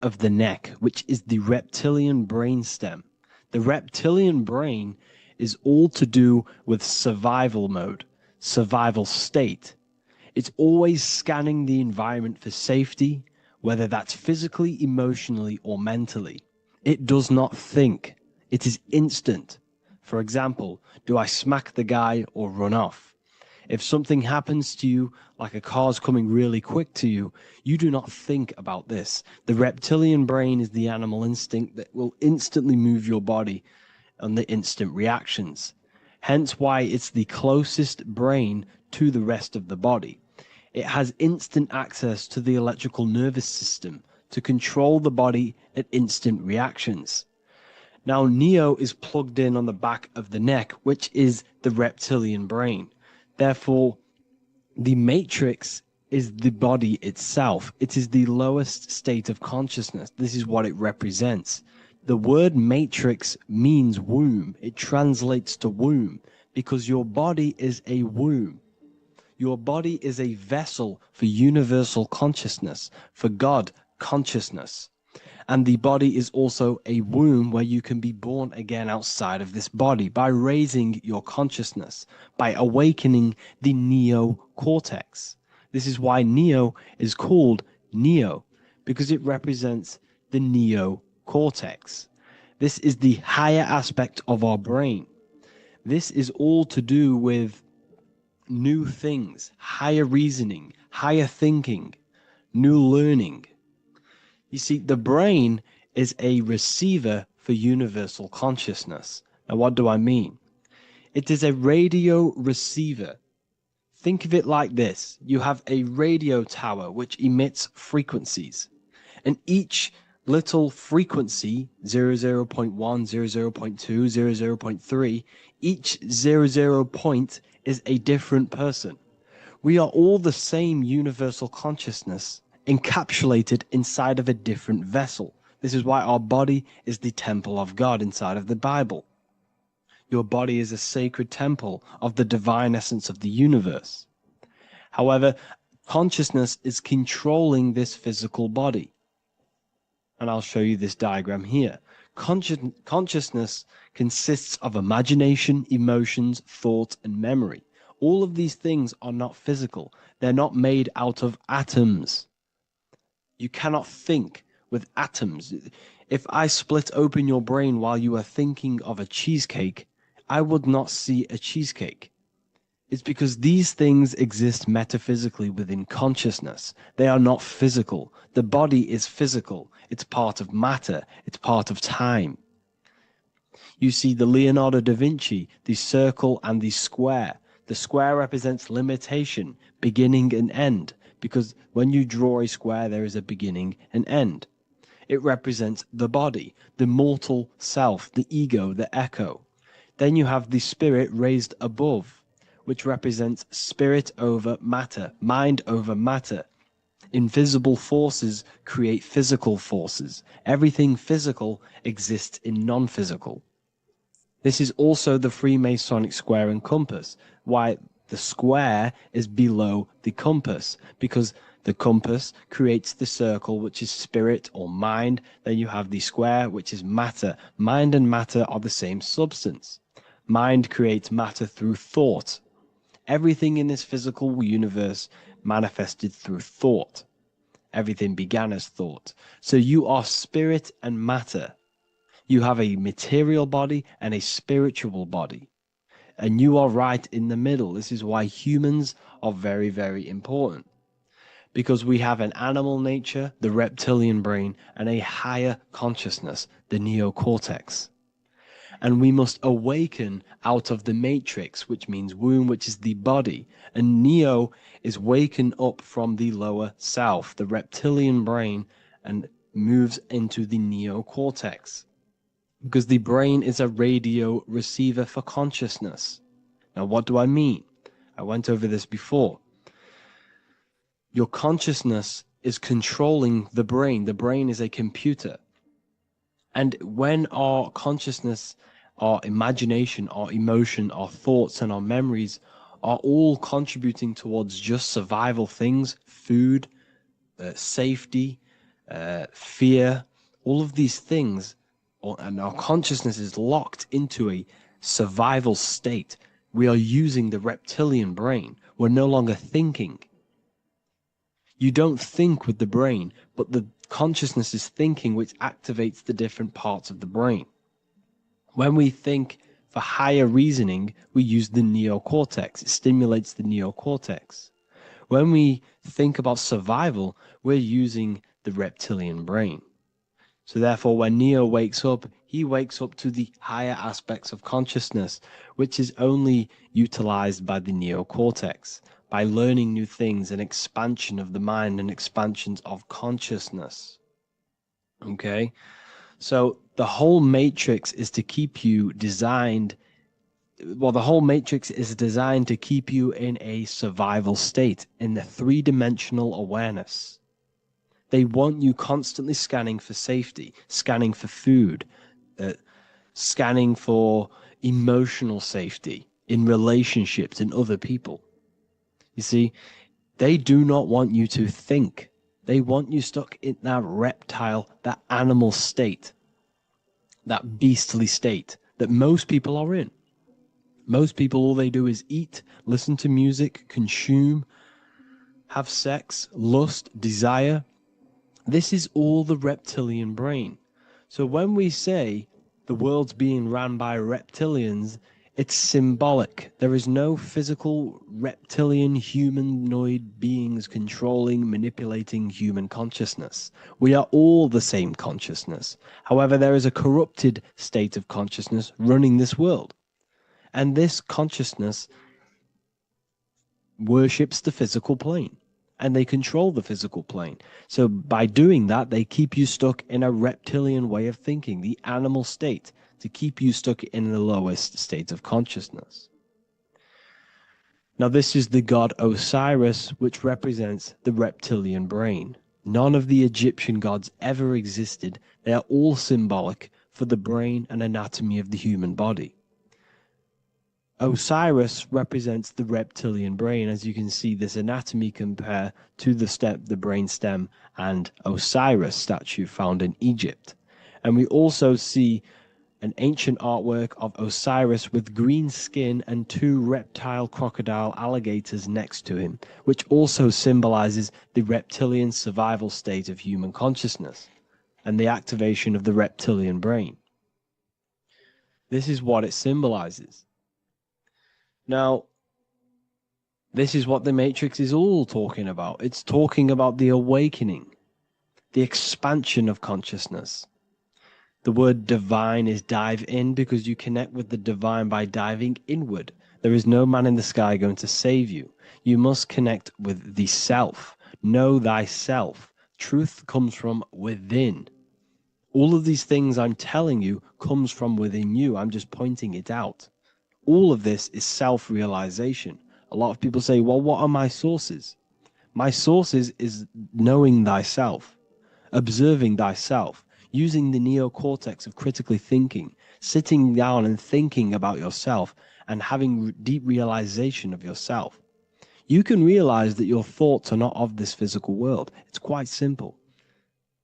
of the neck, which is the reptilian brainstem. The reptilian brain is all to do with survival mode, survival state. It's always scanning the environment for safety, whether that's physically, emotionally, or mentally. It does not think. It is instant. For example, do I smack the guy or run off? If something happens to you, like a car's coming really quick to you, you do not think about this. The reptilian brain is the animal instinct that will instantly move your body on the instant reactions. Hence why it's the closest brain to the rest of the body. It has instant access to the electrical nervous system to control the body at instant reactions. Now, Neo is plugged in on the back of the neck, which is the reptilian brain. Therefore, the matrix is the body itself. It is the lowest state of consciousness. This is what it represents. The word matrix means womb. It translates to womb because your body is a womb. Your body is a vessel for universal consciousness, for God consciousness. And the body is also a womb where you can be born again outside of this body by raising your consciousness, by awakening the neocortex. This is why Neo is called Neo, because it represents the neocortex. This is the higher aspect of our brain. This is all to do with new things, higher reasoning, higher thinking, new learning. You see, the brain is a receiver for universal consciousness. Now, what do I mean? It is a radio receiver. Think of it like this. You have a radio tower which emits frequencies, and each little frequency, 00.1, 00.2, 00.3, each 00 point is a different person. We are all the same universal consciousness encapsulated inside of a different vessel. This is why our body is the temple of God inside of the Bible. Your body is a sacred temple of the divine essence of the universe. However, consciousness is controlling this physical body. And I'll show you this diagram here. Consciousness consists of imagination, emotions, thought, and memory. All of these things are not physical. They're not made out of atoms. You cannot think with atoms. If I split open your brain while you are thinking of a cheesecake, I would not see a cheesecake. It's because these things exist metaphysically within consciousness. They are not physical. The body is physical. It's part of matter. It's part of time. You see the Leonardo da Vinci, the circle and the square. The square represents limitation, beginning and end, because when you draw a square, there is a beginning and end. It represents the body, the mortal self, the ego, the echo. Then you have the spirit raised above, which represents spirit over matter, mind over matter. Invisible forces create physical forces. Everything physical exists in non-physical. This is also the Freemasonic square and compass, why the square is below the compass, because the compass creates the circle, which is spirit or mind. Then you have the square, which is matter. Mind and matter are the same substance. Mind creates matter through thought. Everything in this physical universe manifested through thought. Everything began as thought. So you are spirit and matter. You have a material body and a spiritual body. And you are right in the middle. This is why humans are very, very important. Because we have an animal nature, the reptilian brain, and a higher consciousness, the neocortex. And we must awaken out of the matrix, which means womb, which is the body. And Neo is waken up from the lower self, the reptilian brain, and moves into the neocortex. Because the brain is a radio receiver for consciousness. Now, what do I mean? I went over this before. Your consciousness is controlling the brain. The brain is a computer. And when our consciousness, our imagination, our emotion, our thoughts, and our memories are all contributing towards just survival things, food, safety, fear, all of these things, and our consciousness is locked into a survival state. We are using the reptilian brain. We're no longer thinking. You don't think with the brain, but the consciousness is thinking, which activates the different parts of the brain. When we think for higher reasoning, we use the neocortex. It stimulates the neocortex. When we think about survival, we're using the reptilian brain. So therefore, when Neo wakes up, he wakes up to the higher aspects of consciousness, which is only utilized by the neocortex, by learning new things, an expansion of the mind and expansions of consciousness. Okay? So the whole matrix is to keep you designed, well, the whole matrix is designed to keep you in a survival state, in the three-dimensional awareness. They want you constantly scanning for safety, scanning for food, scanning for emotional safety in relationships, in other people. You see, they do not want you to think. They want you stuck in that reptile, that animal state, that beastly state that most people are in. Most people, all they do is eat, listen to music, consume, have sex, lust, desire. This is all the reptilian brain. So when we say the world's being ran by reptilians, it's symbolic. There is no physical reptilian humanoid beings controlling, manipulating human consciousness. We are all the same consciousness. However, there is a corrupted state of consciousness running this world. And this consciousness worships the physical plane. And they control the physical plane. So by doing that, they keep you stuck in a reptilian way of thinking, the animal state, to keep you stuck in the lowest state of consciousness. Now, this is the god Osiris, which represents the reptilian brain. None of the Egyptian gods ever existed. They are all symbolic for the brain and anatomy of the human body. Osiris represents the reptilian brain. As you can see, this anatomy compare to the brain stem and Osiris statue found in Egypt. And we also see an ancient artwork of Osiris with green skin and two reptile crocodile alligators next to him, which also symbolizes the reptilian survival state of human consciousness and the activation of the reptilian brain. This is what it symbolizes. Now, this is what the Matrix is all talking about. It's talking about the awakening, the expansion of consciousness. The word divine is dive in because you connect with the divine by diving inward. There is no man in the sky going to save you. You must connect with the self. Know thyself. Truth comes from within. All of these things I'm telling you comes from within you. I'm just pointing it out. All of this is self-realization. A lot of people say, well, what are my sources? My sources is knowing thyself, observing thyself, using the neocortex of critically thinking, sitting down and thinking about yourself and having deep realization of yourself. You can realize that your thoughts are not of this physical world. It's quite simple.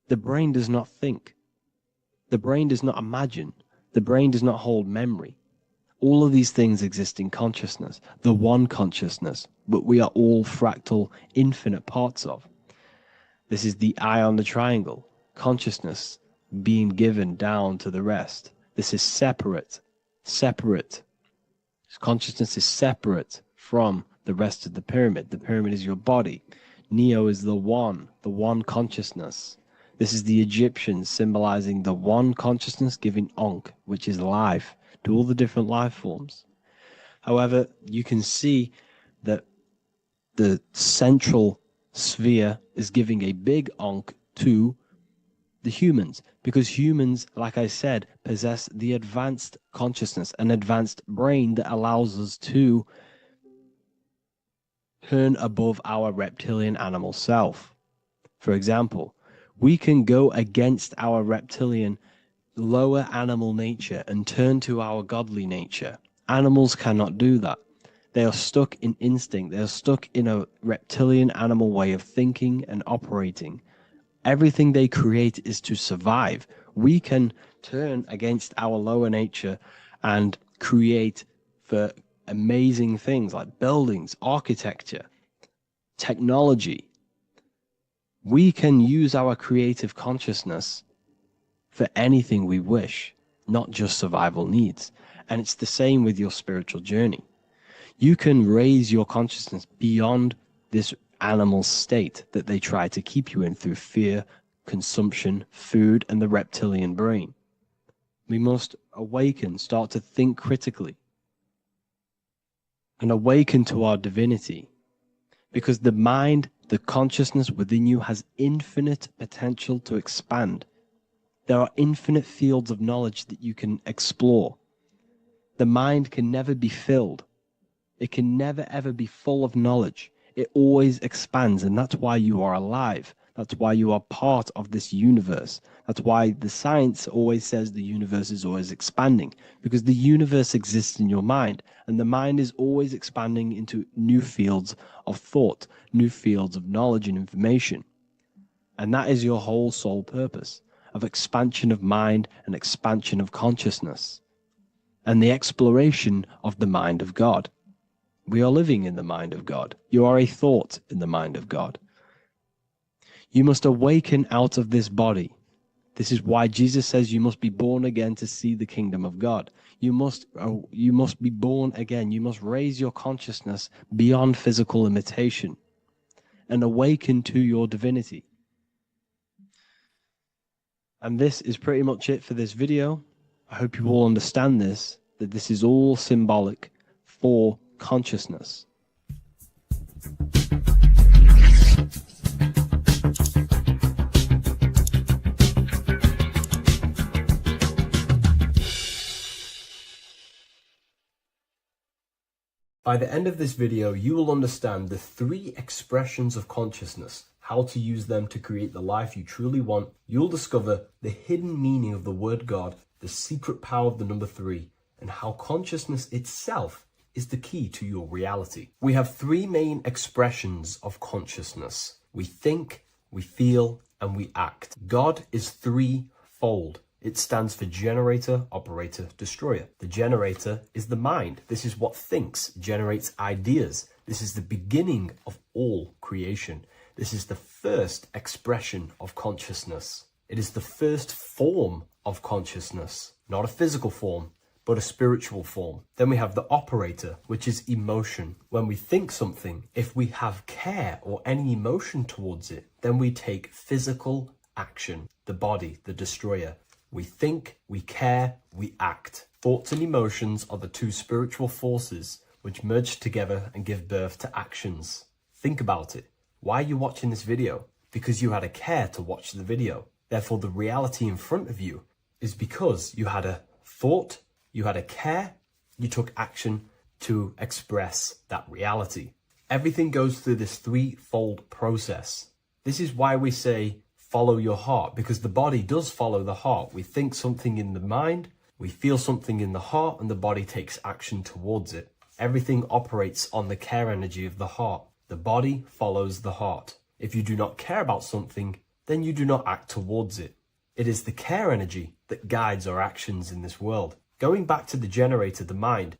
The brain does not think. The brain does not imagine. The brain does not hold memory. All of these things exist in consciousness, the one consciousness, but we are all fractal, infinite parts of. This is the eye on the triangle, consciousness being given down to the rest. This is separate. Consciousness is separate from the rest of the pyramid. The pyramid is your body. Neo is the one consciousness. This is the Egyptians symbolizing the one consciousness giving Ankh, which is life, to all the different life forms. However, you can see that the central sphere is giving a big Ankh to the humans, because humans, like I said, possess the advanced consciousness, an advanced brain that allows us to turn above our reptilian animal self. For example, we can go against our reptilian lower animal nature and turn to our godly nature. Animals cannot do that. They are stuck in instinct. They are stuck in a reptilian animal way of thinking and operating. Everything they create is to survive. We can turn against our lower nature and create for amazing things like buildings, architecture, technology. We can use our creative consciousness for anything we wish, not just survival needs. And it's the same with your spiritual journey. You can raise your consciousness beyond this animal state that they try to keep you in through fear, consumption, food, and the reptilian brain. We must awaken, start to think critically, and awaken to our divinity, because the mind, the consciousness within you has infinite potential to expand. There are infinite fields of knowledge that you can explore. The mind can never be filled. It can never ever be full of knowledge. It always expands, and that's why you are alive. That's why you are part of this universe. That's why the science always says the universe is always expanding, because the universe exists in your mind, and the mind is always expanding into new fields of thought, new fields of knowledge and information. And that is your whole sole purpose, of expansion of mind and expansion of consciousness, and the exploration of the mind of God. We are living in the mind of God. You are a thought in the mind of God. You must awaken out of this body. This is why Jesus says you must be born again to see the kingdom of God. You must be born again. You must raise your consciousness beyond physical limitation and awaken to your divinity. And this is pretty much it for this video. I hope you all understand this, that this is all symbolic for consciousness. By the end of this video, you will understand the 3 expressions of consciousness, how to use them to create the life you truly want. You'll discover the hidden meaning of the word God, the secret power of the number 3, and how consciousness itself is the key to your reality. We have 3 main expressions of consciousness. We think, we feel, and we act. God is 3-fold. It stands for generator, operator, destroyer. The generator is the mind. This is what thinks, generates ideas. This is the beginning of all creation. This is the first expression of consciousness. It is the first form of consciousness, not a physical form, but a spiritual form. Then we have the operator, which is emotion. When we think something, if we have care or any emotion towards it, then we take physical action. The body, the destroyer. We think, we care, we act. Thoughts and emotions are the 2 spiritual forces which merge together and give birth to actions. Think about it. Why are you watching this video? Because you had a care to watch the video. Therefore, the reality in front of you is because you had a thought, you had a care, you took action to express that reality. Everything goes through this 3-fold process. This is why we say, follow your heart, because the body does follow the heart. We think something in the mind, we feel something in the heart, and the body takes action towards it. Everything operates on the care energy of the heart. The body follows the heart. If you do not care about something, then you do not act towards it. It is the care energy that guides our actions in this world. Going back to the generator, the mind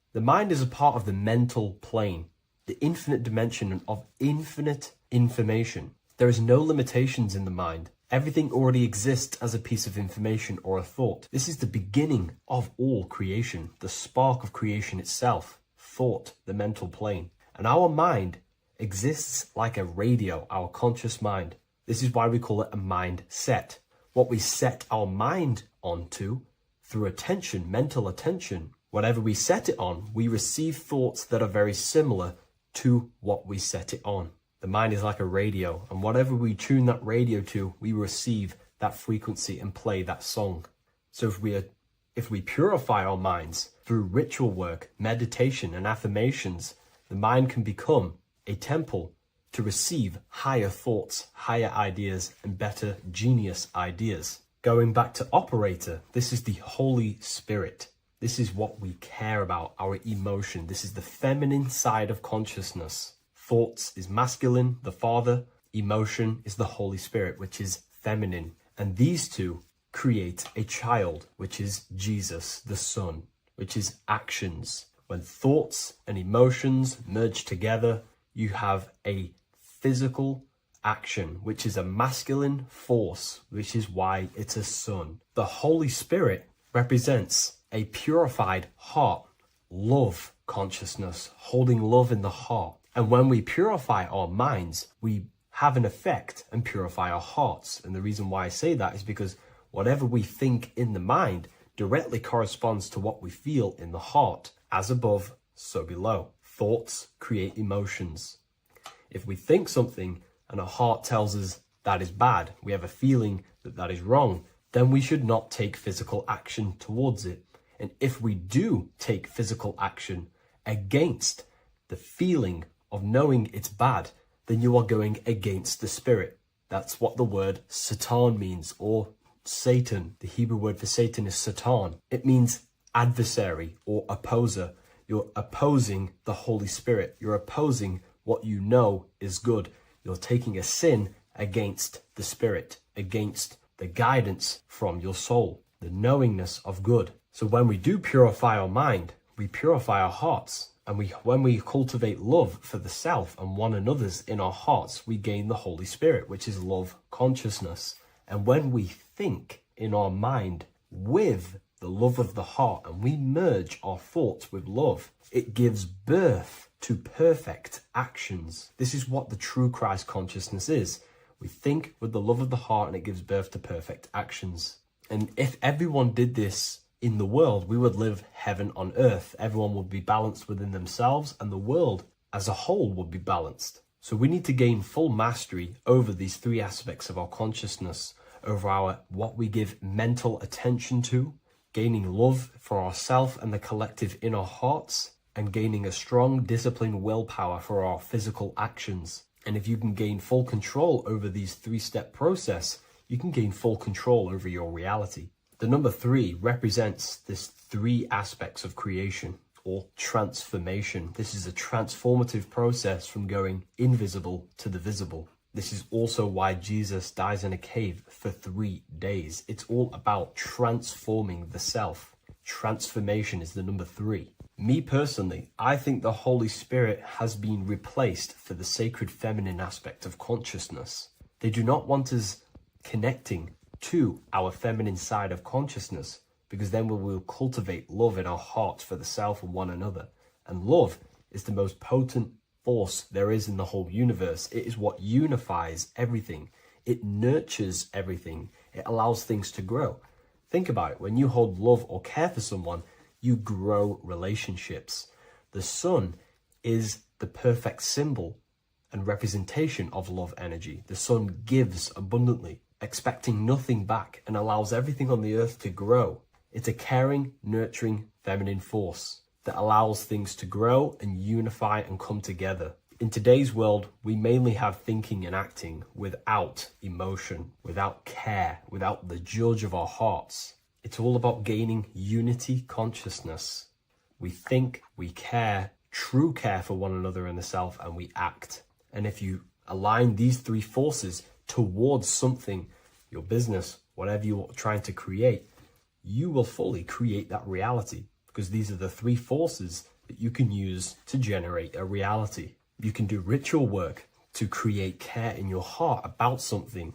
is a part of the mental plane, the infinite dimension of infinite information. There is no limitations in the mind. Everything already exists as a piece of information or a thought. This is the beginning of all creation, the spark of creation itself, thought, the mental plane. And our mind exists like a radio, our conscious mind. This is why we call it a mindset. What we set our mind onto through attention, mental attention, whatever we set it on, we receive thoughts that are very similar to what we set it on. The mind is like a radio, and whatever we tune that radio to, we receive that frequency and play that song. So if we purify our minds through ritual work, meditation, and affirmations, the mind can become a temple to receive higher thoughts, higher ideas, and better genius ideas. Going back to operator, this is the Holy Spirit. This is what we care about, our emotion. This is the feminine side of consciousness. Thoughts is masculine, the Father. Emotion is the Holy Spirit, which is feminine. And these two create a child, which is Jesus, the Son, which is actions. When thoughts and emotions merge together, you have a physical action, which is a masculine force, which is why it's a son. The Holy Spirit represents a purified heart, love consciousness, holding love in the heart. And when we purify our minds, we have an effect and purify our hearts. And the reason why I say that is because whatever we think in the mind directly corresponds to what we feel in the heart. As above, so below. Thoughts create emotions. If we think something and our heart tells us that is bad, we have a feeling that that is wrong, then we should not take physical action towards it. And if we do take physical action against the feeling of knowing it's bad, then you are going against the spirit. That's what the word Satan means, or Satan. The Hebrew word for Satan is Satan. It means adversary or opposer. You're opposing the Holy Spirit. You're opposing what you know is good. You're taking a sin against the Spirit, against the guidance from your soul, the knowingness of good. So when we do purify our mind, we purify our hearts. And when we cultivate love for the self and one another's in our hearts, we gain the Holy Spirit, which is love consciousness. And when we think in our mind with the love of the heart and we merge our thoughts with love, it gives birth to perfect actions. This is what the true Christ consciousness is. We think with the love of the heart and it gives birth to perfect actions. And if everyone did this in the world, we would live heaven on earth. Everyone would be balanced within themselves and the world as a whole would be balanced. So we need to gain full mastery over these three aspects of our consciousness, over what we give mental attention to, gaining love for ourselves and the collective in our hearts, and gaining a strong disciplined willpower for our physical actions. And if you can gain full control over these three-step process, you can gain full control over your reality. The number 3 represents this 3 aspects of creation or transformation. This is a transformative process from going invisible to the visible. This is also why Jesus dies in a cave for 3 days. It's all about transforming the self. Transformation is the number 3. Me personally, I think the Holy Spirit has been replaced for the sacred feminine aspect of consciousness. They do not want us connecting to our feminine side of consciousness, because then we will cultivate love in our hearts for the self and one another. And love is the most potent force there is in the whole universe. It is what unifies everything. It nurtures everything. It allows things to grow. Think about it. When you hold love or care for someone, you grow relationships. The sun is the perfect symbol and representation of love energy. The sun gives abundantly, expecting nothing back, and allows everything on the earth to grow. It's a caring, nurturing, feminine force that allows things to grow and unify and come together. In today's world, we mainly have thinking and acting without emotion, without care, without the judge of our hearts. It's all about gaining unity consciousness. We think, we care, true care for one another and the self, and we act. And if you align these 3 forces towards something, your business, whatever you're trying to create, you will fully create that reality, because these are the 3 forces that you can use to generate a reality. You can do ritual work to create care in your heart about something,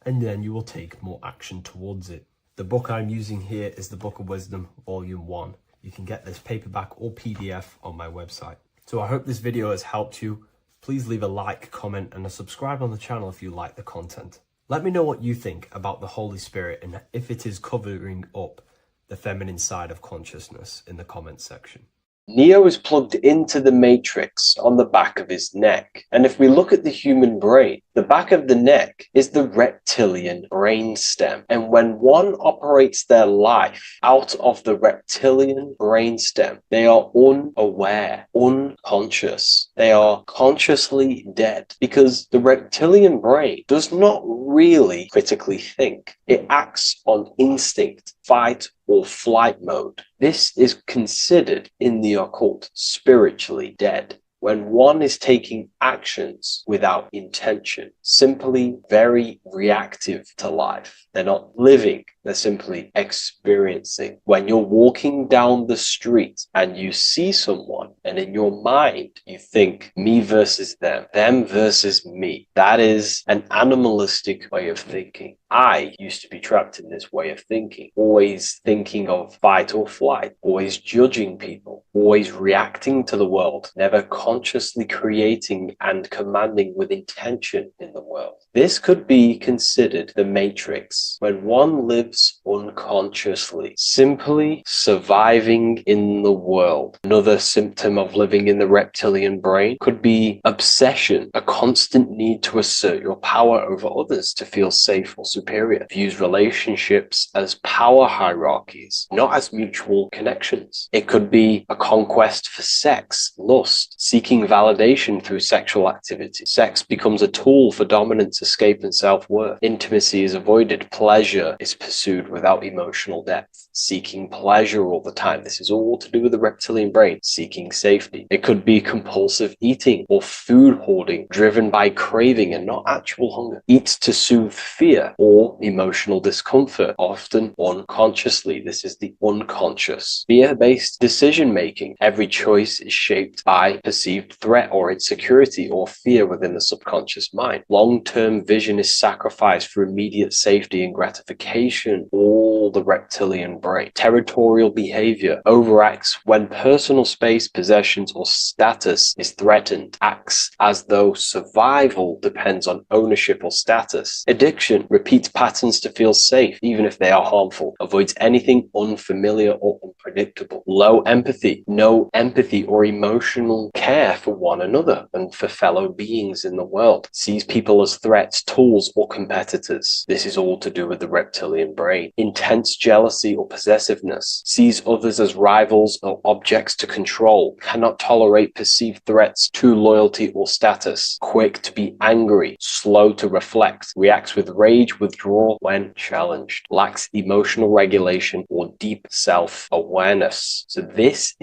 and then you will take more action towards it. The book I'm using here is the Book of Wisdom, Volume 1. You can get this paperback or PDF on my website. So I hope this video has helped you. Please leave a like, comment, and a subscribe on the channel if you like the content. Let me know what you think about the Holy Spirit and if it is covering up the feminine side of consciousness in the comments section. Neo is plugged into the matrix on the back of his neck. And if we look at the human brain, the back of the neck is the reptilian brain stem. And when one operates their life out of the reptilian brain stem, they are unaware, unconscious. They are consciously dead, because the reptilian brain does not really critically think. It acts on instinct, fight or flight mode. This is considered in the occult spiritually dead. when one is taking actions without intention, simply very reactive to life. They're not living, they're simply experiencing. When you're walking down the street and you see someone, and in your mind you think me versus them versus me, that is an animalistic way of thinking. I used to be trapped in this way of thinking, always thinking of fight or flight, always judging people, always reacting to the world, never consciously creating and commanding with intention in the world. This could be considered the matrix when one lives unconsciously, simply surviving in the world. Another symptom of living in the reptilian brain could be obsession, a constant need to assert your power over others to feel safe or superior. Views relationships as power hierarchies, not as mutual connections. It could be a conquest for sex, lust, seeking validation through sexual activity. Sex becomes a tool for dominance, escape, and self-worth. Intimacy is avoided. Pleasure is pursued without emotional depth. Seeking pleasure all the time. This is all to do with the reptilian brain. Seeking safety. It could be compulsive eating or food hoarding, driven by craving and not actual hunger. Eats to soothe fear or emotional discomfort, often unconsciously. This is the unconscious. Fear-based decision-making. Every choice is shaped by perceived threat or insecurity or fear within the subconscious mind. Long-term vision is sacrificed for immediate safety and gratification. All the reptilian brain. Territorial behavior overacts when personal space, possessions, or status is threatened. Acts as though survival depends on ownership or status. Addiction repeats patterns to feel safe, even if they are harmful. Avoids anything unfamiliar or unpredictable. Low empathy. No empathy or emotional care for one another and for fellow beings in the world. Sees people as threats, tools, or competitors. This is all to do with the reptilian brain. Intense jealousy or possessiveness. Sees others as rivals or objects to control. Cannot tolerate perceived threats, true loyalty, or status. Quick to be angry. Slow to reflect. Reacts with rage, withdrawal when challenged. Lacks emotional regulation or deep self-awareness. So this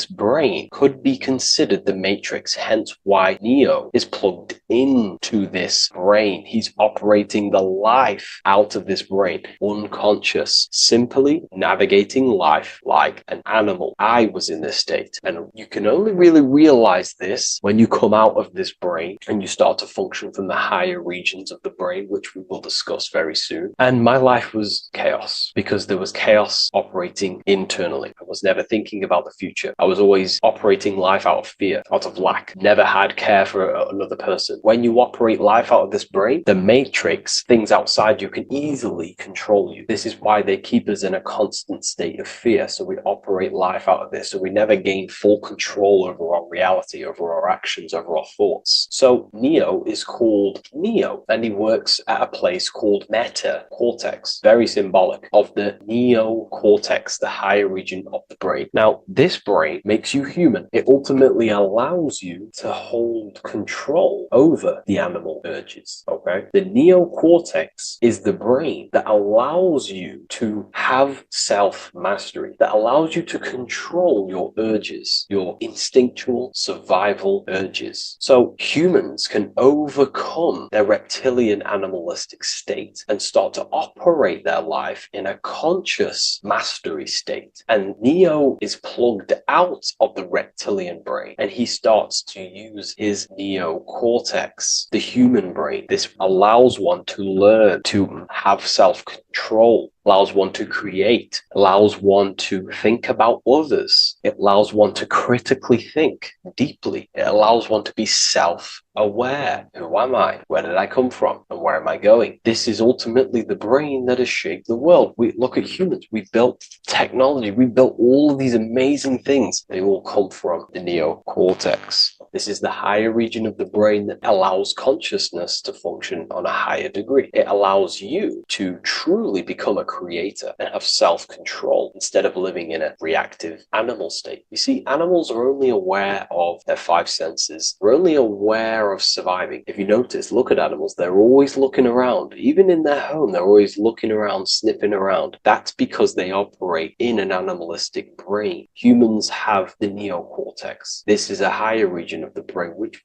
brain could be considered the matrix, hence why Neo is plugged into this brain. He's operating the life out of this brain, unconscious, simply navigating life like an animal. I was in this state, and you can only really realize this when you come out of this brain and you start to function from the higher regions of the brain, which we will discuss very soon. And my life was chaos because there was chaos operating internally. I was never thinking about the future. I was always operating life out of fear, out of lack, never had care for another person. When you operate life out of this brain, the matrix, things outside you, can easily control you. This is why they keep us in a constant state of fear. So we operate life out of this. So we never gain full control over our reality, over our actions, over our thoughts. So Neo is called Neo, and he works at a place called meta cortex, very symbolic of the neocortex, the higher region of the brain. Now, this brain makes you human. It ultimately allows you to hold control over the animal urges, okay? The neocortex is the brain that allows you to have self-mastery, that allows you to control your urges, your instinctual survival urges. So humans can overcome their reptilian animalistic state and start to operate their life in a conscious mastery state. And Neo is plugged out of the reptilian brain, and he starts to use his neocortex, the human brain. This allows one to learn to have self-control, allows one to create, allows one to think about others. It allows one to critically think deeply. It allows one to be self-aware. Who am I? Where did I come from? And where am I going? This is ultimately the brain that has shaped the world. We look at humans. We built technology. We built all of these amazing things. They all come from the neocortex. This is the higher region of the brain that allows consciousness to function on a higher degree. It allows you to truly become a creator and have self-control instead of living in a reactive animal state. You see, animals are only aware of their five senses. They're only aware of surviving. If you notice, look at animals, they're always looking around. Even in their home, they're always looking around, sniffing around. That's because they operate in an animalistic brain. Humans have the neocortex. This is a higher region of the brain, which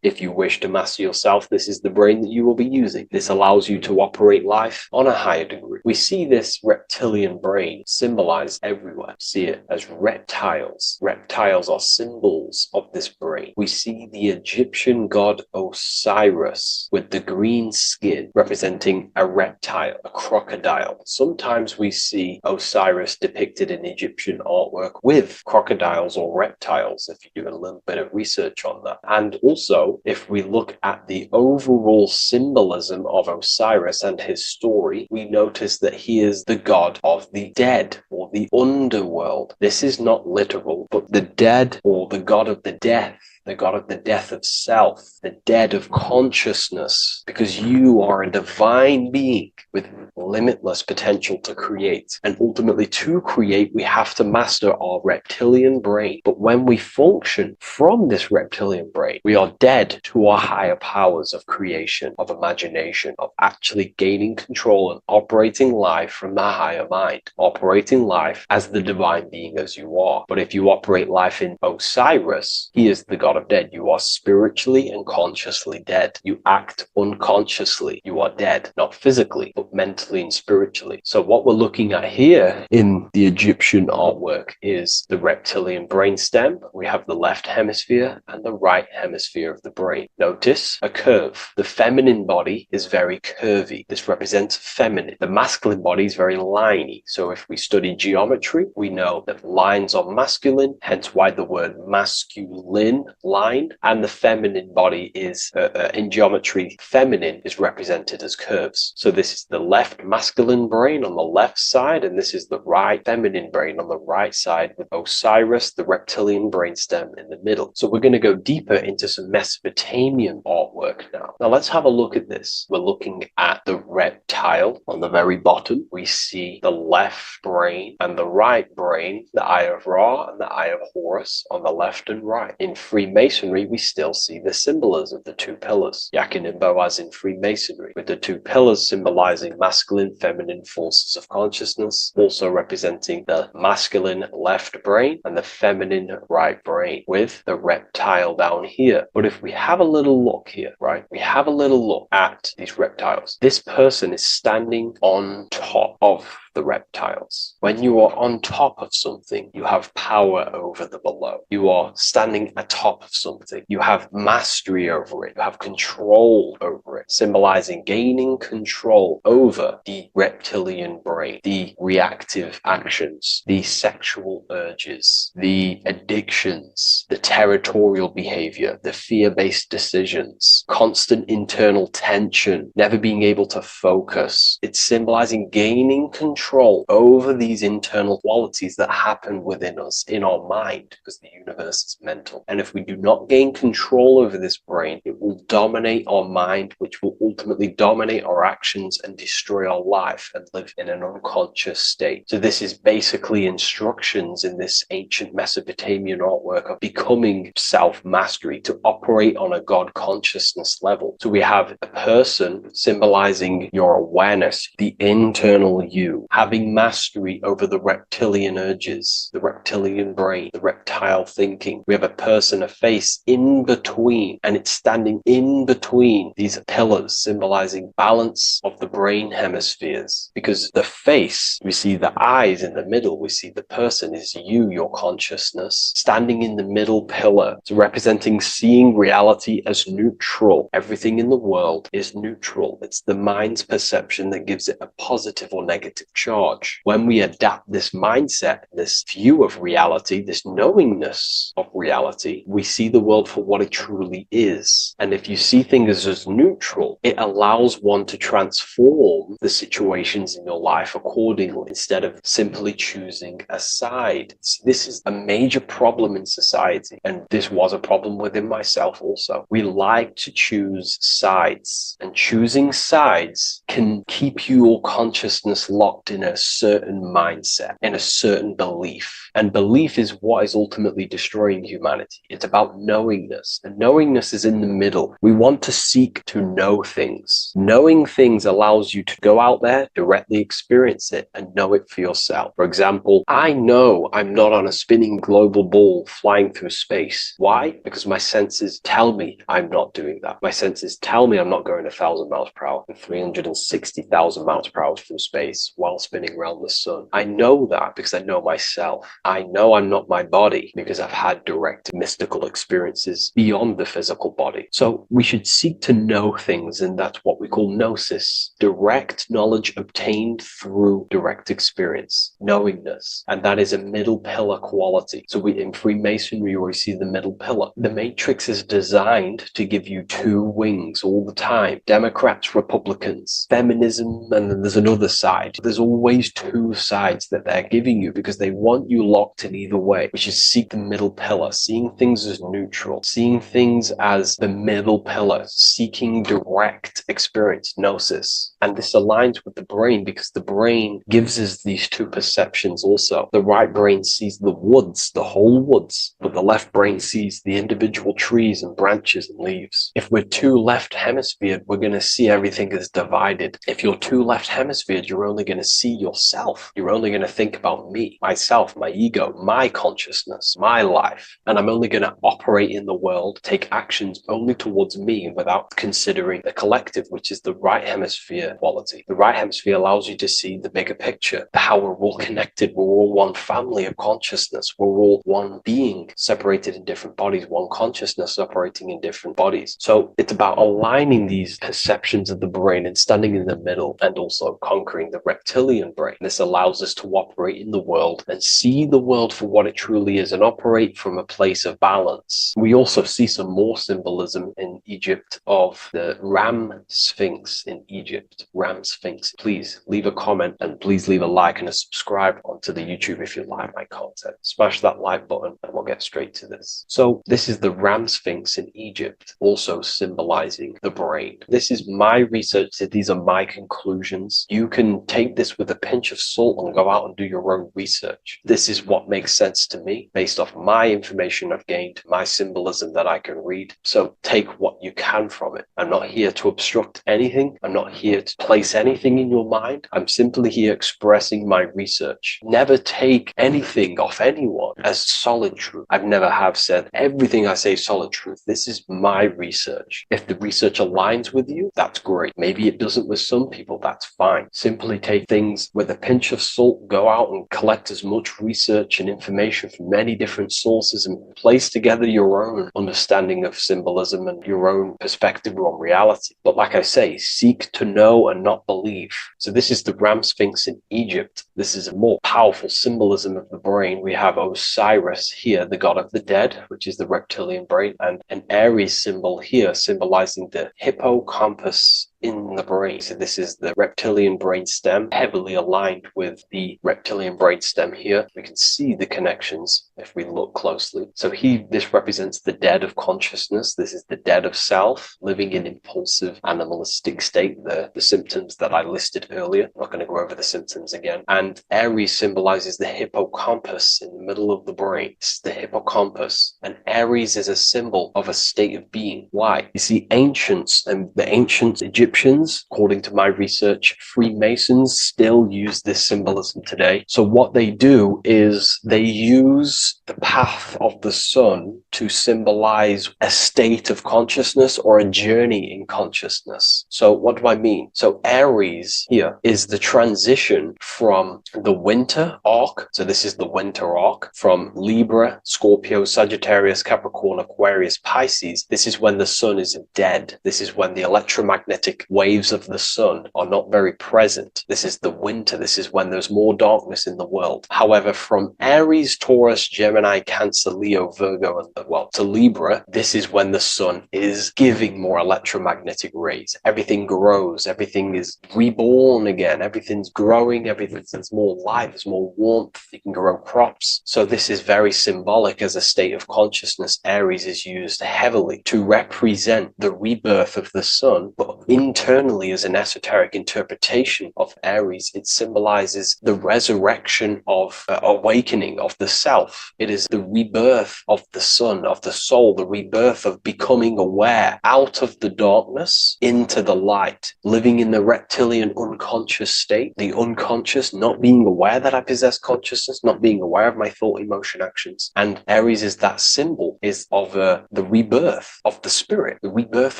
if you wish to master yourself, this is the brain that you will be using. This allows you to operate life on a higher degree. We see this reptilian brain symbolized everywhere. See it as reptiles. Reptiles are symbols of this brain. We see the Egyptian god Osiris with the green skin representing a reptile, a crocodile. Sometimes we see Osiris depicted in Egyptian artwork with crocodiles or reptiles, if you do a little bit of research on that. And also, if we look at the overall symbolism of Osiris and his story, we notice that he is the god of the dead or the underworld. This is not literal, but the dead or the god of the death, the god of the death of self, the dead of consciousness, because you are a divine being with limitless potential to create. And ultimately, to create, we have to master our reptilian brain. But when we function from this reptilian brain, we are dead to our higher powers of creation, of imagination, of actually gaining control and operating life from the higher mind, operating life as the divine being as you are. But if you operate life in Osiris, he is the god of dead. You are spiritually and consciously dead. You act unconsciously. You are dead, not physically, but mentally and spiritually. So what we're looking at here in the Egyptian artwork is the reptilian brainstem. We have the left hemisphere and the right hemisphere of the brain. Notice a curve. The feminine body is very curvy. This represents feminine. The masculine body is very liney. So if we study geometry, we know that lines are masculine, hence why the word masculine, line, and the feminine body is, in geometry, feminine is represented as curves. So this is the left masculine brain on the left side, and this is the right feminine brain on the right side, with Osiris, the reptilian brainstem, in the middle. So we're going to go deeper into some Mesopotamian artwork now. Now let's have a look at this. We're looking at the reptile on the very bottom. We see the left brain and the right brain, the Eye of Ra and the Eye of Horus on the left and right. In Freemasonry, we still see the symbolism of the two pillars. Yakin and Boaz in Freemasonry, with the two pillars symbolizing masculine, feminine forces of consciousness, also representing the masculine left brain and the feminine right brain, with the reptile down here. But if we have a little look here, right, we have a little look at these reptiles. This person is standing on top of the reptiles. When you are on top of something, you have power over the below. You are standing atop of something. You have mastery over it. You have control over it, symbolizing gaining control over the reptilian brain, the reactive actions, the sexual urges, the addictions, the territorial behavior, the fear-based decisions, constant internal tension, never being able to focus. It's symbolizing gaining control over these internal qualities that happen within us, in our mind, because the universe is mental. And if we do not gain control over this brain, it will dominate our mind, which will ultimately dominate our actions and destroy our life and live in an unconscious state. So this is basically instructions in this ancient Mesopotamian artwork of becoming self-mastery, to operate on a God consciousness level. So we have a person symbolizing your awareness, the internal you, having mastery over the reptilian urges, the reptilian brain, the reptile thinking. We have a person, a face in between, and it's standing in between these pillars, symbolizing balance of the brain hemispheres. Because the face, we see the eyes in the middle, we see the person is you, your consciousness, standing in the middle pillar. So representing seeing reality as neutral. Everything in the world is neutral. It's the mind's perception that gives it a positive or negative charge. When we adapt this mindset, this view of reality, this knowingness of reality, we see the world for what it truly is. And if you see things as neutral, it allows one to transform the situations in your life accordingly, instead of simply choosing a side. This is a major problem in society, and this was a problem within myself also. We like to choose sides, and choosing sides can keep your consciousness locked locked in a certain mindset, in a certain belief. And belief is what is ultimately destroying humanity. It's about knowingness. And knowingness is in the middle. We want to seek to know things. Knowing things allows you to go out there, directly experience it, and know it for yourself. For example, I know I'm not on a spinning global ball flying through space. Why? Because my senses tell me I'm not doing that. My senses tell me I'm not going 1,000 miles per hour and 360,000 miles per hour through space while spinning around the sun. I know that because I know myself. I know I'm not my body because I've had direct mystical experiences beyond the physical body. So we should seek to know things, and that's what we call gnosis, direct knowledge obtained through direct experience, knowingness. And that is a middle pillar quality. So in Freemasonry, we see the middle pillar. The matrix is designed to give you two wings all the time. Democrats, Republicans, feminism, and then there's another side. There's always two sides that they're giving you because they want you locked in either way, which is seek the middle pillar, seeing things as neutral, seeing things as the middle pillar, seeking direct experience, gnosis. And this aligns with the brain because the brain gives us these two perceptions also. The right brain sees the woods, the whole woods, but the left brain sees the individual trees and branches and leaves. If we're too left hemisphered, we're going to see everything as divided. If you're too left hemisphered, you're only going to see yourself. You're only going to think about me, myself, my ego, my consciousness, my life. And I'm only going to operate in the world, take actions only towards me without considering the collective, which is the right hemisphere quality. The right hemisphere allows you to see the bigger picture, how we're all connected. We're all one family of consciousness. We're all one being separated in different bodies, one consciousness operating in different bodies. So it's about aligning these perceptions of the brain and standing in the middle and also conquering the reptilian brain. This allows us to operate in the world and see the world for what it truly is and operate from a place of balance. We also see some more symbolism in Egypt of the Ram Sphinx in Egypt. Ram Sphinx. Please leave a comment and please leave a like and a subscribe onto the YouTube if you like my content. Smash that like button and we'll get straight to this. So this is the Ram Sphinx in Egypt, also symbolizing the brain. This is my research. These are my conclusions. You can take this with a pinch of salt and go out and do your own research. This is what makes sense to me based off my information I've gained, my symbolism that I can read. So take what you can from it. I'm not here to obstruct anything. I'm not here to place anything in your mind. I'm simply here expressing my research. Never take anything off anyone as solid truth. I've never have said everything I say is solid truth. This is my research. If the research aligns with you, that's great. Maybe it doesn't with some people, that's fine. Simply take things with a pinch of salt, go out and collect as much research and information from many different sources and place together your own understanding of symbolism and your own perspective on reality. But like I say, seek to know and not believe. So this is the Ram Sphinx in Egypt. This is a more powerful symbolism of the brain. We have Osiris here, the god of the dead, which is the reptilian brain, and an Aries symbol here symbolizing the hippocampus in the brain. So this is the reptilian brain stem, heavily aligned with the reptilian brain stem here. We can see the connections if we look closely. So this represents the dead of consciousness. This is the dead of self, living in impulsive animalistic state, the symptoms that I listed earlier. I'm not going to go over the symptoms again. And Aries symbolizes the hippocampus in the middle of the brain. It's the hippocampus. And Aries is a symbol of a state of being. Why? You see, ancients and the ancient Egyptians, according to my research, Freemasons still use this symbolism today. So what they do is they use the path of the sun to symbolize a state of consciousness or a journey in consciousness. So what do I mean? So Aries here is the transition from the winter arc. So this is the winter arc from Libra, Scorpio, Sagittarius, Capricorn, Aquarius, Pisces. This is when the sun is dead. This is when the electromagnetic waves of the sun are not very present. This is the winter. This is when there's more darkness in the world. However, from Aries, Taurus, Gemini, Cancer, Leo, Virgo, and to Libra, this is when the sun is giving more electromagnetic rays. Everything grows. Everything is reborn again. Everything's growing. There's more light. There's more warmth. You can grow crops. So this is very symbolic as a state of consciousness. Aries is used heavily to represent the rebirth of the sun, but in internally, as an esoteric interpretation of Aries, it symbolizes the resurrection of awakening of the self. It is the rebirth of the sun, of the soul, the rebirth of becoming aware out of the darkness into the light, living in the reptilian unconscious state, the unconscious, not being aware that I possess consciousness, not being aware of my thought, emotion, actions. And Aries is that symbol, is of the rebirth of the spirit, the rebirth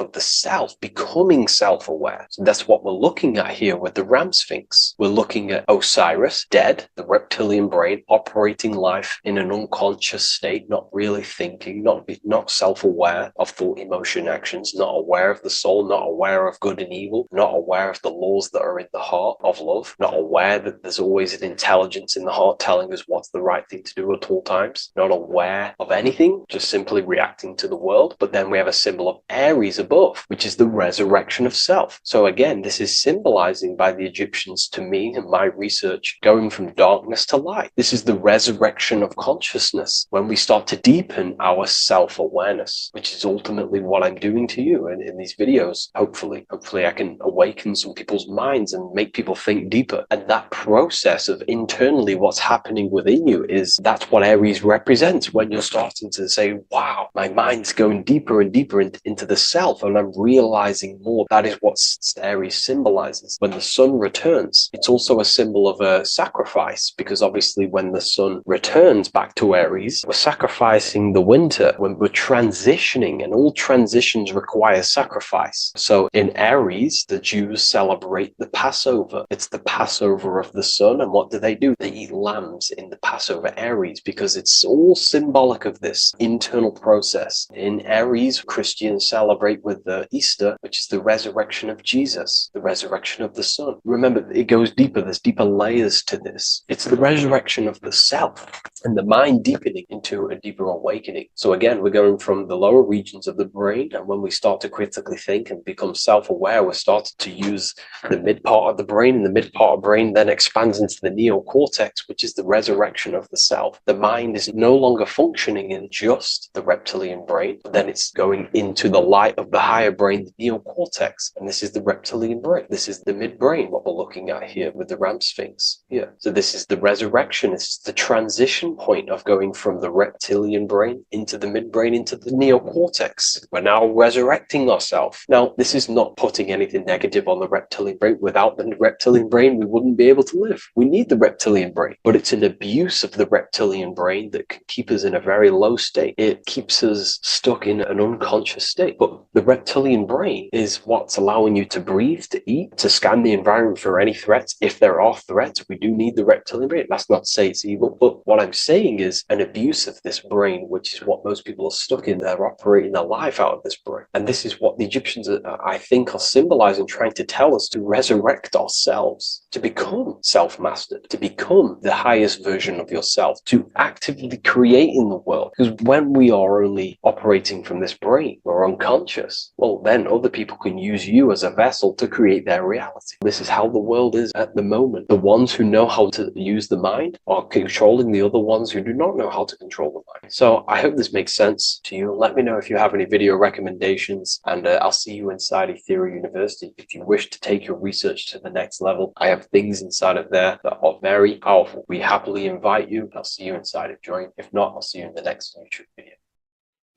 of the self, becoming self-aware. So that's what we're looking at here with the Ram Sphinx. We're looking at Osiris, dead, the reptilian brain, operating life in an unconscious state, not really thinking, not self-aware of thought, emotion, actions, not aware of the soul, not aware of good and evil, not aware of the laws that are in the heart of love, not aware that there's always an intelligence in the heart telling us what's the right thing to do at all times, not aware of anything, just simply reacting to the world. But then we have a symbol of Aries above, which is the resurrection of self. So again, this is symbolizing by the Egyptians, to me and my research, going from darkness to light. This is the resurrection of consciousness when we start to deepen our self-awareness, which is ultimately what I'm doing to you in these videos. Hopefully I can awaken some people's minds and make people think deeper. And that process of internally what's happening within you, that's what Aries represents, when you're starting to say, wow, my mind's going deeper and deeper into the self, and I'm realizing more. That is what Aries symbolizes. When the sun returns, it's also a symbol of a sacrifice, because obviously when the sun returns back to Aries, we're sacrificing the winter, when we're transitioning, and all transitions require sacrifice. So in Aries, the Jews celebrate the Passover. It's the Passover of the sun, and what do? They eat lambs in the Passover Aries, because it's all symbolic of this internal process. In Aries, Christians celebrate with the Easter, which is the resurrection of Jesus, the resurrection of the sun. Remember, it goes deeper. There's deeper layers to this. It's the resurrection of the self and the mind deepening into a deeper awakening. So again, we're going from the lower regions of the brain, and when we start to critically think and become self-aware, we're starting to use the mid part of the brain, and the mid part of the brain then expands into the neocortex, which is the resurrection of the self. The mind is no longer functioning in just the reptilian brain, but then it's going into the light of the higher brain, the neocortex, and this is the reptilian brain. This is the midbrain, what we're looking at here with the Ram Sphinx. Yeah. So this is the resurrection. It's the transition point of going from the reptilian brain into the midbrain, into the neocortex. We're now resurrecting ourselves. Now, this is not putting anything negative on the reptilian brain. Without the reptilian brain, we wouldn't be able to live. We need the reptilian brain, but it's an abuse of the reptilian brain that can keep us in a very low state. It keeps us stuck in an unconscious state. But the reptilian brain is what's allowing you to breathe, to eat, to scan the environment for any threats. If there are threats, we do need the reptilian brain. That's not to say it's evil, but what I'm saying is an abuse of this brain, which is what most people are stuck in. They're operating their life out of this brain. And this is what the Egyptians, I think, are symbolizing, trying to tell us, to resurrect ourselves, to become self-mastered, to become the highest version of yourself, to actively create in the world. Because when we are only operating from this brain, we're unconscious, well, then other people can use you as a vessel to create their reality. This is how the world is at the moment. The ones who know how to use the mind are controlling the other ones who do not know how to control the mind. So I hope this makes sense to you. Let me know if you have any video recommendations, and I'll see you inside Ethereum University. If you wish to take your research to the next level, I have things inside of there that are very powerful. We happily invite you. I'll see you inside of Join. If not, I'll see you in the next YouTube video.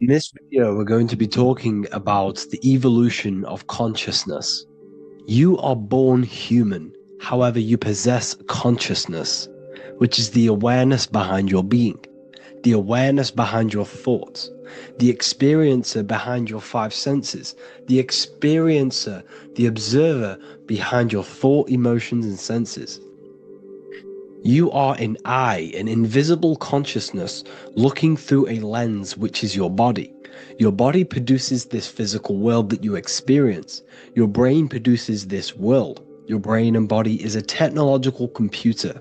In this video, we're going to be talking about the evolution of consciousness. You are born human, however, you possess consciousness, which is the awareness behind your being, the awareness behind your thoughts, the experiencer behind your five senses, the experiencer, the observer behind your thought, emotions, and senses. You are an eye, an invisible consciousness looking through a lens, which is your body. Your body produces this physical world that you experience. Your brain produces this world. Your brain and body is a technological computer.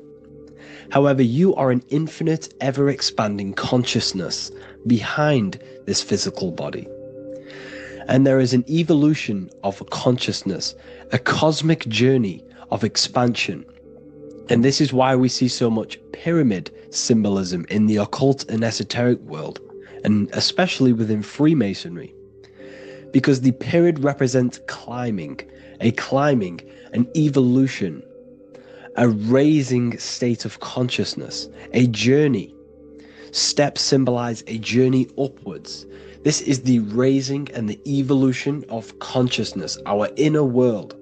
However, you are an infinite, ever-expanding consciousness behind this physical body. And there is an evolution of consciousness, a cosmic journey of expansion. And this is why we see so much pyramid symbolism in the occult and esoteric world, and especially within Freemasonry. Because the pyramid represents climbing, a climbing, an evolution, a raising state of consciousness, a journey. Steps symbolize a journey upwards. This is the raising and the evolution of consciousness, our inner world,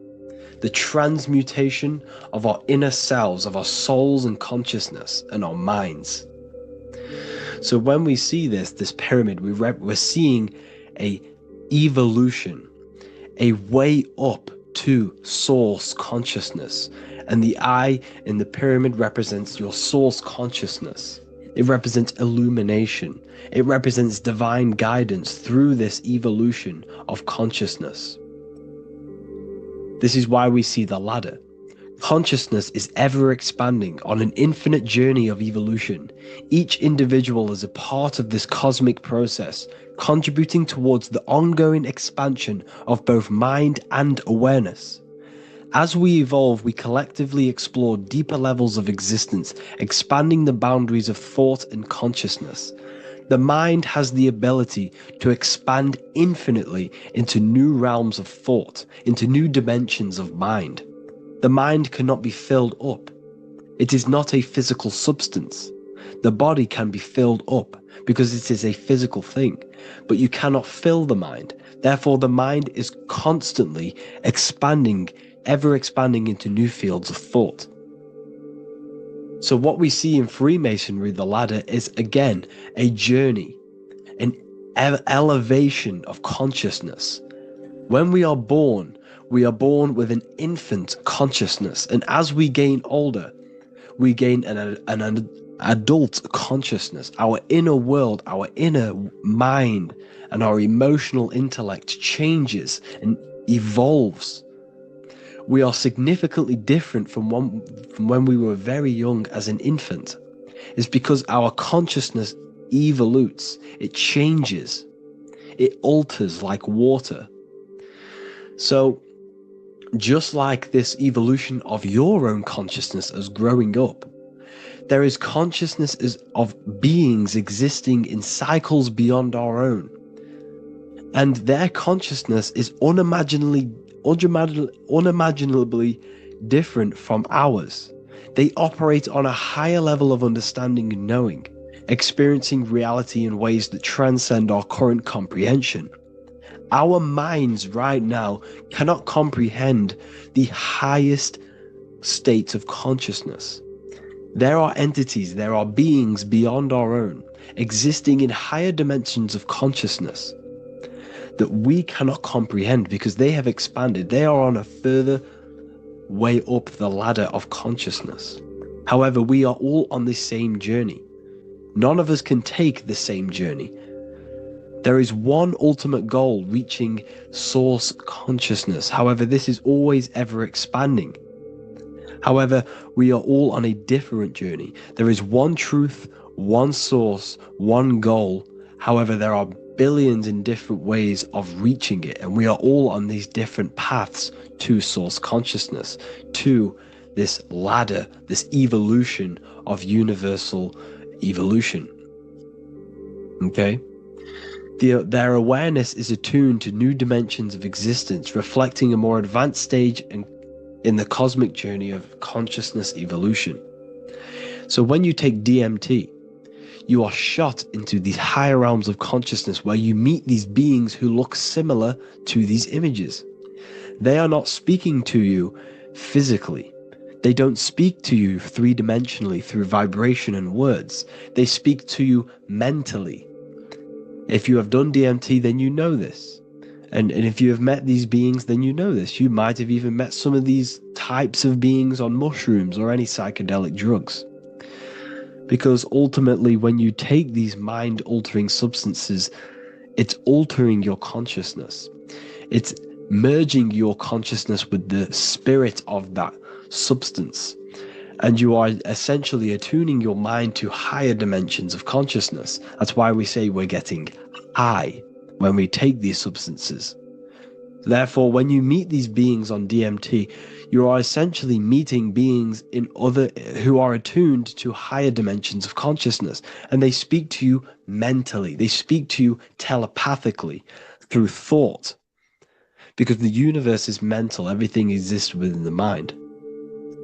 the transmutation of our inner selves, of our souls and consciousness and our minds. So when we see this pyramid, we're seeing a evolution, a way up to source consciousness. And the eye in the pyramid represents your source consciousness. It represents illumination. It represents divine guidance through this evolution of consciousness. This is why we see the ladder. Consciousness is ever expanding on an infinite journey of evolution. Each individual is a part of this cosmic process, contributing towards the ongoing expansion of both mind and awareness. As we evolve, we collectively explore deeper levels of existence, expanding the boundaries of thought and consciousness. The mind has the ability to expand infinitely into new realms of thought, into new dimensions of mind. The mind cannot be filled up. It is not a physical substance. The body can be filled up because it is a physical thing, but you cannot fill the mind. Therefore, the mind is constantly expanding, ever expanding into new fields of thought. So what we see in Freemasonry, the ladder, is again a journey, an elevation of consciousness. When we are born with an infant consciousness, and as we gain older, we gain an adult consciousness. Our inner world, our inner mind, and our emotional intellect changes and evolves. We are significantly different from when we were very young as an infant. It's because our consciousness evolutes, it changes, it alters like water. So just like this evolution of your own consciousness as growing up, there is consciousness of beings existing in cycles beyond our own. And their consciousness is unimaginably different from ours. They operate on a higher level of understanding and knowing, experiencing reality in ways that transcend our current comprehension. Our minds right now cannot comprehend the highest states of consciousness. There are entities, there are beings beyond our own, existing in higher dimensions of consciousness that we cannot comprehend because they have expanded. They are on a further way up the ladder of consciousness. However, we are all on the same journey. None of us can take the same journey. There is one ultimate goal, reaching source consciousness. However, this is always ever expanding. However, we are all on a different journey. There is one truth, one source, one goal. However, there are billions in different ways of reaching it, and we are all on these different paths to source consciousness, to this ladder, this evolution of universal evolution. Okay? Their awareness is attuned to new dimensions of existence, reflecting a more advanced stage in the cosmic journey of consciousness evolution. So when you take DMT, you are shot into these higher realms of consciousness where you meet these beings who look similar to these images. They are not speaking to you physically. They don't speak to you three-dimensionally through vibration and words. They speak to you mentally. If you have done DMT, then you know this. And if you have met these beings, then you know this. You might have even met some of these types of beings on mushrooms or any psychedelic drugs. Because ultimately, when you take these mind-altering substances, it's altering your consciousness. It's merging your consciousness with the spirit of that substance. And you are essentially attuning your mind to higher dimensions of consciousness. That's why we say we're getting high when we take these substances. Therefore, when you meet these beings on DMT, you are essentially meeting beings who are attuned to higher dimensions of consciousness, and they speak to you mentally. They speak to you telepathically through thought, because the universe is mental. Everything exists within the mind.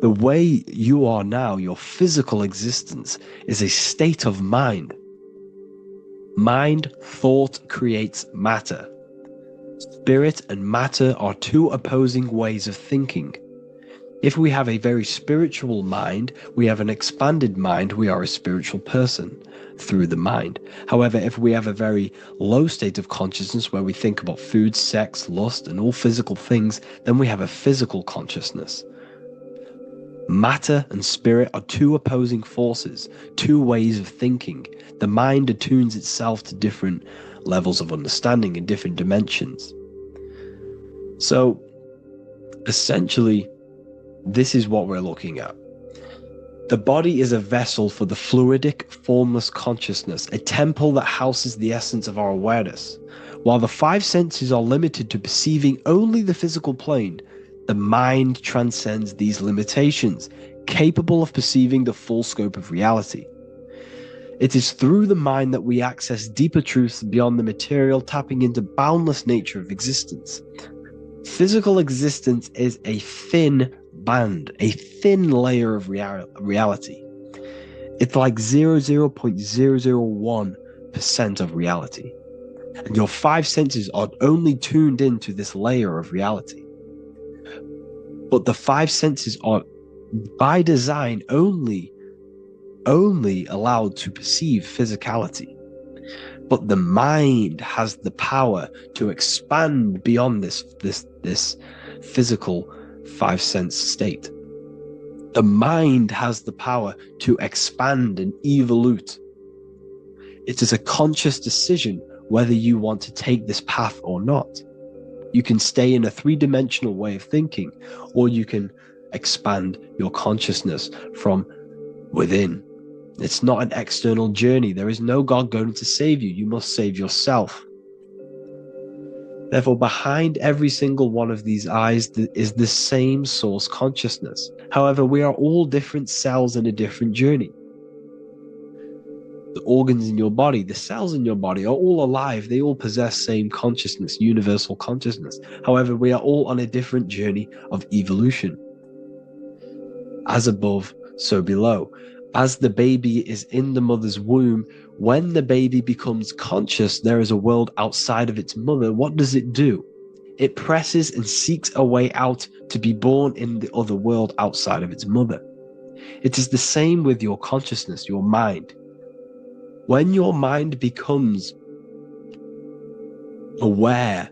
The way you are now, your physical existence, is a state of mind. Mind, thought creates matter. Spirit and matter are two opposing ways of thinking. If we have a very spiritual mind, we have an expanded mind, we are a spiritual person through the mind. However, if we have a very low state of consciousness where we think about food, sex, lust, and all physical things, then we have a physical consciousness. Matter and spirit are two opposing forces, two ways of thinking. The mind attunes itself to different levels of understanding in different dimensions. So, essentially, this is what we're looking at. The body is a vessel for the fluidic, formless consciousness, a temple that houses the essence of our awareness. While the five senses are limited to perceiving only the physical plane, the mind transcends these limitations, capable of perceiving the full scope of reality. It is through the mind that we access deeper truths beyond the material, tapping into boundless nature of existence. Physical existence is a thin band, a thin layer of reality. It's like 0.001% of reality. And your five senses are only tuned into this layer of reality. But the five senses are, by design, only allowed to perceive physicality. But the mind has the power to expand beyond this physical five sense state. The mind has the power to expand and evolute. It is a conscious decision whether you want to take this path or not. You can stay in a three-dimensional way of thinking, or you can expand your consciousness from within. It's not an external journey. There is no God going to save you. You must save yourself. Therefore, behind every single one of these eyes is the same source consciousness. However, we are all different cells in a different journey. The organs in your body, the cells in your body are all alive. They all possess same consciousness, universal consciousness. However, we are all on a different journey of evolution. As above, so below. As the baby is in the mother's womb, when the baby becomes conscious, there is a world outside of its mother. What does it do? It presses and seeks a way out to be born in the other world outside of its mother. It is the same with your consciousness, your mind. When your mind becomes aware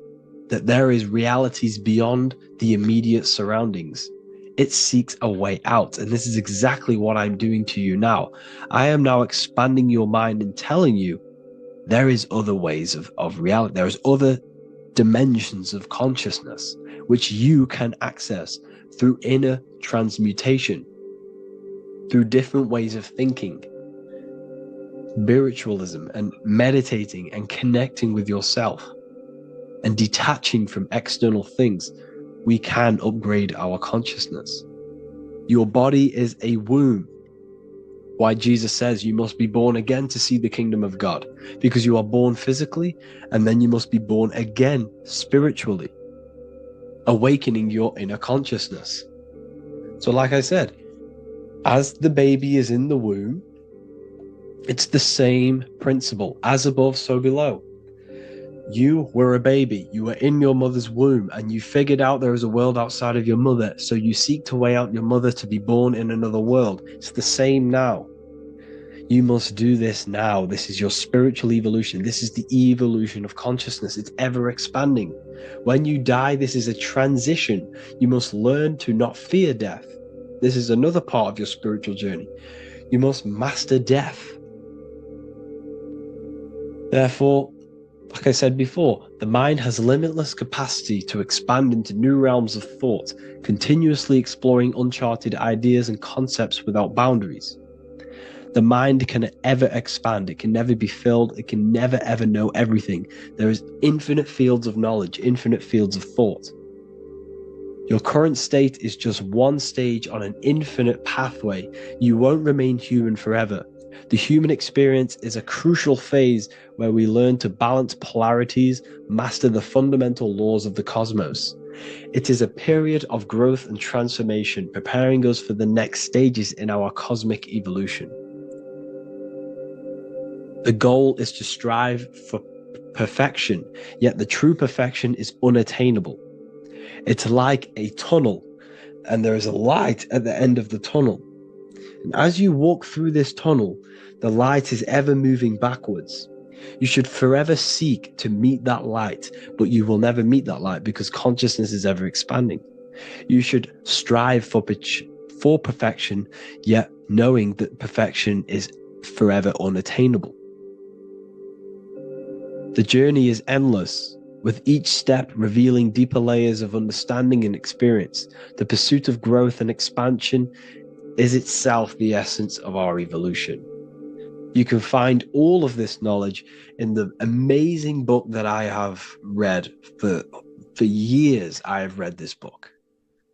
that there is realities beyond the immediate surroundings, it seeks a way out. And this is exactly what I'm doing to you now. I am now expanding your mind and telling you there is other ways of reality. There's other dimensions of consciousness which you can access through inner transmutation, through different ways of thinking, spiritualism, and meditating and connecting with yourself and detaching from external things. We can upgrade our consciousness. Your body is a womb. Why Jesus says you must be born again to see the kingdom of God, because you are born physically and then you must be born again spiritually, awakening your inner consciousness. So like I said, as the baby is in the womb, it's the same principle. As above, so below. You were a baby, you were in your mother's womb, and you figured out there is a world outside of your mother, so you seek to weigh out your mother to be born in another world. It's the same now. You must do this now. This is your spiritual evolution. This is the evolution of consciousness. It's ever expanding. When you die, this is a transition. You must learn to not fear death. This is another part of your spiritual journey. You must master death. Therefore, like I said before, the mind has limitless capacity to expand into new realms of thought, continuously exploring uncharted ideas and concepts without boundaries. The mind can ever expand. It can never be filled. It can never ever know everything. There is infinite fields of knowledge, infinite fields of thought. Your current state is just one stage on an infinite pathway. You won't remain human forever. The human experience is a crucial phase where we learn to balance polarities, master the fundamental laws of the cosmos. It is a period of growth and transformation, preparing us for the next stages in our cosmic evolution. The goal is to strive for perfection, yet the true perfection is unattainable. It's like a tunnel, and there is a light at the end of the tunnel. And as you walk through this tunnel, the light is ever moving backwards. You should forever seek to meet that light, but you will never meet that light because consciousness is ever expanding. You should strive for perfection, yet knowing that perfection is forever unattainable. The journey is endless, with each step revealing deeper layers of understanding and experience. The pursuit of growth and expansion is itself the essence of our evolution. You can find all of this knowledge in the amazing book that I have read for years. I have read this book,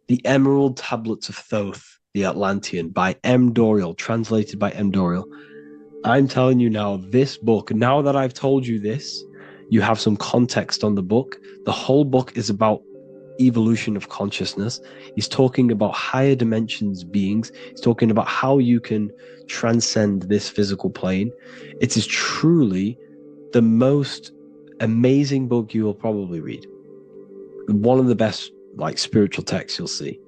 The Emerald Tablets of Thoth, the Atlantean, by M. Dorial, translated by M. Dorial. I'm telling you now, this book, now that I've told you this, you have some context on the book. The whole book is about evolution of consciousness. He's talking about higher dimensions beings. He's talking about how you can transcend this physical plane. It is truly the most amazing book you will probably read. One of the best spiritual texts you'll see.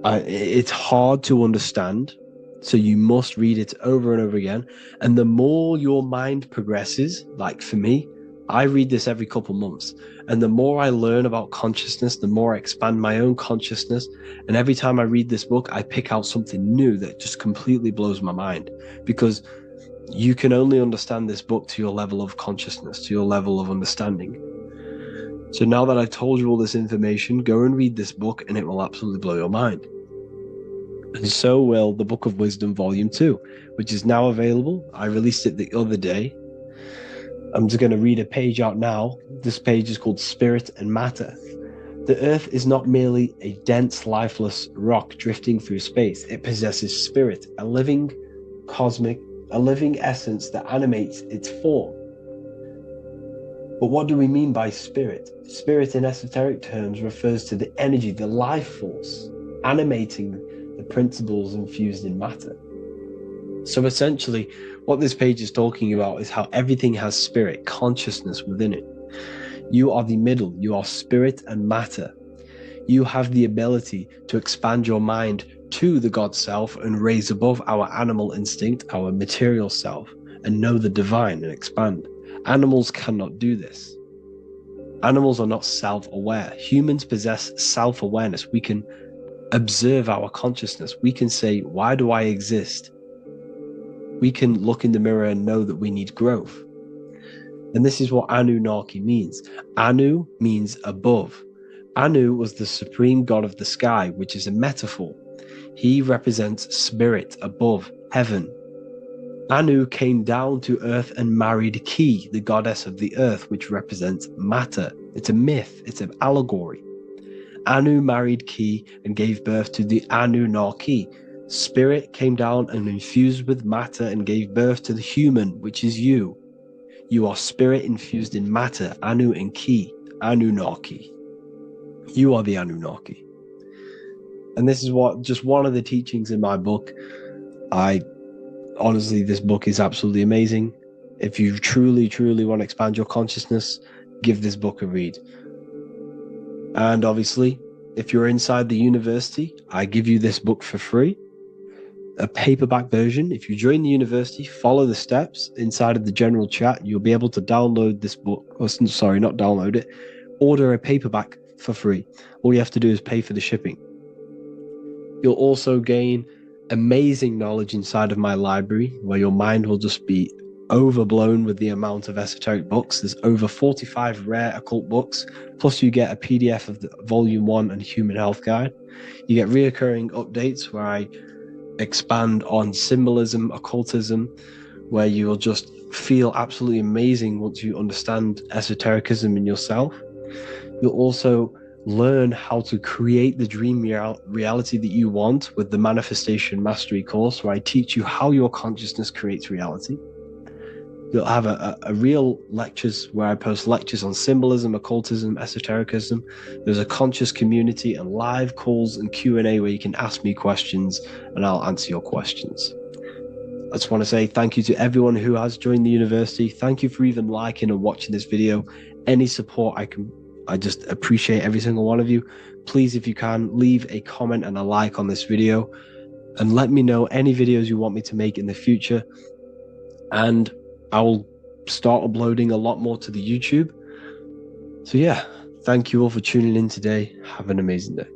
It's hard to understand, so you must read it over and over again. And the more your mind progresses, like for me, I read this every couple months. And the more I learn about consciousness, the more I expand my own consciousness. And every time I read this book, I pick out something new that just completely blows my mind, because you can only understand this book to your level of consciousness, to your level of understanding. So now that I've told you all this information, go and read this book and it will absolutely blow your mind. And so will the Book of Wisdom Volume 2, which is now available. I released it the other day. I'm just going to read a page out now. This page is called Spirit and Matter. The Earth is not merely a dense, lifeless rock drifting through space. It possesses spirit, a living essence that animates its form. But what do we mean by spirit? Spirit in esoteric terms refers to the energy, the life force, animating the principles infused in matter. So essentially, what this page is talking about is how everything has spirit, consciousness within it. You are the middle, you are spirit and matter. You have the ability to expand your mind to the God self and raise above our animal instinct, our material self, and know the divine and expand. Animals cannot do this. Animals are not self-aware. Humans possess self-awareness. We can observe our consciousness. We can say, why do I exist? We can look in the mirror and know that we need growth. And this is what Anunnaki means. Anu means above. Anu was the supreme god of the sky, which is a metaphor. He represents spirit above, heaven. Anu came down to earth and married Ki, the goddess of the earth, which represents matter. It's a myth, it's an allegory. Anu married Ki and gave birth to the Anunnaki. Spirit came down and infused with matter and gave birth to the human, which is you. You are spirit infused in matter, Anu and Ki, Anunnaki. You are the Anunnaki. And this is just one of the teachings in my book. Honestly, this book is absolutely amazing. If you truly, truly want to expand your consciousness, give this book a read. And obviously, if you're inside the university, I give you this book for free. A paperback version. If you join the university, follow the steps inside of the general chat, you'll be able to download this book. Not download it. Order a paperback for free. All you have to do is pay for the shipping. You'll also gain amazing knowledge inside of my library, where your mind will just be overblown with the amount of esoteric books. There's over 45 rare occult books, plus you get a PDF of the Volume 1 and Human Health Guide. You get reoccurring updates where I expand on symbolism, occultism, where you will just feel absolutely amazing once you understand esotericism in yourself. You'll also learn how to create the dream reality that you want with the Manifestation Mastery course, where I teach you how your consciousness creates reality. You'll have a real lectures where I post lectures on symbolism, occultism, esotericism. There's a conscious community and live calls and Q&A where you can ask me questions and I'll answer your questions. I just want to say thank you to everyone who has joined the university. Thank you for even liking and watching this video. Any support I just appreciate every single one of you. Please, if you can, leave a comment and a like on this video and let me know any videos you want me to make in the future. And I will start uploading a lot more to the YouTube. So yeah, thank you all for tuning in today. Have an amazing day.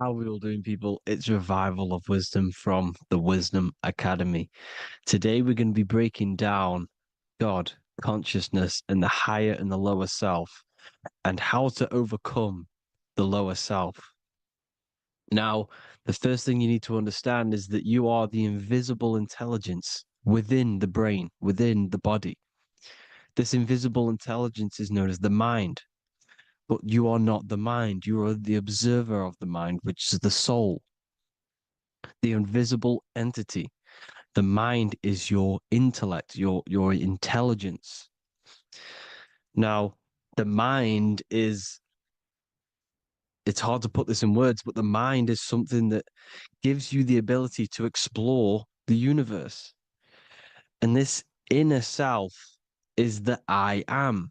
How are we all doing, people? It's Revival of Wisdom from the Wisdom Academy. Today we're going to be breaking down God, consciousness, and the higher and the lower self, and how to overcome the lower self. Now, the first thing you need to understand is that you are the invisible intelligence within the brain, within the body. This invisible intelligence is known as the mind. But you are not the mind. You are the observer of the mind, which is the soul, the invisible entity. The mind is your intellect, your intelligence. Now, the mind is, it's hard to put this in words, but the mind is something that gives you the ability to explore the universe. And this inner self is the I am.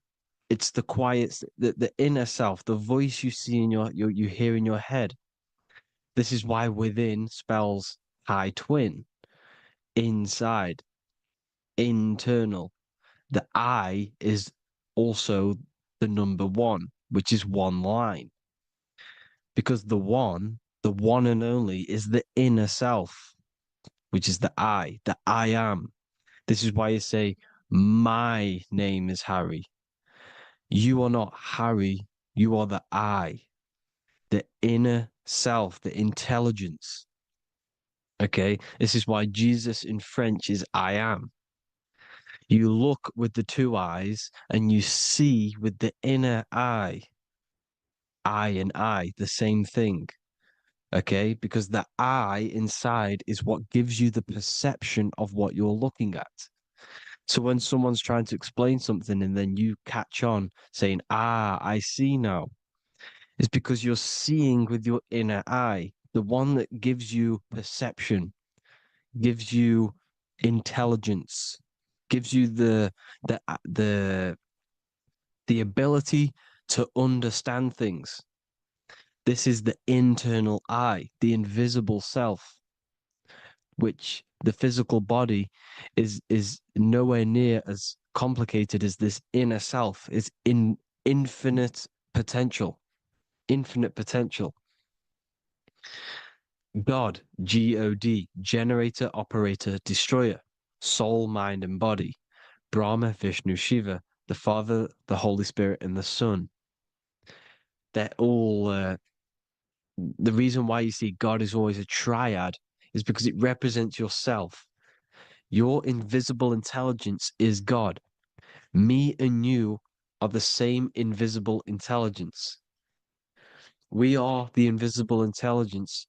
It's the quiet, the inner self, the voice you see in you hear in your head. This is why within spells high twin, inside, internal. The I is also the number one, which is one line. Because the one and only, is the inner self, which is the I am. This is why you say, my name is Harry. You are not Harry, you are the I, the inner self, the intelligence. Okay, this is why Jesus in French is I am. You look with the two eyes and you see with the inner eye. I and I, the same thing. Okay, because the I inside is what gives you the perception of what you're looking at. So when someone's trying to explain something and then you catch on saying, I see now, it's because you're seeing with your inner eye, the one that gives you perception, gives you intelligence, gives you the ability to understand things. This is the internal eye, the invisible self, which the physical body is nowhere near as complicated as this inner self. Is in infinite potential, infinite potential. God, God, generator, operator, destroyer, soul, mind, and body. Brahma, Vishnu, Shiva, the Father, the Holy Spirit, and the Son. They're all the reason why you see God is always a triad is because it represents yourself. Your invisible intelligence is God. Me and you are the same invisible intelligence. We are the invisible intelligence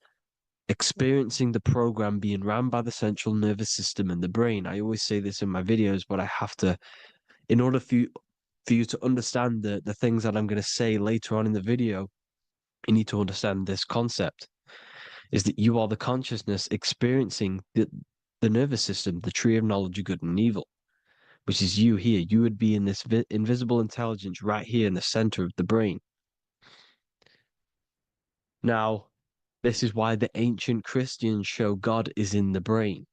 experiencing the program being ran by the central nervous system and the brain. I always say this in my videos, but I have to, in order for you to understand the things that I'm going to say later on in the video, you need to understand this concept, is that you are the consciousness experiencing the nervous system, the tree of knowledge of good and evil, which is you here. You would be in this invisible intelligence right here in the center of the brain. Now, this is why the ancient Christians show God is in the brain.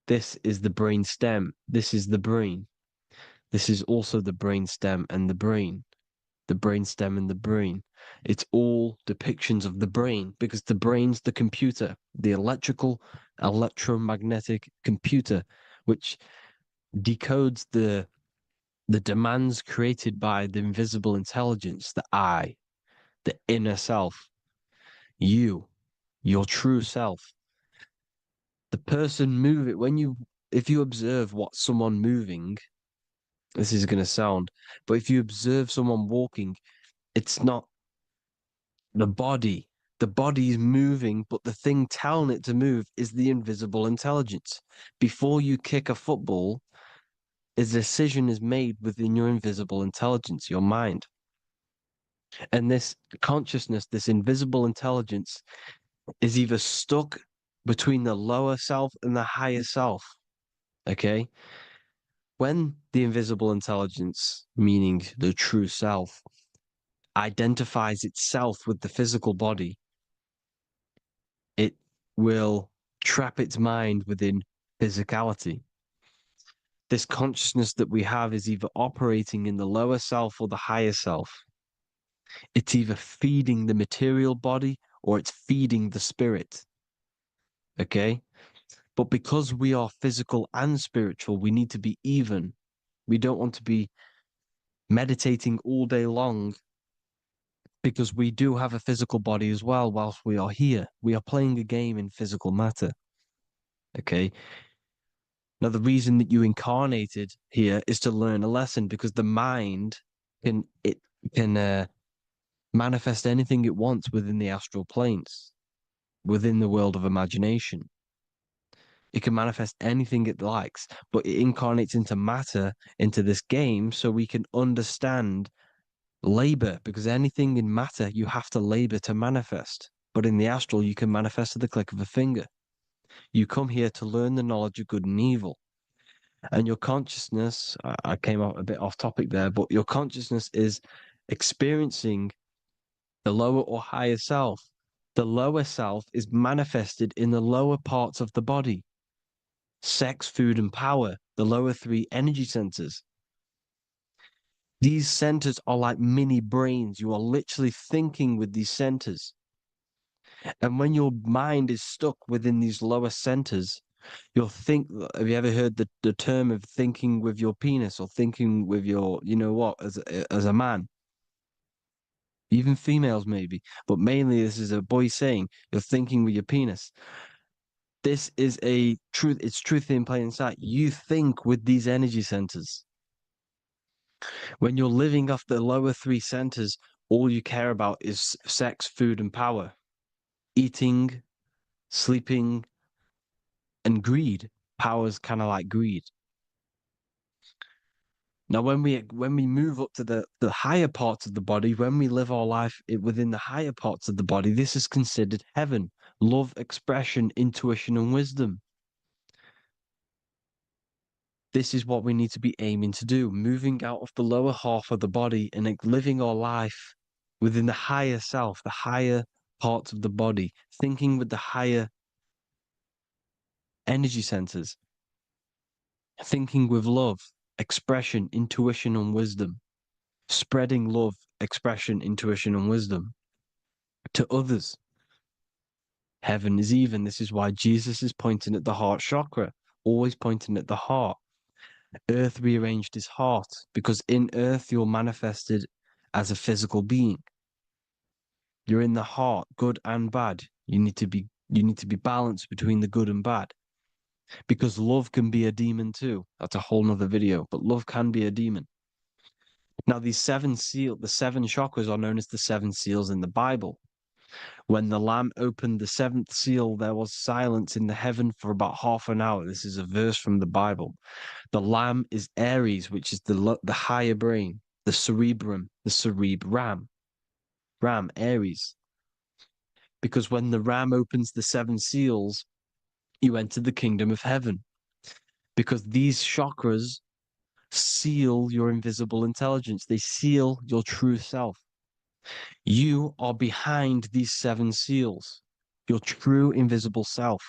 This is the brain stem. This is the brain. This is also the brain stem and the brain. The brain stem and the brain. It's all depictions of the brain because the brain's the computer, the electromagnetic computer, which decodes the demands created by the invisible intelligence, the I, the inner self, you, your true self. The person moving, if you observe what someone moving, this is going to sound, but if you observe someone walking, it's not the body. The body is moving, but the thing telling it to move is the invisible intelligence. Before you kick a football, a decision is made within your invisible intelligence, your mind. And this consciousness, this invisible intelligence, is either stuck between the lower self and the higher self. Okay? When the invisible intelligence, meaning the true self, identifies itself with the physical body, it will trap its mind within physicality. This consciousness that we have is either operating in the lower self or the higher self. It's either feeding the material body or it's feeding the spirit. Okay? But because we are physical and spiritual, we need to be even. We don't want to be meditating all day long because we do have a physical body as well whilst we are here. We are playing a game in physical matter. Okay? Now, the reason that you incarnated here is to learn a lesson because the mind can manifest anything it wants within the astral planes, within the world of imagination. It can manifest anything it likes, but it incarnates into matter, into this game, so we can understand labor, because anything in matter you have to labor to manifest. But in the astral, you can manifest at the click of a finger. You come here to learn the knowledge of good and evil. And your consciousness, I came out a bit off topic there, but your consciousness is experiencing the lower or higher self. The lower self is manifested in the lower parts of the body: sex, food, and power, the lower three energy centers. These centers are like mini brains. You are literally thinking with these centers. And when your mind is stuck within these lower centers, you'll think. Have you ever heard the term of thinking with your penis or thinking with your, you know what, as a man? Even females maybe, but mainly this is a boy saying you're thinking with your penis. This is a truth. It's truth in plain sight. You think with these energy centers. When you're living off the lower three centers, all you care about is sex, food, and power, eating, sleeping, and greed. Power's kind of like greed. Now, when we move up to the higher parts of the body, when we live our life within the higher parts of the body, this is considered heaven: love, expression, intuition, and wisdom. This is what we need to be aiming to do, moving out of the lower half of the body and living our life within the higher self, the higher parts of the body, thinking with the higher energy centers, thinking with love, expression, intuition, and wisdom, spreading love, expression, intuition, and wisdom to others. Heaven is even. This is why Jesus is pointing at the heart chakra, always pointing at the heart. Earth rearranged his heart because in earth you're manifested as a physical being. You're in the heart, good and bad. You need to be balanced between the good and bad. Because love can be a demon too. That's a whole nother video, but love can be a demon. Now, the seven chakras are known as the seven seals in the Bible. When the Lamb opened the seventh seal, there was silence in the heaven for about half an hour. This is a verse from the Bible. The Lamb is Aries, which is the higher brain, the cerebrum, the cerebram. Ram, Aries. Because when the Ram opens the seven seals, you enter the kingdom of heaven. Because these chakras seal your invisible intelligence, they seal your true self. You are behind these seven seals, your true invisible self,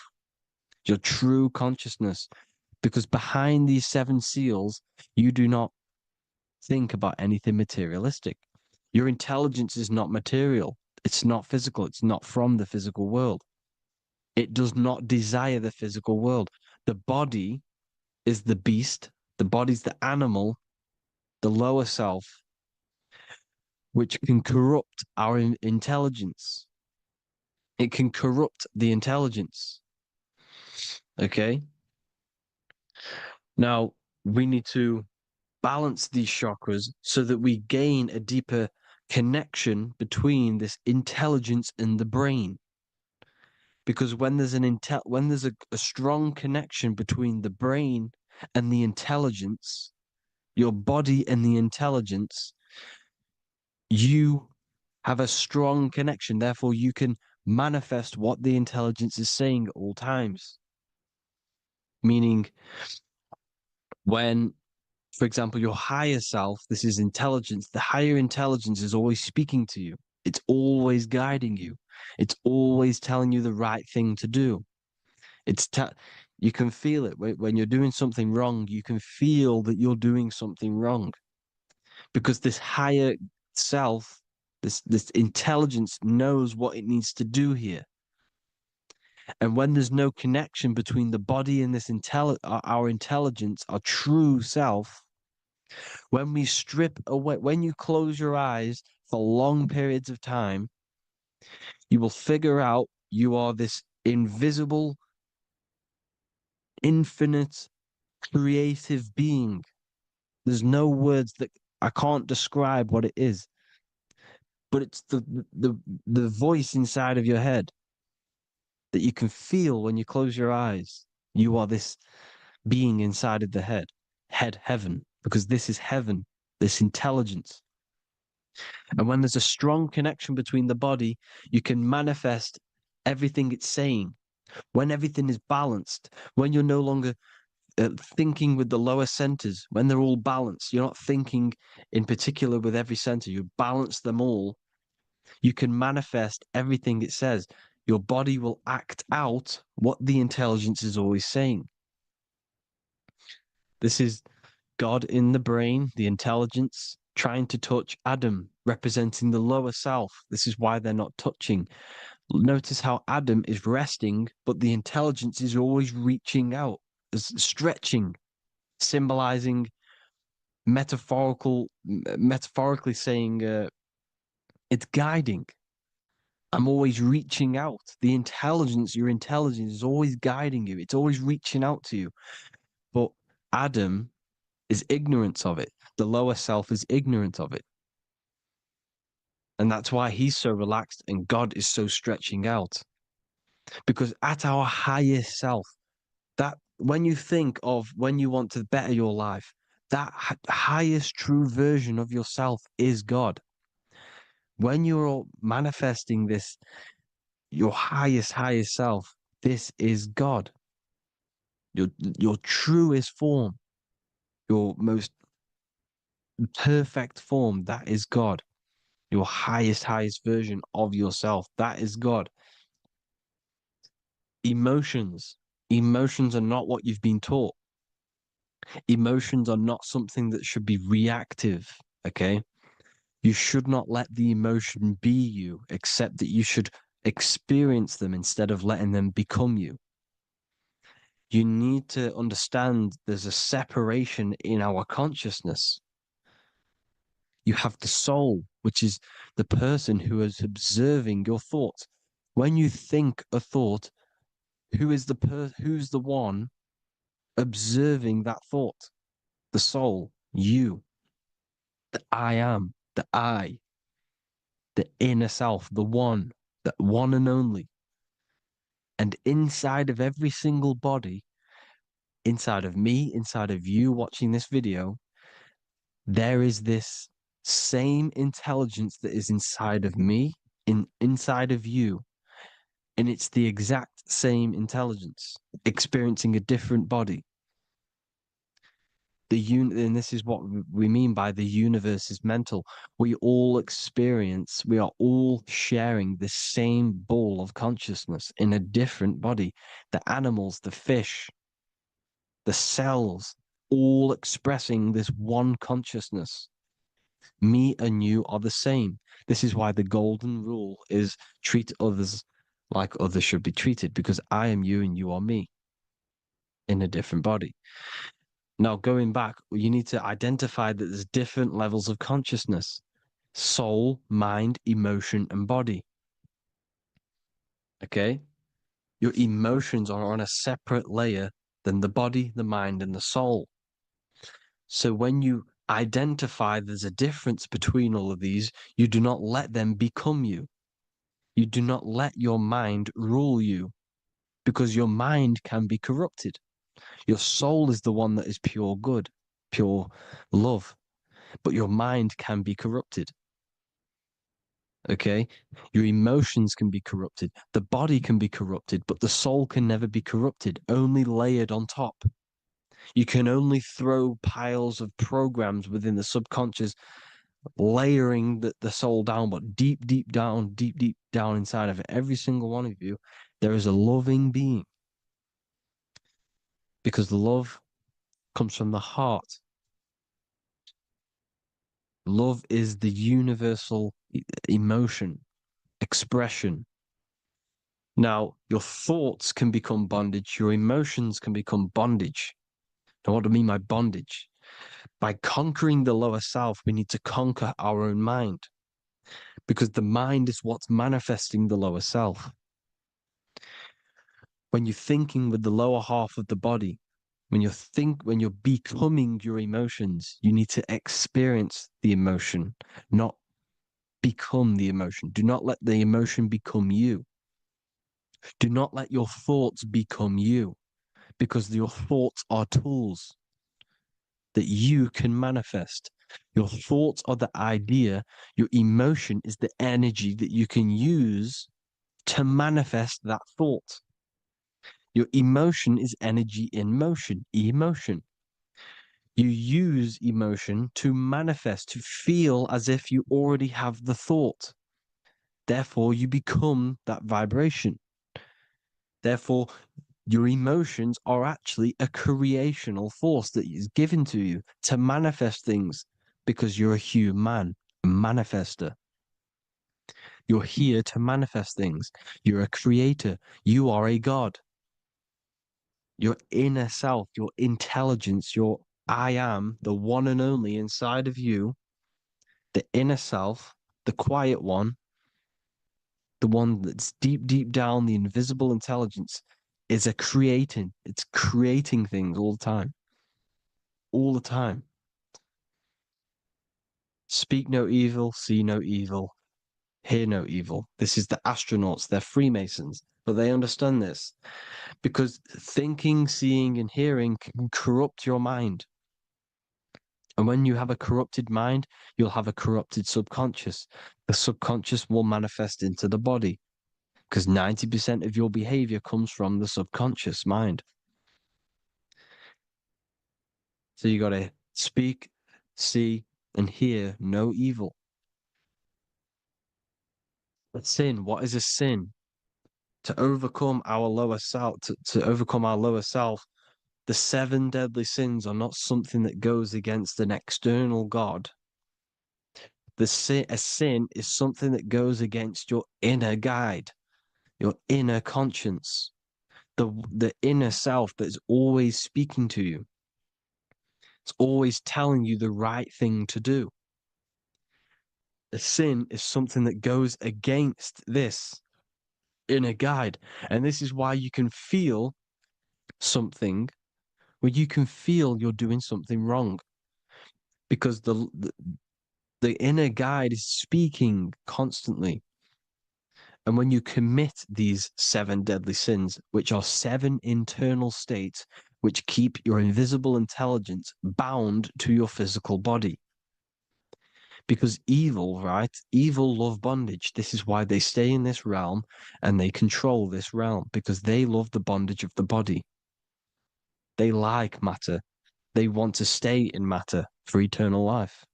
your true consciousness. Because behind these seven seals, you do not think about anything materialistic. Your intelligence is not material, it's not physical, it's not from the physical world. It does not desire the physical world. The body is the beast, The body's the animal, the lower self, which can corrupt our intelligence. It can corrupt the intelligence. Okay? Now, we need to balance these chakras so that we gain a deeper connection between this intelligence and the brain. Because when there's a strong connection between the brain and the intelligence, your body and the intelligence, you have a strong connection. Therefore, you can manifest what the intelligence is saying at all times. Meaning, when, for example, your higher self, this is intelligence, the higher intelligence is always speaking to you. It's always guiding you. It's always telling you the right thing to do. You can feel it when you're doing something wrong. You can feel that you're doing something wrong because this higher self, this intelligence knows what it needs to do here. And when there's no connection between the body and our intelligence, our true self, when we strip away, when you close your eyes for long periods of time, you will figure out you are this invisible, infinite, creative being. There's no words that I can't describe what it is, but it's the voice inside of your head that you can feel when you close your eyes. You are this being inside of the heaven, because this is heaven, this intelligence. And when there's a strong connection between the body, you can manifest everything it's saying. When everything is balanced, when you're no longer thinking with the lower centers, when they're all balanced, you're not thinking in particular with every center, you balance them all, you can manifest everything it says. Your body will act out what the intelligence is always saying. This is God in the brain, the intelligence, trying to touch Adam, representing the lower self. This is why they're not touching. Notice how Adam is resting, but the intelligence is always reaching out, stretching, symbolizing metaphorically saying it's guiding. I'm always reaching out. The intelligence, your intelligence is always guiding you. It's always reaching out to you. But Adam is ignorant of it. The lower self is ignorant of it. And that's why he's so relaxed and God is so stretching out. Because at our highest self, that when you think of when you want to better your life, that highest true version of yourself is God. When you're manifesting this, your highest self, this is God. Your truest form, your most perfect form, that is God. Your highest version of yourself, that is God. Emotions. Emotions are not what you've been taught. Emotions are not something that should be reactive, okay? You should not let the emotion be you, except that you should experience them instead of letting them become you. You need to understand there's a separation in our consciousness. You have the soul, which is the person who is observing your thoughts. When you think a thought, who's the one observing that thought? The soul, you, the I am, the I, the inner self, the one and only. And inside of every single body, inside of me, inside of you watching this video, there is this same intelligence that is inside of me, inside of you. And it's the exact same intelligence, experiencing a different body. And this is what we mean by the universe is mental. We are all sharing the same ball of consciousness in a different body. The animals, the fish, the cells, all expressing this one consciousness. Me and you are the same. This is why the golden rule is treat others like others should be treated, because I am you and you are me in a different body. Now, going back, you need to identify that there's different levels of consciousness: soul, mind, emotion, and body. Okay? Your emotions are on a separate layer than the body, the mind, and the soul. So when you identify there's a difference between all of these, you do not let them become you. You do not let your mind rule you, because your mind can be corrupted. Your soul is the one that is pure good, pure love, but your mind can be corrupted. Okay? Your emotions can be corrupted. The body can be corrupted, but the soul can never be corrupted, only layered on top. You can only throw piles of programs within the subconscious, layering the soul down, but deep, deep down inside of it, every single one of you, there is a loving being, because love comes from the heart. Love is the universal emotion, expression. Now, your thoughts can become bondage, your emotions can become bondage. Now, what do I mean by bondage? By conquering the lower self, we need to conquer our own mind, because the mind is what's manifesting the lower self. When you're thinking with the lower half of the body, when you're becoming your emotions, you need to experience the emotion, not become the emotion. Do not let the emotion become you. Do not let your thoughts become you, because your thoughts are tools that you can manifest. Your thoughts are the idea. Your emotion is the energy that you can use to manifest that thought. Your emotion is energy in motion, emotion. You use emotion to manifest, to feel as if you already have the thought. Therefore, you become that vibration. Therefore, your emotions are actually a creational force that is given to you to manifest things, because you're a human, a manifester. You're here to manifest things. You're a creator. You are a god. Your inner self, your intelligence, your I am, the one and only inside of you, the inner self, the quiet one, the one that's deep, deep down, the invisible intelligence, is it's creating things all the time. All the time. Speak no evil, see no evil, hear no evil. This is the astronauts, they're Freemasons, but they understand this, because thinking, seeing, and hearing can corrupt your mind. And when you have a corrupted mind, you'll have a corrupted subconscious. The subconscious will manifest into the body, because 90% of your behavior comes from the subconscious mind. So you got to speak, see, and hear no evil. But sin, what is a sin? To overcome our lower self, to overcome our lower self, the seven deadly sins are not something that goes against an external God. A sin is something that goes against your inner guide, your inner conscience, the inner self that is always speaking to you. It's always telling you the right thing to do. A sin is something that goes against this inner guide. And this is why you can feel something where you can feel you're doing something wrong, because the inner guide is speaking constantly. And when you commit these seven deadly sins, which are seven internal states which keep your invisible intelligence bound to your physical body. Because evil, right? Evil love bondage. This is why they stay in this realm and they control this realm, because they love the bondage of the body. They like matter. They want to stay in matter for eternal life.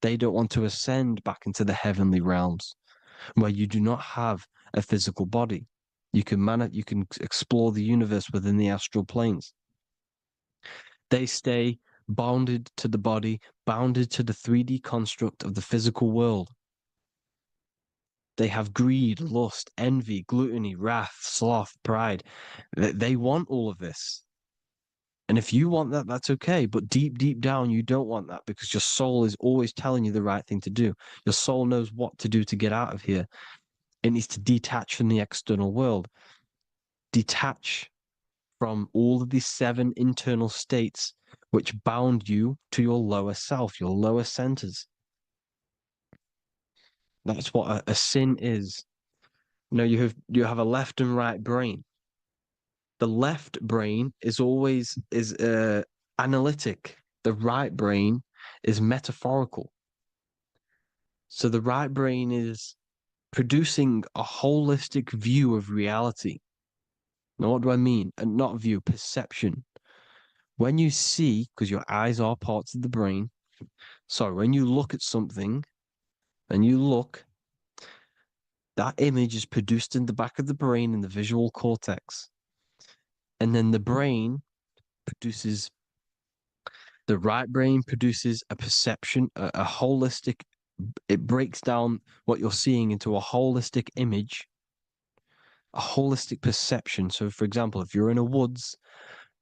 They don't want to ascend back into the heavenly realms where you do not have a physical body. You can explore the universe within the astral planes. They stay bounded to the body, bounded to the 3D construct of the physical world. They have greed, lust, envy, gluttony, wrath, sloth, pride. They want all of this. And if you want that, that's okay. But deep, deep down, you don't want that because your soul is always telling you the right thing to do. Your soul knows what to do to get out of here. It needs to detach from the external world, detach from all of these 7 internal states which bound you to your lower self, your lower centers. That's what a sin is. You have a left and right brain. The left brain is always analytic. The right brain is metaphorical. So the right brain is producing a holistic view of reality. Now, what do I mean? And not view, perception. When you see, because your eyes are parts of the brain, sorry, when you look at something and you look, that image is produced in the back of the brain in the visual cortex. And then the right brain produces a perception, a holistic, it breaks down what you're seeing into a holistic image, a holistic perception. So, for example, if you're in a woods,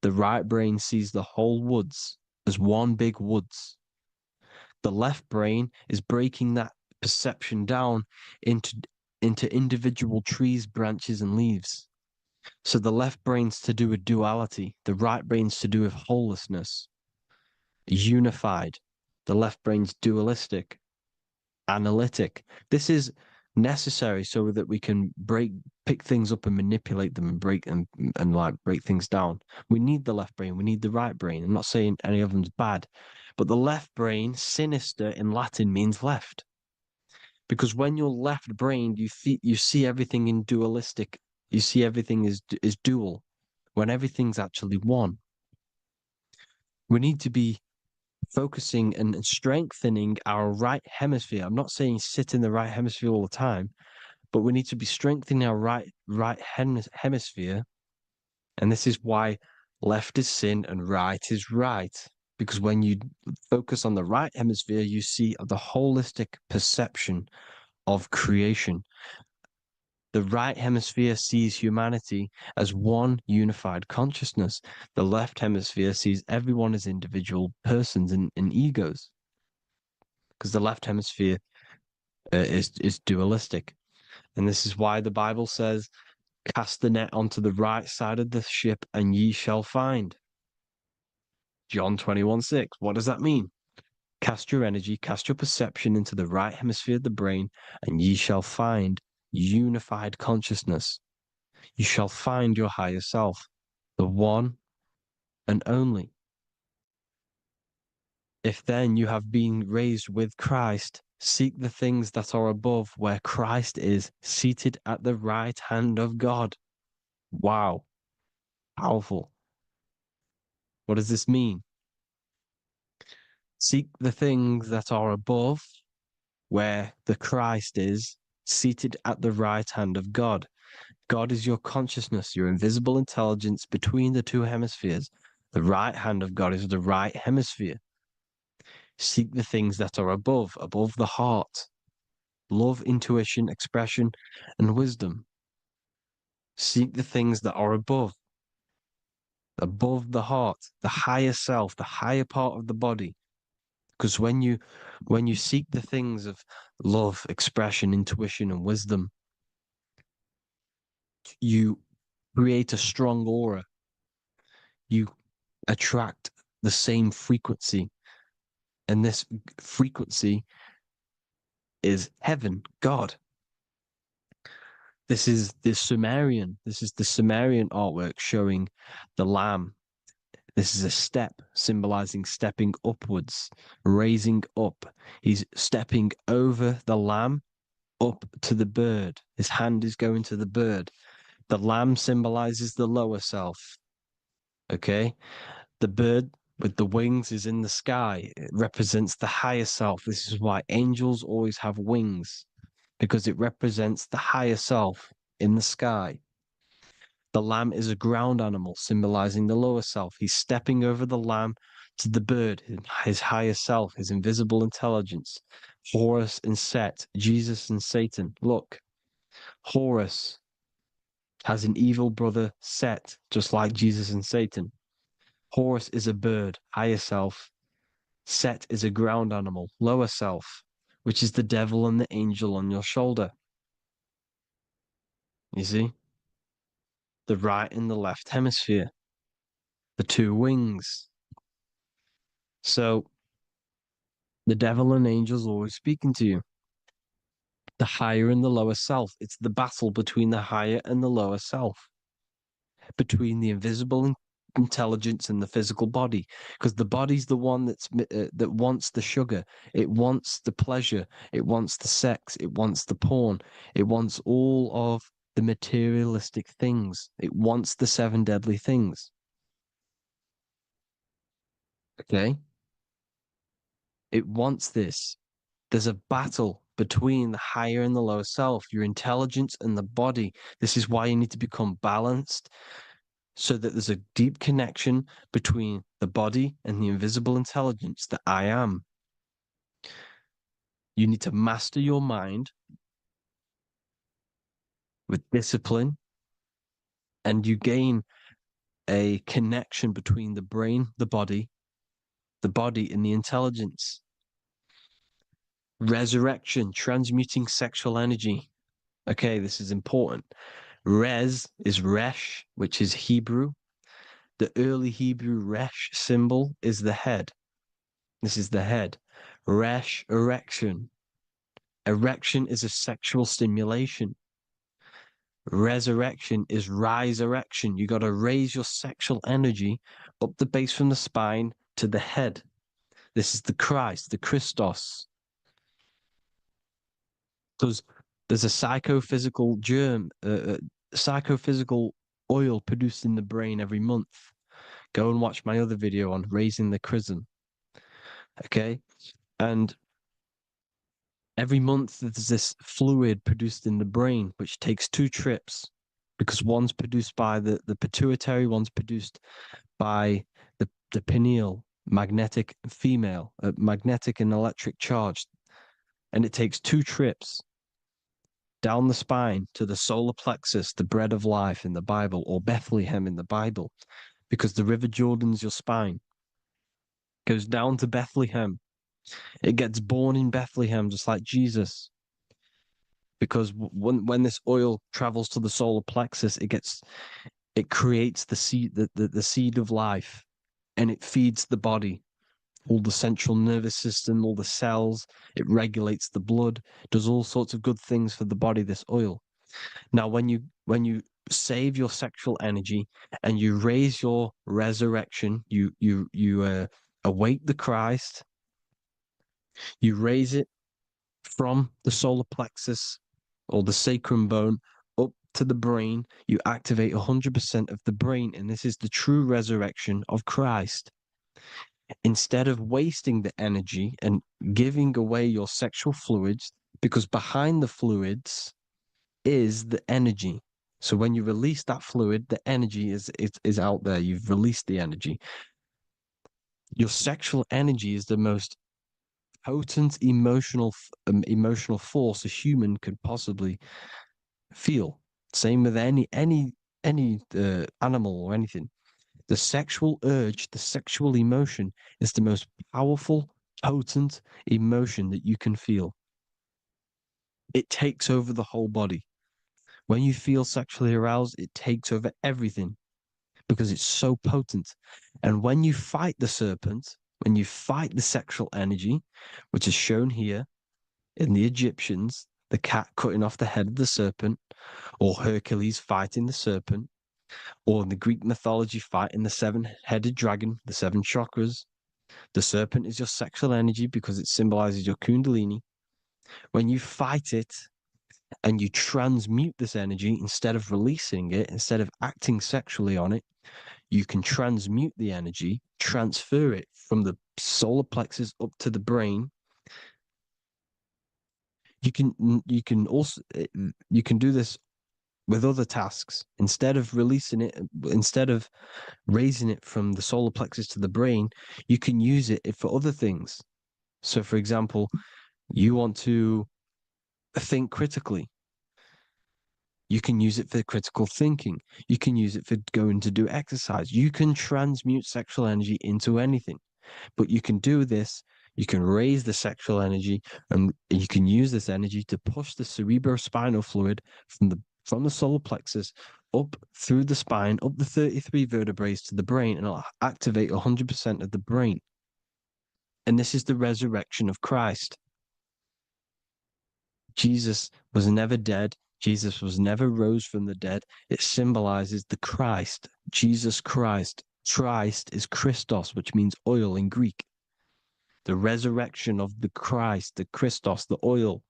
the right brain sees the whole woods as one big woods. The left brain is breaking that perception down into individual trees, branches, and leaves. So the left brain's to do with duality, the right brain's to do with wholeness, unified. The left brain's dualistic, analytic. This is necessary so that we can pick things up and manipulate them and break things down. We need the left brain, we need the right brain. I'm not saying any of them's bad, but the left brain, sinister in Latin, means left. Because when you're left brained, you see everything in dualistic. You see everything is dual, when everything's actually one. We need to be focusing and strengthening our right hemisphere. I'm not saying sit in the right hemisphere all the time, but we need to be strengthening our hemisphere. And this is why left is sin and right is right. Because when you focus on the right hemisphere, you see the holistic perception of creation. The right hemisphere sees humanity as one unified consciousness. The left hemisphere sees everyone as individual persons and egos, because the left hemisphere is dualistic. And this is why the Bible says, cast the net onto the right side of the ship and ye shall find. John 21:6. What does that mean? Cast your energy, cast your perception into the right hemisphere of the brain, and ye shall find unified consciousness. You shall find your higher self, the one and only. If then you have been raised with Christ, seek the things that are above, where Christ is seated at the right hand of God. Wow, powerful. What does this mean? Seek the things that are above, where the Christ is seated at the right hand of God. God is your consciousness, your invisible intelligence between the 2 hemispheres. The right hand of God is the right hemisphere. Seek the things that are above the heart. Love, intuition, expression, and wisdom. Seek the things that are above the heart, the higher self, the higher part of the body. Because when you seek the things of love, expression, intuition, and wisdom, you create a strong aura. You attract the same frequency. And this frequency is heaven, God. This is the Sumerian artwork showing the lamb. This is a step symbolizing stepping upwards, raising up. He's stepping over the lamb up to the bird. His hand is going to the bird. The lamb symbolizes the lower self. Okay? The bird with the wings is in the sky. It represents the higher self. This is why angels always have wings, because it represents the higher self in the sky. The lamb is a ground animal, symbolizing the lower self. He's stepping over the lamb to the bird, his higher self, his invisible intelligence. Horus and Set, Jesus and Satan. Look, Horus has an evil brother, Set, just like Jesus and Satan. Horus is a bird, higher self. Set is a ground animal, lower self, which is the devil and the angel on your shoulder. You see? The right and the left hemisphere, the two wings. So the devil and angels always speaking to you. The higher and the lower self. It's the battle between the higher and the lower self, between the invisible intelligence and the physical body, because the body's the one that wants the sugar, it wants the pleasure, it wants the sex, it wants the porn, it wants all of the materialistic things, it wants the seven deadly things. Okay, it wants this. There's a battle between the higher and the lower self, your intelligence and the body. This is why you need to become balanced, so that there's a deep connection between the body and the invisible intelligence that I am. You need to master your mind with discipline, and you gain a connection between the brain, the body, and the intelligence. Resurrection, transmuting sexual energy. Okay, this is important. Res is resh, which is Hebrew. The early Hebrew resh symbol is the head. This is the head. Resh, erection. Erection is a sexual stimulation. Resurrection is rise erection. You got to raise your sexual energy up the base from the spine to the head. This is the Christ, the Christos. There's a psychophysical psychophysical oil produced in the brain every month. Go and watch my other video on raising the chrism. Okay. And every month there's this fluid produced in the brain, which takes two trips, because one's produced by the pituitary, one's produced by the pineal, magnetic female, magnetic and electric charge. And it takes two trips down the spine to the solar plexus, the bread of life in the Bible, or Bethlehem in the Bible, because the River Jordan's your spine. Goes down to Bethlehem. It gets born in Bethlehem, just like Jesus. Because when this oil travels to the solar plexus, it creates the seed, the seed of life, and it feeds the body, all the central nervous system, all the cells. It regulates the blood, does all sorts of good things for the body, this oil. Now, when you save your sexual energy and you raise your resurrection, you awake the Christ, you raise it from the solar plexus or the sacrum bone up to the brain, you activate 100% of the brain, and this is the true resurrection of Christ. Instead of wasting the energy and giving away your sexual fluids, because behind the fluids is the energy. So when you release that fluid, the energy is out there. You've released the energy. Your sexual energy is the most potent emotional force a human could possibly feel. Same with any animal or anything. The sexual urge, the sexual emotion is the most powerful, potent emotion that you can feel. It takes over the whole body. When you feel sexually aroused, it takes over everything because it's so potent. And when you fight the serpent, when you fight the sexual energy, which is shown here in the Egyptians, the cat cutting off the head of the serpent, or Hercules fighting the serpent, or in the Greek mythology fighting the seven-headed dragon, the seven chakras. The serpent is your sexual energy because it symbolizes your kundalini. When you fight it and you transmute this energy, instead of releasing it, instead of acting sexually on it, you can transmute the energy, transfer it from the solar plexus up to the brain. You can also you can do this with other tasks. Instead of releasing it, instead of raising it from the solar plexus to the brain, you can use it for other things. So, for example, you want to think critically. You can use it for critical thinking. You can use it for going to do exercise. You can transmute sexual energy into anything. But you can do this. You can raise the sexual energy, and you can use this energy to push the cerebrospinal fluid from the solar plexus up through the spine, up the 33 vertebrae to the brain, and it'll activate 100% of the brain. And this is the resurrection of Christ. Jesus was never dead. Jesus was never rose from the dead. It symbolizes the Christ, Jesus Christ. Christ is Christos, which means oil in Greek. The resurrection of the Christ, the Christos, the oil.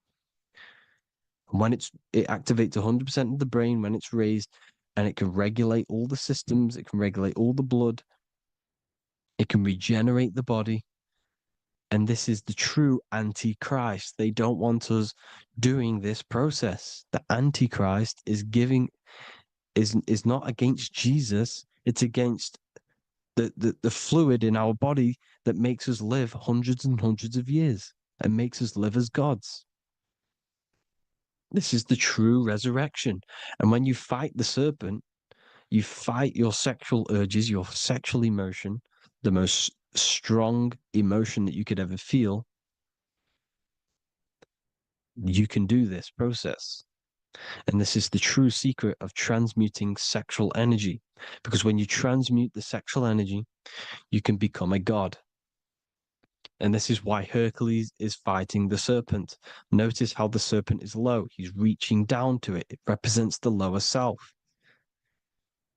When it activates 100% of the brain when it's raised, and it can regulate all the systems, it can regulate all the blood, it can regenerate the body. And this is the true antichrist. They don't want us doing this process. The antichrist is not against Jesus, it's against the fluid in our body that makes us live hundreds and hundreds of years and makes us live as gods. This is the true resurrection. And when you fight the serpent, you fight your sexual urges, your sexual emotion, the most strong emotion that you could ever feel. You can do this process. And this is the true secret of transmuting sexual energy. Because when you transmute the sexual energy, you can become a god. And this is why Hercules is fighting the serpent. Notice how the serpent is low. He's reaching down to it. It represents the lower self.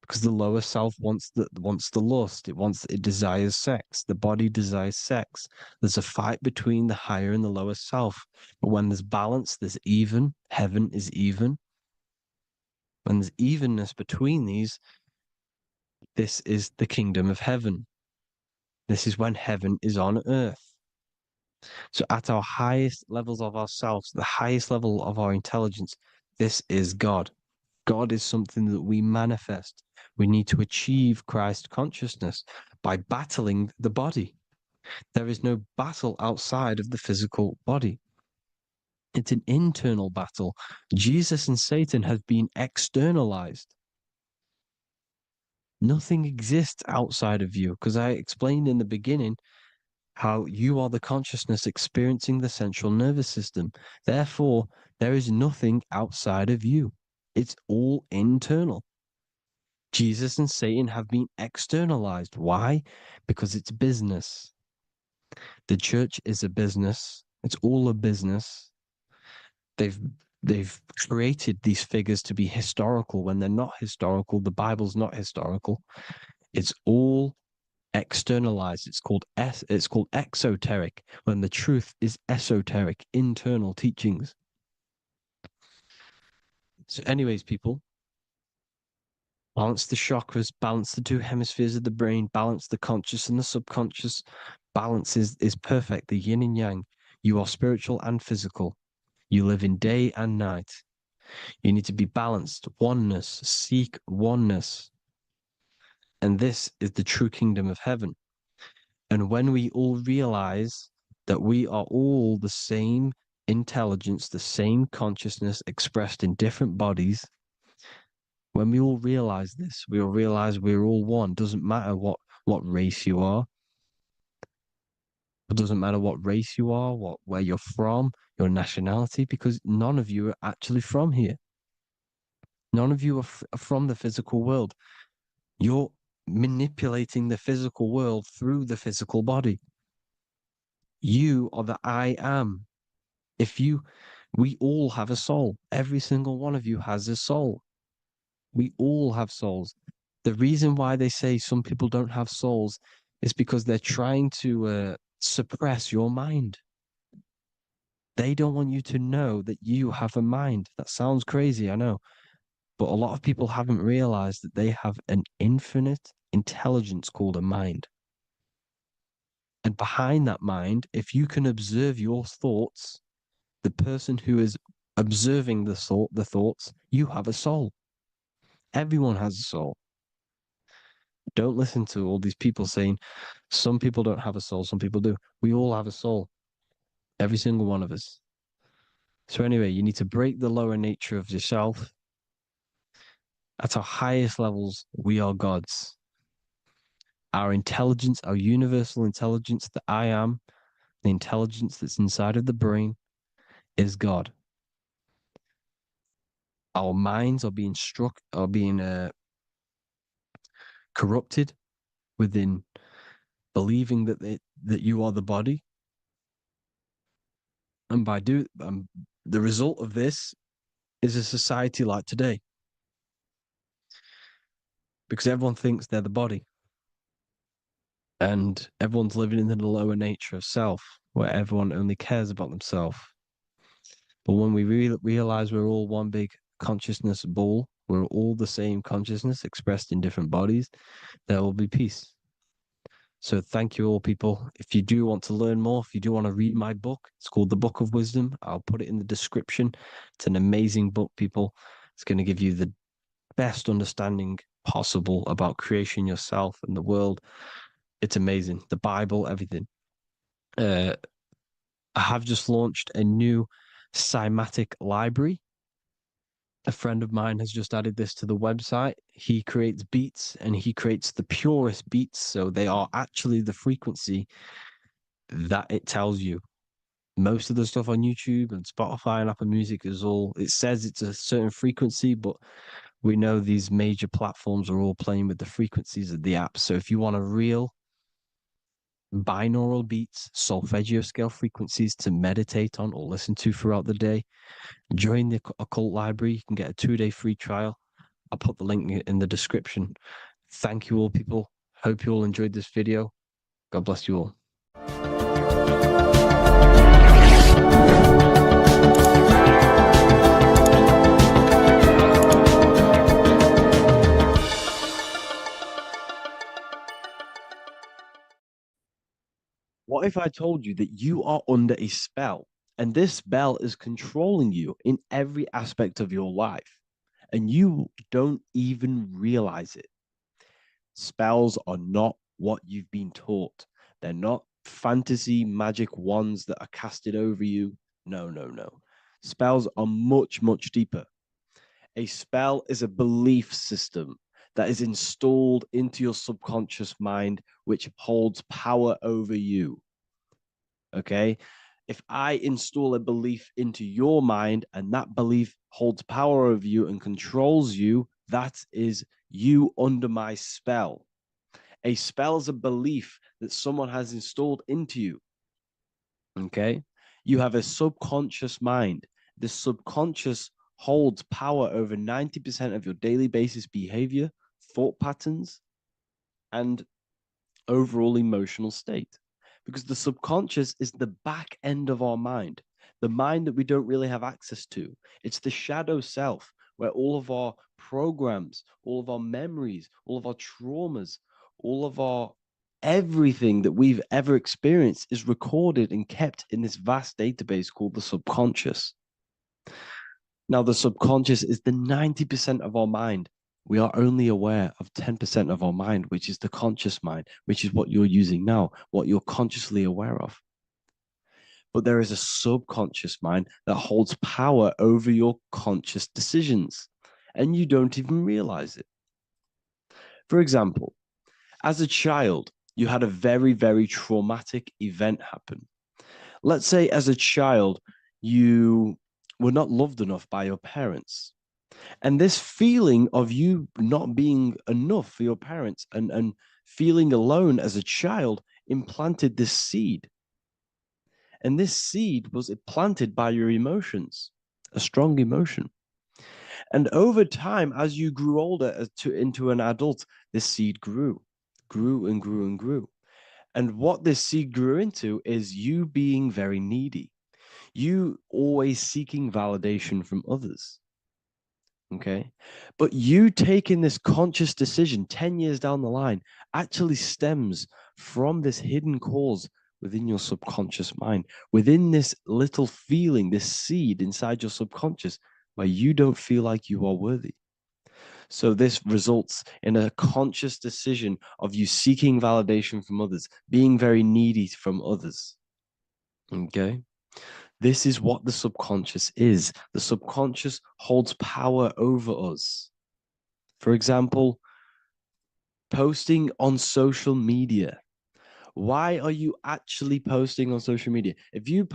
Because the lower self wants the lust. It desires sex. The body desires sex. There's a fight between the higher and the lower self. But when there's balance, there's even. Heaven is even. When there's evenness between these, this is the kingdom of heaven. This is when heaven is on earth. So at our highest levels of ourselves, the highest level of our intelligence, this is God. God is something that we manifest. We need to achieve Christ consciousness by battling the body. There is no battle outside of the physical body. It's an internal battle. Jesus and Satan have been externalized. Nothing exists outside of you, because I explained in the beginning how you are the consciousness experiencing the central nervous system. Therefore, there is nothing outside of you. It's all internal. Jesus and Satan have been externalized. Why? Because it's business. The church is a business. It's all a business. They've created these figures to be historical when they're not historical. The Bible's not historical. It's all externalized. It's called exoteric, when the truth is esoteric, internal teachings. So, anyways, people, balance the chakras, balance the two hemispheres of the brain, balance the conscious and the subconscious. Balance is perfect, the yin and yang. You are spiritual and physical. You live in day and night. You need to be balanced. Oneness. Seek oneness. And this is the true kingdom of heaven. And when we all realize that we are all the same intelligence, the same consciousness expressed in different bodies, when we all realize this, we all realize we're all one. Doesn't matter what race you are. It doesn't matter what race you are, where you're from, your nationality, because none of you are actually from here. None of you are from the physical world. You're manipulating the physical world through the physical body. You are the I am. We all have a soul. Every single one of you has a soul. We all have souls. The reason why they say some people don't have souls is because they're trying to suppress your mind. They don't want you to know that you have a mind. That sounds crazy, I know. But a lot of people haven't realized that they have an infinite intelligence called a mind. And behind that mind, if you can observe your thoughts, the person who is observing the thoughts, you have a soul. Everyone has a soul. Don't listen to all these people saying some people don't have a soul, some people do. We all have a soul. Every single one of us. So anyway, you need to break the lower nature of yourself At our highest levels, we are gods. Our intelligence, our universal intelligence, the I am, the intelligence that's inside of the brain, is God. Our minds are being corrupted within believing that you are the body, and the result of this is a society like today, because everyone thinks they're the body, and everyone's living in the lower nature of self, where everyone only cares about themselves. But when we realize we're all one big consciousness ball, we're all the same consciousness expressed in different bodies, there will be peace. So thank you all, people. If you do want to learn more, if you do want to read my book, it's called The Book of Wisdom. I'll put it in the description. It's an amazing book, people. It's going to give you the best understanding possible about creation, yourself, and the world. It's amazing. The Bible, everything. I have just launched a new cymatic library. A friend of mine has just added this to the website. He creates beats and he creates the purest beats. So they are actually the frequency that it tells you. Most of the stuff on YouTube and Spotify and Apple Music it says it's a certain frequency, but we know these major platforms are all playing with the frequencies of the apps. So if you want a real binaural beats, solfeggio scale frequencies to meditate on or listen to throughout the day, join the Occult Library. You can get a 2-day free trial. I'll put the link in the description. Thank you all, people. Hope you all enjoyed this video. God bless you all. What if I told you that you are under a spell and this spell is controlling you in every aspect of your life and you don't even realize it? Spells are not what you've been taught. They're not fantasy magic wands that are casted over you. No, no, no. Spells are much, much deeper. A spell is a belief system that is installed into your subconscious mind, which holds power over you. Okay. If I install a belief into your mind and that belief holds power over you and controls you, that is you under my spell. A spell is a belief that someone has installed into you. Okay. You have a subconscious mind. The subconscious holds power over 90% of your daily basis behavior, thought patterns, and overall emotional state. Because the subconscious is the back end of our mind, the mind that we don't really have access to. It's the shadow self where all of our programs, all of our memories, all of our traumas, all of our everything that we've ever experienced is recorded and kept in this vast database called the subconscious. Now, the subconscious is the 90% of our mind. We are only aware of 10% of our mind, which is the conscious mind, which is what you're using now, what you're consciously aware of. But there is a subconscious mind that holds power over your conscious decisions, and you don't even realize it. For example, as a child, you had a very, very traumatic event happen. Let's say as a child, you were not loved enough by your parents. And this feeling of you not being enough for your parents and feeling alone as a child implanted this seed. And this seed was planted by your emotions, a strong emotion. And over time, as you grew older into an adult, this seed grew and grew and grew. And what this seed grew into is you being very needy, you always seeking validation from others. Okay. But you taking this conscious decision 10 years down the line actually stems from this hidden cause within your subconscious mind, within this little feeling, this seed inside your subconscious where you don't feel like you are worthy. So this results in a conscious decision of you seeking validation from others, being very needy from others. Okay. This is what the subconscious is. The subconscious holds power over us. For example, posting on social media. Why are you actually posting on social media? If you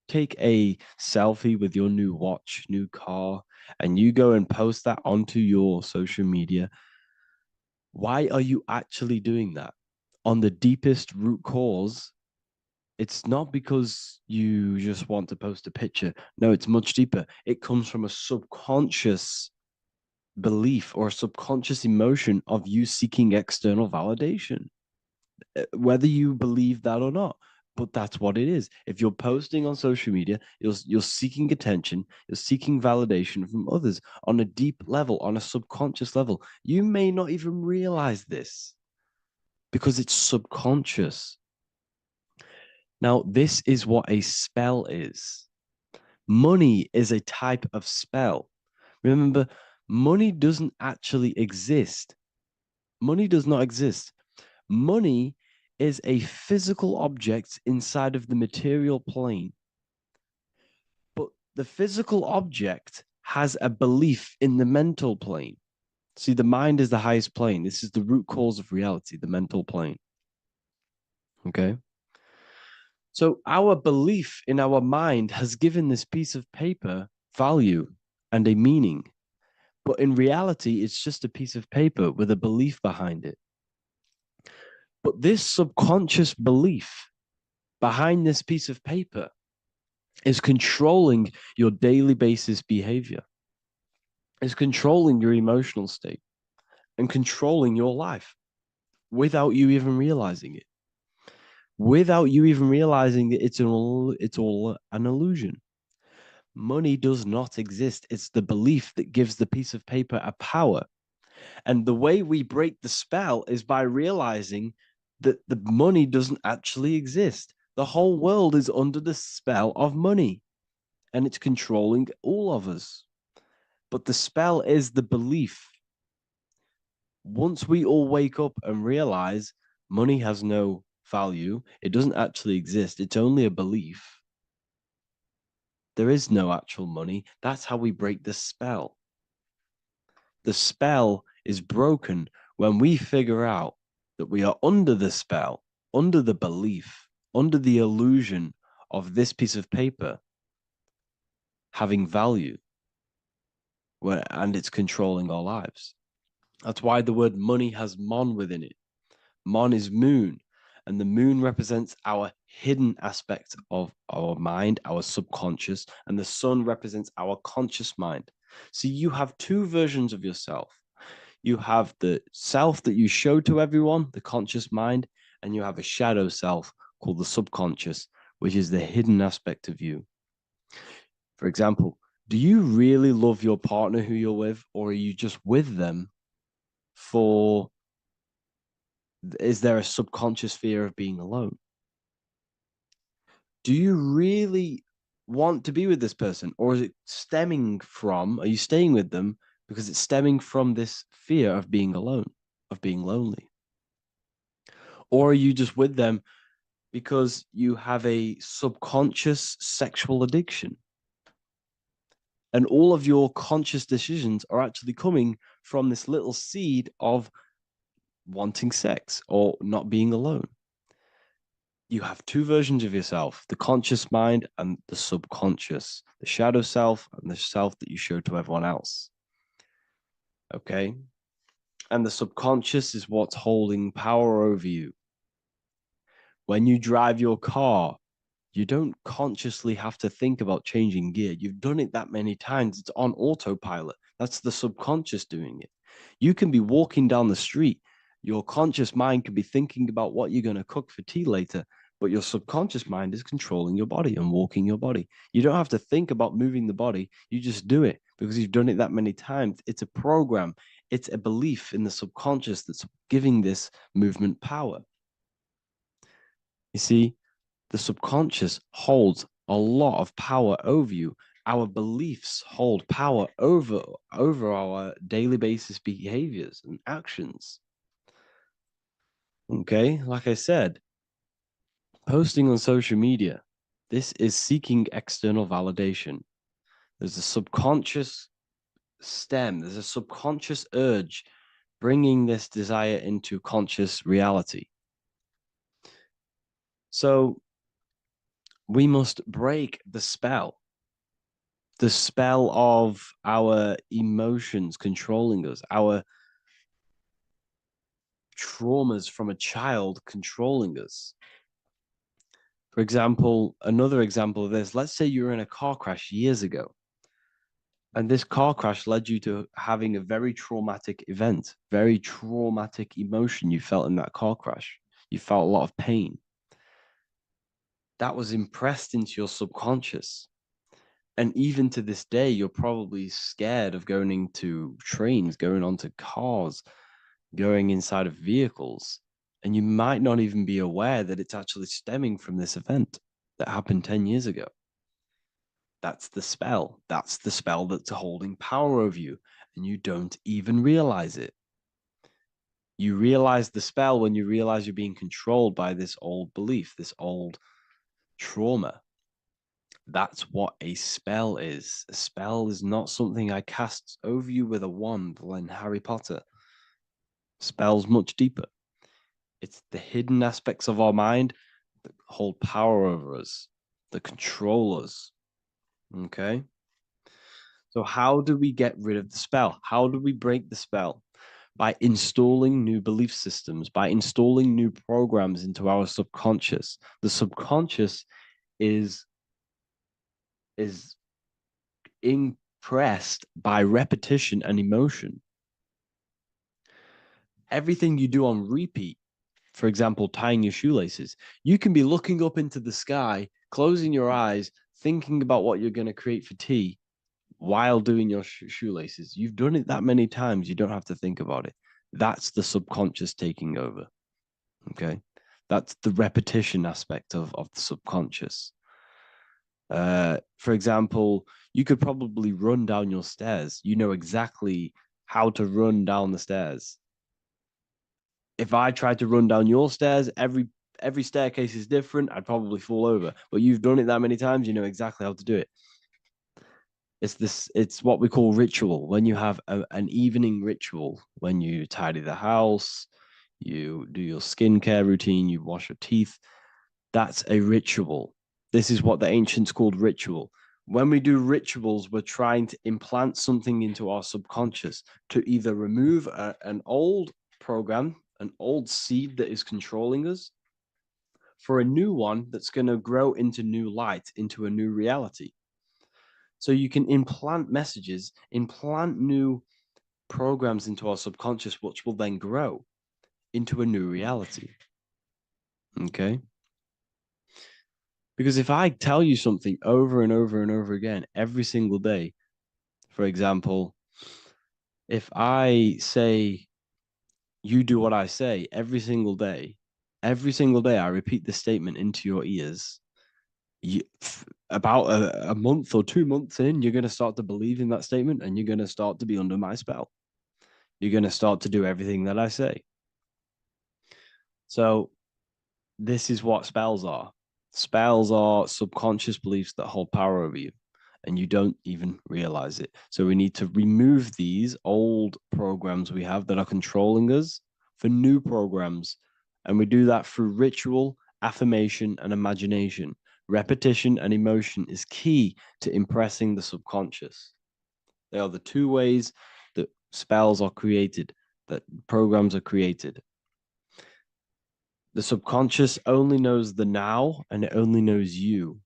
take a selfie with your new watch, new car, and you go and post that onto your social media, why are you actually doing that? On the deepest root cause, it's not because you just want to post a picture. No, it's much deeper. It comes from a subconscious belief or a subconscious emotion of you seeking external validation, whether you believe that or not. But that's what it is. If you're posting on social media, you're seeking attention, you're seeking validation from others on a deep level, on a subconscious level. You may not even realize this because it's subconscious. Now, this is what a spell is. Money is a type of spell. Remember, money doesn't actually exist. Money does not exist. Money is a physical object inside of the material plane. But the physical object has a belief in the mental plane. See, the mind is the highest plane. This is the root cause of reality, the mental plane. Okay. So our belief in our mind has given this piece of paper value and a meaning. But in reality, it's just a piece of paper with a belief behind it. But this subconscious belief behind this piece of paper is controlling your daily basis behavior, is controlling your emotional state and controlling your life without you even realizing it. Without you even realizing that it's all an illusion. Money does not exist. It's the belief that gives the piece of paper a power. And the way we break the spell is by realizing that the money doesn't actually exist. The whole world is under the spell of money and it's controlling all of us. But the spell is the belief. Once we all wake up and realize money has no value, it doesn't actually exist, it's only a belief. There is no actual money. That's how we break the spell. The spell is broken when we figure out that we are under the spell, under the belief, under the illusion of this piece of paper having value, and it's controlling our lives. That's why the word money has mon within it. Mon is moon, and the moon represents our hidden aspect of our mind, our subconscious, and the sun represents our conscious mind. So you have two versions of yourself. You have the self that you show to everyone, the conscious mind, and you have a shadow self called the subconscious, which is the hidden aspect of you. For example, do you really love your partner who you're with, or are you just with them for, is there a subconscious fear of being alone? Do you really want to be with this person, or is it stemming from, are you staying with them because it's stemming from this fear of being alone, of being lonely? Or are you just with them because you have a subconscious sexual addiction? And all of your conscious decisions are actually coming from this little seed of wanting sex or not being alone. You have two versions of yourself, the conscious mind and the subconscious, the shadow self and the self that you show to everyone else. Okay. And the subconscious is what's holding power over you. When you drive your car, you don't consciously have to think about changing gear. You've done it that many times. It's on autopilot. That's the subconscious doing it. You can be walking down the street. Your conscious mind can be thinking about what you're going to cook for tea later, but your subconscious mind is controlling your body and walking your body. You don't have to think about moving the body. You just do it because you've done it that many times. It's a program. It's a belief in the subconscious that's giving this movement power. You see, the subconscious holds a lot of power over you. Our beliefs hold power over our daily basis behaviors and actions. Okay, like I said, posting on social media, this is seeking external validation. There's a subconscious stem. There's a subconscious urge bringing this desire into conscious reality. So we must break the spell of our emotions controlling us, our traumas from a child controlling us. For example, another example of this, let's say you were in a car crash years ago, and this car crash led you to having a very traumatic event, very traumatic emotion you felt in that car crash. You felt a lot of pain. That was impressed into your subconscious. And even to this day, you're probably scared of going into trains, going onto cars, going inside of vehicles. And you might not even be aware that it's actually stemming from this event that happened 10 years ago. That's the spell. That's the spell that's holding power over you. And you don't even realize it. You realize the spell when you realize you're being controlled by this old belief, this old trauma. That's what a spell is. A spell is not something I cast over you with a wand like Harry Potter. Spells much deeper. It's the hidden aspects of our mind that hold power over us, that control us. Okay. So, how do we get rid of the spell? How do we break the spell? By installing new belief systems, by installing new programs into our subconscious. The subconscious is is impressed by repetition and emotion. Everything you do on repeat, for example, tying your shoelaces, you can be looking up into the sky, closing your eyes, thinking about what you're going to create for tea while doing your shoelaces. You've done it that many times, you don't have to think about it. That's the subconscious taking over. Okay. That's the repetition aspect of the subconscious. For example, you could probably run down your stairs. You know exactly how to run down the stairs. If I tried to run down your stairs, every staircase is different. I'd probably fall over. But you've done it that many times, you know exactly how to do it. It's what we call ritual. When you have an evening ritual, when you tidy the house, you do your skincare routine, you wash your teeth, that's a ritual. This is what the ancients called ritual. When we do rituals, we're trying to implant something into our subconscious to either remove an old program, an old seed that is controlling us, for a new one that's going to grow into new light, into a new reality. So you can implant messages, implant new programs into our subconscious, which will then grow into a new reality. Okay. Because if I tell you something over and over and over again every single day, for example, if I say you do what I say every single day I repeat this statement into your ears, you, about a month or 2 months in, you're going to start to believe in that statement and you're going to start to be under my spell. You're going to start to do everything that I say. So this is what spells are. Spells are subconscious beliefs that hold power over you, and you don't even realize it. So we need to remove these old programs we have that are controlling us for new programs. And we do that through ritual, affirmation, and imagination. Repetition and emotion is key to impressing the subconscious. They are the two ways that spells are created, that programs are created. The subconscious only knows the now and it only knows you.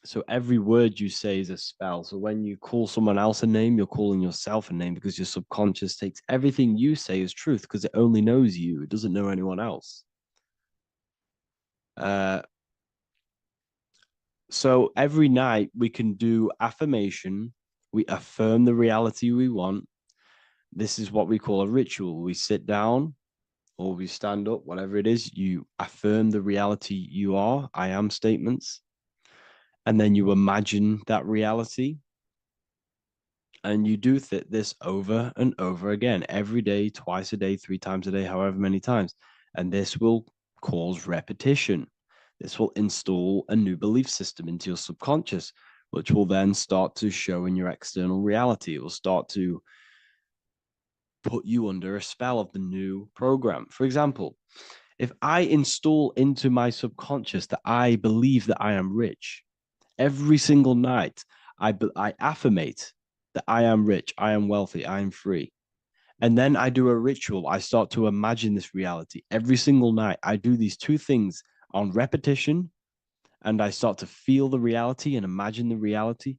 So every word you say is a spell. So when you call someone else a name, you're calling yourself a name because your subconscious takes everything you say as truth because it only knows you. It doesn't know anyone else. So every night we can do affirmation. We affirm the reality we want. This is what we call a ritual. We sit down or we stand up, whatever it is, you affirm the reality you are, I am statements, and then you imagine that reality. And you do this over and over again, every day, twice a day, 3 times a day, however many times. And this will cause repetition. This will install a new belief system into your subconscious, which will then start to show in your external reality. It will start to put you under a spell of the new program. For example, if I install into my subconscious that I believe that I am rich, every single night I affirmate that I am rich, I am wealthy, I am free. And then I do a ritual. I start to imagine this reality every single night. I do these two things on repetition, and I start to feel the reality and imagine the reality.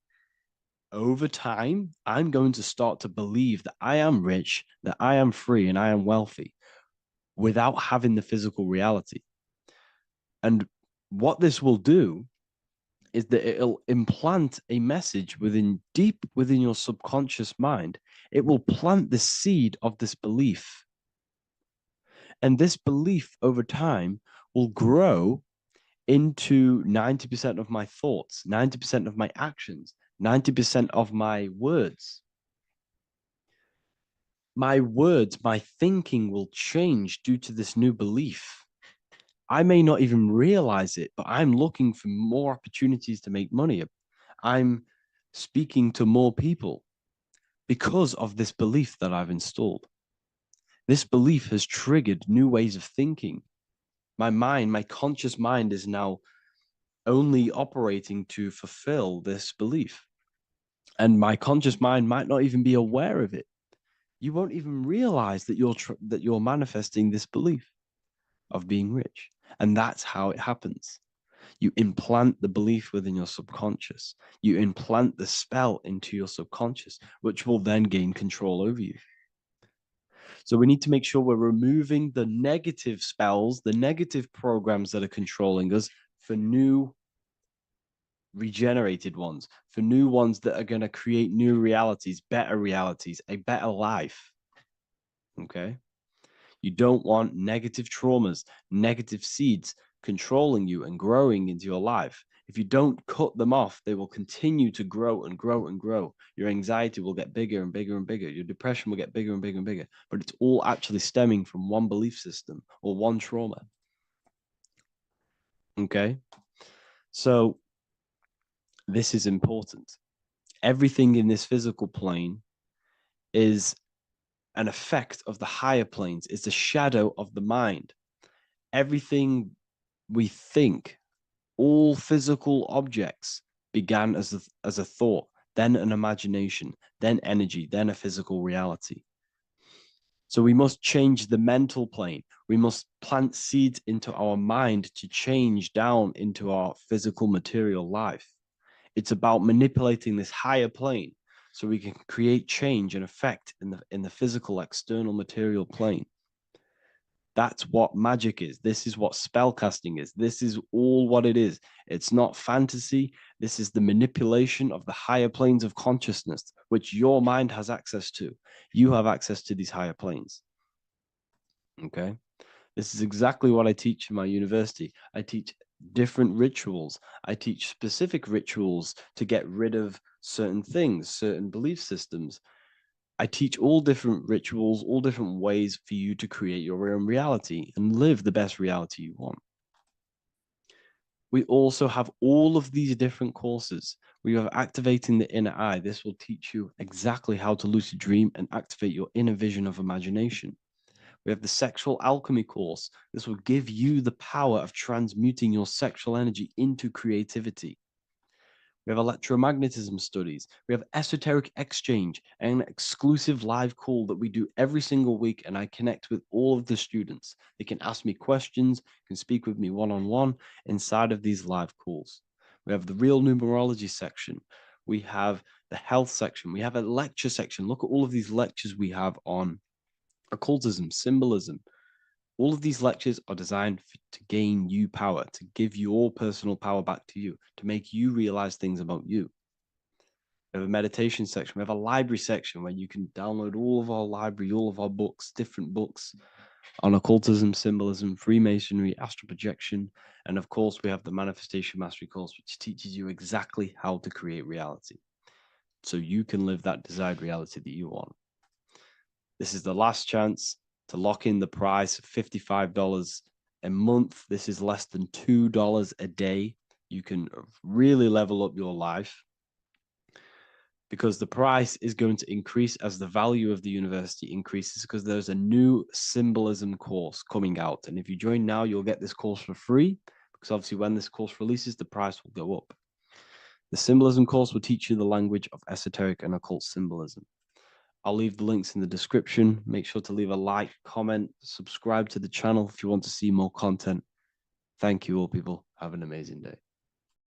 Over time, I'm going to start to believe that I am rich, that I am free, and I am wealthy without having the physical reality. And what this will do is that it'll implant a message deep within your subconscious mind. It will plant the seed of this belief. And this belief over time will grow into 90% of my thoughts, 90% of my actions, 90% of my words. My words, my thinking will change due to this new belief. I may not even realize it, but I'm looking for more opportunities to make money. I'm speaking to more people because of this belief that I've installed. This belief has triggered new ways of thinking. My mind, my conscious mind is now only operating to fulfill this belief. And my conscious mind might not even be aware of it. You won't even realize that you're manifesting this belief of being rich. And that's how it happens. You implant the belief within your subconscious. You implant the spell into your subconscious, which will then gain control over you. So we need to make sure we're removing the negative spells, the negative programs that are controlling us for new regenerated ones, for new ones that are going to create new realities, a better life. Okay? You don't want negative traumas, negative seeds controlling you and growing into your life. If you don't cut them off, they will continue to grow and grow and grow. Your anxiety will get bigger and bigger and bigger. Your depression will get bigger and bigger and bigger. But it's all actually stemming from one belief system or one trauma. Okay? So this is important. Everything in this physical plane is an effect of the higher planes. It's a shadow of the mind. Everything we think, all physical objects began as a thought, then an imagination, then energy, then a physical reality. So we must change the mental plane. We must plant seeds into our mind to change down into our physical material life. It's about manipulating this higher plane so we can create change and effect in the physical external material plane. That's what magic is. This is what spellcasting is. This is all what it is. It's not fantasy. This is the manipulation of the higher planes of consciousness, which your mind has access to. You have access to these higher planes. Okay. This is exactly what I teach in my university. I teach different rituals. I teach specific rituals to get rid of certain things, certain belief systems. I teach all different rituals, all different ways for you to create your own reality and live the best reality you want. We also have all of these different courses. We have activating the inner eye. This will teach you exactly how to lucid dream and activate your inner vision of imagination. We have the sexual alchemy course. This will give you the power of transmuting your sexual energy into creativity. We have electromagnetism studies. We have esoteric exchange, an exclusive live call that we do every single week. And I connect with all of the students. They can ask me questions, can speak with me one-on-one inside of these live calls. We have the real numerology section. We have the health section. We have a lecture section. Look at all of these lectures we have on occultism, symbolism. All of these lectures are designed to gain you power, to give your personal power back to you, to make you realize things about you. We have a meditation section. We have a library section where you can download all of our library, all of our books, different books on occultism, symbolism, Freemasonry, astral projection. And of course, we have the Manifestation Mastery course, which teaches you exactly how to create reality so you can live that desired reality that you want. This is the last chance to lock in the price of $55 a month. This is less than $2 a day. You can really level up your life. because the price is going to increase as the value of the university increases, because there's a new symbolism course coming out. And if you join now, you'll get this course for free, because obviously when this course releases, the price will go up. The symbolism course will teach you the language of esoteric and occult symbolism. I'll leave the links in the description. Make sure to leave a like, comment, subscribe to the channel if you want to see more content. Thank you all, people. Have an amazing day.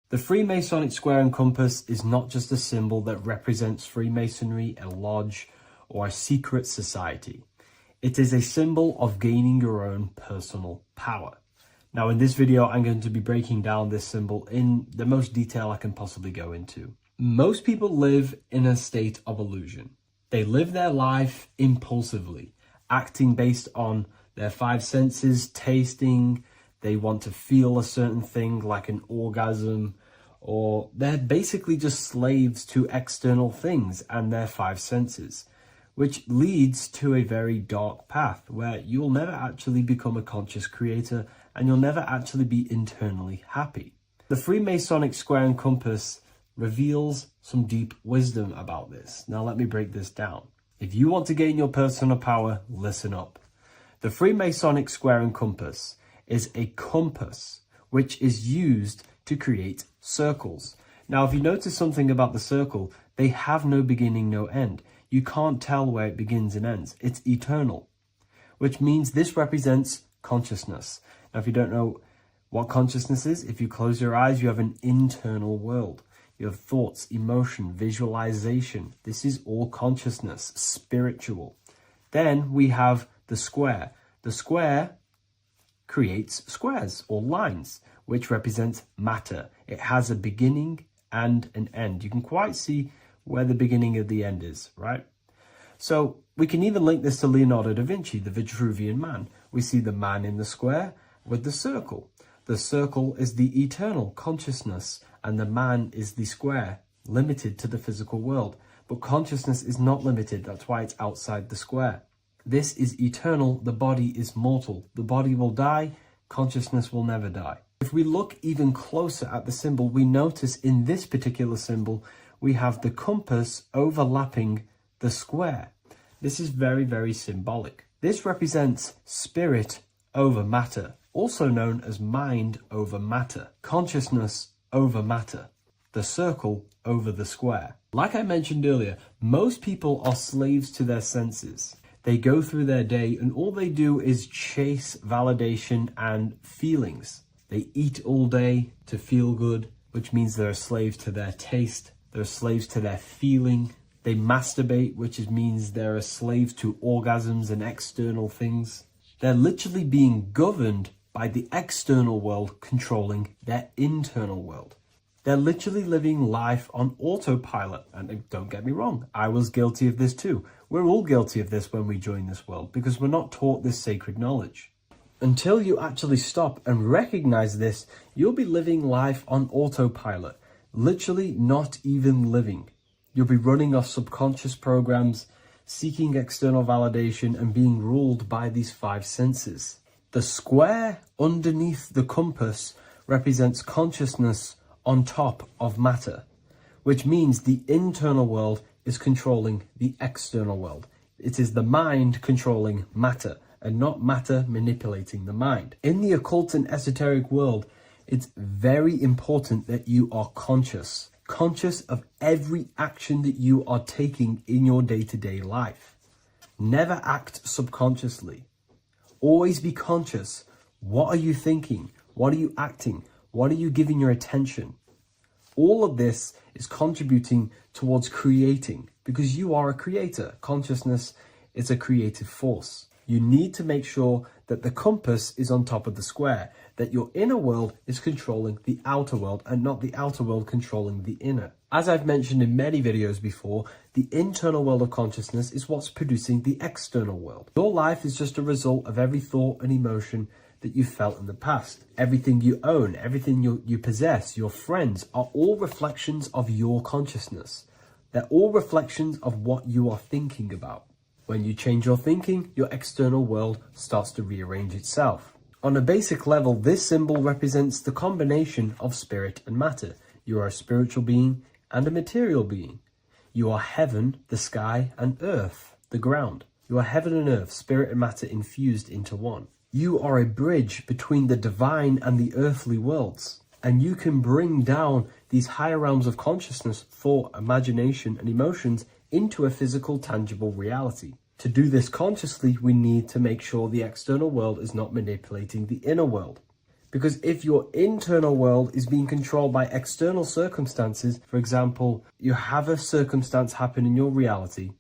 The Freemasonic square and compass is not just a symbol that represents Freemasonry, a lodge, or a secret society. It is a symbol of gaining your own personal power. Now, in this video, I'm going to be breaking down this symbol in the most detail I can possibly go into. Most people live in a state of illusion. They live their life impulsively, acting based on their five senses, tasting. They want to feel a certain thing like an orgasm, or they're basically just slaves to external things and their five senses, which leads to a very dark path where you'll never actually become a conscious creator and you'll never actually be internally happy. The Freemasonic square and compass reveals some deep wisdom about this. Now let me break this down. If you want to gain your personal power, listen up. The Freemasonic square and compass is a compass which is used to create circles. Now, if you notice something about the circle, they have no beginning, no end. You can't tell where it begins and ends. It's eternal, which means this represents consciousness. Now, if you don't know what consciousness is, if you close your eyes, you have an internal world. You have thoughts, emotion, visualization. This is all consciousness, spiritual. Then we have the square. The square creates squares or lines, which represents matter. It has a beginning and an end. You can quite see where the beginning of the end is, right? So we can even link this to Leonardo da Vinci, the Vitruvian Man. We see the man in the square with the circle. The circle is the eternal consciousness, and the man is the square, limited to the physical world. But consciousness is not limited. That's why it's outside the square. This is eternal. The body is mortal. The body will die. Consciousness will never die. If we look even closer at the symbol, we notice in this particular symbol, we have the compass overlapping the square. This is very, very symbolic. This represents spirit over matter, also known as mind over matter, consciousness over matter, the circle over the square. Like I mentioned earlier, most people are slaves to their senses. They go through their day and all they do is chase validation and feelings. They eat all day to feel good, which means they're slaves to their taste. They're slaves to their feeling. They masturbate, which means they're a slave to orgasms and external things. They're literally being governed by the external world controlling their internal world. They're literally living life on autopilot. And don't get me wrong, I was guilty of this too. We're all guilty of this when we join this world because we're not taught this sacred knowledge. Until you actually stop and recognize this, you'll be living life on autopilot, literally not even living. You'll be running off subconscious programs, seeking external validation and being ruled by these five senses. The square underneath the compass represents consciousness on top of matter, which means the internal world is controlling the external world. It is the mind controlling matter and not matter manipulating the mind. In the occult and esoteric world, it's very important that you are conscious of every action that you are taking in your day-to-day life. Never act subconsciously. Always be conscious. What are you thinking? What are you acting? What are you giving your attention? All of this is contributing towards creating because you are a creator. Consciousness is a creative force. You need to make sure that the compass is on top of the square, that your inner world is controlling the outer world and not the outer world controlling the inner. As I've mentioned in many videos before, the internal world of consciousness is what's producing the external world. Your life is just a result of every thought and emotion that you felt in the past. Everything you own, everything you possess, your friends are all reflections of your consciousness. They're all reflections of what you are thinking about. When you change your thinking, your external world starts to rearrange itself. On a basic level, this symbol represents the combination of spirit and matter. You are a spiritual being and a material being. You are heaven, the sky, and earth, the ground. You are heaven and earth, spirit and matter infused into one. You are a bridge between the divine and the earthly worlds. And you can bring down these higher realms of consciousness, thought, imagination, and emotions into a physical, tangible reality. To do this consciously, we need to make sure the external world is not manipulating the inner world. Because if your internal world is being controlled by external circumstances, for example, you have a circumstance happen in your reality,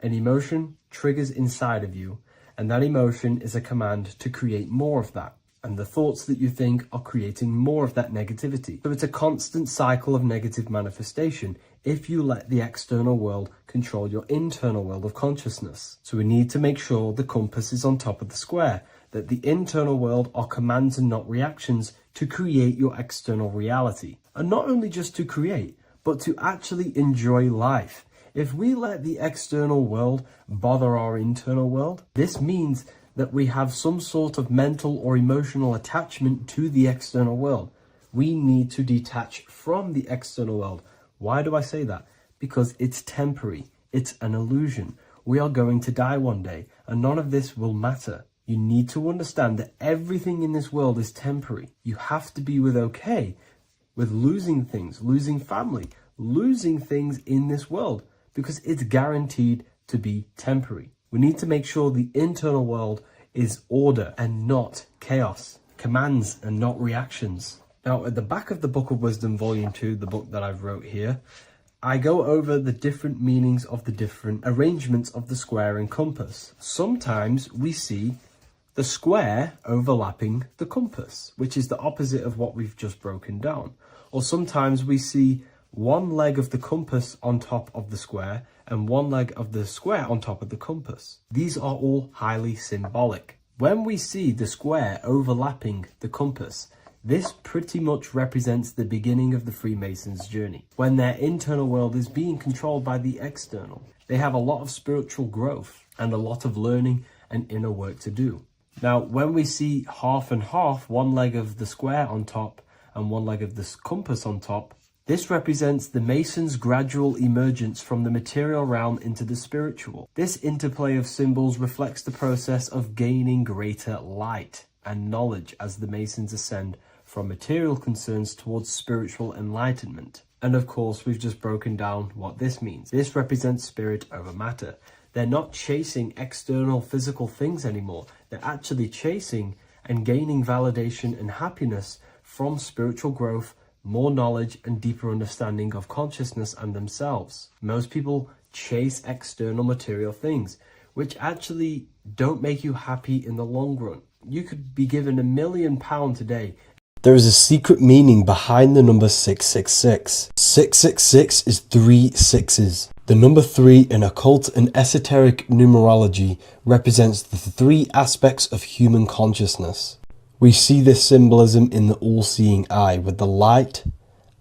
an emotion triggers inside of you, and that emotion is a command to create more of that. And the thoughts that you think are creating more of that negativity. So it's a constant cycle of negative manifestation if you let the external world control your internal world of consciousness. So we need to make sure the compass is on top of the square, that the internal world are commands and not reactions to create your external reality. And not only just to create, but to actually enjoy life. If we let the external world bother our internal world, this means that we have some sort of mental or emotional attachment to the external world. We need to detach from the external world. Why do I say that? Because it's temporary. It's an illusion. We are going to die one day, and none of this will matter. You need to understand that everything in this world is temporary. You have to be okay with losing things, losing family, losing things in this world, because it's guaranteed to be temporary. We need to make sure the internal world is order and not chaos, commands and not reactions. Now, at the back of the Book of Wisdom, Volume 2, the book that I've wrote here, I go over the different meanings of the different arrangements of the square and compass. Sometimes we see the square overlapping the compass, which is the opposite of what we've just broken down. Or sometimes we see one leg of the compass on top of the square and one leg of the square on top of the compass. These are all highly symbolic. When we see the square overlapping the compass, this pretty much represents the beginning of the Freemasons' journey. When their internal world is being controlled by the external, they have a lot of spiritual growth and a lot of learning and inner work to do. Now, when we see half and half, one leg of the square on top and one leg of the compass on top, this represents the Masons' gradual emergence from the material realm into the spiritual. This interplay of symbols reflects the process of gaining greater light and knowledge as the Masons ascend from material concerns towards spiritual enlightenment. And of course, we've just broken down what this means. This represents spirit over matter. They're not chasing external physical things anymore. They're actually chasing and gaining validation and happiness from spiritual growth, more knowledge and deeper understanding of consciousness and themselves. Most people chase external material things, which actually don't make you happy in the long run. You could be given £1 million today. There is a secret meaning behind the number 666. 666 is 3 sixes. The number 3 in occult and esoteric numerology represents the 3 aspects of human consciousness. We see this symbolism in the all-seeing eye with the light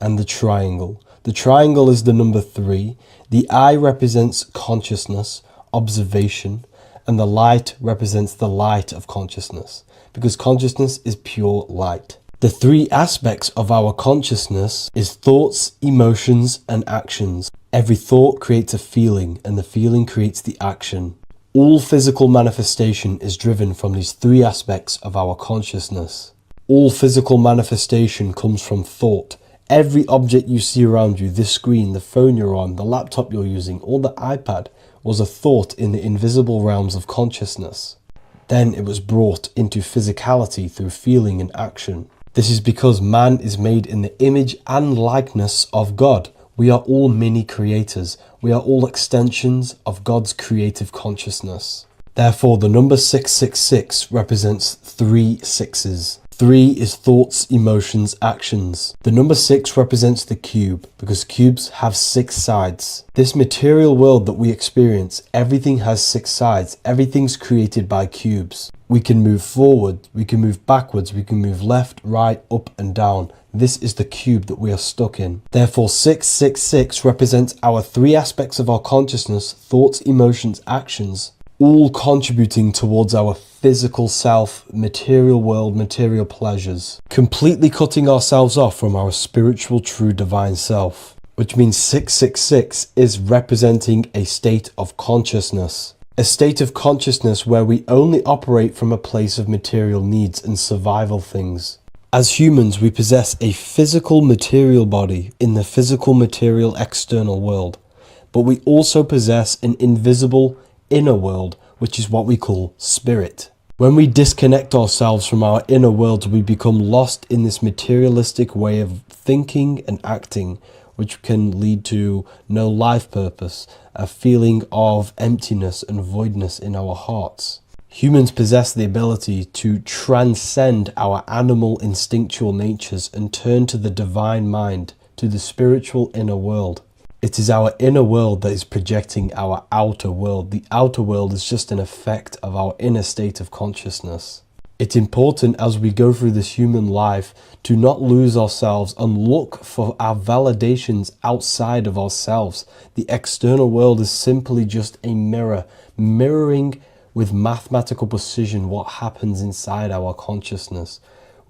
and the triangle. The triangle is the number 3. The eye represents consciousness, observation, and the light represents the light of consciousness, because consciousness is pure light. The 3 aspects of our consciousness is thoughts, emotions, and actions. Every thought creates a feeling, and the feeling creates the action. All physical manifestation is driven from these 3 aspects of our consciousness. All physical manifestation comes from thought. Every object you see around you, this screen, the phone you're on, the laptop you're using, or the iPad, was a thought in the invisible realms of consciousness. Then it was brought into physicality through feeling and action. This is because man is made in the image and likeness of God. We are all mini creators. We are all extensions of God's creative consciousness. Therefore, the number 666 represents 3 sixes. 3 is thoughts, emotions, actions. The number 6 represents the cube, because cubes have 6 sides. This material world that we experience, everything has 6 sides. Everything's created by cubes. We can move forward, we can move backwards, we can move left, right, up and down. This is the cube that we are stuck in. Therefore, 666 represents our 3 aspects of our consciousness, thoughts, emotions, actions, all contributing towards our physical self, material world, material pleasures, completely cutting ourselves off from our spiritual, true, divine self. which means 666 is representing a state of consciousness. A state of consciousness where we only operate from a place of material needs and survival things. As humans, we possess a physical material body in the physical material external world, but we also possess an invisible inner world, which is what we call spirit. When we disconnect ourselves from our inner world, we become lost in this materialistic way of thinking and acting, which can lead to no life purpose, a feeling of emptiness and voidness in our hearts. Humans possess the ability to transcend our animal instinctual natures and turn to the divine mind, to the spiritual inner world. It is our inner world that is projecting our outer world. The outer world is just an effect of our inner state of consciousness. It's important as we go through this human life to not lose ourselves and look for our validations outside of ourselves. The external world is simply just a mirror, mirroring with mathematical precision what happens inside our consciousness.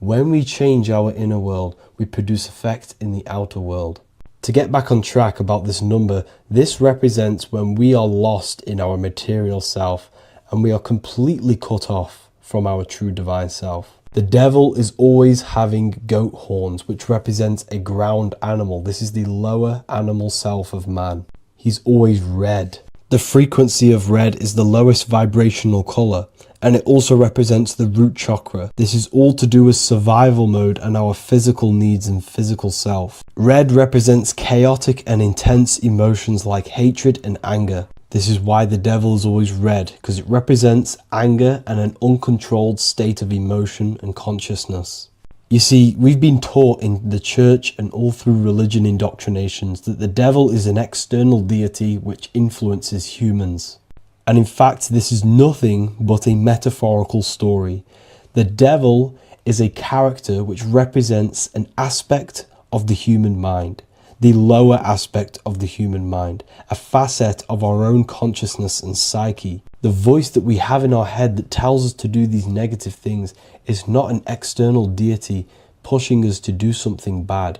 When we change our inner world, we produce effect in the outer world. To get back on track about this number, this represents when we are lost in our material self and we are completely cut off from our true divine self. The devil is always having goat horns, which represents a ground animal. This is the lower animal self of man. He's always red. The frequency of red is the lowest vibrational color, and it also represents the root chakra. This is all to do with survival mode and our physical needs and physical self. Red represents chaotic and intense emotions like hatred and anger. This is why the devil is always red, because it represents anger and an uncontrolled state of emotion and consciousness. You see, we've been taught in the church and all through religion indoctrinations that the devil is an external deity which influences humans. And in fact, this is nothing but a metaphorical story. The devil is a character which represents an aspect of the human mind, the lower aspect of the human mind, a facet of our own consciousness and psyche. The voice that we have in our head that tells us to do these negative things is not an external deity pushing us to do something bad.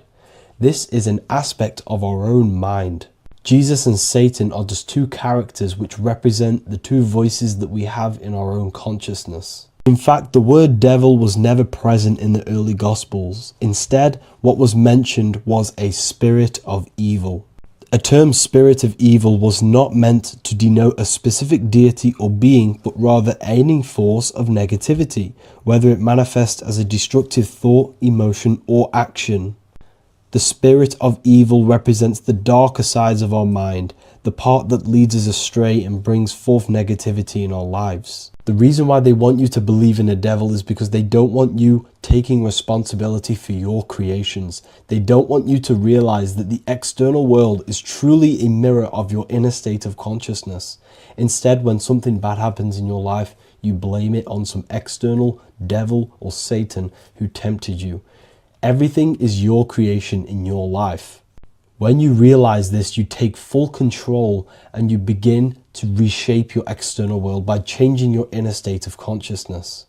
This is an aspect of our own mind. Jesus and Satan are just two characters which represent the two voices that we have in our own consciousness. In fact, the word devil was never present in the early Gospels. Instead, what was mentioned was a spirit of evil. A term spirit of evil was not meant to denote a specific deity or being, but rather any force of negativity, whether it manifests as a destructive thought, emotion, or action. The spirit of evil represents the darker sides of our mind, the part that leads us astray and brings forth negativity in our lives. The reason why they want you to believe in a devil is because they don't want you taking responsibility for your creations. They don't want you to realize that the external world is truly a mirror of your inner state of consciousness. Instead, when something bad happens in your life, you blame it on some external devil or Satan who tempted you. Everything is your creation in your life. When you realize this, you take full control and you begin to reshape your external world by changing your inner state of consciousness.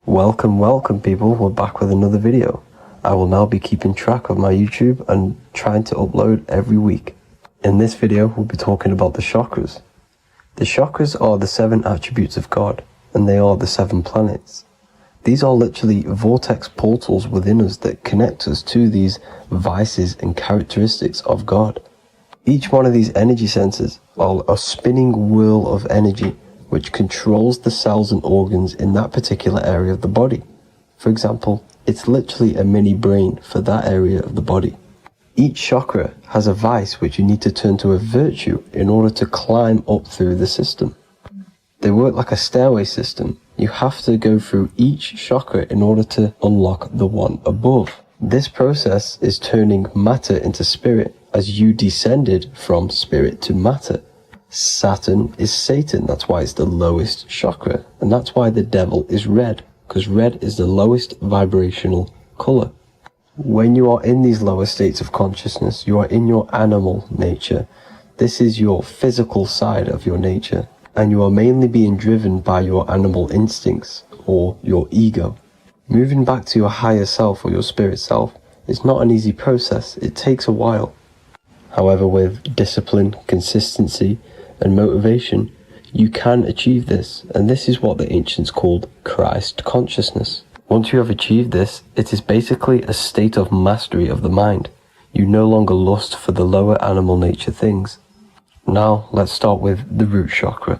Welcome people, we're back with another video. I will now be keeping track of my YouTube and trying to upload every week. In this video, we'll be talking about the chakras. The chakras are the 7 attributes of God, and they are the 7 planets. These are literally vortex portals within us that connect us to these vices and characteristics of God. Each one of these energy centers are a spinning wheel of energy which controls the cells and organs in that particular area of the body. For example, it's literally a mini brain for that area of the body. Each chakra has a vice which you need to turn to a virtue in order to climb up through the system. They work like a stairway system. You have to go through each chakra in order to unlock the one above. This process is turning matter into spirit as you descended from spirit to matter. Saturn is Satan. That's why it's the lowest chakra. And that's why the devil is red, because red is the lowest vibrational color. When you are in these lower states of consciousness, you are in your animal nature. This is your physical side of your nature, and you are mainly being driven by your animal instincts or your ego. Moving back to your higher self or your spirit self is not an easy process. It takes a while. However, with discipline, consistency, and motivation, you can achieve this, and this is what the ancients called Christ consciousness. Once you have achieved this, it is basically a state of mastery of the mind. You no longer lust for the lower animal nature things. Now, let's start with the root chakra.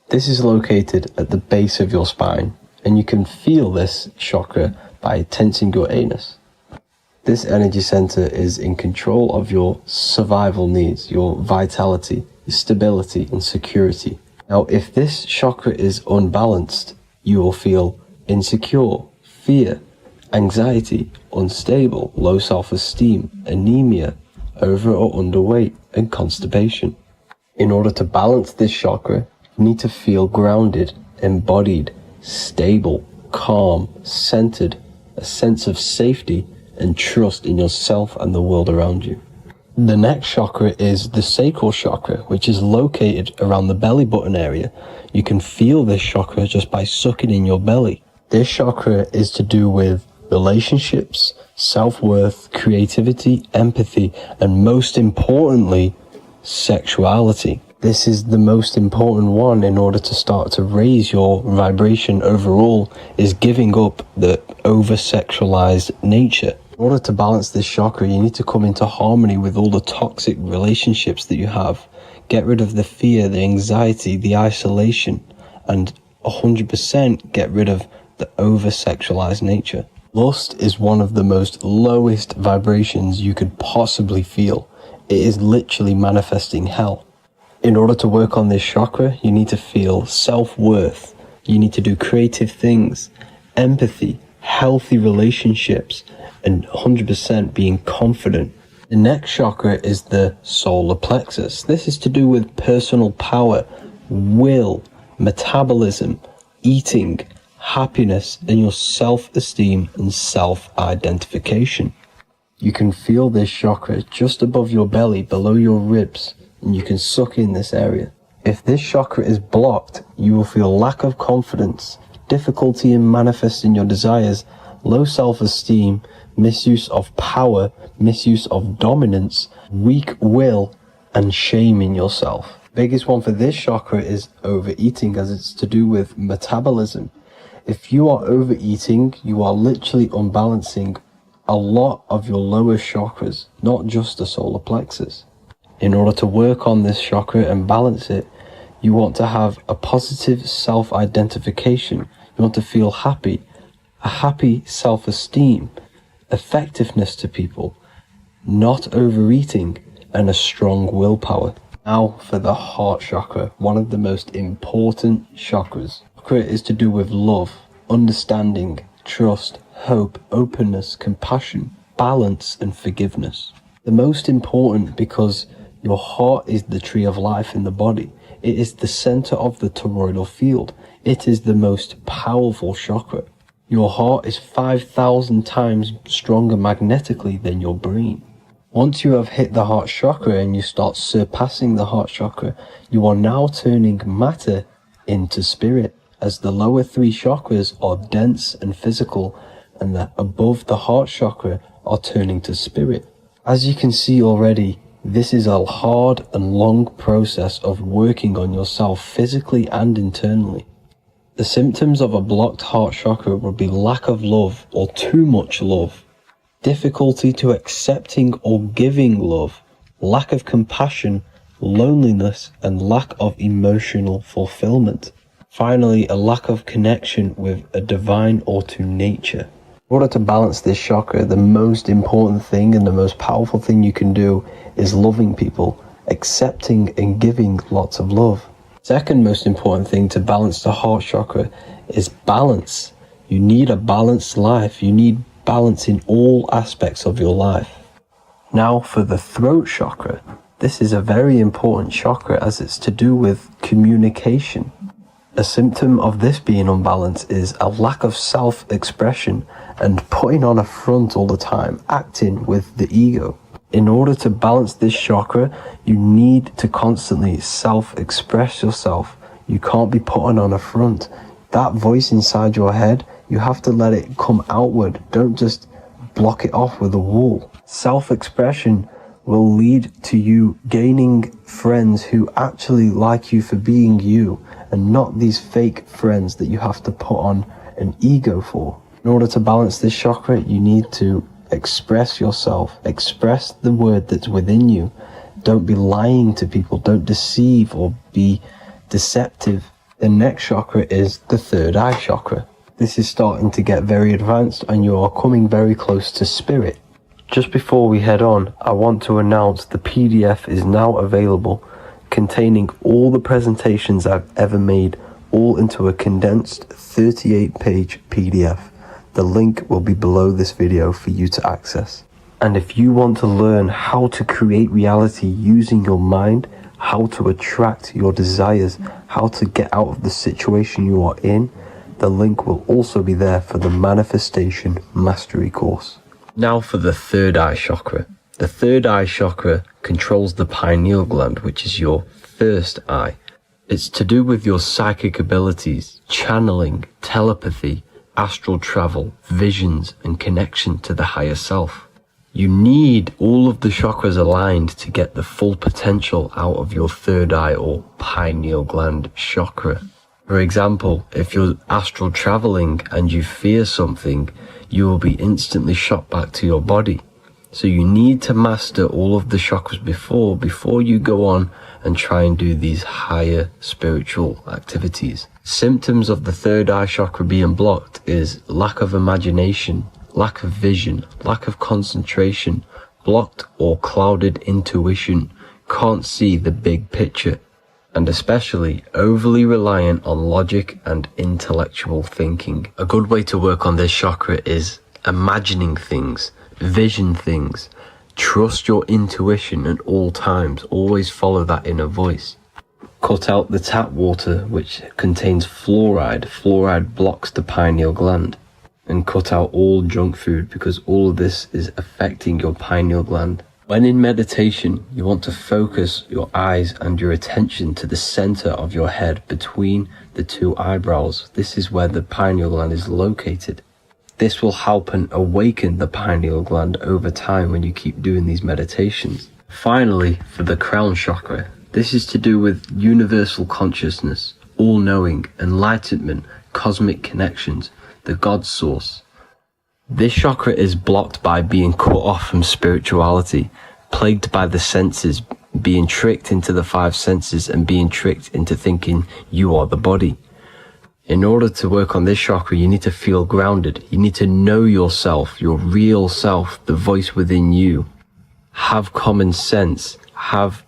This is located at the base of your spine, and you can feel this chakra by tensing your anus. This energy center is in control of your survival needs, your vitality, your stability, and security. Now, if this chakra is unbalanced, you will feel insecure, fear, anxiety, unstable, low self-esteem, anemia, over or underweight, and constipation. In order to balance this chakra, you need to feel grounded, embodied, stable, calm, centered, a sense of safety, and trust in yourself and the world around you. The next chakra is the sacral chakra, which is located around the belly button area. You can feel this chakra just by sucking in your belly. This chakra is to do with relationships, self-worth, creativity, empathy, and most importantly, sexuality. This is the most important one in order to start to raise your vibration overall, is giving up the over-sexualized nature. In order to balance this chakra, you need to come into harmony with all the toxic relationships that you have. Get rid of the fear, the anxiety, the isolation, and 100% get rid of the over-sexualized nature. Lust is one of the most lowest vibrations you could possibly feel. It is literally manifesting hell. In order to work on this chakra, you need to feel self-worth. You need to do creative things, empathy, healthy relationships, and 100% being confident. The next chakra is the solar plexus. This is to do with personal power, will, metabolism, eating, happiness, and your self-esteem and self-identification. You can feel this chakra just above your belly, below your ribs, and you can suck in this area. If this chakra is blocked, you will feel lack of confidence, difficulty in manifesting your desires, low self-esteem, misuse of power, misuse of dominance, weak will, and shame in yourself. Biggest one for this chakra is overeating, as it's to do with metabolism. If you are overeating, you are literally unbalancing a lot of your lower chakras, not just the solar plexus. In order to work on this chakra and balance it, you want to have a positive self-identification. You want to feel happy, a happy self-esteem, effectiveness to people, not overeating, and a strong willpower. Now for the heart chakra, one of the most important chakras. Chakra is to do with love, understanding, trust, hope, openness, compassion, balance, and forgiveness. The most important because your heart is the tree of life in the body. It is the center of the toroidal field. It is the most powerful chakra. Your heart is 5,000 times stronger magnetically than your brain. Once you have hit the heart chakra and you start surpassing the heart chakra, you are now turning matter into spirit, as the lower three chakras are dense and physical, and the above the heart chakra are turning to spirit. As you can see already, this is a hard and long process of working on yourself physically and internally. The symptoms of a blocked heart chakra would be lack of love or too much love, difficulty to accepting or giving love, lack of compassion, loneliness, and lack of emotional fulfillment. Finally, a lack of connection with a divine or to nature. In order to balance this chakra, the most important thing and the most powerful thing you can do is loving people, accepting and giving lots of love. Second most important thing to balance the heart chakra is balance. You need a balanced life. You need balance in all aspects of your life. Now for the throat chakra. This is a very important chakra as it's to do with communication. A symptom of this being unbalanced is a lack of self-expression and putting on a front all the time, acting with the ego. In order to balance this chakra, you need to constantly self-express yourself. You can't be putting on a front. That voice inside your head, you have to let it come outward. Don't just block it off with a wall. Self-expression will lead to you gaining friends who actually like you for being you, and not these fake friends that you have to put on an ego for. In order to balance this chakra, you need to express yourself. Express the word that's within you. Don't be lying to people. Don't deceive or be deceptive. The next chakra is the third eye chakra. This is starting to get very advanced and you are coming very close to spirit. Just before we head on, I want to announce the PDF is now available, containing all the presentations I've ever made, all into a condensed 38-page PDF. The link will be below this video for you to access. And if you want to learn how to create reality using your mind, how to attract your desires, how to get out of the situation you are in, the link will also be there for the Manifestation Mastery course. Now for the third eye chakra. The third eye chakra controls the pineal gland, which is your first eye. It's to do with your psychic abilities, channeling, telepathy, astral travel, visions, and connection to the higher self. You need all of the chakras aligned to get the full potential out of your third eye or pineal gland chakra. For example, if you're astral traveling and you fear something, you will be instantly shot back to your body. So you need to master all of the chakras before you go on and try and do these higher spiritual activities. Symptoms of the third eye chakra being blocked is lack of imagination, lack of vision, lack of concentration, blocked or clouded intuition, can't see the big picture, and especially overly reliant on logic and intellectual thinking. A good way to work on this chakra is imagining things, vision things, trust your intuition at all times, always follow that inner voice. Cut out the tap water which contains fluoride. Fluoride blocks the pineal gland. And cut out all junk food because all of this is affecting your pineal gland. When in meditation, you want to focus your eyes and your attention to the center of your head between the two eyebrows. This is where the pineal gland is located. This will help and awaken the pineal gland over time when you keep doing these meditations. Finally, for the crown chakra, this is to do with universal consciousness, all-knowing, enlightenment, cosmic connections, the God source. This chakra is blocked by being cut off from spirituality, plagued by the senses, being tricked into the five senses and being tricked into thinking you are the body. In order to work on this chakra, you need to feel grounded. You need to know yourself, your real self, the voice within you. Have common sense, have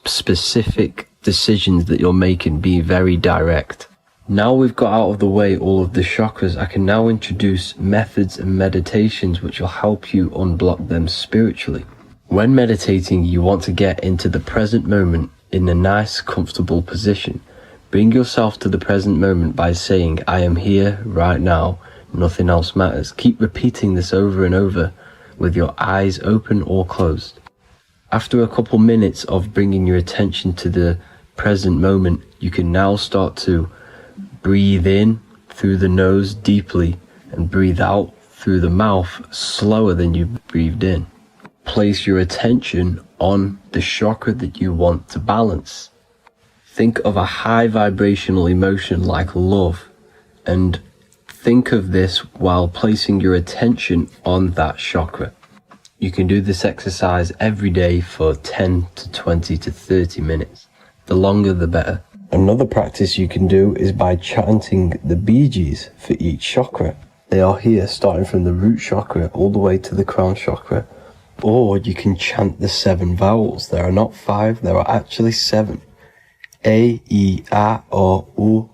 specific decisions that you're making, be very direct. Now we've got out of the way all of the chakras, I can now introduce methods and meditations which will help you unblock them spiritually. When meditating, you want to get into the present moment in a nice, comfortable position. Bring yourself to the present moment by saying, I am here right now, nothing else matters. Keep repeating this over and over with your eyes open or closed. After a couple minutes of bringing your attention to the present moment, you can now start to breathe in through the nose deeply and breathe out through the mouth slower than you breathed in. Place your attention on the chakra that you want to balance. Think of a high vibrational emotion like love, and think of this while placing your attention on that chakra. You can do this exercise every day for 10 to 20 to 30 minutes. The longer the better. Another practice you can do is by chanting the Bee Gees for each chakra. They are here starting from the root chakra all the way to the crown chakra. Or you can chant the 7 vowels. There are not 5, there are actually 7. A, E, A, O, U,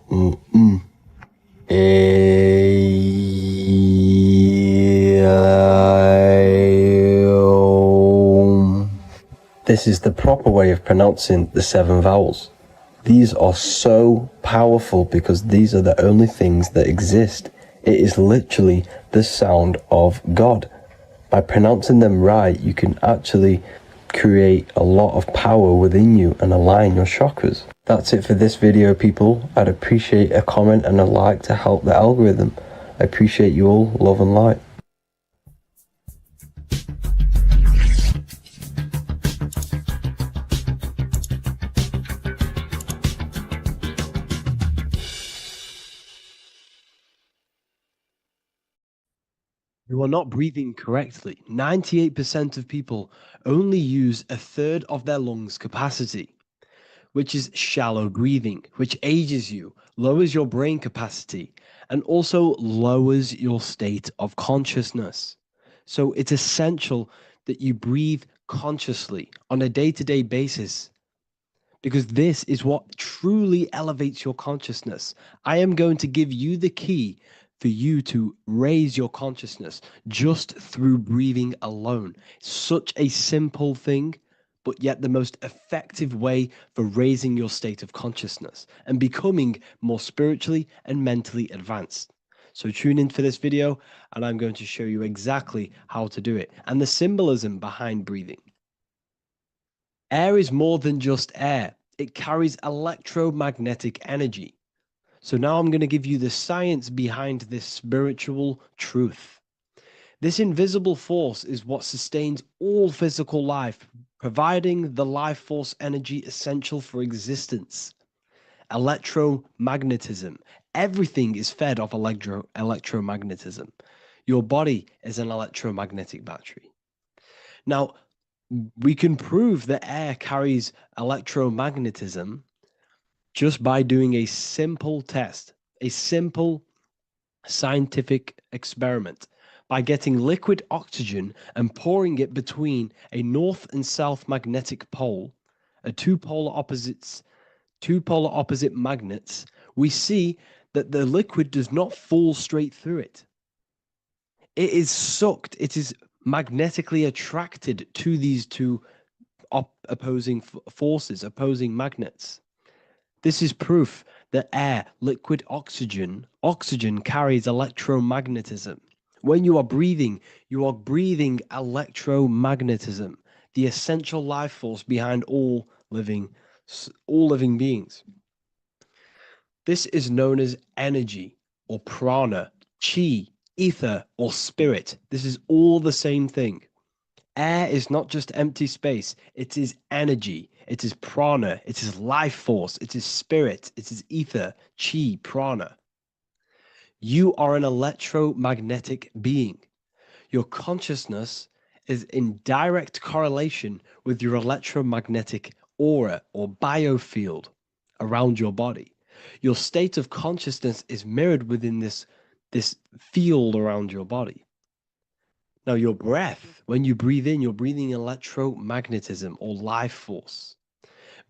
M. A, E, I, O. This is the proper way of pronouncing the 7 vowels. These are so powerful because these are the only things that exist. It is literally the sound of God. By pronouncing them right, you can actually create a lot of power within you and align your chakras. That's it for this video, people. I'd appreciate a comment and a like to help the algorithm. I appreciate you all. Love and light. You are not breathing correctly. 98% of people only use a third of their lungs capacity, which is shallow breathing, which ages you, lowers your brain capacity, and also lowers your state of consciousness. So it's essential that you breathe consciously on a day-to-day basis, because this is what truly elevates your consciousness. I am going to give you the key for you to raise your consciousness just through breathing alone. Such a simple thing, but yet the most effective way for raising your state of consciousness and becoming more spiritually and mentally advanced. So tune in for this video, and I'm going to show you exactly how to do it and the symbolism behind breathing. Air is more than just air. It carries electromagnetic energy. So now I'm going to give you the science behind this spiritual truth. This invisible force is what sustains all physical life, providing the life force energy essential for existence. Electromagnetism. Everything is fed off electromagnetism. Your body is an electromagnetic battery. Now, we can prove that air carries electromagnetism just by doing a simple test, a simple scientific experiment, by getting liquid oxygen and pouring it between a north and south magnetic pole, two polar opposite magnets. We see that the liquid does not fall straight through it. It is sucked, it is magnetically attracted to these two opposing forces, opposing magnets. This is proof that air, liquid oxygen carries electromagnetism. When you are breathing electromagnetism, the essential life force behind all living beings. This is known as energy or prana, chi, ether, or spirit. This is all the same thing. Air is not just empty space, it is energy, it is prana, it is life force, it is spirit, it is ether, chi, prana. You are an electromagnetic being. Your consciousness is in direct correlation with your electromagnetic aura or biofield around your body. Your state of consciousness is mirrored within this field around your body. Now, your breath, when you breathe in, you're breathing electromagnetism or life force.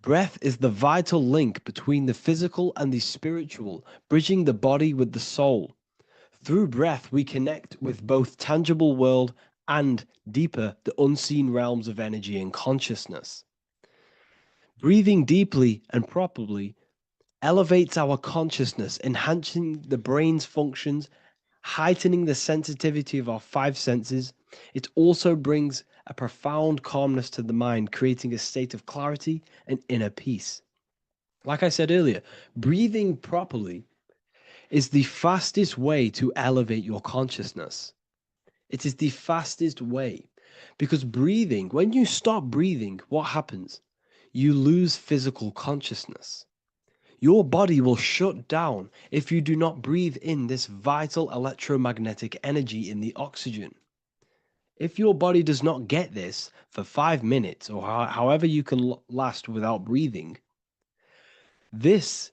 Breath is the vital link between the physical and the spiritual, bridging the body with the soul. Through breath, we connect with both tangible world and deeper, the unseen realms of energy and consciousness. Breathing deeply and properly elevates our consciousness, enhancing the brain's functions, heightening the sensitivity of our 5 senses. It also brings a profound calmness to the mind, creating a state of clarity and inner peace. Like I said earlier, breathing properly is the fastest way to elevate your consciousness. It is the fastest way because breathing, when you stop breathing, what happens? You lose physical consciousness. Your body will shut down if you do not breathe in this vital electromagnetic energy in the oxygen. If your body does not get this for 5 minutes or however you can last without breathing, this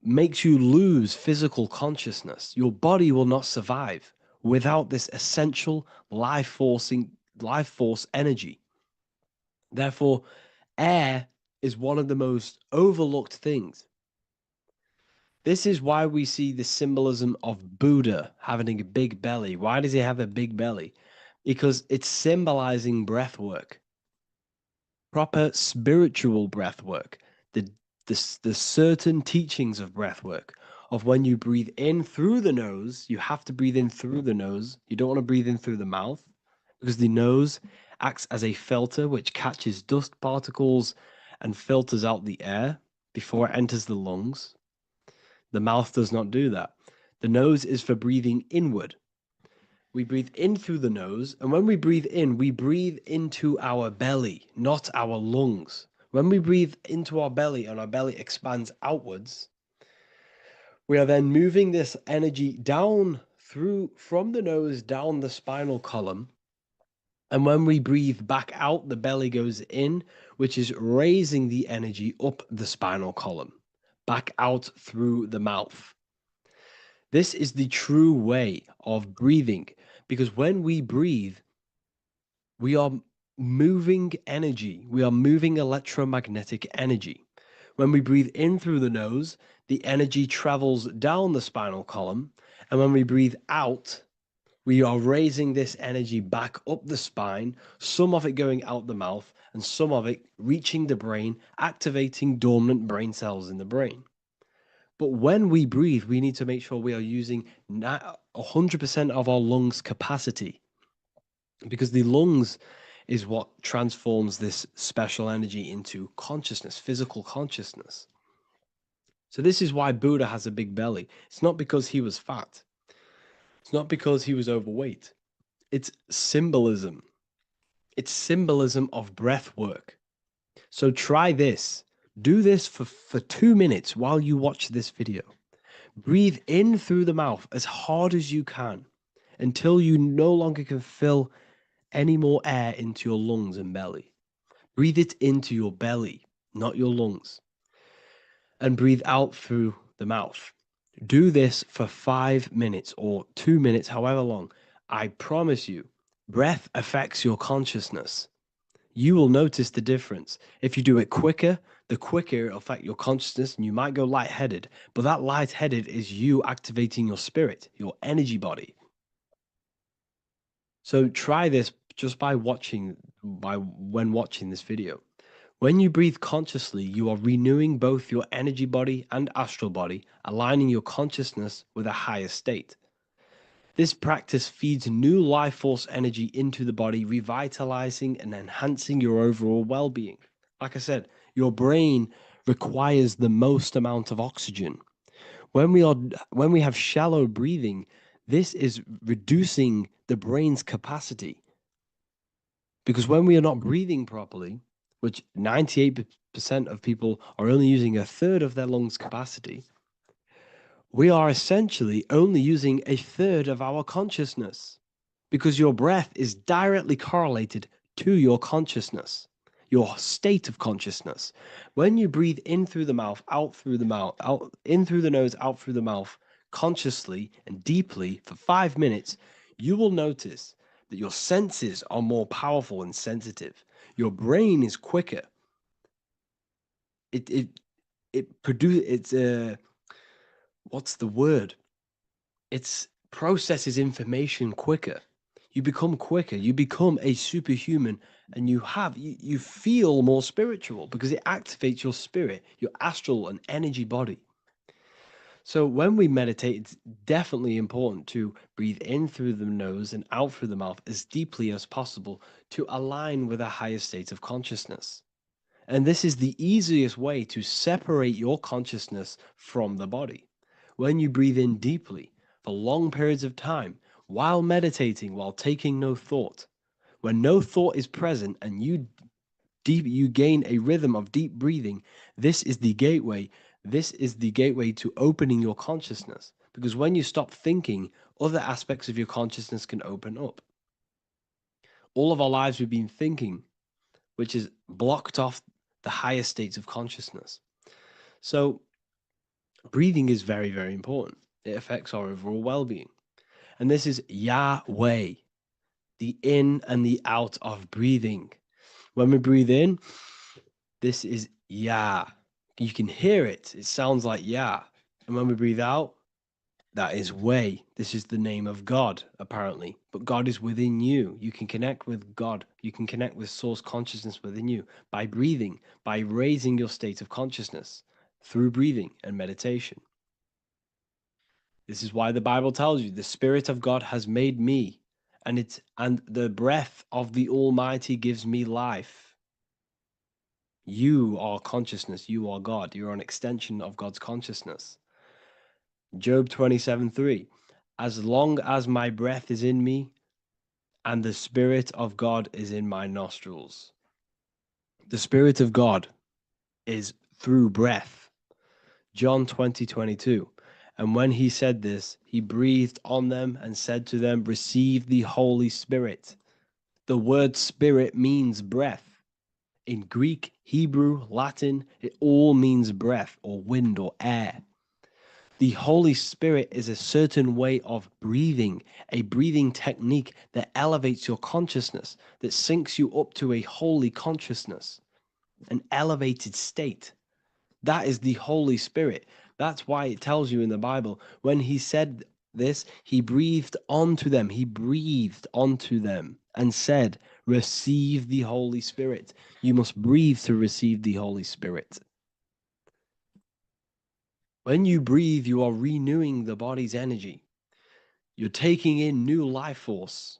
makes you lose physical consciousness. Your body will not survive without this essential life force energy. Therefore, air is one of the most overlooked things. This is why we see the symbolism of Buddha having a big belly. Why does he have a big belly? Because it's symbolizing breath work. proper spiritual breath work, the, the certain teachings of breath work, of when you breathe in through the nose, you have to breathe in through the nose. You don't want to breathe in through the mouth because the nose acts as a filter which catches dust particles and filters out the air before it enters the lungs. The mouth does not do that. The nose is for breathing inward. We breathe in through the nose, and when we breathe in, we breathe into our belly, not our lungs. When we breathe into our belly and our belly expands outwards, we are then moving this energy down through from the nose down the spinal column. And when we breathe back out, the belly goes in, which is raising the energy up the spinal column, back out through the mouth. This is the true way of breathing, because when we breathe, we are moving energy. We are moving electromagnetic energy. When we breathe in through the nose, the energy travels down the spinal column. And when we breathe out, we are raising this energy back up the spine, some of it going out the mouth, and some of it reaching the brain, activating dormant brain cells in the brain. But when we breathe, we need to make sure we are using 100% of our lungs' capacity, because the lungs is what transforms this special energy into consciousness, physical consciousness. So this is why Buddha has a big belly. It's not because he was fat. It's not because he was overweight. It's symbolism. It's symbolism of breath work. So try this. Do this for 2 minutes while you watch this video. Breathe in through the mouth as hard as you can until you no longer can fill any more air into your lungs and belly. Breathe it into your belly, not your lungs. And breathe out through the mouth. Do this for 5 minutes or 2 minutes, however long. I promise you, breath affects your consciousness. You will notice the difference. If you do it quicker, the quicker it'll affect your consciousness, and you might go lightheaded. But that lightheaded is you activating your spirit, your energy body. So try this just when watching this video. When you breathe consciously, you are renewing both your energy body and astral body, aligning your consciousness with a higher state. This practice feeds new life force energy into the body, revitalizing and enhancing your overall well-being. Like I said, your brain requires the most amount of oxygen. When we have shallow breathing, this is reducing the brain's capacity. Because when we are not breathing properly, which 98% of people are only using a third of their lungs capacity, we are essentially only using a third of our consciousness, because your breath is directly correlated to your consciousness, your state of consciousness. When you breathe in through the mouth, out through the mouth, out in through the nose, out through the mouth, consciously and deeply for 5 minutes, you will notice that your senses are more powerful and sensitive. Your brain is quicker. What's the word? It processes information quicker. You become quicker. You become a superhuman, and you feel more spiritual because it activates your spirit, your astral and energy body. So when we meditate, it's definitely important to breathe in through the nose and out through the mouth as deeply as possible to align with a higher state of consciousness. And this is the easiest way to separate your consciousness from the body. When you breathe in deeply for long periods of time, while meditating, while taking no thought, when no thought is present and you gain a rhythm of deep breathing, this is the gateway. This is the gateway to opening your consciousness. Because when you stop thinking, other aspects of your consciousness can open up. All of our lives we've been thinking, which is blocked off the higher states of consciousness. So breathing is very, very important. It affects our overall well-being. And this is Yahweh, the in and the out of breathing. When we breathe in, this is Yah. You can hear it. It sounds like Yah. And when we breathe out, That is way. This is the name of God, apparently. But God is within you. You can connect with God. You can connect with source consciousness within you by breathing, by raising your state of consciousness through breathing and meditation. This is why the Bible tells you the Spirit of God has made me, and the breath of the Almighty gives me life. You are consciousness. You are God. You're an extension of God's consciousness. Job 27:3. As long as my breath is in me and the Spirit of God is in my nostrils. The Spirit of God is through breath. John 20:22. And when he said this, he breathed on them and said to them, receive the Holy Spirit. The word spirit means breath. In Greek, Hebrew, Latin, it all means breath or wind or air. The Holy Spirit is a certain way of breathing, a breathing technique that elevates your consciousness, that syncs you up to a holy consciousness, an elevated state. That is the Holy Spirit. That's why it tells you in the Bible, when he said this, he breathed onto them. He breathed onto them and said, receive the Holy Spirit. You must breathe to receive the Holy Spirit. When you breathe, you are renewing the body's energy. You're taking in new life force,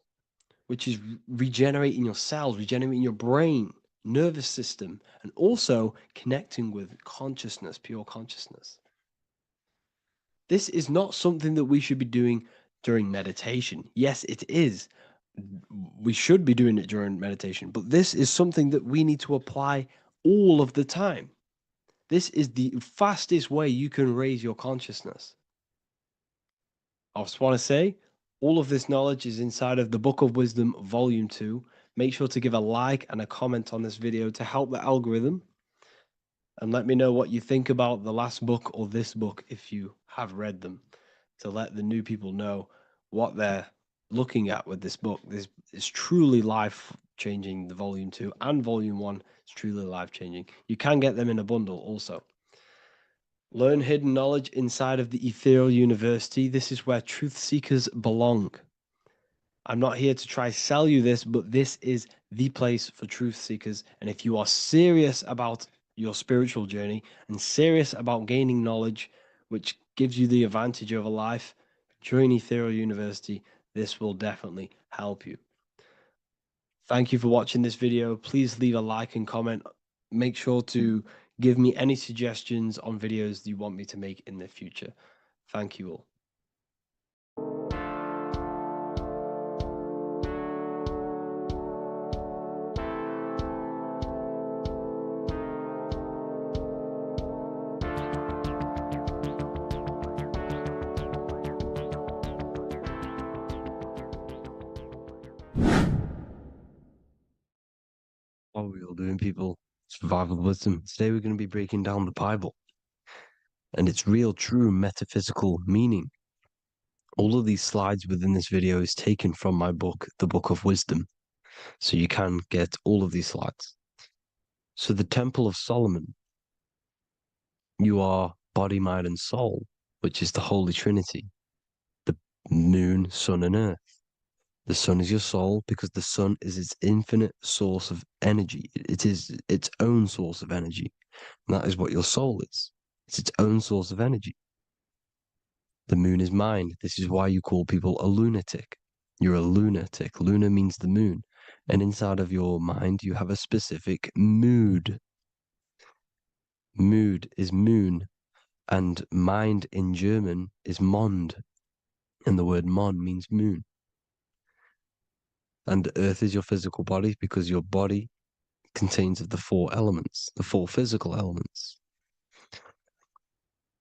which is regenerating your cells, regenerating your brain, nervous system, and also connecting with consciousness, pure consciousness. This is not something that we should be doing during meditation. Yes, it is. We should be doing it during meditation, but this is something that we need to apply all of the time. This is the fastest way you can raise your consciousness. I just want to say, all of this knowledge is inside of the Book of Wisdom, Volume 2. Make sure to give a like and a comment on this video to help the algorithm. And let me know what you think about the last book or this book if you have read them, to let the new people know what they're looking at with this book. This is truly life-changing, the Volume 2 and Volume 1 is truly life-changing. You can get them in a bundle also. Learn hidden knowledge inside of the Ethereal University. This is where truth seekers belong. I'm not here to try sell you this, but this is the place for truth seekers. And if you are serious about your spiritual journey and serious about gaining knowledge, which gives you the advantage over life, join Ethereal University. This will definitely help you. Thank you for watching this video. Please leave a like and comment. Make sure to give me any suggestions on videos you want me to make in the future. Thank you all. What are we all doing, people? Survival wisdom. Today we're going to be breaking down the Bible and its real, true metaphysical meaning. All of these slides within this video is taken from my book, The Book of Wisdom, so you can get all of these slides. So the Temple of Solomon, you are body, mind, and soul, which is the Holy Trinity, the moon, sun, and earth. The sun is your soul because the sun is its infinite source of energy. It is its own source of energy. And that is what your soul is. It's its own source of energy. The moon is mind. This is why you call people a lunatic. You're a lunatic. Luna means the moon. And inside of your mind, you have a specific mood. Mood is moon. And mind in German is Mond. And the word Mon means moon. And earth is your physical body because your body contains of the four elements, the four physical elements.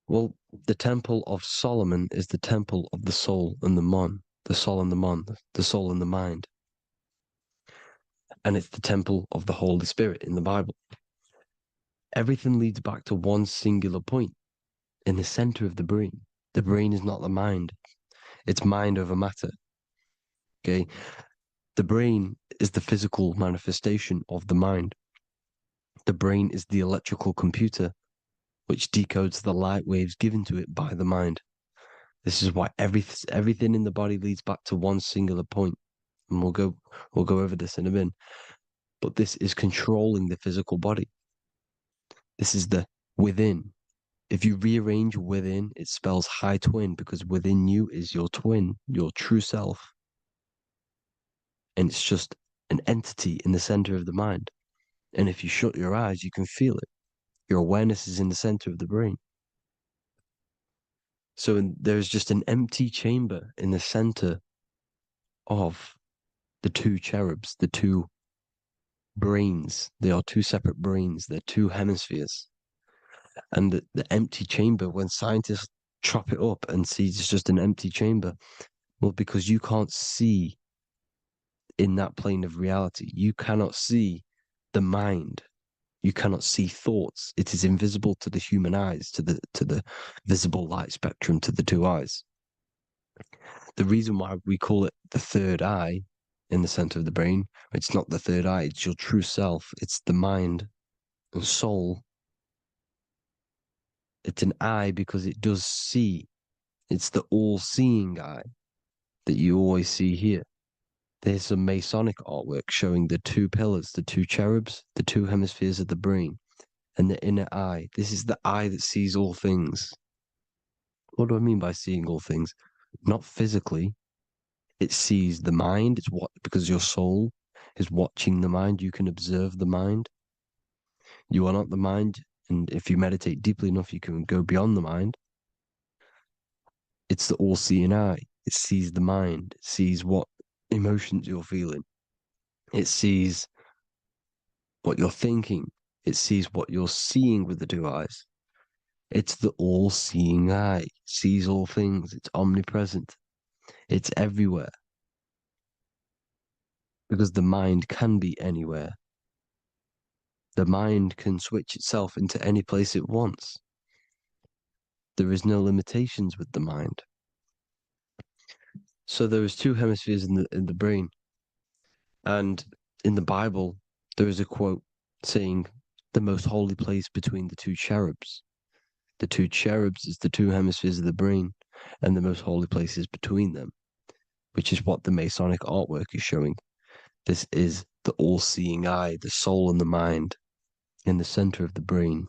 Well, the Temple of Solomon is the temple of the soul and the mon, the soul and the mon, the soul and the mind. And it's the temple of the Holy Spirit in the Bible. Everything leads back to one singular point in the center of the brain. The brain is not the mind. It's mind over matter. Okay? The brain is the physical manifestation of the mind. The brain is the electrical computer which decodes the light waves given to it by the mind. This is why everything in the body leads back to one singular point. And we'll go over this in a minute. But this is controlling the physical body. This is the within. If you rearrange within, it spells high twin, because within you is your twin, your true self. And it's just an entity in the center of the mind. And if you shut your eyes, you can feel it. Your awareness is in the center of the brain. So there's just an empty chamber in the center of the two cherubs, the two brains. They are two separate brains. They're two hemispheres. And the empty chamber, when scientists chop it up and see it's just an empty chamber, well, because you can't see in that plane of reality, you cannot see the mind. You cannot see thoughts. It is invisible to the human eyes, to the visible light spectrum, to the two eyes. The reason why we call it the third eye in the center of the brain, it's not the third eye, it's your true self. It's the mind and soul. It's an eye because it does see. It's the all-seeing eye that you always see here. There's some Masonic artwork showing the two pillars, the two cherubs, the two hemispheres of the brain, and the inner eye. This is the eye that sees all things. What do I mean by seeing all things? Not physically. It sees the mind. It's what, because your soul is watching the mind. You can observe the mind. You are not the mind. And if you meditate deeply enough, you can go beyond the mind. It's the all-seeing eye. It sees the mind. It sees what emotions you're feeling. It sees what you're thinking. It sees what you're seeing with the two eyes. It's the all-seeing eye. It sees all things. It's omnipresent. It's everywhere. Because the mind can be anywhere. The mind can switch itself into any place it wants. There is no limitations with the mind. So there is two hemispheres in the brain. And in the Bible, there is a quote saying, the most holy place between the two cherubs. The two cherubs is the two hemispheres of the brain, and the most holy place is between them, which is what the Masonic artwork is showing. This is the all-seeing eye, the soul and the mind, in the center of the brain.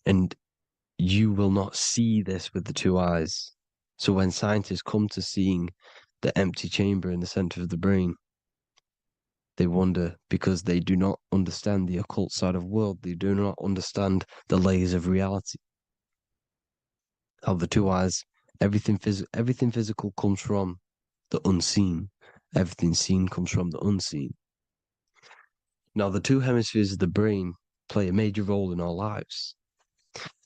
And you will not see this with the two eyes. So when scientists come to seeing the empty chamber in the center of the brain, they wonder, because they do not understand the occult side of the world. They do not understand the layers of reality. How the two eyes, everything physical comes from the unseen. Everything seen comes from the unseen. Now, the two hemispheres of the brain play a major role in our lives.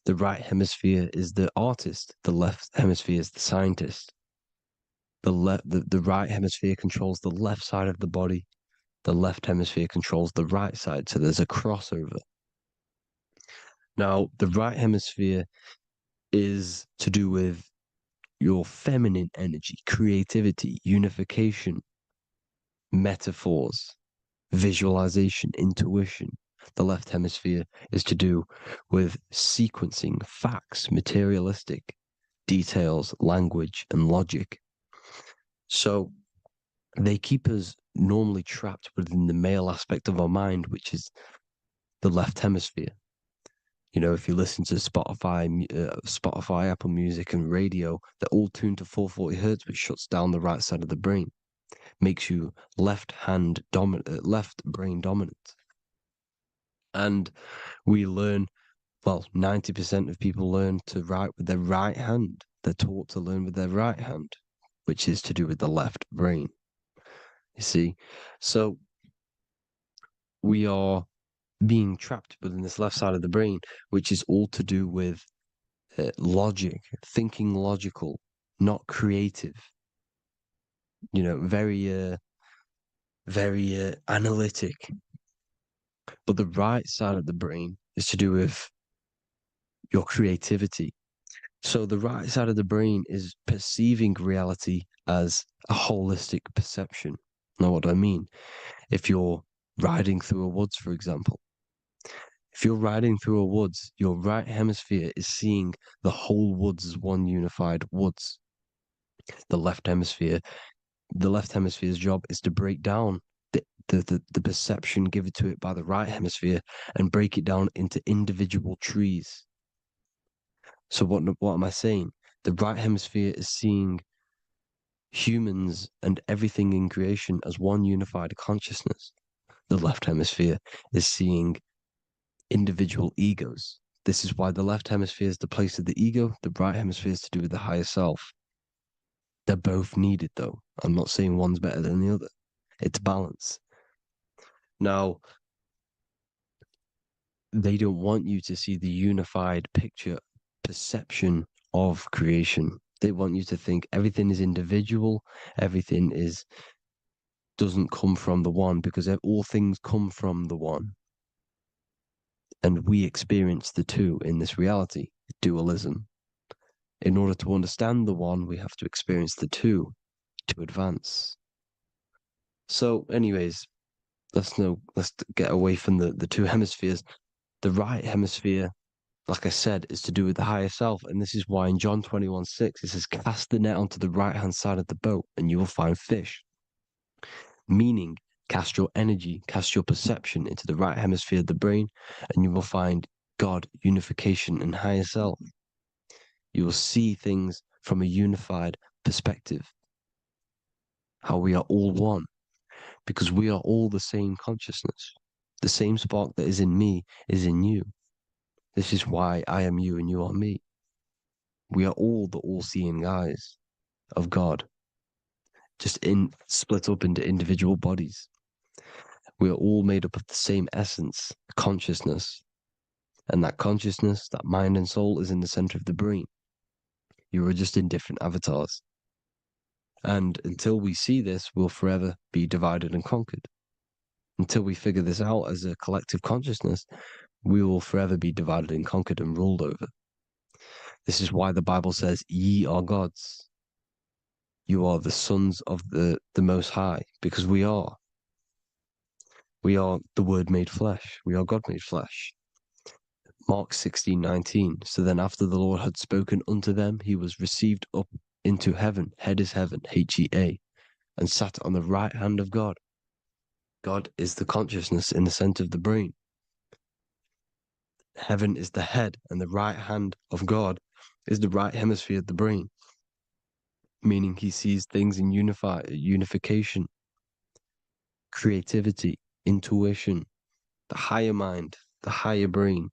The right hemisphere is the artist. The left hemisphere is the scientist. The right hemisphere controls the left side of the body. The left hemisphere controls the right side. So there's a crossover. Now, the right hemisphere is to do with your feminine energy, creativity, unification, metaphors, visualization, intuition. The left hemisphere is to do with sequencing, facts, materialistic details, language, and logic. So they keep us normally trapped within the male aspect of our mind, which is the left hemisphere. You know, if you listen to Spotify, Apple Music, and radio, they're all tuned to 440 hertz, which shuts down the right side of the brain, makes you left brain dominant. And we learn, well, 90% of people learn to write with their right hand. They're taught to learn with their right hand, which is to do with the left brain. You see, so we are being trapped within this left side of the brain, which is all to do with logic, thinking logical, not creative. You know, very analytic. But the right side of the brain is to do with your creativity. So the right side of the brain is perceiving reality as a holistic perception. Now, what do I mean? If you're riding through a woods, for example, If you're riding through a woods, your right hemisphere is seeing the whole woods as one unified woods. The left hemisphere's job is to break down the perception given to it by the right hemisphere and break it down into individual trees. So what am I saying? The right hemisphere is seeing humans and everything in creation as one unified consciousness. The left hemisphere is seeing individual egos. This is why the left hemisphere is the place of the ego, the right hemisphere is to do with the higher self. They're both needed, though. I'm not saying one's better than the other. It's balance. Now, they don't want you to see the unified picture, perception of creation. They want you to think everything is individual, everything doesn't come from the one, because all things come from the one. And we experience the two in this reality, dualism. In order to understand the one, we have to experience the two to advance. So, anyways, let's get away from the two hemispheres. The right hemisphere, like I said, is to do with the higher self. And this is why in John 21:6, it says, cast the net onto the right-hand side of the boat and you will find fish. Meaning, cast your energy, cast your perception into the right hemisphere of the brain, and you will find God, unification, and higher self. You will see things from a unified perspective. How we are all one, because we are all the same consciousness. The same spark that is in me is in you. This is why I am you and you are me. We are all the all-seeing eyes of God, just split up into individual bodies. We are all made up of the same essence, consciousness. And that consciousness, that mind and soul, is in the center of the brain. You are just in different avatars. And until we see this, we'll forever be divided and conquered. Until we figure this out as a collective consciousness, we will forever be divided and conquered and ruled over. This is why the Bible says, ye are gods. You are the sons of the Most High, because we are. We are the Word made flesh. We are God made flesh. Mark 16:19. So then after the Lord had spoken unto them, he was received up into heaven. Head is heaven, H-E-A, and sat on the right hand of God. God is the consciousness in the center of the brain. Heaven is the head, and the right hand of God is the right hemisphere of the brain, meaning he sees things in unification, creativity, intuition, the higher mind, the higher brain.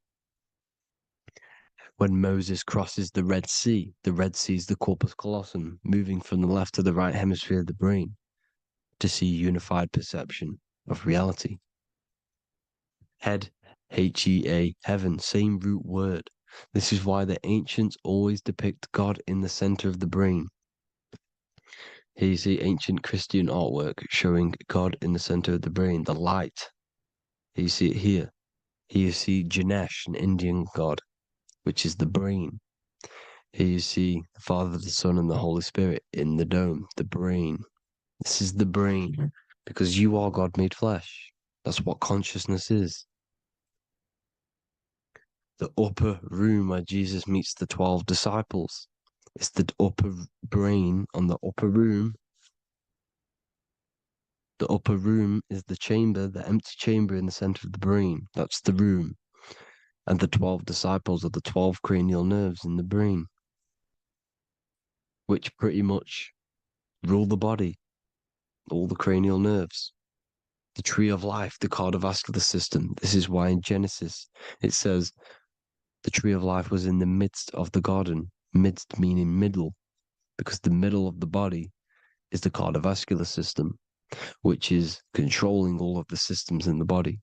When Moses crosses the Red Sea is the corpus callosum, moving from the left to the right hemisphere of the brain to see unified perception of reality. Head, H-E-A, heaven, same root word. This is why the ancients always depict God in the center of the brain. Here you see ancient Christian artwork showing God in the center of the brain, the light. Here you see it here. Here you see Ganesh, an Indian god, which is the brain. Here you see the Father, the Son, and the Holy Spirit in the dome, the brain. This is the brain, because you are God made flesh. That's what consciousness is. The upper room where Jesus meets the 12 disciples. It's the upper brain on the upper room. The upper room is the chamber, the empty chamber in the center of the brain. That's the room. And the 12 disciples are the 12 cranial nerves in the brain, which pretty much rule the body, all the cranial nerves. The tree of life, the cardiovascular system. This is why in Genesis it says the tree of life was in the midst of the garden. Midst meaning middle, because the middle of the body is the cardiovascular system, which is controlling all of the systems in the body.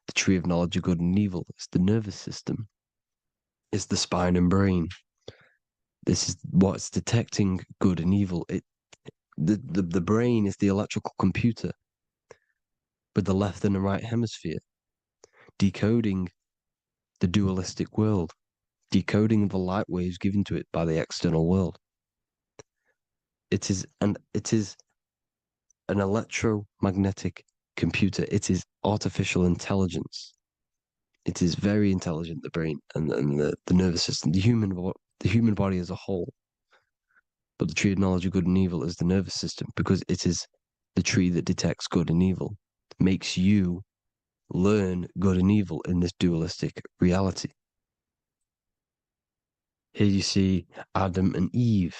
The tree of knowledge of good and evil is the nervous system. It's the spine and brain. This is what's detecting good and evil. The brain is the electrical computer with the left and the right hemisphere, decoding the dualistic world, decoding the light waves given to it by the external world. It is an electromagnetic computer. It is artificial intelligence. It is very intelligent, the brain and the nervous system, the human body as a whole. But the tree of knowledge of good and evil is the nervous system, because it is the tree that detects good and evil, makes you learn good and evil in this dualistic reality. Here you see Adam and Eve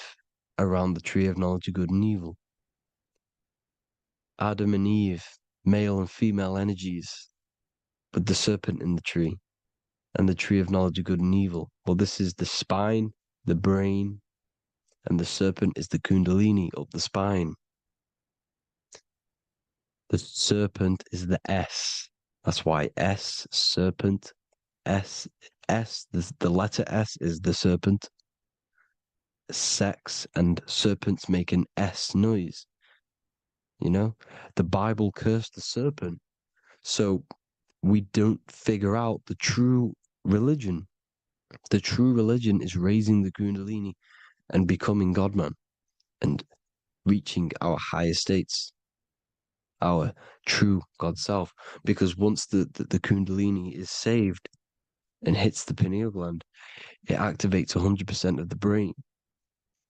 around the tree of knowledge of good and evil. Adam and Eve, male and female energies, but the serpent in the tree, and the tree of knowledge of good and evil. Well, this is the spine, the brain, and the serpent is the kundalini of the spine. The serpent is the S. That's why S, serpent, S, the letter S is the serpent. Sex and serpents make an S noise. You know, the Bible cursed the serpent. So we don't figure out the true religion. The true religion is raising the kundalini and becoming God-man and reaching our higher states, our true God self. Because once the kundalini is saved and hits the pineal gland, it activates 100% of the brain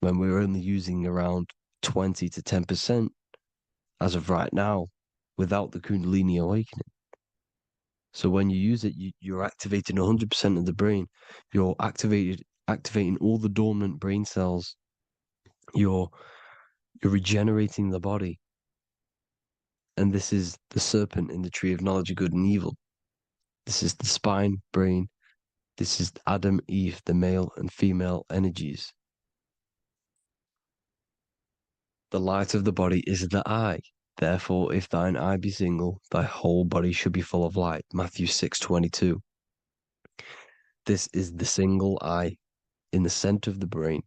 when we're only using around 20 to 10% as of right now without the kundalini awakening. So when you use it, you're activating 100% of the brain. You're activating all the dormant brain cells. You're regenerating the body. And this is the serpent in the tree of knowledge of good and evil. This is the spine, brain. This is Adam, Eve, the male and female energies. The light of the body is the eye. Therefore, if thine eye be single, thy whole body should be full of light. Matthew 6:22. This is the single eye in the center of the brain.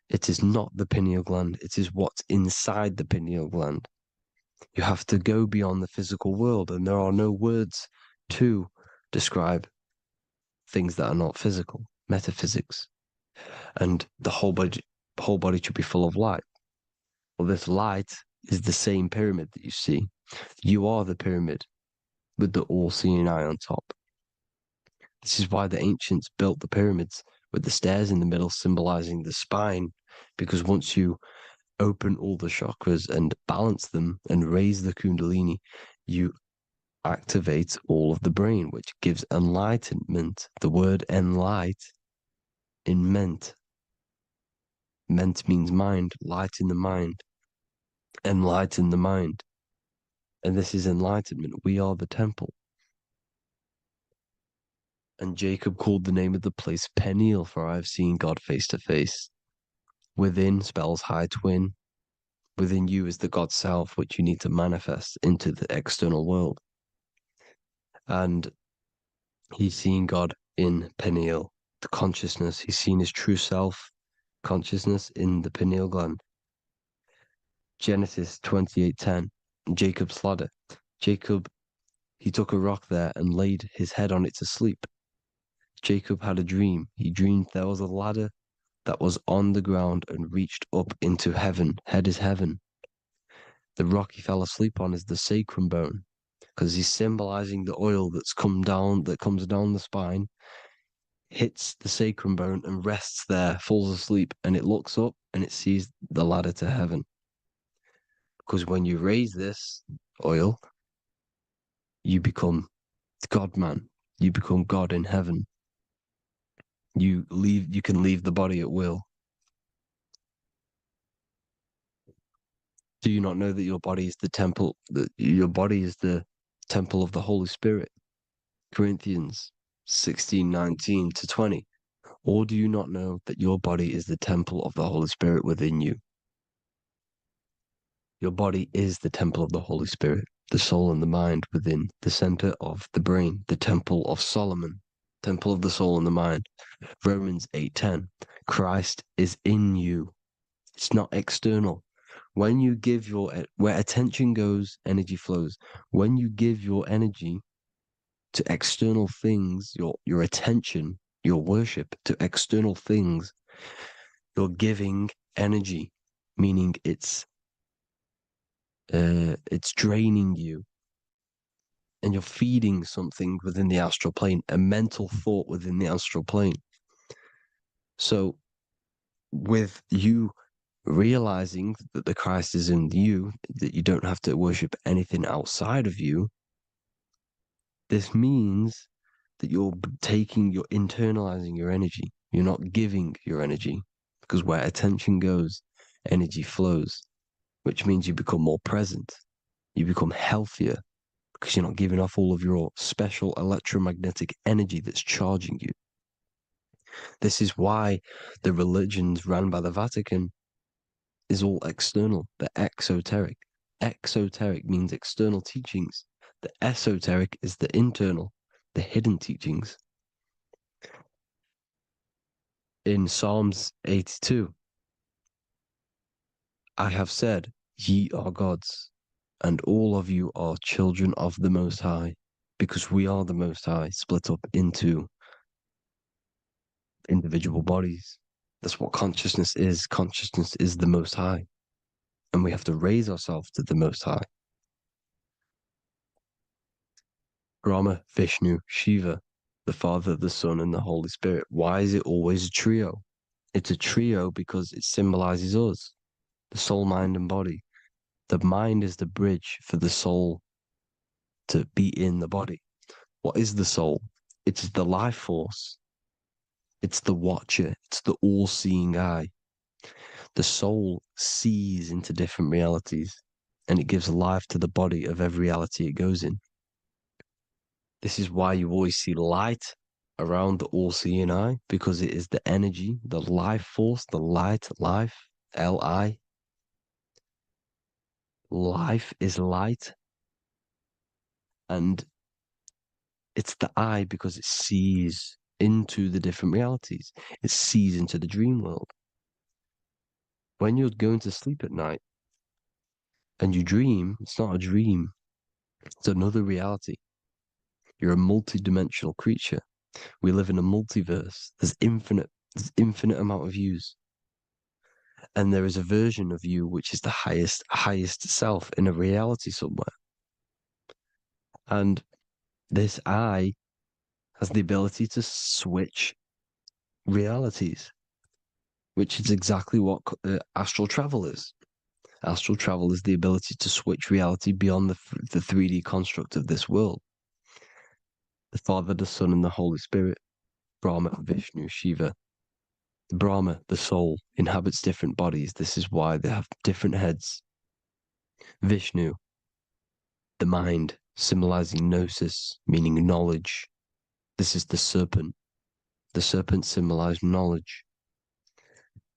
It is not the pineal gland. It is what's inside the pineal gland. You have to go beyond the physical world, and there are no words to describe things that are not physical, metaphysics. And the whole body should be full of light. Well, this light is the same pyramid that you see. You are the pyramid with the all-seeing eye on top. This is why the ancients built the pyramids with the stairs in the middle symbolizing the spine, because once you open all the chakras and balance them and raise the kundalini, you activate all of the brain, which gives enlightenment. The word enlight in ment. Ment means mind, light in the mind. Enlighten the mind. And this is enlightenment. We are the temple. And Jacob called the name of the place Peniel, for I have seen God face to face. Within spells high twin. Within you is the God self, which you need to manifest into the external world. And he's seen God in Peniel, the consciousness. He's seen his true self, consciousness, in the pineal gland. Genesis 28:10, Jacob's ladder. Jacob, he took a rock there and laid his head on it to sleep. Jacob had a dream. He dreamed there was a ladder that was on the ground and reached up into heaven. Head is heaven. The rock he fell asleep on is the sacrum bone, because he's symbolizing the oil that comes down the spine, hits the sacrum bone and rests there, falls asleep, and it looks up and it sees the ladder to heaven. Because when you raise this oil, you become God-man. You become God in heaven. You can leave the body at will. Do you not know that your body is the temple, that your body is the temple of the Holy Spirit? Corinthians 16:19-20. Or do you not know that your body is the temple of the Holy Spirit within you? Your body is the temple of the Holy Spirit, the soul and the mind within the center of the brain, the temple of Solomon, temple of the soul and the mind. Romans 8:10. Christ is in you. It's not external. When you give where attention goes, energy flows. When you give your energy to external things, your attention, your worship to external things, you're giving energy, meaning it's draining you. and you're feeding something within the astral plane, a mental thought within the astral plane. So with you realizing that the Christ is in you, that you don't have to worship anything outside of you, this means that you're internalizing your energy. You're not giving your energy, because where attention goes, energy flows, which means you become more present. You become healthier because you're not giving off all of your special electromagnetic energy that's charging you. This is why the religions run by the Vatican is all external. They're exoteric. Exoteric means external teachings. The esoteric is the internal, the hidden teachings. In Psalms 82, I have said, ye are gods, and all of you are children of the Most High, because we are the Most High, split up into individual bodies. That's what consciousness is. Consciousness is the Most High, and we have to raise ourselves to the Most High. Brahma, Vishnu, Shiva, the Father, the Son, and the Holy Spirit. Why is it always a trio? It's a trio because it symbolizes us, the soul, mind, and body. The mind is the bridge for the soul to be in the body. What is the soul? It's the life force. It's the watcher. It's the all-seeing eye. The soul sees into different realities, and it gives life to the body of every reality it goes in. This is why you always see light around the all-seeing eye, because it is the energy, the life force, the light, life, L-I. Life is light, and it's the eye because it sees into the different realities. It sees into the dream world. When you're going to sleep at night and you dream, it's not a dream. It's another reality. You're a multi-dimensional creature. We live in a multiverse. There's infinite amount of yous. And there is a version of you which is the highest self in a reality somewhere. And this I has the ability to switch realities, which is exactly what astral travel is. Astral travel is the ability to switch reality beyond the 3D construct of this world. The Father, the Son, and the Holy Spirit, Brahma, Vishnu, Shiva. Brahma, the soul, inhabits different bodies. This is why they have different heads. Vishnu, the mind, symbolizing gnosis, meaning knowledge. This is the serpent. The serpent symbolized knowledge.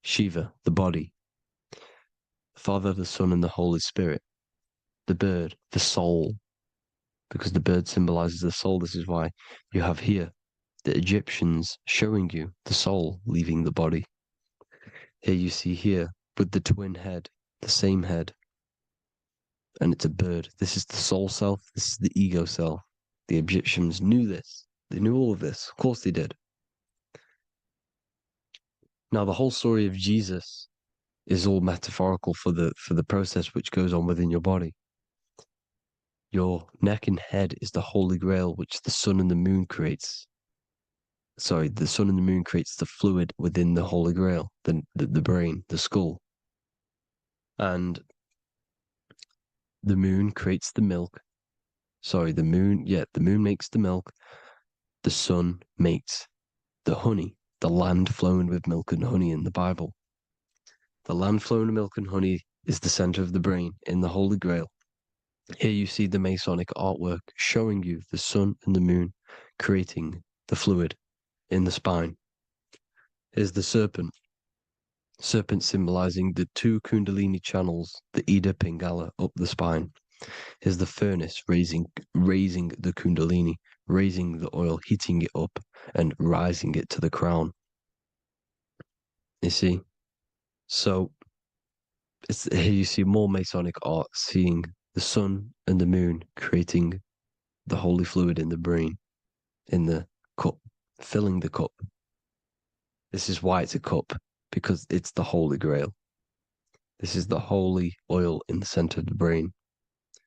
Shiva, the body. The Father, the Son, and the Holy Spirit. The bird, the soul, because the bird symbolizes the soul. This is why you have here the Egyptians showing you the soul leaving the body. Here you see here with the twin head, the same head, and it's a bird. This is the soul self. This is the ego self. The Egyptians knew this. They knew all of this. Of course they did. Now the whole story of Jesus is all metaphorical for the process which goes on within your body. Your neck and head is the Holy Grail, which the sun and the moon creates. Sorry, the sun and the moon creates the fluid within the Holy Grail, the brain, the skull. And the moon creates the milk. Sorry, the moon makes the milk. The sun makes the honey, the land flowing with milk and honey in the Bible. The land flowing with milk and honey is the center of the brain in the Holy Grail. Here you see the Masonic artwork showing you the sun and the moon creating the fluid in the spine. Here's the serpent. Serpent symbolizing the two Kundalini channels, the Ida Pingala up the spine. Here's the furnace raising the Kundalini, raising the oil, heating it up, and rising it to the crown. You see? So here you see more Masonic art, seeing the sun and the moon creating the holy fluid in the brain, in the cup, filling the cup. This is why it's a cup, because it's the Holy Grail. This is the holy oil in the center of the brain.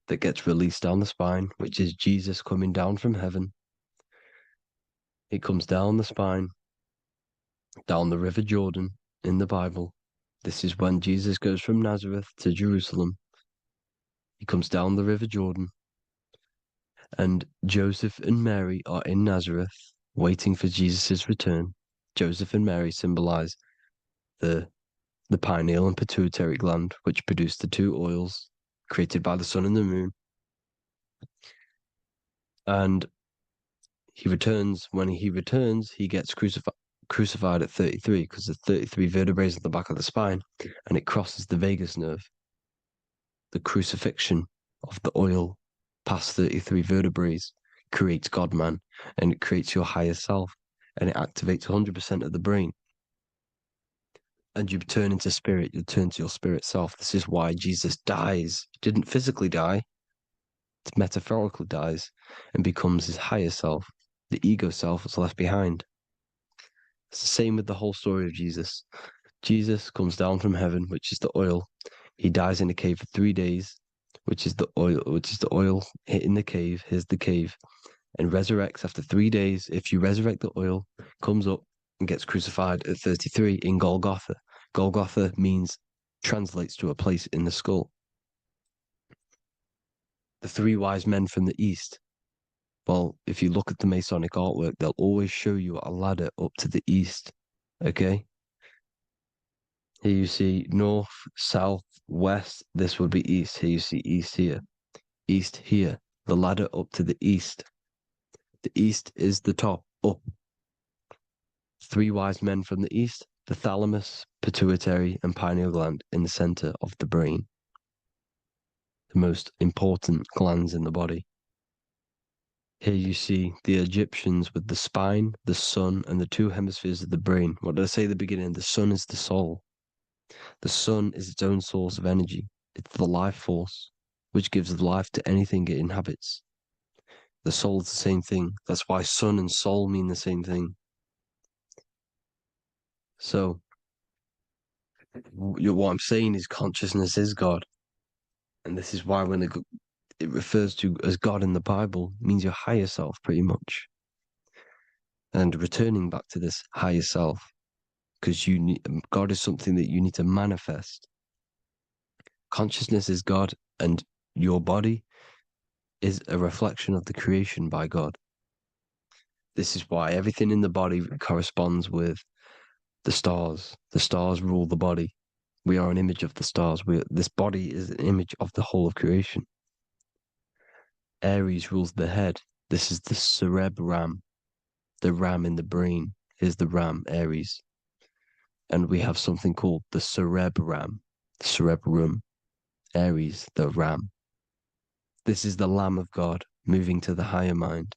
that gets released down the spine, which is Jesus coming down from heaven. It comes down the spine, down the River Jordan in the Bible. This is when Jesus goes from Nazareth to Jerusalem. He comes down the River Jordan, and Joseph and Mary are in Nazareth waiting for Jesus' return. Joseph and Mary symbolize the pineal and pituitary gland, which produce the two oils created by the sun and the moon. And he returns. When he returns, he gets crucified at 33 because there's 33 vertebrae at the back of the spine, and it crosses the vagus nerve. The crucifixion of the oil past 33 vertebrae creates God-man, and it creates your higher self, and it activates 100% of the brain. And you turn into spirit, you turn to your spirit self. This is why Jesus dies. He didn't physically die, it metaphorically dies and becomes his higher self. The ego self is left behind. It's the same with the whole story of Jesus. Jesus comes down from heaven, which is the oil. He dies in a cave for 3 days, which is the oil hitting the cave. Here's the cave. And resurrects after 3 days. If you resurrect the oil, comes up and gets crucified at 33 in Golgotha. Golgotha translates to a place in the skull. The three wise men from the east. Well, if you look at the Masonic artwork, they'll always show you a ladder up to the east. Okay? Here you see north, south, west. This would be east. Here you see east here. East here. The ladder up to the east. The east is the top, up. Three wise men from the east. The thalamus, pituitary, and pineal gland in the center of the brain. The most important glands in the body. Here you see the Egyptians with the spine, the sun, and the two hemispheres of the brain. What did I say at the beginning? The sun is the soul. The sun is its own source of energy. It's the life force, which gives life to anything it inhabits. The soul is the same thing. That's why sun and soul mean the same thing. So, what I'm saying is consciousness is God. And this is why when it refers to as God in the Bible, it means your higher self, pretty much. And returning back to this higher self, because God is something that you need to manifest. Consciousness is God, and your body is a reflection of the creation by God. This is why everything in the body corresponds with the stars. The stars rule the body. We are an image of the stars. This body is an image of the whole of creation. Aries rules the head. This is the cerebrum, the ram in the brain. Here's the ram, Aries. And we have something called the cerebrum, Aries, the ram. This is the Lamb of God moving to the higher mind.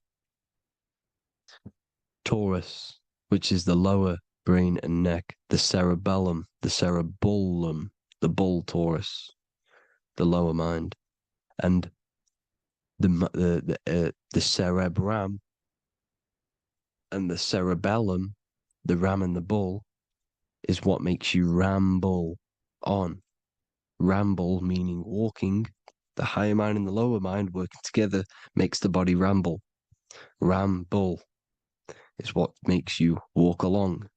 Taurus, which is the lower brain and neck, the cerebellum, the bull Taurus, the lower mind, and the cerebrum and the cerebellum, the ram and the bull, is what makes you ramble on. Ramble meaning walking. The higher mind and the lower mind working together makes the body ramble. Ramble is what makes you walk along.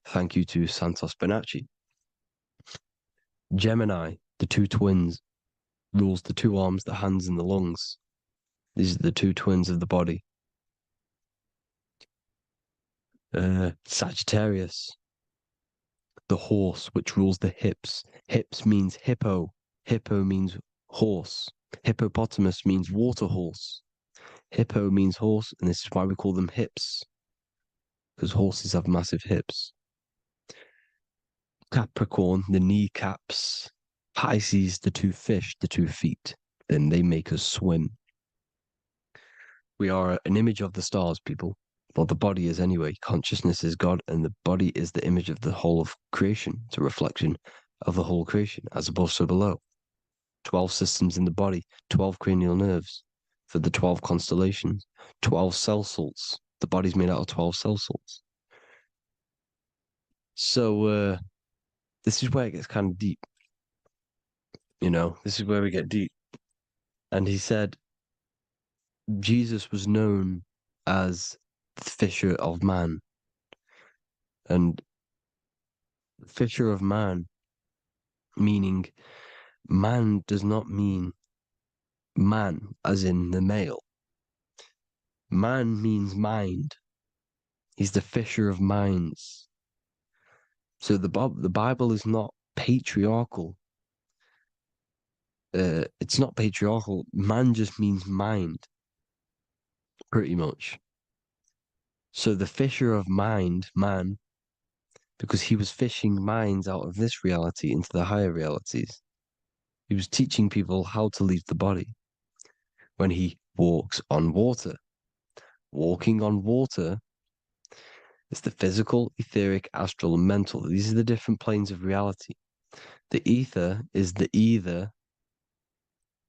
Thank you to Santos Bonacci. Gemini, the two twins, rules the two arms, the hands, and the lungs. These are the two twins of the body. Sagittarius, the horse, which rules the hips. Hips means hippo. Hippo means horse. Hippopotamus means water horse. Hippo means horse, and this is why we call them hips, because horses have massive hips. Capricorn, the kneecaps. Pisces, the two fish, the 2 feet. Then they make us swim. We are an image of the stars, people. Well, the body is anyway. Consciousness is God, and the body is the image of the whole of creation. It's a reflection of the whole creation, as above, so below. 12 systems in the body, 12 cranial nerves for the 12 constellations, 12 cell salts. The body's made out of 12 cell salts. So, this is where it gets kind of deep. This is where we get deep. And he said Jesus was known as the fisher of man. And fisher of man, meaning man does not mean man as in the male. Man means mind. He's the fisher of minds. So the Bible is not patriarchal. It's not patriarchal. Man just means mind, pretty much. So the fisher of mind, man, because he was fishing minds out of this reality into the higher realities. He was teaching people how to leave the body when he walks on water. Walking on water is the physical, etheric, astral, and mental. These are the different planes of reality. The ether is the either,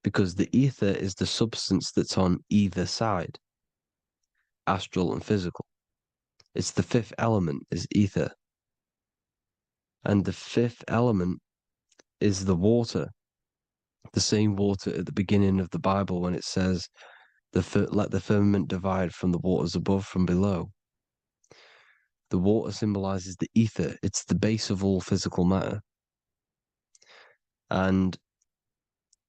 because the ether is the substance that's on either side, astral and physical. It's the fifth element, is ether. And the fifth element is the water, the same water at the beginning of the Bible when it says, let the firmament divide from the waters above from below. The water symbolizes the ether. It's the base of all physical matter. And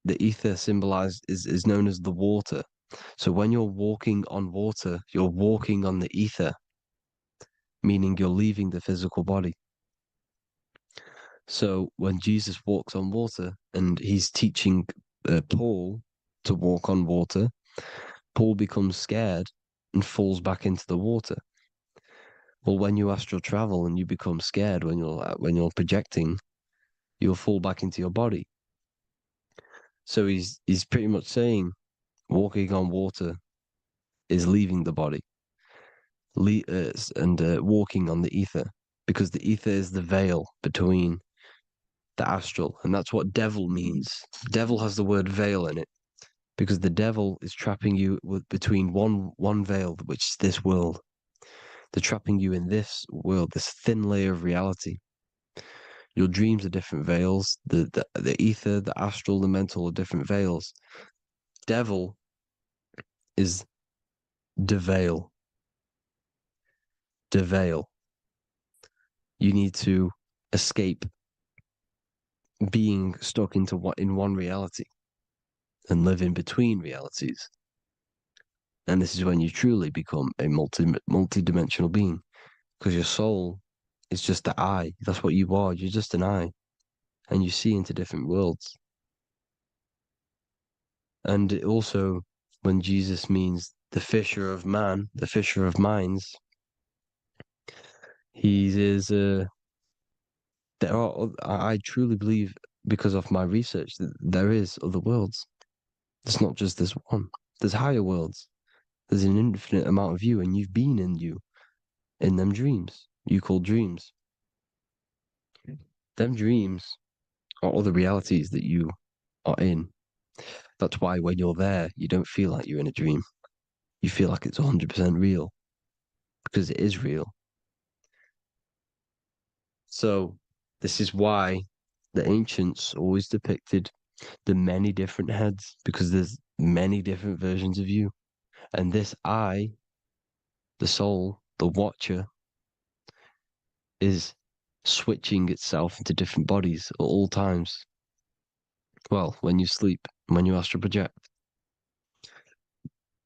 the ether symbolized is known as the water. So when you're walking on water, you're walking on the ether, meaning you're leaving the physical body. So when Jesus walks on water and he's teaching Paul to walk on water, Paul becomes scared and falls back into the water. Well, when you astral travel and you become scared when you're projecting, you'll fall back into your body. So he's pretty much saying walking on water is leaving the body, and walking on the ether, because the ether is the veil between the astral, and that's what devil means. Devil has the word veil in it, because the devil is trapping you between one veil, which is this world. They're trapping you in this world, this thin layer of reality. Your dreams are different veils. The ether, the astral, the mental are different veils. Devil is the veil. The veil. You need to escape being stuck in one reality and live in between realities. And this is when you truly become a multi-dimensional being, because your soul is just the eye. That's what you are. You're just an eye, and you see into different worlds. And it also, when Jesus means the fisher of man, the fisher of minds, he is. I truly believe, because of my research, that there is other worlds. It's not just this one. There's higher worlds. There's an infinite amount of you, and you've been in them dreams you call dreams. Them dreams are other realities that you are in. That's why when you're there, you don't feel like you're in a dream. You feel like it's 100% real, because it is real. So this is why the ancients always depicted the many different heads, because there's many different versions of you. And this I, the soul, the watcher, is switching itself into different bodies at all times. Well, when you sleep, when you astral project.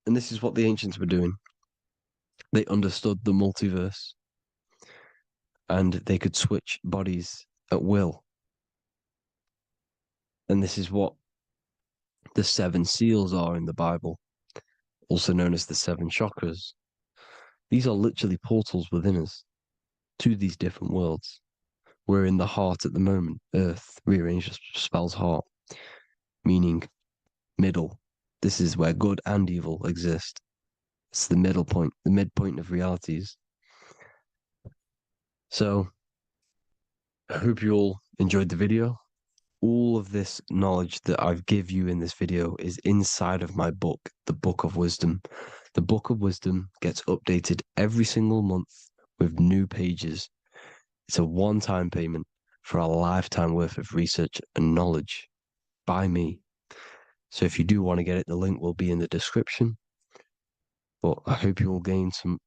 And this is what the ancients were doing. They understood the multiverse, and they could switch bodies at will. And this is what the seven seals are in the Bible, also known as the seven chakras. These are literally portals within us to these different worlds. We're in the heart at the moment. Earth, rearranged spells heart, meaning middle. This is where good and evil exist. It's the middle point, the midpoint of realities. So I hope you all enjoyed the video. All of this knowledge that I've give you in this video is inside of my book, the Book of Wisdom. The Book of Wisdom gets updated every single month with new pages. It's a one-time payment for a lifetime worth of research and knowledge by me. So if you do want to get it, the link will be in the description. But I hope you will gain some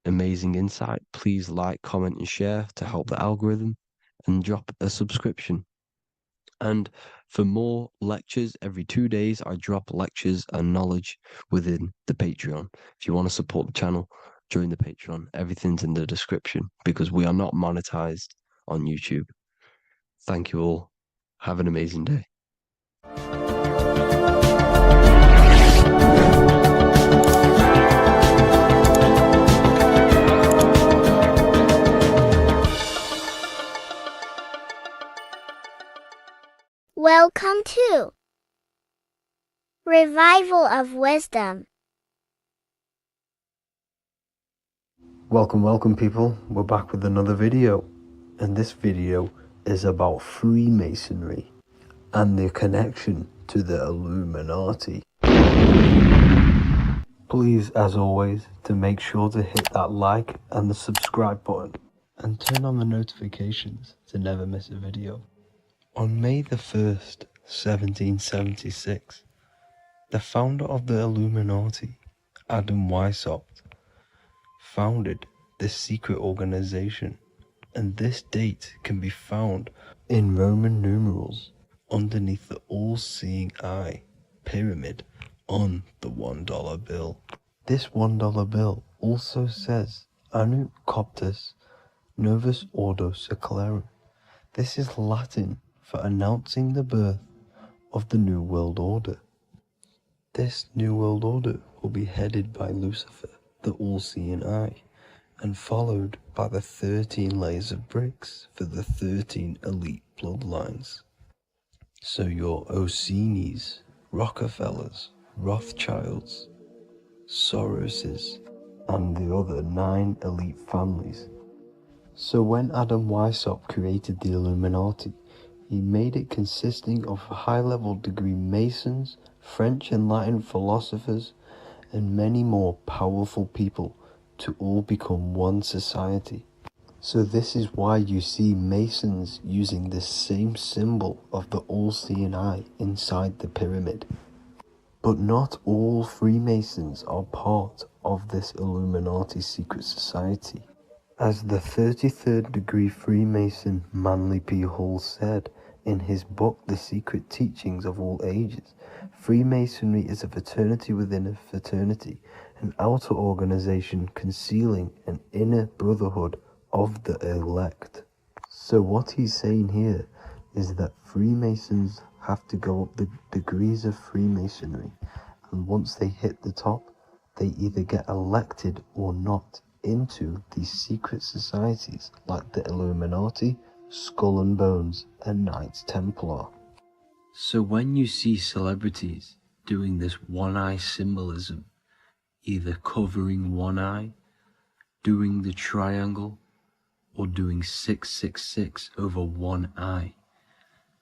amazing insight. Please like, comment, and share to help the algorithm, and drop a subscription. And for more lectures, every 2 days, I drop lectures and knowledge within the Patreon. If you want to support the channel, join the Patreon. Everything's in the description because we are not monetized on YouTube. Thank you all. Have an amazing day. Welcome to Revival of Wisdom. Welcome people, we're back with another video, and this video is about Freemasonry and their connection to the Illuminati. Please, as always, to make sure to hit that like and the subscribe button and turn on the notifications to never miss a video. On May the 1st, 1776, the founder of the Illuminati, Adam Weishaupt, founded this secret organization, and this date can be found in Roman numerals underneath the all-seeing eye pyramid on the $1 bill. This $1 bill also says Anno Coptus Novus Ordo Secularum. This is Latin for announcing the birth of the New World Order. This New World Order will be headed by Lucifer, the all-seeing eye, and followed by the 13 layers of bricks for the 13 elite bloodlines. So your Orsini's, Rockefellers, Rothschilds, Soroses, and the other 9 elite families. So when Adam Weishaupt created the Illuminati, he made it consisting of high-level degree Masons, French and Latin philosophers, and many more powerful people to all become one society. So this is why you see Masons using this same symbol of the all-seeing eye inside the pyramid. But not all Freemasons are part of this Illuminati secret society. As the 33rd degree Freemason Manly P. Hall said in his book The Secret Teachings of All Ages, Freemasonry is a fraternity within a fraternity, an outer organization concealing an inner brotherhood of the elect. So what he's saying here is that Freemasons have to go up the degrees of Freemasonry, and once they hit the top, they either get elected or not into these secret societies like the Illuminati, Skull and Bones, and Knights Templar. So when you see celebrities doing this one-eye symbolism, either covering one eye, doing the triangle, or doing 666 over one eye,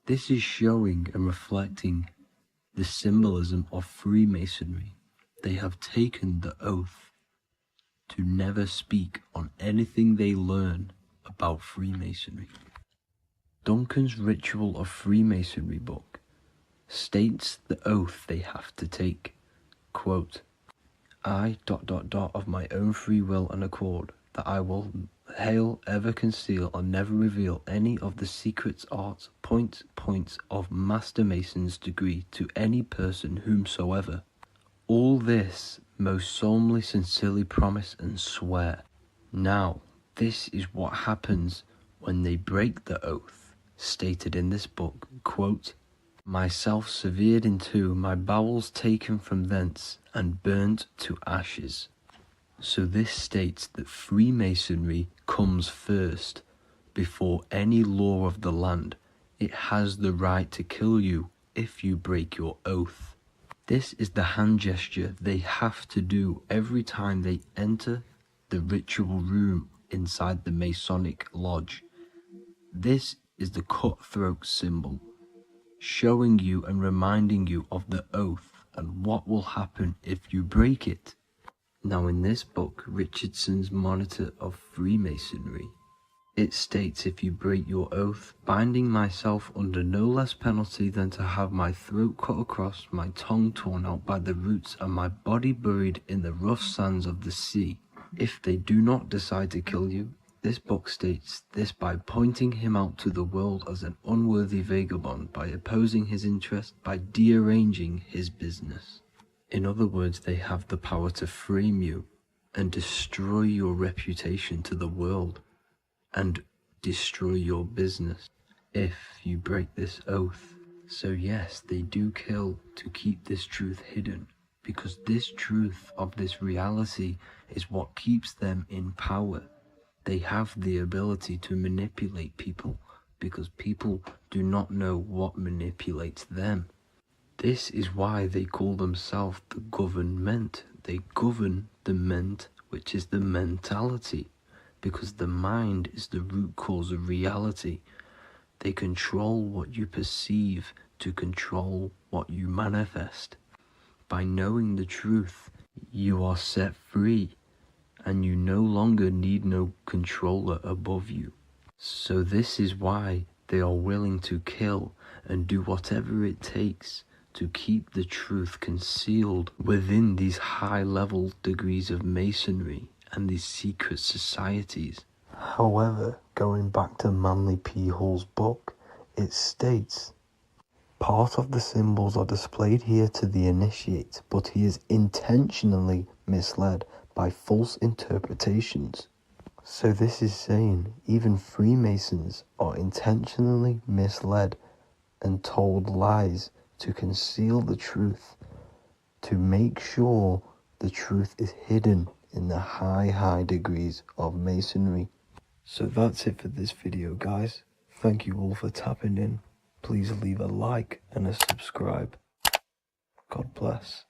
this is showing and reflecting the symbolism of Freemasonry. They have taken the oath to never speak on anything they learn about Freemasonry. Duncan's Ritual of Freemasonry book states the oath they have to take. Quote, I ... of my own free will and accord, that I will hail, ever conceal, and never reveal any of the secrets, arts, points of Master Mason's degree to any person whomsoever. All this most solemnly, sincerely promise and swear. Now, this is what happens when they break the oath, stated in this book, quote, myself severed in two, my bowels taken from thence, and burnt to ashes. So this states that Freemasonry comes first, before any law of the land. It has the right to kill you if you break your oath. This is the hand gesture they have to do every time they enter the ritual room inside the Masonic lodge. This is the cutthroat symbol, showing you and reminding you of the oath and what will happen if you break it. Now in this book, Richardson's Monitor of Freemasonry, It states, if you break your oath, binding myself under no less penalty than to have my throat cut across, my tongue torn out by the roots, and my body buried in the rough sands of the sea. If they do not decide to kill you, this book states this by pointing him out to the world as an unworthy vagabond, by opposing his interest, by dearranging his business. In other words, they have the power to frame you and destroy your reputation to the world and destroy your business if you break this oath. So yes, they do kill to keep this truth hidden, because this truth of this reality is what keeps them in power. They have the ability to manipulate people because people do not know what manipulates them. This is why they call themselves the government. They govern the ment, which is the mentality, because the mind is the root cause of reality. They control what you perceive to control what you manifest. By knowing the truth, you are set free, and you no longer need no controller above you. So this is why they are willing to kill and do whatever it takes to keep the truth concealed within these high-level degrees of masonry and these secret societies. However, going back to Manly P. Hall's book, it states, part of the symbols are displayed here to the initiate, but he is intentionally misled by false interpretations. So this is saying even Freemasons are intentionally misled and told lies to conceal the truth, to make sure the truth is hidden in the high degrees of masonry. So that's it for this video, guys. Thank you all for tapping in. Please leave a like and a subscribe. God bless.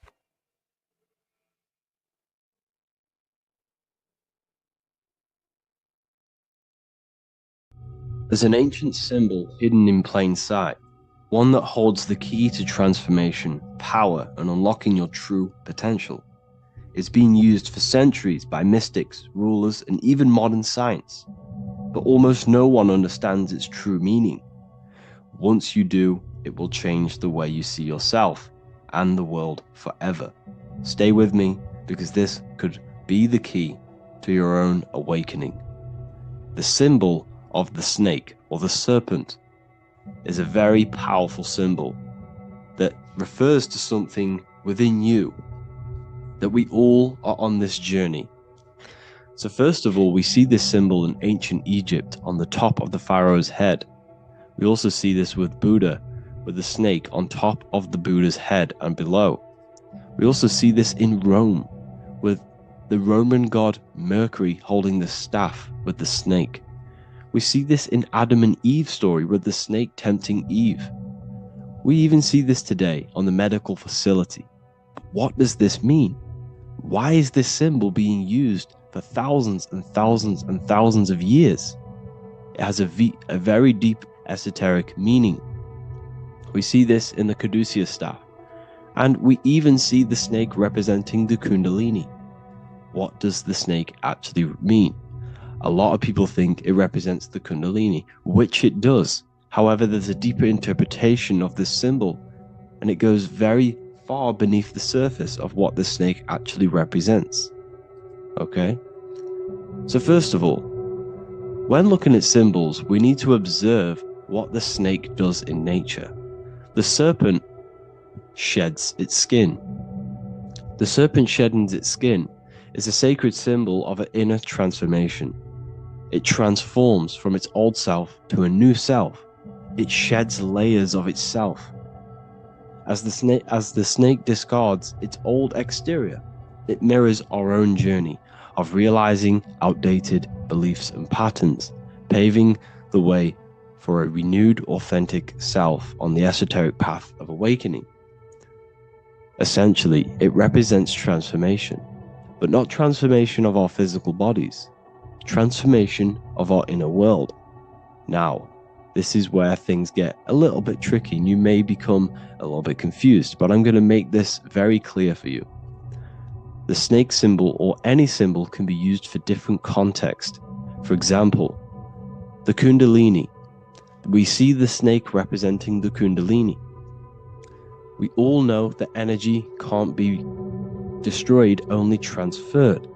There's an ancient symbol hidden in plain sight, one that holds the key to transformation, power, and unlocking your true potential. It's been used for centuries by mystics, rulers, and even modern science, but almost no one understands its true meaning. Once you do, it will change the way you see yourself and the world forever. Stay with me, because this could be the key to your own awakening. The symbol of the snake, or the serpent, is a very powerful symbol that refers to something within you, that we all are on this journey. So first of all, we see this symbol in ancient Egypt on the top of the pharaoh's head. We also see this with Buddha, with the snake on top of the Buddha's head and below. We also see this in Rome, with the Roman god Mercury holding the staff with the snake. We see this in Adam and Eve story with the snake tempting Eve. We even see this today on the medical facility. But what does this mean? Why is this symbol being used for thousands and thousands and thousands of years? It has a very deep esoteric meaning. We see this in the caduceus staff, and we even see the snake representing the Kundalini. What does the snake actually mean? A lot of people think it represents the Kundalini, which it does. However, there's a deeper interpretation of this symbol, and it goes very far beneath the surface of what the snake actually represents. Okay? So first of all, when looking at symbols, we need to observe what the snake does in nature. The serpent sheds its skin. The serpent shedding its skin is a sacred symbol of an inner transformation. It transforms from its old self to a new self. It sheds layers of itself. As the snake discards its old exterior, it mirrors our own journey of realizing outdated beliefs and patterns, paving the way for a renewed, authentic self on the esoteric path of awakening. Essentially, it represents transformation, but not transformation of our physical bodies, transformation of our inner world. Now, this is where things get a little bit tricky and you may become a little bit confused, but I'm going to make this very clear for you. The snake symbol or any symbol can be used for different context. For example, The Kundalini. We see the snake representing the Kundalini. We all know that energy can't be destroyed, only transferred.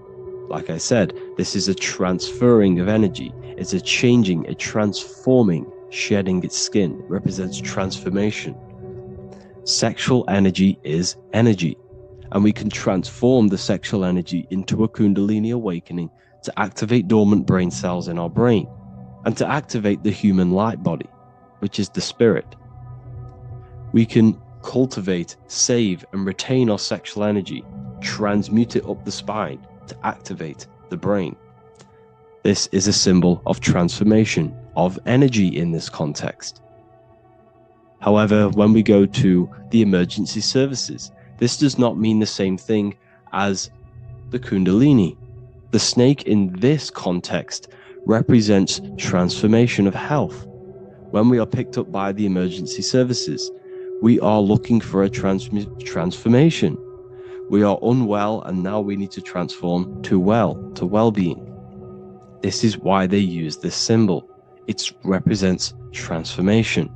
Like I said, this is a transferring of energy. It's a changing, a transforming, shedding its skin. It represents transformation. Sexual energy is energy, and we can transform the sexual energy into a Kundalini awakening to activate dormant brain cells in our brain and to activate the human light body, which is the spirit. We can cultivate, save, and retain our sexual energy, transmute it up the spine to activate the brain. This is a symbol of transformation, of energy in this context. However, when we go to the emergency services, this does not mean the same thing as the Kundalini. The snake in this context represents transformation of health. When we are picked up by the emergency services, we are looking for a transformation. We are unwell, and now we need to transform to well-being. This is why they use this symbol. It represents transformation,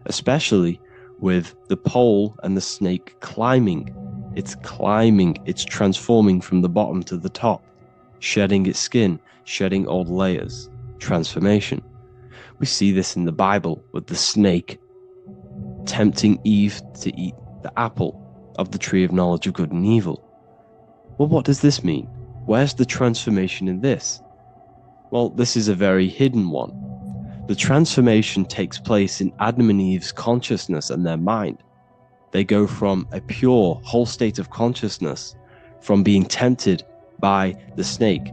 especially with the pole and the snake climbing. It's climbing, it's transforming from the bottom to the top, shedding its skin, shedding old layers, transformation. We see this in the Bible with the snake tempting Eve to eat the apple of the tree of knowledge of good and evil. Well, what does this mean? Where's the transformation in this? Well, this is a very hidden one. The transformation takes place in Adam and Eve's consciousness and their mind. They go from a pure, whole state of consciousness, from being tempted by the snake,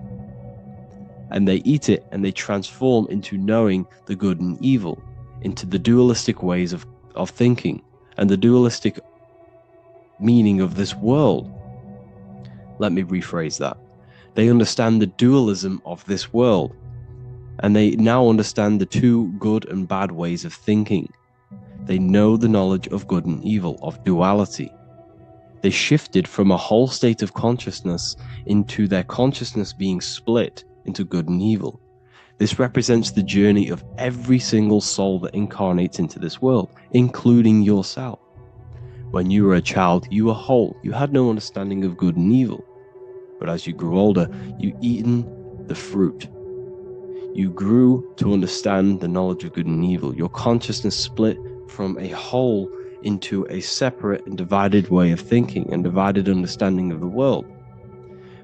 and they eat it and they transform into knowing the good and evil, into the dualistic ways of thinking and the dualistic meaning of this world. Let me rephrase that. They understand the dualism of this world, and they now understand the two good and bad ways of thinking. They know the knowledge of good and evil, of duality. They shifted from a whole state of consciousness into their consciousness being split into good and evil. This represents the journey of every single soul that incarnates into this world, including yourself. When you were a child, you were whole. You had no understanding of good and evil. But as you grew older, you eaten the fruit. You grew to understand the knowledge of good and evil. Your consciousness split from a whole into a separate and divided way of thinking and divided understanding of the world.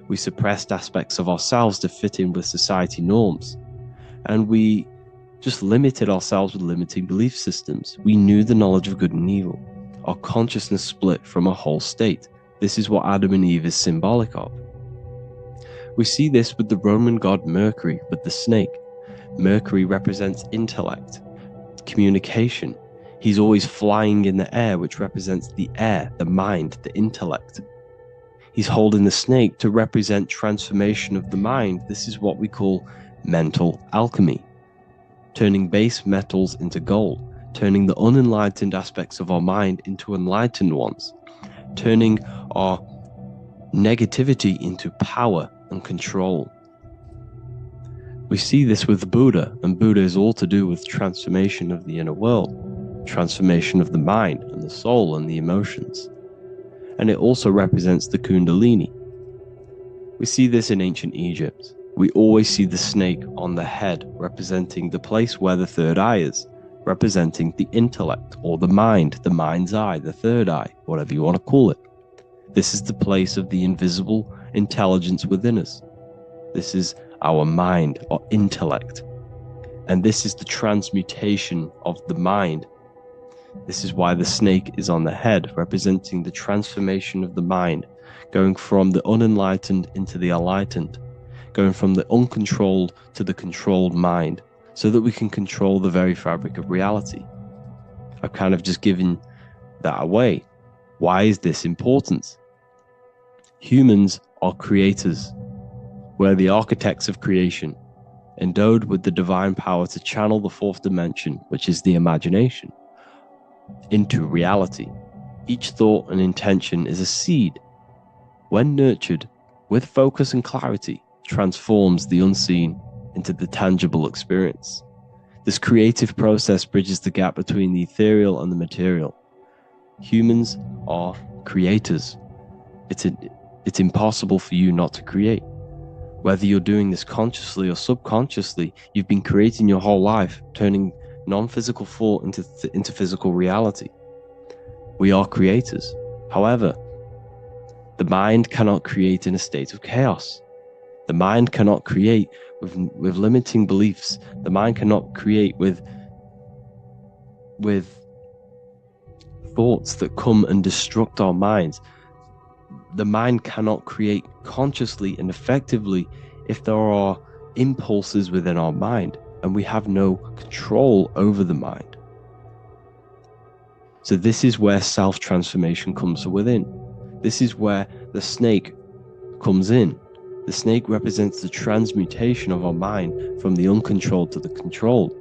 We suppressed aspects of ourselves to fit in with society norms. And we just limited ourselves with limiting belief systems. We knew the knowledge of good and evil. Our consciousness split from a whole state. This is what Adam and Eve is symbolic of. We see this with the Roman god Mercury, with the snake. Mercury represents intellect, communication. He's always flying in the air, which represents the air, the mind, the intellect. He's holding the snake to represent transformation of the mind. This is what we call mental alchemy, turning base metals into gold, turning the unenlightened aspects of our mind into enlightened ones, turning our negativity into power and control. We see this with Buddha, and Buddha is all to do with transformation of the inner world, transformation of the mind and the soul and the emotions. And it also represents the Kundalini. We see this in ancient Egypt. We always see the snake on the head, representing the place where the third eye is, representing the intellect or the mind, the mind's eye, the third eye, whatever you want to call it. This is the place of the invisible intelligence within us. This is our mind or intellect. And this is the transmutation of the mind. This is why the snake is on the head, representing the transformation of the mind, going from the unenlightened into the enlightened, going from the uncontrolled to the controlled mind, so that we can control the very fabric of reality. I've kind of just given that away. Why is this important? Humans are creators. We're the architects of creation, endowed with the divine power to channel the fourth dimension, which is the imagination, into reality. Each thought and intention is a seed. When nurtured with focus and clarity, transforms the unseen into the tangible experience. This creative process bridges the gap between the ethereal and the material. Humans are creators. It's impossible for you not to create. Whether you're doing this consciously or subconsciously, you've been creating your whole life, turning non-physical thought into physical reality. We are creators. However, the mind cannot create in a state of chaos. The mind cannot create with limiting beliefs. The mind cannot create with thoughts that come and destruct our minds. The mind cannot create consciously and effectively if there are impulses within our mind and we have no control over the mind. So this is where self-transformation comes from within. This is where the snake comes in. The snake represents the transmutation of our mind from the uncontrolled to the controlled.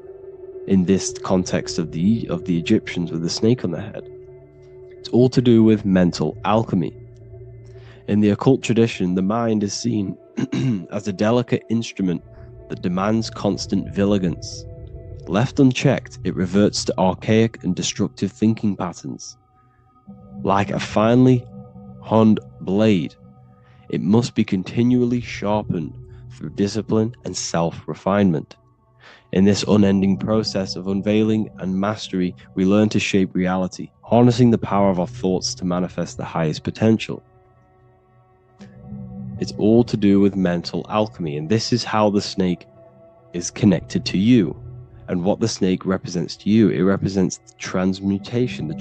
In this context of the Egyptians with the snake on their head. It's all to do with mental alchemy. In the occult tradition, the mind is seen as a delicate instrument that demands constant vigilance. Left unchecked, it reverts to archaic and destructive thinking patterns. Like a finely honed blade, it must be continually sharpened through discipline and self-refinement. In this unending process of unveiling and mastery, we learn to shape reality, harnessing the power of our thoughts to manifest the highest potential. It's all to do with mental alchemy, and this is how the snake is connected to you. And what the snake represents to you, it represents the transmutation, the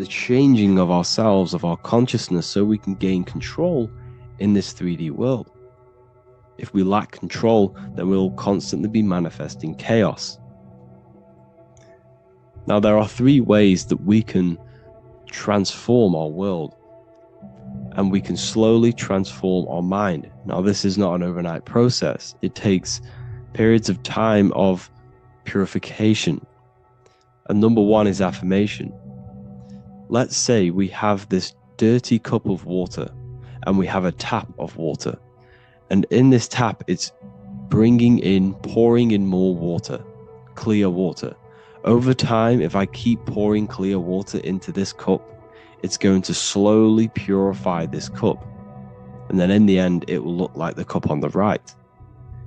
changing of ourselves, of our consciousness, so we can gain control in this 3D world. If we lack control, then we'll constantly be manifesting chaos. Now, there are 3 ways that we can transform our world, and we can slowly transform our mind. Now, this is not an overnight process. It takes periods of time of purification. And number 1 is affirmation. Let's say we have this dirty cup of water, and we have a tap of water. And in this tap, it's pouring in more water, clear water. Over time, if I keep pouring clear water into this cup, it's going to slowly purify this cup. And then in the end, it will look like the cup on the right.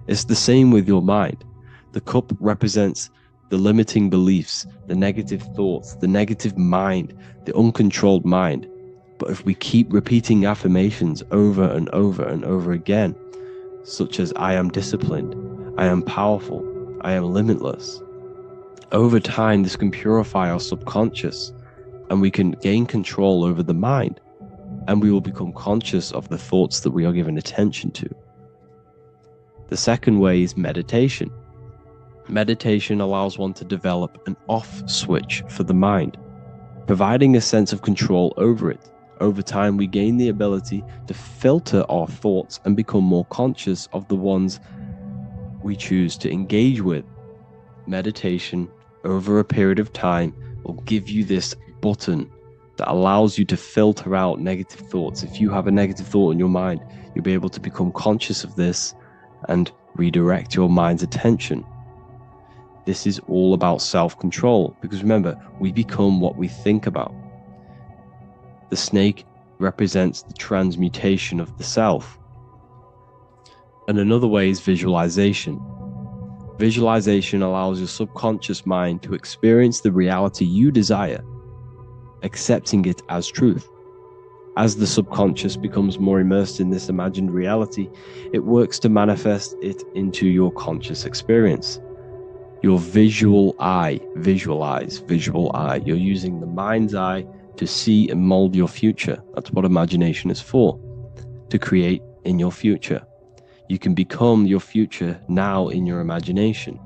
It's the same with your mind. The cup represents the limiting beliefs, the negative thoughts, the negative mind, the uncontrolled mind. But if we keep repeating affirmations over and over and over again, such as I am disciplined, I am powerful, I am limitless, over time this can purify our subconscious and we can gain control over the mind, and we will become conscious of the thoughts that we are giving attention to. The second way is meditation. Meditation allows one to develop an off switch for the mind, providing a sense of control over it. Over time, we gain the ability to filter our thoughts and become more conscious of the ones we choose to engage with. Meditation, over a period of time, will give you this button that allows you to filter out negative thoughts. If you have a negative thought in your mind, you'll be able to become conscious of this and redirect your mind's attention. This is all about self-control, because remember, we become what we think about. The snake represents the transmutation of the self. And another way is visualization. Visualization allows your subconscious mind to experience the reality you desire, accepting it as truth. As the subconscious becomes more immersed in this imagined reality, it works to manifest it into your conscious experience. Your visual eye, visual eye. You're using the mind's eye to see and mold your future. That's what imagination is for, to create in your future. You can become your future now in your imagination.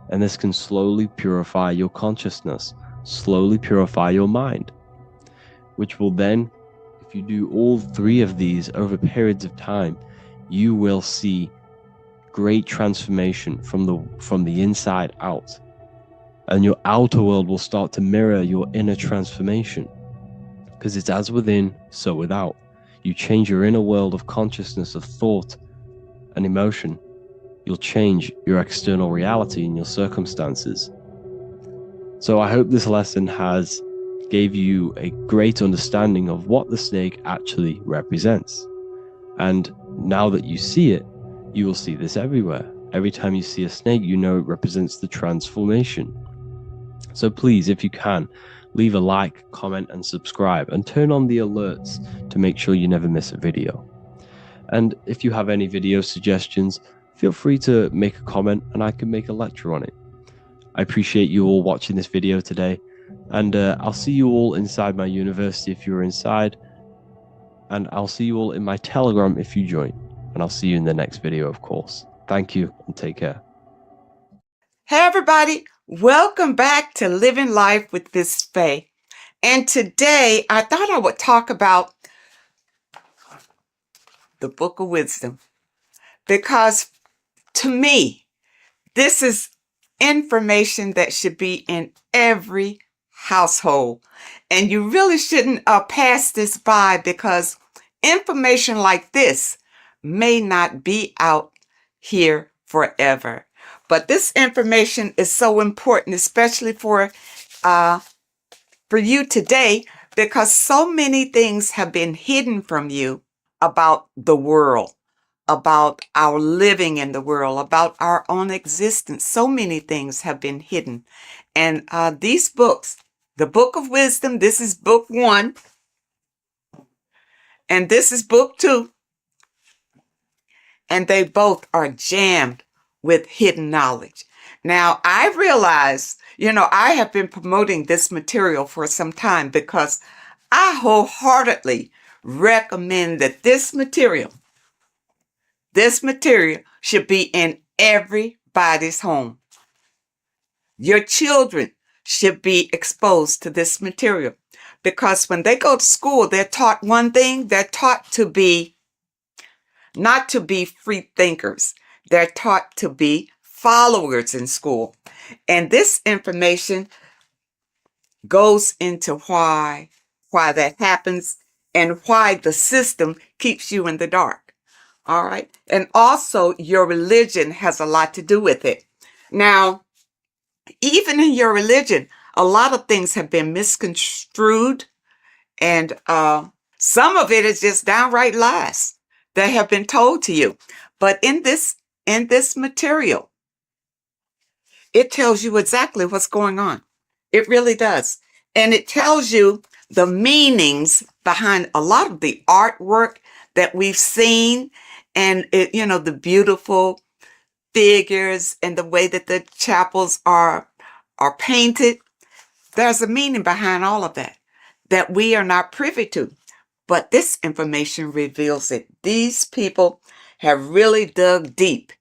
And this can slowly purify your consciousness, slowly purify your mind, which will then, if you do all 3 of these over periods of time, you will see great transformation from the inside out. And your outer world will start to mirror your inner transformation, because it's as within, so without. You change your inner world of consciousness, of thought and emotion, you'll change your external reality and your circumstances. So I hope this lesson has gave you a great understanding of what the snake actually represents. And now that you see it, you will see this everywhere. Every time you see a snake, you know it represents the transformation. So please, if you can, leave a like, comment, and subscribe, and turn on the alerts to make sure you never miss a video. And if you have any video suggestions, feel free to make a comment and I can make a lecture on it. I appreciate you all watching this video today, and I'll see you all inside my university if you're inside, and I'll see you all in my Telegram if you join, and I'll see you in the next video, of course. Thank you and take care. Hey everybody, welcome back to Living Life with Miss Faye. And today I thought I would talk about the Book of Wisdom, because to me, this is information that should be in every household. And you really shouldn't pass this by, because information like this may not be out here forever. But this information is so important, especially for you today, because so many things have been hidden from you about the world, about our living in the world, about our own existence. So many things have been hidden. And these books, the Book of Wisdom, this is book 1, and this is book 2. And they both are jammed with hidden knowledge. Now, I realize, I have been promoting this material for some time, because I wholeheartedly recommend that this material should be in everybody's home. Your children should be exposed to this material, because when they go to school, they're taught one thing. They're taught to be, not to be free thinkers. They're taught to be followers in school. And this information goes into why that happens and why the system keeps you in the dark. All right. And also your religion has a lot to do with it. Now, even in your religion, a lot of things have been misconstrued, and some of it is just downright lies that have been told to you. But in this material, it tells you exactly what's going on. It really does. And it tells you the meanings behind a lot of the artwork that we've seen, and the beautiful figures and the way that the chapels are painted. There's a meaning behind all of that we are not privy to. But this information reveals it. These people have really dug deep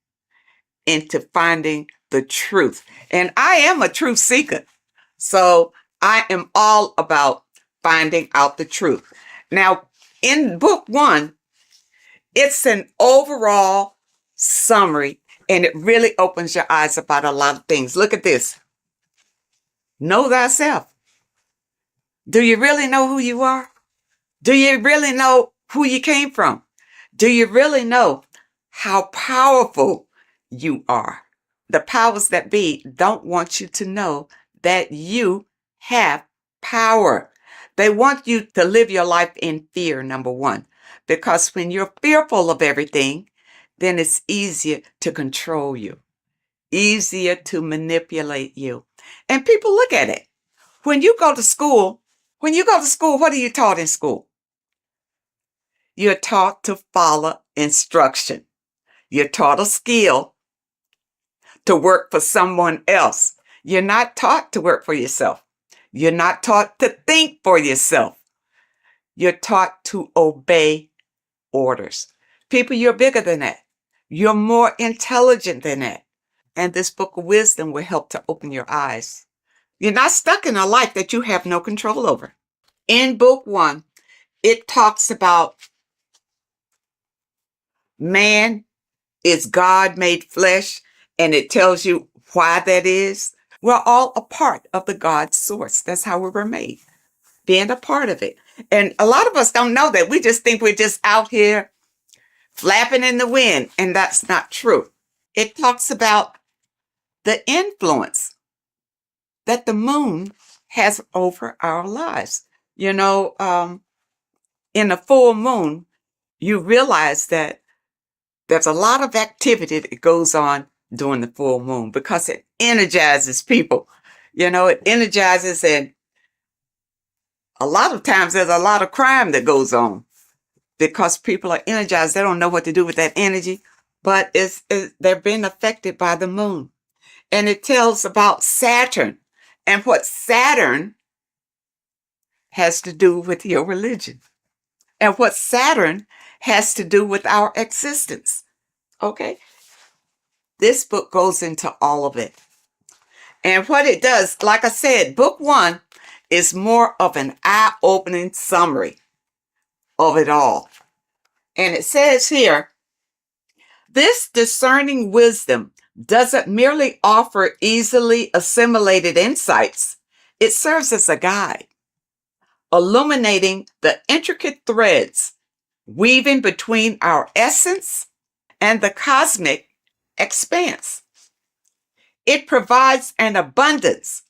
into finding the truth. And I am a truth seeker. So I am all about finding out the truth. Now, in book 1, it's an overall summary, and it really opens your eyes about a lot of things. Look at this. Know thyself. Do you really know who you are? Do you really know who you came from? Do you really know how powerful you are? The powers that be don't want you to know that you have power. They want you to live your life in fear, number 1. Because when you're fearful of everything, then it's easier to control you, easier to manipulate you. And people look at it. When you go to school, what are you taught in school? You're taught to follow instruction. You're taught a skill to work for someone else. You're not taught to work for yourself. You're not taught to think for yourself. You're taught to obey orders. People, you're bigger than that. You're more intelligent than that. And this Book of Wisdom will help to open your eyes. You're not stuck in a life that you have no control over. In book 1, it talks about man is God made flesh, and it tells you why that is. We're all a part of the God source. That's how we were made, being a part of it. And a lot of us don't know that. We just think we're just out here flapping in the wind, and that's not true. it talks about the influence that the moon has over our lives. You know, in a full moon, you realize that there's a lot of activity that goes on during the full moon because it energizes people. You know, it energizes, and a lot of times there's a lot of crime that goes on because people are energized. They don't know what to do with that energy, but they're being affected by the moon. And it tells about Saturn and what Saturn has to do with your religion and what Saturn has to do with our existence. Okay? This book goes into all of it. And what it does, like I said, book 1 is more of an eye-opening summary of it all. And it says here, this discerning wisdom doesn't merely offer easily assimilated insights. It serves as a guide, illuminating the intricate threads weaving between our essence and the cosmic expanse. It provides an abundance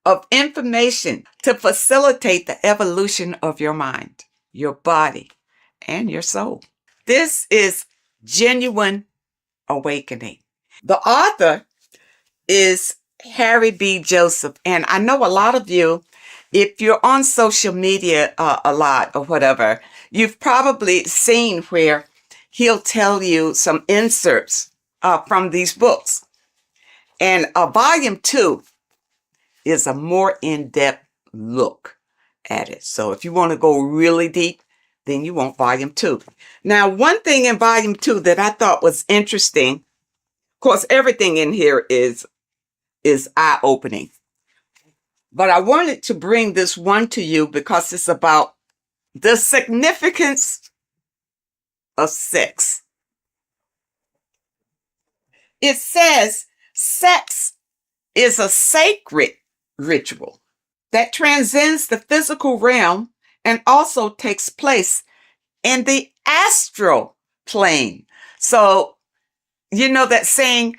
of information to facilitate the evolution of your mind, your body, and your soul. This is genuine awakening. The author is Harry B. Joseph, and I know a lot of you, if you're on social media a lot or whatever, you've probably seen where he'll tell you some inserts from these books. And volume 2 is a more in-depth look at it. So if you want to go really deep, then you want volume 2. Now, one thing in volume 2 that I thought was interesting, of course, everything in here is eye-opening. But I wanted to bring this one to you because it's about the significance of sex. It says sex is a sacred ritual that transcends the physical realm and also takes place in the astral plane. So, you know that saying,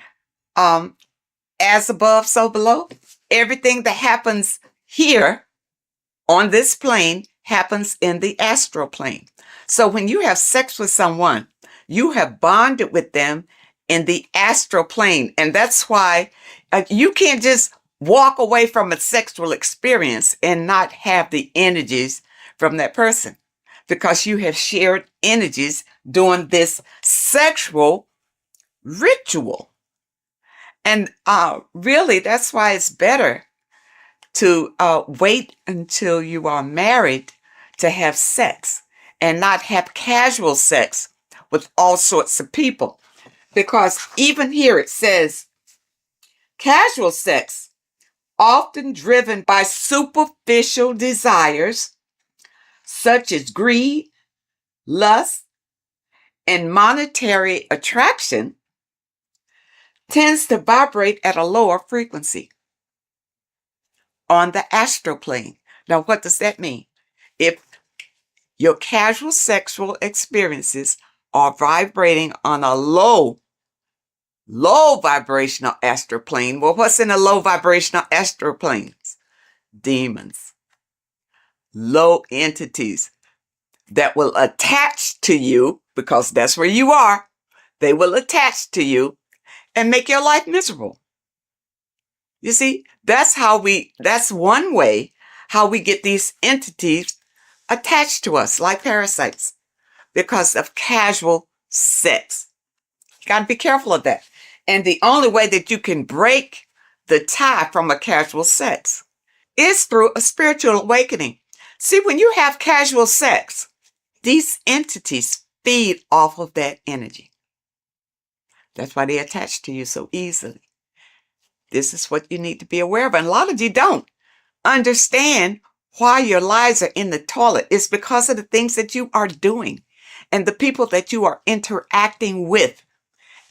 as above, so below? Everything that happens here on this plane happens in the astral plane. So when you have sex with someone, you have bonded with them in the astral plane. And that's why you can't just walk away from a sexual experience and not have the energies from that person, because you have shared energies during this sexual ritual. And really, that's why it's better to wait until you are married to have sex and not have casual sex with all sorts of people. Because even here it says, casual sex, often driven by superficial desires such as greed, lust, and monetary attraction, tends to vibrate at a lower frequency on the astral plane. Now, what does that mean? If your casual sexual experiences are vibrating on a low vibrational astral plane, well, what's in a low vibrational astral planes? Demons, low entities that will attach to you, because that's where you are. They will attach to you and make your life miserable. You see, that's one way how we get these entities attached to us like parasites, because of casual sex. You got to be careful of that. And the only way that you can break the tie from a casual sex is through a spiritual awakening. See, when you have casual sex, these entities feed off of that energy. That's why they attach to you so easily. This is what you need to be aware of. And a lot of you don't understand why your lives are in the toilet. It's because of the things that you are doing and the people that you are interacting with.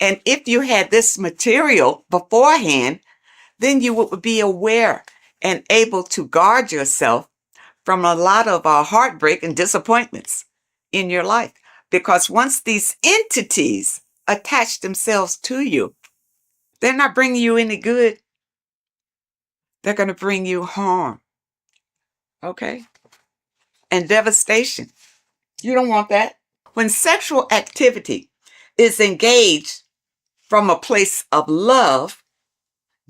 And if you had this material beforehand, then you would be aware and able to guard yourself from a lot of heartbreak and disappointments in your life. Because once these entities attach themselves to you, They're not bringing you any good. They're going to bring you harm. Okay? And devastation. You don't want that. When sexual activity is engaged from a place of love,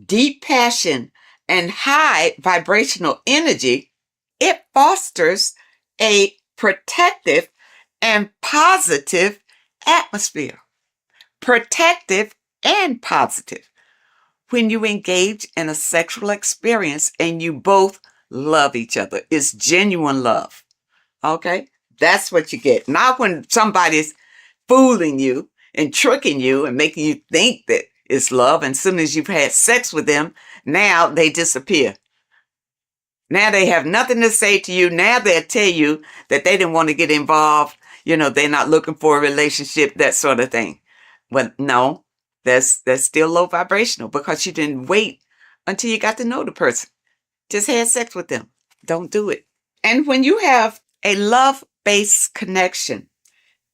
deep passion, and high vibrational energy, it fosters a protective and positive atmosphere. Protective and positive. When you engage in a sexual experience and you both love each other, it's genuine love. Okay? That's what you get. Not when somebody's fooling you and tricking you and making you think that it's love. And as soon as you've had sex with them, now they disappear. Now they have nothing to say to you. Now they'll tell you that they didn't want to get involved. They're not looking for a relationship, that sort of thing. But no, that's still low vibrational because you didn't wait until you got to know the person. Just had sex with them. Don't do it. And when you have a love-based connection,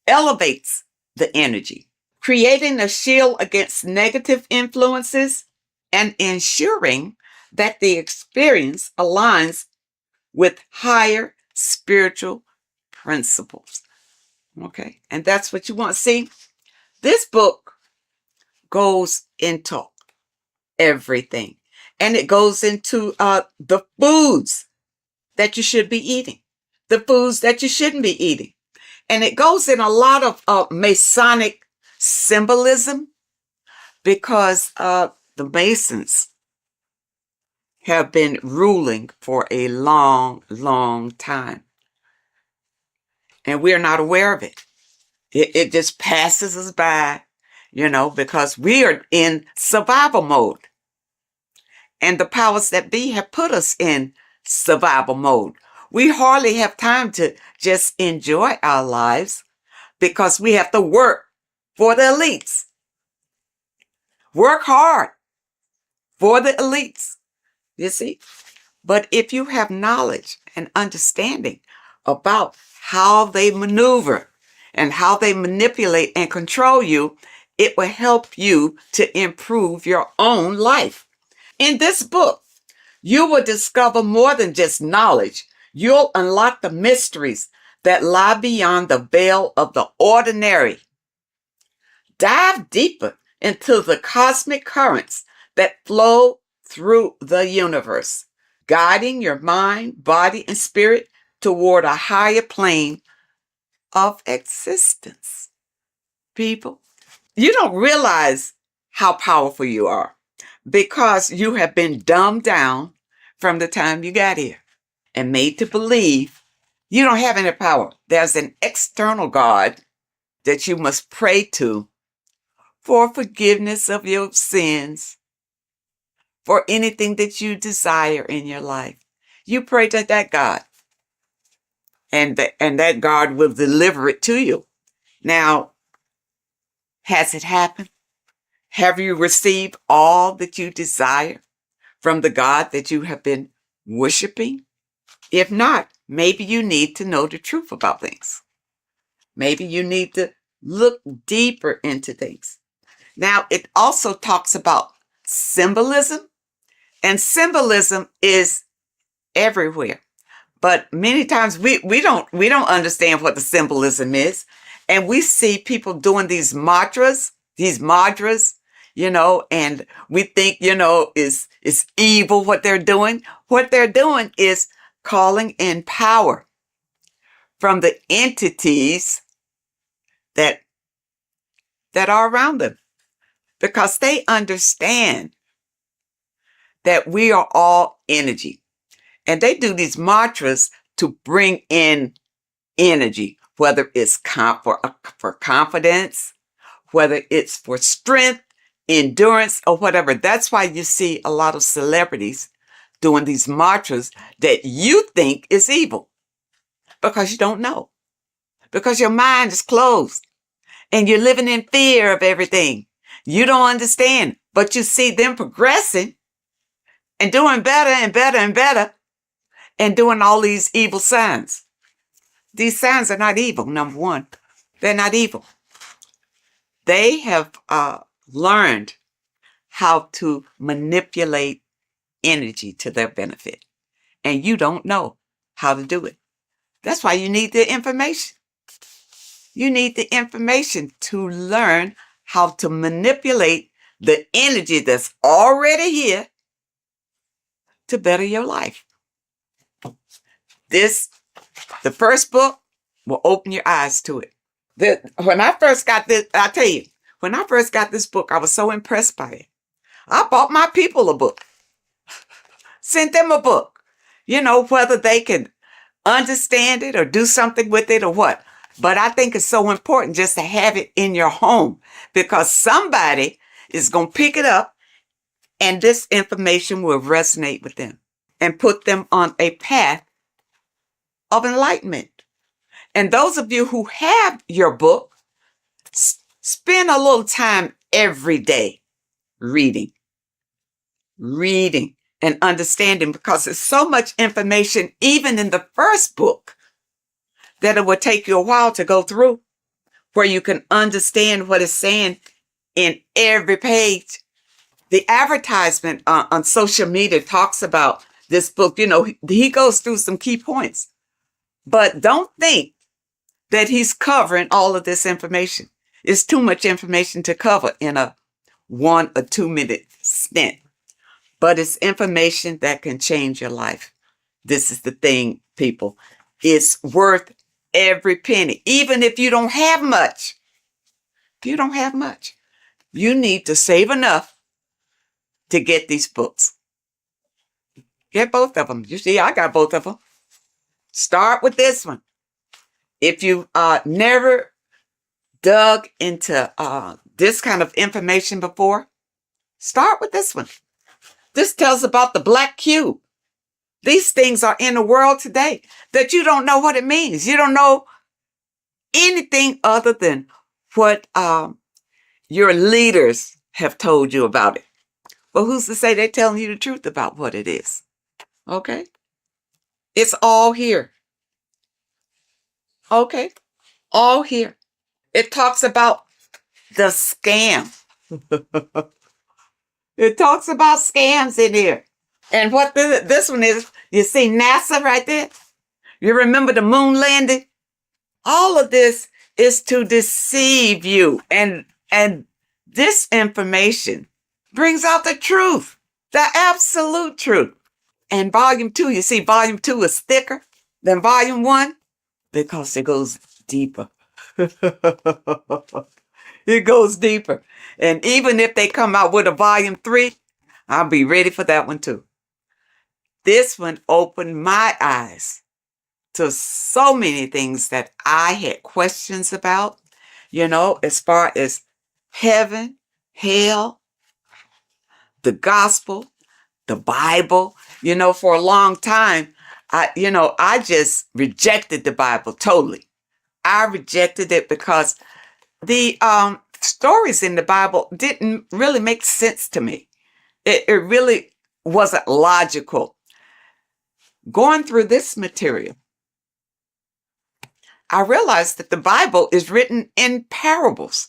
elevates the energy, creating a shield against negative influences and ensuring that the experience aligns with higher spiritual principles. Okay. And that's what you want. See, this book goes into everything. And it goes into the foods that you should be eating, the foods that you shouldn't be eating. And it goes in a lot of Masonic symbolism because the Masons have been ruling for a long, long time. And we're not aware of it. It just passes us by, because we are in survival mode. And the powers that be have put us in survival mode. We hardly have time to just enjoy our lives because we have to work for the elites. Work hard for the elites, you see. But if you have knowledge and understanding about how they maneuver and how they manipulate and control you, it will help you to improve your own life. In this book, you will discover more than just knowledge. You'll unlock the mysteries that lie beyond the veil of the ordinary. Dive deeper into the cosmic currents that flow through the universe, guiding your mind, body, and spirit toward a higher plane of existence. People, you don't realize how powerful you are because you have been dumbed down from the time you got here and made to believe you don't have any power. There's an external God that you must pray to for forgiveness of your sins, for anything that you desire in your life. You pray to that God, and that God will deliver it to you. Now, has it happened? Have you received all that you desire from the God that you have been worshiping? If not, maybe you need to know the truth about things. Maybe you need to look deeper into things. Now, it also talks about symbolism, and symbolism is everywhere. But many times we don't understand what the symbolism is. And we see people doing these mantras, and we think, is evil what they're doing. What they're doing is calling in power from the entities that are around them, because they understand that we are all energy. And they do these mantras to bring in energy, whether it's for confidence, whether it's for strength, endurance, or whatever. That's why you see a lot of celebrities doing these mantras that you think is evil, because you don't know, because your mind is closed and you're living in fear of everything. You don't understand, but you see them progressing and doing better and better and better and doing all these evil signs. These signs are not evil, number one. They're not evil. They have learned how to manipulate energy to their benefit. And you don't know how to do it. That's why you need the information. You need the information to learn how to manipulate the energy that's already here to better your life. The first book will open your eyes to it. When I first got this, I tell you, when I first got this book, I was so impressed by it. I bought my people a book, sent them a book, whether they can understand it or do something with it or what. But I think it's so important just to have it in your home, because somebody is going to pick it up and this information will resonate with them and put them on a path of enlightenment. And those of you who have your book, spend a little time every day reading and understanding, because there's so much information, even in the first book, that it will take you a while to go through, where you can understand what it's saying in every page. The advertisement on social media talks about this book. He goes through some key points, but don't think that he's covering all of this information. It's too much information to cover in a 1 or 2 minute stint, but it's information that can change your life. This is the thing, people. It's worth every penny. Even if you don't have much, you need to save enough to get these books. Get both of them. You see, I got both of them. Start with this one. If you never dug into this kind of information before, start with this one. This tells about the black cube. These things are in the world today that you don't know what it means. You don't know anything other than what your leaders have told you about it. Well, who's to say they're telling you the truth about what it is? Okay? It's all here. Okay? All here. It talks about the scam. It talks about scams in here. And what this one is, you see NASA right there? You remember the moon landing? All of this is to deceive you. And this information brings out the truth, the absolute truth. And volume 2, you see, volume 2 is thicker than volume 1 because it goes deeper. It goes deeper. And even if they come out with a volume 3, I'll be ready for that one too. This one opened my eyes to so many things that I had questions about, as far as heaven, hell, the gospel, the Bible. For a long time, I just rejected the Bible totally. I rejected it because the stories in the Bible didn't really make sense to me. It really wasn't logical. Going through this material, I realized that the Bible is written in parables.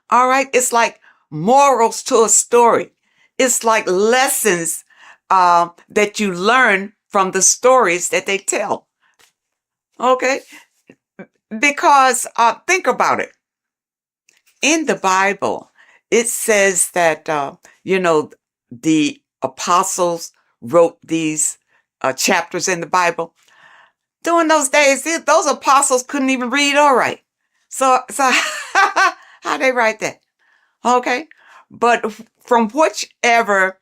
All right. It's like morals to a story. It's like lessons that you learn from the stories that they tell. Okay. Because think about it. In the Bible, it says that, the apostles wrote these chapters in the Bible. During those days, those apostles couldn't even read or write. So how they write that? Okay. But from whichever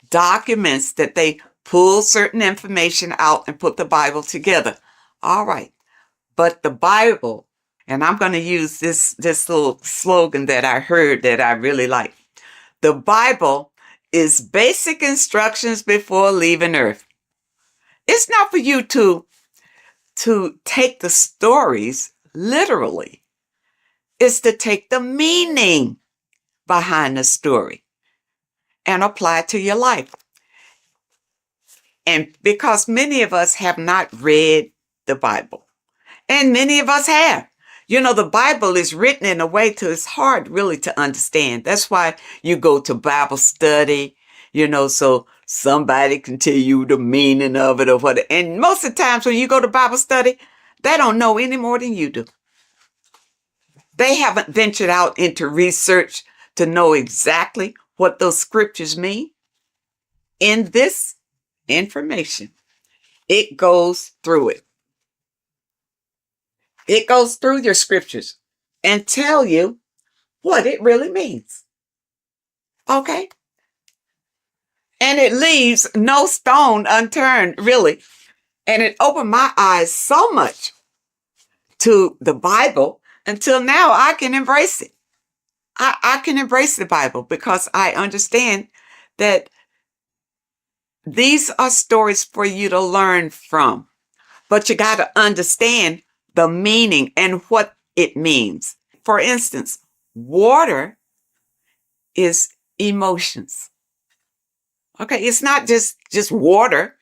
documents that they pull certain information out and put the Bible together. All right. But the Bible, and I'm going to use this little slogan that I heard that I really like. The Bible is basic instructions before leaving earth. It's not for you to take the stories literally. It's to take the meaning behind the story and apply it to your life. And because many of us have not read the Bible, and many of us have, You know, the Bible is written in a way to it's hard really to understand. That's why you go to Bible study, you know, so somebody can tell you the meaning of it or what. And most of the times when you go to Bible study, they don't know any more than you do. They haven't ventured out into research to know exactly what those scriptures mean. In this information, it goes through it. It goes through your scriptures and tell you what it really means. Okay? And it leaves no stone unturned, really. And it opened my eyes so much to the Bible until now I can embrace it. I can embrace the Bible because I understand that these are stories for you to learn from. But you got to understand the meaning and what it means. For instance, water is emotions. Okay, it's not just water.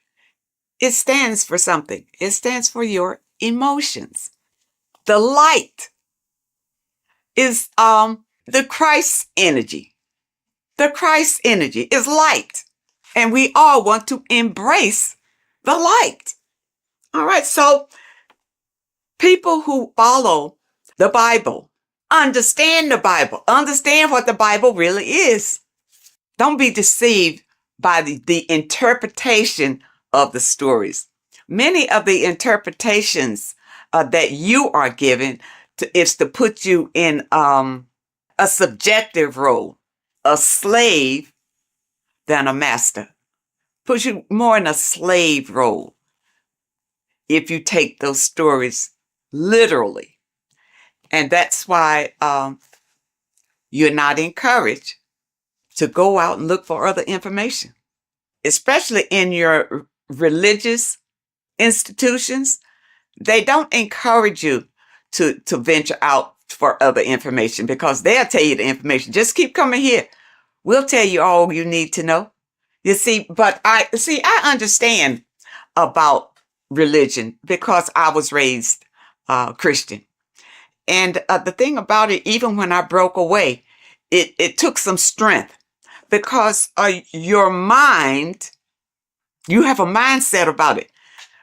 It stands for something. It stands for your emotions. The light is the Christ energy. The Christ energy is light. And we all want to embrace the light. All right, so people who follow the Bible, understand the Bible, understand what the Bible really is. Don't be deceived by the interpretation of the stories. Many of the interpretations that you are given is to put you in a subjective role, a slave than a master. Puts you more in a slave role if you take those stories literally. And that's why you're not encouraged to go out and look for other information, especially in your religious institutions. They don't encourage you to venture out for other information because they'll tell you the information. Just keep coming here. We'll tell you all you need to know. You see, but I understand about religion because I was raised Christian. And the thing about it, even when I broke away, it took some strength because your mind, you have a mindset about it.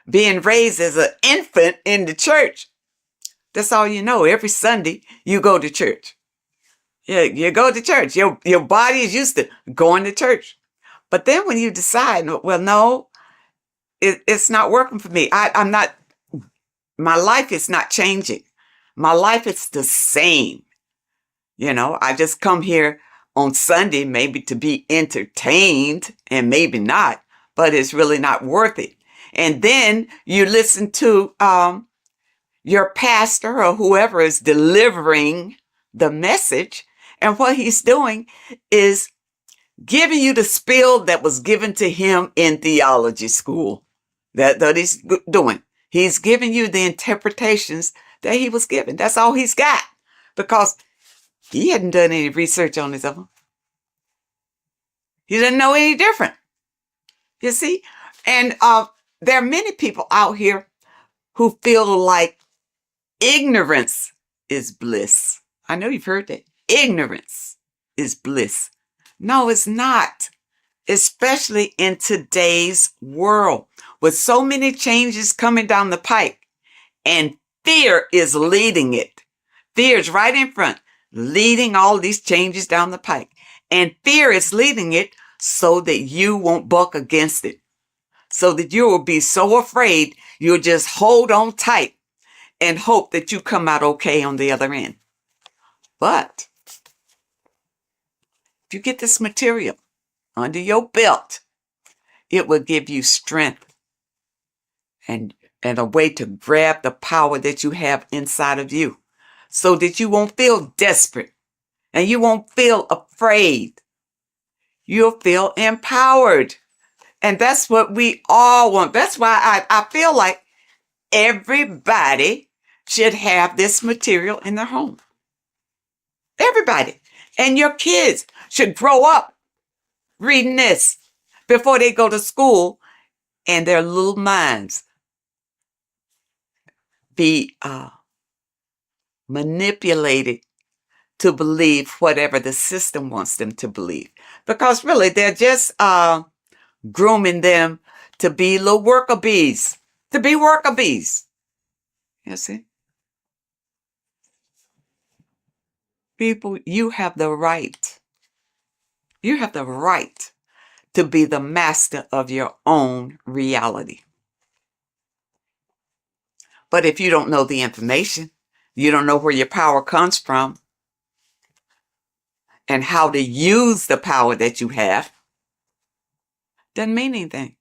Being raised as an infant in the church, that's all you know. Every Sunday, you go to church. Yeah, you go to church. Your body is used to going to church. But then when you decide, well, no, it's not working for me. I'm not, my life is not changing. My life is the same. You know, I just come here on Sunday, maybe to be entertained and maybe not, but it's really not worth it. And then you listen to your pastor or whoever is delivering the message. And what he's doing is giving you the spiel that was given to him in theology school. That he's doing. He's giving you the interpretations that he was given. That's all he's got because he hadn't done any research on his own. He didn't know any different. You see? And there are many people out here who feel like ignorance is bliss. I know you've heard that. Ignorance is bliss. No, it's not. Especially in today's world with so many changes coming down the pike and fear is leading it. Fear is right in front, leading all these changes down the pike. And fear is leading it so that you won't buck against it. So that you will be so afraid you'll just hold on tight and hope that you come out okay on the other end. But if you get this material under your belt, it will give you strength and a way to grab the power that you have inside of you so that you won't feel desperate and you won't feel afraid. You'll feel empowered. And that's what we all want. That's why I feel like everybody should have this material in their home. Everybody. And your kids should grow up reading this before they go to school and their little minds be manipulated to believe whatever the system wants them to believe. Because really, they're just grooming them to be little worker bees, to be worker bees. You see? People, you have the right. You have the right to be the master of your own reality. But if you don't know the information, you don't know where your power comes from and how to use the power that you have, doesn't mean anything.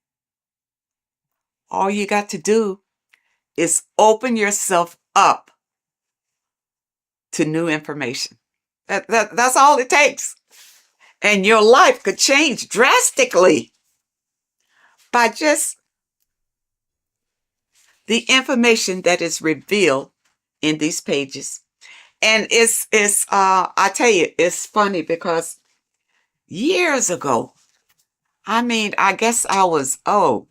All you got to do is open yourself up to new information. That's all it takes. And your life could change drastically by just the information that is revealed in these pages. And I tell you, it's funny because years ago, I guess I was, I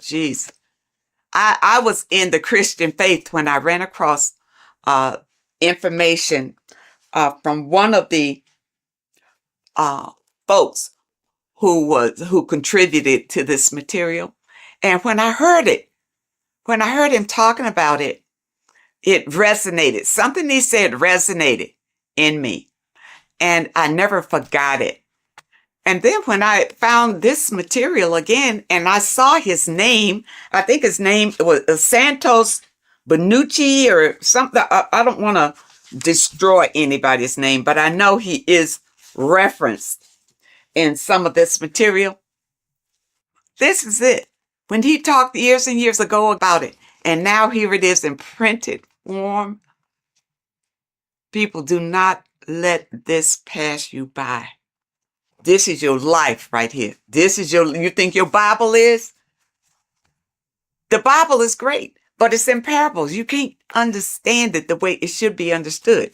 was in the Christian faith when I ran across information from one of the folks who contributed to this material. And when I heard him talking about it, it resonated. Something he said resonated in me. And I never forgot it. And then when I found this material again and I saw his name, I think his name was Santos Benucci or something. I don't want to destroy anybody's name, but I know he is referenced in some of this material. This is it. When he talked years and years ago about it, and now here it is in printed form. People, do not let this pass you by. This is your life right here. You think your Bible is? The Bible is great, but it's in parables. You can't understand it the way it should be understood.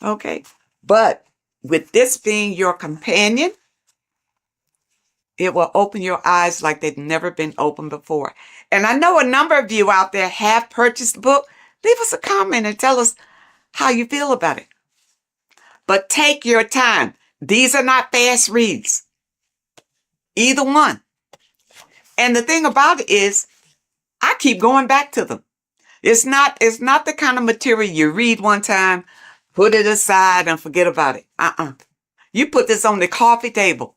Okay? But with this being your companion, it will open your eyes like they've never been opened before. And I know a number of you out there have purchased the book. Leave us a comment and tell us how you feel about it. But take your time. These are not fast reads. Either one. And the thing about it is, I keep going back to them. It's not the kind of material you read one time, put it aside and forget about it. You put this on the coffee table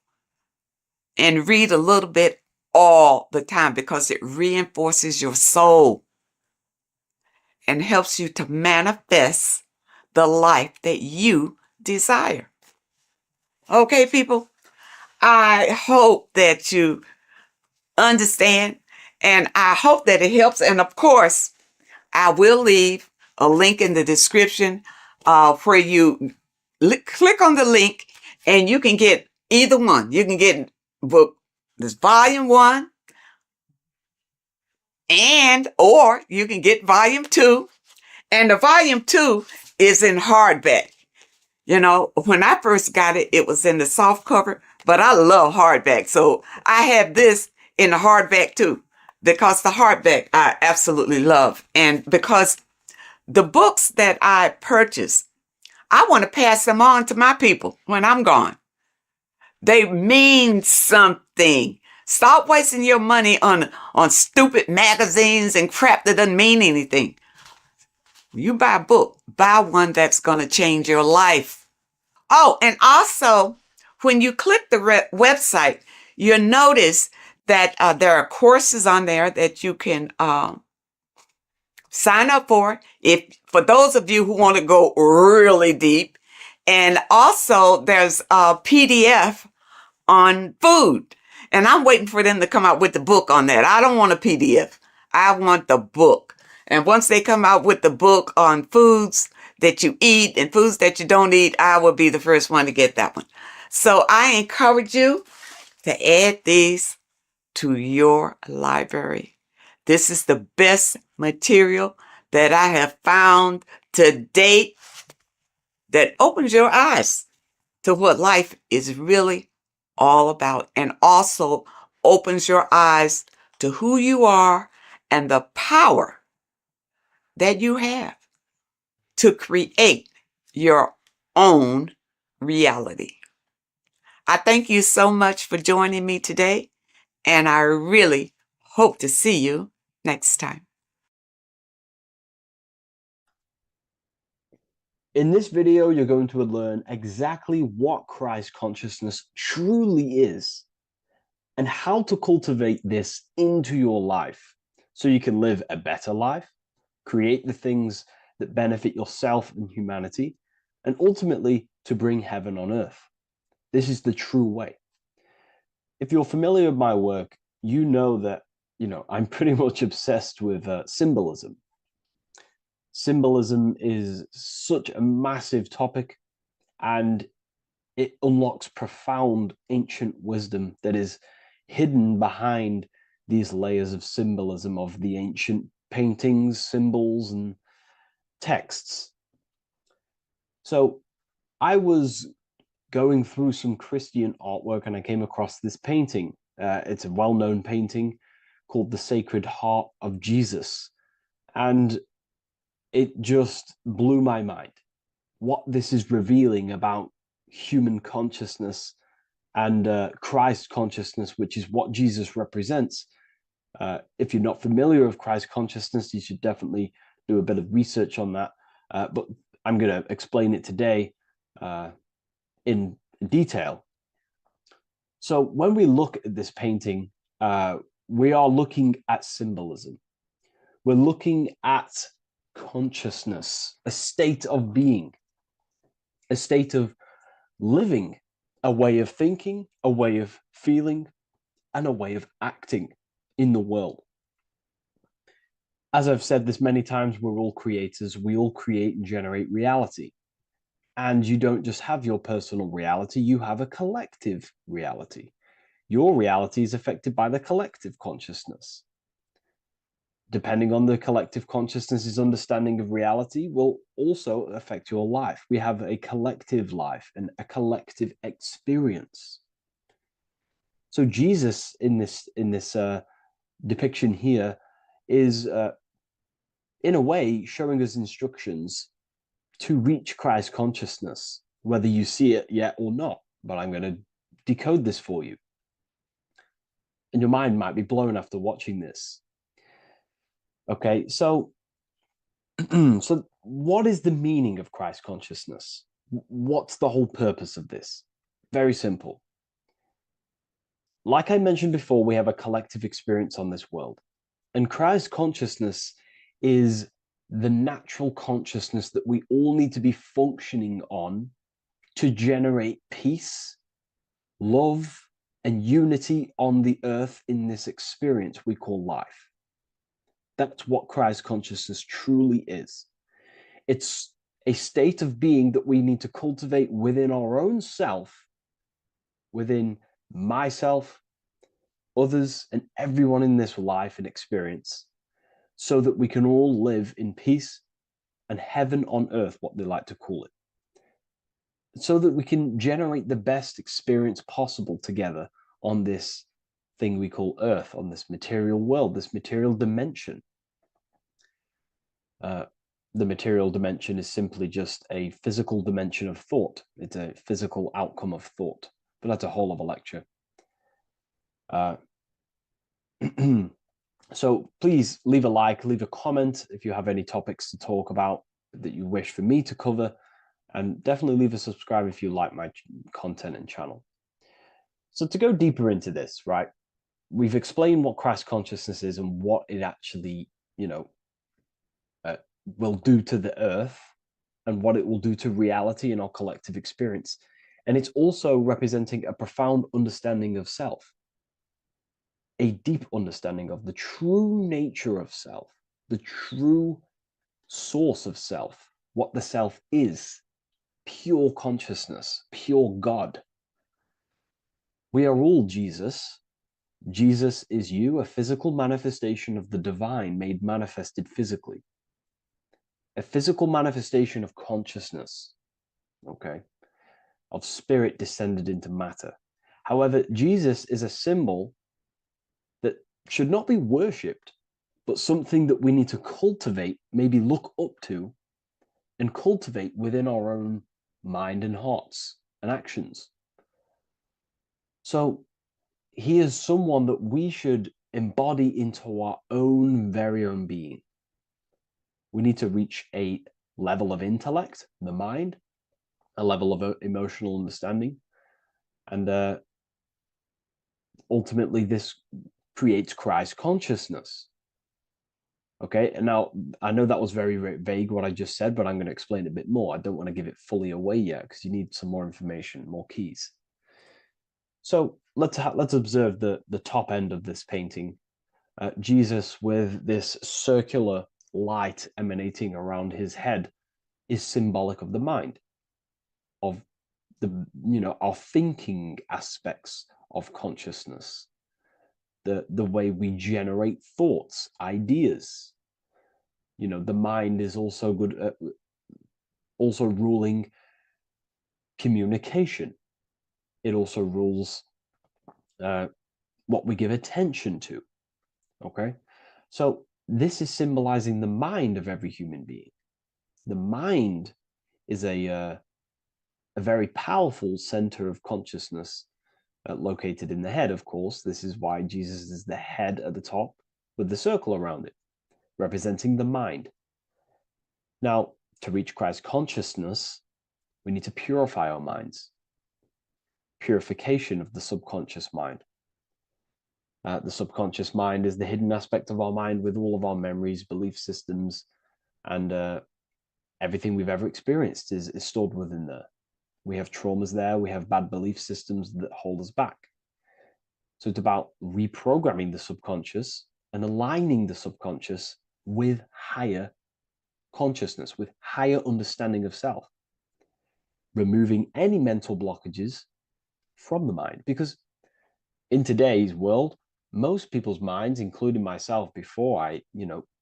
and read a little bit all the time because it reinforces your soul and helps you to manifest the life that you desire. Okay, people, I hope that you understand and I hope that it helps. And of course, I will leave a link in the description where you click on the link and you can get either one. You can get book, this volume 1, or you can get volume 2. And the volume 2 is in hardback. You know, when I first got it, it was in the soft cover, but I love hardback. So I have this in the hardback too, because the hardback I absolutely love. And because the books that I purchase, I want to pass them on to my people when I'm gone. They mean something. Stop wasting your money on stupid magazines and crap that doesn't mean anything. You buy a book, buy one that's going to change your life. Oh, and also, when you click the website, you'll notice that there are courses on there that you can sign up for for those of you who want to go really deep. And also, there's a PDF on food. And I'm waiting for them to come out with the book on that. I don't want a PDF. I want the book. And once they come out with the book on foods that you eat and foods that you don't eat, I will be the first one to get that one. So I encourage you to add these to your library. This is the best material that I have found to date that opens your eyes to what life is really all about, and also opens your eyes to who you are and the power that you have to create your own reality. I thank you so much for joining me today, and I really hope to see you next time. In this video, you're going to learn exactly what Christ consciousness truly is and how to cultivate this into your life so you can live a better life, create the things that benefit yourself and humanity, and ultimately to bring heaven on earth. This is the true way. If you're familiar with my work, you know that, I'm pretty much obsessed with symbolism. Symbolism is such a massive topic, and it unlocks profound ancient wisdom that is hidden behind these layers of symbolism of the ancient paintings, symbols, and texts. So I was going through some Christian artwork and I came across this painting. It's a well-known painting called The Sacred Heart of Jesus. And it just blew my mind what this is revealing about human consciousness and Christ consciousness, which is what Jesus represents. If you're not familiar with Christ consciousness, you should definitely do a bit of research on that. But I'm going to explain it today in detail. So when we look at this painting, we are looking at symbolism. We're looking at consciousness, a state of being, a state of living, a way of thinking, a way of feeling, and a way of acting in the world. As I've said this many times, we're all creators. We all create and generate reality. And you don't just have your personal reality, you have a collective reality. Your reality is affected by the collective consciousness. Depending on the collective consciousness's understanding of reality will also affect your life. We have a collective life and a collective experience. So Jesus in this depiction here is in a way showing us instructions to reach Christ consciousness, whether you see it yet or not. But I'm going to decode this for you. And your mind might be blown after watching this. Okay, so so what is the meaning of Christ consciousness? What's the whole purpose of this? Very simple. Like I mentioned before, we have a collective experience on this world. And Christ consciousness is the natural consciousness that we all need to be functioning on to generate peace, love, and unity on the earth in this experience we call life. That's what Christ consciousness truly is. It's a state of being that we need to cultivate within our own self, within myself, others, and everyone in this life and experience, so that we can all live in peace and heaven on earth, what they like to call it, so that we can generate the best experience possible together on this thing we call earth, on this material world, this material dimension. The material dimension is simply just a physical dimension of thought. It's a physical outcome of thought, but that's a whole other lecture. So please leave a like, leave a comment if you have any topics to talk about that you wish for me to cover, and definitely leave a subscribe if you like my content and channel. So to go deeper into this, right, we've explained what Christ consciousness is and what it actually, will do to the earth and what it will do to reality in our collective experience. And it's also representing a profound understanding of self, a deep understanding of the true nature of self, the true source of self, what the self is, pure consciousness, pure God. We are all Jesus. Jesus is you, a physical manifestation of the divine made manifested physically. A physical manifestation of consciousness, okay, of spirit descended into matter. However, Jesus is a symbol that should not be worshipped, but something that we need to cultivate, maybe look up to, and cultivate within our own mind and hearts and actions. So he is someone that we should embody into our own very own being. We need to reach a level of intellect, the mind, a level of emotional understanding, and ultimately this creates Christ consciousness. Okay, and now I know that was very, very vague what I just said, but I'm going to explain it a bit more. I don't want to give it fully away yet because you need some more information, more keys. So let's observe the top end of this painting. Jesus with this circular light emanating around his head is symbolic of the mind, of our thinking aspects of consciousness, the way we generate thoughts, ideas. The mind is also good at also ruling communication. It also rules what we give attention to. Okay, so this is symbolizing the mind of every human being. The mind is a very powerful center of consciousness located in the head, of course. This is why Jesus is the head at the top with the circle around it, representing the mind. Now, to reach Christ consciousness, we need to purify our minds. Purification of the subconscious mind. The subconscious mind is the hidden aspect of our mind with all of our memories, belief systems, and everything we've ever experienced is stored within there. We have traumas there. We have bad belief systems that hold us back. So it's about reprogramming the subconscious and aligning the subconscious with higher consciousness, with higher understanding of self, removing any mental blockages from the mind. Because in today's world, most people's minds, including myself, before I,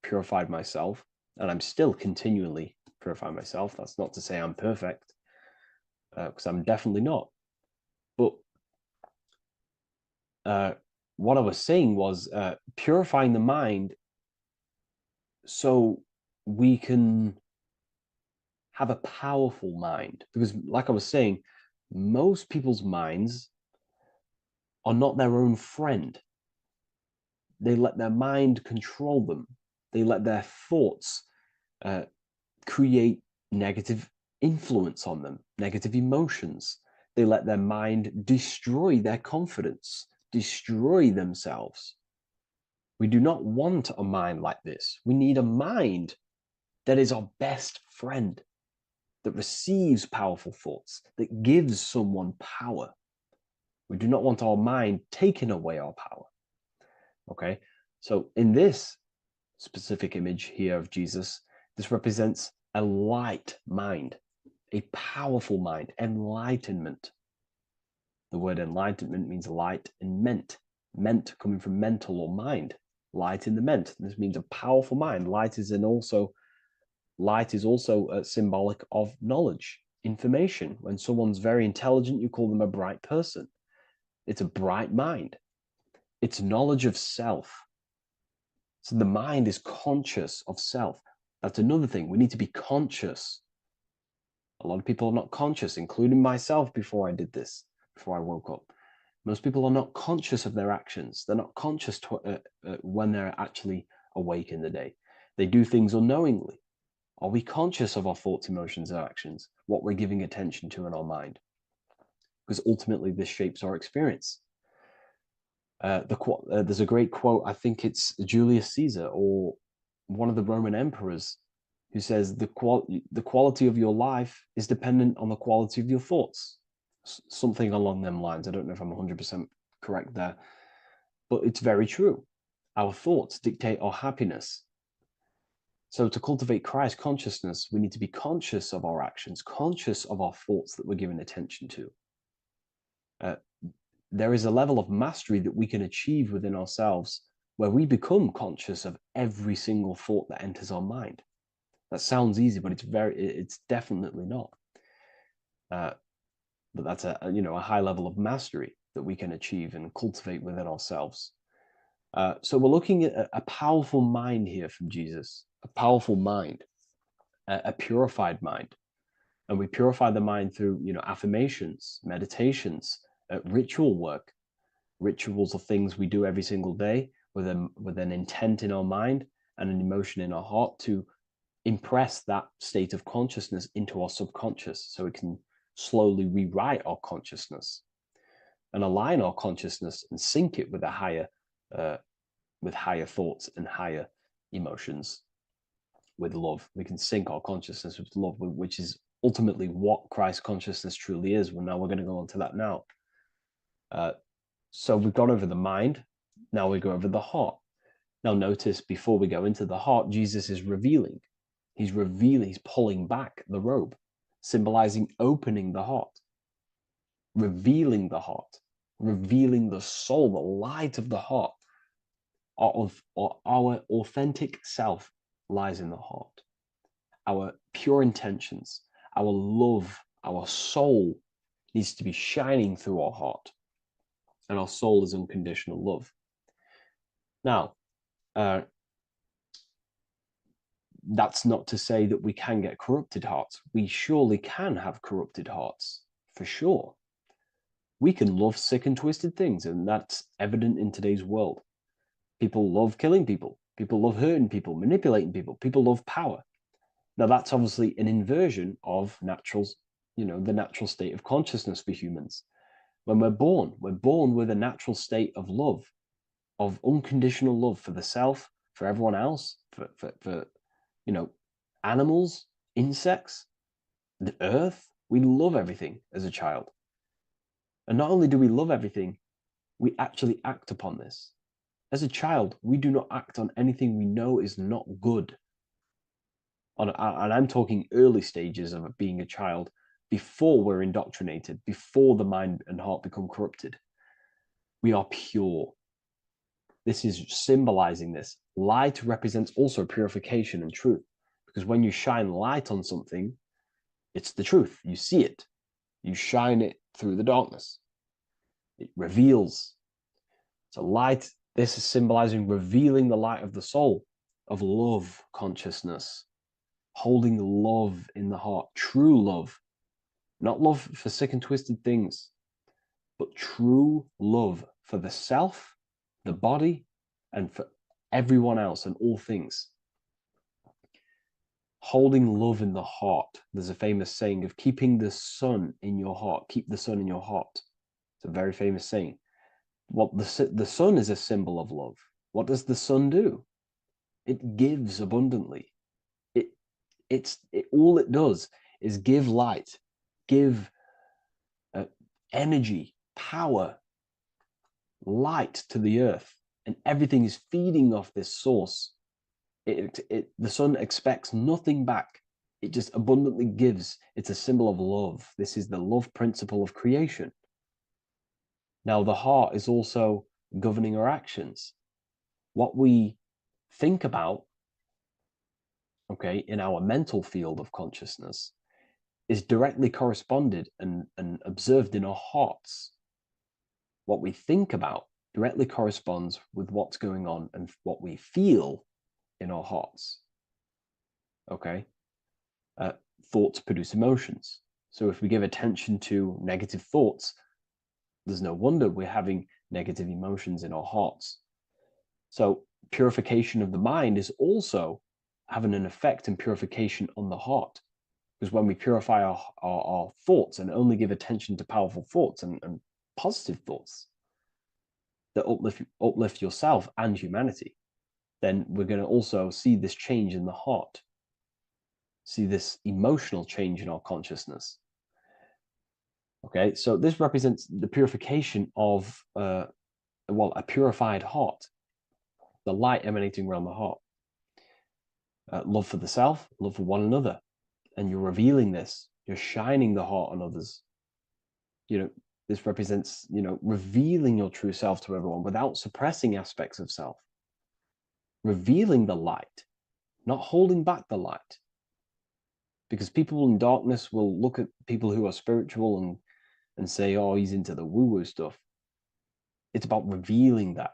purified myself, and I'm still continually purifying myself. That's not to say I'm perfect, because I'm definitely not. But what I was saying was purifying the mind so we can have a powerful mind. Because, like I was saying, most people's minds are not their own friend. They let their mind control them. They let their thoughts create negative influence on them, negative emotions. They let their mind destroy their confidence, destroy themselves. We do not want a mind like this. We need a mind that is our best friend, that receives powerful thoughts, that gives someone power. We do not want our mind taking away our power. Okay, so in this specific image here of Jesus, this represents a light mind, a powerful mind, enlightenment. The word enlightenment means light and ment coming from mental or mind, light in the ment. This means a powerful mind. Light is also symbolic of knowledge, information. When someone's very intelligent, you call them a bright person. It's a bright mind. It's knowledge of self. So the mind is conscious of self. That's another thing. We need to be conscious. A lot of people are not conscious, including myself before I did this, before I woke up. Most people are not conscious of their actions. They're not conscious when they're actually awake in the day. They do things unknowingly. Are we conscious of our thoughts, emotions, and actions, what we're giving attention to in our mind? Because ultimately this shapes our experience. There's a great quote, I think it's Julius Caesar or one of the Roman emperors, who says the quality of your life is dependent on the quality of your thoughts. Something along them lines. I don't know if I'm 100% correct there, but it's very true. Our thoughts dictate our happiness. So to cultivate Christ consciousness, we need to be conscious of our actions, conscious of our thoughts that we're giving attention to. There is a level of mastery that we can achieve within ourselves where we become conscious of every single thought that enters our mind. That sounds easy, but it's definitely not. But that's a high level of mastery that we can achieve and cultivate within ourselves. So we're looking at a powerful mind here from Jesus, a powerful mind. a purified mind. And we purify the mind through, affirmations, meditations, ritual work. Rituals are things we do every single day with an intent in our mind and an emotion in our heart to impress that state of consciousness into our subconscious, so we can slowly rewrite our consciousness and align our consciousness and sync it with higher thoughts and higher emotions with love. We can sync our consciousness with love, which is ultimately what Christ consciousness truly is. Well, now we're going to go on to that now. So we've gone over the mind. Now we go over the heart. Now notice, before we go into the heart, Jesus is revealing. He's pulling back the robe, symbolizing opening the heart, revealing the heart, revealing the soul, the light of the heart. Our authentic self lies in the heart. Our pure intentions, our love, our soul needs to be shining through our heart. And our soul is unconditional love. Now, that's not to say that we can get corrupted hearts. We surely can have corrupted hearts, for sure. We can love sick and twisted things, and that's evident in today's world. People love killing people. People love hurting people, manipulating people. People love power. Now, that's obviously an inversion of the natural state of consciousness for humans. When we're born with a natural state of love, of unconditional love for the self, for everyone else, for animals, insects, the earth. We love everything as a child. And not only do we love everything, we actually act upon this. As a child, we do not act on anything we know is not good. And I'm talking early stages of being a child, before we're indoctrinated, before the mind and heart become corrupted. We are pure. This is symbolizing this. Light represents also purification and truth, because when you shine light on something, it's the truth. You see it. You shine it through the darkness. It reveals. So light, this is symbolizing revealing the light of the soul, of love consciousness, holding love in the heart, true love. Not love for sick and twisted things, but true love for the self, the body, and for everyone else and all things. Holding love in the heart. There's a famous saying of keeping the sun in your heart. Keep the sun in your heart. It's a very famous saying. What the sun is a symbol of love. What does the sun do? It gives abundantly. All it does is give light, give energy, power, light to the earth, and everything is feeding off this source. The sun expects nothing back. It just abundantly gives. It's a symbol of love. This is the love principle of creation. Now, the heart is also governing our actions. What we think about, in our mental field of consciousness, is directly corresponded and observed in our hearts. What we think about directly corresponds with what's going on and what we feel in our hearts. Thoughts produce emotions. So if we give attention to negative thoughts, there's no wonder we're having negative emotions in our hearts. So purification of the mind is also having an effect in purification on the heart. Because when we purify our thoughts and only give attention to powerful thoughts and positive thoughts that uplift yourself and humanity, then we're going to also see this change in the heart, see this emotional change in our consciousness. So this represents the purification of a purified heart, the light emanating around the heart. Love for the self, love for one another. And you're revealing this, you're shining the heart on others. This represents, revealing your true self to everyone without suppressing aspects of self. Revealing the light, not holding back the light. Because people in darkness will look at people who are spiritual and say, oh, he's into the woo-woo stuff. It's about revealing that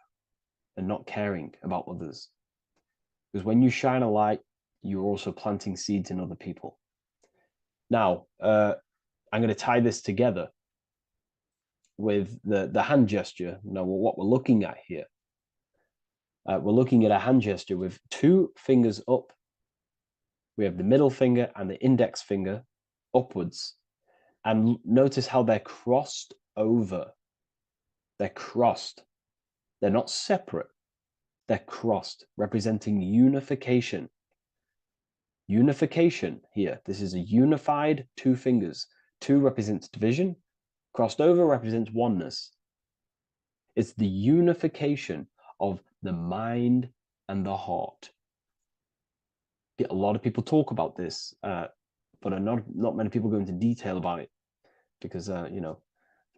and not caring about others. Because when you shine a light, you're also planting seeds in other people. Now, I'm going to tie this together with the hand gesture. Now, what we're looking at here, we're looking at a hand gesture with 2 fingers up. We have the middle finger and the index finger upwards. And notice how they're crossed over. They're crossed. They're not separate. They're crossed, representing unification. Unification here. This is a unified 2 fingers. 2 represents division. Crossed over represents oneness. It's the unification of the mind and the heart. A lot of people talk about this, but not many people go into detail about it because, for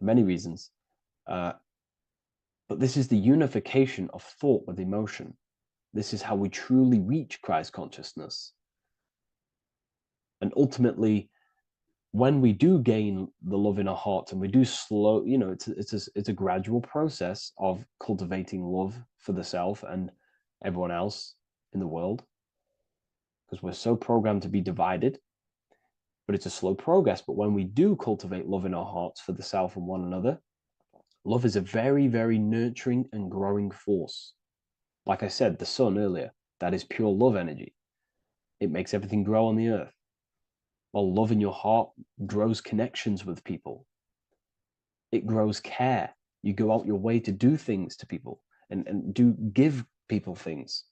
many reasons. But this is the unification of thought with emotion. This is how we truly reach Christ consciousness. And ultimately, when we do gain the love in our hearts and we do slow, it's a gradual process of cultivating love for the self and everyone else in the world, because we're so programmed to be divided, but it's a slow progress. But when we do cultivate love in our hearts for the self and one another, love is a very, very nurturing and growing force. Like I said, the sun earlier, that is pure love energy. It makes everything grow on the earth. While love in your heart grows connections with people. It grows care. You go out your way to do things to people and do give people things.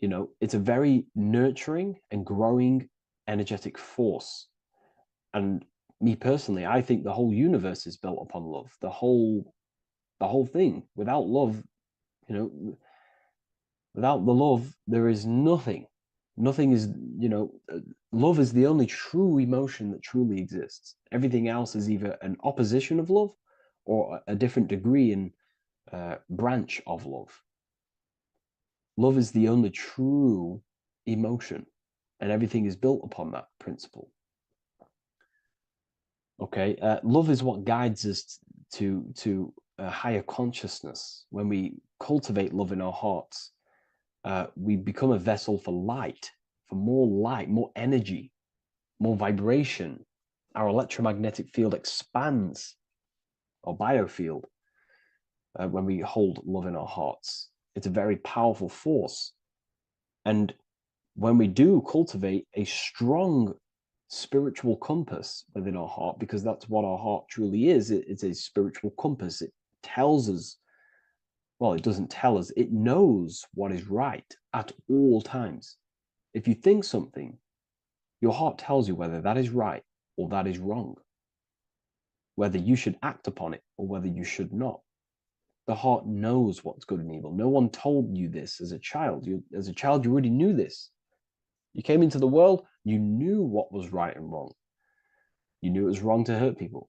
It's a very nurturing and growing energetic force. And me personally, I think the whole universe is built upon love. The whole thing. Without love, without the love, there is nothing. Nothing is, love is the only true emotion that truly exists. Everything else is either an opposition of love or a different degree and branch of love. Love is the only true emotion, and everything is built upon that principle. Okay, love is what guides us to a higher consciousness. When we cultivate love in our hearts, we become a vessel for light, more energy, more vibration. Our electromagnetic field expands, or biofield, when we hold love in our hearts. It's a very powerful force. And when we do cultivate a strong spiritual compass within our heart, because that's what our heart truly is, it's a spiritual compass. It tells us, well, it doesn't tell us, it knows what is right at all times. If you think something, your heart tells you whether that is right or that is wrong, whether you should act upon it or whether you should not. The heart knows what's good and evil. No one told you this as a child. As a child, you already knew this. You came into the world, you knew what was right and wrong. You knew it was wrong to hurt people.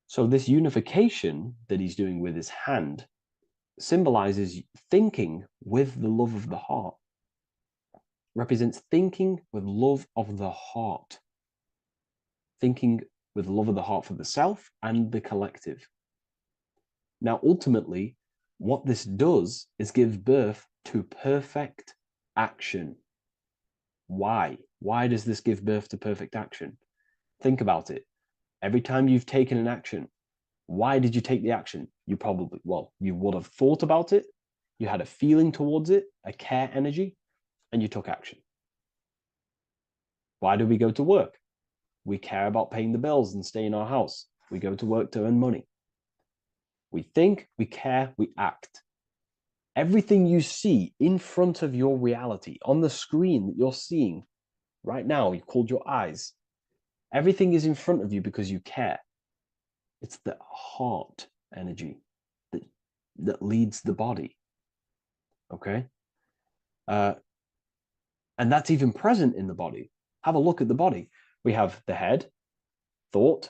So this unification that he's doing with his hand symbolizes thinking with the love of the heart. Represents thinking with love of the heart. Thinking with love of the heart for the self and the collective. Now, ultimately, what this does is give birth to perfect action. Why? Why does this give birth to perfect action? Think about it. Every time you've taken an action, why did you take the action? You would have thought about it, you had a feeling towards it, a care energy, and you took action. Why do we go to work? We care about paying the bills and staying in our house. We go to work to earn money. We think, we care, we act. Everything you see in front of your reality, on the screen that you're seeing right now, you've called your eyes. Everything is in front of you because you care. It's the heart energy that leads the body. Okay? And that's even present in the body. Have a look at the body. We have the head, thought,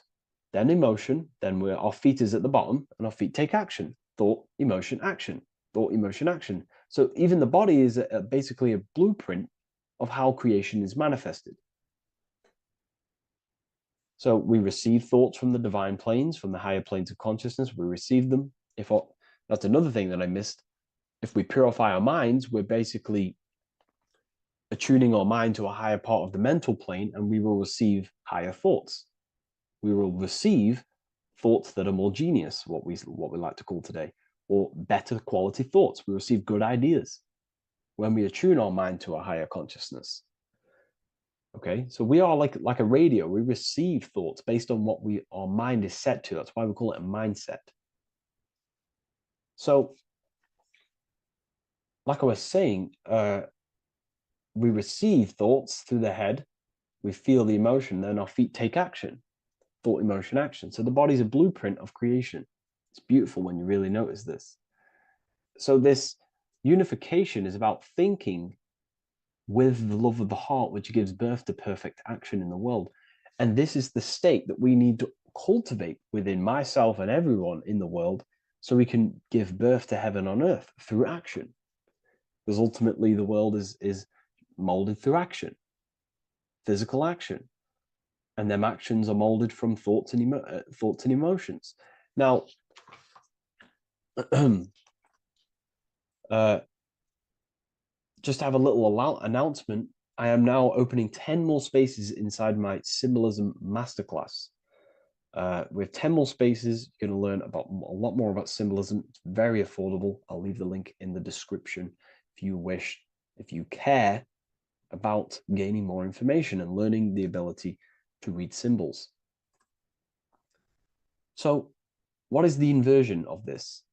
then emotion, then our feet is at the bottom, and our feet take action. Thought, emotion, action. Thought, emotion, action. So even the body is basically a blueprint of how creation is manifested. So we receive thoughts from the divine planes, from the higher planes of consciousness. We receive them. That's another thing that I missed. If we purify our minds, we're basically attuning our mind to a higher part of the mental plane, and we will receive higher thoughts. We will receive thoughts that are more genius, what we like to call today, or better quality thoughts. We receive good ideas when we attune our mind to a higher consciousness. Okay, so we are like a radio. We receive thoughts based on what our mind is set to. That's why we call it a mindset. So, like I was saying, we receive thoughts through the head. We feel the emotion, then our feet take action. Thought, emotion, action. So the body's a blueprint of creation. It's beautiful when you really notice this. So this unification is about thinking with the love of the heart, which gives birth to perfect action in the world. And this is the state that we need to cultivate within myself and everyone in the world so we can give birth to heaven on earth through action. Because ultimately the world is molded through action, physical action. And them actions are molded from thoughts and emotions. Now, just to have a little announcement, I am now opening 10 more spaces inside my symbolism masterclass. With 10 more spaces, you're going to learn about a lot more about symbolism. It's very affordable. I'll leave the link in the description if you wish, if you care about gaining more information and learning the ability to read symbols. So, what is the inversion of this?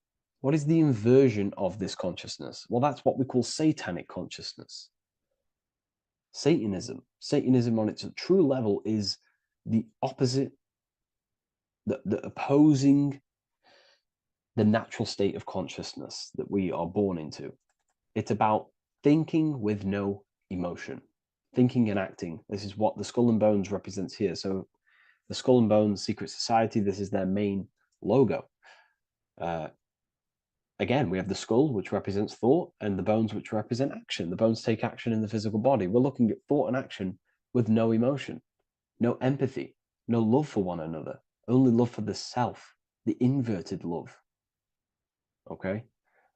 What is the inversion of this consciousness? Well, that's what we call satanic consciousness. Satanism. Satanism on its true level is the opposite, the opposing the natural state of consciousness that we are born into. It's about thinking with no emotion, thinking and acting. This is what the Skull and Bones represents here. So the Skull and Bones Secret Society, this is their main logo. Again, we have the skull, which represents thought, and the bones, which represent action. The bones take action in the physical body. We're looking at thought and action with no emotion, no empathy, no love for one another, only love for the self, the inverted love. Okay?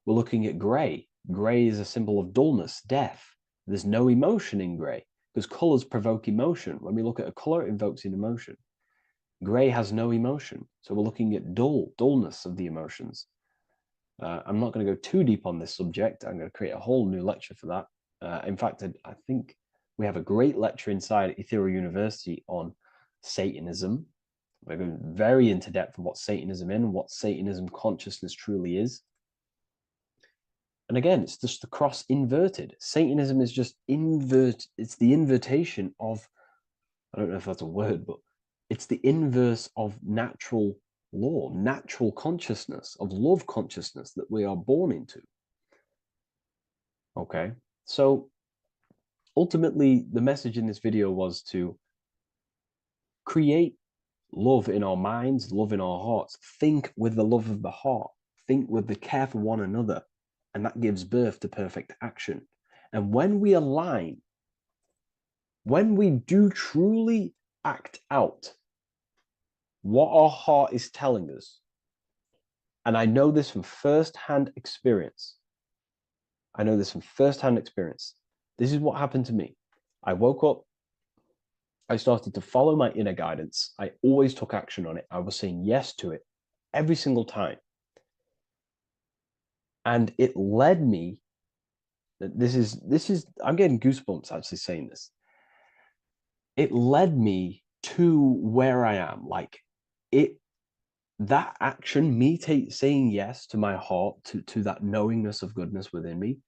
We're looking at gray. Gray is a symbol of dullness, death. There's no emotion in gray because colors provoke emotion. When we look at a color, it invokes an emotion. Gray has no emotion. So we're looking at dullness of the emotions. I'm not going to go too deep on this subject. I'm going to create a whole new lecture for that. In fact, I think we have a great lecture inside Ethereal University on Satanism. We're going very into depth of what Satanism is and what Satanism consciousness truly is. And again, it's just the cross inverted. Satanism is just it's the invertation of, I don't know if that's a word, but it's the inverse of natural law, natural consciousness, of love consciousness that we are born into. Okay, so ultimately the message in this video was to create love in our minds, love in our hearts, think with the love of the heart, think with the care for one another, and that gives birth to perfect action. And when we align, when we do truly act out what our heart is telling us, and I know this from first-hand experience. This is what happened to me. I woke up. I started to follow my inner guidance. I always took action on it. I was saying yes to it every single time. And it led me, this is, I'm getting goosebumps actually saying this. It led me to where I am. That action, me saying yes to my heart, to that knowingness of goodness within me,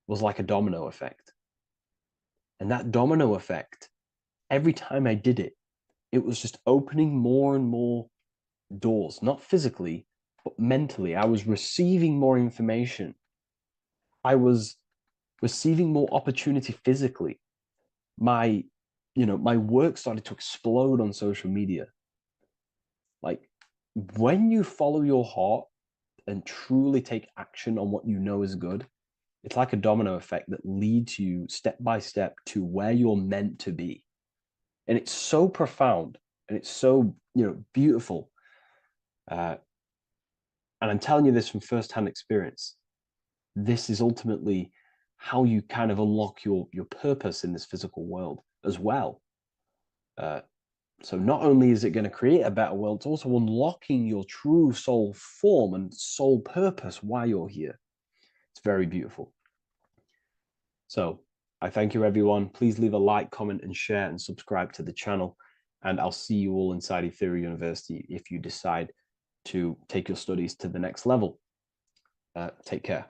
was like a domino effect. And that domino effect, every time I did it, it was just opening more and more doors, not physically, but mentally. I was receiving more information. I was receiving more opportunity physically. My work started to explode on social media. Like, when you follow your heart and truly take action on what you know is good, it's like a domino effect that leads you step by step to where you're meant to be. And it's so profound and it's so, beautiful. And I'm telling you this from firsthand experience. This is ultimately how you kind of unlock your purpose in this physical world as well. So not only is it going to create a better world, it's also unlocking your true soul form and soul purpose while you're here. It's very beautiful. So I thank you, everyone. Please leave a like, comment, and share, and subscribe to the channel. And I'll see you all inside Ethereum University if you decide to take your studies to the next level. Take care.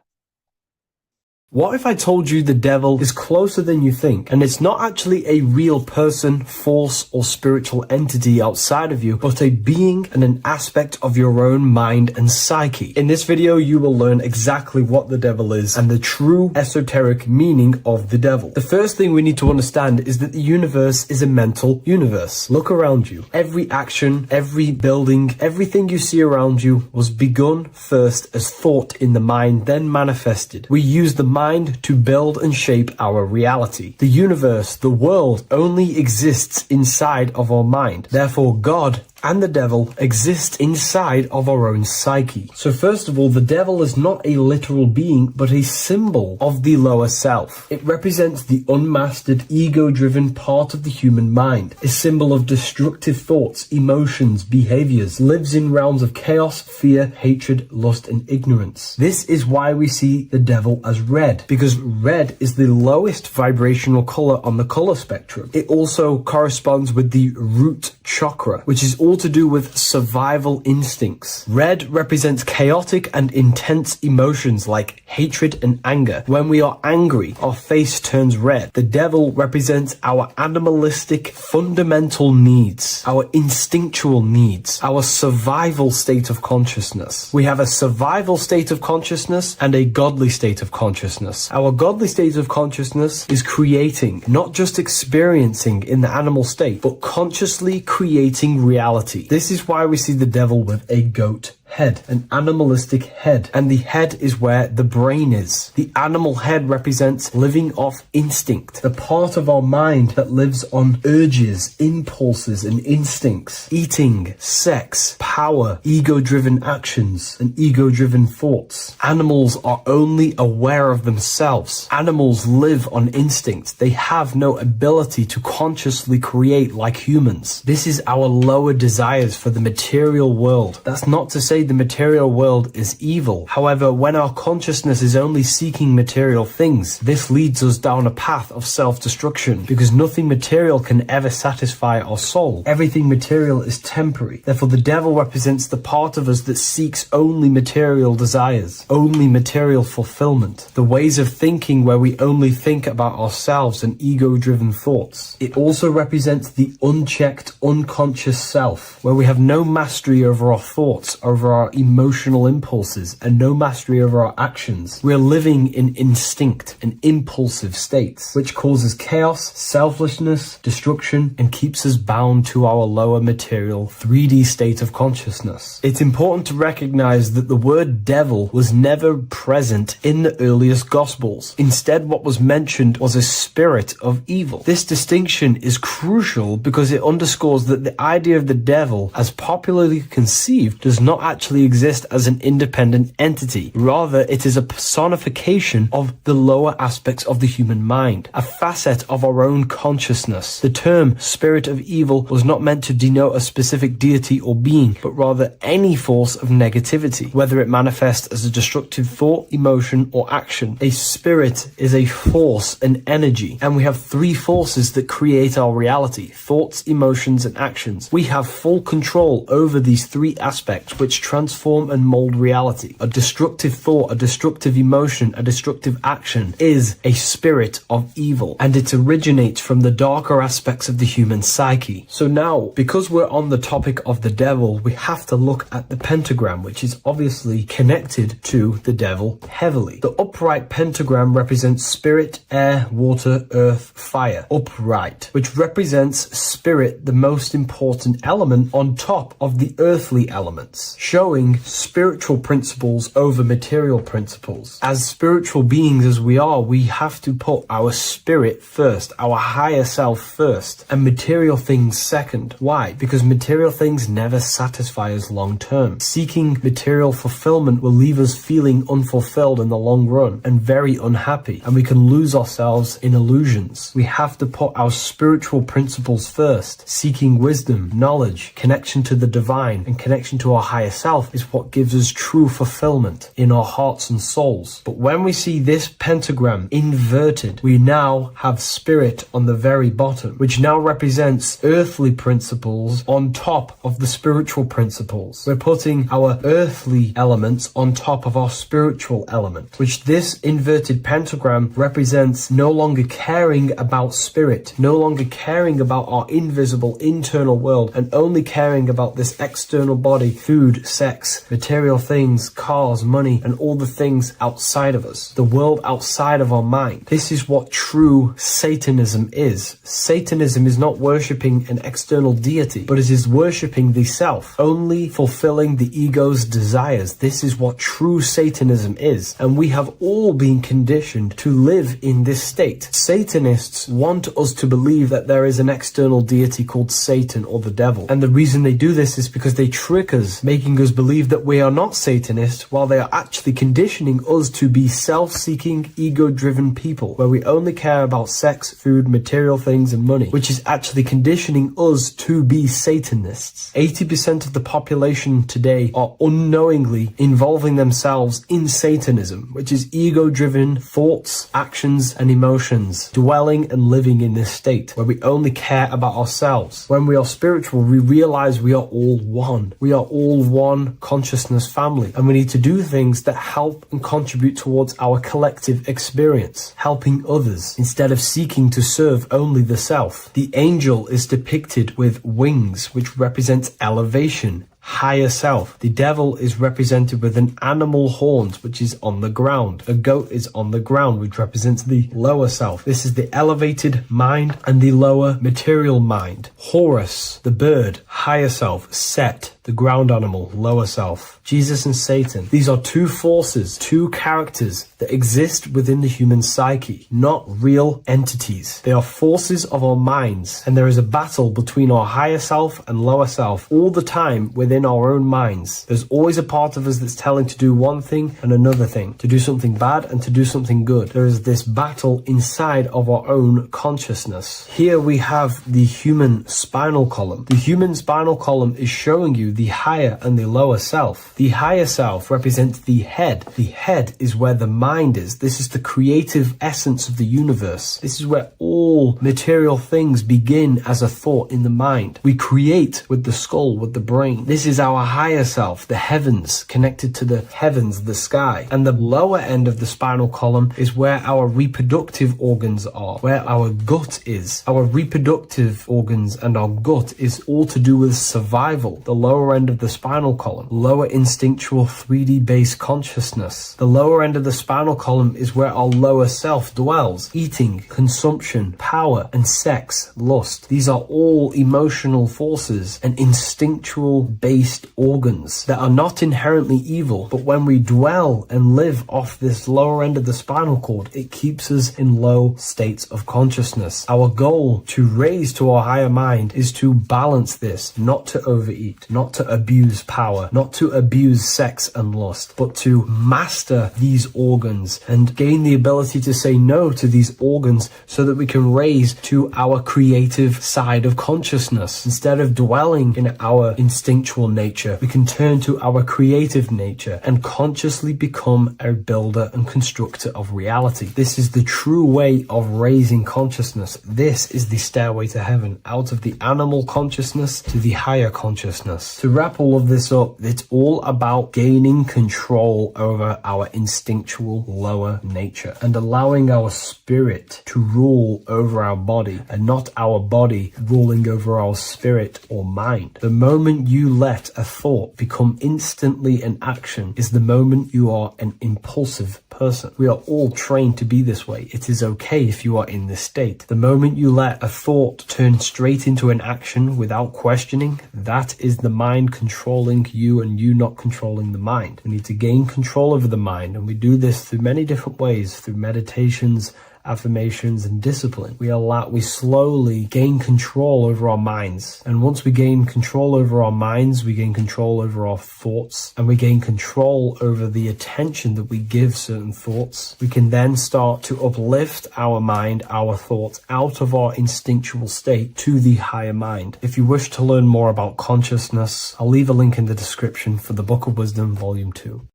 What if I told you the devil is closer than you think, and it's not actually a real person, force, or spiritual entity outside of you, but a being and an aspect of your own mind and psyche? In this video, you will learn exactly what the devil is and the true esoteric meaning of the devil. The first thing we need to understand is that the universe is a mental universe. Look around you. Every action, every building, everything you see around you was begun first as thought in the mind, then manifested. We use the mind to build and shape our reality. The universe, the world, only exists inside of our mind. Therefore, God and the devil exist inside of our own psyche. So first of all, the devil is not a literal being, but a symbol of the lower self. It represents the unmastered, ego-driven part of the human mind, a symbol of destructive thoughts, emotions, behaviors, lives in realms of chaos, fear, hatred, lust, and ignorance. This is why we see the devil as red, because red is the lowest vibrational color on the color spectrum. It also corresponds with the root chakra, which is all to do with survival instincts. Red represents chaotic and intense emotions like hatred and anger. When we are angry, our face turns red. The devil represents our animalistic fundamental needs, our instinctual needs, our survival state of consciousness. We have a survival state of consciousness and a godly state of consciousness. Our godly state of consciousness is creating, not just experiencing in the animal state, but consciously creating reality. This is why we see the devil with a goat head, an animalistic head, and the head is where the brain is. The animal head represents living off instinct, the part of our mind that lives on urges, impulses, and instincts, eating, sex, power, ego-driven actions, and ego-driven thoughts. Animals are only aware of themselves. Animals live on instinct. They have no ability to consciously create like humans. This is our lower desires for the material world. That's not to say the material world is evil. However, when our consciousness is only seeking material things, this leads us down a path of self-destruction, because nothing material can ever satisfy our soul. Everything material is temporary. Therefore, the devil represents the part of us that seeks only material desires, only material fulfillment, the ways of thinking where we only think about ourselves and ego-driven thoughts. It also represents the unchecked, unconscious self, where we have no mastery over our thoughts, over our emotional impulses, and no mastery over our actions. We're living in instinct and impulsive states, which causes chaos, selflessness, destruction, and keeps us bound to our lower material 3D state of consciousness. It's important to recognize that the word devil was never present in the earliest Gospels. Instead, what was mentioned was a spirit of evil. This distinction is crucial because it underscores that the idea of the devil, as popularly conceived, does not actually exist as an independent entity. Rather, it is a personification of the lower aspects of the human mind, a facet of our own consciousness. The term spirit of evil was not meant to denote a specific deity or being, but rather any force of negativity, whether it manifests as a destructive thought, emotion, or action. A spirit is a force, an energy, and we have three forces that create our reality: thoughts, emotions, and actions. We have full control over these three aspects, which transform and mold reality. A destructive thought, a destructive emotion, a destructive action is a spirit of evil, and it originates from the darker aspects of the human psyche. So now, because we're on the topic of the devil, we have to look at the pentagram, which is obviously connected to the devil heavily. The upright pentagram represents spirit, air, water, earth, fire. Upright, which represents spirit, the most important element on top of the earthly elements. showing spiritual principles over material principles. As spiritual beings as we are, we have to put our spirit first, our higher self first, and material things second. Why? Because material things never satisfy us long term. Seeking material fulfillment will leave us feeling unfulfilled in the long run and very unhappy, and we can lose ourselves in illusions. We have to put our spiritual principles first. Seeking wisdom, knowledge, connection to the divine, and connection to our higher self is what gives us true fulfillment in our hearts and souls. But when we see this pentagram inverted, we now have spirit on the very bottom, which now represents earthly principles on top of the spiritual principles. We're putting our earthly elements on top of our spiritual element, which this inverted pentagram represents no longer caring about spirit, no longer caring about our invisible internal world, and only caring about this external body, food, sex, material things, cars, money, and all the things outside of us, the world outside of our mind. This is what true Satanism is. Satanism is not worshipping an external deity, but it is worshipping the self, only fulfilling the ego's desires. This is what true Satanism is, and we have all been conditioned to live in this state. Satanists want us to believe that there is an external deity called Satan or the devil, and the reason they do this is because they trick us, making us believe that we are not Satanists, while they are actually conditioning us to be self-seeking, ego-driven people, where we only care about sex, food, material things, and money, which is actually conditioning us to be Satanists. 80% of the population today are unknowingly involving themselves in Satanism, which is ego-driven thoughts, actions, and emotions, dwelling and living in this state, where we only care about ourselves. When we are spiritual, we realize we are all one. We are all one consciousness family, and we need to do things that help and contribute towards our collective experience, helping others, instead of seeking to serve only the self. The angel is depicted with wings, which represents elevation, higher self. The devil is represented with an animal horns, which is on the ground. A goat is on the ground, which represents the lower self. This is the elevated mind and the lower material mind. Horus, the bird, higher self. Set, the ground animal, lower self. Jesus and Satan. These are two forces, two characters that exist within the human psyche, not real entities. They are forces of our minds, and there is a battle between our higher self and lower self all the time within our own minds. There's always a part of us that's telling to do one thing and another thing, to do something bad and to do something good. There is this battle inside of our own consciousness. Here we have the human spinal column. The human spinal column is showing you the higher and the lower self. The higher self represents the head. The head is where the mind is. This is the creative essence of the universe. This is where all material things begin as a thought in the mind. We create with the skull, with the brain. This is our higher self, the heavens, connected to the heavens, the sky. And the lower end of the spinal column is where our reproductive organs are, where our gut is. Our reproductive organs and our gut is all to do with survival. The lower end of the spinal column, lower instinctual 3D based consciousness. The lower end of the spinal column is where our lower self dwells. Eating, consumption, power, and sex, lust. These are all emotional forces and instinctual based organs that are not inherently evil, but when we dwell and live off this lower end of the spinal cord, it keeps us in low states of consciousness. Our goal to raise to our higher mind is to balance this, not to overeat, not to abuse power, not to abuse sex and lust, but to master these organs and gain the ability to say no to these organs so that we can raise to our creative side of consciousness. Instead of dwelling in our instinctual nature, we can turn to our creative nature and consciously become a builder and constructor of reality. This is the true way of raising consciousness. This is the stairway to heaven, out of the animal consciousness to the higher consciousness. To wrap all of this up, it's all about gaining control over our instinctual lower nature and allowing our spirit to rule over our body and not our body ruling over our spirit or mind. The moment you let a thought become instantly an action is the moment you are an impulsive person. We are all trained to be this way. It is okay if you are in this state. The moment you let a thought turn straight into an action without questioning, that is the mind mind controlling you and you not controlling the mind. We need to gain control over the mind, and we do this through many different ways, through meditations, affirmations, and discipline. We slowly gain control over our minds. And once we gain control over our minds, we gain control over our thoughts, and we gain control over the attention that we give certain thoughts. We can then start to uplift our mind, our thoughts, out of our instinctual state to the higher mind. If you wish to learn more about consciousness, I'll leave a link in the description for the Book of Wisdom, Volume 2.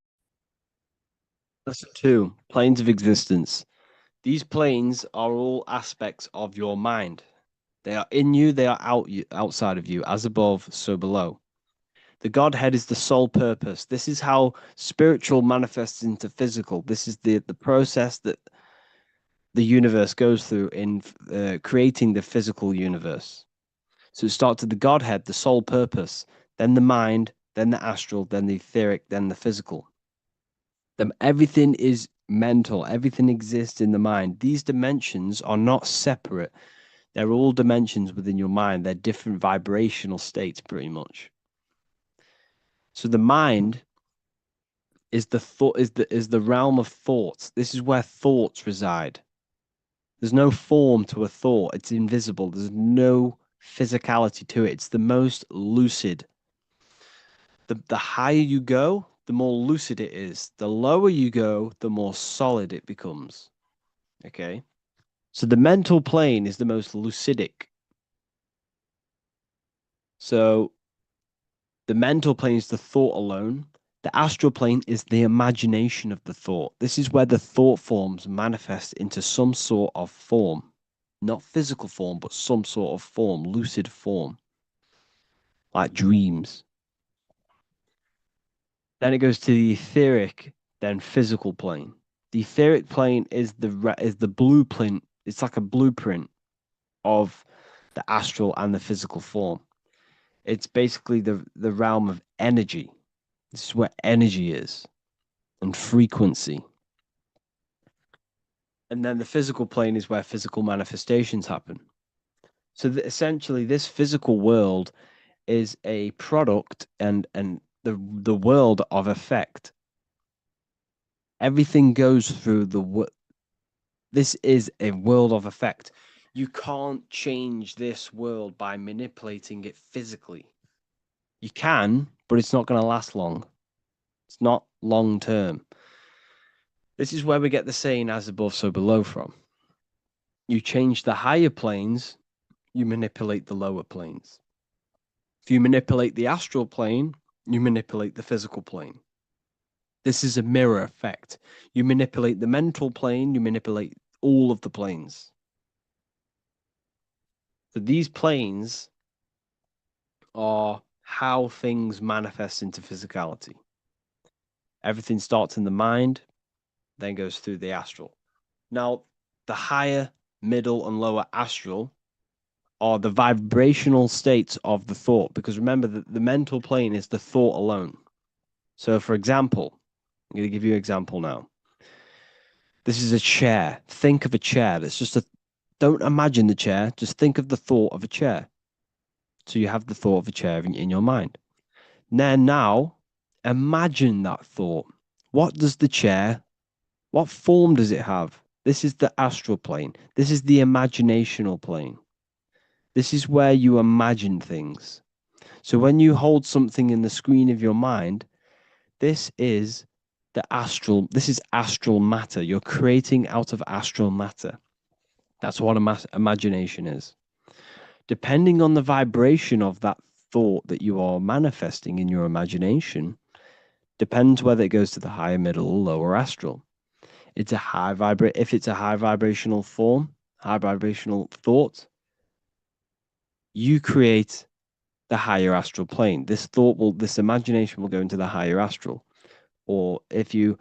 Lesson 2, Planes of Existence. These planes are all aspects of your mind. They are in you, they are outside of you, as above, so below. The Godhead is the sole purpose. This is how spiritual manifests into physical. This is the process that the universe goes through in creating the physical universe. So it starts with the Godhead, the sole purpose, then the mind, then the astral, then the etheric, then the physical. Then everything is mental. Everything exists in the mind. These dimensions are not separate. They're all dimensions within your mind. They're different vibrational states, pretty much. So the mind is the realm of thoughts. This is where thoughts reside. There's no form to a thought. It's invisible. There's no physicality to it. It's the most lucid. The higher you go, the more lucid it is. The lower you go, the more solid it becomes. Okay? So the mental plane is the most lucidic. So the mental plane is the thought alone. The astral plane is the imagination of the thought. This is where the thought forms manifest into some sort of form. Not physical form, but some sort of form, lucid form. Like dreams. Then it goes to the etheric, then physical plane. The etheric plane is the blueprint. It's like a blueprint of the astral and the physical form. It's basically the realm of energy. This is where energy is and frequency. And then the physical plane is where physical manifestations happen. So essentially, this physical world is a product and the world of effect. Everything goes through this is a world of effect. You can't change this world by manipulating it physically. You can, but it's not going to last long. It's not long term. This is where we get the saying as above, so below from. You change the higher planes, you manipulate the lower planes. If you manipulate the astral plane, you manipulate the physical plane. This is a mirror effect. You manipulate the mental plane, you manipulate all of the planes. So these planes are how things manifest into physicality. Everything starts in the mind, then goes through the astral. Now, the higher, middle, and lower astral are the vibrational states of the thought, because remember that the mental plane is the thought alone. So, for example, I'm going to give you an example now. This is a chair. Think of a chair. Don't imagine the chair. Just think of the thought of a chair. So you have the thought of a chair in your mind. Then now, imagine that thought. What form does it have? This is the astral plane. This is the imaginational plane. This is where you imagine things. So when you hold something in the screen of your mind, this is astral matter. You're creating out of astral matter. That's what imagination is. Depending on the vibration of that thought that you are manifesting in your imagination, depends whether it goes to the higher, middle, or lower astral. If it's a high vibrational form, high vibrational thought, you create the higher astral plane. This imagination will go into the higher astral. Or if you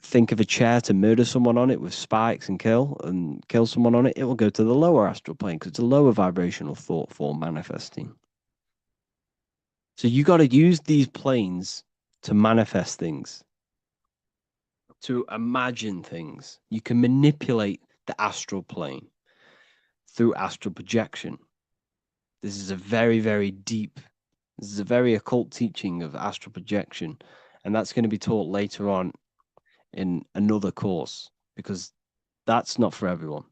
think of a chair to murder someone on it with spikes and kill someone on it, it will go to the lower astral plane because it's a lower vibrational thought form manifesting. So you got to use these planes to manifest things, to imagine things. You can manipulate the astral plane through astral projection. This is a very, very deep This is a very occult teaching of astral projection, and that's going to be taught later on in another course because that's not for everyone.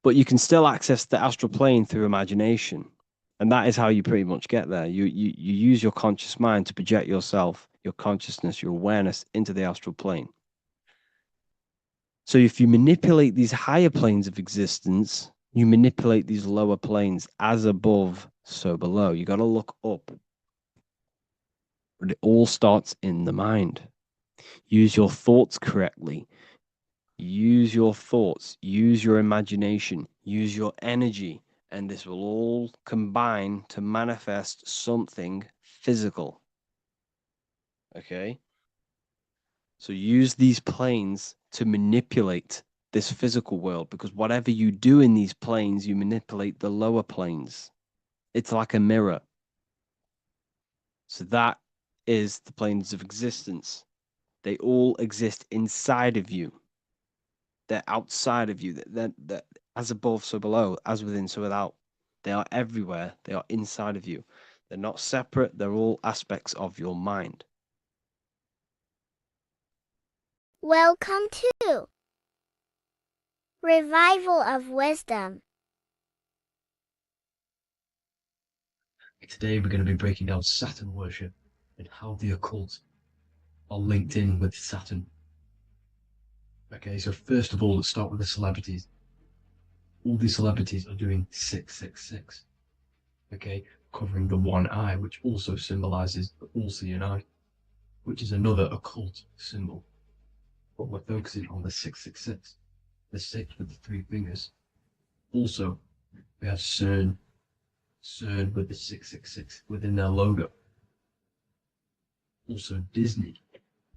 But you can still access the astral plane through imagination, and that is how you pretty much get there. You use your conscious mind to project yourself, your consciousness, your awareness into the astral plane. So if you manipulate these higher planes of existence, you manipulate these lower planes. As above, so below. You got to look up. But it all starts in the mind. Use your thoughts correctly. Use your thoughts. Use your imagination. Use your energy. And this will all combine to manifest something physical. Okay? So use these planes to manipulate this physical world, because whatever you do in these planes, you manipulate the lower planes. It's like a mirror. So that is the planes of existence. They all exist inside of you. They're outside of you. They're as above, so below, as within, so without. They are everywhere. They are inside of you. They're not separate. They're all aspects of your mind. Welcome to Revival of Wisdom. Today we're going to be breaking down Saturn worship and how the occult are linked in with Saturn. Okay, so first of all, let's start with the celebrities. All these celebrities are doing 666. Okay, covering the one eye, which also symbolizes the all-seeing eye, which is another occult symbol. But we're focusing on the 666, the 6 with the 3 fingers. Also, we have CERN with the 666 within their logo. Also Disney,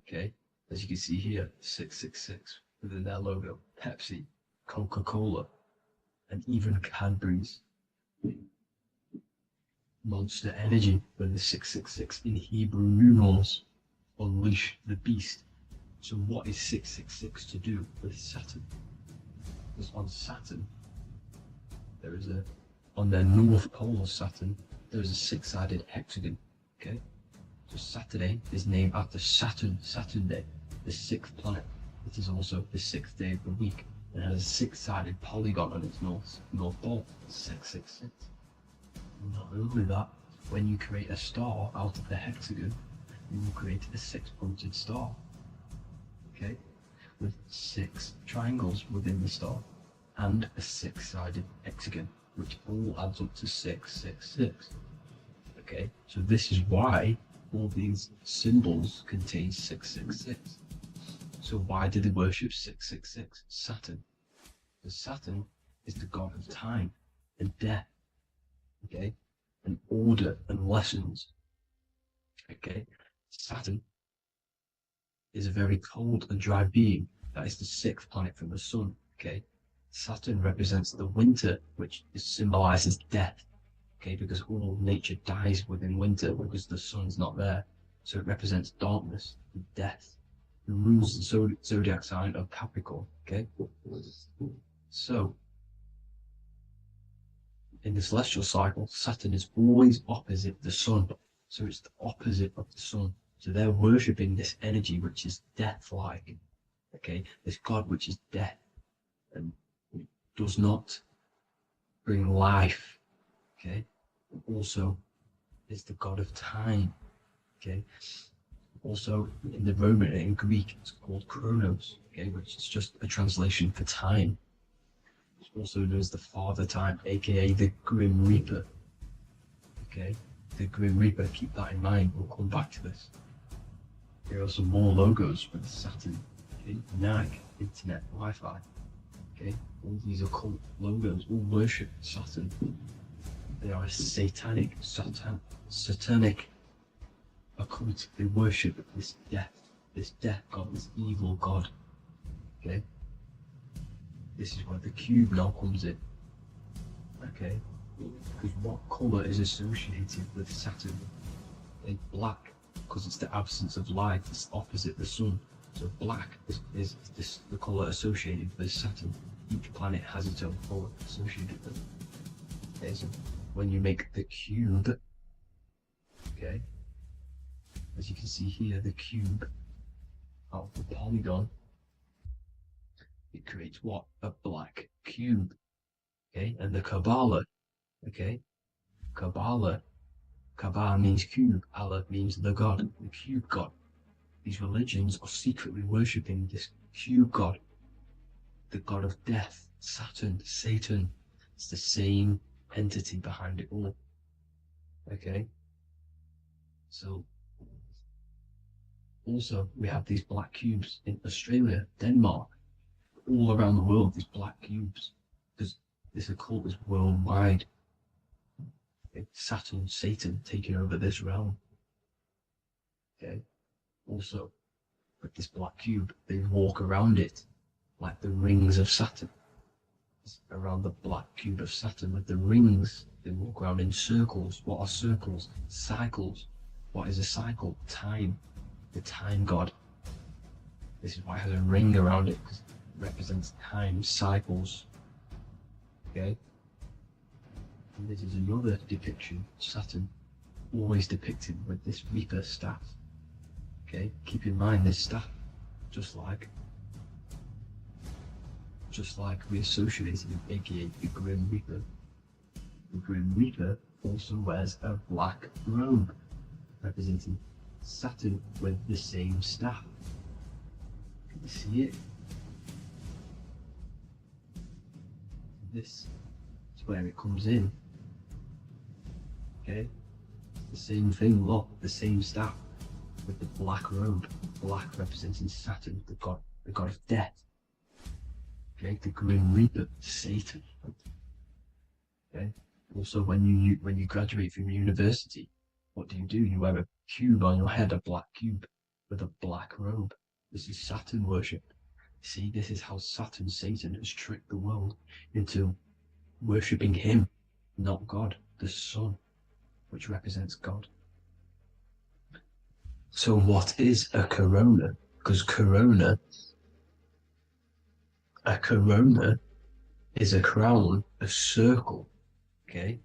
okay, as you can see here, 666 within their logo. Pepsi, Coca-Cola, and even Cadbury's. Monster Energy with the 666 in Hebrew numerals. Unleash the beast. So what is 666 to do with Saturn? Because on Saturn, there is on their north pole of Saturn, there is a 6-sided hexagon, okay? So Saturday is named after Saturn Day, the 6th planet. It is also the 6th day of the week and has a 6-sided polygon on its north pole, 666. Not only that, when you create a star out of the hexagon, you will create a 6-pointed star, okay? With 6 triangles within the star and a 6-sided hexagon, which all adds up to 666. Okay, so this is why all these symbols contain 666. So why do they worship 666? Saturn. Because Saturn is the god of time and death, okay, and order and lessons. Okay, Saturn is a very cold and dry being. That is the 6th planet from the sun. Okay, Saturn represents the winter, which symbolizes death. Okay, because all nature dies within winter because the sun's not there. So it represents darkness and death. It rules the zodiac sign of Capricorn. Okay, so in the celestial cycle, Saturn is always opposite the sun. So it's the opposite of the sun. So they're worshipping this energy which is death-like. Okay, this god which is death and does not bring life. Okay, also is the god of time. Okay, also in the Roman and in Greek it's called Chronos. Okay, which is just a translation for time. It's also known as the Father Time, aka the Grim Reaper. Okay, the Grim Reaper. Keep that in mind. We'll come back to this. Here are some more logos with Saturn. Okay, NAG, Internet, Wi-Fi. Okay, all these occult logos all worship Saturn. They are a satanic occult. They worship this death god, this evil god. Okay, this is where the cube now comes in. Okay, because what colour is associated with Saturn? It's black, because it's the absence of light. It's opposite the sun. So black is the colour associated with Saturn. Each planet has its own colour associated with it. Okay, so when you make the cube, Okay, as you can see here, the cube out of the polygon, it creates what? A black cube. Okay, and the Kabbalah, okay, Kabbalah means cube, Allah means the God, the cube God. These religions are secretly worshipping this cube God, the God of death, Saturn, Satan. It's the same entity behind it all. Okay, so also we have these black cubes in Australia, Denmark, all around the world, these black cubes, because this occult is worldwide. Saturn, Satan taking over this realm. Okay, also with this black cube, they walk around it like the rings of Saturn. It's around the black cube of Saturn with the rings, they walk around in circles. What are circles? Cycles. What is a cycle? Time. The time god. This is why it has a ring around it, because it represents time, cycles. Okay? And this is another depiction of Saturn, always depicted with this Reaper staff. Okay, keep in mind this staff, just like we associated with, aka the Grim Reaper. The Grim Reaper also wears a black robe, representing Saturn with the same staff. Can you see it? This is where it comes in. Okay, the same thing, look, the same staff with the black robe, black representing Saturn, the god of death. Okay, the Grim Reaper, Satan. Okay, also when you graduate from university, what do? You wear a cube on your head, a black cube with a black robe. This is Saturn worship. See, this is how Saturn, Satan, has tricked the world into worshipping him, not God, the sun, which represents God. So what is a corona? Because a corona is a crown, a circle, okay?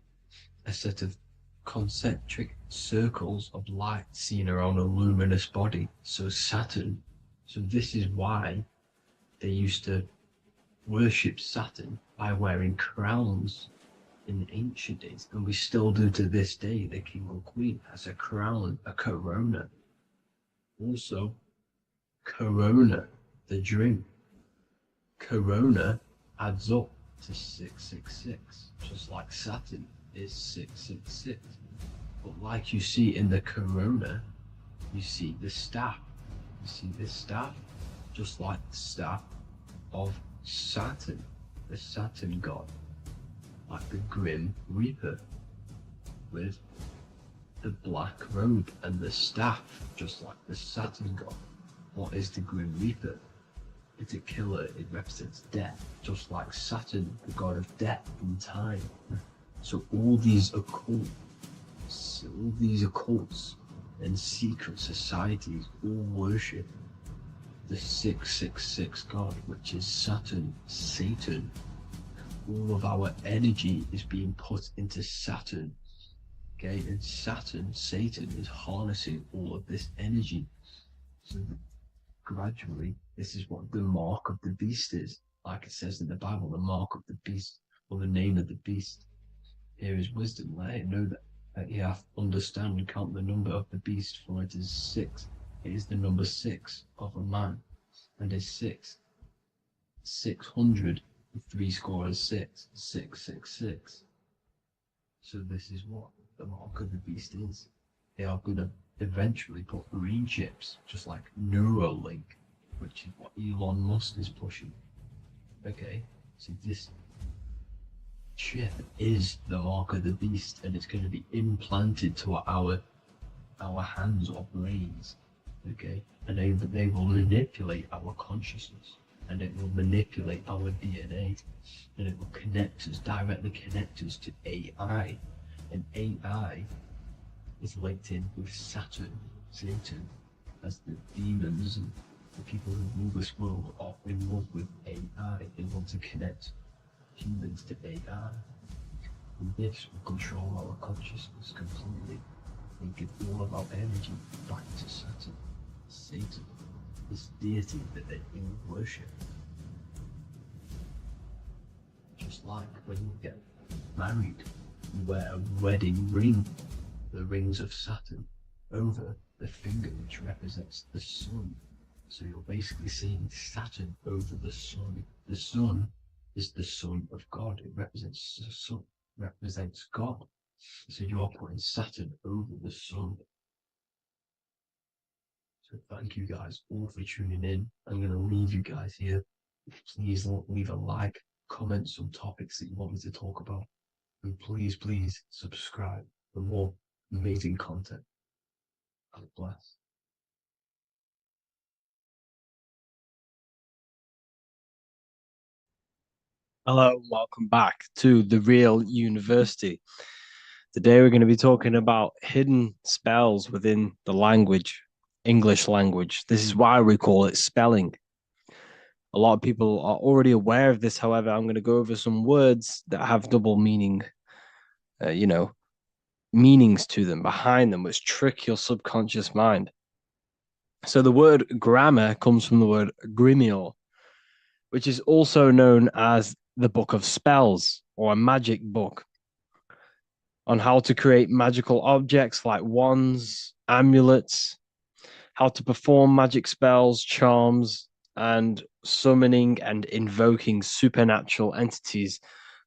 A set of concentric circles of light seen around a luminous body. So Saturn, so this is why they used to worship Saturn by wearing crowns in ancient days, and we still do to this day. The king or queen has a crown, a corona. Also, corona, the drink. Corona adds up to 666, just like Saturn is 666. But like you see in the corona, you see the staff. You see this staff, just like the staff of Saturn, the Saturn god, like the Grim Reaper, with the black robe and the staff, just like the Saturn god. What is the Grim Reaper? It's a killer. It represents death, just like Saturn, the god of death and time. So all these occults and secret societies all worship the 666 god, which is Saturn, Satan. All of our energy is being put into Saturn. Okay, and Saturn, Satan, is harnessing all of this energy. So gradually, this is what the mark of the beast is. Like it says in the Bible, the mark of the beast, or the name of the beast. Here is wisdom. Let it know that you have to understand and count the number of the beast, for it is 6. It is the number 6 of a man, and is 6. 600, 666, 666. So this is what the mark of the beast is. They are going to eventually put green chips, just like Neuralink, which is what Elon Musk is pushing. Okay, so this chip is the mark of the beast, and it's going to be implanted to our hands or brains. Okay, and they will manipulate our consciousness, and it will manipulate our DNA, and it will directly connect us to AI, and AI is linked in with Saturn, Satan, as the demons and the people who rule this world are in love with AI. They want to connect humans to AI. And this will control our consciousness completely. they give all of our energy back to Saturn, Satan, this deity that they all worship. Just like when you get married, you wear a wedding ring, the rings of Saturn, over the finger, which represents the sun. So you're basically seeing Saturn over the sun. The sun is the son of God. It represents the sun, represents God. So you're putting Saturn over the sun. So thank you guys all for tuning in. I'm going to leave you guys here. Please leave a like, comment some topics that you want me to talk about. And please subscribe for more amazing content. God bless. Hello, and welcome back to The Real University. Today we're going to be talking about hidden spells within the language, English language. This is why we call it spelling. A lot of people are already aware of this. However, I'm going to go over some words that have double meaning, meanings to them, behind them, which trick your subconscious mind. So the word grammar comes from the word grimoire, which is also known as the book of spells or a magic book on how to create magical objects like wands, amulets, how to perform magic spells, charms, and summoning and invoking supernatural entities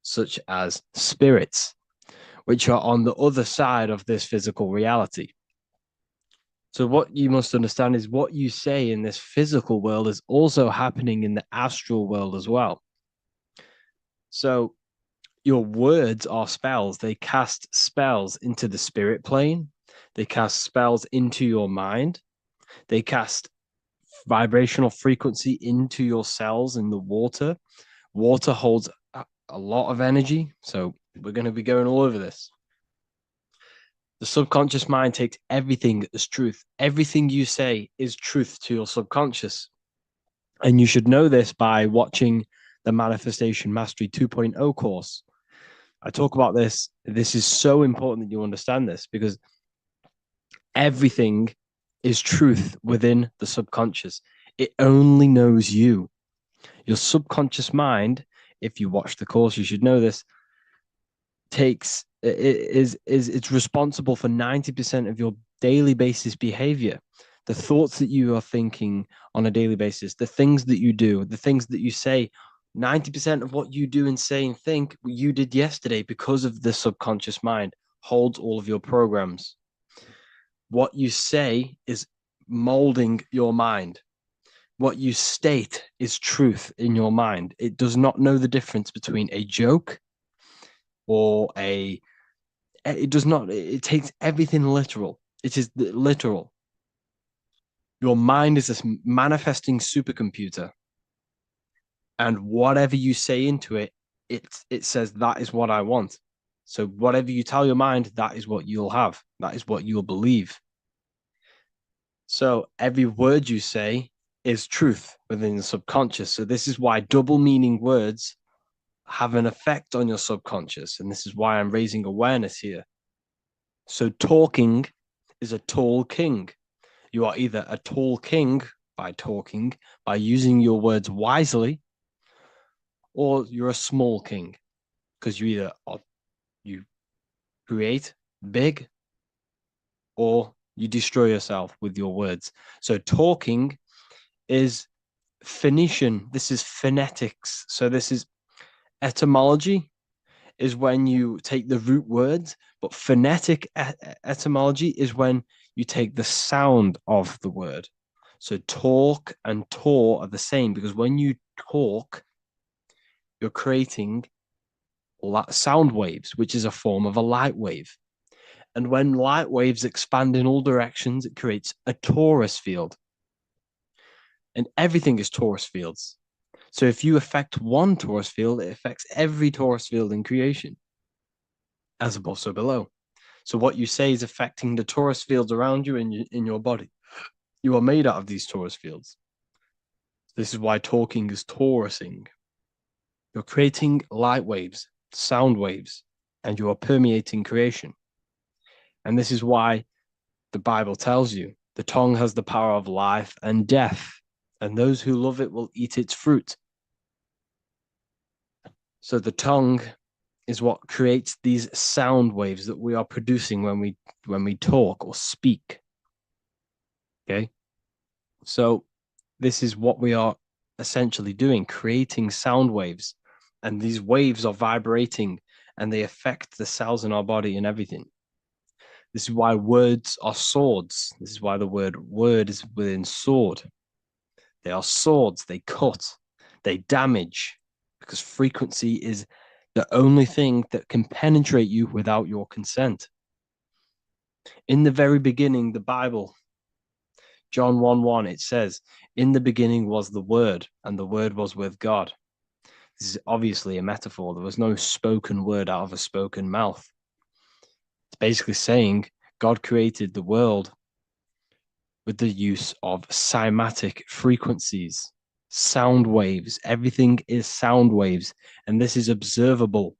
such as spirits, which are on the other side of this physical reality. So what you must understand is what you say in this physical world is also happening in the astral world as well. So your words are spells. They cast spells into the spirit plane. They cast spells into your mind. They cast vibrational frequency into your cells in the water. Water holds a lot of energy. So we're going to be going all over this. The subconscious mind takes everything as truth. Everything you say is truth to your subconscious. And you should know this by watching the Manifestation Mastery 2.0 course. I talk about this. This is so important that you understand this because everything is truth within the subconscious. It only knows you. Your subconscious mind, if you watch the course, you should know this, it's responsible for 90% of your daily basis behavior. The thoughts that you are thinking on a daily basis, the things that you do, the things that you say, 90% of what you do and say and think you did yesterday because of the subconscious mind holds all of your programs. What you say is molding your mind. What you state is truth in your mind. It does not know the difference between a joke or it takes everything literal. It is literal. Your mind is a manifesting supercomputer. And whatever you say into it, it says that is what I want. So whatever you tell your mind, that is what you'll have. That is what you'll believe. So every word you say is truth within the subconscious. So this is why double meaning words have an effect on your subconscious. And this is why I'm raising awareness here. So talking is a tall king. You are either a tall king by talking, by using your words wisely, or you're a small king because you create big or you destroy yourself with your words. So talking is Phoenician. This is phonetics. So this is etymology is when you take the root words, but phonetic etymology is when you take the sound of the word. So talk and tour are the same because when you talk, you're creating sound waves, which is a form of a light wave. And when light waves expand in all directions, it creates a torus field. And everything is torus fields. So if you affect one torus field, it affects every torus field in creation, as above, so below. So what you say is affecting the torus fields around you in your body. You are made out of these torus fields. This is why talking is torusing. You're creating light waves, sound waves, and you are permeating creation. And this is why The Bible tells you the tongue has the power of life and death, and those who love it will eat its fruit. So the tongue is what creates these sound waves that we are producing when we talk or speak. Okay? So this is what we are essentially doing, creating sound waves. And these waves are vibrating and they affect the cells in our body and everything. This is why words are swords. This is why the word is within sword. They are swords, they cut, they damage, because frequency is the only thing that can penetrate you without your consent. In the very beginning, the Bible, John 1:1, it says, "In the beginning was the Word, and the Word was with God." This is obviously a metaphor. There was no spoken word out of a spoken mouth. It's basically saying God created the world with the use of cymatic frequencies, sound waves. Everything is sound waves, and this is observable.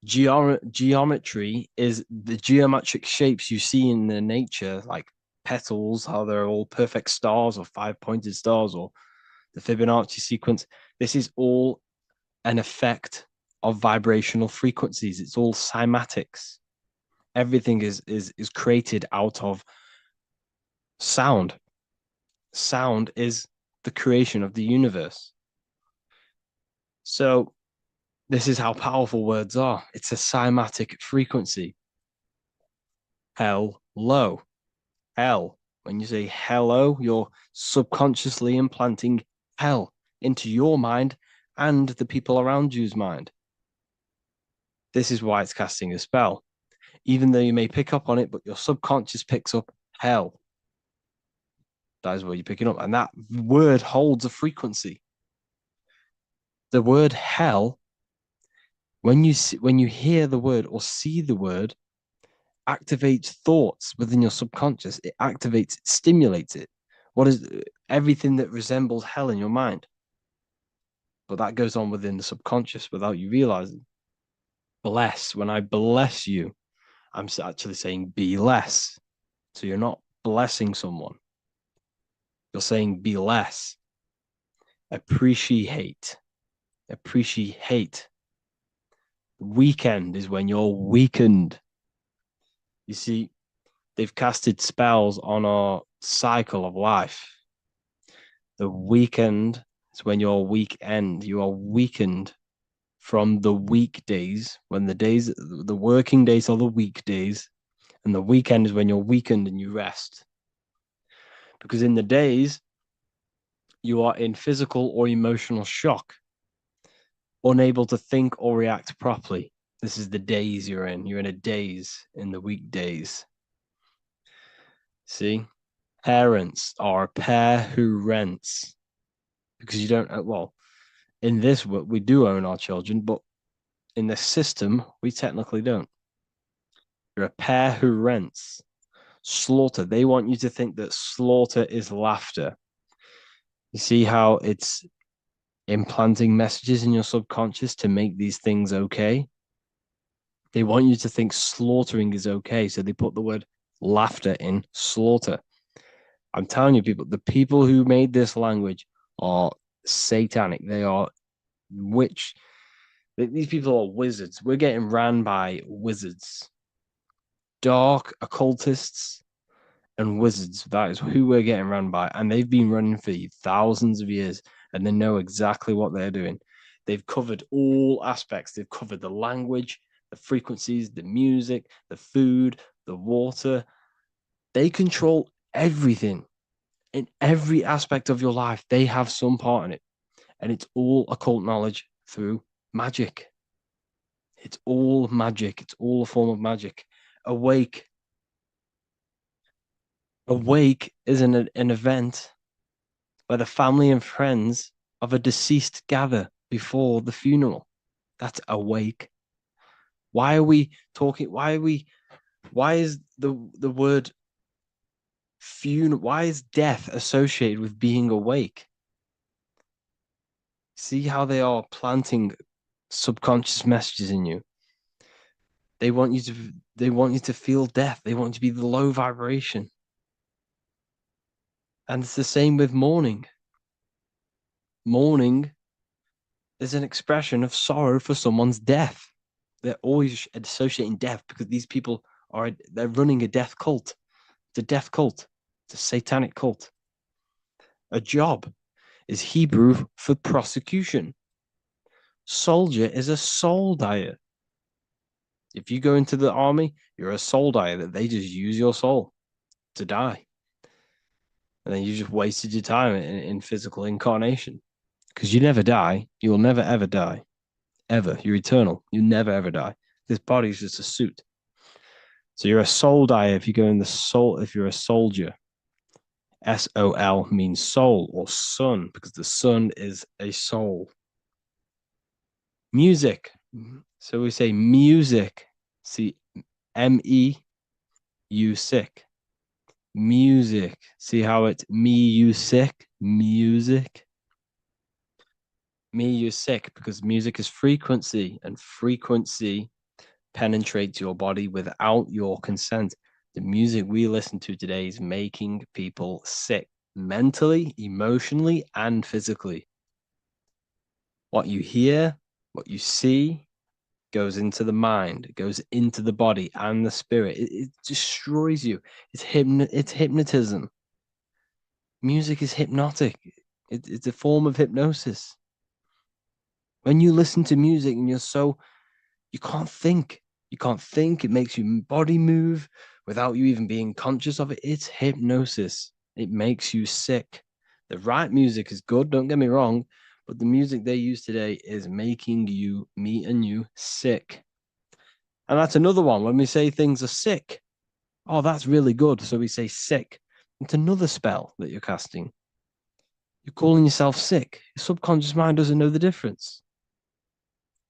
Geometry is the geometric shapes you see in the nature, like petals, how they're all perfect stars or five-pointed stars or the Fibonacci sequence. This is all an effect of vibrational frequencies. It's all cymatics. Everything is created out of sound. Sound is the creation of the universe. So this is how powerful words are. It's a cymatic frequency. Hello. Hell. When you say hello, you're subconsciously implanting hell into your mind and the people around you's mind. This is why it's casting a spell. Even though you may pick up on it, but your subconscious picks up hell. That is what you're picking up. And that word holds a frequency. The word hell, when you hear the word or see the word, activates thoughts within your subconscious. It activates, it stimulates it. What is everything that resembles hell in your mind? But that goes on within the subconscious without you realizing. Bless. When I bless you, I'm actually saying be less. So you're not blessing someone. You're saying be less. Appreciate. Appreciate. Weekend is when you're weakened. You see, they've casted spells on our cycle of life. The weekend is when you're weekend. You are weakened from the weekdays, when the working days are the weekdays, and the weekend is when you're weakened and you rest. Because in the days, you are in physical or emotional shock, unable to think or react properly. This is the days you're in. You're in a daze in the weekdays. See? Parents are a pair who rents. Because you don't, well, in this, we do own our children, but in the system, we technically don't. You're a pair who rents. Slaughter. They want you to think that slaughter is laughter. You see how it's implanting messages in your subconscious to make these things okay? They want you to think slaughtering is okay. So they put the word laughter in slaughter. I'm telling you, people, the people who made this language are satanic. They are witch. These people are wizards. We're getting ran by wizards, dark occultists, and wizards. That is who we're getting ran by. And they've been running for thousands of years and they know exactly what they're doing. They've covered all aspects. They've covered the language, the frequencies, the music, the food, the water. They control everything in every aspect of your life. They have some part in it. And it's all occult knowledge through magic. It's all magic. It's all a form of magic. Awake. Awake is an event where the family and friends of a deceased gather before the funeral. That's awake. Why are we talking? Why is the word funeral? Why is death associated with being awake? See how they are planting subconscious messages in you. They want you to feel death. They want you to be the low vibration. And it's the same with mourning. Mourning is an expression of sorrow for someone's death. They're always associating death because these people they're running a death cult. It's a death cult. It's a satanic cult. A job is Hebrew for prosecution. Soldier is a soul dyer. If you go into the army, you're a soul dyer that they just use your soul to die. And then you just wasted your time in physical incarnation. Because you never die. You will never, ever die. Ever. You're eternal. You never, ever die. This body is just a suit. So you're a soul dyer if you go in the soul, if you're a soldier. SOL means soul or sun, because the sun is a soul. Music. So we say music. See, MEUSIC. Music. See how it's me, you sick? Music. Me, you sick, because music is frequency, and frequency penetrates your body without your consent. The music we listen to today is making people sick, mentally, emotionally, and physically. What you hear, what you see, goes into the mind, it goes into the body and the spirit. It destroys you. It's hypnotism. Music is hypnotic. It's a form of hypnosis. When you listen to music and you can't think. You can't think. It makes your body move without you even being conscious of it. It's hypnosis. It makes you sick. The right music is good, don't get me wrong, but the music they use today is making you, me and you, sick. And that's another one. When we say things are sick, oh, that's really good. So we say sick. It's another spell that you're casting. You're calling yourself sick. Your subconscious mind doesn't know the difference.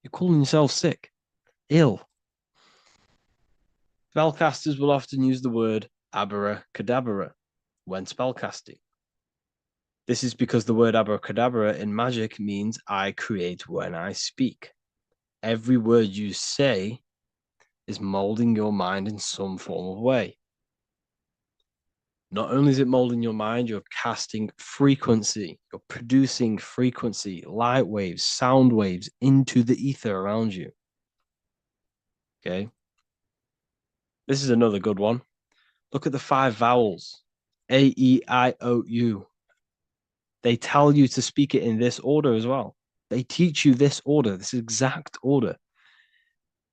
You're calling yourself sick, ill. Spellcasters will often use the word abracadabra when spellcasting. This is because the word abracadabra in magic means I create when I speak. Every word you say is molding your mind in some form of way. Not only is it molding your mind, you're casting frequency, you're producing frequency, light waves, sound waves into the ether around you. Okay. This is another good one. Look at the 5 vowels. A, E, I, O, U. They tell you to speak it in this order as well. They teach you this order, this exact order.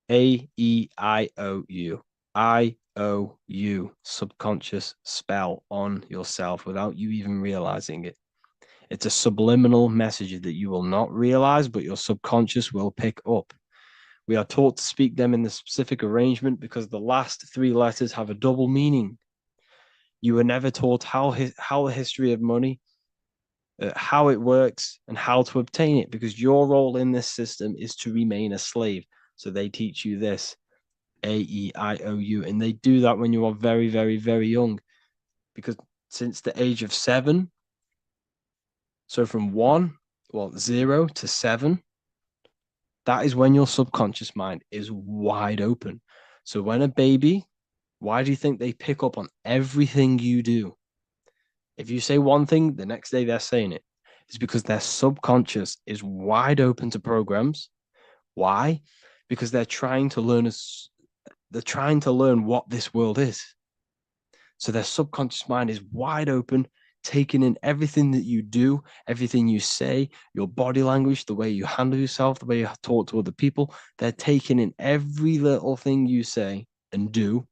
A, E, I, O, U. I, O, U. Subconscious spell on yourself without you even realizing it. It's a subliminal message that you will not realize, but your subconscious will pick up. We are taught to speak them in the specific arrangement because the last 3 letters have a double meaning. You were never taught how the history of money, how it works, and how to obtain it, because your role in this system is to remain a slave. So they teach you this, A-E-I-O-U, and they do that when you are very, very, very young, because since the age of 7, so from 0 to 7, that is when your subconscious mind is wide open. So when a baby, why do you think they pick up on everything you do? If you say one thing, the next day they're saying it. It's because their subconscious is wide open to programs. Why? Because they're trying to learn what this world is. So their subconscious mind is wide open, taking in everything that you do, everything you say, your body language, the way you handle yourself, the way you talk to other people. They're taking in every little thing you say and do,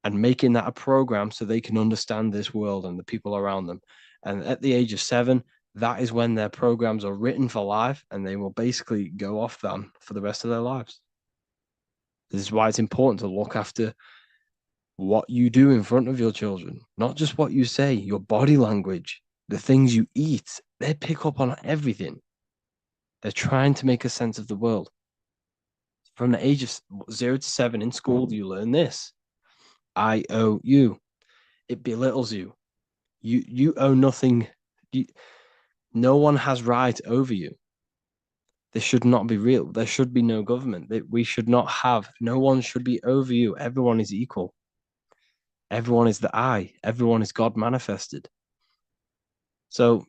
and making that a program so they can understand this world and the people around them. And at the age of 7, that is when their programs are written for life, and they will basically go off them for the rest of their lives. This is why it's important to look after what you do in front of your children, not just what you say, your body language, the things you eat. They pick up on everything. They're trying to make a sense of the world. From the age of 0 to 7 in school, you learn this. I owe you. It belittles you. You owe nothing. No one has right over you. This should not be real. There should be no government. We should not have, no one should be over you. Everyone is equal. Everyone is the I. Everyone is God manifested. So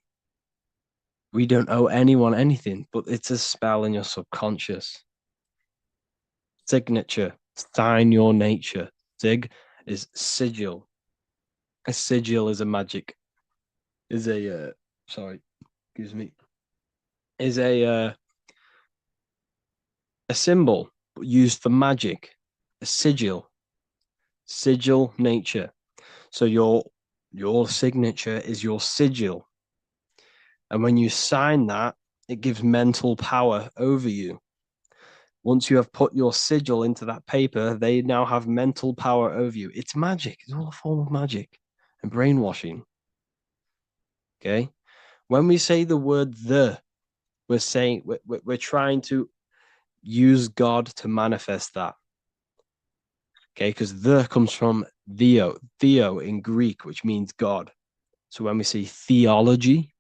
we don't owe anyone anything, but it's a spell in your subconscious. Signature, sign your nature. Sig is sigil. A sigil is a magic, is a, sorry, excuse me, is a symbol used for magic. A sigil, nature. So your signature is your sigil. And when you sign that, it gives mental power over you. Once you have put your sigil into that paper, they now have mental power over you. It's magic. It's all a form of magic and brainwashing. Okay. When we say the word we're saying we're trying to use God to manifest that. Okay, because the comes from theo in Greek, which means God. So when we say theology,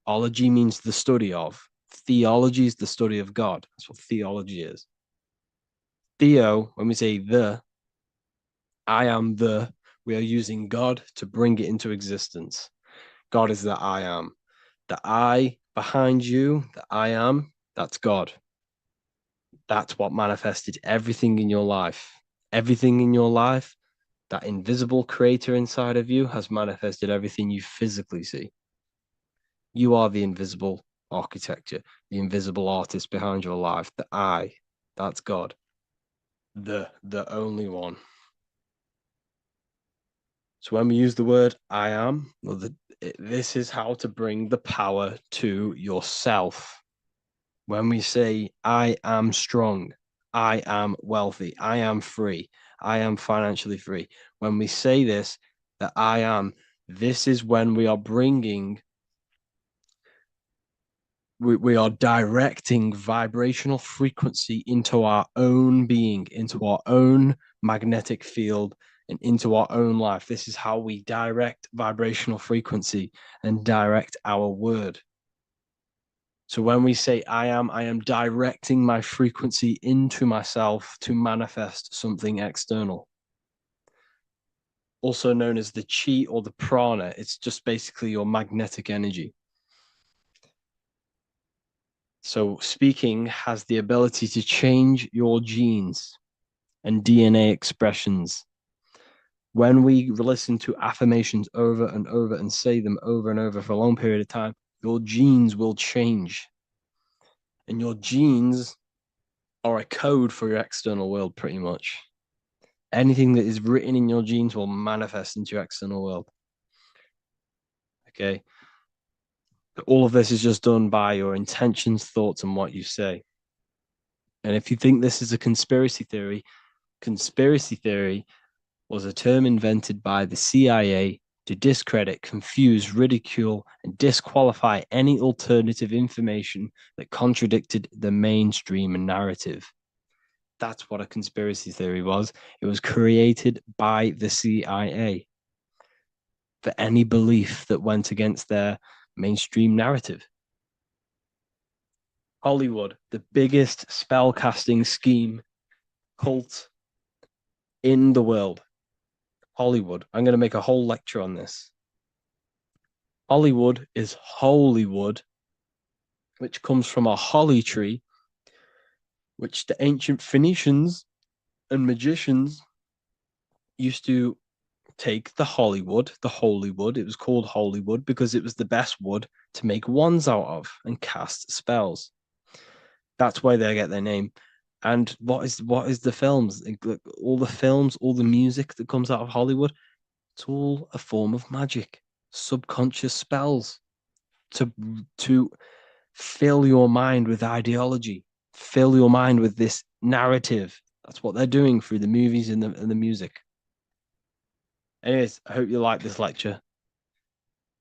ology means the study of. Theology is the study of God. That's what theology is. Theo, when we say I am we are using God to bring it into existence. God is the I am. The I behind you, the I am, that's God. That's what manifested everything in your life. Everything in your life, that invisible creator inside of you has manifested everything you physically see. You are the invisible architecture, the invisible artist behind your life. The I, that's God. The only one. So when we use the word I am, well, this is how to bring the power to yourself. When we say I am strong, I am wealthy, I am free, I am financially free. When we say this, that I am, this is when we are bringing, we are directing vibrational frequency into our own being, into our own magnetic field, and into our own life. This is how we direct vibrational frequency and direct our word. So when we say I am directing my frequency into myself to manifest something external. Also known as the chi or the prana. It's just basically your magnetic energy. So speaking has the ability to change your genes and DNA expressions. When we listen to affirmations over and over and say them over and over for a long period of time, your genes will change. And your genes are a code for your external world, pretty much. Anything that is written in your genes will manifest into your external world. Okay. All of this is just done by your intentions, thoughts, and what you say. And if you think this is a conspiracy theory was a term invented by the CIA to discredit, confuse, ridicule, and disqualify any alternative information that contradicted the mainstream narrative. That's what a conspiracy theory was. It was created by the CIA for any belief that went against their mainstream narrative. Hollywood, the biggest spell casting scheme cult in the world. Hollywood. I'm going to make a whole lecture on this. Hollywood is holy wood, which comes from a holly tree, which the ancient Phoenicians and magicians used to take the holy wood. It was called holy wood because it was the best wood to make wands out of and cast spells. That's why they get their name. And what is the films? All the films, all the music that comes out of Hollywood, it's all a form of magic, subconscious spells to fill your mind with ideology, fill your mind with this narrative. That's what they're doing through the movies and the music. Anyways, I hope you like this lecture.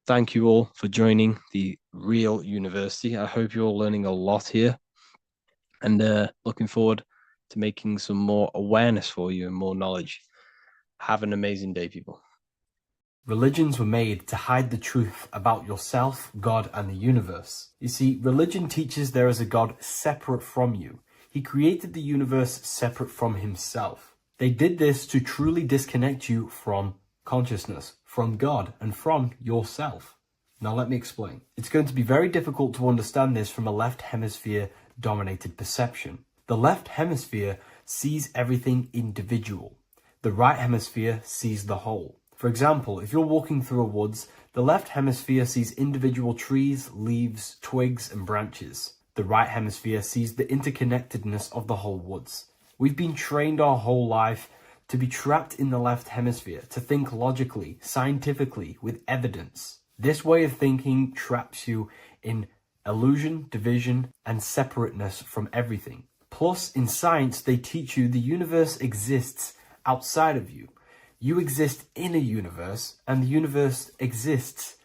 Thank you all for joining the Real University. I hope you're all learning a lot here and looking forward to making some more awareness for you and more knowledge. Have an amazing day, people. Religions were made to hide the truth about yourself, God, and the universe. You see, religion teaches there is a God separate from you. He created the universe separate from himself. They did this to truly disconnect you from consciousness, from God, and from yourself. Now let me explain. It's going to be very difficult to understand this from a left hemisphere dominated perception. The left hemisphere sees everything individual. The right hemisphere sees the whole. For example, if you're walking through a woods, the left hemisphere sees individual trees, leaves, twigs, and branches. The right hemisphere sees the interconnectedness of the whole woods. We've been trained our whole life to be trapped in the left hemisphere, to think logically, scientifically, with evidence. This way of thinking traps you in illusion, division, and separateness from everything. Plus, in science, they teach you the universe exists outside of you. You exist in a universe, and the universe exists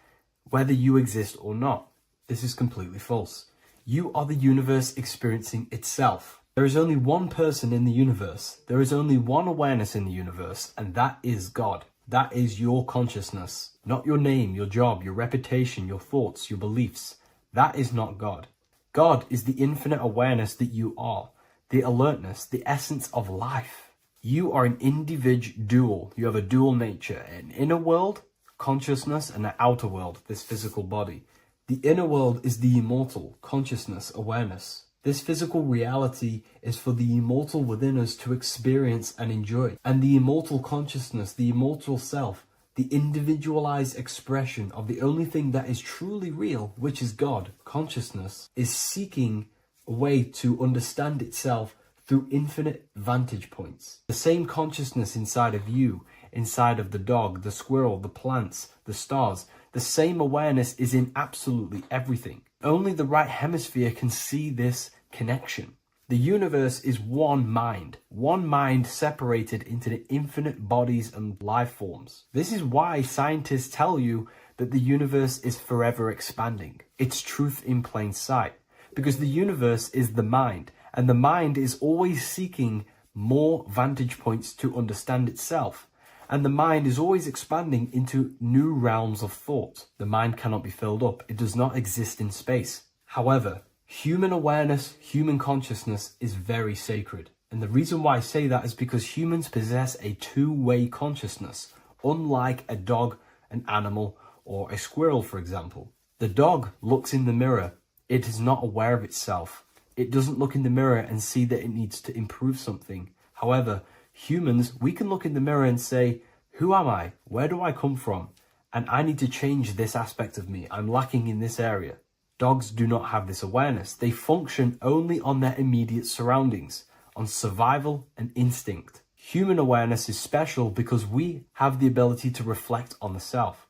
whether you exist or not. This is completely false. You are the universe experiencing itself. There is only one person in the universe. There is only one awareness in the universe, and that is God. That is your consciousness. Not your name, your job, your reputation, your thoughts, your beliefs. That is not God. God is the infinite awareness that you are, the alertness, the essence of life. You are an individual. You have a dual nature, an inner world, consciousness, and an outer world, this physical body. The inner world is the immortal, consciousness, awareness. This physical reality is for the immortal within us to experience and enjoy. And the immortal consciousness, the immortal self, the individualized expression of the only thing that is truly real, which is God, consciousness, is seeking a way to understand itself through infinite vantage points. The same consciousness inside of you, inside of the dog, the squirrel, the plants, the stars, the same awareness is in absolutely everything. Only the right hemisphere can see this connection. The universe is one mind separated into the infinite bodies and life forms. This is why scientists tell you that the universe is forever expanding. It's truth in plain sight, because the universe is the mind, and the mind is always seeking more vantage points to understand itself. And the mind is always expanding into new realms of thought. The mind cannot be filled up. It does not exist in space. However, human awareness, human consciousness is very sacred. And the reason why I say that is because humans possess a two-way consciousness, unlike a dog, an animal, or a squirrel, for example. The dog looks in the mirror. It is not aware of itself. It doesn't look in the mirror and see that it needs to improve something. However, humans, we can look in the mirror and say, who am I? Where do I come from? And I need to change this aspect of me. I'm lacking in this area. Dogs do not have this awareness. They function only on their immediate surroundings, on survival and instinct. Human awareness is special because we have the ability to reflect on the self.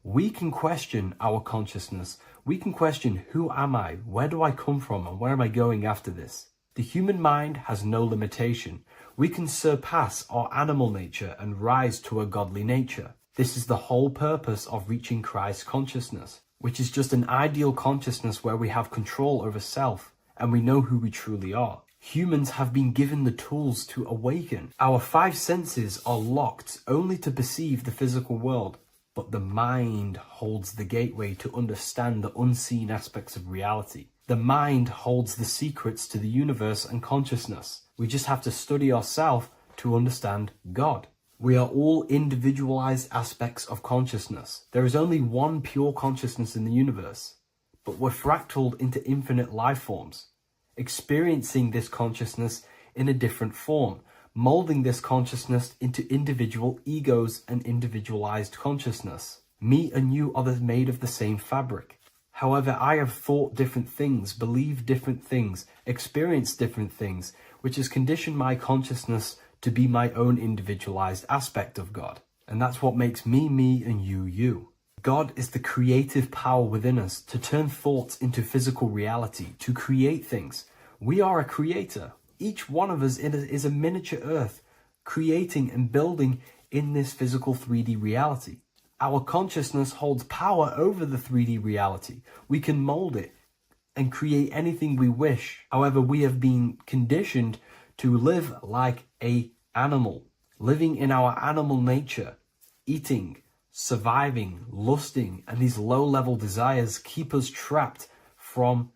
We can question our consciousness. We can question, who am I? Where do I come from? And where am I going after this? The human mind has no limitation. We can surpass our animal nature and rise to a godly nature. This is the whole purpose of reaching Christ consciousness, which is just an ideal consciousness where we have control over self and we know who we truly are. Humans have been given the tools to awaken. Our five senses are locked only to perceive the physical world, but the mind holds the gateway to understand the unseen aspects of reality. The mind holds the secrets to the universe and consciousness. We just have to study ourselves to understand God. We are all individualized aspects of consciousness. There is only one pure consciousness in the universe, but we're fractaled into infinite life forms, experiencing this consciousness in a different form, molding this consciousness into individual egos and individualized consciousness. Me and you are made of the same fabric. However, I have thought different things, believed different things, experienced different things, which has conditioned my consciousness to be my own individualized aspect of God. And that's what makes me, me, and you, you. God is the creative power within us to turn thoughts into physical reality, to create things. We are a creator. Each one of us is a miniature earth, creating and building in this physical 3D reality. Our consciousness holds power over the 3D reality. We can mold it and create anything we wish. However, we have been conditioned to live like an animal, living in our animal nature, eating, surviving, lusting, and these low-level desires keep us trapped from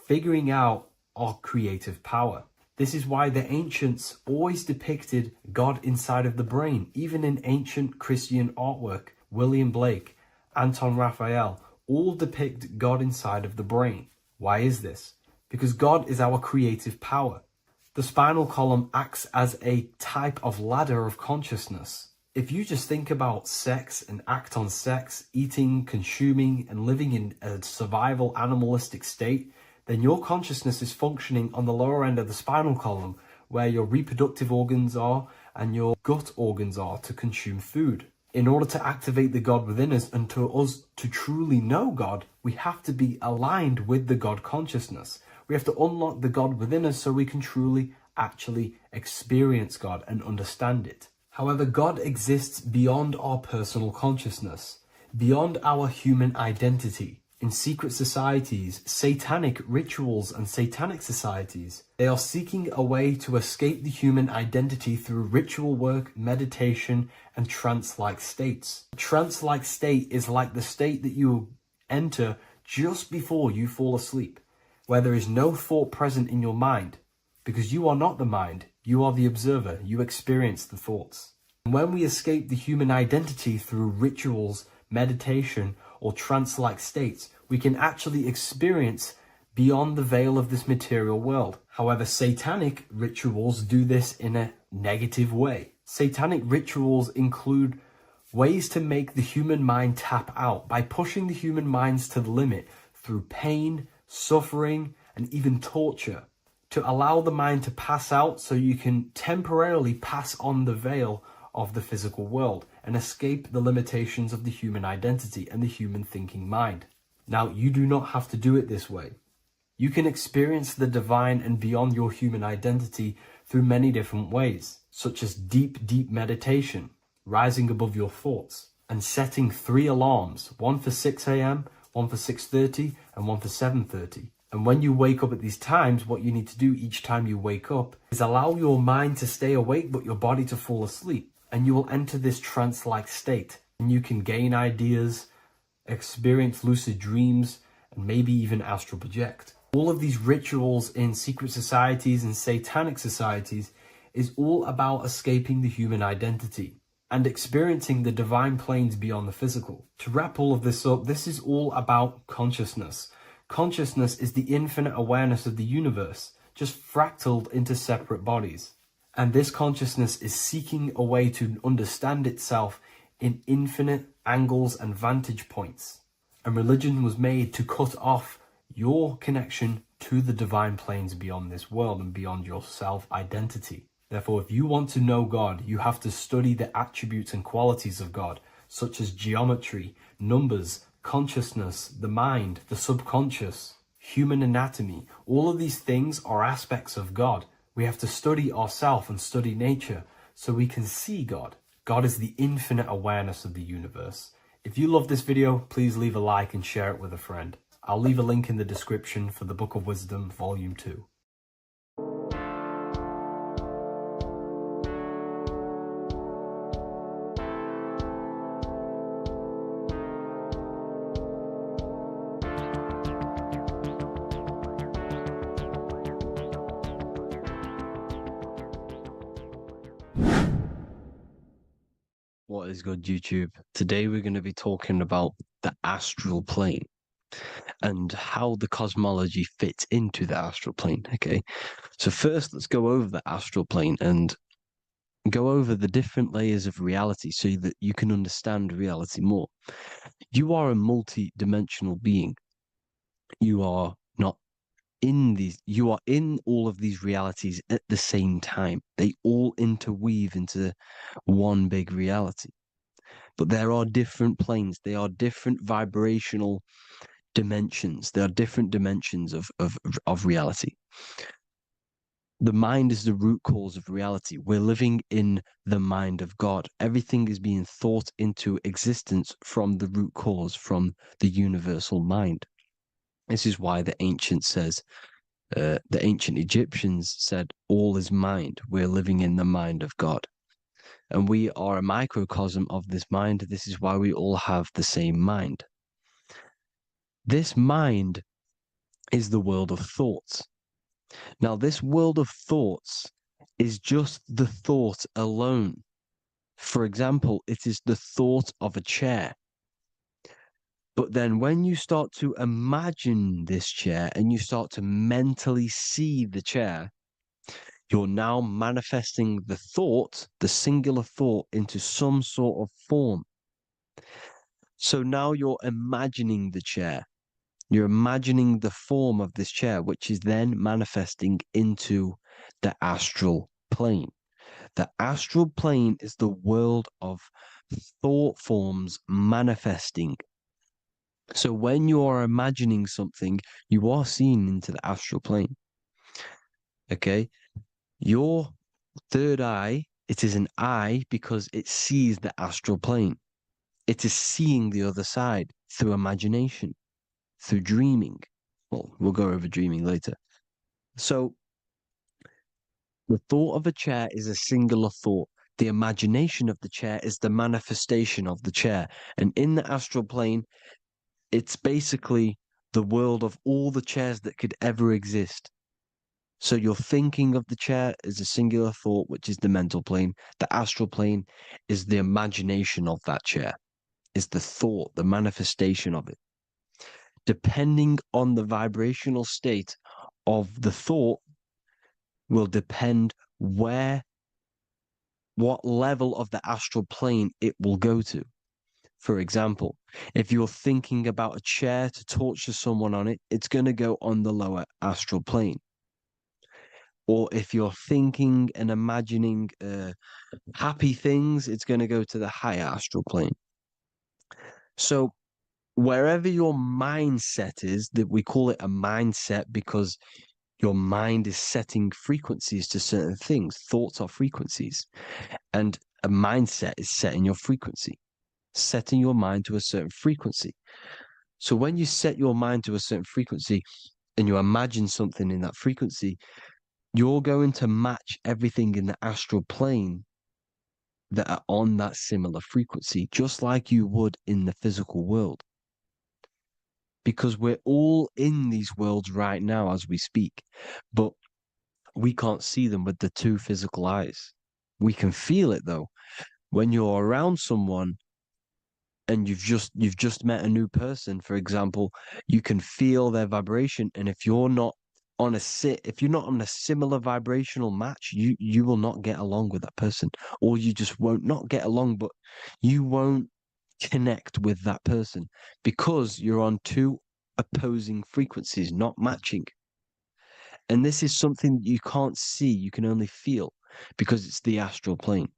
figuring out our creative power. This is why the ancients always depicted God inside of the brain. Even in ancient Christian artwork, William Blake, Anton Raphael, all depict God inside of the brain. Why is this? Because God is our creative power. The spinal column acts as a type of ladder of consciousness. If you just think about sex and act on sex, eating, consuming, and living in a survival animalistic state, then your consciousness is functioning on the lower end of the spinal column, where your reproductive organs are and your gut organs are to consume food. In order to activate the God within us and to us to truly know God, we have to be aligned with the God consciousness. We have to unlock the God within us so we can truly actually experience God and understand it. However, God exists beyond our personal consciousness, beyond our human identity. In secret societies, satanic rituals and satanic societies, they are seeking a way to escape the human identity through ritual work, meditation, and trance-like states. A trance-like state is like the state that you enter just before you fall asleep, where there is no thought present in your mind, because you are not the mind, you are the observer, you experience the thoughts. And when we escape the human identity through rituals, meditation, or trance-like states, we can actually experience beyond the veil of this material world. However, satanic rituals do this in a negative way. Satanic rituals include ways to make the human mind tap out by pushing the human minds to the limit through pain, suffering, and even torture, to allow the mind to pass out so you can temporarily pass on the veil of the physical world and escape the limitations of the human identity and the human thinking mind. Now, you do not have to do it this way. You can experience the divine and beyond your human identity through many different ways, such as deep, deep meditation, rising above your thoughts, and setting 3 alarms, one for 6 a.m., one for 6:30, and one for 7:30. And when you wake up at these times, what you need to do each time you wake up is allow your mind to stay awake but your body to fall asleep. And you will enter this trance-like state. And you can gain ideas, experience lucid dreams, and maybe even astral project. All of these rituals in secret societies and satanic societies is all about escaping the human identity and experiencing the divine planes beyond the physical. To wrap all of this up, this is all about consciousness. Consciousness is the infinite awareness of the universe, just fractaled into separate bodies. And this consciousness is seeking a way to understand itself in infinite angles and vantage points. And religion was made to cut off your connection to the divine planes beyond this world and beyond your self-identity. Therefore, if you want to know God, you have to study the attributes and qualities of God, such as geometry, numbers, consciousness, the mind, the subconscious, human anatomy. All of these things are aspects of God. We have to study ourselves and study nature so we can see God. God is the infinite awareness of the universe. If you love this video, please leave a like and share it with a friend. I'll leave a link in the description for the Book of Wisdom, Volume 2. What is good, YouTube? Today we're going to be talking about the astral plane and how the cosmology fits into the astral plane. Okay, so first let's go over the astral plane and go over the different layers of reality so that you can understand reality more. You are a multi-dimensional being. You are not in these, you are in all of these realities at the same time. They all interweave into one big reality. But there are different planes, they are different vibrational dimensions, there are different dimensions of reality. The mind is the root cause of reality. We're living in the mind of God. Everything is being thought into existence from the root cause, from the universal mind. This is why the ancient Egyptians said, all is mind. We're living in the mind of God. And we are a microcosm of this mind. This is why we all have the same mind. This mind is the world of thoughts. Now, this world of thoughts is just the thought alone. For example, it is the thought of a chair. But then when you start to imagine this chair and you start to mentally see the chair, you're now manifesting the thought, the singular thought, into some sort of form. So now you're imagining the chair. You're imagining the form of this chair, which is then manifesting into the astral plane. The astral plane is the world of thought forms manifesting. So when you are imagining something, you are seeing into the astral plane. Okay? Your third eye, it is an eye because it sees the astral plane. It is seeing the other side through imagination, through dreaming. Well, we'll go over dreaming later. So the thought of a chair is a singular thought. The imagination of the chair is the manifestation of the chair. And in the astral plane, it's basically the world of all the chairs that could ever exist. So you're thinking of the chair as a singular thought, which is the mental plane. The astral plane is the imagination of that chair, is the thought, the manifestation of it. Depending on the vibrational state of the thought will depend what level of the astral plane it will go to. For example, if you're thinking about a chair to torture someone on it, it's going to go on the lower astral plane. Or if you're thinking and imagining happy things, it's going to go to the higher astral plane. So wherever your mindset is, that we call it a mindset because your mind is setting frequencies to certain things. Thoughts are frequencies. And a mindset is setting your frequency, setting your mind to a certain frequency. So when you set your mind to a certain frequency and you imagine something in that frequency, you're going to match everything in the astral plane that are on that similar frequency, just like you would in the physical world. Because we're all in these worlds right now as we speak, but we can't see them with the two physical eyes. We can feel it though. When you're around someone and you've just met a new person, for example, you can feel their vibration. And if you're not on a similar vibrational match, you will not get along with that person, or you just won't not get along, but you won't connect with that person because you're on two opposing frequencies, not matching. And this is something that you can't see, you can only feel because it's the astral plane.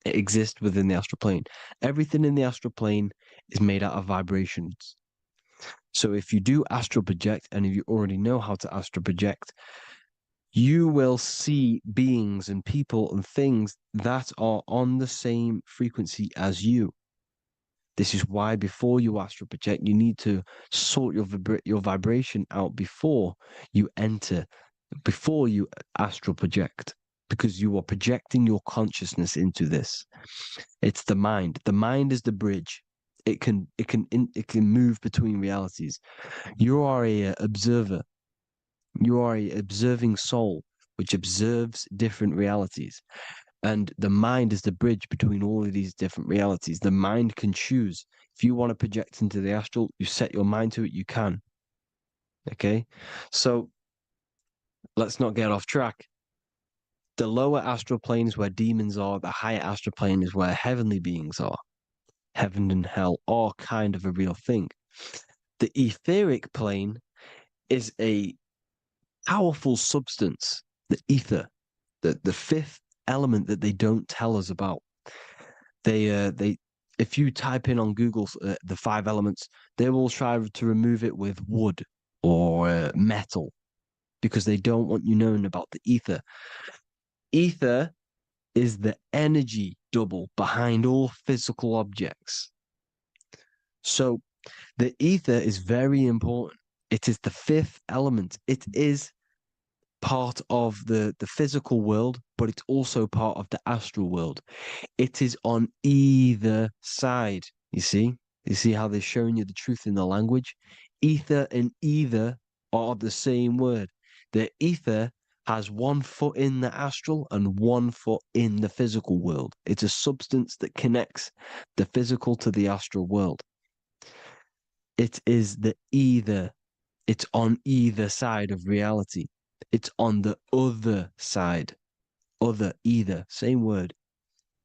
It exists within the astral plane. Everything in the astral plane is made out of vibrations. So if you do astral project, and if you already know how to astral project, you will see beings and people and things that are on the same frequency as you. This is why before you astral project, you need to sort your vibration out before you astral project, because you are projecting your consciousness into this. It's the mind. The mind is the bridge. It can move between realities. You are a observer. You are a observing soul which observes different realities. And the mind is the bridge between all of these different realities. The mind can choose. If you want to project into the astral, you set your mind to it, you can. Okay? So let's not get off track. The lower astral plane is where demons are. The higher astral plane is where heavenly beings are. Heaven and hell are kind of a real thing. The etheric plane is a powerful substance, the ether, the fifth element that they don't tell us about. If you type in on Google the five elements, they will try to remove it with wood or metal because they don't want you knowing about the ether. Ether is the energy double behind all physical objects. So the ether is very important. It is the fifth element. It is part of the physical world, but it's also part of the astral world. It is on either side. You see? You see how they're showing you the truth in the language? Ether and either are the same word. The ether has 1 foot in the astral and 1 foot in the physical world. It's a substance that connects the physical to the astral world. It is the either. It's on either side of reality. It's on the other side. Other, either, same word.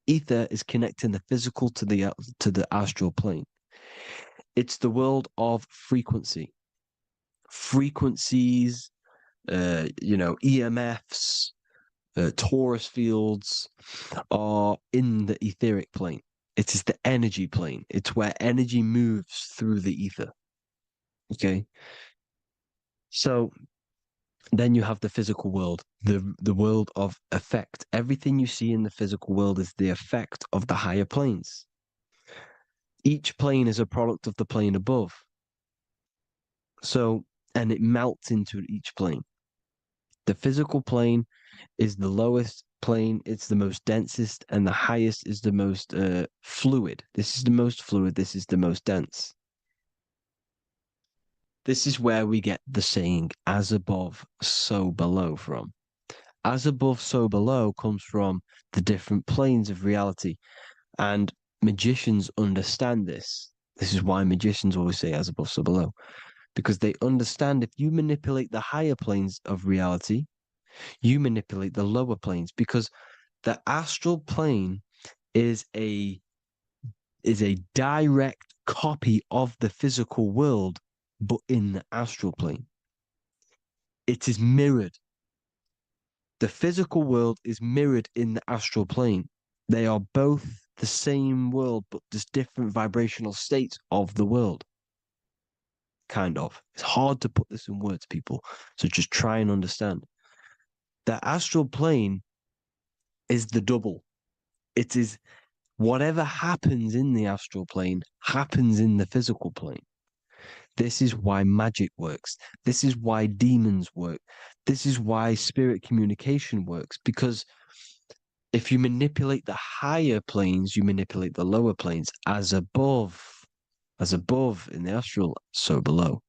Ether is connecting the physical to the astral plane. It's the world of frequency. Frequencies, EMFs, torus fields are in the etheric plane. It is the energy plane. It's where energy moves through the ether. Okay. So then you have the physical world, the world of effect. Everything you see in the physical world is the effect of the higher planes. Each plane is a product of the plane above. So, and it melts into each plane. The physical plane is the lowest plane, it's the most densest, and the highest is the most fluid. This is the most fluid, this is the most dense. This is where we get the saying, as above, so below from. As above, so below comes from the different planes of reality. And magicians understand this. This is why magicians always say as above, so below. Because they understand if you manipulate the higher planes of reality, you manipulate the lower planes. Because the astral plane is a direct copy of the physical world, but in the astral plane. It is mirrored. The physical world is mirrored in the astral plane. They are both the same world, but just different vibrational states of the world. Kind of. It's hard to put this in words, people. So just try and understand. The astral plane is the double. It is whatever happens in the astral plane happens in the physical plane. This is why magic works. This is why demons work. This is why spirit communication works. Because if you manipulate the higher planes, you manipulate the lower planes. As above in the astral, so below.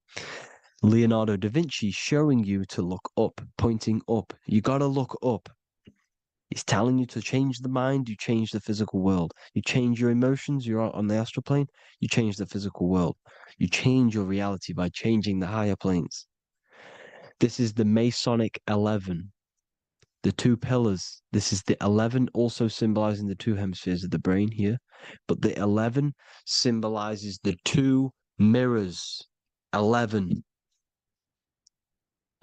Leonardo da Vinci showing you to look up, pointing up. You got to look up. He's telling you to change the mind, you change the physical world. You change your emotions, you're on the astral plane, you change the physical world. You change your reality by changing the higher planes. This is the Masonic 11, the 2 pillars. This is the 11, also symbolizing the 2 hemispheres of the brain here. But the 11 symbolizes the 2 mirrors. 11,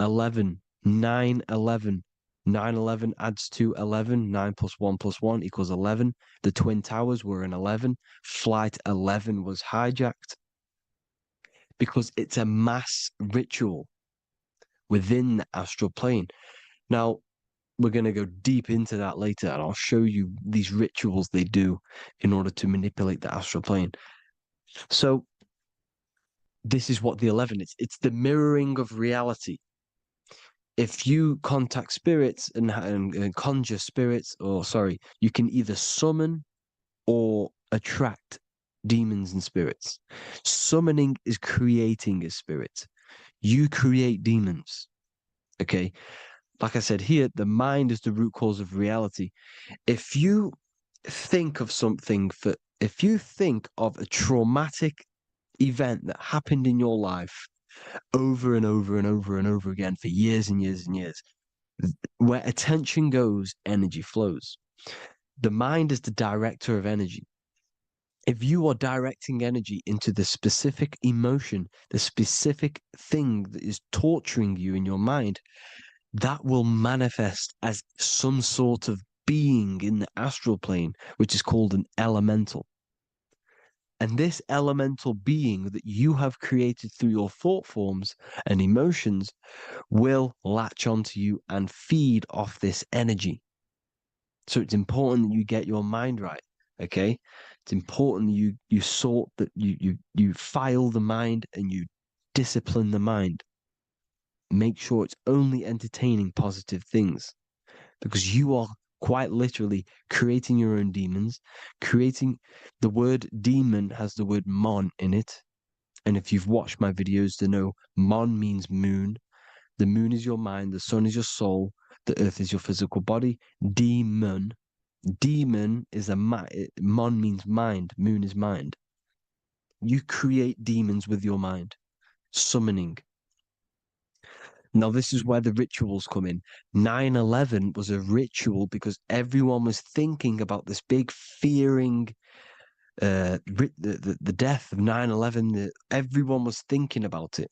9, 11. 9, 11 adds to 11. 9 plus 1 plus 1 equals 11. The Twin Towers were in 11. Flight 11 was hijacked. Because it's a mass ritual within the astral plane. Now, we're going to go deep into that later, and I'll show you these rituals they do in order to manipulate the astral plane. So, this is what the 11 is. It's the mirroring of reality. If you contact spirits and conjure spirits, you can either summon or attract demons and spirits. Summoning is creating a spirit. You create demons. Okay? Like I said here, the mind is the root cause of reality. If you think of if you think of a traumatic event that happened in your life over and over and over and over again for years and years and years, where attention goes, energy flows. The mind is the director of energy. If you are directing energy into the specific emotion, the specific thing that is torturing you in your mind, that will manifest as some sort of being in the astral plane, which is called an elemental. And this elemental being that you have created through your thought forms and emotions will latch onto you and feed off this energy. So it's important that you get your mind right, okay? It's important that you sort that you file the mind and you discipline the mind. make sure it's only entertaining positive things, because you are quite literally creating your own demons. The word demon has the word mon in it. And if you've watched my videos to know, mon means moon. The moon is your mind, the sun is your soul, the earth is your physical body. Demon is mon means mind, moon is mind. You create demons with your mind, summoning. Now, this is where the rituals come in. 9/11 was a ritual because everyone was thinking about this big fearing, the death of 9/11. Everyone was thinking about it.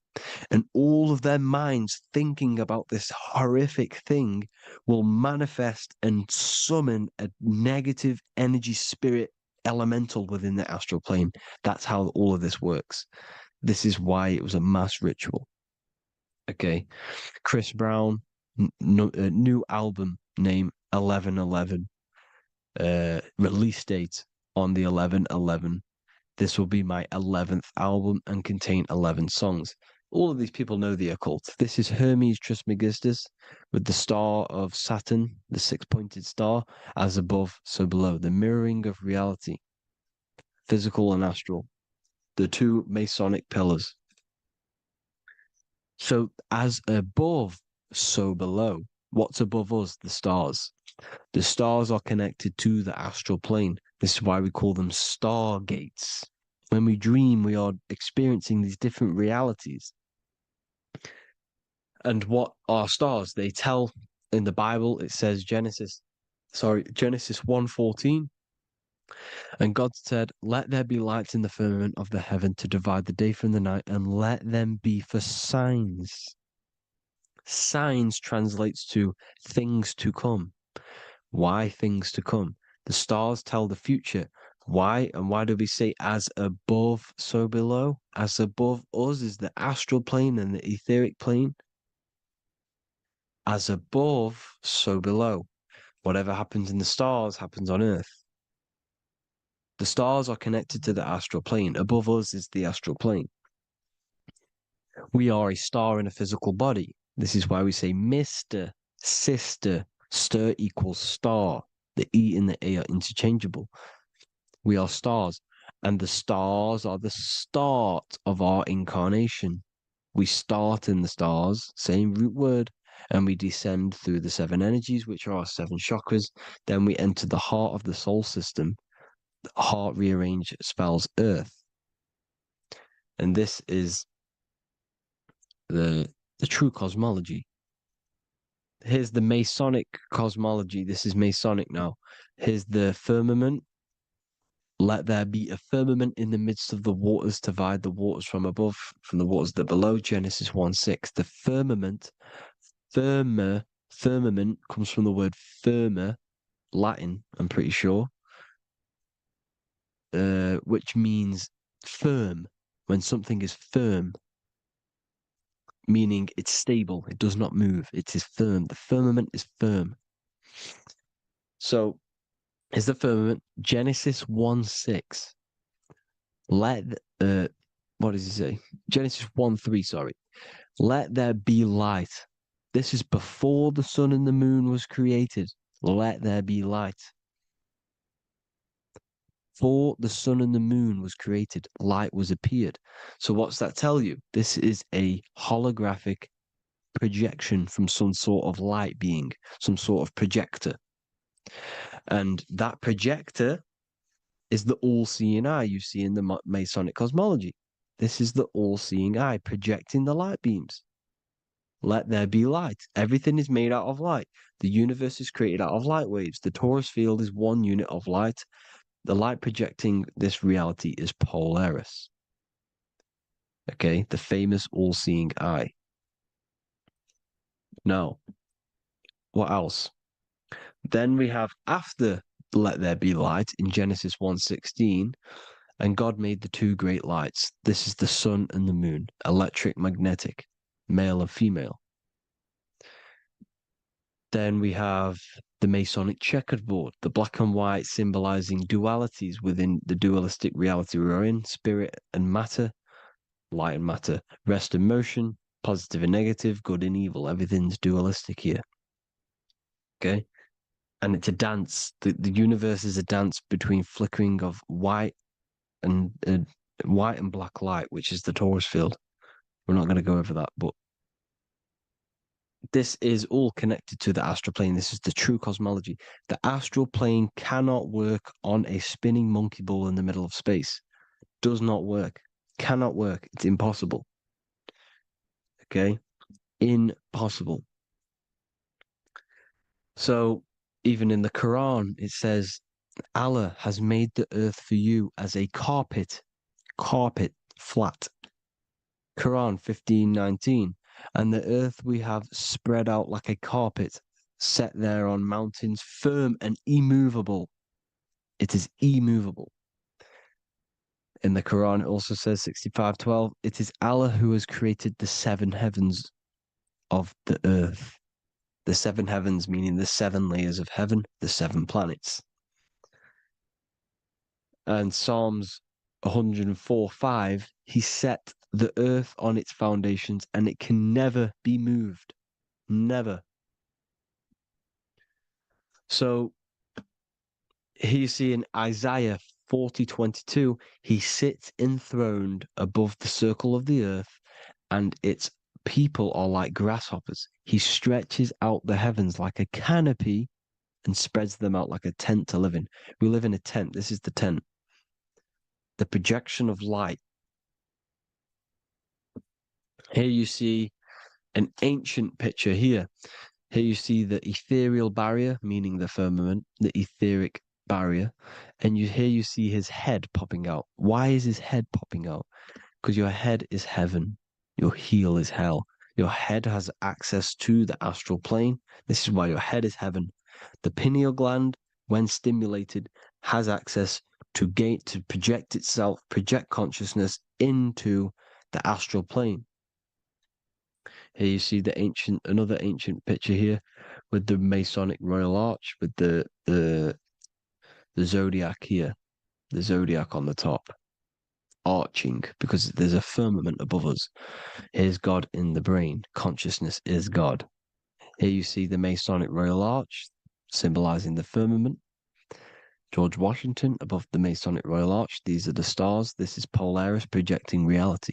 And all of their minds thinking about this horrific thing will manifest and summon a negative energy spirit elemental within the astral plane. That's how all of this works. This is why it was a mass ritual. Okay. Chris Brown, new album name 11/11. Release date on the 11/11. This will be my 11th album and contain 11 songs. All of these people know the occult. This is Hermes Trismegistus with the star of Saturn, the six-pointed star, as above, so below. The mirroring of reality, physical and astral. The two Masonic pillars. So as above, so below. What's above us? The stars. The stars are connected to the astral plane. This is why we call them stargates. When we dream, we are experiencing these different realities. And what are stars? They tell in the Bible, it says Genesis 1:14. And God said, "Let there be lights in the firmament of the heaven to divide the day from the night, and let them be for signs." Signs translates to things to come. Why things to come? The stars tell the future. Why? And why do we say as above, so below? As above us is the astral plane and the etheric plane. As above, so below. Whatever happens in the stars happens on Earth. The stars are connected to the astral plane. Above us is the astral plane. We are a star in a physical body. This is why we say Mr., sister, stir equals star. The E and the A are interchangeable. We are stars, and the stars are the start of our incarnation. We start in the stars, same root word, and we descend through the seven energies, which are our seven chakras. Then we enter the heart of the soul system. The heart rearranged spells earth. And this is the true cosmology. Here's the Masonic cosmology. This is Masonic now. Here's the firmament. Let there be a firmament in the midst of the waters to divide the waters from above, from the waters that below. Genesis 1:6. The firmament, firmament comes from the word firma, Latin, I'm pretty sure, which means firm. When something is firm, meaning it's stable, it does not move, it is firm. The firmament is firm. So, is the firmament Genesis 1:6. What does he say? Genesis 1:3, sorry. Let there be light. This is before the sun and the moon was created. Let there be light. Before the sun and the moon was created, light was appeared. So what's that tell you? This is a holographic projection from some sort of light being, some sort of projector. And that projector is the all-seeing eye you see in the Masonic cosmology. This is the all-seeing eye projecting the light beams. Let there be light. Everything is made out of light. The universe is created out of light waves. The torus field is one unit of light. The light projecting this reality is Polaris. Okay, the famous all-seeing eye. Now, what else? Then we have after let there be light in Genesis 1:16, and God made the two great lights. This is the sun and the moon, electric, magnetic, male and female. Then we have the Masonic checkered board, the black and white symbolizing dualities within the dualistic reality we're in, spirit and matter, light and matter, rest and motion, positive and negative, good and evil. Everything's dualistic here. Okay? And it's a dance. The universe is a dance between flickering of white and black light, which is the torus field. We're not going to go over that, but this is all connected to the astral plane. This is the true cosmology. The astral plane cannot work on a spinning monkey ball in the middle of space. Does not work. Cannot work. It's impossible. Okay? Impossible. So even in the Quran, it says, Allah has made the earth for you as a carpet, flat. Quran 15:19. And the earth we have spread out like a carpet, set there on mountains, firm and immovable. It is immovable. In the Quran, it also says 65:12, it is Allah who has created the 7 heavens of the earth. The 7 heavens, meaning the 7 layers of heaven, the 7 planets. And Psalms 104:5, he set the earth on its foundations and it can never be moved. Never. So here you see in Isaiah 40:22, he sits enthroned above the circle of the earth, and its people are like grasshoppers. He stretches out the heavens like a canopy and spreads them out like a tent to live in. We live in a tent. This is the tent. The projection of light. Here you see an ancient picture here. Here you see the ethereal barrier, meaning the firmament, the etheric barrier, and here you see his head popping out. Why is his head popping out? Because your head is heaven, your heel is hell. Your head has access to the astral plane. This is why your head is heaven. The pineal gland, when stimulated, has access to project itself, project consciousness into the astral plane. Here you see another ancient picture here with the Masonic Royal Arch, with the zodiac here, the zodiac on the top, arching, because there's a firmament above us. Here's God in the brain. Consciousness is God. Here you see the Masonic Royal Arch, symbolizing the firmament. George Washington above the Masonic Royal Arch. These are the stars. This is Polaris projecting reality.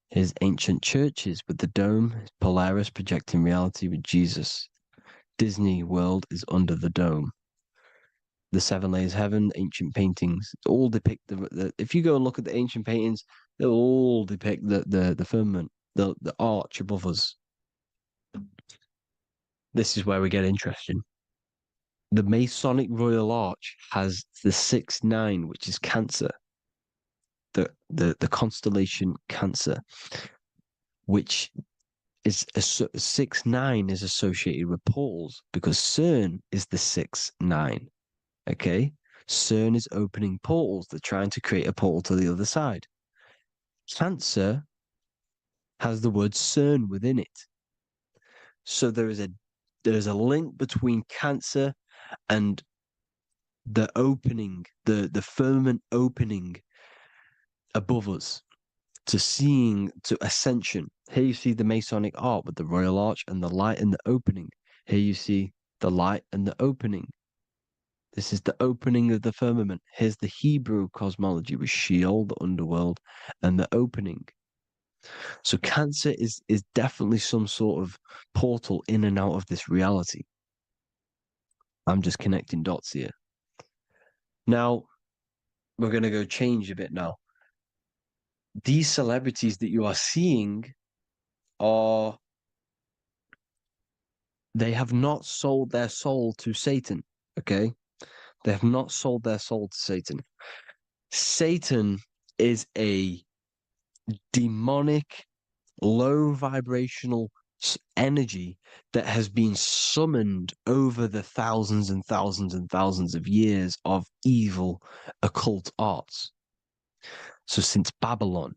Here's ancient churches with the dome, Polaris projecting reality with Jesus. Disney World is under the dome. The 7 layers of heaven, ancient paintings, all depict if you go and look at the ancient paintings, they'll all depict the firmament, the arch above us. This is where we get interesting. The Masonic Royal Arch has the 6-9, which is Cancer. The constellation Cancer, which is 6-9 is associated with portals, because CERN is the 6-9. Okay, CERN is opening portals. They're trying to create a portal to the other side. Cancer has the word CERN within it, so there is a link between Cancer and the opening, the firmament opening above us, to ascension. Here you see the Masonic Arch with the Royal Arch and the light and the opening. Here you see the light and the opening. This is the opening of the firmament. Here's the Hebrew cosmology with Sheol, the underworld, and the opening. So Cancer is definitely some sort of portal in and out of this reality. I'm just connecting dots here. Now, we're going to go change a bit now. These celebrities that you are seeing they have not sold their soul to Satan, okay? They have not sold their soul to Satan. Satan is a demonic, low vibrational energy that has been summoned over the thousands and thousands and thousands of years of evil occult arts. So since Babylon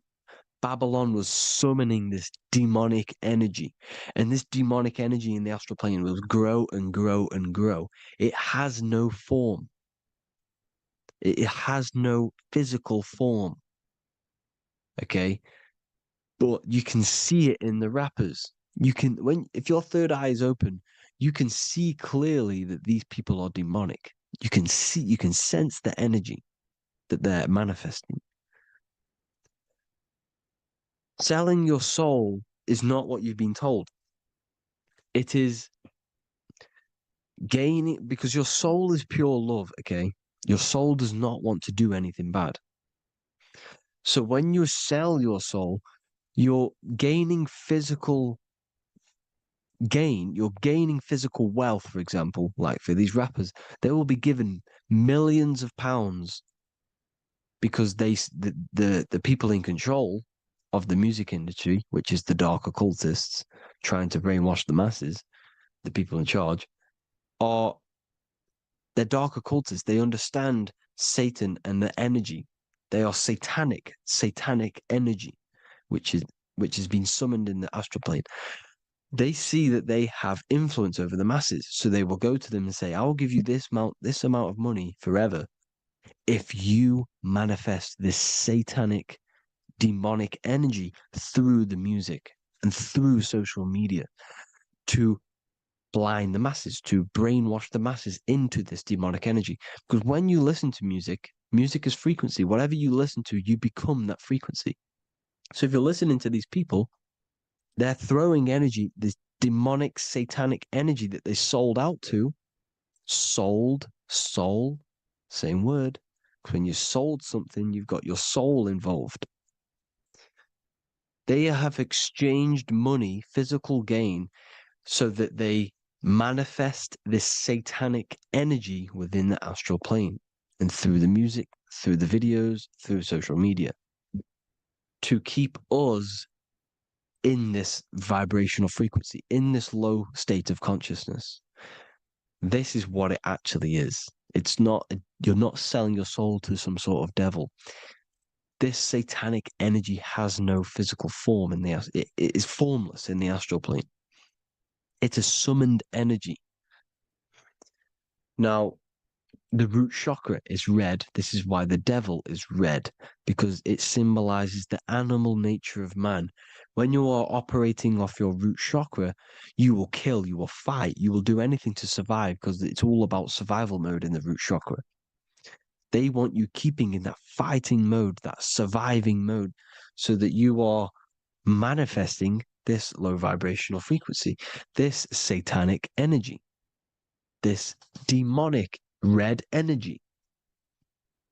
was summoning this demonic energy, and this demonic energy in the astral plane will grow and grow and grow. It has no form. It has no physical form. Okay? but you can see it in the rappers. If your third eye is open, you can see clearly that these people are demonic. You can sense the energy that they're manifesting. Selling your soul is not what you've been told. It is gaining, because your soul is pure love, okay? Your soul does not want to do anything bad. So when you sell your soul, you're gaining physical gain, you're gaining physical wealth, for example, like for these rappers, they will be given millions of pounds because the people in control of the music industry, which is the dark occultists trying to brainwash the masses, the people in charge, are they're dark occultists. They understand Satan and the energy. They are satanic energy, which has been summoned in the astral plane. They see that they have influence over the masses, so they will go to them and say, "I will give you this amount of money forever if you manifest this satanic, demonic energy through the music and through social media to blind the masses, to brainwash the masses into this demonic energy." Because when you listen to music, music is frequency. Whatever you listen to, you become that frequency. So if you're listening to these people, they're throwing energy, this demonic, satanic energy that they sold out to. Sold, soul, same word. Because when you sold something, you've got your soul involved. They have exchanged money, physical gain, so that they manifest this satanic energy within the astral plane and through the music, through the videos, through social media to keep us in this vibrational frequency, in this low state of consciousness. This is what it actually is. It's not, you're not selling your soul to some sort of devil. This satanic energy has no physical form it is formless in the astral plane. It's a summoned energy. Now, the root chakra is red. This is why the devil is red, because it symbolizes the animal nature of man. When you are operating off your root chakra, you will kill, you will fight, you will do anything to survive, because it's all about survival mode in the root chakra. They want you keeping in that fighting mode, that surviving mode, so that you are manifesting this low vibrational frequency, this satanic energy, this demonic red energy.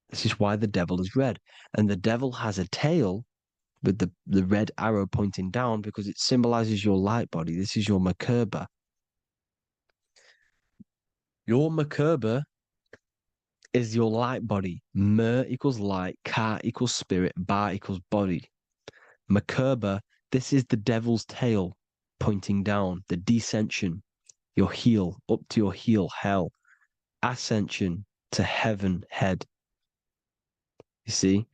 This is why the devil is red. And the devil has a tail with the red arrow pointing down because it symbolizes your light body. This is your Merkaba. Your Merkaba is your light body. Mer equals light, Ka equals spirit, Ba equals body. Merkaba, this is the devil's tail pointing down, the descension, your heel, up to your heel, hell. Ascension to heaven, head. You see?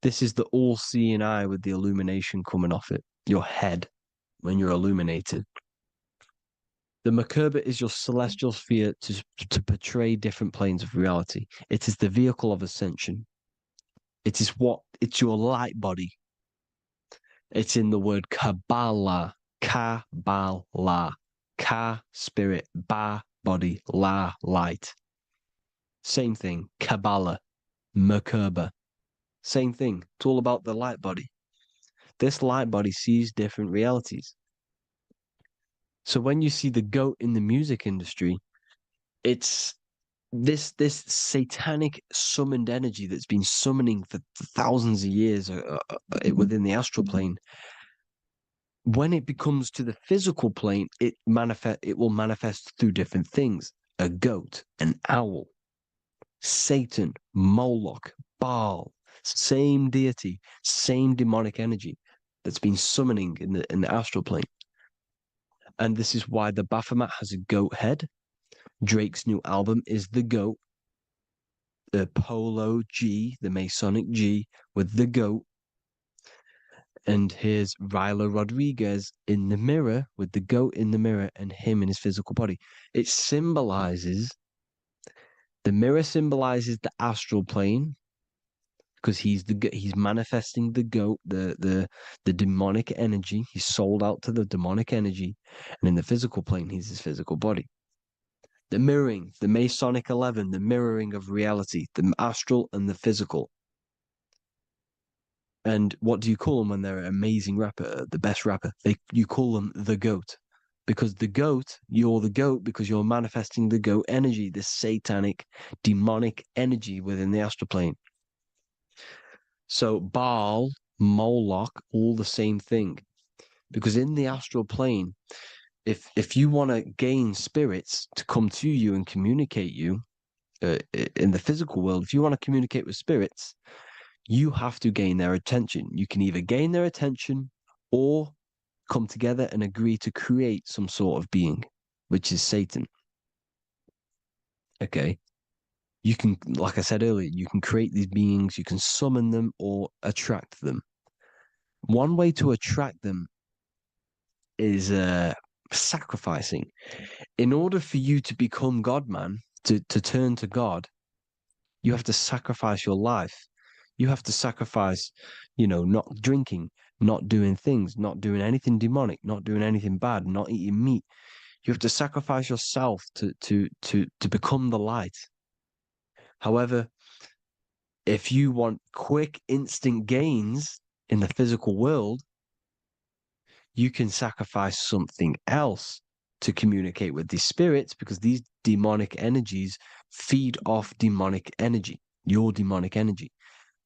This is the all-seeing eye with the illumination coming off it, your head, when you're illuminated. The Merkaba is your celestial sphere to portray different planes of reality. It is the vehicle of ascension. It's your light body. It's in the word Kabbalah, Kabbalah, Ka, spirit, Ba, body, La, light. Same thing, Kabbalah, Merkaba. Same thing. It's all about the light body. This light body sees different realities. So when you see the goat in the music industry, it's this satanic summoned energy that's been summoning for thousands of years within the astral plane. When it becomes to the physical plane, it will manifest through different things. A goat, an owl, Satan, Moloch, Baal, same deity, same demonic energy that's been summoning in the astral plane. And this is why the Baphomet has a goat head. Drake's new album is the goat. The Polo G, the Masonic G, with the goat. And here's Rilo Rodriguez in the mirror with the goat in the mirror and him in his physical body. It symbolizes, the mirror symbolizes the astral plane. because he's manifesting the goat, the demonic energy. He's sold out to the demonic energy, and in the physical plane, he's his physical body. The mirroring, the Masonic 11, the mirroring of reality, the astral and the physical. And what do you call them when they're an amazing rapper, the best rapper? You call them the goat. Because you're the goat because you're manifesting the goat energy, the satanic, demonic energy within the astral plane. So Baal, Moloch, all the same thing. Because in the astral plane, if you want to gain spirits to come to you and communicate you in the physical world, if you want to communicate with spirits, you have to gain their attention. You can either gain their attention or come together and agree to create some sort of being, which is Satan. Okay. You can, like I said earlier, you can create these beings, you can summon them or attract them. One way to attract them is sacrificing. In order for you to become God, man, to turn to God, you have to sacrifice your life. You have to sacrifice, not drinking, not doing things, not doing anything demonic, not doing anything bad, not eating meat. You have to sacrifice yourself to become the light. However, if you want quick, instant gains in the physical world, you can sacrifice something else to communicate with these spirits, because these demonic energies feed off demonic energy, your demonic energy.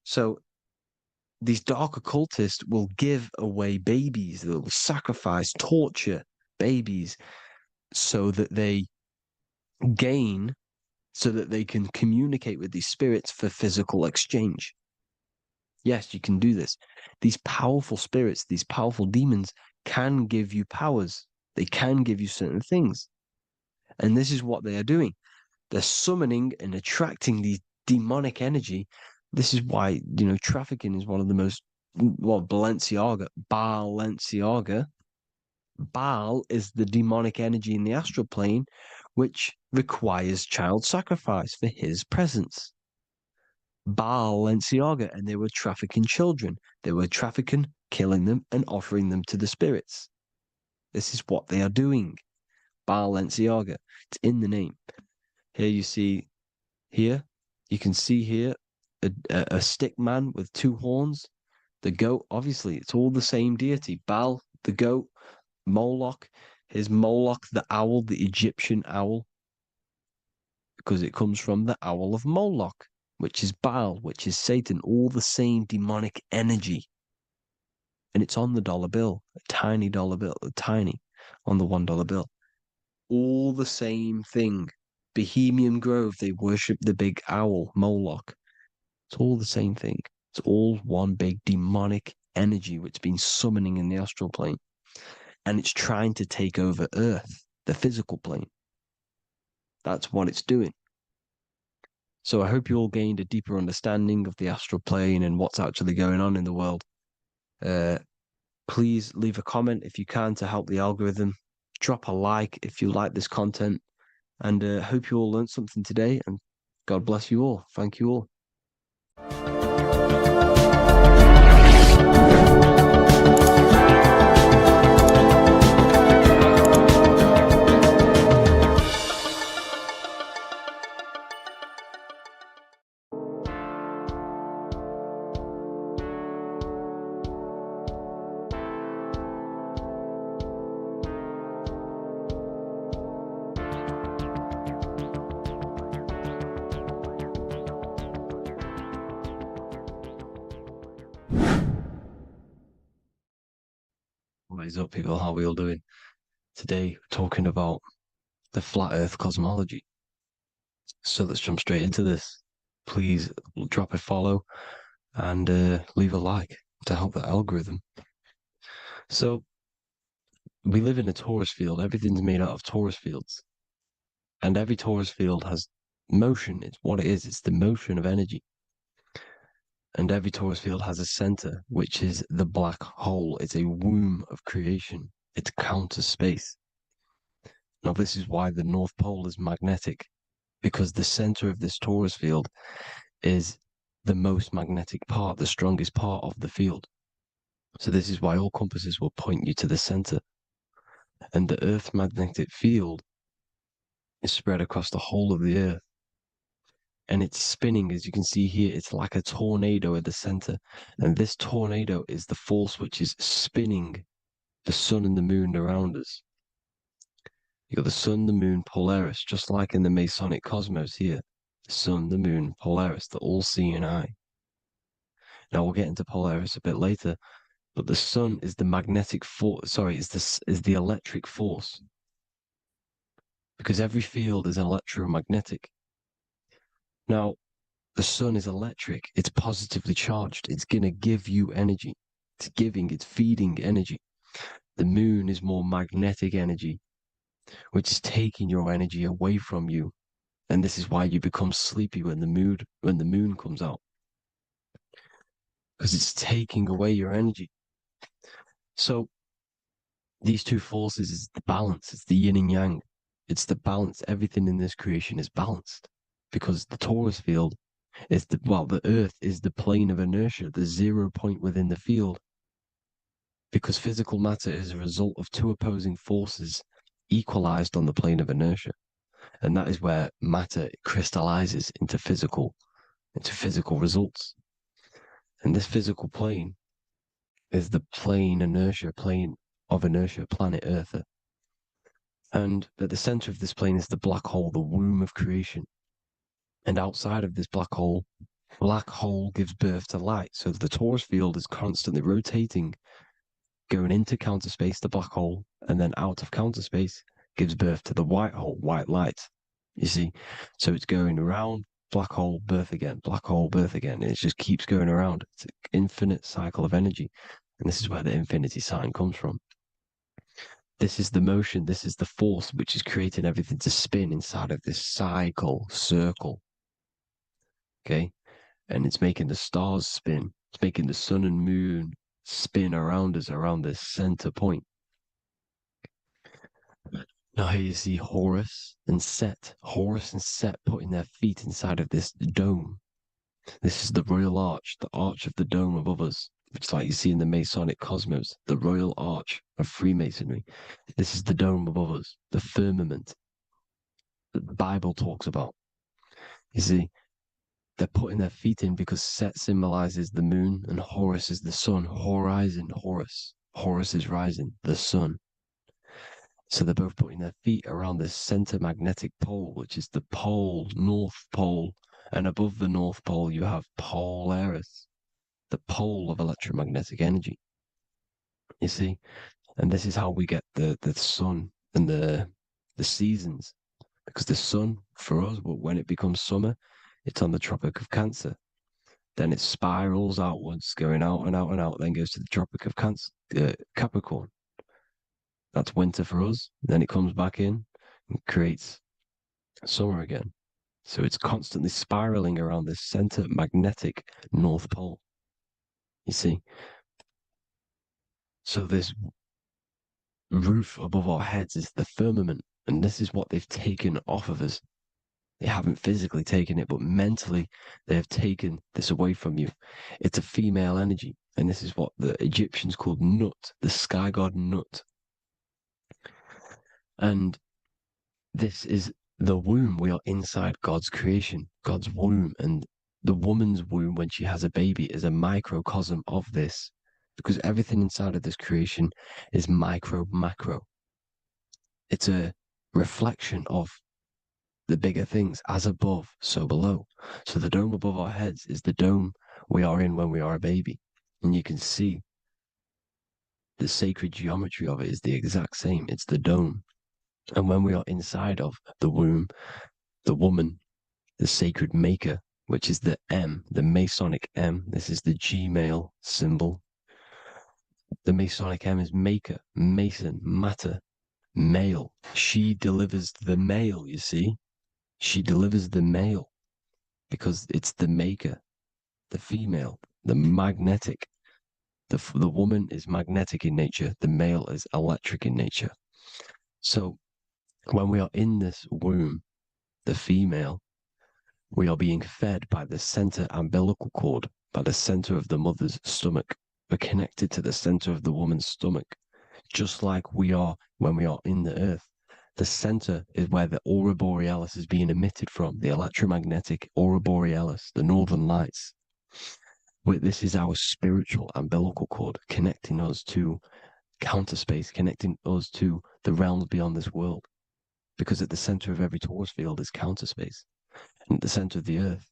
So these dark occultists will give away babies, they'll sacrifice, torture babies so that they gain, so that they can communicate with these spirits for physical exchange. Yes, you can do this. These powerful spirits, these powerful demons can give you powers. They can give you certain things. And this is what they are doing. They're summoning and attracting these demonic energy. This is why, trafficking is one of the most, Balenciaga. Baal is the demonic energy in the astral plane, which requires child sacrifice for his presence. Balenciaga, and they were trafficking children. They were trafficking, killing them, and offering them to the spirits. This is what they are doing. Balenciaga. It's in the name. Here you see, you can see here a stick man with two horns. The goat, obviously, it's all the same deity. Baal, the goat. Moloch, here's Moloch, the owl, the Egyptian owl, because it comes from the owl of Moloch, which is Baal, which is Satan, all the same demonic energy. And it's on the dollar bill, a tiny dollar bill, tiny, on the $1 bill. All the same thing. Bohemian Grove, they worship the big owl, Moloch. It's all the same thing. It's all one big demonic energy which has been summoning in the astral plane. And it's trying to take over Earth, the physical plane. That's what it's doing. So I hope you all gained a deeper understanding of the astral plane and what's actually going on in the world. Please leave a comment if you can to help the algorithm. Drop a like if you like this content. And hope you all learned something today. And God bless you all. Thank you all. What is up, people? How are we all doing? Today, we're talking about the flat Earth cosmology. So let's jump straight into this. Please drop a follow and leave a like to help the algorithm. So we live in a torus field. Everything's made out of torus fields. And every torus field has motion. It's what it is. It's the motion of energy. And every torus field has a center, which is the black hole. It's a womb of creation. It's counter space. Now, this is why the North Pole is magnetic, because the center of this torus field is the most magnetic part, the strongest part of the field. So this is why all compasses will point you to the center. And the Earth's magnetic field is spread across the whole of the Earth. And it's spinning, as you can see here, it's like a tornado at the center. And this tornado is the force which is spinning the sun and the moon around us. You got the sun, the moon, Polaris, just like in the Masonic cosmos here. The sun, the moon, Polaris, the all-seeing eye. Now we'll get into Polaris a bit later, but the sun is the magnetic force. Sorry, is the electric force, because every field is electromagnetic. Now, the sun is electric. It's positively charged. It's gonna give you energy. It's feeding energy. The moon is more magnetic energy, which is taking your energy away from you. And this is why you become sleepy when the moon comes out. Because it's taking away your energy. So these two forces is the balance, it's the yin and yang. It's the balance. Everything in this creation is balanced. Because the torus field is the earth is the plane of inertia, the 0 point within the field. Because physical matter is a result of two opposing forces equalized on the plane of inertia. And that is where matter crystallizes into physical results. And this physical plane is the plane of inertia, planet Earth. And at the center of this plane is the black hole, the womb of creation. And outside of this black hole gives birth to light. So the torus field is constantly rotating, going into counter space, the black hole, and then out of counter space gives birth to the white hole, white light. You see? So it's going around, black hole, birth again, black hole, birth again. And it just keeps going around. It's an infinite cycle of energy. And this is where the infinity sign comes from. This is the motion, this is the force which is creating everything to spin inside of this circle. Okay? And it's making the stars spin. It's making the sun and moon spin around us, around this center point. Now here you see Horus and Set. Horus and Set putting their feet inside of this dome. This is the royal arch, the arch of the dome above us, which is like you see in the Masonic cosmos, the royal arch of Freemasonry. This is the dome above us, the firmament that the Bible talks about. You see, they're putting their feet in because Set symbolizes the moon and Horus is the sun. Horizon, Horus. Horus is rising, the sun. So they're both putting their feet around this center magnetic pole, which is the pole, North Pole. And above the North Pole, you have Polaris, the pole of electromagnetic energy. You see? And this is how we get the sun and the seasons. Because the sun, for us, when it becomes summer, it's on the Tropic of Cancer. Then it spirals outwards, going out and out and out, then goes to the Tropic of Capricorn. That's winter for us. Then it comes back in and creates summer again. So it's constantly spiraling around this center magnetic North Pole. You see? So this roof above our heads is the firmament. And this is what they've taken off of us. They haven't physically taken it, but mentally they have taken this away from you. It's a female energy. And this is what the Egyptians called Nut, the sky god Nut. And this is the womb. We are inside God's creation, God's womb. And the woman's womb, when she has a baby, is a microcosm of this. Because everything inside of this creation is micro, macro. It's a reflection of the bigger things, as above, so below. So the dome above our heads is the dome we are in when we are a baby. And you can see the sacred geometry of it is the exact same. It's the dome. And when we are inside of the womb, the woman, the sacred maker, which is the M, the Masonic M, this is the Gmail symbol. The Masonic M is maker, mason, matter, male. She delivers the male, you see. She delivers the male because it's the maker, the female, the magnetic. The woman is magnetic in nature. The male is electric in nature. So when we are in this womb, the female, We are being fed by the center umbilical cord, by the center of the mother's stomach. We're connected to the center of the woman's stomach, just like we are when we are in the earth. The center is where the aurora borealis is being emitted from, the electromagnetic aurora borealis, the northern lights. This is our spiritual umbilical cord, connecting us to counter space, connecting us to the realms beyond this world. Because at the center of every torus field is counter space. And at the center of the earth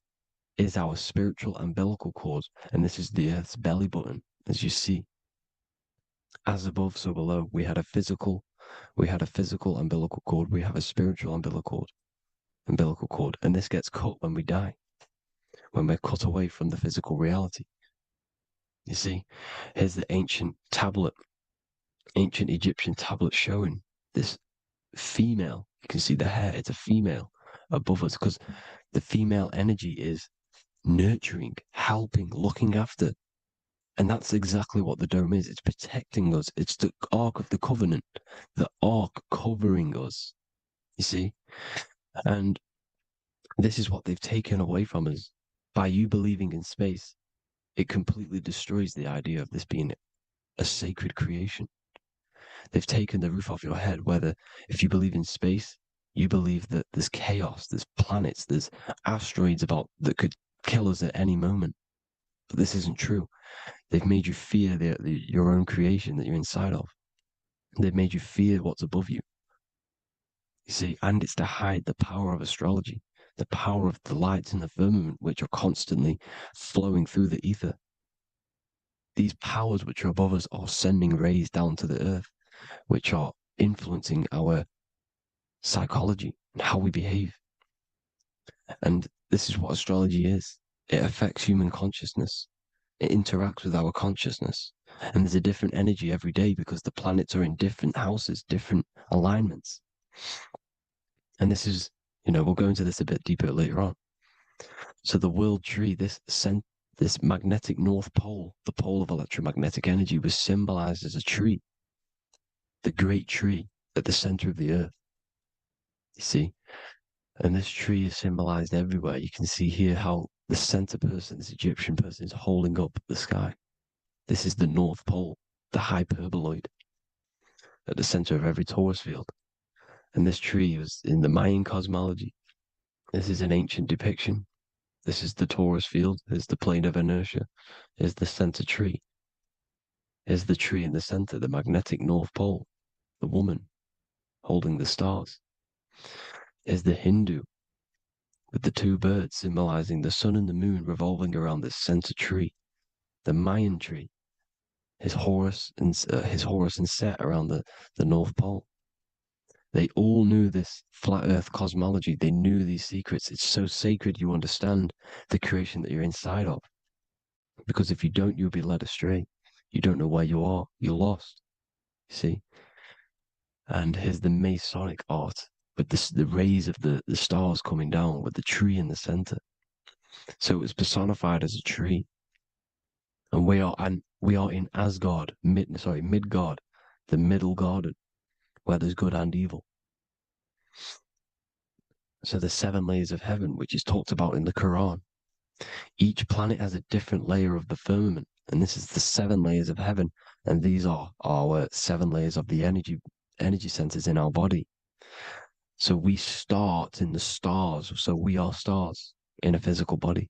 is our spiritual umbilical cord, and this is the earth's belly button, as you see. As above, so below. We had a physical umbilical cord, we have a spiritual umbilical cord, and this gets cut when we die, when we're cut away from the physical reality. You see, here's the ancient Egyptian tablet showing this female. You can see the hair, it's a female above us, because the female energy is nurturing, helping, looking after. And that's exactly what the dome is. It's protecting us. It's the Ark of the Covenant, the Ark covering us, you see? And this is what they've taken away from us. By you believing in space, it completely destroys the idea of this being a sacred creation. They've taken the roof off your head, whether if you believe in space, you believe that there's chaos, there's planets, there's asteroids that could kill us at any moment. But this isn't true. They've made you fear your own creation that you're inside of. They've made you fear what's above you. You see, and it's to hide the power of astrology, the power of the lights in the firmament, which are constantly flowing through the ether. These powers which are above us are sending rays down to the earth, which are influencing our psychology and how we behave. And this is what astrology is. It affects human consciousness. It interacts with our consciousness. And there's a different energy every day because the planets are in different houses, different alignments. And this is, we'll go into this a bit deeper later on. So the world tree, this magnetic north pole, the pole of electromagnetic energy, was symbolized as a tree, the great tree at the center of the earth. You see? And this tree is symbolized everywhere. You can see here how the center person, this Egyptian person, is holding up the sky. This is the North Pole, the hyperboloid, at the center of every torus field. And this tree was in the Mayan cosmology. This is an ancient depiction. This is the torus field. Here's the plane of inertia. Here's the center tree. Here's the tree in the center, the magnetic North Pole, the woman holding the stars. Here's the Hindu with the two birds symbolizing the sun and the moon revolving around this center tree. The Mayan tree, his Horus and Set around the North Pole. They all knew this flat earth cosmology. They knew these secrets. It's so sacred you understand the creation that you're inside of. Because if you don't, you'll be led astray. You don't know where you are. You're lost. You see? And here's the Masonic art with the rays of the stars coming down with the tree in the center. So it was personified as a tree. And we are in Asgard, Midgard, the middle garden, where there's good and evil. So the 7 layers of heaven, which is talked about in the Quran. Each planet has a different layer of the firmament, and this is the 7 layers of heaven, and these are our 7 layers of the energy centers in our body. So we start in the stars, so we are stars in a physical body.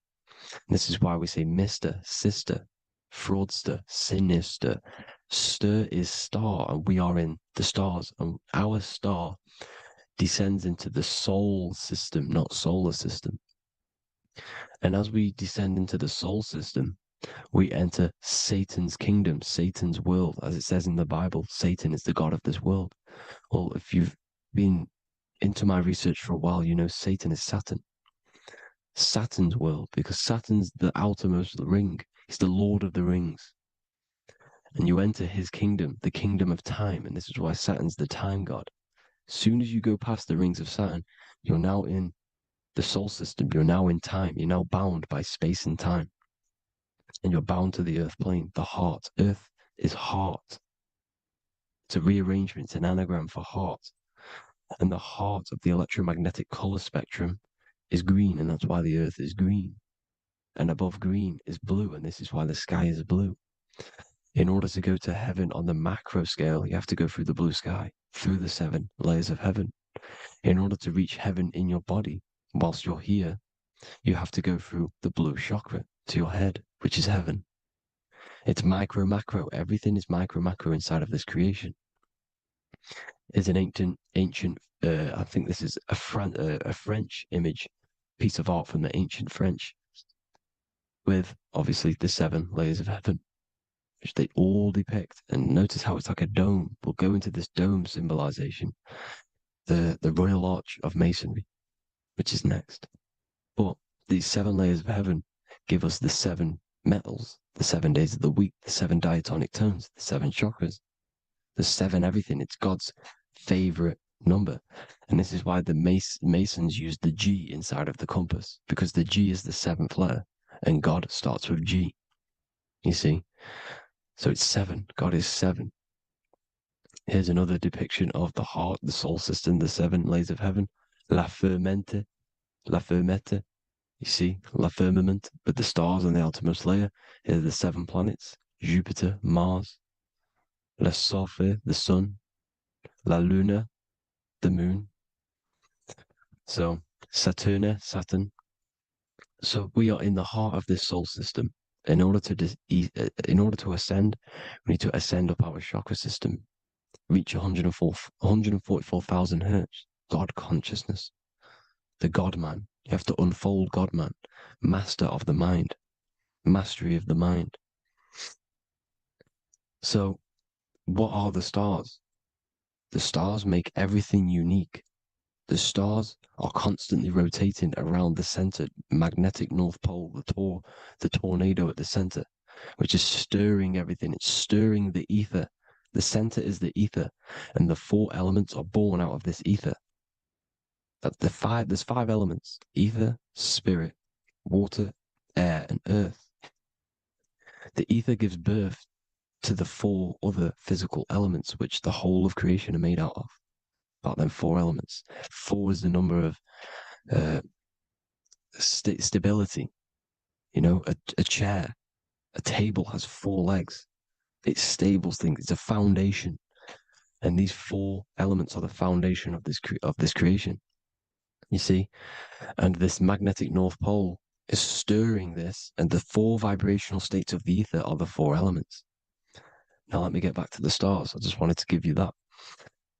And this is why we say Mr., Sister, Fraudster, Sinister. Stir is star, and we are in the stars, and our star descends into the soul system, not solar system. And as we descend into the soul system, we enter Satan's kingdom, Satan's world. As it says in the Bible, Satan is the god of this world. Well, if you've been into my research for a while, you know Satan is Saturn. Saturn's world, because Saturn's the outermost ring. He's the Lord of the Rings. And you enter his kingdom, the kingdom of time. And this is why Saturn's the time god. As soon as you go past the rings of Saturn, you're now in the soul system. You're now in time. You're now bound by space and time. And you're bound to the earth plane, the heart. Earth is heart. It's a rearrangement, it's an anagram for heart. And the heart of the electromagnetic color spectrum is green, and that's why the earth is green. And above green is blue, and this is why the sky is blue. In order to go to heaven on the macro scale, you have to go through the blue sky, through the 7 layers of heaven. In order to reach heaven in your body, whilst you're here, you have to go through the blue chakra to your head, which is heaven. It's micro, macro. Everything is micro, macro inside of this creation. It's an ancient. I think this is a French image, piece of art from the ancient French, with obviously the 7 layers of heaven, which they all depict. And notice how it's like a dome. We'll go into this dome symbolization, the Royal Arch of Masonry, which is next. But these 7 layers of heaven give us the 7 metals, the 7 days of the week, the 7 diatonic tones, the 7 chakras, the 7 everything. It's God's favorite number. And this is why the Masons use the G inside of the compass, because the G is the 7th letter and God starts with G. You see? So it's 7. God is 7. Here's another depiction of the heart, the soul system, the 7 layers of heaven. La fermente, la fermette. You see, la firmament, but the stars on the outermost layer. Here are the 7 planets: Jupiter, Mars, la Sophie, the sun, la luna, the moon. So Saturn. So we are in the heart of this soul system. In order to ascend, we need to ascend up our chakra system, reach 144,000 hertz, God consciousness, the God man. You have to unfold God man, master of the mind, mastery of the mind. So what are the stars? The stars make everything unique. The stars are constantly rotating around the center, magnetic North Pole, the tornado at the center, which is stirring everything. It's stirring the ether. The center is the ether, and the 4 elements are born out of this ether. There's 5 elements: ether, spirit, water, air, and earth. The ether gives birth to the 4 other physical elements, which the whole of creation are made out of. About them 4 elements. 4 is the number of stability. You know, a chair, a table has 4 legs. It stables things. It's a foundation, and these 4 elements are the foundation of this creation. You see, and this magnetic North Pole is stirring this, and the 4 vibrational states of the ether are the 4 elements. Now let me get back to the stars. I just wanted to give you that.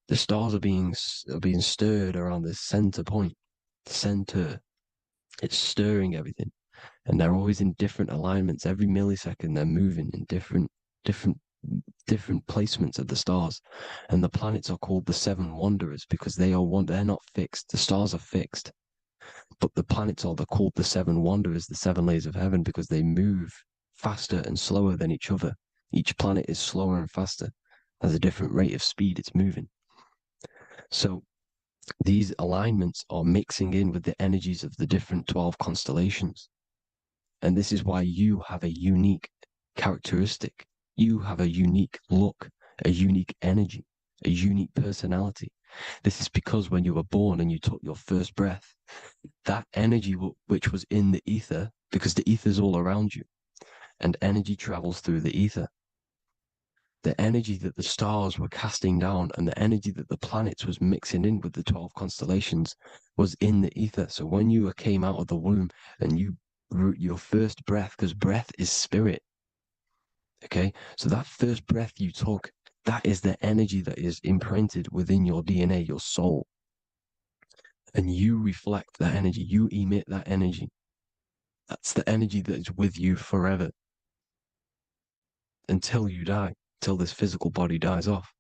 The stars are being stirred around this center point. Center. It's stirring everything, and they're always in different alignments. Every millisecond, they're moving in different placements of the stars. And the planets are called the 7 wanderers because they're not fixed. The stars are fixed, but the planets are called the 7 wanderers, the 7 layers of heaven, because they move faster and slower than each other. Each planet is slower and faster, has a different rate of speed it's moving. So these alignments are mixing in with the energies of the different 12 constellations. And this is why you have a unique characteristic. You have a unique look, a unique energy, a unique personality. This is because when you were born and you took your first breath, that energy which was in the ether, because the ether is all around you, and energy travels through the ether. The energy that the stars were casting down and the energy that the planets was mixing in with the 12 constellations was in the ether. So when you came out of the womb and your first breath, because breath is spirit, okay? So that first breath you took, that is the energy that is imprinted within your DNA, your soul. And you reflect that energy, you emit that energy. That's the energy that is with you forever until you die. Till this physical body dies off.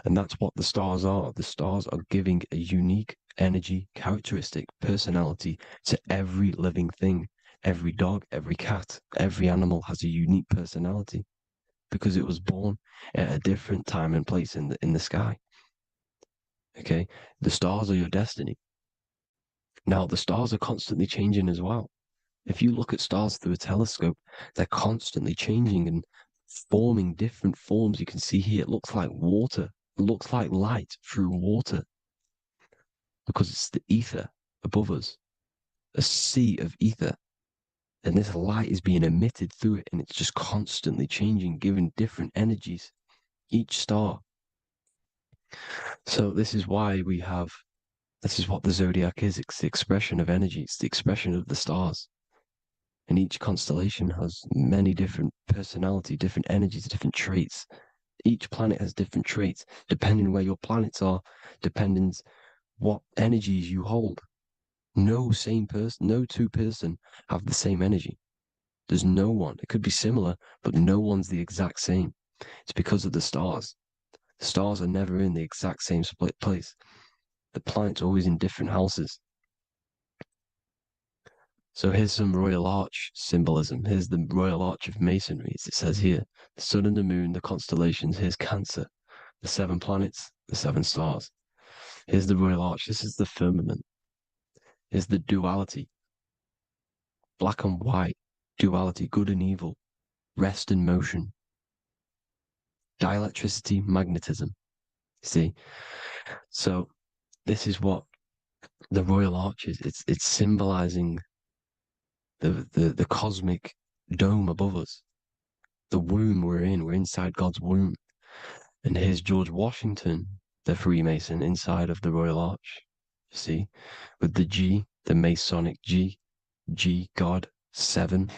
And that's what the stars are. The stars are giving a unique energy, characteristic, personality to every living thing. Every dog, every cat, every animal has a unique personality because it was born at a different time and place in the sky. Okay? The stars are your destiny. Now, the stars are constantly changing as well. If you look at stars through a telescope, they're constantly changing and forming different forms. You can see here, it looks like water. It looks like light through water because it's the ether above us. a sea of ether. And this light is being emitted through it, and it's just constantly changing, giving different energies, each star. So this is why this is what the zodiac is. It's the expression of energy. It's the expression of the stars. And each constellation has many different personality, different energies, different traits. Each planet has different traits, depending where your planets are, depending what energies you hold. No two person have the same energy. There's no one. It could be similar, but no one's the exact same. It's because of the stars. The stars are never in the exact same split place. The planet's always in different houses. So here's some Royal Arch symbolism. Here's the Royal Arch of Masonry, as it says here. The sun and the moon, the constellations. Here's Cancer, the 7 planets, the 7 stars. Here's the Royal Arch. This is the firmament. Here's the duality. Black and white, duality, good and evil, rest and motion, dielectricity, magnetism. See? So this is what the Royal Arch is. It's symbolizing the cosmic dome above us. The womb we're in. We're inside God's womb. And here's George Washington, the Freemason, inside of the Royal Arch. See? With the G, the Masonic G, God, 7.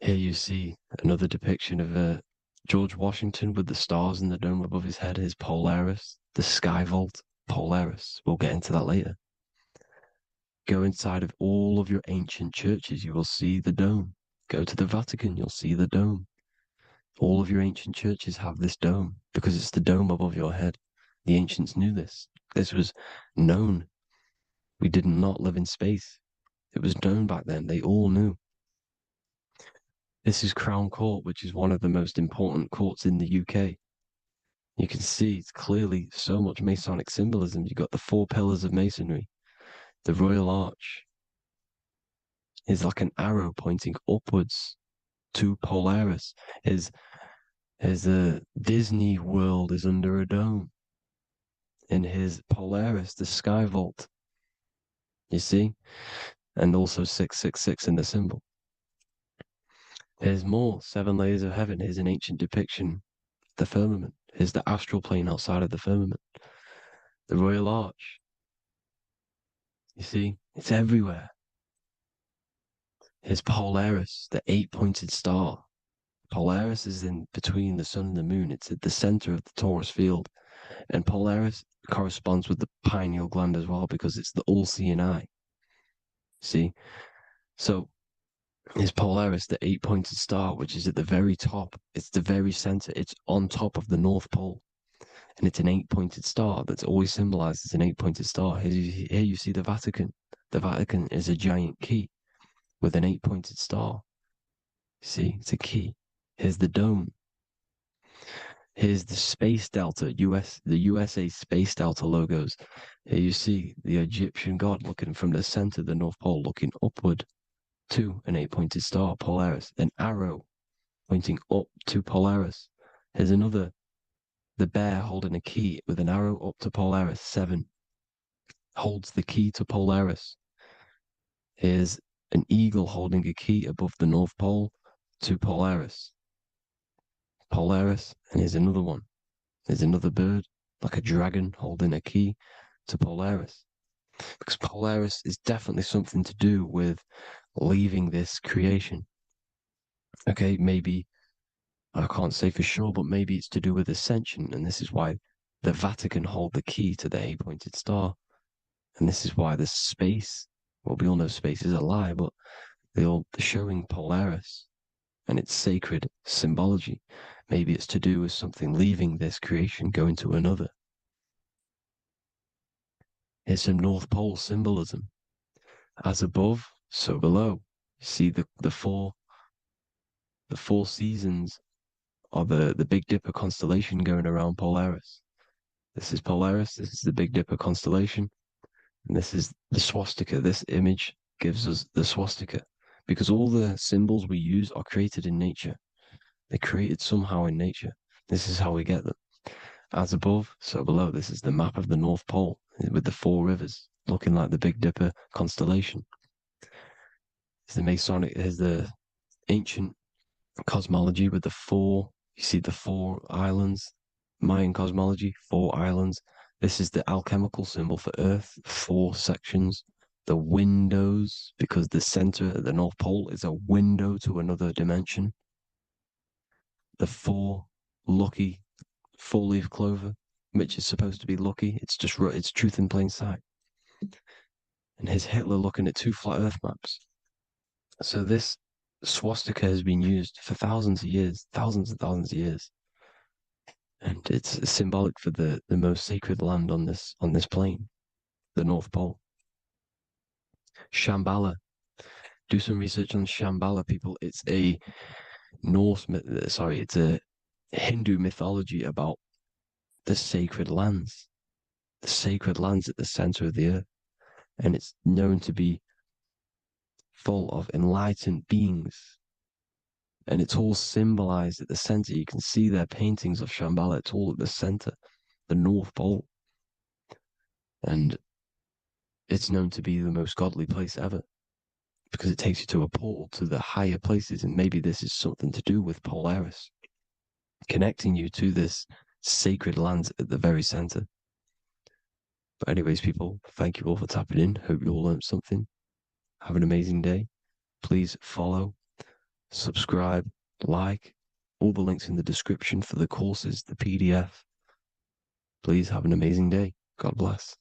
Here you see another depiction of George Washington with the stars in the dome above his head, his Polaris, the sky vault, Polaris. We'll get into that later. Go inside of all of your ancient churches, you will see the dome. Go to the Vatican, you'll see the dome. All of your ancient churches have this dome because it's the dome above your head. The ancients knew this. This was known. We did not live in space. It was known back then. They all knew. This is Crown Court, which is one of the most important courts in the UK. You can see it's clearly so much Masonic symbolism. You've got the 4 pillars of Masonry. The Royal Arch is like an arrow pointing upwards to Polaris. As the Disney World is under a dome. In his Polaris, the sky vault. You see? And also 666 in the symbol. Here's more 7 layers of heaven. Here's an ancient depiction. The firmament. Here's the astral plane outside of the firmament. The Royal Arch. You see? It's everywhere. Here's Polaris, the 8-pointed star. Polaris is in between the sun and the moon. It's at the center of the Taurus field. And Polaris corresponds with the pineal gland as well because it's the all-seeing eye. See? So is Polaris, the 8-pointed star, which is at the very top. It's the very center. It's on top of the North Pole. And it's an 8-pointed star that's always symbolized as an 8-pointed star. Here you see the Vatican. The Vatican is a giant key with an 8-pointed star. See, it's a key. Here's the dome. Here's the Space Delta, the USA Space Delta logos. Here you see the Egyptian god looking from the center of the North Pole, looking upward to an 8-pointed star, Polaris. An arrow pointing up to Polaris. Here's another, the bear holding a key with an arrow up to Polaris, 7. Holds the key to Polaris. Here's an eagle holding a key above the North Pole to Polaris. Polaris, and here's another one. There's another bird, like a dragon, holding a key to Polaris. Because Polaris is definitely something to do with leaving this creation. Okay, maybe, I can't say for sure, but maybe it's to do with ascension, and this is why the Vatican hold the key to the 8-pointed star. And this is why the space, well, we all know space is a lie, but they're showing Polaris and its sacred symbology. Maybe it's to do with something leaving this creation, going to another. Here's some North Pole symbolism. As above, so below. See the four seasons of the Big Dipper constellation going around Polaris. This is Polaris, this is the Big Dipper constellation, and this is the swastika. This image gives us the swastika, because all the symbols we use are created in nature. They're created somehow in nature. This is how we get them. As above, so below. This is the map of the North Pole with the 4 rivers. looking like the Big Dipper constellation. It's the Masonic, there's the ancient cosmology with the four, you see the 4 islands, Mayan cosmology, 4 islands. This is the alchemical symbol for Earth, 4 sections. The windows, because the center at the North Pole is a window to another dimension. The 4 lucky 4-leaf clover, which is supposed to be lucky. It's just it's truth in plain sight. And here's Hitler looking at 2 flat Earth maps. So this swastika has been used for thousands of years, thousands and thousands of years. And it's symbolic for the most sacred land on this plane, the North Pole. Shambhala. Do some research on Shambhala, people. It's a it's a Hindu mythology about the sacred lands at the center of the earth. And it's known to be full of enlightened beings. And it's all symbolized at the center. You can see their paintings of Shambhala. It's all at the center, the North Pole. And it's known to be the most godly place ever, because it takes you to a portal to the higher places. And maybe this is something to do with Polaris, connecting you to this sacred land at the very center. But anyways, people, thank you all for tapping in. Hope you all learned something. Have an amazing day. Please follow, subscribe, like, all the links in the description for the courses, the PDF. Please have an amazing day. God bless.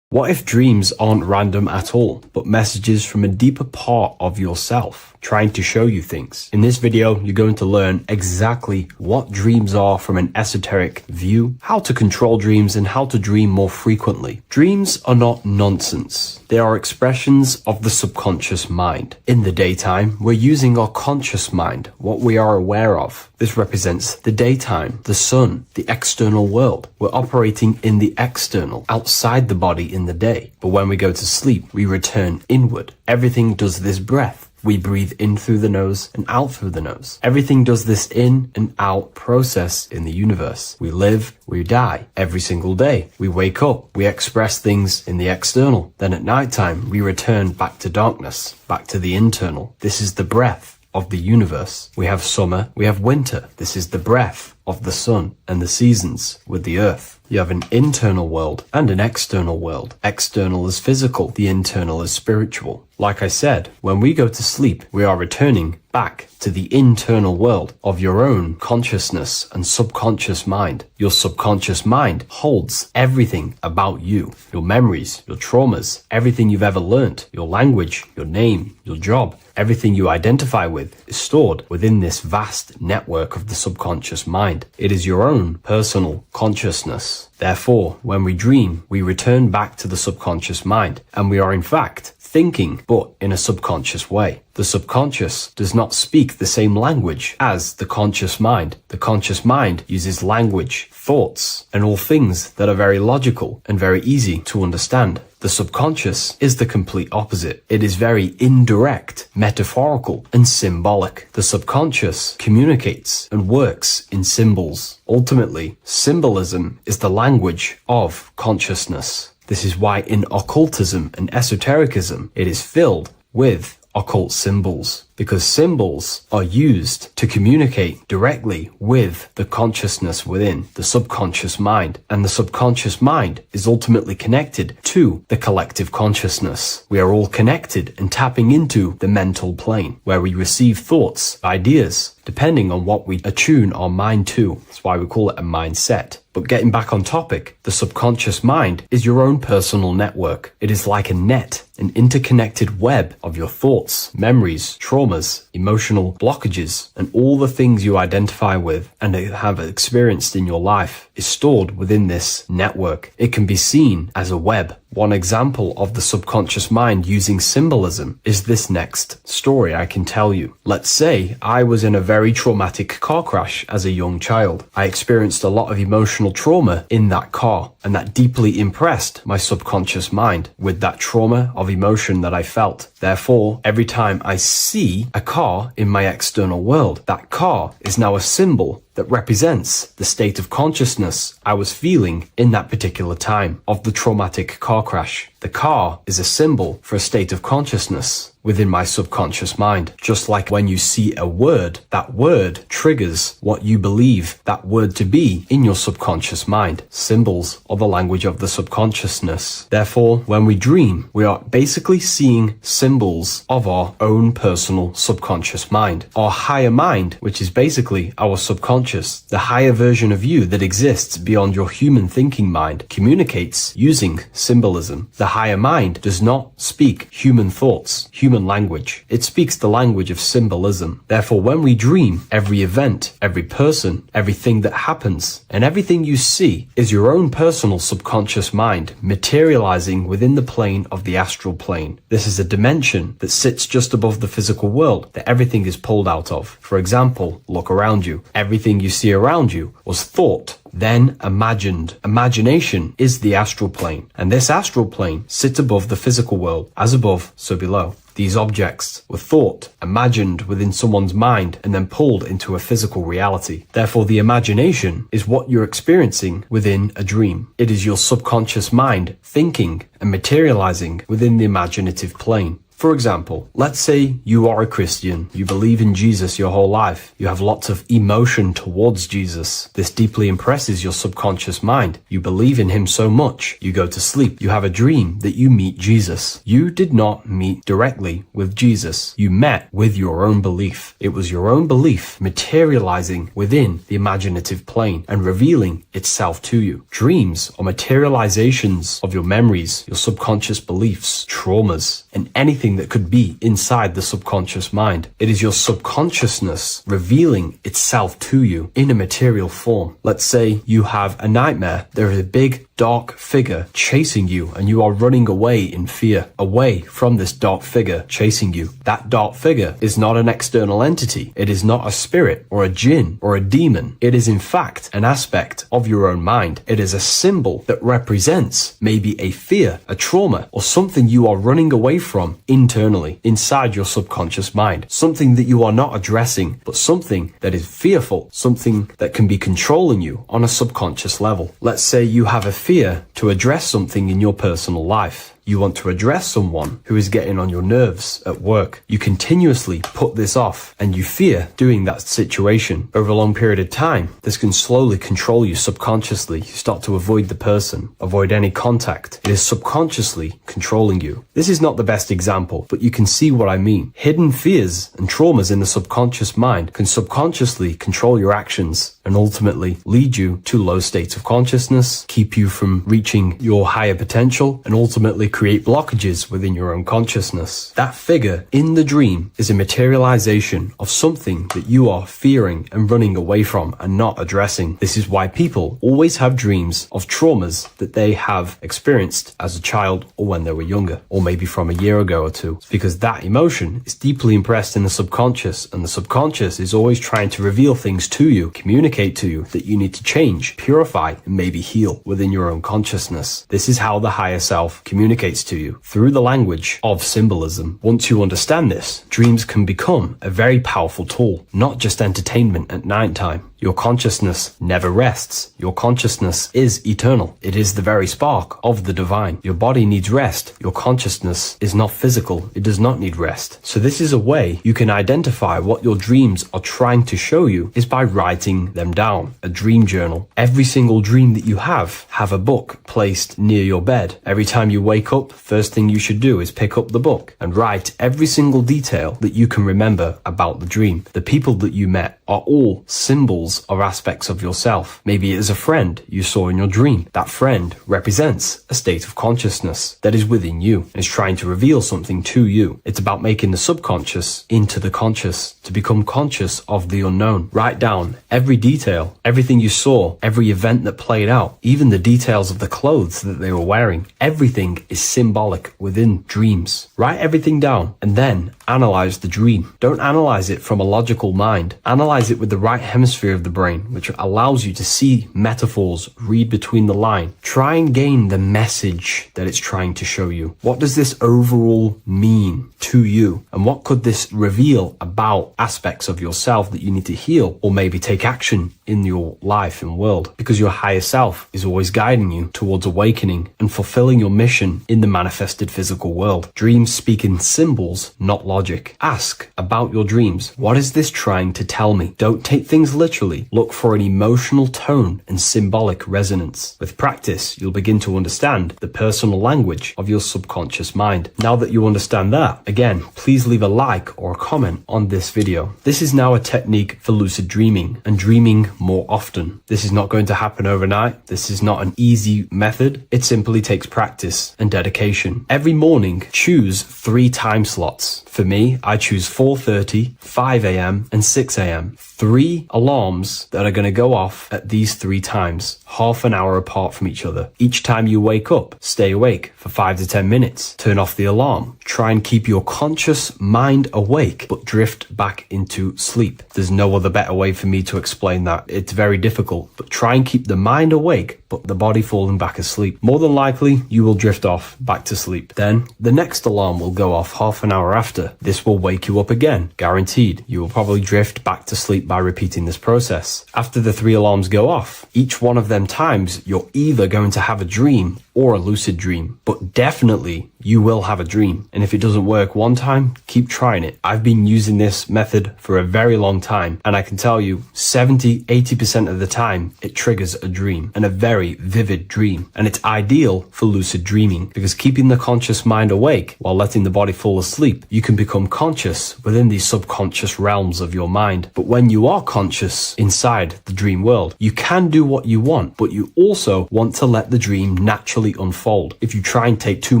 What if dreams aren't random at all, but messages from a deeper part of yourself trying to show you things? In this video, you're going to learn exactly what dreams are from an esoteric view, how to control dreams, and how to dream more frequently. Dreams are not nonsense. They are expressions of the subconscious mind. In the daytime, we're using our conscious mind, what we are aware of. This represents the daytime, the sun, the external world. We're operating in the external, outside the body in the day. But when we go to sleep, we return inward. Everything does this breath. We breathe in through the nose and out through the nose. Everything does this in and out process in the universe. We live, we die every single day. We wake up, we express things in the external. Then at nighttime, we return back to darkness, back to the internal. This is the breath of the universe. We have summer, we have winter. This is the breath of the sun and the seasons with the earth. You have an internal world and an external world. External is physical, the internal is spiritual. Like I said, when we go to sleep, we are returning back to the internal world of your own consciousness and subconscious mind. Your subconscious mind holds everything about you, your memories, your traumas, everything you've ever learnt, your language, your name, your job, everything you identify with is stored within this vast network of the subconscious mind. It is your own personal consciousness. Therefore, when we dream, we return back to the subconscious mind, and we are in fact thinking, but in a subconscious way. The subconscious does not speak the same language as the conscious mind. The conscious mind uses language, thoughts, and all things that are very logical and very easy to understand. The subconscious is the complete opposite. It is very indirect, metaphorical, and symbolic. The subconscious communicates and works in symbols. Ultimately, symbolism is the language of consciousness. This is why in occultism and esotericism, it is filled with occult symbols, because symbols are used to communicate directly with the consciousness within, the subconscious mind. And the subconscious mind is ultimately connected to the collective consciousness. We are all connected and tapping into the mental plane, where we receive thoughts, ideas, depending on what we attune our mind to. That's why we call it a mindset. But getting back on topic, the subconscious mind is your own personal network. It is like a net, an interconnected web of your thoughts, memories, traumas, emotional blockages, and all the things you identify with and have experienced in your life is stored within this network. It can be seen as a web. One example of the subconscious mind using symbolism is this next story I can tell you. Let's say I was in a very traumatic car crash as a young child. I experienced a lot of emotional trauma in that car, and that deeply impressed my subconscious mind with that trauma of emotion that I felt. Therefore, every time I see a car in my external world, that car is now a symbol that represents the state of consciousness I was feeling in that particular time of the traumatic car crash. The car is a symbol for a state of consciousness within my subconscious mind. Just like when you see a word, that word triggers what you believe that word to be in your subconscious mind. Symbols are the language of the subconsciousness. Therefore, when we dream, we are basically seeing symbols of our own personal subconscious mind. Our higher mind, which is basically our subconscious, the higher version of you that exists beyond your human thinking mind, communicates using symbolism. The higher mind does not speak human thoughts, human language. It speaks the language of symbolism. Therefore, when we dream, every event, every person, everything that happens, and everything you see is your own personal subconscious mind materializing within the plane of the astral plane. This is a dimension that sits just above the physical world that everything is pulled out of. For example, look around you. Everything you see around you was thought, then imagined. Imagination is the astral plane, and this astral plane sits above the physical world. As above, so below. These objects were thought, imagined within someone's mind, and then pulled into a physical reality. Therefore, the imagination is what you're experiencing within a dream. It is your subconscious mind thinking and materializing within the imaginative plane. For example, let's say you are a Christian, you believe in Jesus your whole life, you have lots of emotion towards Jesus. This deeply impresses your subconscious mind. You believe in him so much, you go to sleep, you have a dream that you meet Jesus. You did not meet directly with Jesus. You met with your own belief. It was your own belief materializing within the imaginative plane and revealing itself to you. Dreams are materializations of your memories, your subconscious beliefs, traumas, and anything that could be inside the subconscious mind. It is your subconsciousness revealing itself to you in a material form. Let's say you have a nightmare. There is a big dark figure chasing you and you are running away in fear, away from this dark figure chasing you. That dark figure is not an external entity. It is not a spirit or a jinn or a demon. It is in fact an aspect of your own mind. It is a symbol that represents maybe a fear, a trauma, or something you are running away from internally, inside your subconscious mind. Something that you are not addressing, but something that is fearful, something that can be controlling you on a subconscious level. Let's say you have a fear to address something in your personal life. You want to address someone who is getting on your nerves at work. You continuously put this off and you fear doing that situation. Over a long period of time, this can slowly control you subconsciously. You start to avoid the person, avoid any contact. It is subconsciously controlling you. This is not the best example, but you can see what I mean. Hidden fears and traumas in the subconscious mind can subconsciously control your actions and ultimately lead you to low states of consciousness, keep you from reaching your higher potential, and ultimately create blockages within your own consciousness. That figure in the dream is a materialization of something that you are fearing and running away from and not addressing. This is why people always have dreams of traumas that they have experienced as a child or when they were younger, or maybe from a year ago or two. It's because that emotion is deeply impressed in the subconscious, and the subconscious is always trying to reveal things to you, communicate to you that you need to change, purify, and maybe heal within your own consciousness. This is how the higher self communicates to you through the language of symbolism. Once you understand this, dreams can become a very powerful tool, not just entertainment at night time. Your consciousness never rests. Your consciousness is eternal. It is the very spark of the divine. Your body needs rest. Your consciousness is not physical. It does not need rest. So this is a way you can identify what your dreams are trying to show you is by writing them down. A dream journal. Every single dream that you have a book placed near your bed. Every time you wake up, first thing you should do is pick up the book and write every single detail that you can remember about the dream. The people that you met are all symbols or aspects of yourself. Maybe it is a friend you saw in your dream. That friend represents a state of consciousness that is within you and is trying to reveal something to you. It's about making the subconscious into the conscious, to become conscious of the unknown. Write down every detail, everything you saw, every event that played out, even the details of the clothes that they were wearing. Everything is symbolic within dreams. Write everything down, and then analyze the dream. Don't analyze it from a logical mind. Analyze it with the right hemisphere of the brain, which allows you to see metaphors, read between the line. Try and gain the message that it's trying to show you. What does this overall mean to you? And what could this reveal about aspects of yourself that you need to heal or maybe take action in your life and world? Because your higher self is always guiding you towards awakening and fulfilling your mission in the manifested physical world. Dreams speak in symbols, not logic. Ask about your dreams. What is this trying to tell me? Don't take things literally. Look for an emotional tone and symbolic resonance. With practice, you'll begin to understand the personal language of your subconscious mind. Now that you understand that, again, please leave a like or a comment on this video. This is now a technique for lucid dreaming and dreaming more often. This is not going to happen overnight. This is not an easy method. It simply takes practice and dedication. Every morning, choose 3 time slots. For me, I choose 4:30, 5 a.m. and 6 a.m. 3 alarms that are going to go off at these 3 times, half an hour apart from each other. Each time you wake up, stay awake for 5 to 10 minutes. Turn off the alarm. Try and keep your conscious mind awake, but drift back into sleep. There's no other better way for me to explain that. It's very difficult, but try and keep the mind awake, but the body falling back asleep. More than likely, you will drift off back to sleep. Then the next alarm will go off half an hour after. This will wake you up again, guaranteed. You will probably drift back to sleep by repeating this process. After the 3 alarms go off, each one of them times, you're either going to have a dream or a lucid dream, but definitely you will have a dream. And if it doesn't work one time, keep trying it. I've been using this method for a very long time, and I can tell you 70-80% of the time it triggers a dream, and a very vivid dream. And it's ideal for lucid dreaming because keeping the conscious mind awake while letting the body fall asleep, you can become conscious within these subconscious realms of your mind. But when you are conscious inside the dream world, you can do what you want, but you also want to let the dream naturally unfold. If you try and take too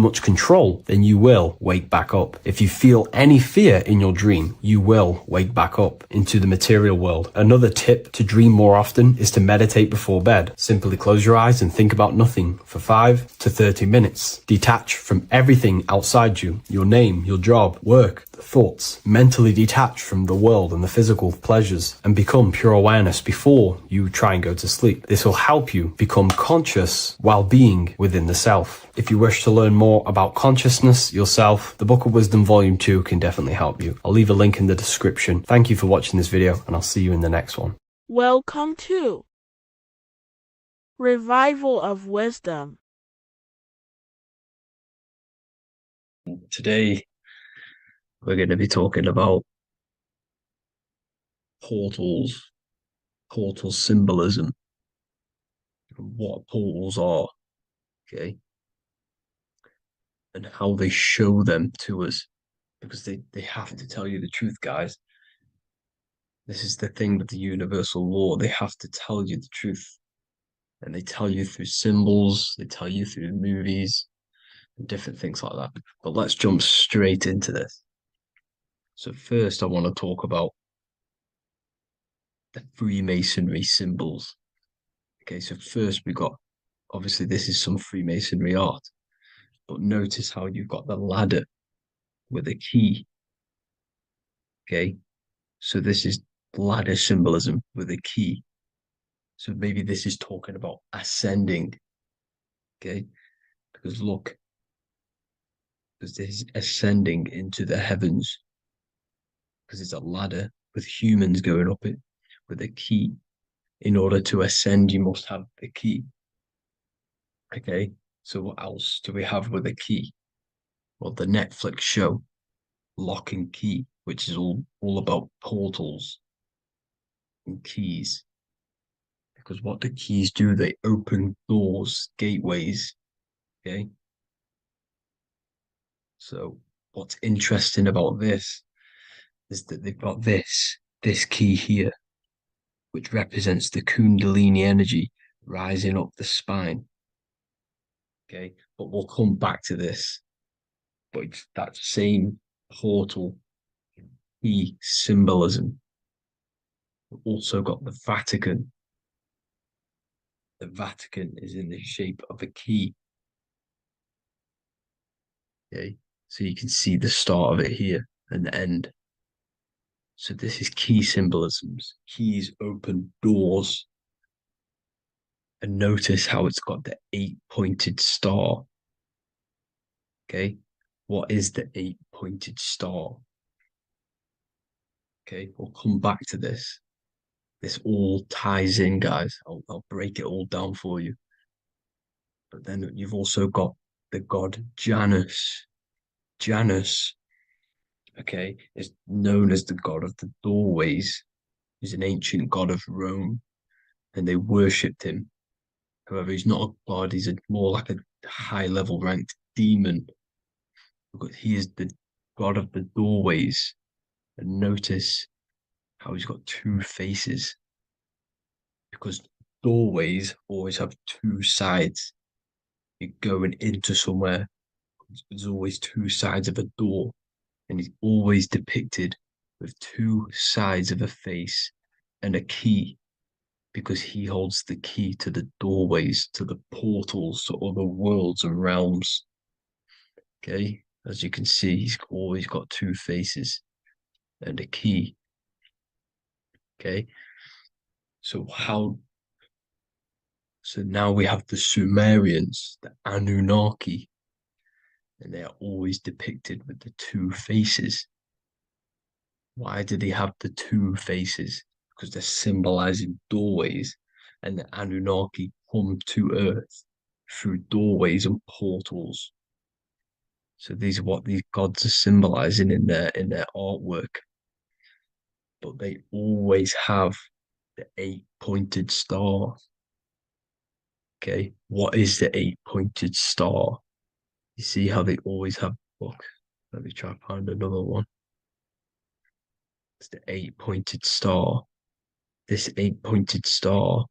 much control, then you will wake back up. If you feel any fear in your dream, you will wake back up into the material world. Another tip to dream more often is to meditate before bed. Simply close your eyes and think about nothing for 5 to 30 minutes. Detach from everything outside you, your name, your job, work, thoughts. Mentally detach from the world and the physical pleasures and become pure awareness before you try and go to sleep. This will help you become conscious while being within the self. If you wish to learn more about consciousness yourself, the Book of Wisdom Volume 2 can definitely help you. I'll leave a link in the description. Thank you for watching this video, and I'll see you in the next one. Welcome to Revival of Wisdom. Today, we're going to be talking about portals, portal symbolism, what portals are, okay, and how they show them to us, because they have to tell you the truth, guys. This is the thing with the universal law. They have to tell you the truth, and they tell you through symbols, they tell you through movies, and different things like that. But let's jump straight into this. So first, I want to talk about the Freemasonry symbols. Okay, so first we got, obviously this is some Freemasonry art, but notice how you've got the ladder with a key. Okay, so this is ladder symbolism with a key. So maybe this is talking about ascending. Okay, because look, because this is ascending into the heavens, because it's a ladder with humans going up it with a key. In order to ascend, you must have the key. Okay, so what else do we have with a key? Well, the Netflix show Lock and Key, which is all about portals and keys. Because what the keys do, they open doors, gateways. Okay, so what's interesting about this is that they've got this key here, which represents the Kundalini energy rising up the spine. Okay, but we'll come back to this. But it's that same portal key symbolism. We've also got the Vatican. The Vatican is in the shape of a key. Okay, so you can see the start of it here. and the end. So this is key symbolisms. Keys open doors. And notice how it's got the 8-pointed star. Okay, what is the 8-pointed star? Okay, we'll come back to this. This all ties in, guys. I'll break it all down for you. But then you've also got the god Janus. Janus, okay, is known as the god of the doorways. He's an ancient god of Rome, and they worshipped him. However, he's not a god, he's more like a high-level ranked demon. Because he is the god of the doorways. And notice how he's got two faces. Because doorways always have two sides. You're going into somewhere, there's always two sides of a door. And he's always depicted with two sides of a face and a key, because he holds the key to the doorways, to the portals, to other worlds and realms. Okay, as you can see, he's always got two faces and a key. Okay, so now we have the Sumerians, the Anunnaki, and they are always depicted with the two faces. Why do they have the two faces? Because they're symbolizing doorways, and the Anunnaki come to Earth through doorways and portals. So these are what these gods are symbolizing in their artwork. But they always have the 8-pointed star. Okay, what is the 8-pointed star? You see how they always have. Look, let me try to find another one. It's the 8-pointed star. This 8-pointed star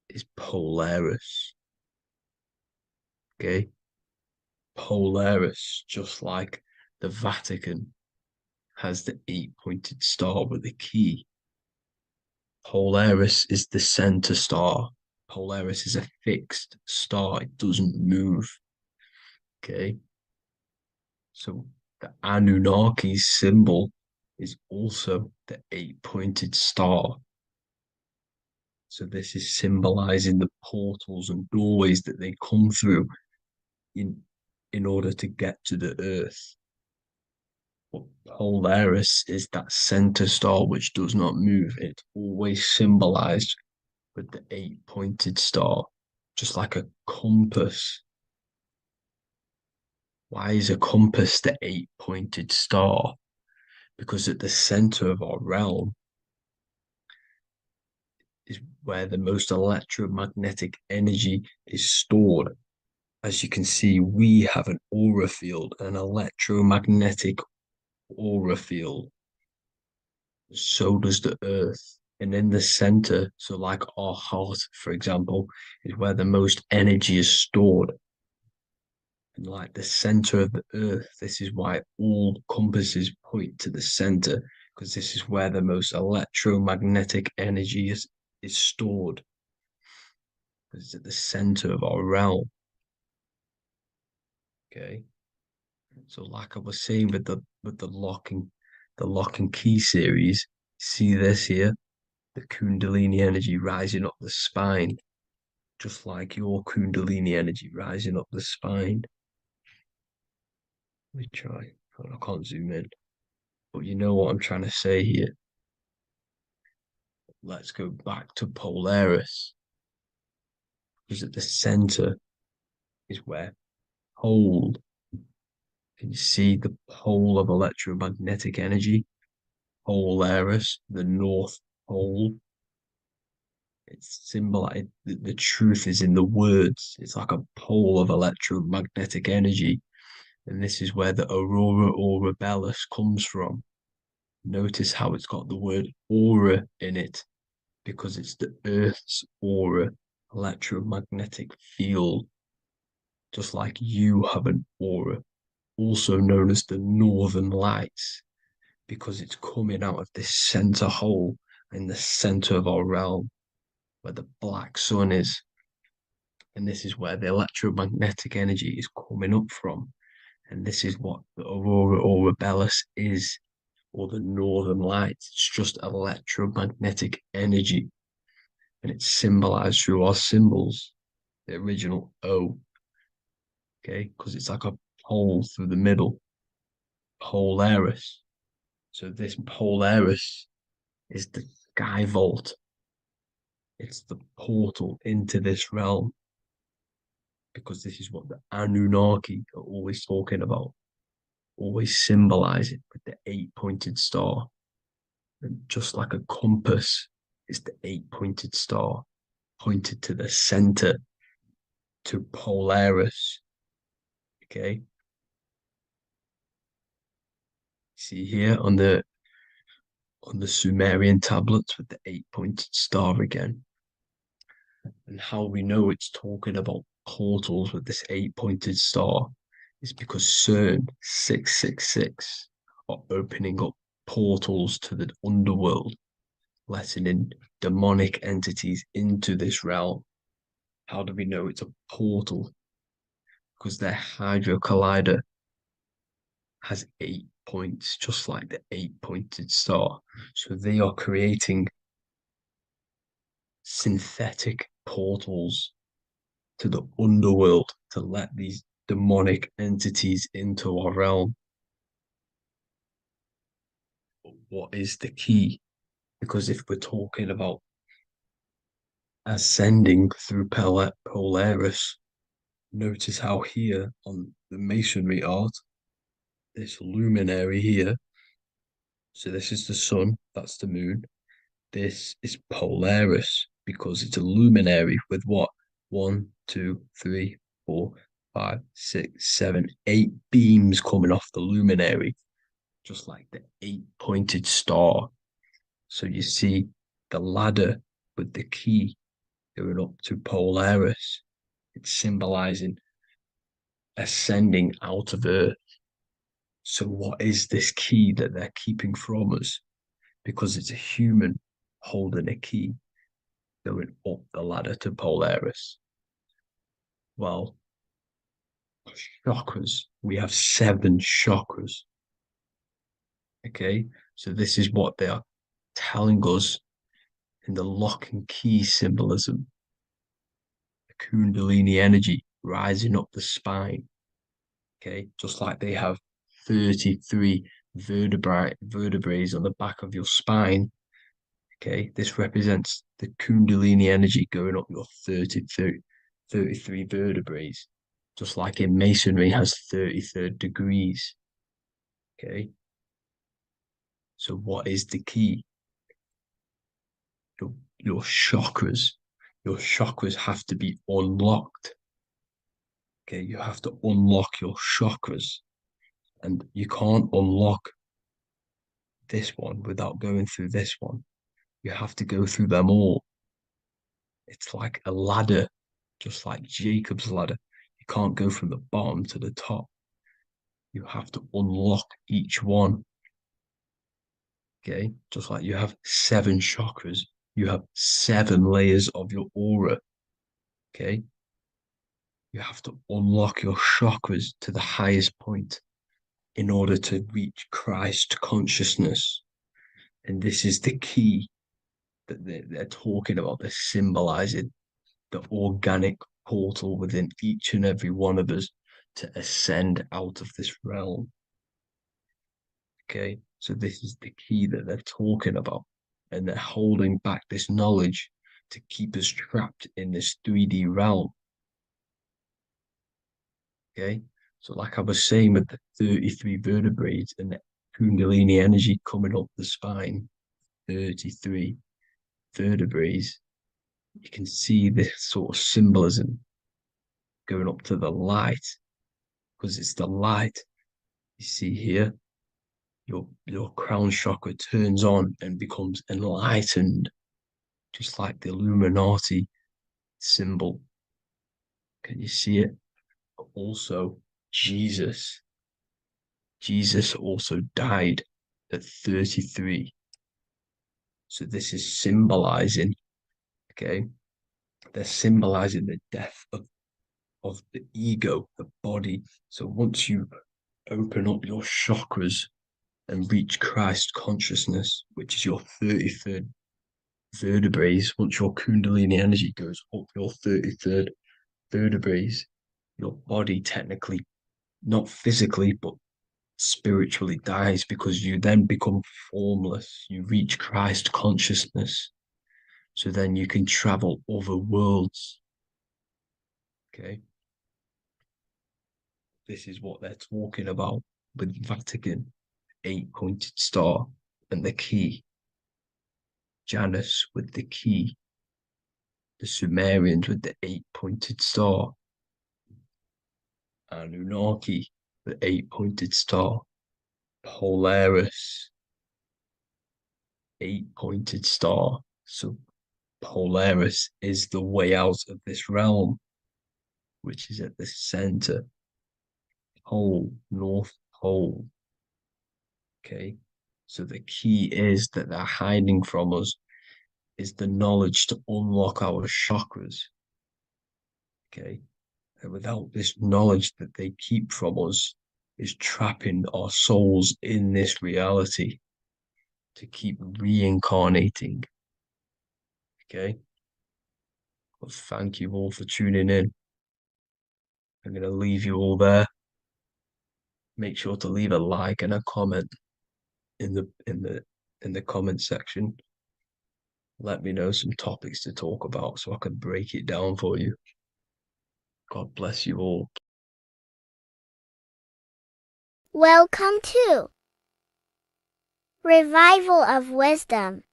is Polaris. Okay, Polaris, just like the Vatican has the 8-pointed star with a key. Polaris is the center star. Polaris is a fixed star, it doesn't move. Okay, so the Anunnaki symbol is also the 8-pointed star. So this is symbolizing the portals and doorways that they come through in order to get to the earth. But Polaris is that center star which does not move. It's always symbolized with the 8-pointed star, just like a compass. Why is a compass the 8-pointed star? Because at the center of our realm is where the most electromagnetic energy is stored. As you can see, we have an aura field, an electromagnetic aura field. So does the earth. And in the center, so like our heart, for example, is where the most energy is stored. And like the center of the earth, this is why all compasses point to the center, because this is where the most electromagnetic energy is stored. It's at the center of our realm. Okay. So like I was saying with the lock and key series, see this here? The Kundalini energy rising up the spine, just like your Kundalini energy rising up the spine. Let me try. I can't zoom in. But you know what I'm trying to say here. Let's go back to Polaris. Because at the center is where pole. Can you see the pole of electromagnetic energy? Polaris, the North Pole. It's symbolized. The truth is in the words. It's like a pole of electromagnetic energy. And this is where the aurora borealis comes from. Notice how it's got the word aura in it, because it's the Earth's aura, electromagnetic field. Just like you have an aura, also known as the northern lights, because it's coming out of this center hole in the center of our realm, where the black sun is. And this is where the electromagnetic energy is coming up from. And this is what the aurora borealis is, or the northern lights. It's just electromagnetic energy, and it's symbolized through our symbols, the original O, okay, because it's like a pole through the middle, Polaris. So this Polaris is the sky vault. It's the portal into this realm, because this is what the Anunnaki are always talking about, always symbolize it with the eight-pointed star. And just like a compass, it's the eight-pointed star pointed to the center, to Polaris. Okay. See here on the Sumerian tablets with the eight-pointed star again. And how we know it's talking about portals with this eight-pointed star is because CERN 666 are opening up portals to the underworld, letting in demonic entities into this realm. How do we know it's a portal? Because their Hydro Collider has 8 points, just like the eight-pointed star. So they are creating synthetic portals to the underworld to let these demonic entities into our realm. But what is the key? Because if we're talking about ascending through Polaris, notice how here on the masonry art, this luminary here, so this is the sun, that's the moon. This is Polaris because it's a luminary with what? 1, 2, 3, 4, 5, 6, 7, 8 beams coming off the luminary, just like the eight-pointed star. So you see the ladder with the key going up to Polaris. It's symbolizing ascending out of Earth. So what is this key that they're keeping from us? Because it's a human holding a key going up the ladder to Polaris. Well, chakras. We have 7 chakras. Okay, so this is what they are telling us in the lock and key symbolism. The Kundalini energy rising up the spine. Okay, just like they have 33 vertebrae on the back of your spine. Okay, this represents the Kundalini energy going up your 33 vertebrae, just like in masonry has 33rd degrees. Okay, so what is the key? Your chakras. Your chakras have to be unlocked. Okay, you have to unlock your chakras, and you can't unlock this one without going through this one. You have to go through them all. It's like a ladder, just like Jacob's ladder. You can't go from the bottom to the top. You have to unlock each one. Okay, just like you have 7 chakras, you have 7 layers of your aura. Okay, you have to unlock your chakras to the highest point in order to reach Christ consciousness. And this is the key that they're talking about. They're symbolizing the organic portal within each and every one of us to ascend out of this realm. Okay, so this is the key that they're talking about, and they're holding back this knowledge to keep us trapped in this 3D realm. Okay, so like I was saying with the 33 vertebrae and the Kundalini energy coming up the spine, 33 vertebrae, you can see this sort of symbolism going up to the light, because it's the light. You see here, your crown chakra turns on and becomes enlightened, just like the Illuminati symbol. Can you see it? Also, Jesus also died at 33. So this is symbolizing, okay, they're symbolizing the death of the ego, the body. So once you open up your chakras and reach Christ consciousness, which is your 33rd vertebrae. Once your Kundalini energy goes up your 33rd vertebrae, your body technically, not physically, but spiritually dies, because you then become formless. You reach Christ consciousness. So then you can travel other worlds. Okay. This is what they're talking about with Vatican, 8-pointed star, and the key. Janus with the key. The Sumerians with the 8-pointed star. Anunnaki, the 8-pointed star. Polaris, 8-pointed star. So Polaris is the way out of this realm, which is at the center. Pole, North Pole. Okay. So the key is that they're hiding from us is the knowledge to unlock our chakras. Okay. And without this knowledge that they keep from us, is trapping our souls in this reality to keep reincarnating. Okay. Well, thank you all for tuning in. I'm going to leave you all there. Make sure to leave a like and a comment in the comment section. Let me know some topics to talk about so I can break it down for you. God bless you all. Welcome to Revival of Wisdom.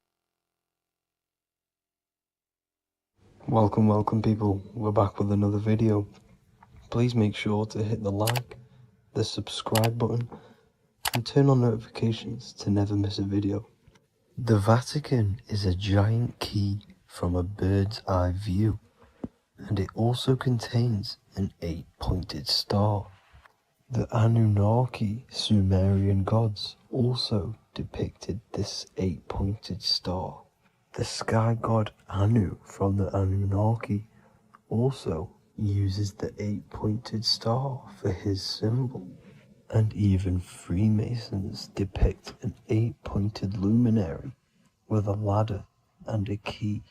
Welcome people. We're back with another video. Please make sure to hit the like, the subscribe button, and turn on notifications to never miss a video. The Vatican is a giant key from a bird's eye view, and it also contains an 8-pointed star. The Anunnaki Sumerian gods also depicted this 8-pointed star. The sky god Anu from the Anunnaki also uses the 8-pointed star for his symbol. And even Freemasons depict an 8-pointed luminary with a ladder and a key.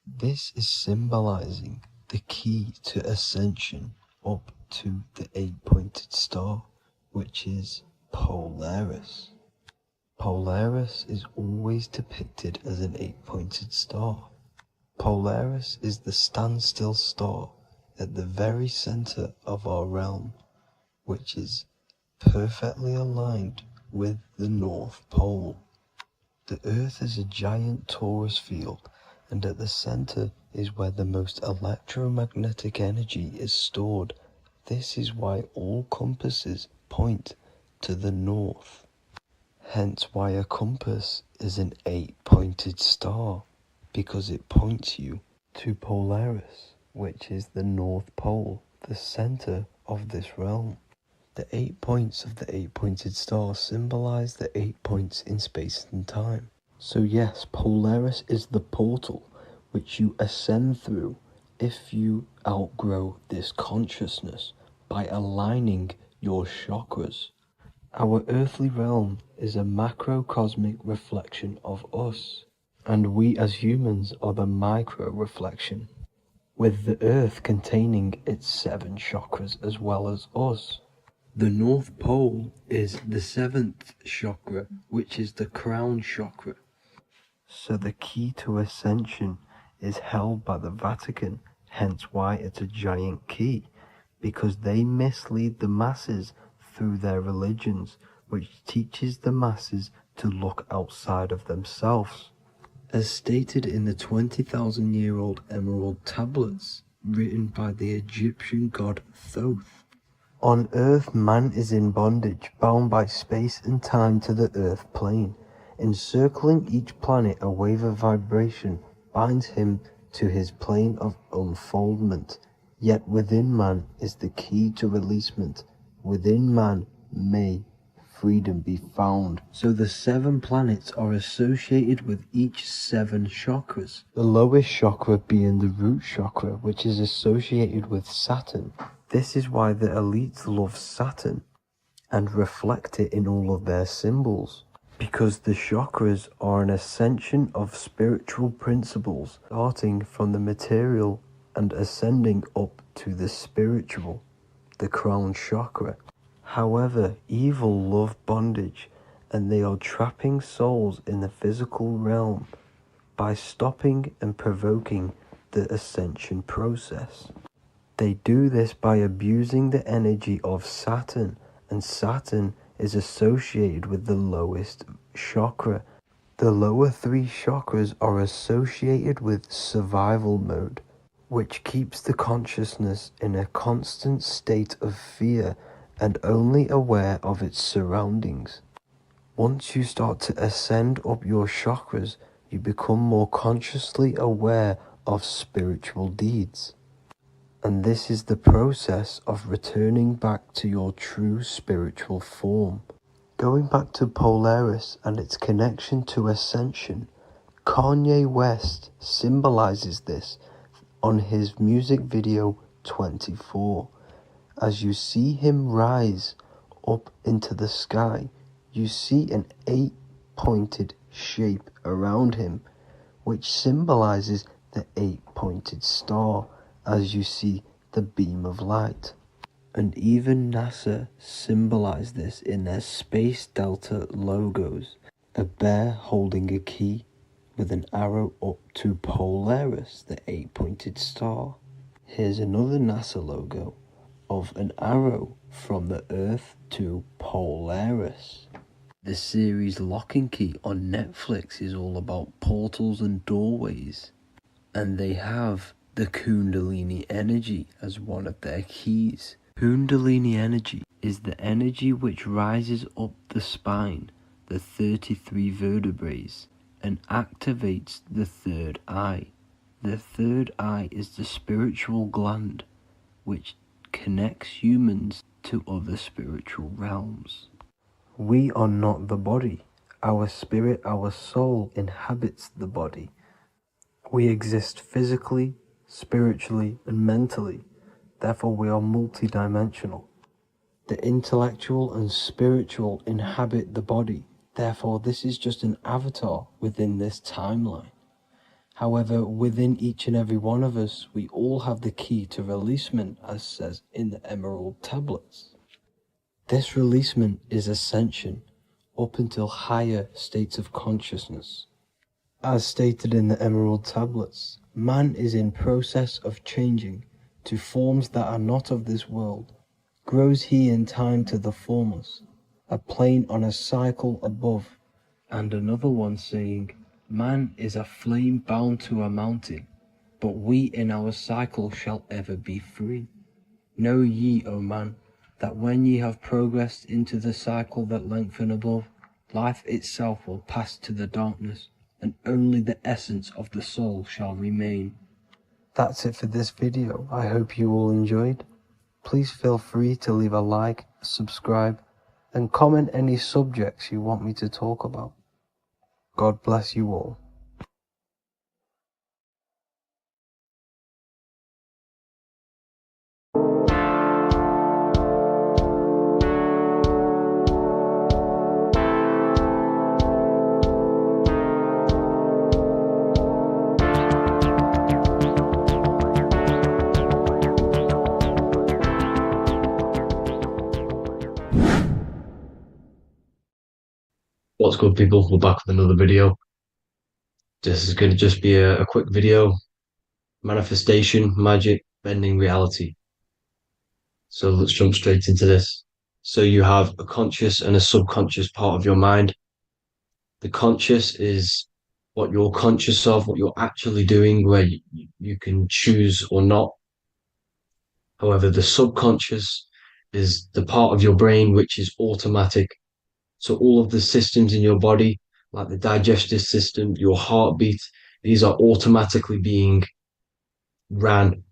This is symbolizing the key to ascension up to the 8-pointed star, which is Polaris. Polaris is always depicted as an 8-pointed star. Polaris is the standstill star at the very center of our realm, which is perfectly aligned with the North Pole. The Earth is a giant torus field, and at the center is where the most electromagnetic energy is stored. This is why all compasses point to the north. Hence why a compass is an 8-pointed star, because it points you to Polaris, which is the North Pole, the center of this realm. The 8 points of the 8-pointed star symbolize the 8 points in space and time. So yes, Polaris is the portal which you ascend through if you outgrow this consciousness by aligning your chakras. Our earthly realm is a macrocosmic reflection of us, and we as humans are the micro reflection, with the earth containing its 7 chakras as well as us. The North Pole is the 7th chakra, which is the crown chakra. So the key to ascension is held by the Vatican, hence why it's a giant key, because they mislead the masses through their religions, which teaches the masses to look outside of themselves. As stated in the 20,000-year-old emerald tablets, written by the Egyptian god Thoth. On Earth, man is in bondage, bound by space and time to the Earth plane. Encircling each planet, a wave of vibration binds him to his plane of unfoldment. Yet within man is the key to releasement. Within man may freedom be found. So the 7 planets are associated with each 7 chakras. The lowest chakra being the root chakra, which is associated with Saturn. This is why the elites love Saturn. and reflect it in all of their symbols. Because the chakras are an ascension of spiritual principles, starting from the material and ascending up to the spiritual, the crown chakra. However, evil love bondage, and they are trapping souls in the physical realm by stopping and provoking the ascension process. They do this by abusing the energy of Saturn, and Saturn is associated with the lowest chakra. The lower three chakras are associated with survival mode, which keeps the consciousness in a constant state of fear and only aware of its surroundings. Once you start to ascend up your chakras, you become more consciously aware of spiritual deeds. And this is the process of returning back to your true spiritual form. Going back to Polaris and its connection to ascension, Kanye West symbolizes this on his music video 24. As you see him rise up into the sky, you see an 8-pointed shape around him, which symbolizes the 8-pointed star, as you see the beam of light. And even NASA symbolized this in their Space Delta logos, a bear holding a key with an arrow up to Polaris, the 8-pointed star. Here's another NASA logo of an arrow from the Earth to Polaris. The series Lock and Key on Netflix is all about portals and doorways, and they have the Kundalini energy as one of their keys. Kundalini energy is the energy which rises up the spine, the 33 vertebrae, and activates the third eye. The third eye is the spiritual gland, which connects humans to other spiritual realms. We are not the body. Our spirit, our soul inhabits the body. We exist physically, spiritually, and mentally. Therefore, we are multidimensional. The intellectual and spiritual inhabit the body. Therefore, this is just an avatar within this timeline. However, within each and every one of us, we all have the key to releasement, as says in the Emerald Tablets. This releasement is ascension, up until higher states of consciousness. As stated in the Emerald Tablets, man is in process of changing to forms that are not of this world. Grows he in time to the formless, a plane on a cycle above. And another one saying, man is a flame bound to a mountain, but we in our cycle shall ever be free. Know ye, O man, that when ye have progressed into the cycle that lengthen above, life itself will pass to the darkness, and only the essence of the soul shall remain. That's it for this video. I hope you all enjoyed. Please feel free to leave a like, subscribe, and comment any subjects you want me to talk about. God bless you all. What's good, people? We're back with another video. This is going to just be a quick video. Manifestation, magic, bending reality. So let's jump straight into this. So you have a conscious and a subconscious part of your mind. The conscious is what you're conscious of, what you're actually doing, where you can choose or not. However, the subconscious is the part of your brain which is automatic. So all of the systems in your body, like the digestive system, your heartbeat, these are automatically being ran.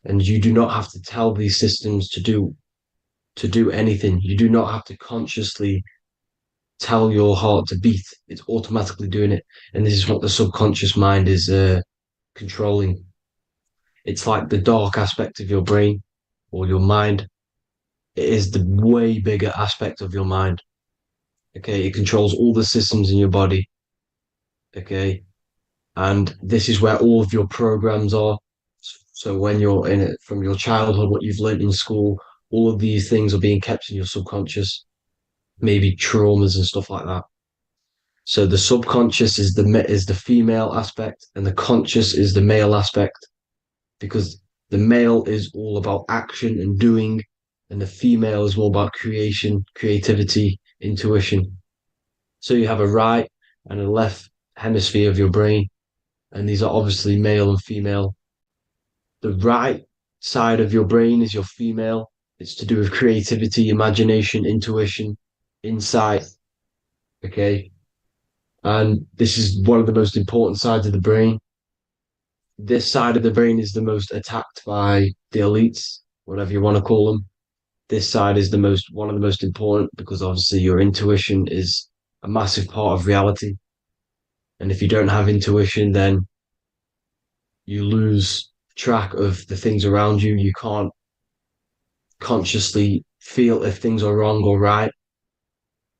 And you do not have to tell these systems to do anything. You do not have to consciously tell your heart to beat. It's automatically doing it. And this is what the subconscious mind is controlling. It's like the dark aspect of your brain or your mind. it is the way bigger aspect of your mind. Okay, it controls all the systems in your body. Okay, and this is where all of your programs are. So when you're in it from your childhood, what you've learned in school, all of these things are being kept in your subconscious, maybe traumas and stuff like that. So the subconscious is the female aspect, and the conscious is the male aspect, because the male is all about action and doing, and the female is more about creation, creativity, intuition. So you have a right and a left hemisphere of your brain, and these are obviously male and female. The right side of your brain is your female. It's to do with creativity, imagination, intuition, insight. Okay. And this is one of the most important sides of the brain. This side of the brain is the most attacked by the elites, whatever you want to call them. This side is one of the most important because obviously your intuition is a massive part of reality. And if you don't have intuition, then you lose track of the things around you. You can't consciously feel if things are wrong or right.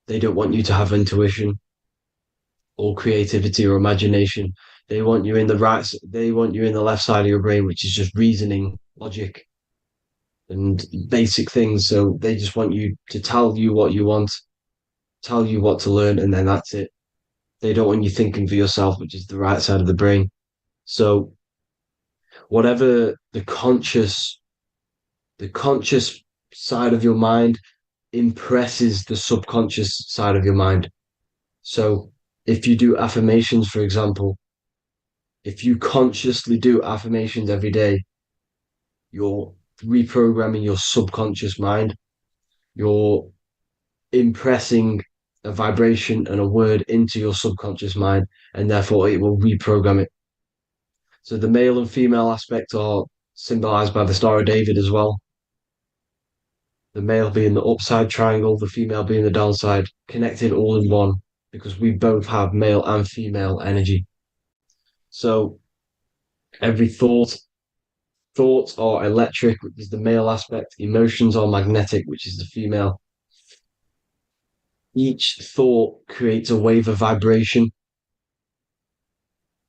They don't want you to have intuition or creativity or imagination. They want you in they want you in the left side of your brain, which is just reasoning, logic, and basic things. So they just want you to tell you what you want, tell you what to learn, and then that's it. They don't want you thinking for yourself, which is the right side of the brain. So whatever the conscious side of your mind impresses the subconscious side of your mind. So if you do affirmations, for example, if you consciously do affirmations every day, you're reprogramming your subconscious mind. You're impressing a vibration and a word into your subconscious mind, and therefore it will reprogram it. So the male and female aspect are symbolized by the Star of David as well. The male being the upside triangle, the female being the downside, connected all in one, because we both have male and female energy. So every thoughts are electric, which is the male aspect. Emotions are magnetic, which is the female. Each thought creates a wave of vibration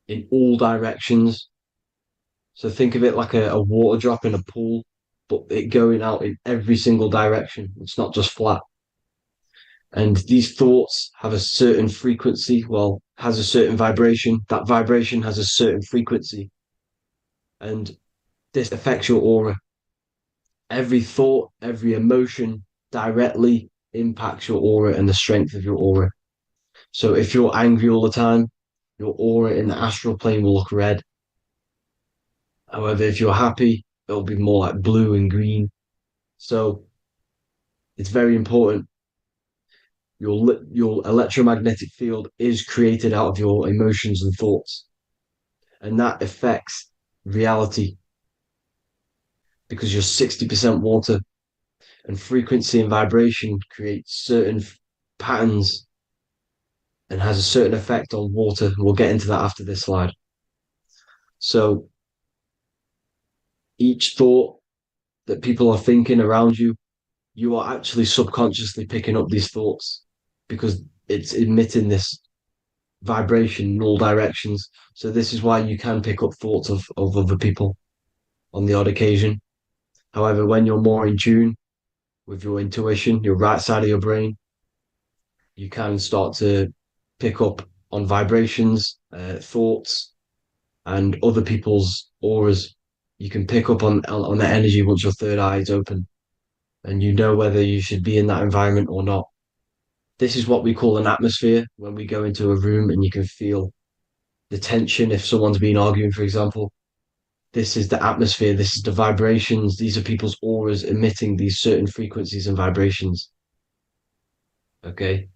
in all directions. So think of it like a water drop in a pool, but it going out in every single direction. It's not just flat. And these thoughts have a certain frequency, has a certain vibration. That vibration has a certain frequency. And this affects your aura. Every thought, every emotion directly impacts your aura and the strength of your aura. So if you're angry all the time, your aura in the astral plane will look red. However, if you're happy, it'll be more like blue and green. So it's very important. Your electromagnetic field is created out of your emotions and thoughts, and that affects reality because you're 60% water, and frequency and vibration create certain patterns and has a certain effect on water. We'll get into that after this slide. So each thought that people are thinking around you, you are actually subconsciously picking up these thoughts because it's emitting this vibration in all directions. So this is why you can pick up thoughts of other people on the odd occasion. However, when you're more in tune with your intuition, your right side of your brain, you can start to pick up on vibrations, thoughts, and other people's auras. You can pick up on the energy once your third eye is open, and you know whether you should be in that environment or not. This is what we call an atmosphere when we go into a room and you can feel the tension if someone's been arguing, for example. This is the atmosphere, this is the vibrations, these are people's auras emitting these certain frequencies and vibrations. Okay,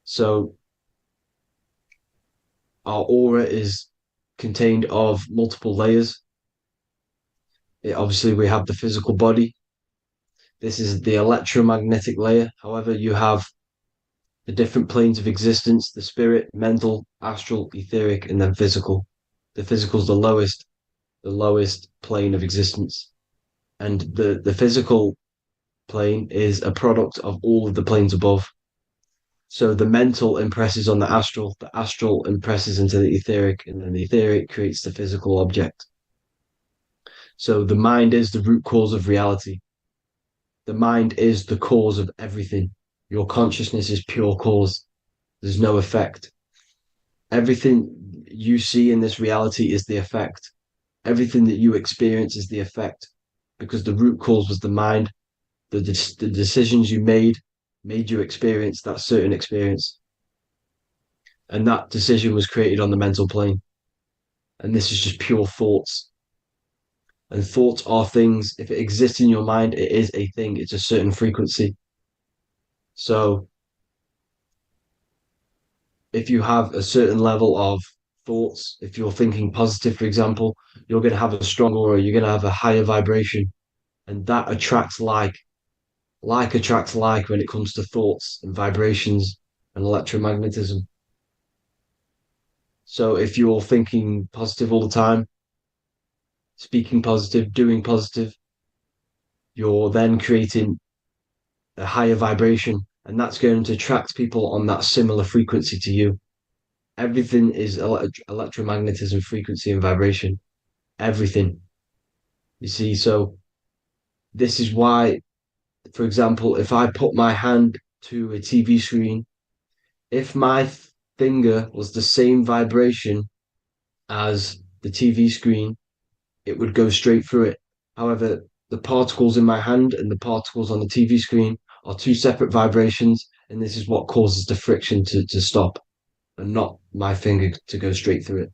so our aura is contained of multiple layers. Obviously, we have the physical body. This is the electromagnetic layer. However, you have the different planes of existence, the spirit, mental, astral, etheric, and then physical. The physical is the lowest plane of existence. And the physical plane is a product of all of the planes above. So the mental impresses on the astral impresses into the etheric, and then the etheric creates the physical object. So the mind is the root cause of reality. The mind is the cause of everything. Your consciousness is pure cause. There's no effect. Everything you see in this reality is the effect. Everything that you experience is the effect, because the root cause was the mind. The decisions you made you experience that certain experience. And that decision was created on the mental plane. And this is just pure thoughts. And thoughts are things. If it exists in your mind, it is a thing. It's a certain frequency. So if you have a certain level of thoughts, if you're thinking positive, for example, you're going to have a strong aura, you're going to have a higher vibration. And that attracts like. Like attracts like when it comes to thoughts and vibrations and electromagnetism. So if you're thinking positive all the time, speaking positive, doing positive, you're then creating a higher vibration, and that's going to attract people on that similar frequency to you. Everything is electromagnetism, frequency, and vibration. Everything. You see, so this is why, for example, if I put my hand to a TV screen, if my finger was the same vibration as the TV screen, it would go straight through it. However, the particles in my hand and the particles on the TV screen are two separate vibrations, and this is what causes the friction to stop and not my finger to go straight through it.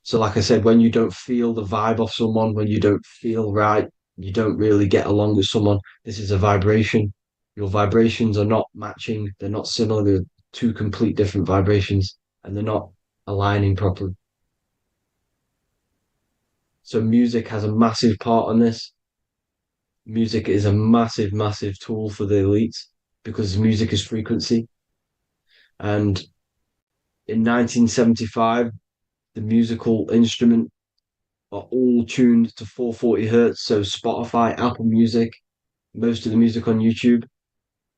So, like I said, when you don't feel the vibe of someone, when you don't feel right, you don't really get along with someone, this is a vibration. Your vibrations are not matching, they're not similar, they're two complete different vibrations, and they're not aligning properly. So music has a massive part on this. Music is a massive, massive tool for the elites because music is frequency. And in 1975, the musical instrument are all tuned to 440 hertz. So Spotify, Apple Music, most of the music on YouTube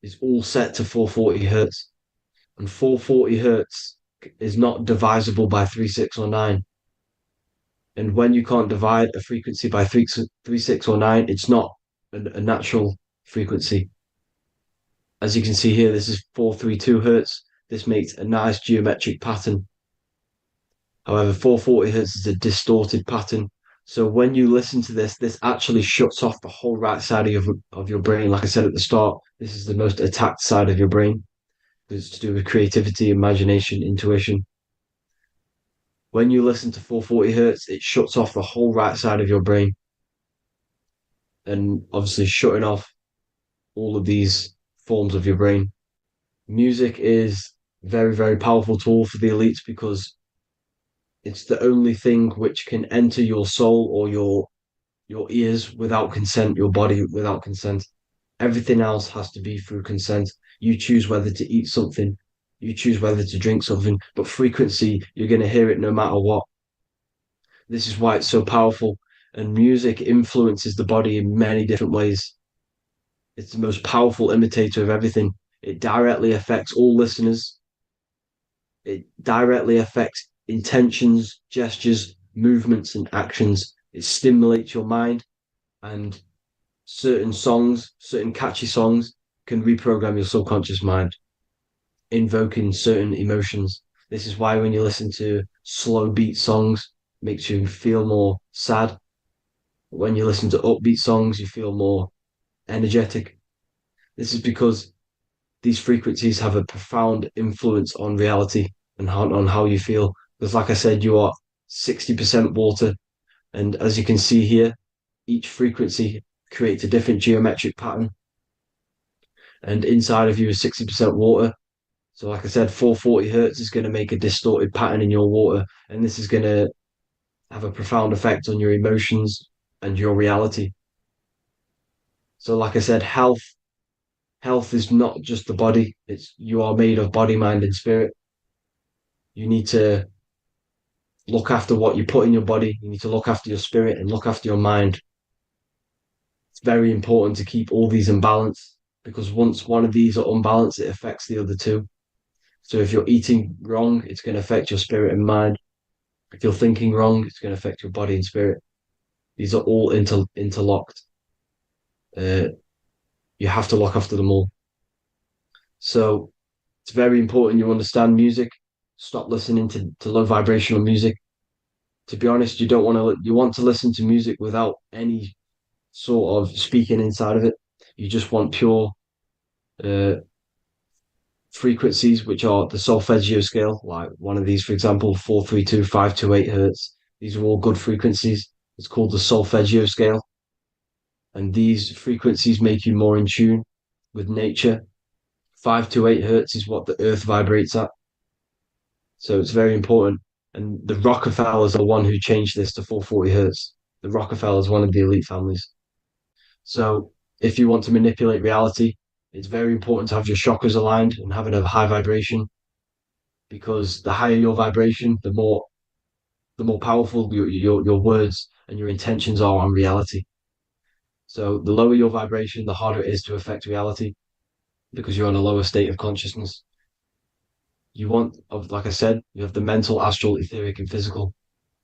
is all set to 440 hertz. And 440 hertz is not divisible by 3, 6, or 9. And when you can't divide a frequency by 3, 6, or 9, it's not a natural frequency. As you can see here, this is 432 hertz. This makes a nice geometric pattern. However, 440 hertz is a distorted pattern. So when you listen to this, this actually shuts off the whole right side of your brain. Like I said at the start, this is the most attacked side of your brain. It's to do with creativity, imagination, intuition. When you listen to 440 hertz, it shuts off the whole right side of your brain. And obviously shutting off all of these forms of your brain. Music is a very, very powerful tool for the elites because it's the only thing which can enter your soul or your ears without consent, your body without consent. Everything else has to be through consent. You choose whether to eat something, you choose whether to drink something, but frequency, you're going to hear it no matter what. This is why it's so powerful. And music influences the body in many different ways. It's the most powerful imitator of everything. It directly affects all listeners. It directly affects intentions, gestures, movements, and actions. It stimulates your mind, and certain songs, certain catchy songs, can reprogram your subconscious mind, invoking certain emotions. This is why when you listen to slow beat songs, it makes you feel more sad. When you listen to upbeat songs, you feel more energetic. This is because these frequencies have a profound influence on reality and on how you feel. Because, like I said, you are 60% water. And as you can see here, each frequency creates a different geometric pattern. And inside of you is 60% water. So, like I said, 440 hertz is going to make a distorted pattern in your water. And this is going to have a profound effect on your emotions and your reality. So, like I said, health is not just the body. It's you are made of body, mind, and spirit. You need to look after what you put in your body. You need to look after your spirit and look after your mind. It's very important to keep all these in balance because once one of these are unbalanced, it affects the other two. So if you're eating wrong, it's going to affect your spirit and mind. If you're thinking wrong, it's going to affect your body and spirit. These are all interlocked. Uh, you have to look after them all. So it's very important you understand music. Stop listening to low vibrational music. To be honest, you want to listen to music without any sort of speaking inside of it. You just want pure uh, frequencies, which are the solfeggio scale, like one of these, for example, 432, 528 hertz. These are all good frequencies. It's called the solfeggio scale. And these frequencies make you more in tune with nature. 528 hertz is what the earth vibrates at. So it's very important. And the Rockefellers are the one who changed this to 440 hertz. The Rockefellers, one of the elite families. So if you want to manipulate reality, it's very important to have your chakras aligned and having a high vibration because the higher your vibration, the more powerful your words and your intentions are on reality. So the lower your vibration, the harder it is to affect reality because you're on a lower state of consciousness. Like I said, you have the mental, astral, etheric, and physical.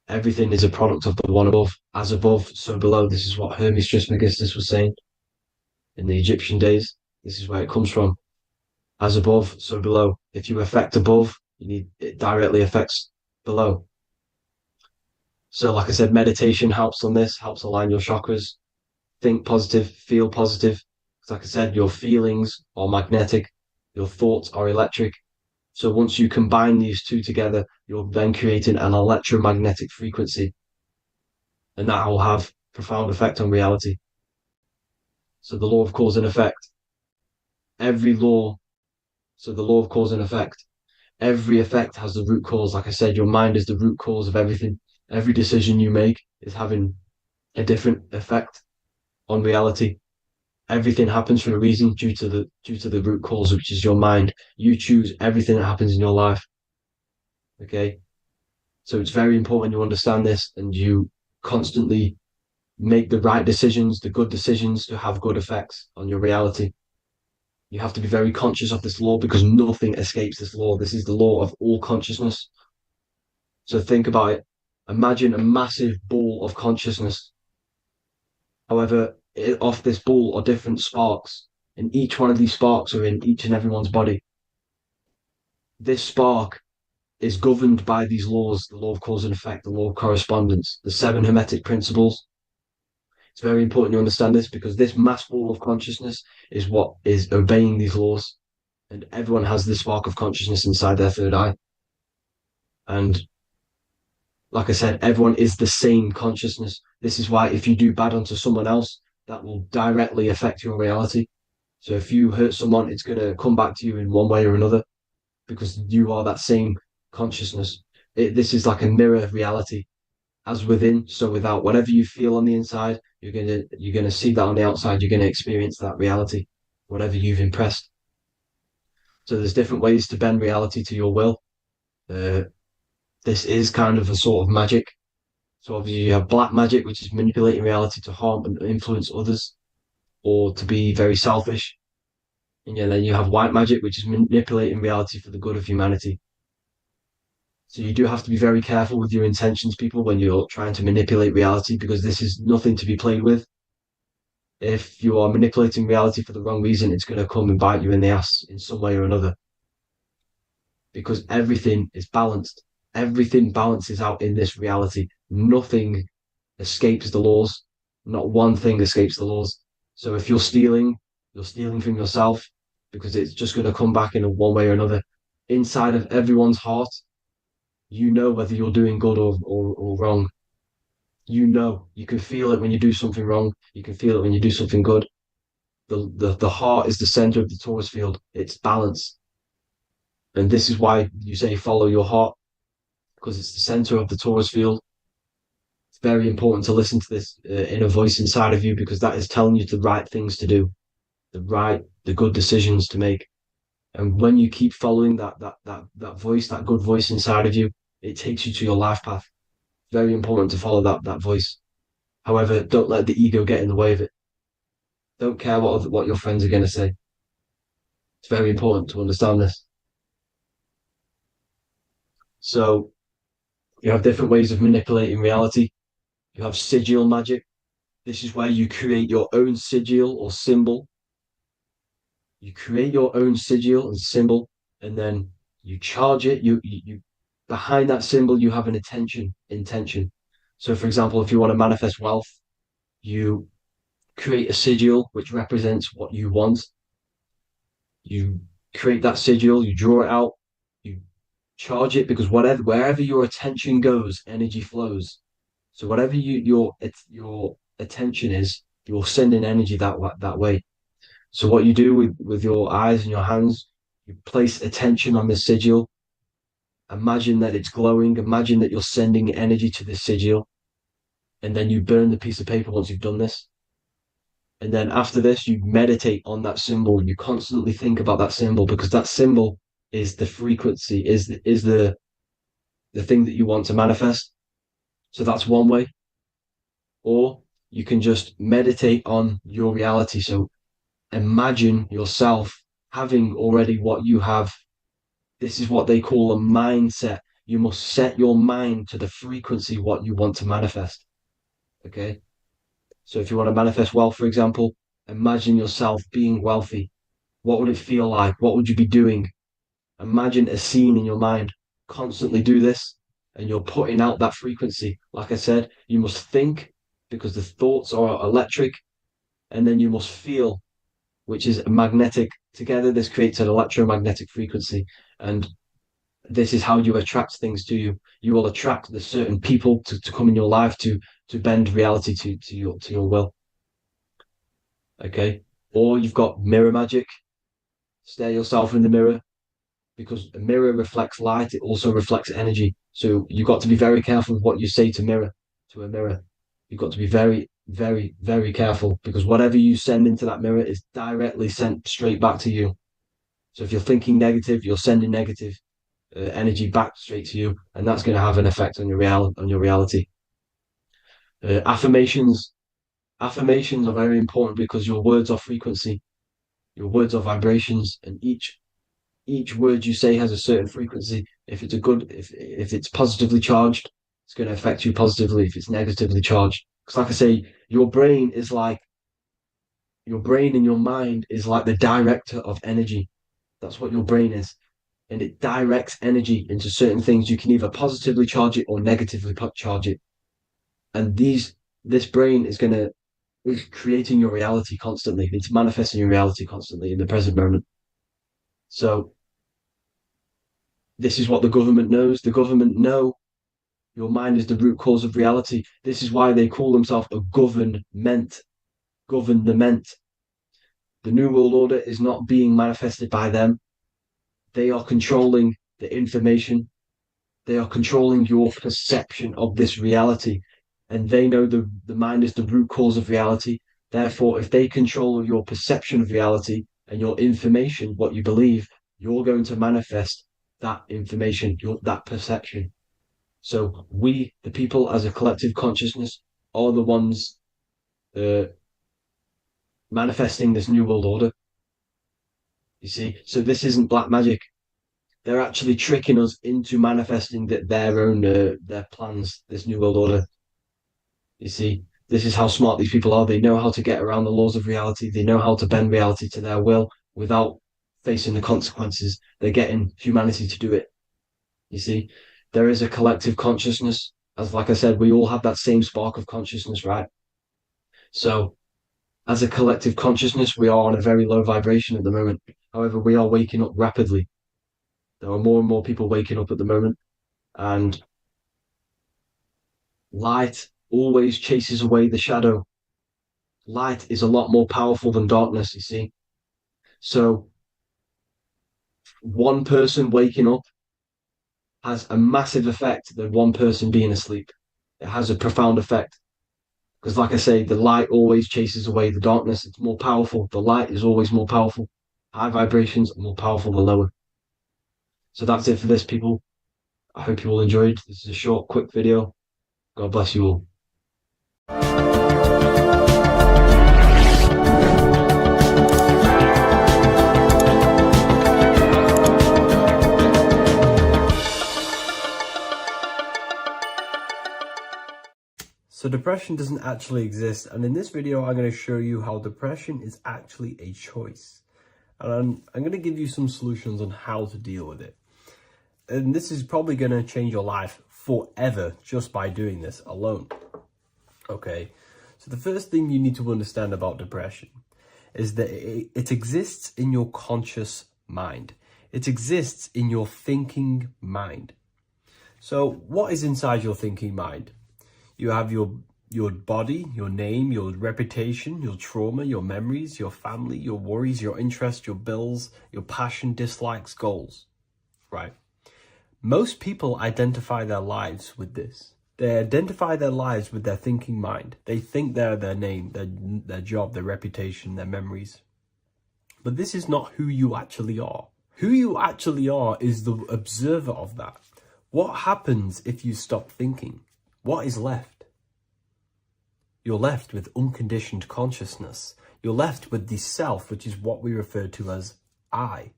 Everything is a product of the one above. As above, so below. This is what Hermes Trismegistus was saying in the Egyptian days. This is where it comes from. As above, so below. If you affect above, it directly affects below. So, like I said, meditation helps on this, helps align your chakras. Think positive, feel positive. Like I said, your feelings are magnetic, your thoughts are electric. So once you combine these two together, you're then creating an electromagnetic frequency, and that will have profound effect on reality. So the law of cause and effect. The law of cause and effect. Every effect has the root cause. Like I said, your mind is the root cause of everything. Every decision you make is having a different effect on reality. Everything happens for a reason due to the root cause, which is your mind. You choose everything that happens in your life. Okay. So it's very important you understand this and you constantly make the right decisions, the good decisions to have good effects on your reality. You have to be very conscious of this law because nothing escapes this law. This is the law of all consciousness. So think about it. Imagine a massive ball of consciousness. However, off this ball are different sparks, and each one of these sparks are in each and everyone's body. This spark is governed by these laws, the law of cause and effect, the law of correspondence, the seven hermetic principles. It's very important you understand this because this mass ball of consciousness is what is obeying these laws. And everyone has this spark of consciousness inside their third eye. And like I said, everyone is the same consciousness. This is why if you do bad onto someone else, that will directly affect your reality. So if you hurt someone, it's going to come back to you in one way or another because you are that same consciousness. This is like a mirror reality. As within, so without. Whatever you feel on the inside, you're gonna see that on the outside. You're gonna experience that reality, whatever you've impressed. So there's different ways to bend reality to your will. This is kind of a sort of magic. So obviously you have black magic, which is manipulating reality to harm and influence others, or to be very selfish. And then you have white magic, which is manipulating reality for the good of humanity. So you do have to be very careful with your intentions, people, when you're trying to manipulate reality, because this is nothing to be played with. If you are manipulating reality for the wrong reason, it's going to come and bite you in the ass in some way or another. Because everything is balanced. Everything balances out in this reality. Nothing escapes the laws. Not one thing escapes the laws. So if you're stealing from yourself because it's just going to come back in one way or another. Inside of everyone's heart, you know whether you're doing good or wrong. You can feel it when you do something wrong. You can feel it when you do something good. The heart is the center of the torus field. It's balance. And this is why you say follow your heart, because it's the center of the torus field. It's very important to listen to this inner voice inside of you because that is telling you the right things to do, the good decisions to make. And when you keep following that voice, that good voice inside of you, it takes you to your life path. Very important to follow that voice. However, don't let the ego get in the way of it. Don't care what your friends are going to say. It's very important to understand this. So you have different ways of manipulating reality. You have sigil magic. This is where you create your own sigil or symbol. You create your own sigil and symbol, and then you charge it. You behind that symbol you have an intention. So, for example, if you want to manifest wealth, you create a sigil which represents what you want. You create that sigil, you draw it out, you charge it, because wherever your attention goes, energy flows. So whatever your attention is, you're sending energy that way. So what you do with your eyes and your hands, you place attention on the sigil. Imagine that it's glowing. Imagine that you're sending energy to the sigil, and then you burn the piece of paper once you've done this. And then after this, you meditate on that symbol. You constantly think about that symbol, because that symbol is the frequency, is the thing that you want to manifest. So that's one way. Or you can just meditate on your reality. So imagine yourself having already what you have. This is what they call a mindset. You must set your mind to the frequency what you want to manifest. Okay. So if you want to manifest wealth, for example, imagine yourself being wealthy. What would it feel like? What would you be doing? Imagine a scene in your mind. Constantly do this, and you're putting out that frequency. Like I said, you must think, because the thoughts are electric, and then you must feel, which is magnetic. Together, this creates an electromagnetic frequency, and this is how you attract things to you. You will attract the certain people to come in your life to bend reality to your will. Okay. Or you've got mirror magic. Stare yourself in the mirror, because a mirror reflects light. It also reflects energy. So you've got to be very careful with what you say to a mirror. You've got to be very, very, very careful, because whatever you send into that mirror is directly sent straight back to you. So if you're thinking negative, you're sending negative energy back straight to you, and that's going to have an effect on your reality. Affirmations are very important, because your words are frequency, your words are vibrations, and each word you say has a certain frequency. If it's if it's positively charged, it's going to affect you positively. If it's negatively charged, because like I say, your brain and your mind is like the director of energy. That's what your brain is. And it directs energy into certain things. You can either positively charge it or negatively charge it. And this brain is creating your reality constantly. It's manifesting your reality constantly in the present moment. So this is what the government knows. The government know your mind is the root cause of reality. This is why they call themselves a government. Government. The New World Order is not being manifested by them. They are controlling the information. They are controlling your perception of this reality. And they know the mind is the root cause of reality. Therefore, if they control your perception of reality and your information, what you believe, you're going to manifest that information, that perception. So we, the people as a collective consciousness, are the ones manifesting this New World Order. You see, so this isn't black magic. They're actually tricking us into manifesting their own their plans, this New World Order. You see, this is how smart these people are. They know how to get around the laws of reality. They know how to bend reality to their will without facing the consequences. They're getting humanity to do it. You see, there is a collective consciousness. As like I said, we all have that same spark of consciousness, right? So as a collective consciousness, we are on a very low vibration at the moment. However, we are waking up rapidly. There are more and more people waking up at the moment, and light always chases away the shadow. Light is a lot more powerful than darkness, you see. So one person waking up has a massive effect than one person being asleep. It has a profound effect. Because like I say, the light always chases away the darkness. It's more powerful. The light is always more powerful. High vibrations are more powerful than lower. So that's it for this, people. I hope you all enjoyed. This is a short, quick video. God bless you all. depression doesn't actually exist, and in this video I'm going to show you how depression is actually a choice. And I'm going to give you some solutions on how to deal with it. And this is probably going to change your life forever just by doing this alone. Okay, so the first thing you need to understand about depression is that it exists in your conscious mind. It exists in your thinking mind. So what is inside your thinking mind? You have your body, your name, your reputation, your trauma, your memories, your family, your worries, your interests, your bills, your passion, dislikes, goals, right? Most people identify their lives with this. They identify their lives with their thinking mind. They think they're their name, their job, their reputation, their memories. But this is not who you actually are. Who you actually are is the observer of that. What happens if you stop thinking? What is left? You're left with unconditioned consciousness. You're left with the self, which is what we refer to as I.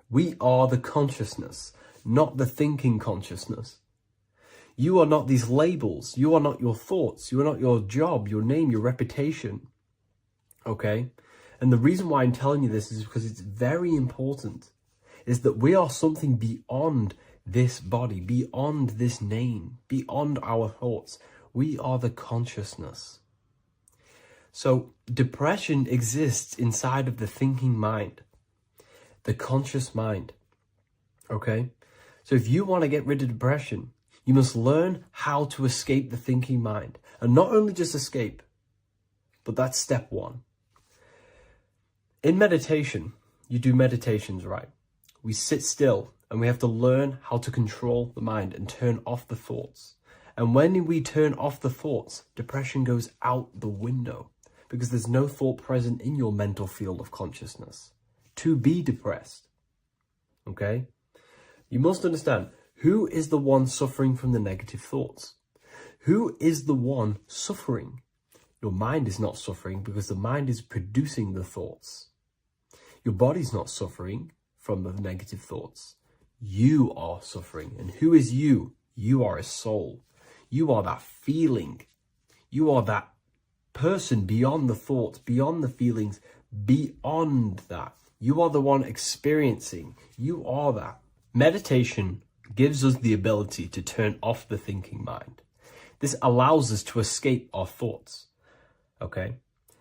We are the consciousness, not the thinking consciousness. You are not these labels. You are not your thoughts. You are not your job, your name, your reputation. Okay? And the reason why I'm telling you this is because it's very important, is that we are something beyond this body, beyond this name, beyond our thoughts. We are the consciousness. So depression exists inside of the thinking mind, the conscious mind. Okay? So if you want to get rid of depression, you must learn how to escape the thinking mind. And not only just escape, but that's step one. In meditation, you do meditations, right? We sit still and we have to learn how to control the mind and turn off the thoughts. And when we turn off the thoughts, depression goes out the window because there's no thought present in your mental field of consciousness to be depressed. Okay? You must understand, who is the one suffering from the negative thoughts? Who is the one suffering? Your mind is not suffering because the mind is producing the thoughts. Your body's not suffering from the negative thoughts. You are suffering. And who is you? You are a soul. You are that feeling. You are that person beyond the thoughts, beyond the feelings, beyond that. You are the one experiencing. You are that. Meditation gives us the ability to turn off the thinking mind. This allows us to escape our thoughts. Okay?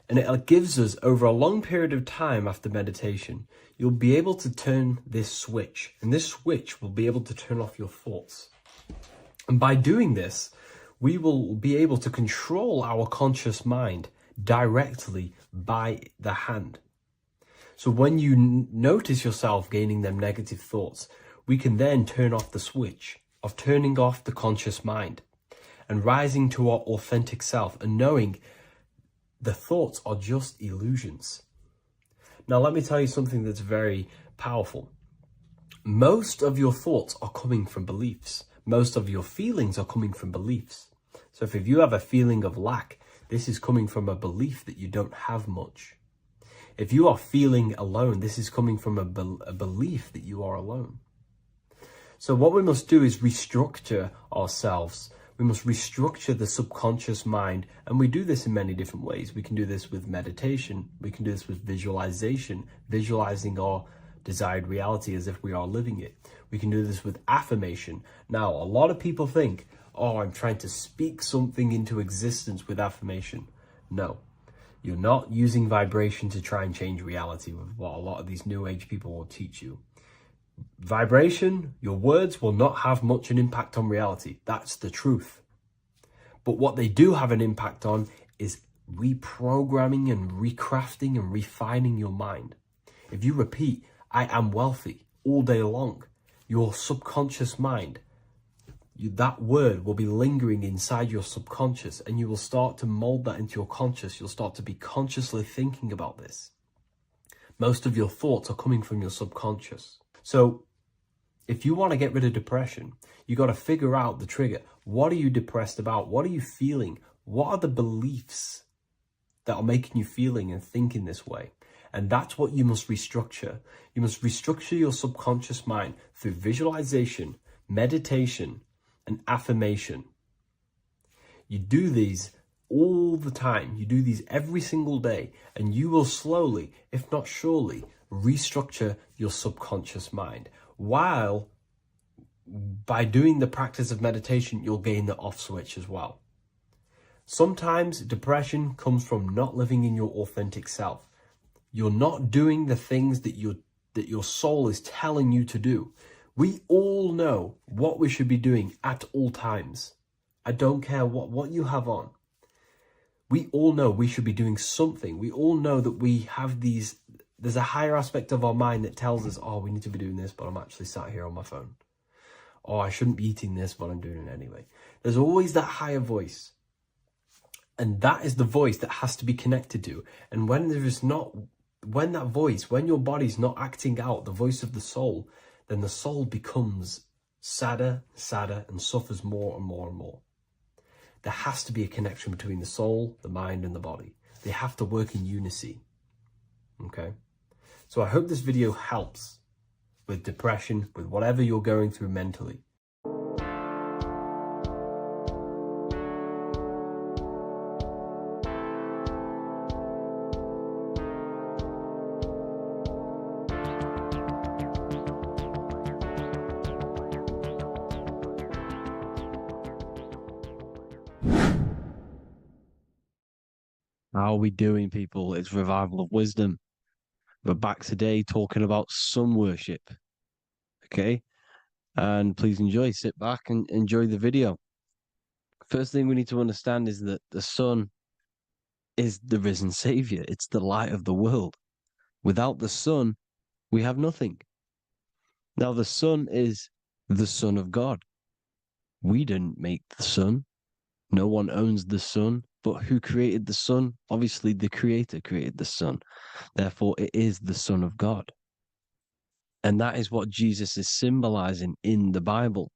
And it gives us, over a long period of time after meditation, you'll be able to turn this switch. And this switch will be able to turn off your thoughts. And by doing this, we will be able to control our conscious mind directly by the hand. So when you notice yourself gaining them negative thoughts, we can then turn off the switch of turning off the conscious mind and rising to our authentic self and knowing the thoughts are just illusions. Now, let me tell you something that's very powerful. Most of your thoughts are coming from beliefs. Most of your feelings are coming from beliefs. So if you have a feeling of lack, this is coming from a belief that you don't have much. If you are feeling alone, this is coming from a belief that you are alone. So what we must do is restructure ourselves. We must restructure the subconscious mind. And we do this in many different ways. We can do this with meditation. We can do this with visualization, visualizing our desired reality as if we are living it. We can do this with affirmation. Now, a lot of people think, oh, I'm trying to speak something into existence with affirmation. No, you're not using vibration to try and change reality with what a lot of these new age people will teach you. Vibration, your words will not have much an impact on reality. That's the truth. But what they do have an impact on is reprogramming and recrafting and refining your mind. If you repeat, I am wealthy all day long, your subconscious mind, that word will be lingering inside your subconscious and you will start to mold that into your conscious. You'll start to be consciously thinking about this. Most of your thoughts are coming from your subconscious. So if you want to get rid of depression, you got to figure out the trigger. What are you depressed about? What are you feeling? What are the beliefs that are making you feeling and thinking this way? And that's what you must restructure. You must restructure your subconscious mind through visualization, meditation, and affirmation. You do these all the time. You do these every single day, and you will slowly, if not surely, restructure your subconscious mind. While by doing the practice of meditation, you'll gain the off switch as well. Sometimes depression comes from not living in your authentic self. You're not doing the things that your soul is telling you to do. We all know what we should be doing at all times. I don't care what you have on. We all know we should be doing something. We all know that we have there's a higher aspect of our mind that tells us, oh, we need to be doing this, but I'm actually sat here on my phone. Oh, I shouldn't be eating this, but I'm doing it anyway. There's always that higher voice. And that is the voice that has to be connected to. And when your body's not acting out the voice of the soul, then the soul becomes sadder, and suffers more and more and more. There has to be a connection between the soul, the mind, and the body. They have to work in unison. Okay? So I hope this video helps with depression, with whatever you're going through mentally. How are we doing, people? It's Revival of Wisdom. We're back today talking about sun worship. Okay? And please enjoy. Sit back and enjoy the video. First thing we need to understand is that the sun is the risen Savior. It's the light of the world. Without the sun, we have nothing. Now, the sun is the Son of God. We didn't make the sun. No one owns the sun. But who created the sun? Obviously, the Creator created the sun. Therefore, it is the Son of God. And that is what Jesus is symbolizing in the Bible.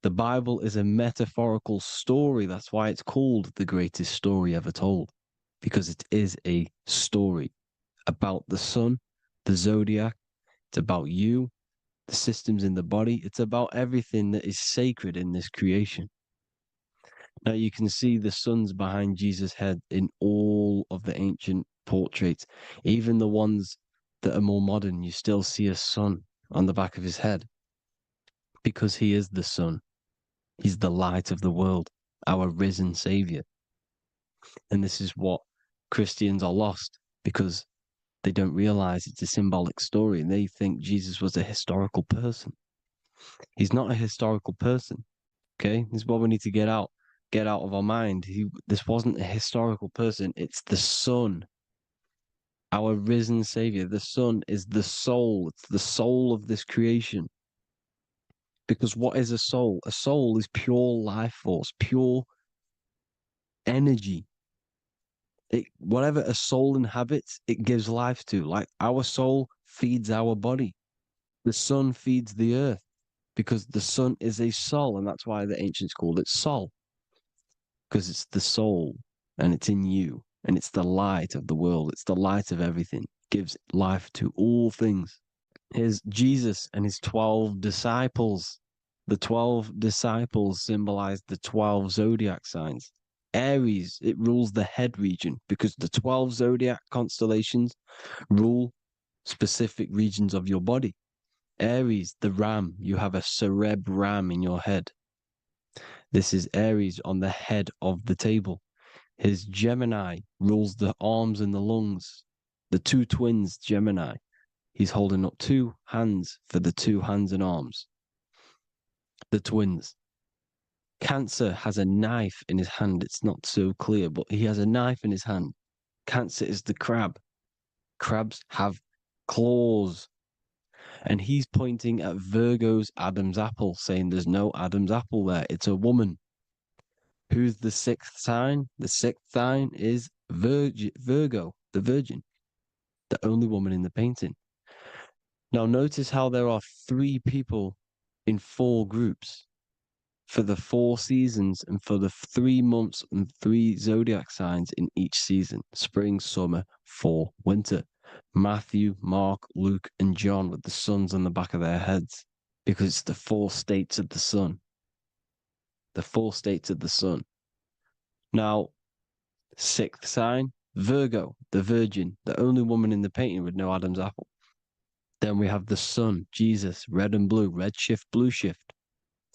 The Bible is a metaphorical story. That's why it's called the greatest story ever told. Because it is a story about the sun, the zodiac. It's about you, the systems in the body. It's about everything that is sacred in this creation. Now you can see the suns behind Jesus' head in all of the ancient portraits. Even the ones that are more modern, you still see a sun on the back of his head. Because he is the sun. He's the light of the world, our risen Savior. And this is what Christians are lost, because they don't realize it's a symbolic story and they think Jesus was a historical person. He's not a historical person. Okay? This is what we need to get out of our mind. This wasn't a historical person. It's the Son, our risen Savior. The Son is the soul. It's the soul of this creation. Because what is a soul? A soul is pure life force, pure energy. Whatever a soul inhabits, it gives life to. Like our soul feeds our body. The sun feeds the earth because the sun is a soul, and that's why the ancients called it Sol. Because it's the soul and it's in you and it's the light of the world. It's the light of everything. It gives life to all things. Here's Jesus and his 12 disciples. The 12 disciples symbolize the 12 zodiac signs. Aries, it rules the head region because the 12 zodiac constellations rule specific regions of your body. Aries, the ram, you have a cerebrum in your head. This is Aries on the head of the table. His Gemini rules the arms and the lungs. The two twins, Gemini. He's holding up two hands for the two hands and arms. The twins. Cancer has a knife in his hand. It's not so clear, but he has a knife in his hand. Cancer is the crab. Crabs have claws. And he's pointing at Virgo's Adam's apple, saying there's no Adam's apple there. It's a woman. Who's the sixth sign? The sixth sign is Virgo, the Virgin, the only woman in the painting. Now notice how there are 3 people in 4 groups for the 4 seasons and for the 3 months and 3 zodiac signs in each season: spring, summer, fall, winter. Matthew, Mark, Luke, and John with the suns on the back of their heads, because it's the 4 states of the sun. The 4 states of the sun. Now, sixth sign, Virgo, the Virgin, the only woman in the painting with no Adam's apple. Then we have the sun, Jesus, red and blue, red shift, blue shift,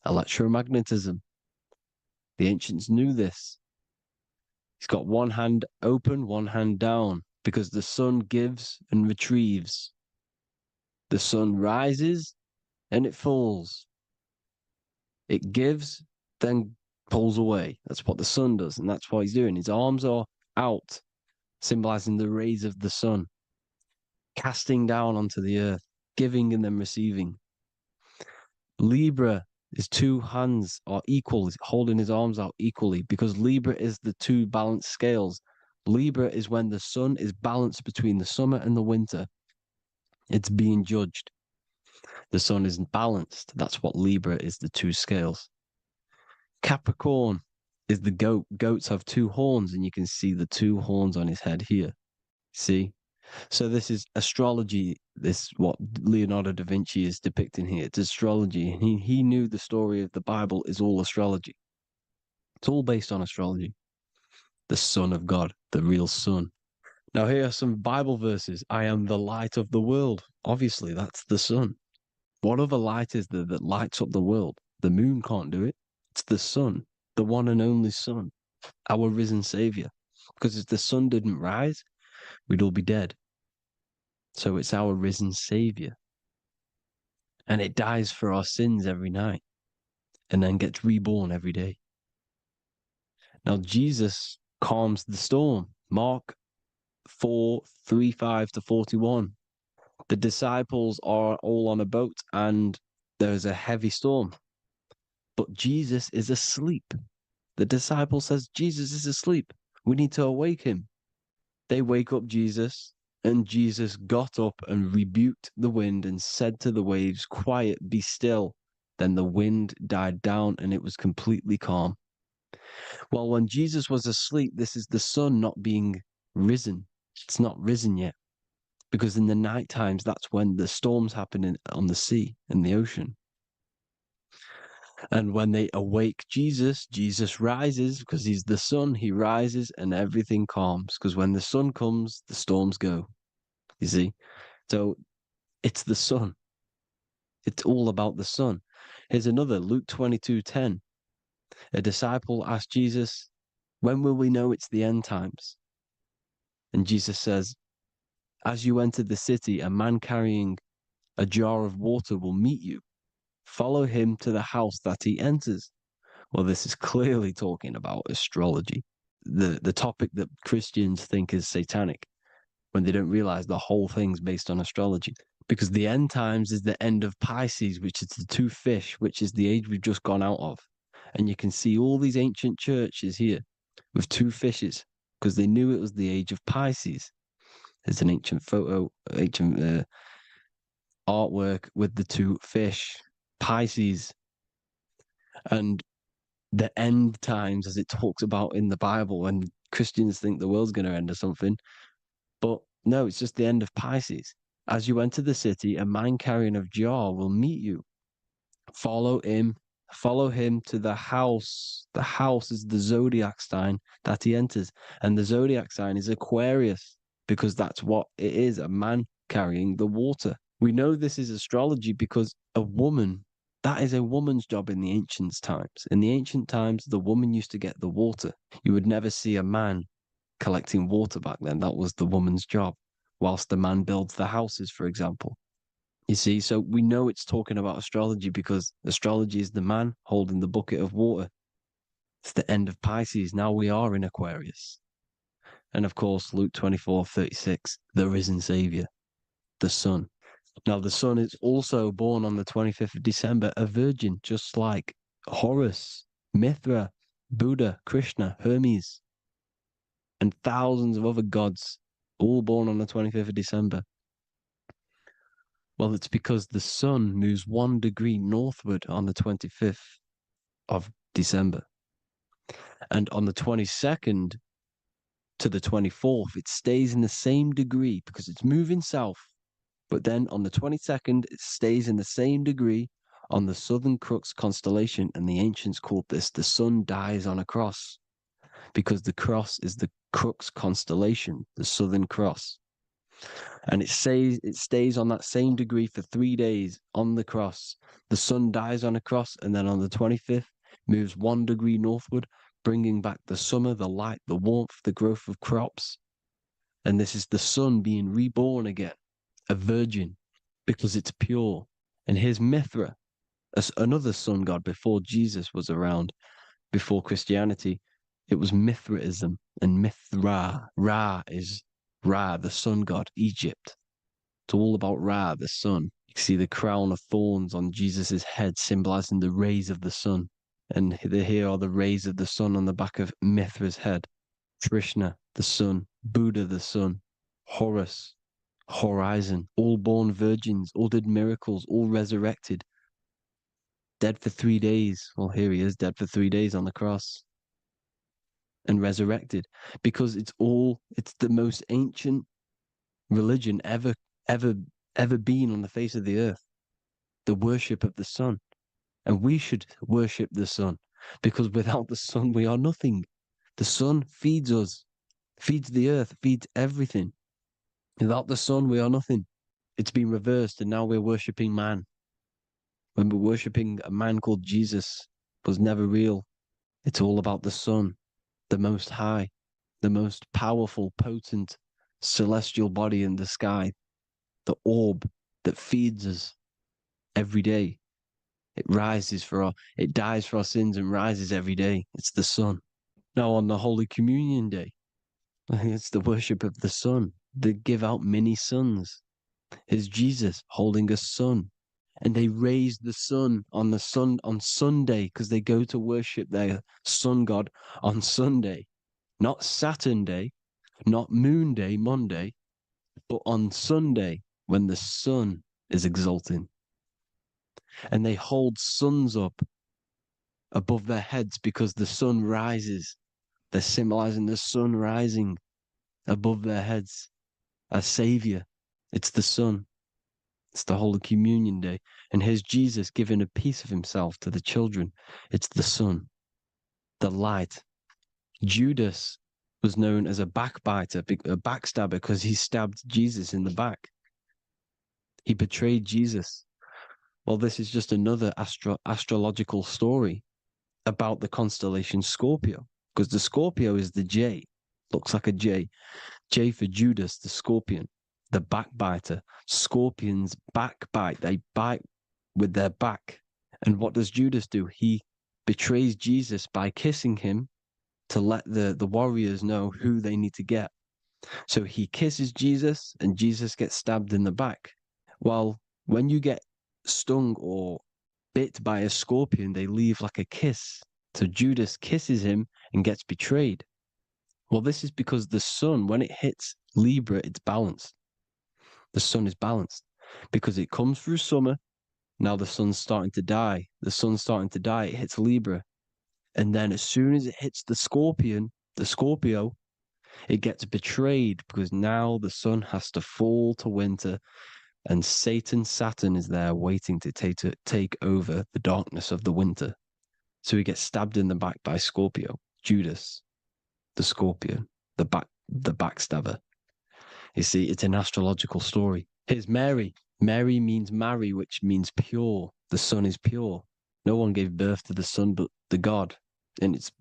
electromagnetism. The ancients knew this. He's got one hand open, one hand down, because the sun gives and retrieves. The sun rises and it falls. It gives, then pulls away. That's what the sun does, and that's what he's doing. His arms are out, symbolizing the rays of the sun, casting down onto the earth, giving and then receiving. Libra, his two hands are equal, he's holding his arms out equally, because Libra is the two balanced scales. Libra is when the sun is balanced between the summer and the winter. It's being judged. The sun isn't balanced. That's what Libra is, the two scales. Capricorn is the goat. Goats have two horns, and you can see the two horns on his head here. See? So this is astrology. This what Leonardo da Vinci is depicting here. It's astrology. And he knew the story of the Bible is all astrology. It's all based on astrology. The Son of God, the real Son. Now here are some Bible verses. I am the light of the world. Obviously, that's the sun. What other light is there that lights up the world? The moon can't do it. It's the sun, the one and only Son, our risen Savior. Because if the sun didn't rise, we'd all be dead. So it's our risen Savior. And it dies for our sins every night and then gets reborn every day. Now, Jesus calms the storm. Mark 4:35-41. The disciples are all on a boat and there's a heavy storm. But Jesus is asleep. The disciple says, Jesus is asleep. We need to awake him. They wake up Jesus, and Jesus got up and rebuked the wind and said to the waves, quiet, be still. Then the wind died down and it was completely calm. Well, when Jesus was asleep, this is the sun not being risen. It's not risen yet. Because in the night times, that's when the storms happen on the sea and the ocean. And when they awake Jesus, Jesus rises because he's the sun. He rises and everything calms. Because when the sun comes, the storms go. You see? So it's the sun. It's all about the sun. Here's another, Luke 22:10. A disciple asked Jesus, when will we know it's the end times? And Jesus says, as you enter the city, a man carrying a jar of water will meet you. Follow him to the house that he enters. Well, this is clearly talking about astrology, the topic that Christians think is satanic, when they don't realize the whole thing's based on astrology. Because the end times is the end of Pisces, which is the two fish, which is the age we've just gone out of. And you can see all these ancient churches here with two fishes, because they knew it was the age of Pisces. There's an ancient photo, ancient artwork with the two fish, Pisces. And the end times, as it talks about in the Bible, when Christians think the world's going to end or something. But no, it's just the end of Pisces. As you enter the city, a man carrying a jar will meet you. Follow him to the house. The house is the zodiac sign that he enters. And the zodiac sign is Aquarius, because that's what it is, a man carrying the water. We know this is astrology because a woman, that is a woman's job in the ancient times. In the ancient times, the woman used to get the water. You would never see a man collecting water back then. That was the woman's job, whilst the man builds the houses, for example. You see, so we know it's talking about astrology because astrology is the man holding the bucket of water. It's the end of Pisces. Now we are in Aquarius. And of course, Luke 24:36, the risen Savior, the Son. Now, the Son is also born on the 25th of December, a virgin, just like Horus, Mithra, Buddha, Krishna, Hermes, and thousands of other gods, all born on the 25th of December. Well, it's because the sun moves 1 degree northward on the 25th of December. And on the 22nd to the 24th, it stays in the same degree because it's moving south. But then on the 22nd, it stays in the same degree on the Southern Crux constellation. And the ancients called this the sun dies on a cross. because the cross is the crux constellation, the Southern Cross. And it stays on that same degree for 3 days on the cross. The sun dies on a cross, and then on the 25th moves 1 degree northward, bringing back the summer, the light, the warmth, the growth of crops. And this is the sun being reborn again, a virgin, because it's pure. And here's Mithra, another sun god before Jesus was around, before Christianity. It was Mithraism, and Mithra, Ra is Ra, the sun god, Egypt. It's all about Ra, the sun. You see the crown of thorns on Jesus' head, symbolizing the rays of the sun. And here are the rays of the sun on the back of Mithra's head. Krishna, the sun. Buddha, the sun. Horus, horizon. All born virgins, all did miracles, all resurrected. Dead for 3 days. Well, here he is, dead for 3 days on the cross. And resurrected. Because it's the most ancient religion ever been on the face of the earth. The worship of the sun. And we should worship the sun, because without the sun we are nothing. The sun feeds us, feeds the earth, feeds everything. Without the sun we are nothing. It's been reversed, and now we're worshipping man. When we're worshipping a man called Jesus, was never real. It's all about the sun, the most high, the most powerful, potent, celestial body in the sky, the orb that feeds us every day. It dies for our sins and rises every day. It's the sun. Now on the Holy Communion Day, it's the worship of the sun. They give out many suns. Here's Jesus holding a sun. And they raise the sun on Sunday, because they go to worship their sun god on Sunday. Not Saturn Day, not Moon Day, Monday, but on Sunday when the sun is exalting. And they hold suns up above their heads because the sun rises. They're symbolizing the sun rising above their heads as Savior. It's the sun. It's the Holy Communion Day. And here's Jesus giving a piece of himself to the children. It's the sun, the light. Judas was known as a backbiter, a backstabber, because he stabbed Jesus in the back. He betrayed Jesus. Well, this is just another astrological story about the constellation Scorpio, because the Scorpio is the J, looks like a J. J for Judas, the scorpion, the backbiter. Scorpions backbite, they bite with their back. And what does Judas do? He betrays Jesus by kissing him to let the warriors know who they need to get. So he kisses Jesus, and Jesus gets stabbed in the back. Well, when you get stung or bit by a scorpion, they leave like a kiss. So Judas kisses him and gets betrayed. Well, this is because the sun, when it hits Libra, it's balanced. The sun is balanced because it comes through summer. Now the sun's starting to die. The sun's starting to die. It hits Libra. And then as soon as it hits the Scorpio, it gets betrayed because now the sun has to fall to winter, and Saturn is there waiting to take over the darkness of the winter. So he gets stabbed in the back by Scorpio, Judas, the scorpion, the backstabber. You see, it's an astrological story. Here's Mary. Mary means marry, which means pure. The sun is pure. No one gave birth to the sun but the God. And it's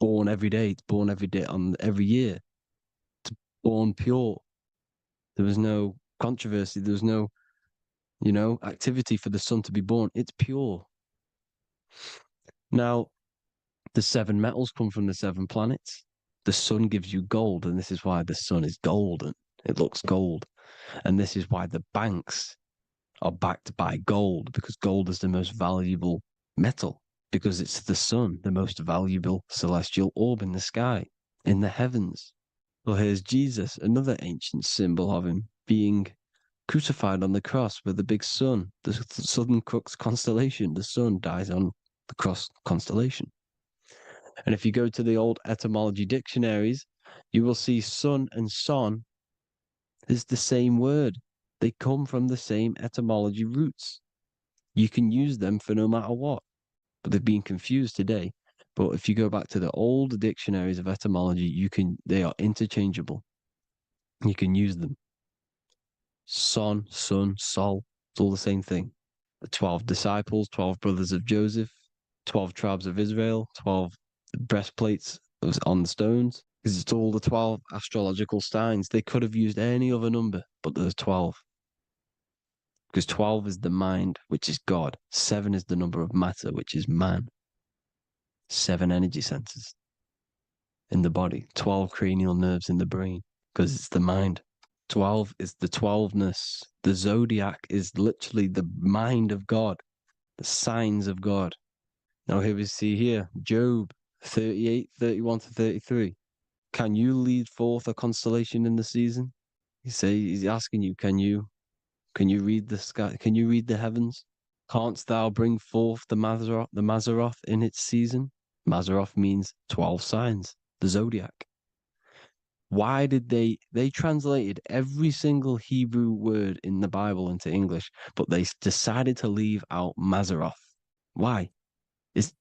born every day. It's born every day on every year. It's born pure. There was no controversy. There was no, activity for the sun to be born. It's pure. Now, the 7 metals come from the 7 planets. The sun gives you gold, and this is why the sun is golden. It looks gold. And this is why the banks are backed by gold, because gold is the most valuable metal, because it's the sun, the most valuable celestial orb in the sky, in the heavens. Well, here's Jesus, another ancient symbol of him being crucified on the cross with the big sun, the southern crux constellation. The sun dies on the cross constellation. And if you go to the old etymology dictionaries, you will see sun and son is the same word. They come from the same etymology roots. You can use them for no matter what, but they've been confused today But if you go back to the old dictionaries of etymology, they are interchangeable. You can use them. Son, sun, sol, it's all the same thing. The 12 disciples, 12 brothers of Joseph, 12 tribes of Israel, 12 breastplates on the stones, because it's all the 12 astrological signs. They could have used any other number, but there's 12. Because 12 is the mind, which is God. 7 is the number of matter, which is man. 7 energy centers in the body. 12 cranial nerves in the brain, because it's the mind. 12 is the 12ness. The zodiac is literally the mind of God, the signs of God. Now here we see here, Job 38, 31 to 33. Can you lead forth a constellation in the season? He's asking you, can you read the sky? Can you read the heavens? Canst thou bring forth the Mazzaroth in its season? Mazzaroth means 12 signs, the zodiac. Why did they translated every single Hebrew word in the Bible into English, but they decided to leave out Mazzaroth? Why? It's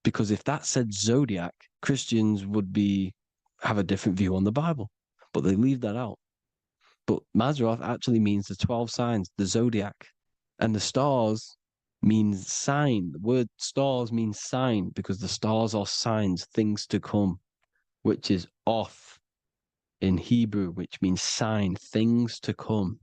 because if that said zodiac, Christians would have a different view on the Bible, but they leave that out. But Mazzaroth actually means the 12 signs, the zodiac, and the stars means sign. The word stars means sign because the stars are signs, things to come, which is off in Hebrew, which means sign, things to come.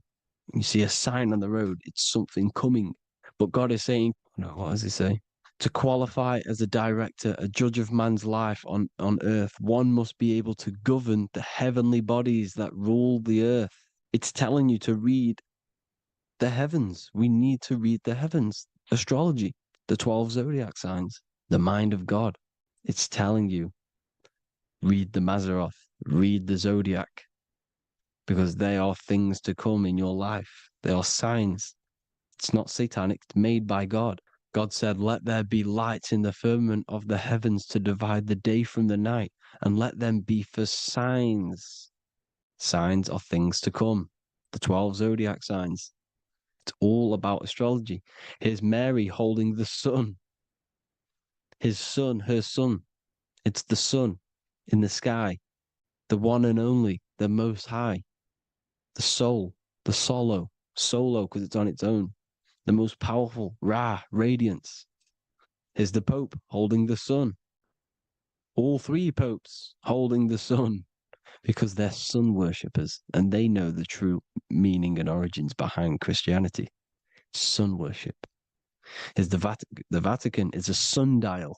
You see a sign on the road, it's something coming. But God is saying, no, what does he say? To qualify as a director, a judge of man's life on earth, one must be able to govern the heavenly bodies that rule the earth. It's telling you to read the heavens. We need to read the heavens. Astrology, the 12 zodiac signs, the mind of God. It's telling you, read the Mazzaroth, read the zodiac, because they are things to come in your life. They are signs. It's not satanic, it's made by God. God said, let there be lights in the firmament of the heavens to divide the day from the night, and let them be for signs. Signs are things to come. The 12 zodiac signs. It's all about astrology. Here's Mary holding the sun. His son, her son. It's the sun in the sky. The one and only, the most high. The soul, the solo because it's on its own. The most powerful, Ra, radiance. Here's the Pope holding the sun. All 3 popes holding the sun because they're sun worshippers and they know the true meaning and origins behind Christianity. Sun worship. Here's the Vatican is a sundial.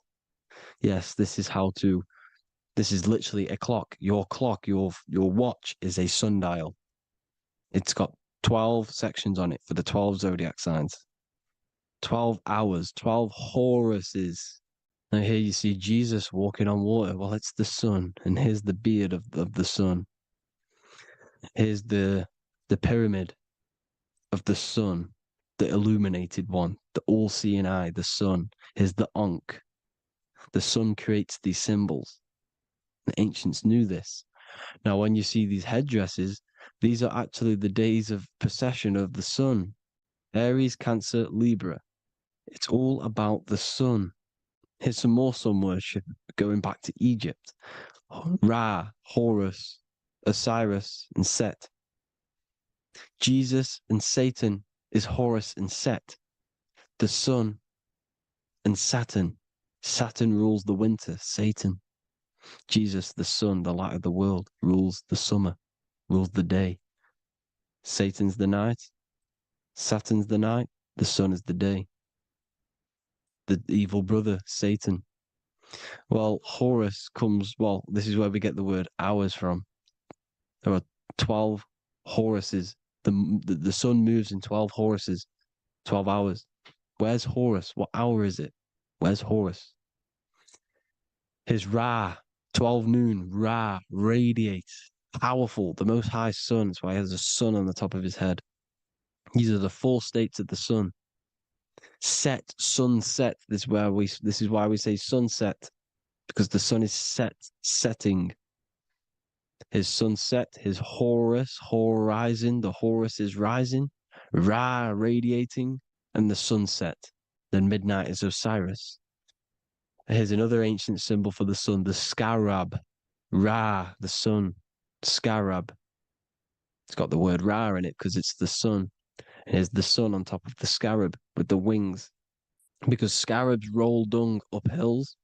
Yes, this is literally a clock. Your watch is a sundial. It's got 12 sections on it for the 12 zodiac signs. 12 hours, 12 Horuses. Now here you see Jesus walking on water. Well, it's the sun. And here's the beard of the sun. Here's the pyramid of the sun, the illuminated one, the all-seeing eye, the sun. Here's the Ankh. The sun creates these symbols. The ancients knew this. Now, when you see these headdresses, these are actually the days of precession of the sun. Aries, Cancer, Libra. It's all about the sun. Here's some more sun worship going back to Egypt. Ra, Horus, Osiris, and Set. Jesus and Satan is Horus and Set. The sun and Saturn. Saturn rules the winter, Satan. Jesus, the sun, the light of the world, rules the summer, rules the day. Satan's the night, Saturn's the night, the sun is the day. The evil brother, Satan. Well, Horus this is where we get the word hours from. There are 12 Horuses. The sun moves in 12 Horuses, 12 hours. Where's Horus? What hour is it? Where's Horus? His Ra, 12 noon, Ra, radiates, powerful, the most high sun. That's why he has a sun on the top of his head. These are the 4 states of the sun. Set, sunset. This is why we say sunset, because the sun is setting. His sunset, his Horus, horizon, the Horus is rising, Ra radiating, and the sunset. Then midnight is Osiris. Here's another ancient symbol for the sun, the scarab. Ra, the sun. Scarab. It's got the word Ra in it because it's the sun. And here's the sun on top of the scarab with the wings. Because scarabs roll dung up hills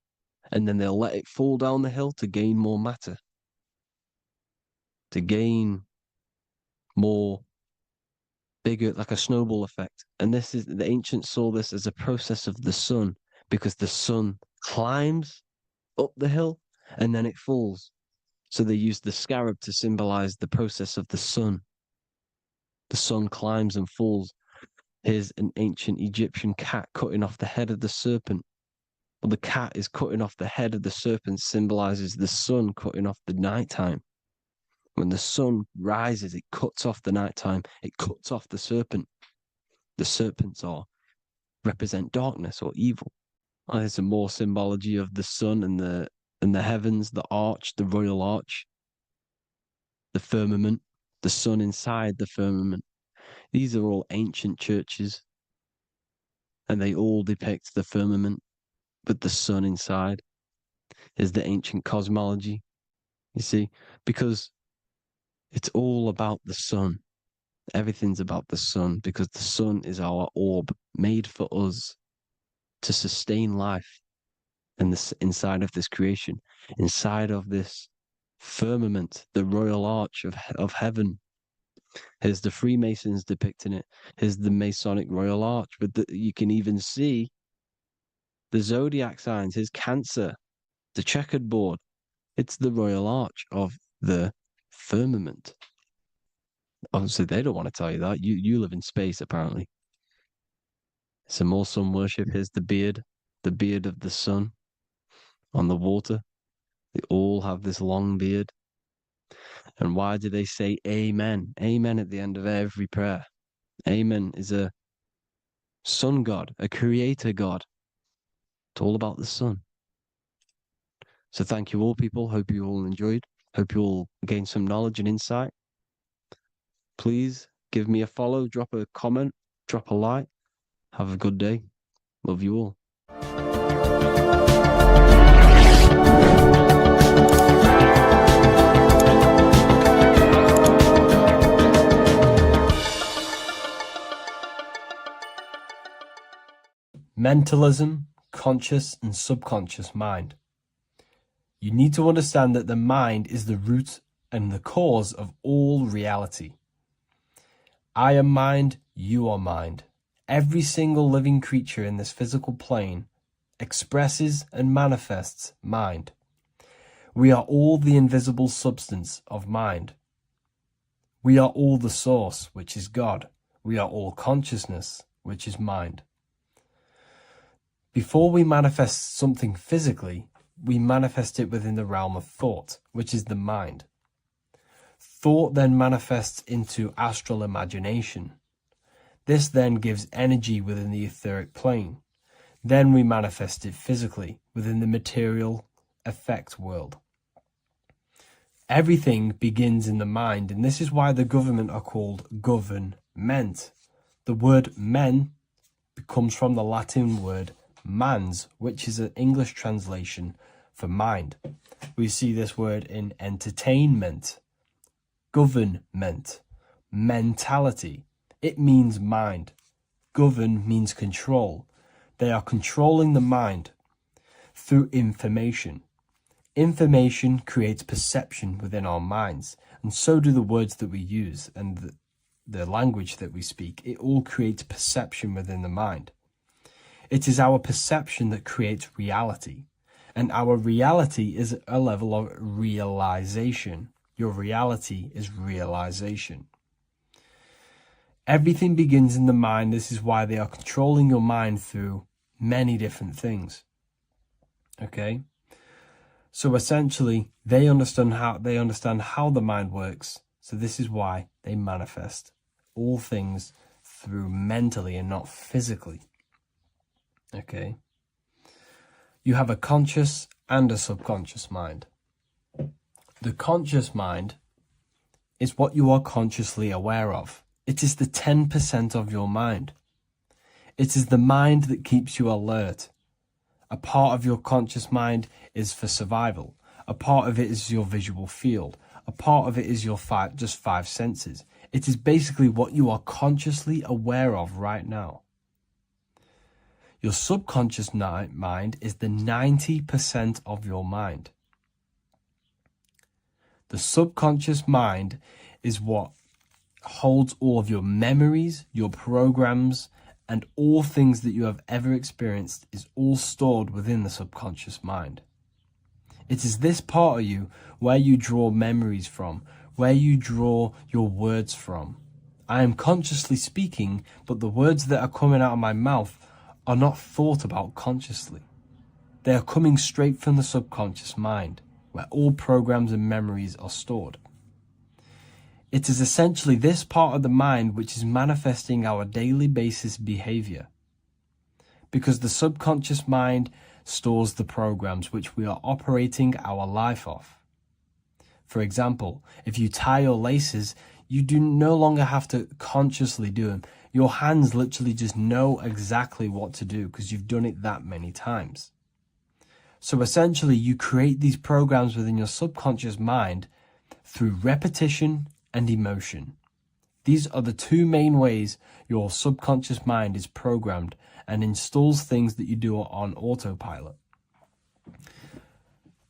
and then they'll let it fall down the hill to gain more matter. To gain more bigger, like a snowball effect. And this is, the ancients saw this as a process of the sun because the sun climbs up the hill and then it falls. So they used the scarab to symbolize the process of the sun. The sun climbs and falls. Here's an ancient Egyptian cat cutting off the head of the serpent. Well, the cat is cutting off the head of the serpent, symbolizes the sun cutting off the nighttime. When the sun rises, it cuts off the nighttime. It cuts off the serpent. The serpents represent darkness or evil. Oh, there's some more symbology of the sun and the heavens, the arch, the royal arch, the firmament, the sun inside the firmament. These are all ancient churches, and they all depict the firmament with the sun inside. Is the ancient cosmology, you see, because it's all about the sun. Everything's about the sun because the sun is our orb made for us to sustain life in this, inside of this creation, inside of this firmament, the royal arch of heaven. Here's the Freemasons depicting it. Here's the Masonic royal arch, but you can even see the zodiac signs. Here's Cancer, the checkered board. It's the royal arch of the firmament. Obviously, they don't want to tell you that. You live in space, apparently. Some more sun worship. Here's the beard of the sun on the water. They all have this long beard. And why do they say amen? Amen at the end of every prayer. Amen is a sun god, a creator god. It's all about the sun. So thank you all, people. Hope you all enjoyed. Hope you all gained some knowledge and insight. Please give me a follow, drop a comment, drop a like. Have a good day. Love you all. Mentalism, conscious and subconscious mind. You need to understand that the mind is the root and the cause of all reality. I am mind, you are mind. Every single living creature in this physical plane expresses and manifests mind. We are all the invisible substance of mind. We are all the source, which is God. We are all consciousness, which is mind. Before we manifest something physically, we manifest it within the realm of thought, which is the mind. Thought then manifests into astral imagination. This then gives energy within the etheric plane. Then we manifest it physically within the material effect world. Everything begins in the mind, and this is why the government are called government. The word men comes from the Latin word mans, which is an English translation for mind. We see this word in entertainment, government, mentality. It means mind. Govern means control. They are controlling the mind through information. Information creates perception within our minds, and so do the words that we use and the language that we speak. It all creates perception within the mind. It is our perception that creates reality, and our reality is a level of realization. Your reality is realization. Everything begins in the mind. This is why they are controlling your mind through many different things. Okay? So essentially, they understand how the mind works. So this is why they manifest all things through mentally and not physically. Okay? You have a conscious and a subconscious mind. The conscious mind is what you are consciously aware of. It is the 10% of your mind. It is the mind that keeps you alert, A part of your conscious mind is for survival. A part of it is your visual field. A part of it is your just five senses. It is basically what you are consciously aware of right now. Your subconscious mind is the 90% of your mind. The subconscious mind is what holds all of your memories, your programs, and all things that you have ever experienced is all stored within the subconscious mind. It is this part of you where you draw memories from, where you draw your words from. I am consciously speaking, but the words that are coming out of my mouth are not thought about consciously. They are coming straight from the subconscious mind, where all programs and memories are stored. It is essentially this part of the mind which is manifesting our daily basis behavior, because the subconscious mind stores the programs which we are operating our life off. For example, if you tie your laces, you do no longer have to consciously do them. Your hands literally just know exactly what to do because you've done it that many times. So essentially, you create these programs within your subconscious mind through repetition and emotion. These are the two main ways your subconscious mind is programmed and installs things that you do on autopilot.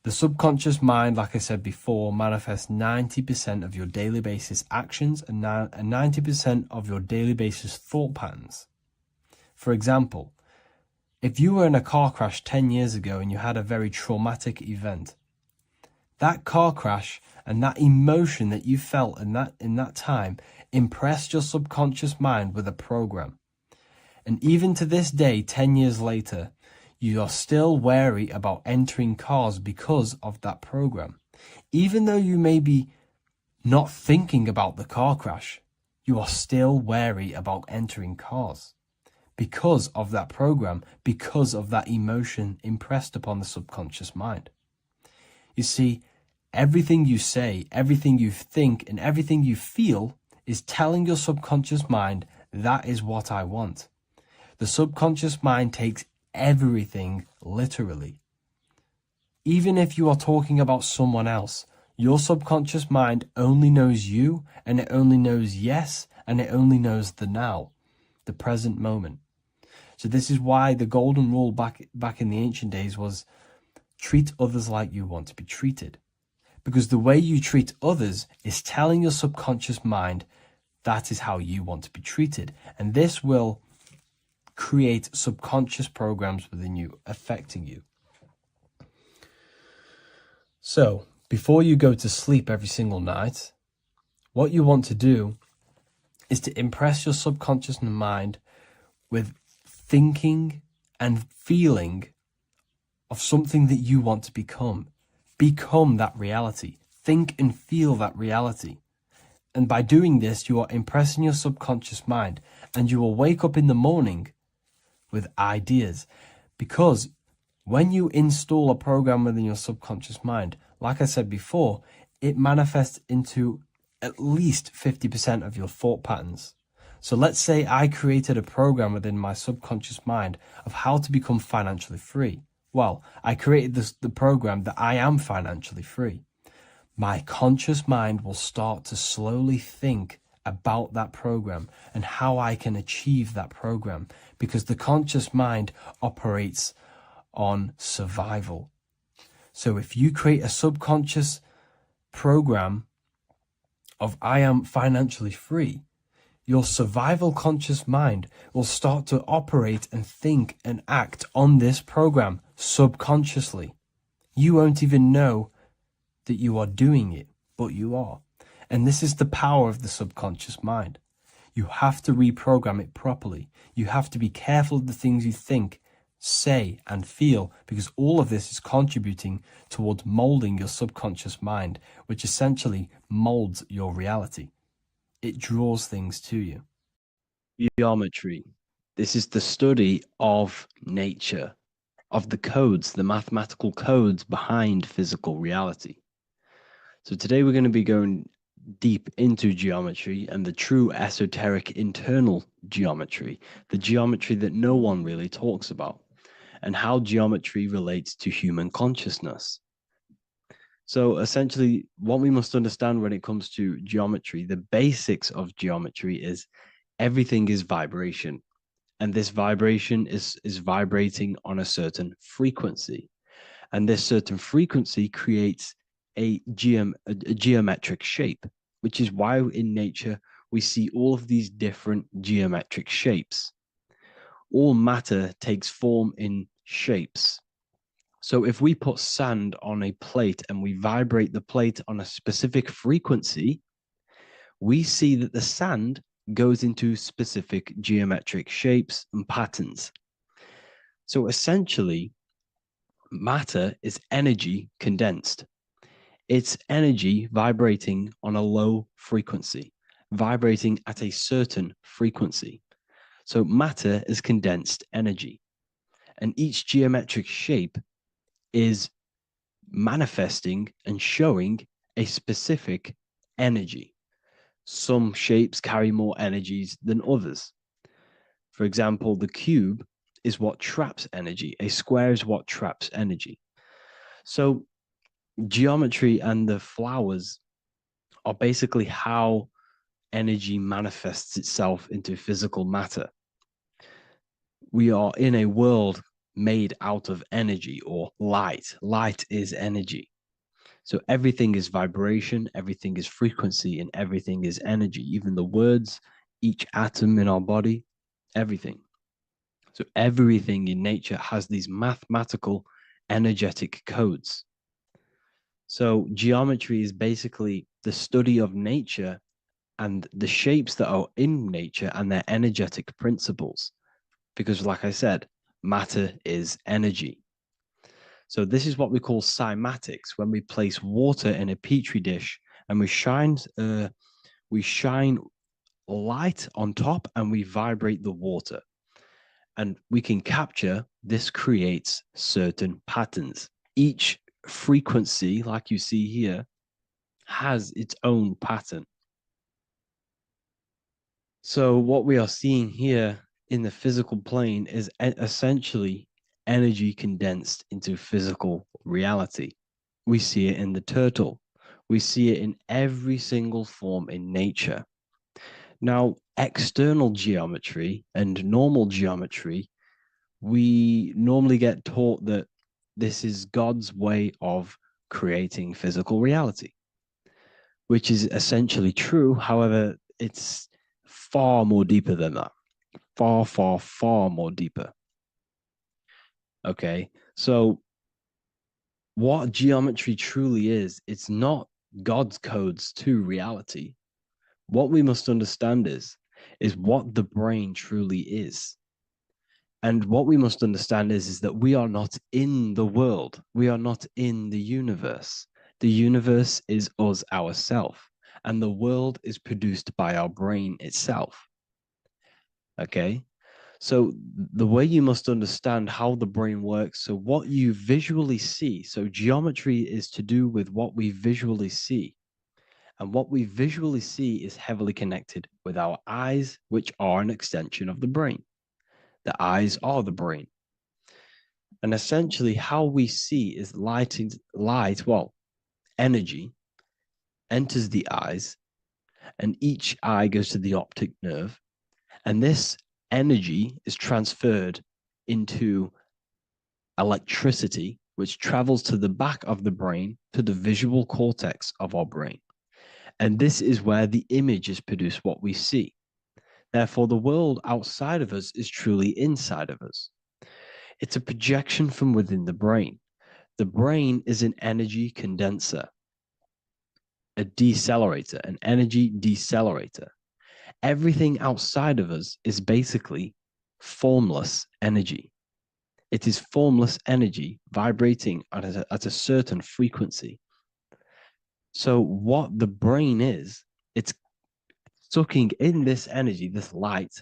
The subconscious mind, like I said before, manifests 90% of your daily basis actions and 90% of your daily basis thought patterns. For example, if you were in a car crash 10 years ago and you had a very traumatic event, that car crash and that emotion that you felt in that time impressed your subconscious mind with a program. And even to this day, 10 years later, you are still wary about entering cars because of that program. Even though you may be not thinking about the car crash, you are still wary about entering cars because of that program, because of that emotion impressed upon the subconscious mind. You see, everything you say, everything you think, and everything you feel is telling your subconscious mind, that is what I want. The subconscious mind takes everything literally. Even if you are talking about someone else, your subconscious mind only knows you, and it only knows yes, and it only knows the now, the present moment. So this is why the golden rule back in the ancient days was treat others like you want to be treated. Because the way you treat others is telling your subconscious mind that is how you want to be treated. And this will create subconscious programs within you, affecting you. So, before you go to sleep every single night, what you want to do is to impress your subconscious mind with thinking and feeling of something that you want to become. Become that reality. Think and feel that reality. And by doing this, you are impressing your subconscious mind, and you will wake up in the morning with ideas. Because when you install a program within your subconscious mind, like I said before, it manifests into at least 50% of your thought patterns. So let's say I created a program within my subconscious mind of how to become financially free. Well, I created the program that I am financially free. My conscious mind will start to slowly think about that program and how I can achieve that program, because the conscious mind operates on survival. So if you create a subconscious program of I am financially free, your survival conscious mind will start to operate and think and act on this program subconsciously. You won't even know that you are doing it, but you are. And this is the power of the subconscious mind. You have to reprogram it properly. You have to be careful of the things you think, say, and feel, because all of this is contributing towards molding your subconscious mind, which essentially molds your reality. It draws things to you. Geometry. This is the study of nature, of the codes, the mathematical codes behind physical reality. So today we're going to be going deep into geometry and the true esoteric internal geometry, the geometry that no one really talks about. and how geometry relates to human consciousness. So essentially, what we must understand when it comes to geometry, the basics of geometry is everything is vibration. And this vibration is vibrating on a certain frequency. And this certain frequency creates a geometric shape, which is why in nature we see all of these different geometric shapes. All matter takes form in shapes. So if we put sand on a plate and we vibrate the plate on a specific frequency, we see that the sand goes into specific geometric shapes and patterns. So essentially, matter is energy condensed. It's energy vibrating on a low frequency, vibrating at a certain frequency. So matter is condensed energy. And each geometric shape is manifesting and showing a specific energy. Some shapes carry more energies than others. For example, the cube is what traps energy. A square is what traps energy. So geometry and the flowers are basically how energy manifests itself into physical matter. We are in a world made out of energy or light. Light is energy. So everything is vibration, everything is frequency, and everything is energy. Even the words, each atom in our body, everything. So everything in nature has these mathematical energetic codes. So geometry is basically the study of nature and the shapes that are in nature and their energetic principles. Because like I said, matter is energy. So this is what we call cymatics, when we place water in a petri dish and we shine light on top and we vibrate the water. And we can capture, this creates certain patterns. Each frequency, like you see here, has its own pattern. So what we are seeing here in the physical plane is essentially energy condensed into physical reality. We see it in the turtle. We see it in every single form in nature. Now, external geometry and normal geometry, we normally get taught that this is God's way of creating physical reality, which is essentially true. However, it's far more deeper than that. Far, far, far more deeper. Okay, so what geometry truly is, it's not God's codes to reality. What we must understand is what the brain truly is. And what we must understand is that we are not in the world. We are not in the universe. The universe is us ourselves. And the world is produced by our brain itself. Okay? So the way you must understand how the brain works, so what you visually see, so geometry is to do with what we visually see. And what we visually see is heavily connected with our eyes, which are an extension of the brain. The eyes are the brain. And essentially how we see is energy enters the eyes, and each eye goes to the optic nerve. And this energy is transferred into electricity, which travels to the back of the brain, to the visual cortex of our brain. And this is where the image is produced, what we see. Therefore, the world outside of us is truly inside of us. It's a projection from within the brain. The brain is an energy condenser, a decelerator, an energy decelerator. Everything outside of us is basically formless energy. It is formless energy vibrating at a certain frequency. So what the brain is, it's sucking in this energy, this light,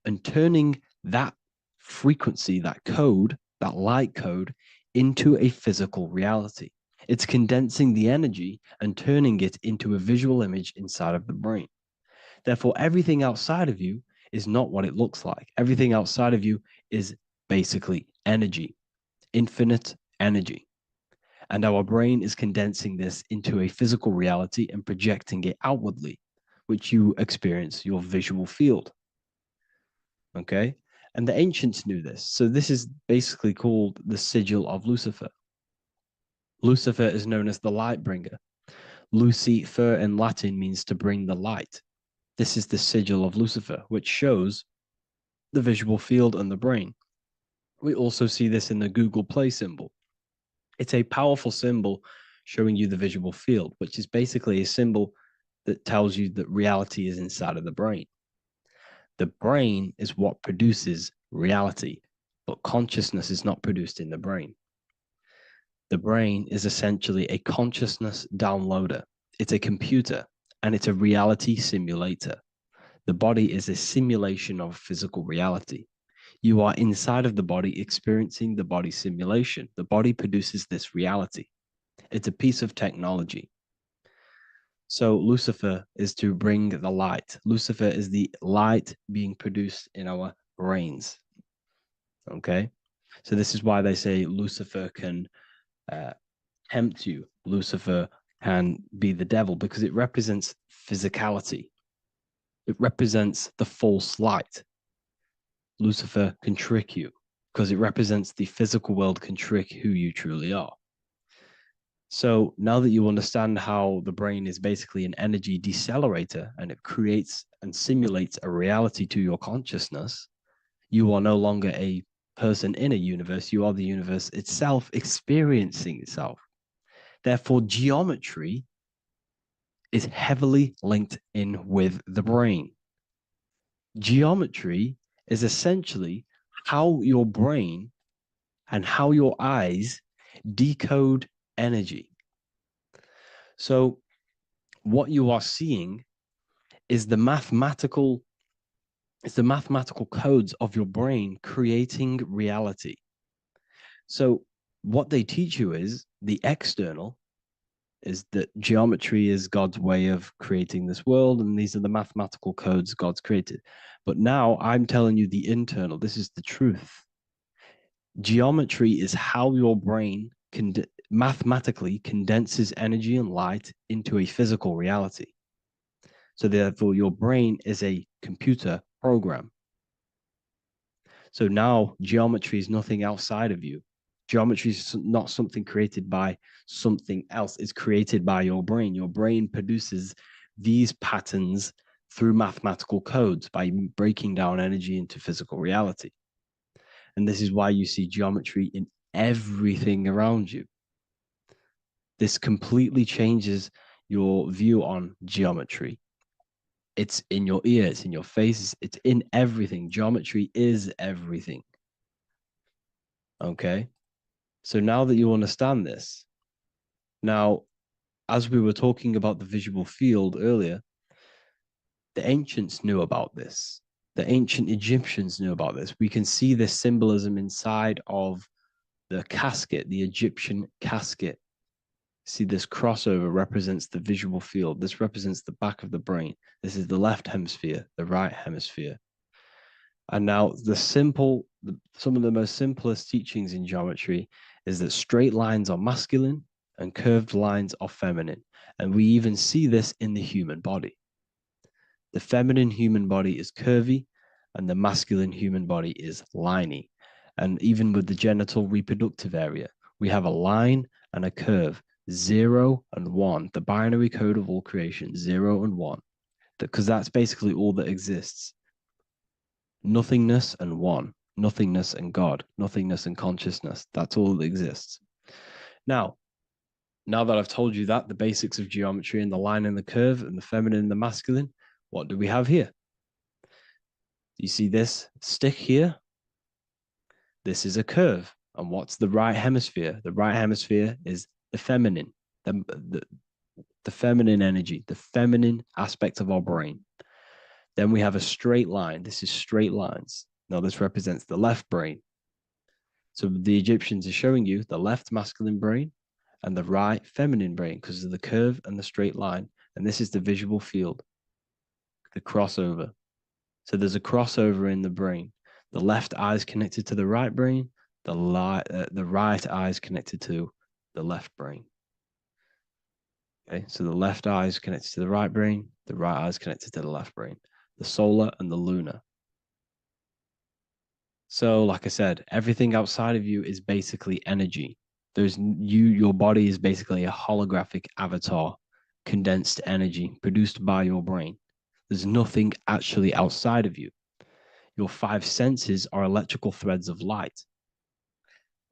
and turning that frequency, that code, that light code, into a physical reality. It's condensing the energy and turning it into a visual image inside of the brain. Therefore, everything outside of you is not what it looks like. Everything outside of you is basically energy. infinite energy. And our brain is condensing this into a physical reality and projecting it outwardly, which you experience your visual field. Okay? And the ancients knew this. So this is basically called the sigil of Lucifer. Lucifer is known as the light bringer. Lucifer in Latin means to bring the light. This is the sigil of Lucifer, which shows the visual field and the brain. We also see this in the Google Play symbol. It's a powerful symbol showing you the visual field, which is basically a symbol that tells you that reality is inside of the brain. The brain is what produces reality, but consciousness is not produced in the brain. The brain is essentially a consciousness downloader. It's a computer and it's a reality simulator. The body is a simulation of physical reality. You are inside of the body experiencing the body simulation. The body produces this reality. It's a piece of technology. So Lucifer is to bring the light. Lucifer is the light being produced in our brains. Okay? So this is why they say Lucifer can tempt you. Lucifer can be the devil because it represents physicality. It represents the false light. Lucifer can trick you because it represents the physical world can trick who you truly are. So now that you understand how the brain is basically an energy decelerator and it creates and simulates a reality to your consciousness, you are no longer a person in a universe. You are the universe itself experiencing itself. Therefore, geometry is heavily linked in with the brain. Geometry is essentially how your brain and how your eyes decode energy. So what you are seeing is the mathematical codes of your brain creating reality. So what they teach you is the external is that geometry is God's way of creating this world, and these are the mathematical codes God's created. But now I'm telling you the internal. This is the truth. Geometry is how your brain mathematically condenses energy and light into a physical reality. So therefore, your brain is a computer program. So now geometry is nothing outside of you. Geometry is not something created by something else. It's created by your brain. Your brain produces these patterns through mathematical codes by breaking down energy into physical reality. And this is why you see geometry in everything around you. This completely changes your view on geometry. It's in your ear, it's in your face, it's in everything. Geometry is everything. Okay? So now that you understand this, now, as we were talking about the visual field earlier, the ancients knew about this. The ancient Egyptians knew about this. We can see this symbolism inside of the casket, the Egyptian casket. See, this crossover represents the visual field. This represents the back of the brain. This is the left hemisphere, the right hemisphere. And now some of the most simplest teachings in geometry is that straight lines are masculine and curved lines are feminine. And we even see this in the human body. The feminine human body is curvy and the masculine human body is liney. And even with the genital reproductive area, we have a line and a curve, 0 and 1, the binary code of all creation, 0 and 1, because that's basically all that exists. Nothingness and one, nothingness and God, nothingness and consciousness. That's all that exists. Now that I've told you that, the basics of geometry and the line and the curve and the feminine and the masculine, what do we have here? You see this stick here? This is a curve. And what's the right hemisphere? The right hemisphere is the feminine, the feminine energy, the feminine aspect of our brain. Then we have a straight line. This is straight lines. Now this represents the left brain. So the Egyptians are showing you the left masculine brain and the right feminine brain because of the curve and the straight line. And this is the visual field, the crossover. So there's a crossover in the brain. The left eye is connected to the right brain. the right eye is connected to the left brain. Okay, so the left eye is connected to the right brain, the right eye is connected to the left brain, the solar and the lunar. So, like I said, everything outside of you is basically energy. Your body is basically a holographic avatar, condensed energy produced by your brain. There's nothing actually outside of you. Your five senses are electrical threads of light.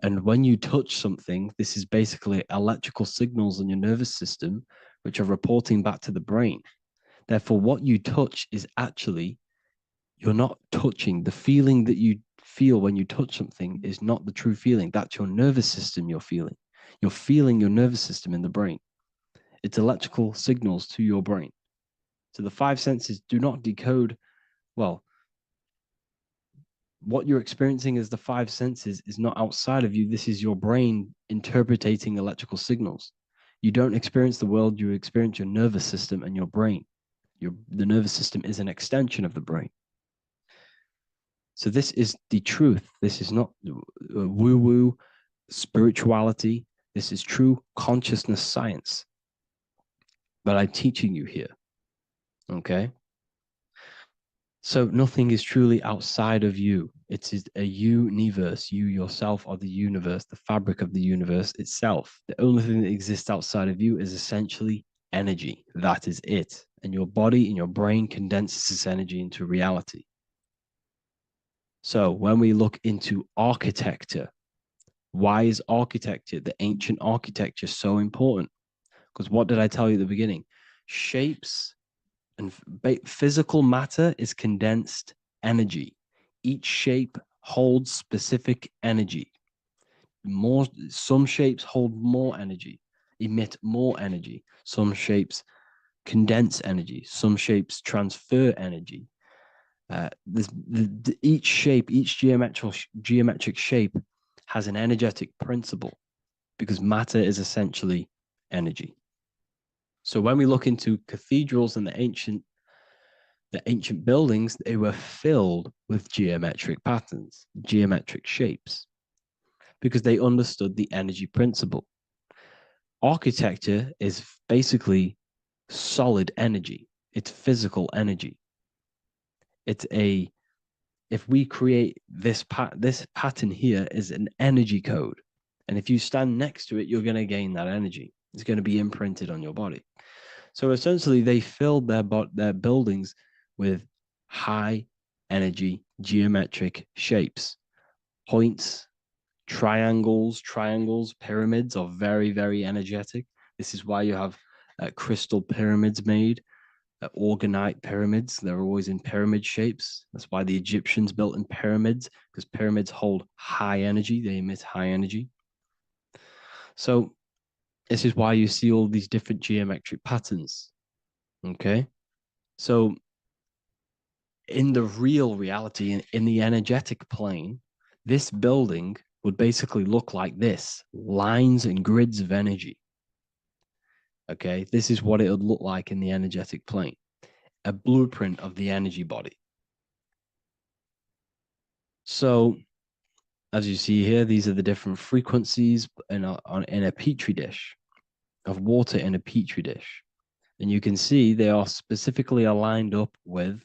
And when you touch something, this is basically electrical signals in your nervous system, which are reporting back to the brain. Therefore, what you touch is actually, you're not touching. The feeling that you feel when you touch something is not the true feeling. That's your nervous system you're feeling. You're feeling your nervous system in the brain. It's electrical signals to your brain. So the five senses do not decode, well, what you're experiencing as the five senses is not outside of you. This is your brain interpreting electrical signals. You don't experience the world, you experience your nervous system and your brain. The nervous system is an extension of the brain. So this is the truth. This is not woo-woo spirituality. This is true consciousness science. But I'm teaching you here. Okay? So nothing is truly outside of you. It is a universe. You yourself are the universe, the fabric of the universe itself. The only thing that exists outside of you is essentially energy. That is it. And your body and your brain condenses this energy into reality. So when we look into architecture, why is architecture, the ancient architecture, so important? Because what did I tell you at the beginning? Shapes and physical matter is condensed energy. Each shape holds specific energy. Some shapes hold more energy, emit more energy. Some shapes condense energy. Some shapes transfer energy. Each shape, each geometric shape has an energetic principle because matter is essentially energy. So when we look into cathedrals and the ancient buildings, they were filled with geometric patterns, geometric shapes, because they understood the energy principle. Architecture is basically solid energy. It's physical energy. If we create this pattern here is an energy code. And if you stand next to it, you're going to gain that energy. It's going to be imprinted on your body. So essentially, they filled their buildings with high energy geometric shapes. Points, triangles, pyramids are very, very energetic. This is why you have crystal pyramids made, orgonite pyramids. They're always in pyramid shapes. That's why the Egyptians built in pyramids, because pyramids hold high energy. They emit high energy. So this is why you see all these different geometric patterns. Okay. So in the real reality, in the energetic plane, this building would basically look like this: lines and grids of energy. Okay. This is what it would look like in the energetic plane, a blueprint of the energy body. So as you see here, these are the different frequencies in a petri dish, of water in a petri dish. And you can see they are specifically aligned up with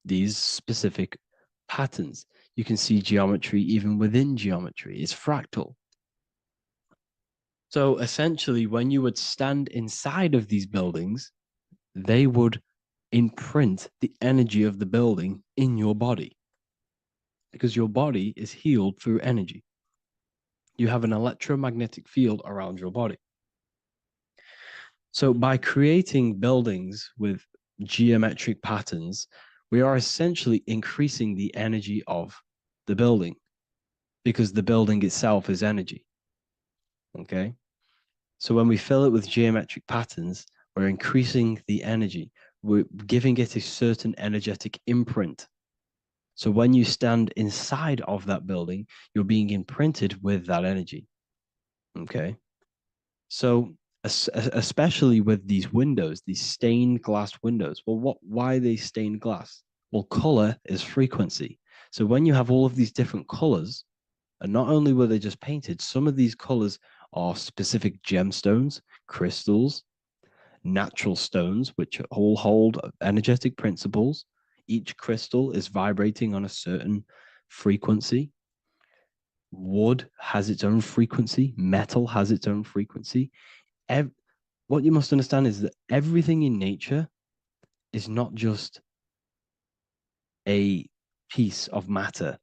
these specific patterns. You can see geometry even within geometry. It's fractal. So essentially, when you would stand inside of these buildings, they would imprint the energy of the building in your body, because your body is healed through energy. You have an electromagnetic field around your body. So by creating buildings with geometric patterns, we are essentially increasing the energy of the building, because the building itself is energy. Okay. So when we fill it with geometric patterns, we're increasing the energy. We're giving it a certain energetic imprint. So when you stand inside of that building, you're being imprinted with that energy. Okay. So especially with these windows, these stained glass windows. Well, why are they stained glass? Well, color is frequency. So when you have all of these different colors, And not only were they just painted, some of these colors are specific gemstones, crystals, natural stones, which all hold energetic principles. Each crystal is vibrating on a certain frequency. Wood has its own frequency, metal has its own frequency. What you must understand is that everything in nature is not just a piece of matter.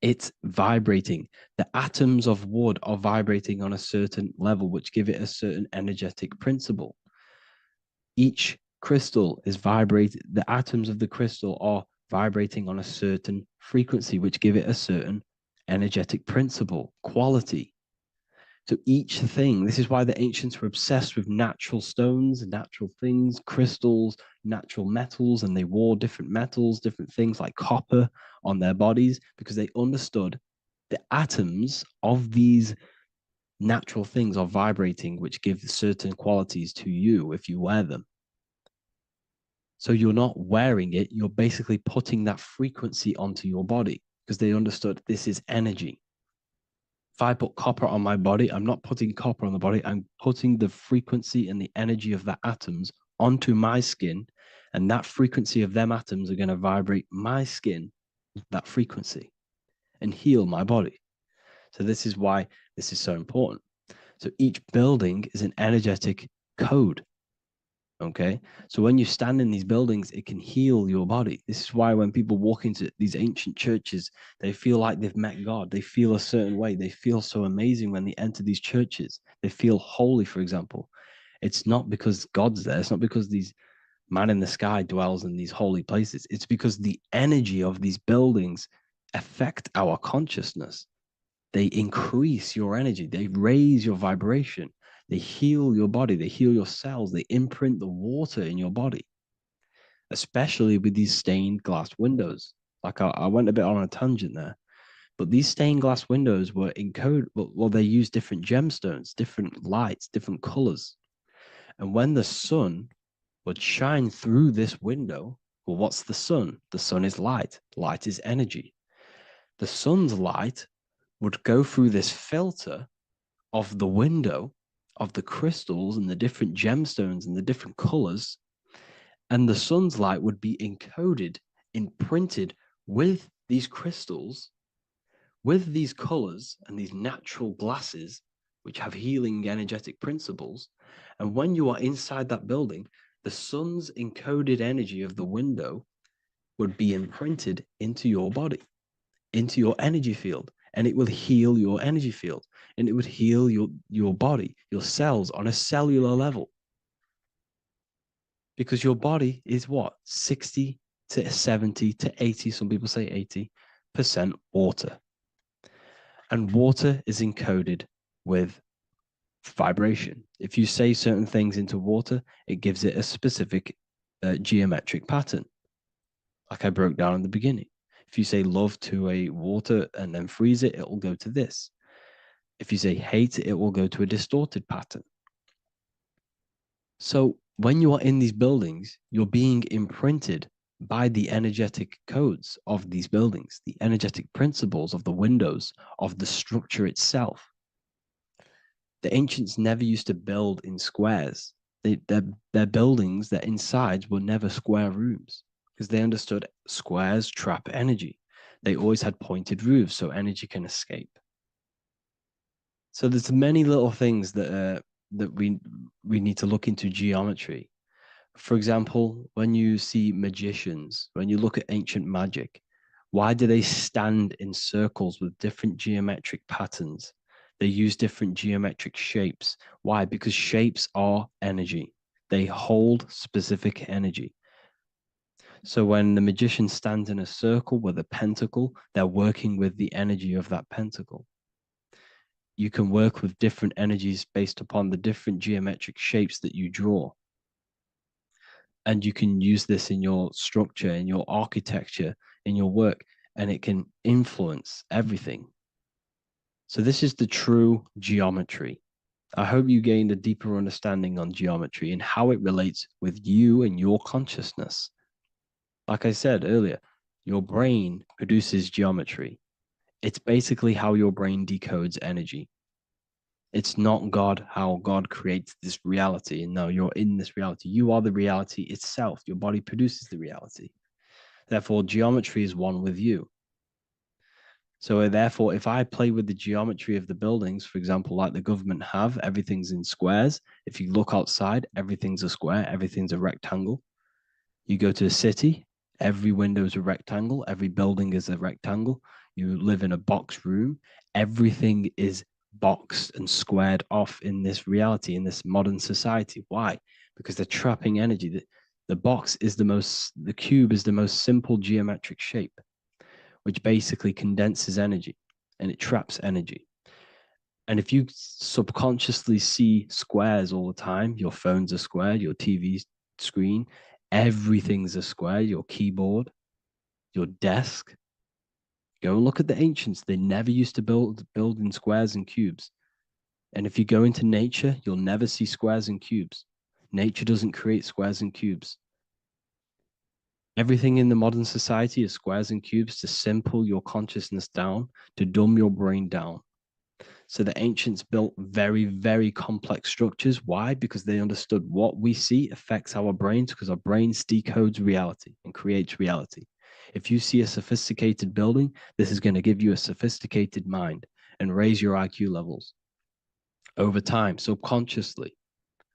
It's vibrating. The atoms of wood are vibrating on a certain level, which give it a certain energetic principle. Each crystal is vibrating. The atoms of the crystal are vibrating on a certain frequency, which give it a certain energetic principle, quality. So each thing, this is why the ancients were obsessed with natural stones, natural things, crystals, natural metals, and they wore different metals, different things like copper on their bodies, because they understood the atoms of these natural things are vibrating, which give certain qualities to you if you wear them. So you're not wearing it, you're basically putting that frequency onto your body because they understood this is energy. If I put copper on my body, I'm not putting copper on the body, I'm putting the frequency and the energy of the atoms onto my skin, and that frequency of them atoms are going to vibrate my skin, that frequency, and heal my body. So this is why this is so important. So each building is an energetic code. Okay. So when you stand in these buildings, it can heal your body. This is why when people walk into these ancient churches, they feel like they've met God. They feel a certain way. They feel so amazing when they enter these churches. They feel holy, for example. It's not because God's there. It's not because these man in the sky dwells in these holy places. It's because the energy of these buildings affect our consciousness. They increase your energy. They raise your vibration. They heal your body. They heal your cells. They imprint the water in your body, especially with these stained glass windows. Like I went a bit on a tangent there, but these stained glass windows were encoded. Well, they use different gemstones, different lights, different colors. And when the sun would shine through this window, well, what's the sun? The sun is light. Light is energy. The sun's light would go through this filter of the window of the crystals and the different gemstones and the different colors, and the sun's light would be encoded, imprinted with these crystals, with these colors and these natural glasses, which have healing energetic principles. And when you are inside that building, the sun's encoded energy of the window would be imprinted into your body, into your energy field, and it will heal your energy field, and it would heal your body, your cells on a cellular level. Because your body is what? 60 to 70 to 80, some people say 80% water. And water is encoded with vibration. If you say certain things into water, it gives it a specific geometric pattern, like I broke down in the beginning. If you say love to a water and then freeze it, it will go to this. If you say hate, it will go to a distorted pattern. So when you are in these buildings, you're being imprinted by the energetic codes of these buildings, the energetic principles of the windows, of the structure itself. The ancients never used to build in squares. Their buildings, their insides were never square rooms, because they understood squares trap energy. They always had pointed roofs so energy can escape. So there's many little things that we need to look into geometry. For example, when you see magicians, when you look at ancient magic, why do they stand in circles with different geometric patterns? They use different geometric shapes. Why? Because shapes are energy. They hold specific energy. So when the magician stands in a circle with a pentacle, they're working with the energy of that pentacle. You can work with different energies based upon the different geometric shapes that you draw. And you can use this in your structure, in your architecture, in your work, and it can influence everything. So this is the true geometry. I hope you gained a deeper understanding on geometry and how it relates with you and your consciousness. Like I said earlier, your brain produces geometry. It's basically how your brain decodes energy. It's not God, how God creates this reality. And no, you're in this reality. You are the reality itself. Your body produces the reality. Therefore, geometry is one with you. So therefore, if I play with the geometry of the buildings, for example, like the government have, everything's in squares. If you look outside, everything's a square, everything's a rectangle. You go to a city, every window is a rectangle, every building is a rectangle. You live in a box room, everything is boxed and squared off in this reality, in this modern society. Why? Because they're trapping energy. The cube is the most simple geometric shape, which basically condenses energy and it traps energy. And if you subconsciously see squares all the time, your phone's a square, your TV screen, everything's a square, your keyboard, your desk. Go and look at the ancients. They never used to build in squares and cubes. And if you go into nature, you'll never see squares and cubes. Nature doesn't create squares and cubes. Everything in the modern society is squares and cubes to simple your consciousness down, to dumb your brain down. So the ancients built very, very complex structures. Why? Because they understood what we see affects our brains, because our brains decodes reality and creates reality. If you see a sophisticated building, this is going to give you a sophisticated mind and raise your IQ levels over time, subconsciously.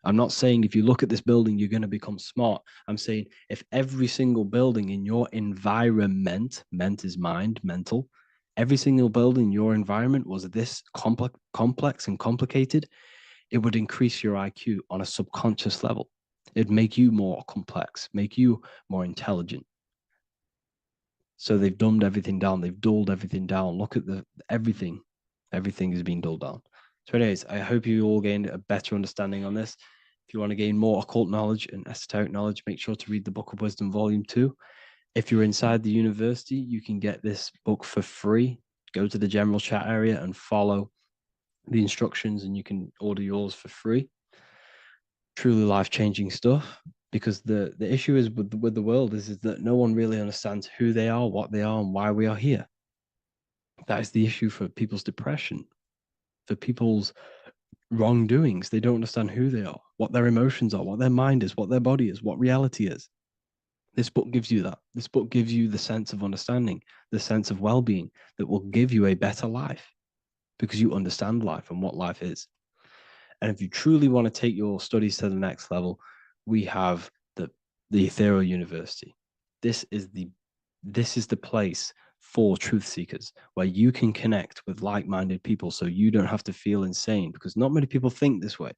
I'm not saying if you look at this building, you're going to become smart. I'm saying if every single building in your environment, ment is mind, mental, every single building in your environment was this complex and complicated, it would increase your IQ on a subconscious level. It'd make you more complex, make you more intelligent. So they've dumbed everything down. They've dulled everything down. Look at everything. Everything is being dulled down. So anyways, I hope you all gained a better understanding on this. If you want to gain more occult knowledge and esoteric knowledge, make sure to read the Book of Wisdom, Volume 2. If you're inside the university, you can get this book for free. Go to the general chat area and follow the instructions and you can order yours for free. Truly life-changing stuff, because the issue is with the world is that no one really understands who they are, what they are, and why we are here. That is the issue for people's depression, for people's wrongdoings. They don't understand who they are, what their emotions are, what their mind is, what their body is, what reality is. This book gives you that. This book gives you the sense of understanding, the sense of well-being that will give you a better life because you understand life and what life is. And if you truly want to take your studies to the next level, we have the Ethereal University. This is the place for truth seekers where you can connect with like-minded people so you don't have to feel insane, because not many people think this way.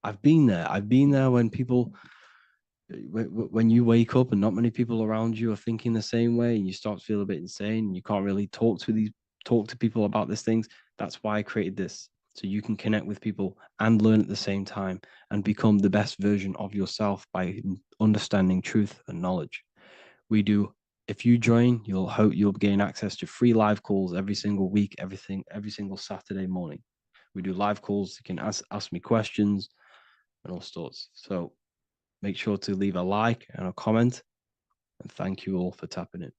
I've been there when you wake up and not many people around you are thinking the same way and you start to feel a bit insane and you can't really talk to people about these things. That's why I created this, so you can connect with people and learn at the same time and become the best version of yourself by understanding truth and knowledge. If you join, you'll gain access to free live calls every single week, every single Saturday morning. We do live calls. You can ask me questions and all sorts. So make sure to leave a like and a comment. And thank you all for tapping in.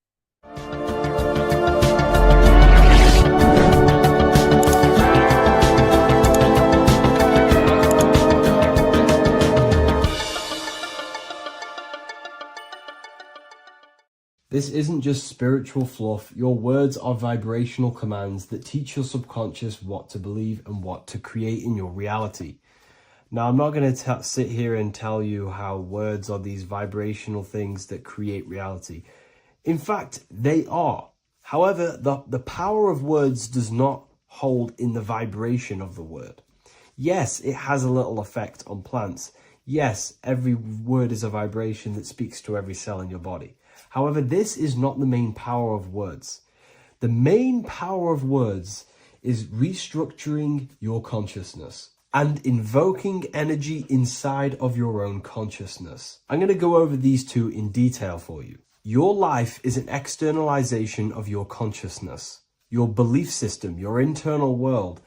This isn't just spiritual fluff. Your words are vibrational commands that teach your subconscious what to believe and what to create in your reality. Now, I'm not going to sit here and tell you how words are these vibrational things that create reality. In fact, they are. However, the power of words does not hold in the vibration of the word. Yes, it has a little effect on plants. Yes, every word is a vibration that speaks to every cell in your body. However, this is not the main power of words. The main power of words is restructuring your consciousness and invoking energy inside of your own consciousness. I'm going to go over these two in detail for you. Your life is an externalization of your consciousness. Your belief system, your internal world,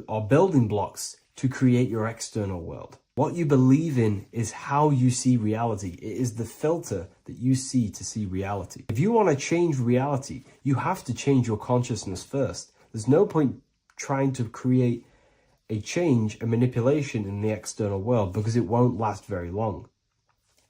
are building blocks to create your external world. What you believe in is how you see reality. It is the filter that you see to see reality. If you want to change reality, you have to change your consciousness first. There's no point trying to create a change, a manipulation in the external world, because it won't last very long.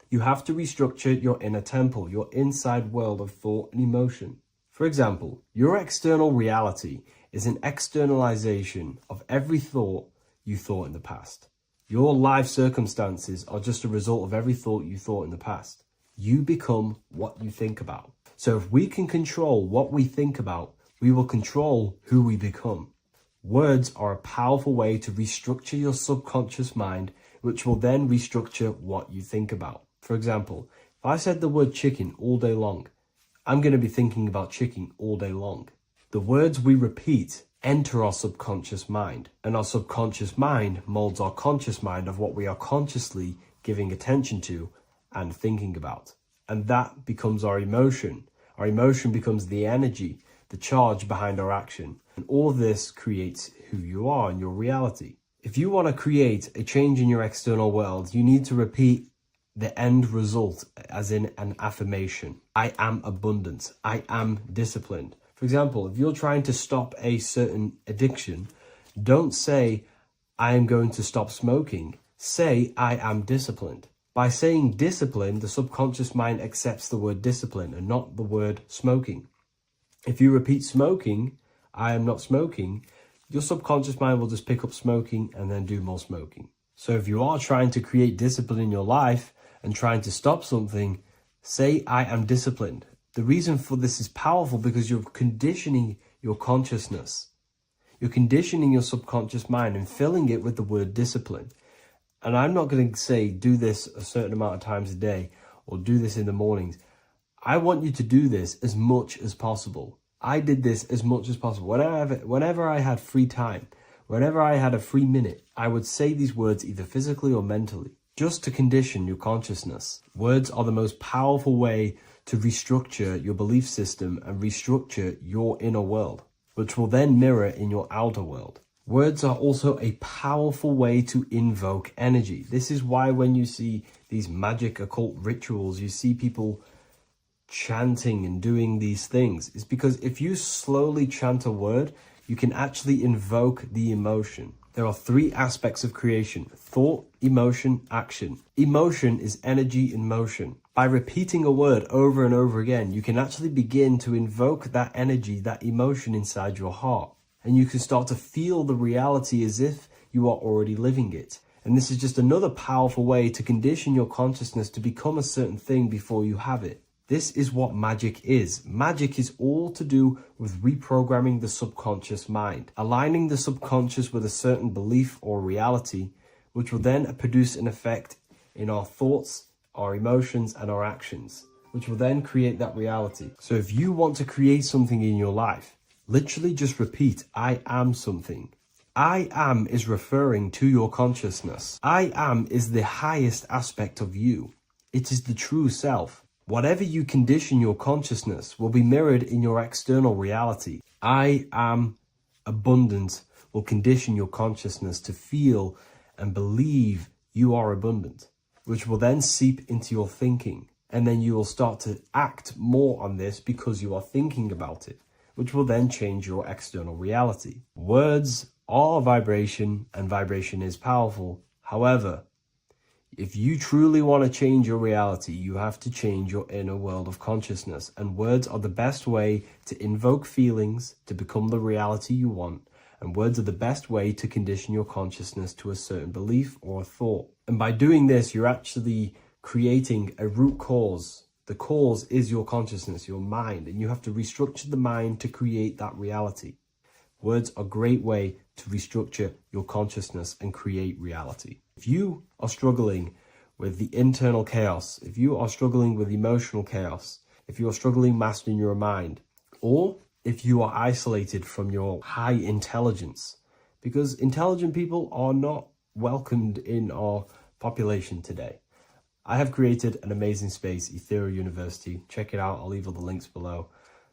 You have to restructure your inner temple, your inside world of thought and emotion. For example, your external reality is an externalization of every thought you thought in the past. Your life circumstances are just a result of every thought you thought in the past. You become what you think about. So if we can control what we think about, we will control who we become. Words are a powerful way to restructure your subconscious mind, which will then restructure what you think about. For example, if I said the word chicken all day long, I'm going to be thinking about chicken all day long. The words we repeat enter our subconscious mind, and our subconscious mind molds our conscious mind of what we are consciously giving attention to and thinking about. And that becomes our emotion. Our emotion becomes the energy, the charge behind our action. And all of this creates who you are and your reality. If you want to create a change in your external world, you need to repeat the end result as in an affirmation. I am abundant. I am disciplined. For example, if you're trying to stop a certain addiction, don't say, I am going to stop smoking. Say, I am disciplined. By saying discipline, the subconscious mind accepts the word discipline and not the word smoking. If you repeat smoking, I am not smoking, your subconscious mind will just pick up smoking and then do more smoking. So if you are trying to create discipline in your life and trying to stop something, say, I am disciplined. The reason for this is powerful because you're conditioning your consciousness. You're conditioning your subconscious mind and filling it with the word discipline. And I'm not going to say do this a certain amount of times a day or do this in the mornings. I want you to do this as much as possible. I did this as much as possible. Whenever I had free time, whenever I had a free minute, I would say these words either physically or mentally, just to condition your consciousness. Words are the most powerful way to restructure your belief system and restructure your inner world, which will then mirror in your outer world. Words are also a powerful way to invoke energy. This is why when you see these magic occult rituals, you see people chanting and doing these things. It's because if you slowly chant a word, you can actually invoke the emotion. There are three aspects of creation: thought, emotion, action. Emotion is energy in motion. By repeating a word over and over again, you can actually begin to invoke that energy, that emotion inside your heart. And you can start to feel the reality as if you are already living it. And this is just another powerful way to condition your consciousness to become a certain thing before you have it. This is what magic is. Magic is all to do with reprogramming the subconscious mind, aligning the subconscious with a certain belief or reality, which will then produce an effect in our thoughts, our emotions, and our actions, which will then create that reality. So if you want to create something in your life, literally just repeat, I am something. I am is referring to your consciousness. I am is the highest aspect of you. It is the true self. Whatever you condition your consciousness will be mirrored in your external reality. I am abundant will condition your consciousness to feel and believe you are abundant, which will then seep into your thinking. And then you will start to act more on this because you are thinking about it, which will then change your external reality. Words are vibration, and vibration is powerful. However, if you truly want to change your reality, you have to change your inner world of consciousness. And words are the best way to invoke feelings to become the reality you want. And words are the best way to condition your consciousness to a certain belief or a thought. And by doing this, you're actually creating a root cause. The cause is your consciousness, your mind, and you have to restructure the mind to create that reality. Words are a great way to restructure your consciousness and create reality. If you are struggling with the internal chaos, if you are struggling with emotional chaos, if you are struggling mastering your mind, or if you are isolated from your high intelligence, because intelligent people are not welcomed in our population today. I have created an amazing space, Ethereal University. Check it out. I'll leave all the links below.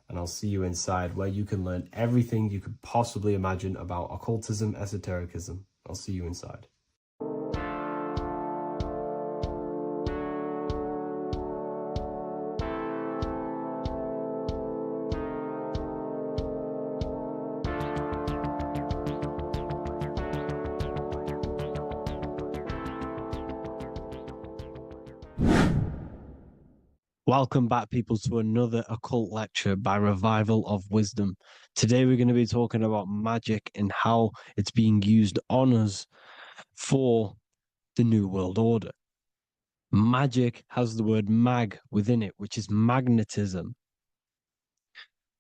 And I'll see you inside, where you can learn everything you could possibly imagine about occultism, esotericism. I'll see you inside. Welcome back, people, to another occult lecture by Revival of Wisdom. Today, we're going to be talking about magic and how it's being used on us for the New World Order. Magic has the word mag within it, which is magnetism.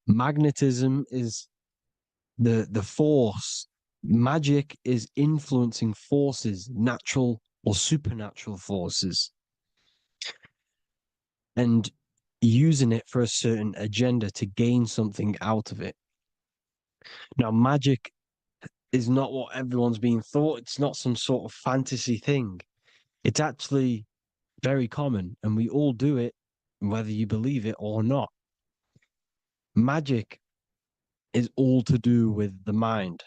Magnetism is the force. Magic is influencing forces, natural or supernatural forces, and using it for a certain agenda to gain something out of it. Now, magic is not what everyone's being thought. It's not some sort of fantasy thing. It's actually very common, and we all do it, whether you believe it or not. Magic is all to do with the mind.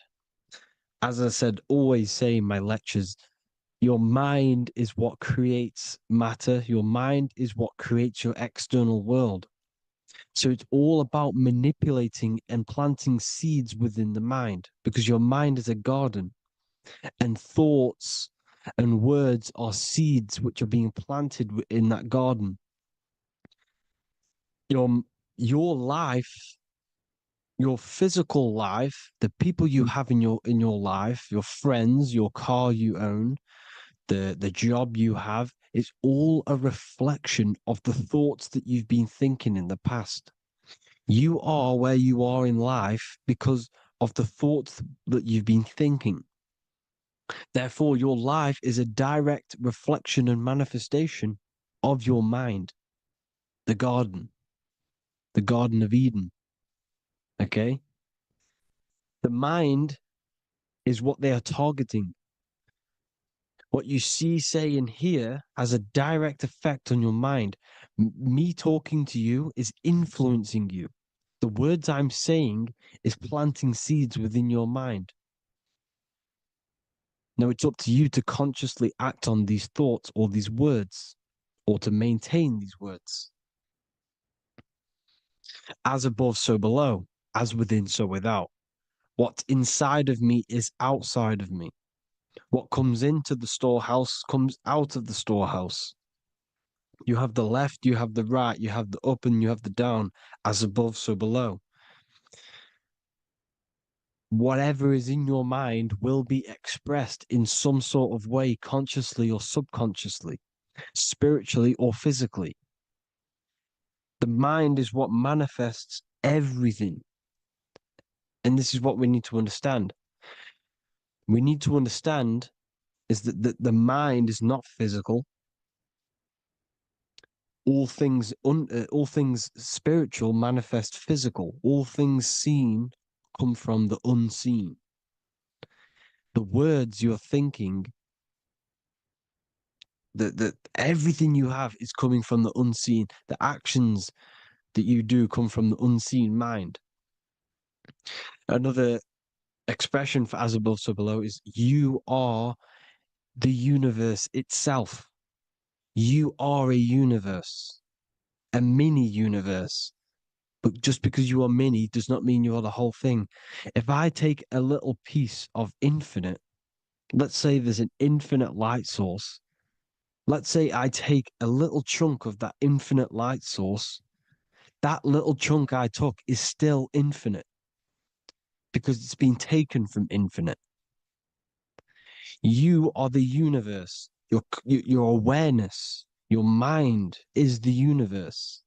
As I said, always say in my lectures, your mind is what creates matter. Your mind is what creates your external world. So it's all about manipulating and planting seeds within the mind, because your mind is a garden, and thoughts and words are seeds which are being planted in that garden. Your life, your physical life, the people you have in your life, your friends, your car you own, the job you have, is all a reflection of the thoughts that you've been thinking in the past. You are where you are in life because of the thoughts that you've been thinking. Therefore, your life is a direct reflection and manifestation of your mind, the Garden of Eden. Okay? The mind is what they are targeting. What you see, say, and hear has a direct effect on your mind. Me talking to you is influencing you. The words I'm saying is planting seeds within your mind. Now, it's up to you to consciously act on these thoughts or these words, or to maintain these words. As above, so below. As within, so without. What's inside of me is outside of me. What comes into the storehouse comes out of the storehouse. You have the left, you have the right, you have the up, and you have the down. As above, so below. Whatever is in your mind will be expressed in some sort of way, consciously or subconsciously, spiritually or physically. The mind is what manifests everything. And this is what we need to understand. We need to understand is that the mind is not physical. All things spiritual manifest physical. All things seen come from the unseen. The words you're thinking, that everything you have is coming from the unseen. The actions that you do come from the unseen mind. Another expression for as above, so below is you are the universe itself. You are a universe, a mini universe. But just because you are mini does not mean you are the whole thing. If I take a little piece of infinite, let's say there's an infinite light source. Let's say I take a little chunk of that infinite light source. That little chunk I took is still infinite because it's been taken from infinite. You are the universe. Your awareness, your mind is the universe.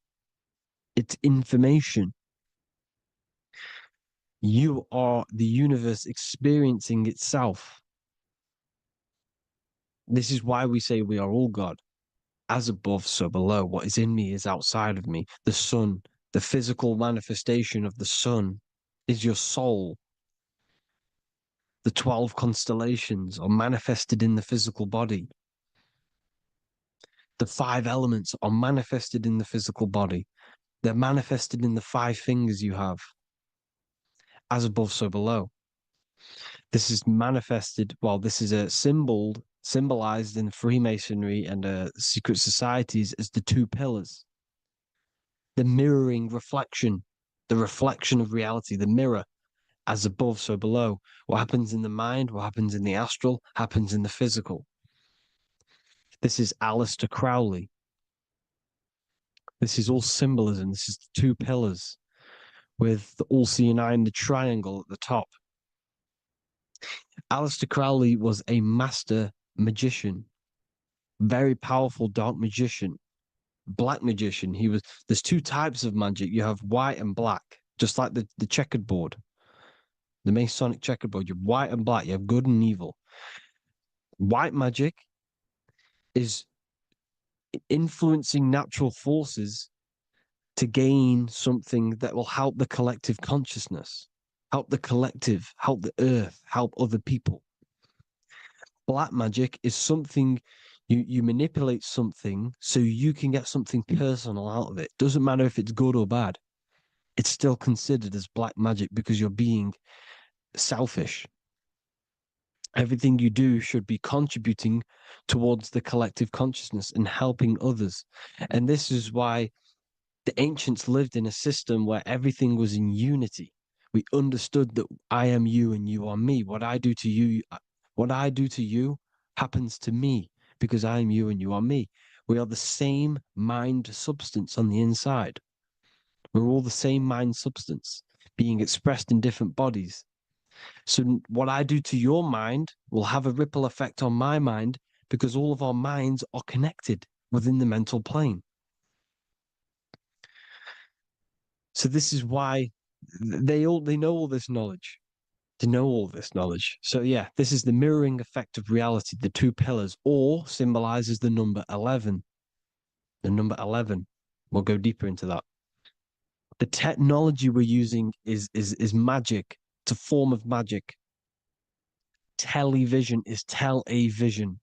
It's information. You are the universe experiencing itself. This is why we say we are all God. As above, so below. What is in me is outside of me. The sun, the physical manifestation of the sun, is your soul. The 12 constellations are manifested in the physical body. The 5 elements are manifested in the physical body. They're manifested in the 5 fingers you have. As above, so below. This is manifested, well, this is a symbolized in Freemasonry and secret societies as the 2 pillars. The mirroring reflection, the reflection of reality, the mirror, as above, so below. What happens in the mind, what happens in the astral, happens in the physical. This is Aleister Crowley. This is all symbolism. This is the two pillars with the all-seeing eye and the triangle at the top. Aleister Crowley was a master magician, very powerful dark magician, black magician. There's two types of magic. You have white and black, just like the checkered board, the Masonic checkered board. You have white and black. You have good and evil. White magic is influencing natural forces to gain something that will help the collective consciousness, help the collective, help the earth, help other people. Black magic is something you manipulate something so you can get something personal out of it. Doesn't matter if it's good or bad. It's still considered as black magic because you're being selfish. Everything you do should be contributing towards the collective consciousness and helping others. And this is why the ancients lived in a system where everything was in unity. We understood that I am you and you are me. What I do to you happens to me because I am you and you are me. We are the same mind substance on the inside. We're all the same mind substance being expressed in different bodies. So what I do to your mind will have a ripple effect on my mind because all of our minds are connected within the mental plane. So this is why they know all this knowledge. They know all this knowledge. So yeah, this is the mirroring effect of reality, the two pillars, or symbolizes the number 11. The number 11. We'll go deeper into that. The technology we're using is magic. It's a form of magic. Television is tell-a-vision.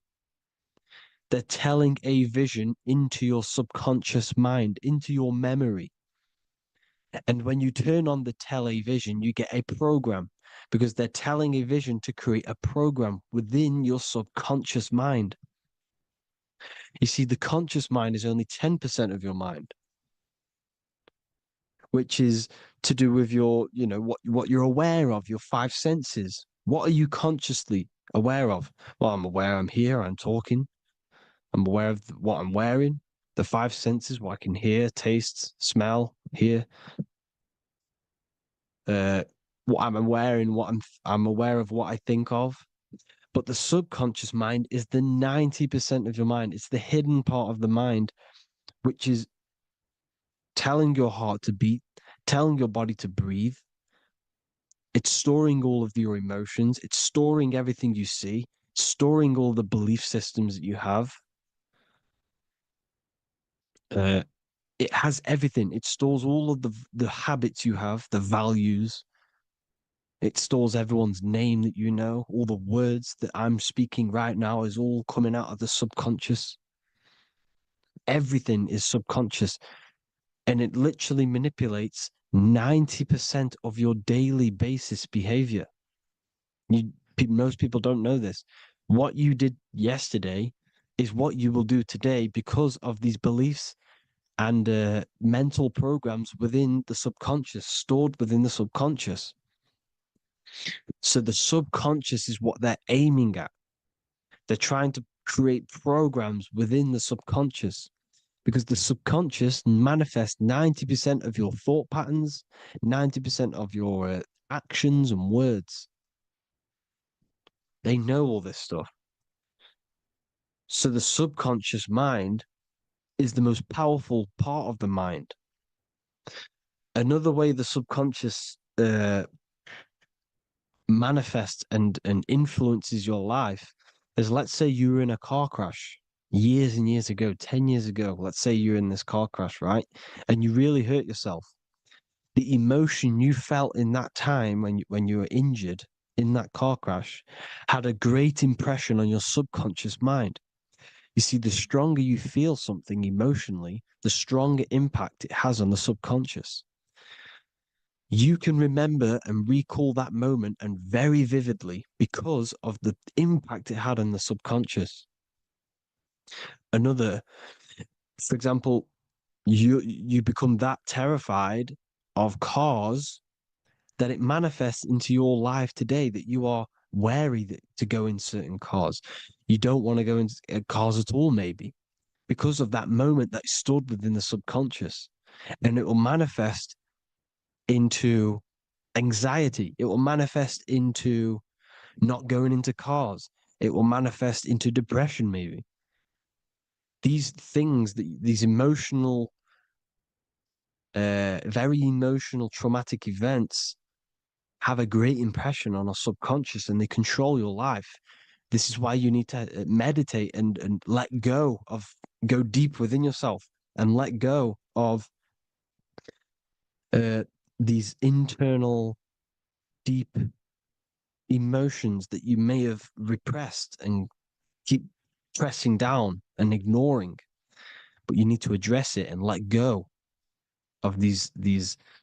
They're telling a vision into your subconscious mind, into your memory. And when you turn on the television, you get a program because they're telling a vision to create a program within your subconscious mind. You see, the conscious mind is only 10% of your mind, which is to do with your, what you're aware of, your five senses. What are you consciously aware of? Well, I'm aware I'm here, I'm talking. I'm aware of what I'm wearing, the five senses, what I can hear, taste, smell, hear. What I'm wearing, I'm aware of what I think of. But the subconscious mind is the 90% of your mind. It's the hidden part of the mind, which is telling your heart to beat, telling your body to breathe. It's storing all of your emotions. It's storing everything you see, storing all the belief systems that you have. It has everything. It stores all of the habits you have, the values. It stores everyone's name that you know. All the words that I'm speaking right now is all coming out of the subconscious. Everything is subconscious. And it literally manipulates 90% of your daily basis behavior. Most people don't know this. What you did yesterday is what you will do today because of these beliefs and mental programs within the subconscious, stored within the subconscious. So the subconscious is what they're aiming at. They're trying to create programs within the subconscious because the subconscious manifests 90% of your thought patterns, 90% of your actions and words. They know all this stuff. So the subconscious mind is the most powerful part of the mind. Another way the subconscious manifests and influences your life is, let's say you were in a car crash years and years ago, 10 years ago. Let's say you're in this car crash, right? And you really hurt yourself. The emotion you felt in that time when you were injured in that car crash had a great impression on your subconscious mind. You see, the stronger you feel something emotionally, the stronger impact it has on the subconscious. You can remember and recall that moment and very vividly because of the impact it had on the subconscious. For example, you become that terrified of cars that it manifests into your life today, that you are wary to go in certain cars. You don't want to go in cars at all, maybe. because of that moment that stored within the subconscious. And it will manifest into anxiety. It will manifest into not going into cars. It will manifest into depression, maybe. These things, these emotional, very emotional, traumatic events have a great impression on our subconscious and they control your life. This is why you need to meditate and let go go deep within yourself and let go of these internal, deep emotions that you may have repressed and keep pressing down and ignoring. But you need to address it and let go of these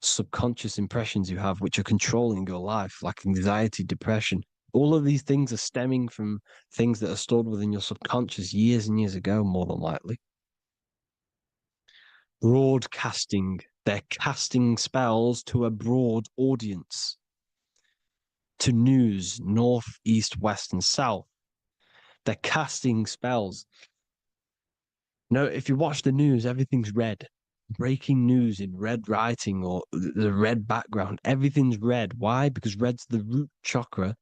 subconscious impressions you have, which are controlling your life, like anxiety, depression. All of these things are stemming from things that are stored within your subconscious years and years ago, more than likely. Broadcasting. They're casting spells to a broad audience, to news, north, east, west, and south. They're casting spells. No, if you watch the news, everything's red. Breaking news in red writing or the red background, everything's red. Why? Because red's the root chakra,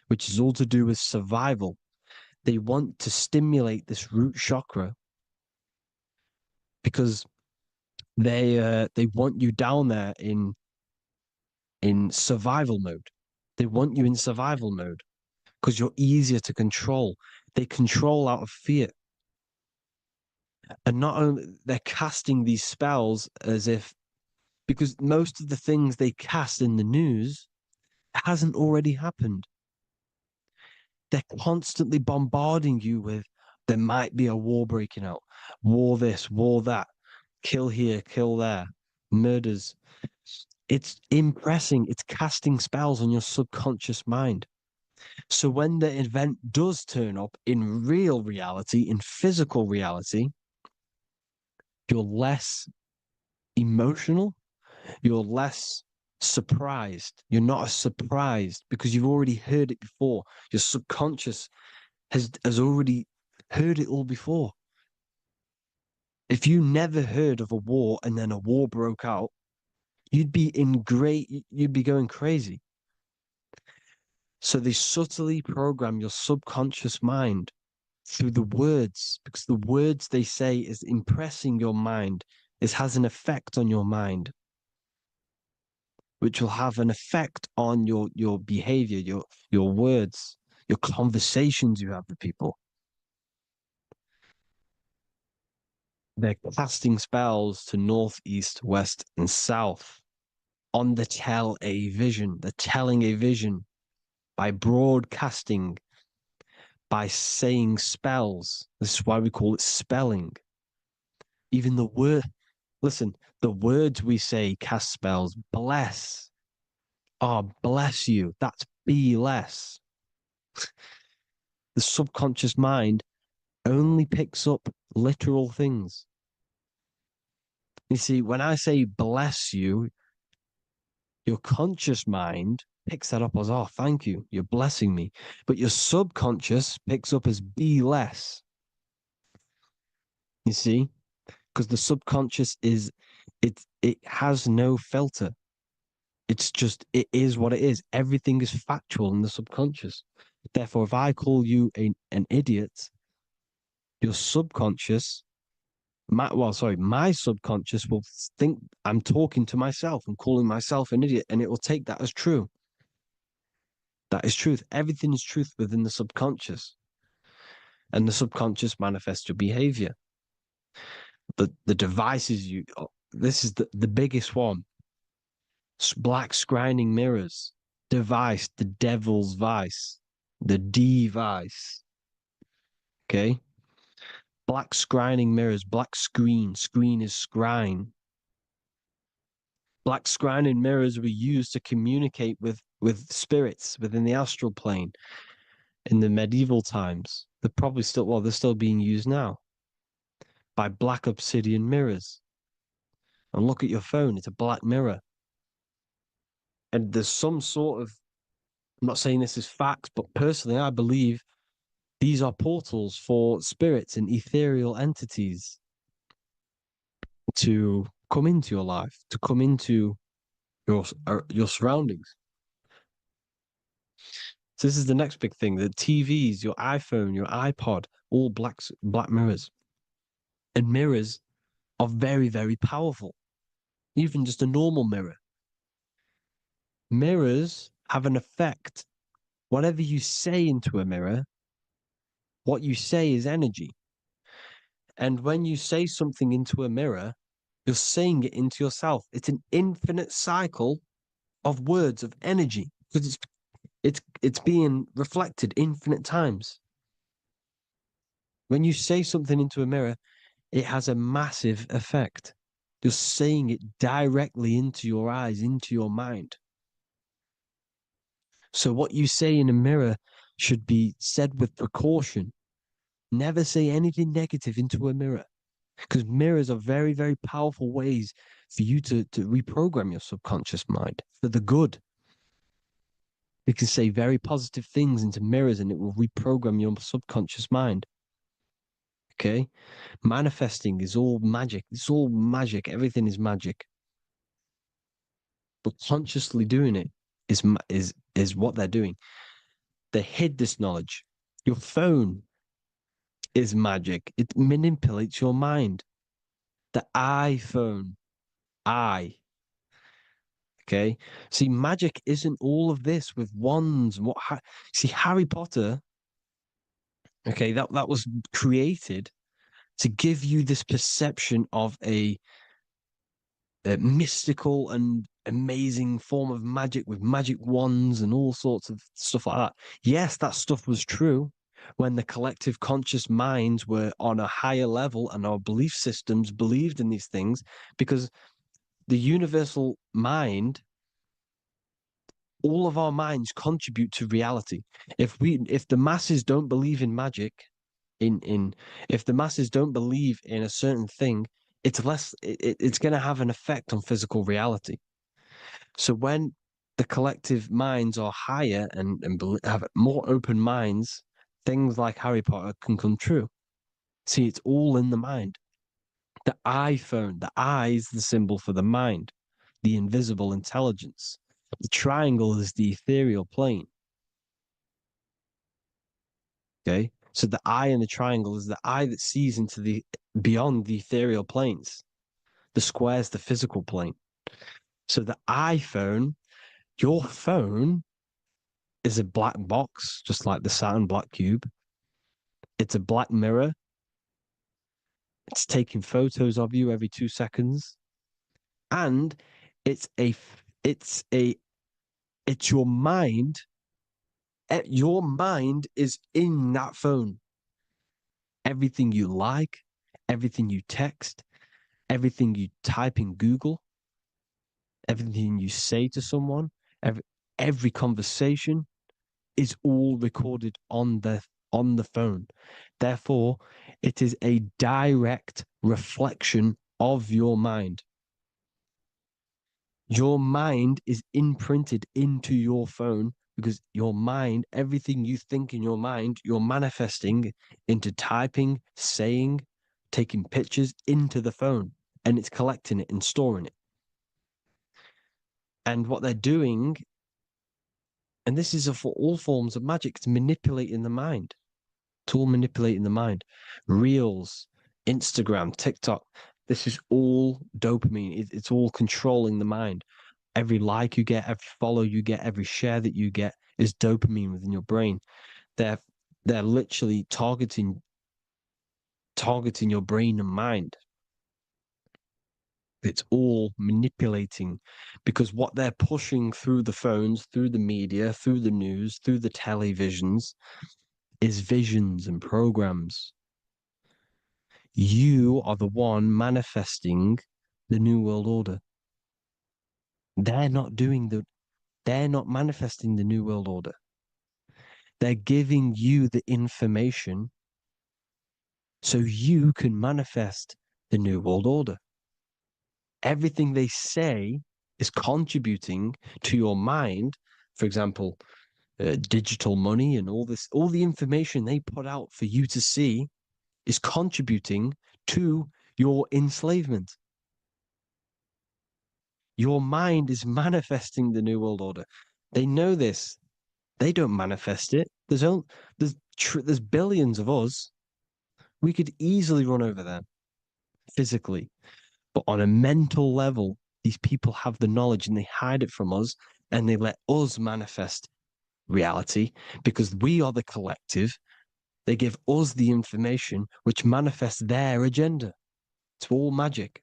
which is all to do with survival. They want to stimulate this root chakra because they want you down there in survival mode. They want you in survival mode because you're easier to control. They control out of fear. And not only they're casting these spells as if, because most of the things they cast in the news hasn't already happened. They're constantly bombarding you with there might be a war breaking out, war this, war that, kill here, kill there, murders. It's impressing, it's casting spells on your subconscious mind. So when the event does turn up in real reality, in physical reality, you're less emotional, you're less surprised. You're not as surprised because you've already heard it before. Your subconscious has already heard it all before. If you never heard of a war and then a war broke out, you'd be going crazy. So they subtly program your subconscious mind through the words, because the words they say is impressing your mind. It has an effect on your mind, which will have an effect on your behavior, your words, your conversations you have with people. They're casting spells to north, east, west, and south on the tell a vision. They're telling a vision by broadcasting, by saying spells. This is why we call it spelling. Even the word, listen, the words we say cast spells. Bless. Oh, bless you. That's be less. The subconscious mind only picks up literal things. You see, when I say bless you, your conscious mind picks that up as, oh, thank you, you're blessing me. But your subconscious picks up as be less. You see? Because the subconscious it has no filter. It's just, it is what it is. Everything is factual in the subconscious. Therefore, if I call you an idiot, your subconscious, my subconscious will think I'm talking to myself and calling myself an idiot, and it will take that as true. That is truth. Everything is truth within the subconscious. And the subconscious manifests your behavior. The devices this is the biggest one. Black scrying mirrors, device, the devil's vice, the device. Okay? Black scrying mirrors, black screen is scrying. Black scrying mirrors were used to communicate with spirits within the astral plane in the medieval times. They're still being used now by black obsidian mirrors. And look at your phone, it's a black mirror. And there's some sort of, I'm not saying this is facts, but personally, I believe These are portals for spirits and ethereal entities to come into your life, to come into your surroundings. So this is the next big thing: the TVs, your iPhone, your iPod, all black mirrors, and mirrors are very, very powerful. Even just a normal mirror. Mirrors have an effect. Whatever you say into a mirror, what you say is energy. And when you say something into a mirror, you're saying it into yourself. It's an infinite cycle of words of energy because it's being reflected infinite times. When you say something into a mirror, it has a massive effect. You're saying it directly into your eyes, into your mind. So what you say in a mirror should be said with precaution. Never say anything negative into a mirror, because mirrors are very, very powerful ways for you to reprogram your subconscious mind for the good. You can say very positive things into mirrors and it will reprogram your subconscious mind. Okay? Manifesting is all magic. It's all magic. Everything is magic. But consciously doing it is what they're doing. They hid this knowledge. Your phone is magic. It manipulates your mind. The iPhone, okay. See, magic isn't all of this with wands. See, Harry Potter, okay, that was created to give you this perception of a mystical and amazing form of magic with magic wands and all sorts of stuff like that. Yes, that stuff was true when the collective conscious minds were on a higher level and our belief systems believed in these things, because the universal mind, all of our minds contribute to reality. If the masses don't believe in magic, if the masses don't believe in a certain thing, it's going to have an effect on physical reality. So when the collective minds are higher and have more open minds, things like Harry Potter can come true. See, it's all in the mind. The iPhone, the eye is the symbol for the mind, the invisible intelligence. The triangle is the ethereal plane. Okay. So the eye in the triangle is the eye that sees into the beyond the ethereal planes. The square is the physical plane. So the iPhone, your phone, is a black box, just like the Saturn black cube. It's a black mirror. It's taking photos of you every 2 seconds. And it's your mind. Your mind is in that phone. Everything you like, everything you text, everything you type in Google, everything you say to someone, every conversation is all recorded on the phone. Therefore, it is a direct reflection of your mind. Your mind is imprinted into your phone because your mind, everything you think in your mind, you're manifesting into typing, saying, taking pictures into the phone, and it's collecting it and storing it. And what they're doing, and this is for all forms of magic, it's manipulating the mind. It's all manipulating the mind. Reels, Instagram, TikTok, this is all dopamine. It's all controlling the mind. Every like you get, every follow you get, every share that you get is dopamine within your brain. They're literally targeting your brain and mind. It's all manipulating, because what they're pushing through the phones, through the media, through the news, through the televisions is visions and programs. You are the one manifesting the New World Order. They're not manifesting the New World Order. They're giving you the information so you can manifest the New World Order. Everything they say is contributing to your mind. For example, digital money and all the information they put out for you to see is contributing to your enslavement. Your mind is manifesting the New World Order. They know this. They don't manifest it. There's billions of us. We could easily run over them physically, but on a mental level, these people have the knowledge and they hide it from us, and they let us manifest reality because we are the collective. They give us the information which manifests their agenda. It's all magic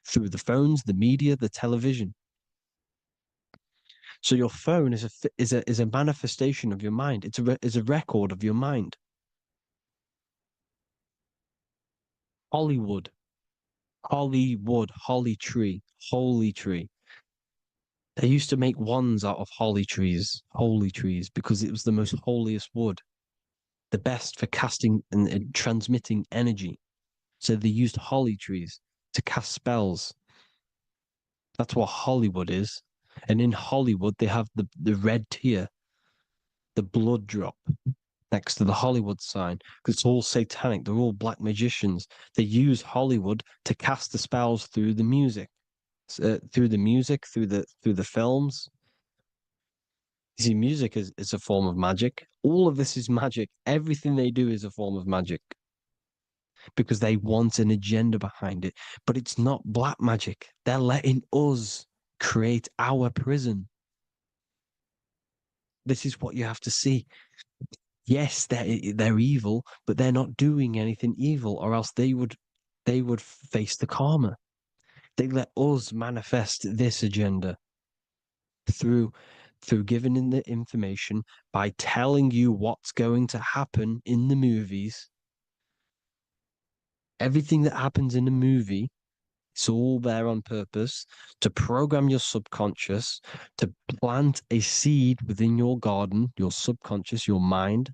through the phones, the media, the television. So your phone is a manifestation of your mind. It's a record of your mind. Hollywood, holly tree, holy tree. They used to make wands out of holy trees, because it was the most holiest wood, the best for casting and transmitting energy. So they used holly trees to cast spells. That's what Hollywood is. And in Hollywood, they have the red tear, the blood drop next to the Hollywood sign, because it's all satanic. They're all black magicians. They use Hollywood to cast the spells through the music, through the films. You see, music is a form of magic. All of this is magic. Everything they do is a form of magic because they want an agenda behind it. But it's not black magic. They're letting us create our prison. This is what you have to see. Yes, they're evil, but they're not doing anything evil, or else they would face the karma. They let us manifest this agenda through giving in the information, by telling you what's going to happen in the movies. Everything that happens in a movie, it's all there on purpose to program your subconscious, to plant a seed within your garden, your subconscious, your mind.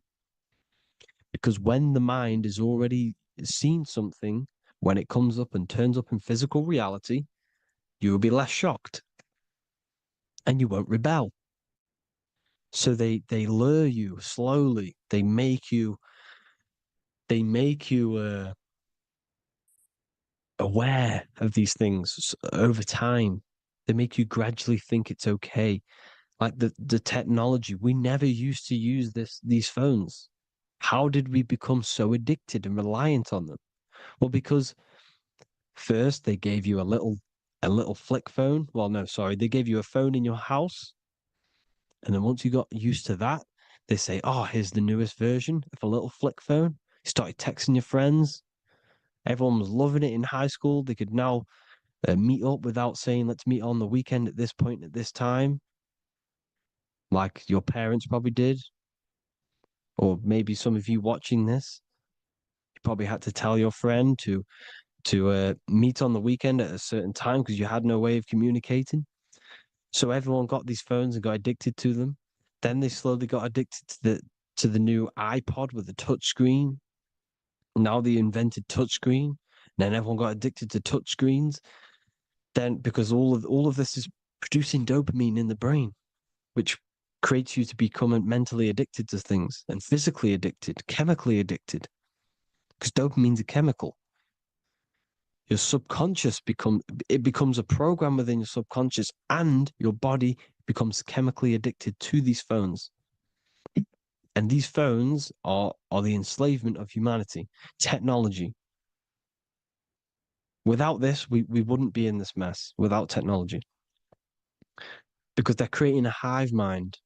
Because when the mind has already seen something, when it comes up and turns up in physical reality, you will be less shocked and you won't rebel. So they lure you slowly. They make you aware of these things over time. They make you gradually think it's okay. Like the technology, we never used to use these phones. How did we become so addicted and reliant on them? Well, because first they gave you a little flick phone. Well, no, sorry, they gave you a phone in your house, and then once you got used to that, they say, "Oh, here's the newest version of a little flick phone." You started texting your friends. Everyone was loving it in high school. They could now meet up without saying, "Let's meet on the weekend at this point at this time," like your parents probably did, or maybe some of you watching this, you probably had to tell your friend to meet on the weekend at a certain time because you had no way of communicating. So everyone got these phones and got addicted to them. Then they slowly got addicted to the new iPod with the touch screen. Now they invented touch screen. Then everyone got addicted to touch screens. Then because all of this is producing dopamine in the brain, which creates you to become mentally addicted to things and physically addicted, chemically addicted. Because dopamine's a chemical. Your subconscious becomes a program within your subconscious, and your body becomes chemically addicted to these phones. And these phones are the enslavement of humanity, technology. Without this, we wouldn't be in this mess without technology. Because they're creating a hive mind.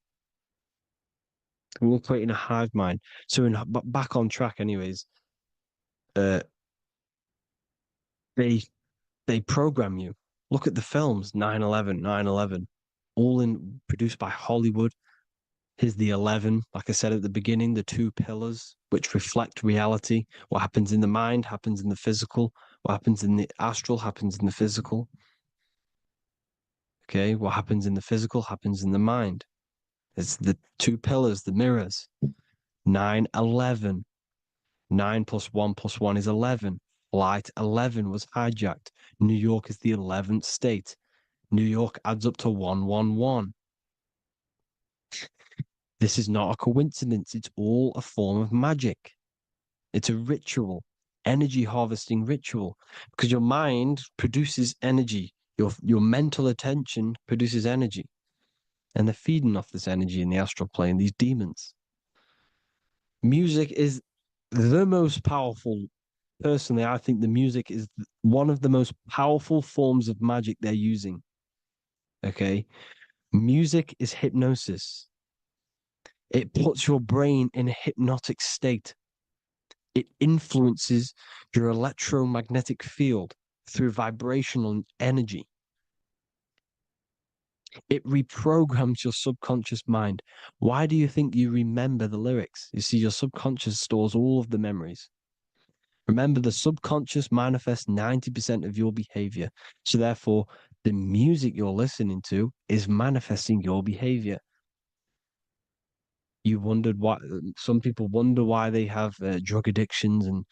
We're creating a hive mind. So back on track anyways, they program you. Look at the films, 9/11, 9/11, all produced by Hollywood. Here's the 11, like I said at the beginning, the two pillars which reflect reality. What happens in the mind happens in the physical. What happens in the astral happens in the physical. Okay, what happens in the physical happens in the mind. It's the two pillars, the mirrors. 9/11. 9 plus 1 is 11. Flight 11 was hijacked. New York is the 11th state. New York adds up to 111. This is not a coincidence. It's all a form of magic. It's a ritual, energy harvesting ritual, because your mind produces energy. Your mental attention produces energy, and they're feeding off this energy in the astral plane, these demons. Music is the most powerful. Personally, I think the music is one of the most powerful forms of magic they're using. Okay. Music is hypnosis. It puts your brain in a hypnotic state. It influences your electromagnetic field through vibrational energy. It reprograms your subconscious mind. Why do you think you remember the lyrics? You see, your subconscious stores all of the memories. Remember, the subconscious manifests 90% of your behavior. So therefore, the music you're listening to is manifesting your behavior. You wondered why some people wonder why they have drug addictions and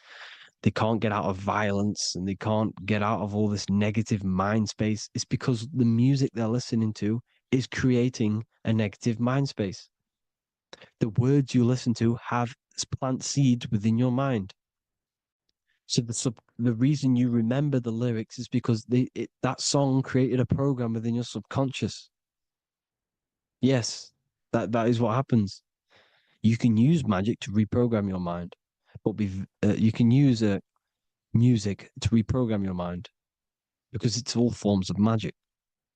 they can't get out of violence and they can't get out of all this negative mind space. It's because the music they're listening to is creating a negative mind space. The words you listen to have plant seeds within your mind. So the reason you remember the lyrics is because that song created a program within your subconscious. Yes, that is what happens. You can use magic to reprogram your mind, but you can use music to reprogram your mind because it's all forms of magic.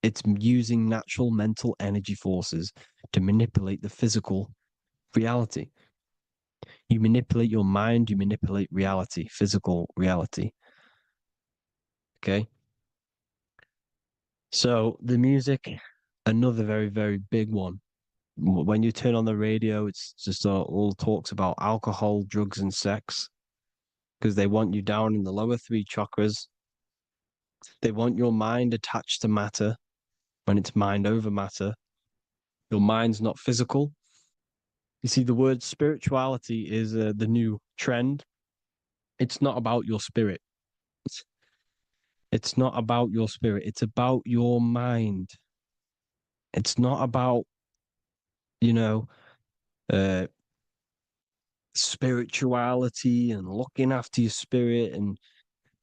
It's using natural mental energy forces to manipulate the physical reality. You manipulate your mind, you manipulate reality, physical reality. Okay. So the music, another very, very big one. When you turn on the radio, it's just all talks about alcohol, drugs, and sex because they want you down in the lower three chakras. They want your mind attached to matter when it's mind over matter. Your mind's not physical. You see, the word spirituality is the new trend. It's not about your spirit. It's not about your spirit. It's about your mind. It's not about, you know, uh, spirituality and looking after your spirit. And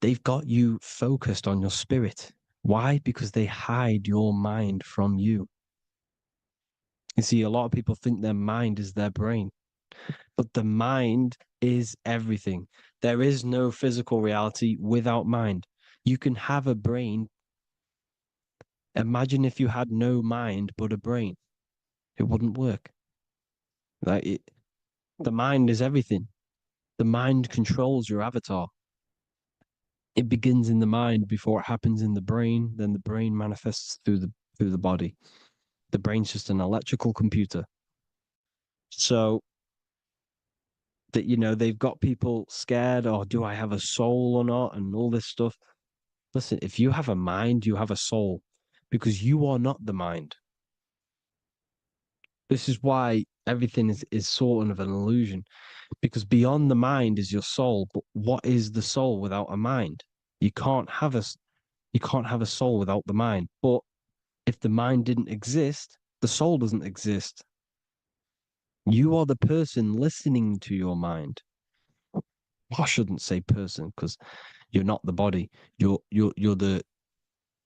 they've got you focused on your spirit. Why? Because they hide your mind from you. You see, a lot of people think their mind is their brain, but the mind is everything. There is no physical reality without mind. You can have a brain. Imagine if you had no mind but a brain. It wouldn't work. The mind is everything. The mind controls your avatar. It begins in the mind before it happens in the brain. Then the brain manifests through the body. The brain's just an electrical computer. So that they've got people scared. Or do I have a soul or not? And all this stuff. Listen, if you have a mind, you have a soul, because you are not the mind. This is why everything is sort of an illusion, because beyond the mind is your soul. But what is the soul without a mind? You can't have a soul without the mind. But if the mind didn't exist, the soul doesn't exist. You are the person listening to your mind. I shouldn't say person because you're not the body. You're the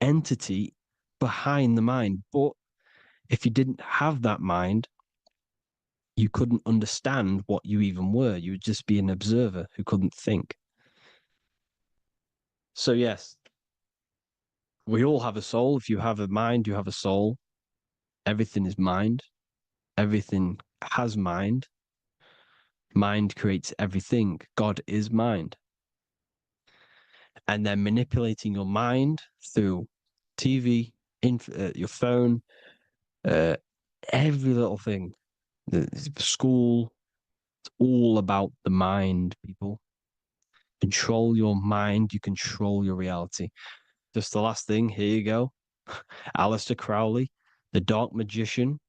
entity behind the mind. But if you didn't have that mind, you couldn't understand what you even were. You would just be an observer who couldn't think. So yes, we all have a soul. If you have a mind, you have a soul. Everything is mind. Everything has mind. Mind creates everything. God is mind. And they're manipulating your mind through TV, your phone, every little thing. The school, it's all about the mind, people. Control your mind, you control your reality. Just the last thing, here you go. Aleister Crowley, the dark magician,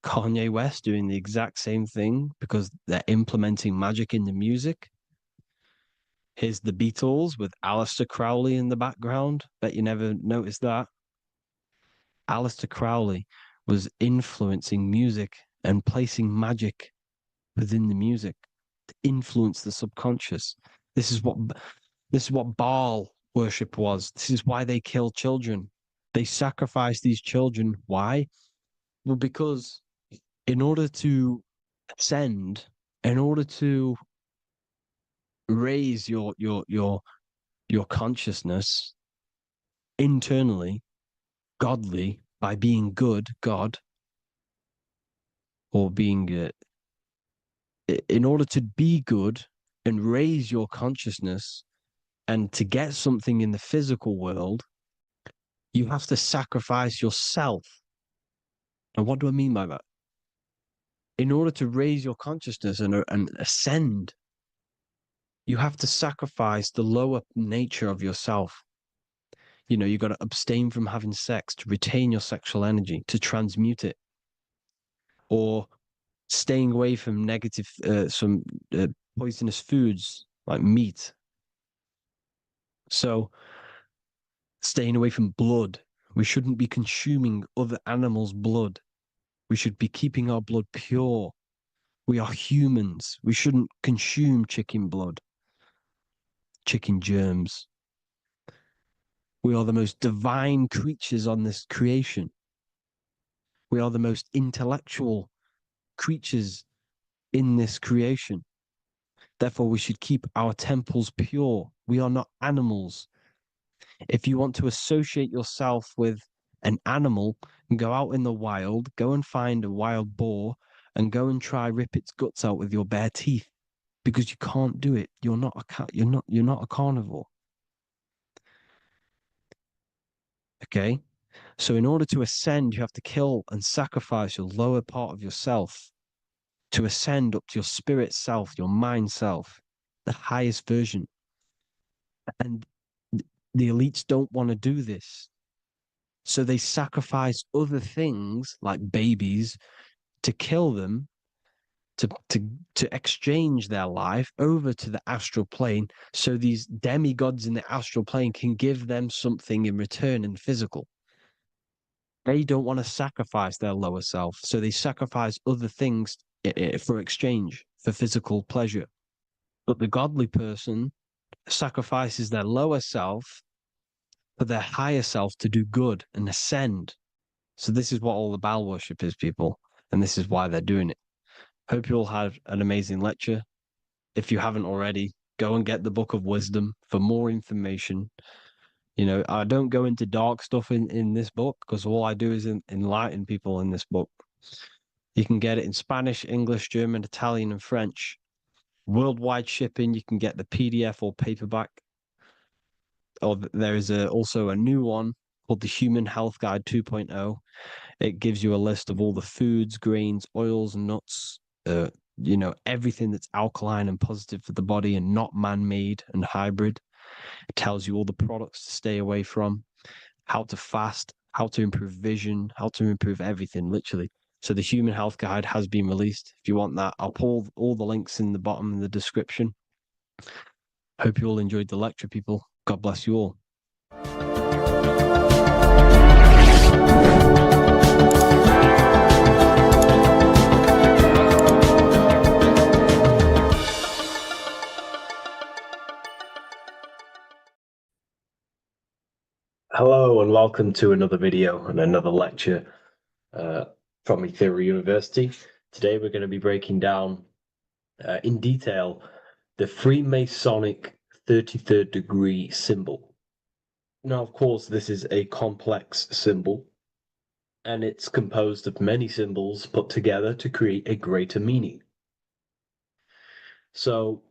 Kanye West doing the exact same thing because they're implementing magic in the music. Here's the Beatles with Aleister Crowley in the background. Bet you never noticed that. Aleister Crowley was influencing music and placing magic within the music to influence the subconscious. This is what Baal worship was. This is why they kill children. They sacrifice these children. Why? Well, because in order to ascend, in order to raise your consciousness internally, godly, by being good, God, or being in order to be good and raise your consciousness and to get something in the physical world, you have to sacrifice yourself. And what do I mean by that? In order to raise your consciousness and ascend, you have to sacrifice the lower nature of yourself. You know, you got to abstain from having sex to retain your sexual energy, to transmute it, or staying away from negative, some poisonous foods like meat. So, staying away from blood. We shouldn't be consuming other animals' blood. We should be keeping our blood pure. We are humans. We shouldn't consume chicken blood, chicken germs. We are the most divine creatures on this creation. We are the most intellectual creatures in this creation. Therefore, we should keep our temples pure. We are not animals. If you want to associate yourself with an animal, go out in the wild, go and find a wild boar and go and try rip its guts out with your bare teeth, because you can't do it. You're not a carnivore. Okay? So in order to ascend, you have to kill and sacrifice your lower part of yourself to ascend up to your spirit self, your mind self, the highest version. And the elites don't want to do this. So they sacrifice other things like babies to kill them, to exchange their life over to the astral plane, so these demigods in the astral plane can give them something in return in physical. They don't want to sacrifice their lower self, so they sacrifice other things for exchange, for physical pleasure. But the godly person sacrifices their lower self for their higher self to do good and ascend. So this is what all the Baal worship is, people, and this is why they're doing it. Hope you all had an amazing lecture. If you haven't already, go and get the Book of Wisdom for more information. You know, I don't go into dark stuff in this book, because all I do is enlighten people in this book. You can get it in Spanish, English, German, Italian, and French. Worldwide shipping. You can get the PDF or paperback. Or there is also a new one called the Human Health Guide 2.0. It gives you a list of all the foods, grains, oils, nuts, you know, everything that's alkaline and positive for the body and not man-made and hybrid. It tells you all the products to stay away from, how to fast, how to improve vision, how to improve everything, literally. So the Human Health Guide has been released. If you want that, I'll pull all the links in the bottom in the description. Hope you all enjoyed the lecture, people. God bless you all. Hello and welcome to another video and another lecture from Ethereal University. Today we're going to be breaking down in detail the Freemasonic 33rd degree symbol. Now, of course, this is a complex symbol, and it's composed of many symbols put together to create a greater meaning. So,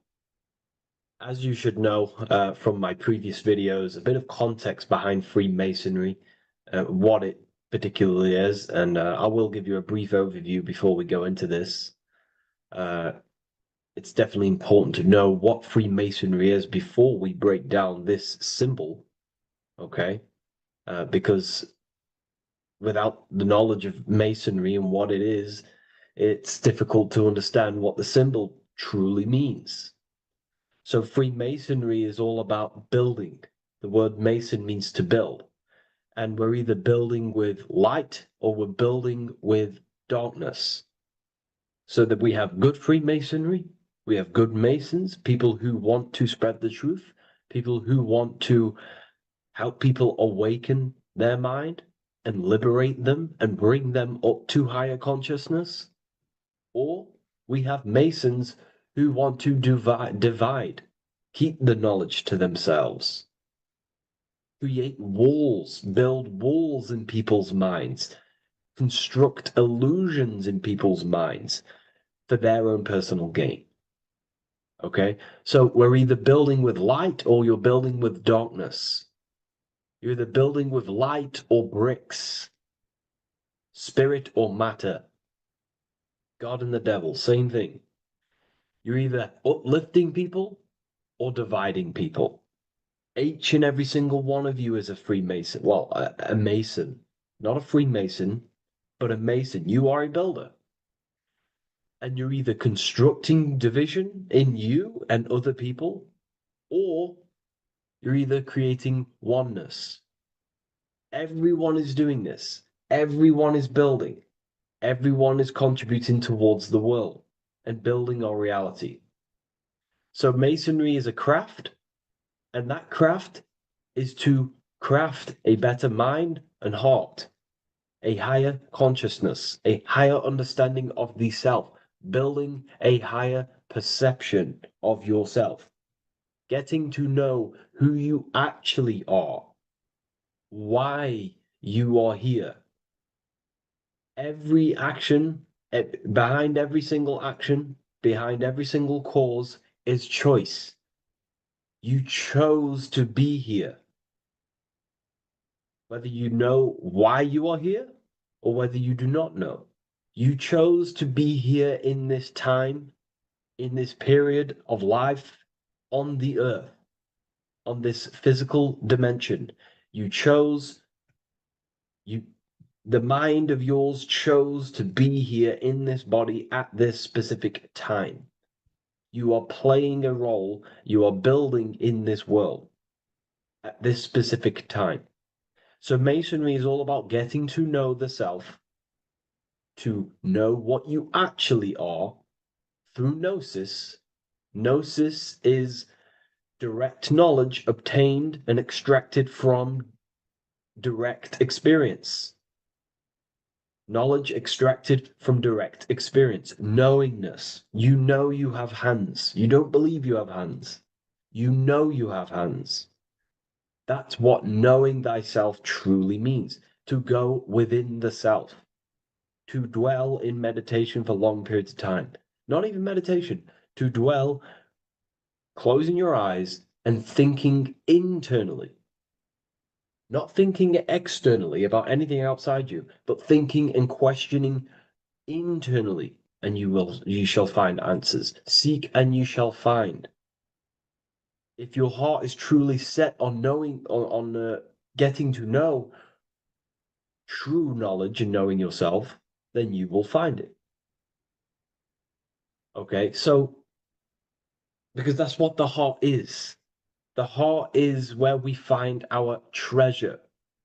as you should know from my previous videos, a bit of context behind Freemasonry, what it particularly is, and I will give you a brief overview before we go into this. It's definitely important to know what Freemasonry is before we break down this symbol, okay? Because without the knowledge of Masonry and what it is, it's difficult to understand what the symbol truly means. So Freemasonry is all about building. The word Mason means to build. And we're either building with light or we're building with darkness. So that we have good Freemasonry, we have good Masons, people who want to spread the truth, people who want to help people awaken their mind and liberate them and bring them up to higher consciousness. Or we have Masons who want to divide, keep the knowledge to themselves, create walls, build walls in people's minds, construct illusions in people's minds for their own personal gain. Okay? So we're either building with light or you're building with darkness. You're either building with light or bricks, spirit or matter. God and the devil, same thing. You're either uplifting people or dividing people. Each and every single one of you is a Freemason. Well, a Mason. Not a Freemason, but a Mason. You are a builder. And you're either constructing division in you and other people, or you're either creating oneness. Everyone is doing this. Everyone is building. Everyone is contributing towards the world and building our reality. So Masonry is a craft, and that craft is to craft a better mind and heart, a higher consciousness, a higher understanding of the self, building a higher perception of yourself, getting to know who you actually are, why you are here. Every action, behind every single action, behind every single cause is choice. You chose to be here. Whether you know why you are here or whether you do not know. You chose to be here in this time, in this period of life on the earth, on this physical dimension. You chose, the mind of yours chose to be here in this body at this specific time. You are playing a role, you are building in this world at this specific time. So Masonry is all about getting to know the self, to know what you actually are through gnosis. Gnosis is direct knowledge obtained and extracted from direct experience. Knowledge extracted from direct experience. Knowingness. You know you have hands. You don't believe you have hands. You know you have hands. That's what knowing thyself truly means. To go within the self. To dwell in meditation for long periods of time. Not even meditation. To dwell, closing your eyes and thinking internally. Not thinking externally about anything outside you, but thinking and questioning internally, and you shall find answers. Seek and you shall find. If your heart is truly set on knowing, on getting to know true knowledge and knowing yourself, then you will find it. Okay, so because that's what the heart is. The heart is where we find our treasure.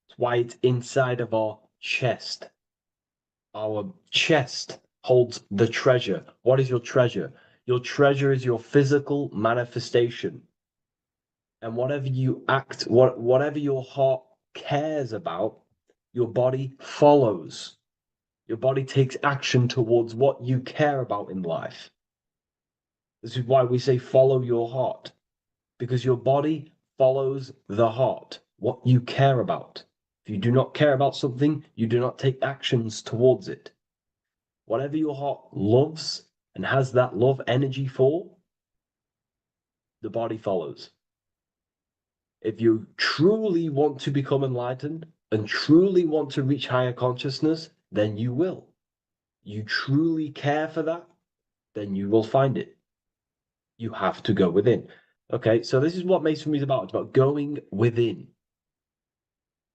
That's why it's inside of our chest. Our chest holds the treasure. What is your treasure? Your treasure is your physical manifestation. And whatever you act, whatever your heart cares about, your body follows. Your body takes action towards what you care about in life. This is why we say follow your heart, because your body follows the heart, what you care about. If you do not care about something, you do not take actions towards it. Whatever your heart loves and has that love energy for, the body follows. If you truly want to become enlightened and truly want to reach higher consciousness, then you will. You truly care for that, then you will find it. You have to go within. Okay, so this is what Masonry is about. It's about going within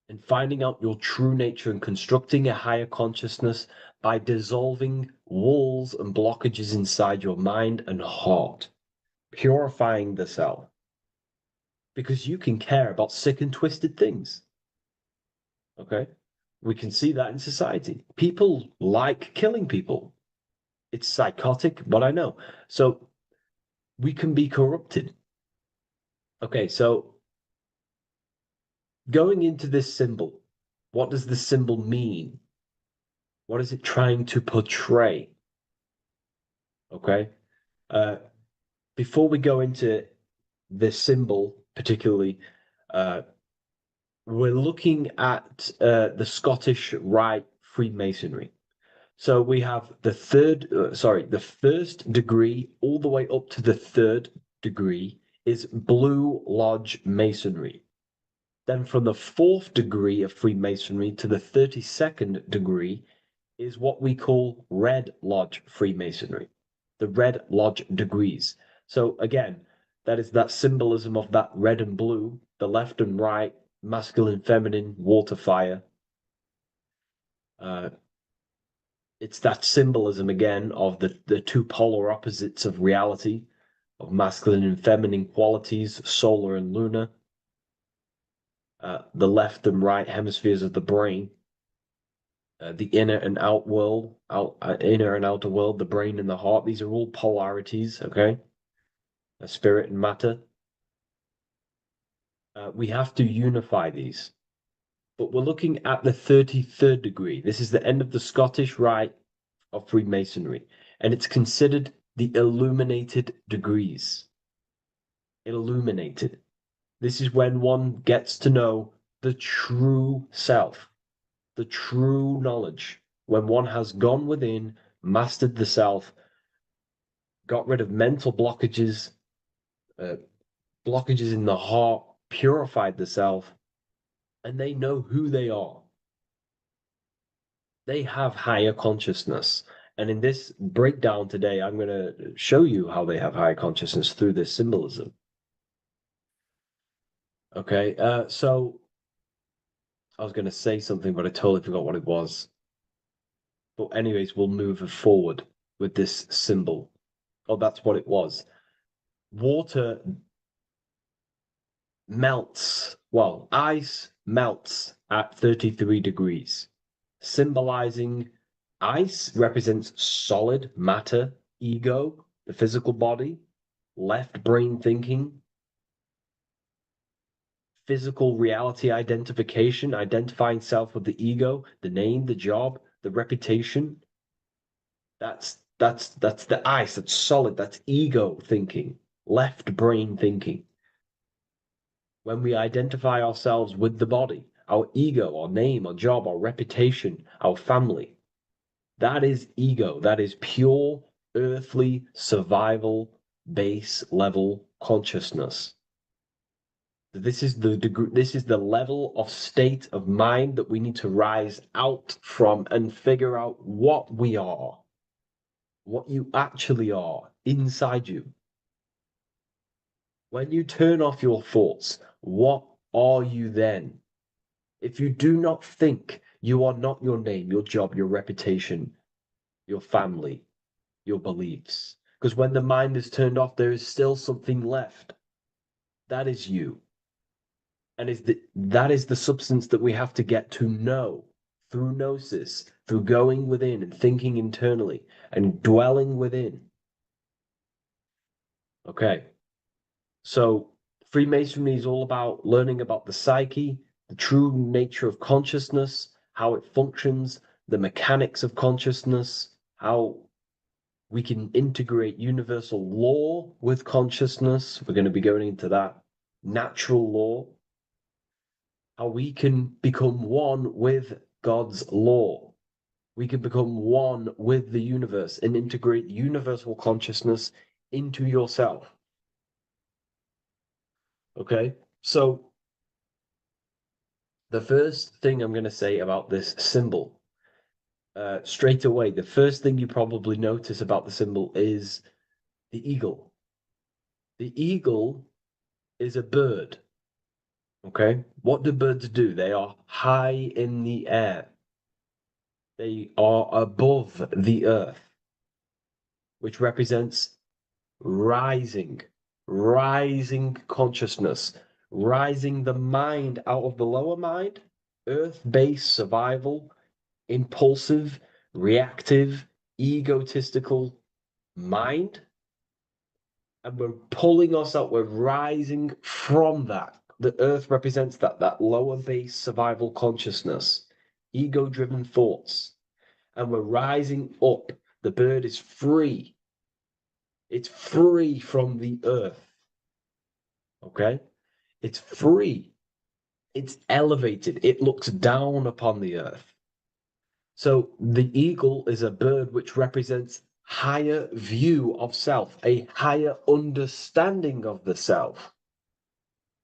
and finding out your true nature and constructing a higher consciousness by dissolving walls and blockages inside your mind and heart, purifying the self. Because you can care about sick and twisted things. Okay? We can see that in society. People like killing people. It's psychotic, but I know. So we can be corrupted. Okay, so going into this symbol, what does the symbol mean? What is it trying to portray? Okay. Uh, Before we go into this symbol, particularly, uh, we're looking at the Scottish Rite Freemasonry. So we have the first degree all the way up to the third degree is Blue Lodge Masonry. Then from the fourth degree of Freemasonry to the 32nd degree is what we call Red Lodge Freemasonry, the Red Lodge degrees. So again, that is that symbolism of that red and blue, the left and right, masculine, feminine, water, fire. Uh, it's that symbolism again of the two polar opposites of reality, of masculine and feminine qualities, solar and lunar, the left and right hemispheres of the brain, the inner and inner and outer world, the brain and the heart. These are all polarities, okay? Spirit and matter. We have to unify these. But we're looking at the 33rd degree. This is the end of the Scottish Rite of Freemasonry, and it's considered the illuminated degrees. Illuminated. This is when one gets to know the true self, the true knowledge, when one has gone within, mastered the self, got rid of mental blockages, blockages in the heart, purified the self, and they know who they are. They have higher consciousness. And in this breakdown today, I'm going to show you how they have higher consciousness through this symbolism. Okay, so I was going to say something, but I totally forgot what it was. But anyways, we'll move forward with this symbol. Oh, that's what it was. Water melts, well, ice melts at 33 degrees, symbolizing ice represents solid matter, ego, the physical body, left brain thinking, physical reality identification, identifying self with the ego, the name, the job, the reputation. That's the ice, that's solid, that's ego thinking, left brain thinking. When we identify ourselves with the body, our ego, our name, our job, our reputation, our family, that is ego. That is pure earthly survival base level consciousness. This is the degree, this is the level of state of mind that we need to rise out from and figure out what we are, what you actually are inside you. When you turn off your thoughts, what are you then? If you do not think, you are not your name, your job, your reputation, your family, your beliefs. Because when the mind is turned off, there is still something left. That is you. And that is the substance that we have to get to know through gnosis, through going within and thinking internally and dwelling within. Okay. So Freemasonry is all about learning about the psyche, the true nature of consciousness, how it functions, the mechanics of consciousness, how we can integrate universal law with consciousness. We're going to be going into that. Natural law, how we can become one with God's law. We can become one with the universe and integrate universal consciousness into yourself. Okay, so the first thing I'm going to say about this symbol, straight away, the first thing you probably notice about the symbol is the eagle. The eagle is a bird. Okay, what do birds do? They are high in the air. They are above the earth, which represents rising, rising consciousness, rising the mind out of the lower mind, earth-based survival, impulsive, reactive, egotistical mind, and we're pulling ourselves, we're rising from that. The earth represents that lower base survival consciousness, ego-driven thoughts, and we're rising up. The bird is free. It's free from the earth. Okay? It's free. It's elevated. It looks down upon the earth. So the eagle is a bird which represents higher view of self, a higher understanding of the self.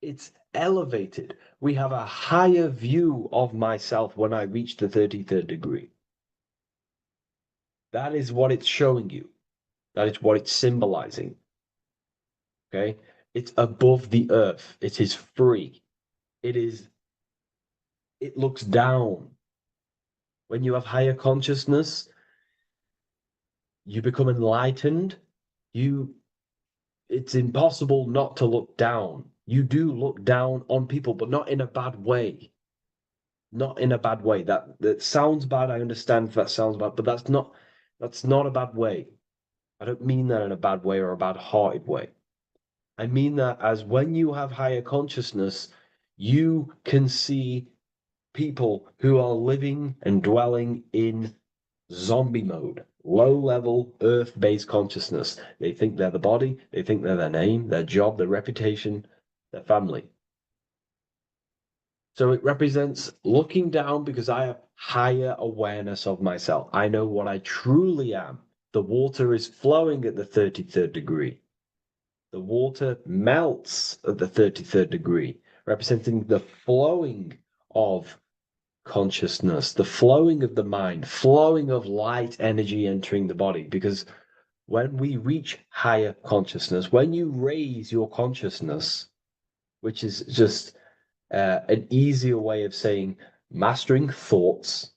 It's elevated. We have a higher view of myself when I reach the 33rd degree. That is what it's showing you. That is what it's symbolizing. Okay? It's above the earth. It is free. It looks down. When you have higher consciousness, you become enlightened. It's impossible not to look down. You do look down on people, but not in a bad way. Not in a bad way. That sounds bad. I understand if that sounds bad, but that's not a bad way. I don't mean that in a bad way or a bad-hearted way. I mean that as when you have higher consciousness, you can see people who are living and dwelling in zombie mode, low level earth based consciousness. They think they're the body, they think they're their name, their job, their reputation, their family. So it represents looking down because I have higher awareness of myself. I know what I truly am. The water is flowing at the 33rd degree. The water melts at the 33rd degree, representing the flowing of consciousness, the flowing of the mind, flowing of light energy entering the body. Because when we reach higher consciousness, when you raise your consciousness, which is just an easier way of saying mastering thoughts,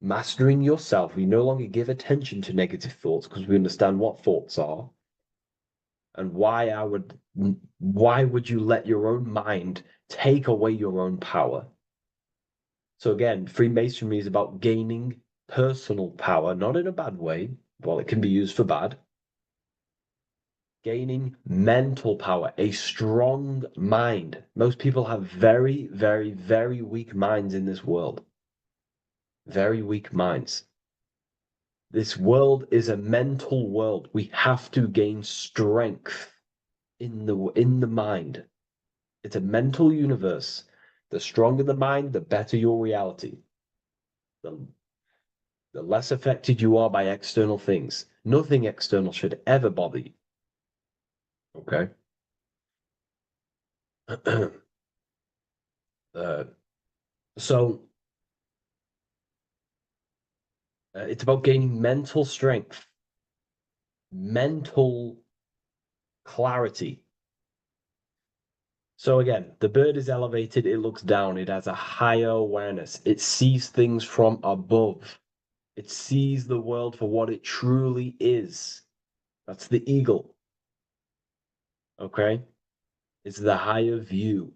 mastering yourself, we no longer give attention to negative thoughts because we understand what thoughts are. And why would you let your own mind take away your own power? So again, Freemasonry is about gaining personal power, not in a bad way. Well, it can be used for bad. Gaining mental power, a strong mind. Most people have very, very, very weak minds in this world. Very weak minds. This world is a mental world. We have to gain strength in the mind. It's a mental universe. The stronger the mind, the better your reality. The less affected you are by external things. Nothing external should ever bother you. Okay? So it's about gaining mental strength, mental clarity. So again, the bird is elevated, it looks down, it has a higher awareness, it sees things from above, it sees the world for what it truly is. That's the eagle. Okay? It's the higher view.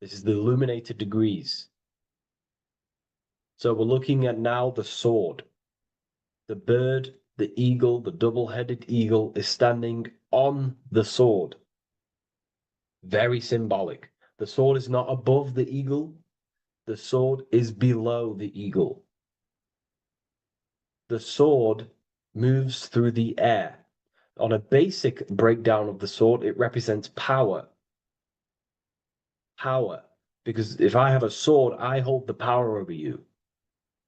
This is the illuminated degrees. So we're looking at now the sword. The bird, the eagle, the double-headed eagle is standing on the sword. Very symbolic. The sword is not above the eagle. The sword is below the eagle. The sword moves through the air. On a basic breakdown of the sword, it represents power. Power. Because if I have a sword, I hold the power over you.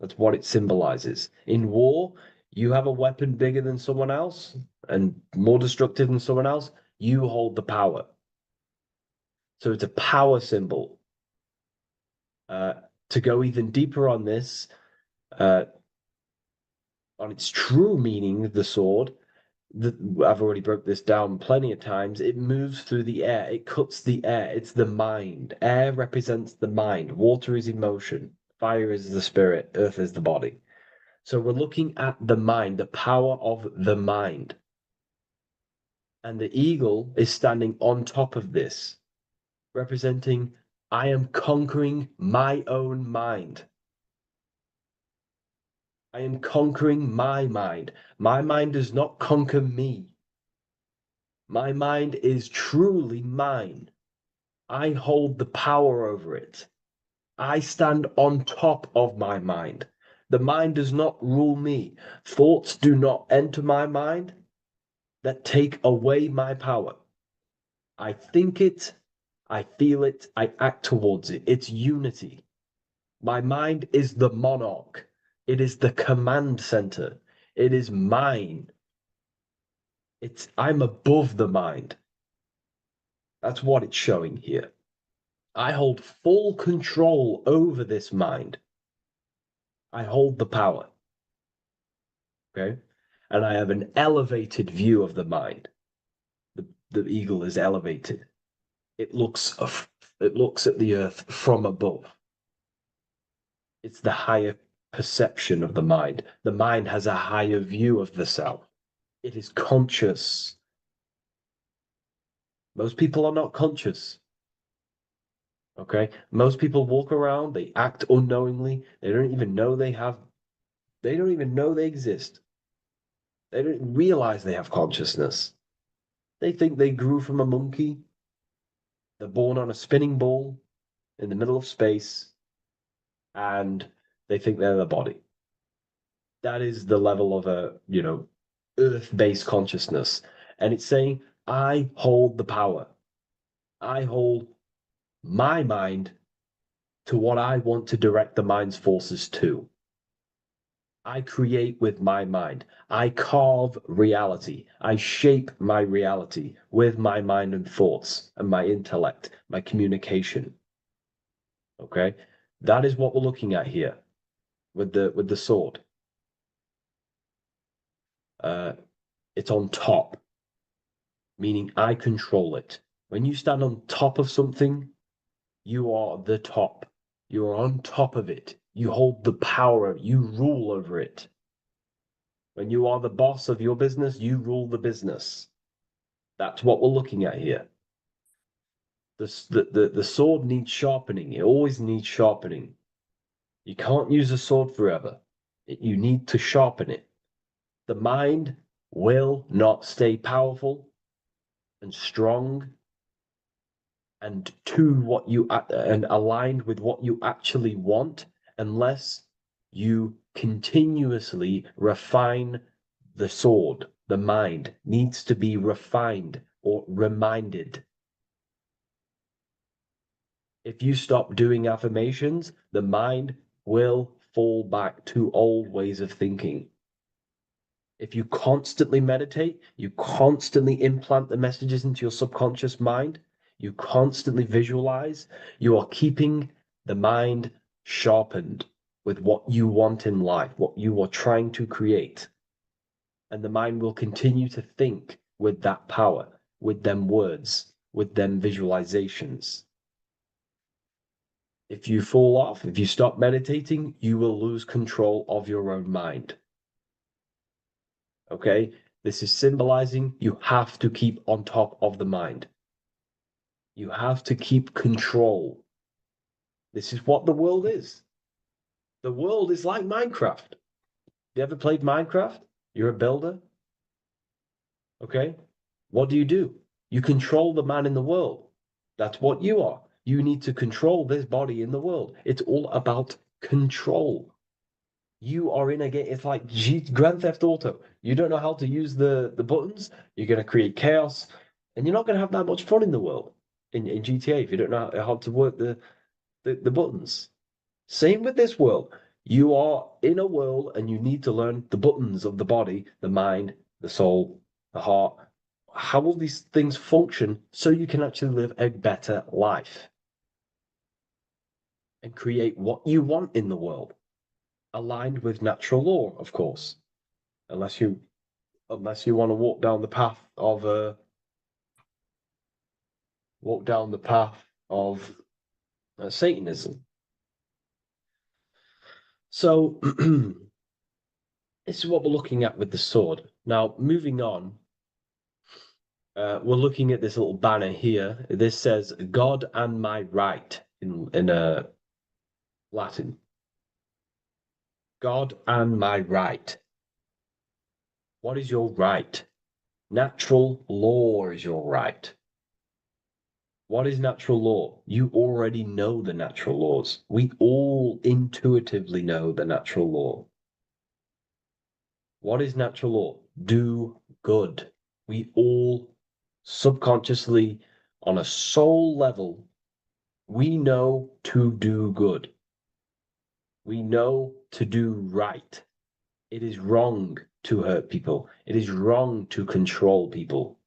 That's what it symbolizes. In war, you have a weapon bigger than someone else and more destructive than someone else, you hold the power. So it's a power symbol. To go even deeper on this, on its true meaning, the sword, I've already broke this down plenty of times. It moves through the air. It cuts the air. It's the mind. Air represents the mind. Water is emotion. Fire is the spirit. Earth is the body. So we're looking at the mind, the power of the mind. And the eagle is standing on top of this, representing, I am conquering my own mind. I am conquering my mind. My mind does not conquer me. My mind is truly mine. I hold the power over it. I stand on top of my mind. The mind does not rule me. Thoughts do not enter my mind that take away my power. I think it, I feel it, I act towards it. It's unity. My mind is the monarch. It is the command center. It is mine. I'm above the mind. That's what it's showing here. I hold full control over this mind. I hold the power. Okay? And I have an elevated view of the mind. The eagle is elevated. It looks at the earth from above. It's the higher perception of the mind. The mind has a higher view of the self. It is conscious. Most people are not conscious. Okay? Most people walk around, they act unknowingly, they don't even know they exist. They don't realize they have consciousness. They think they grew from a monkey. They're born on a spinning ball in the middle of space, and they think they're the body. That is the level of earth-based consciousness. And it's saying, I hold the power. I hold my mind to what I want to direct the mind's forces to. I create with my mind. I carve reality. I shape my reality with my mind and thoughts and my intellect, my communication. Okay? That is what we're looking at here with the sword. It's on top, meaning I control it. When you stand on top of something, you are the top. You are on top of it. You hold the power. You rule over it. When you are the boss of your business, you rule the business. That's what we're looking at here. The sword needs sharpening. It always needs sharpening. You can't use a sword forever. You need to sharpen it. The mind will not stay powerful and strong and and aligned with what you actually want unless you continuously refine the sword. The mind needs to be refined or reminded. If you stop doing affirmations, the mind will fall back to old ways of thinking. If you constantly meditate, you constantly implant the messages into your subconscious mind, you constantly visualize, you are keeping the mind sharpened with what you want in life, what you are trying to create. And the mind will continue to think with that power, with them words, with them visualizations. If you fall off, if you stop meditating, you will lose control of your own mind. Okay? This is symbolizing you have to keep on top of the mind. You have to keep control. This is what the world is. The world is like Minecraft. You ever played Minecraft? You're a builder. Okay? What do? You control the man in the world. That's what you are. You need to control this body in the world. It's all about control. You are in a game. It's like Grand Theft Auto. You don't know how to use the buttons. You're going to create chaos, and you're not going to have that much fun in the world in GTA if you don't know how to work the buttons. Same with this world. You are in a world, and you need to learn the buttons of the body, the mind, the soul, the heart. How will these things function so you can actually live a better life and create what you want in the world? Aligned with natural law, of course, unless you want to walk down the path of Satanism. So this is what we're looking at with the sword. Now, moving on, we're looking at this little banner here. This says "God and my right" in Latin. God and my right. What is your right? Natural law is your right. What is natural law? You already know the natural laws. We all intuitively know the natural law. What is natural law? Do good. We all subconsciously, on a soul level, we know to do good. We know to do right. It is wrong to hurt people. It is wrong to control people.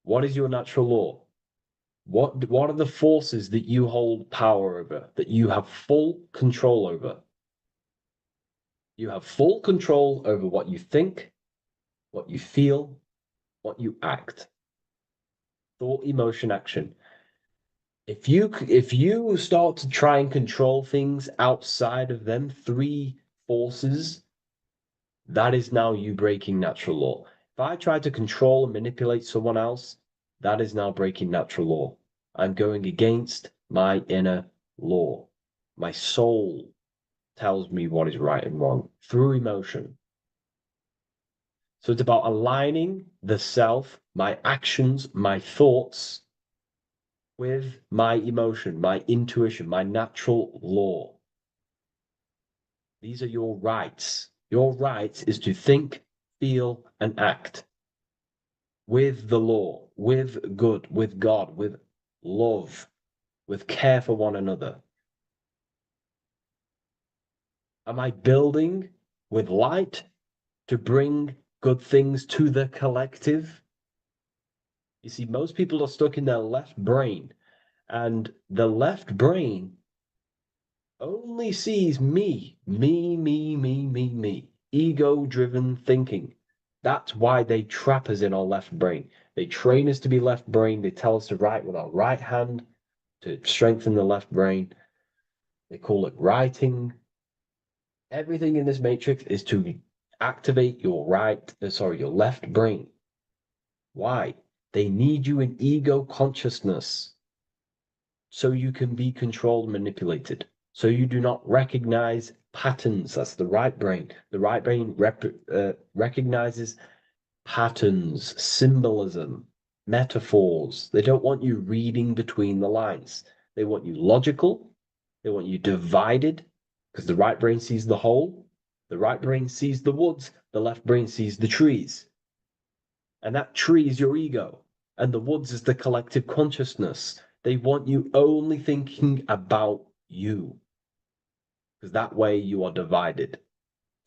What is your natural law? What are the forces that you hold power over, that you have full control over? You have full control over what you think, what you feel, what you act. Thought, emotion, action. If you start to try and control things outside of them three forces, that is now you breaking natural law. If I try to control and manipulate someone else, that is now breaking natural law. I'm going against my inner law. My soul tells me what is right and wrong through emotion. So it's about aligning the self, my actions, my thoughts with my emotion, my intuition, my natural law. These are your rights. Your rights is to think, feel, and act with the law, with good, with God, with love, with care for one another. Am I building with light to bring good things to the collective? You see, most people are stuck in their left brain, and the left brain only sees me, me. Ego-driven thinking. That's why they trap us in our left brain. They train us to be left brain. They tell us to write with our right hand to strengthen the left brain. They call it writing. Everything in this matrix is to activate your your left brain. Why? They need you in ego consciousness so you can be controlled and manipulated. So you do not recognize patterns. That's the right brain. The right brain recognizes patterns, symbolism, metaphors. They don't want you reading between the lines. They want you logical. They want you divided because the right brain sees the whole. The right brain sees the woods. The left brain sees the trees. And that tree is your ego. And the woods is the collective consciousness. They want you only thinking about you. Because that way you are divided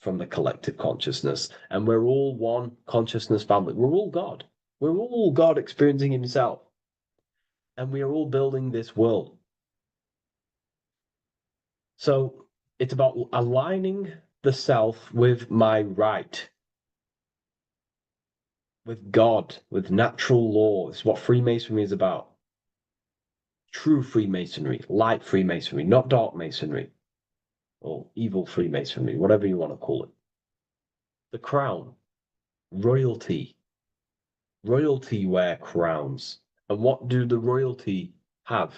from the collective consciousness. And we're all one consciousness family. We're all God. We're all God experiencing himself. And we are all building this world. So it's about aligning the self with my right, with God, with natural law. It's what Freemasonry is about. True Freemasonry, light Freemasonry, not dark Masonry or evil Freemasonry, whatever you want to call it. The crown, royalty. Royalty wear crowns. And what do the royalty have?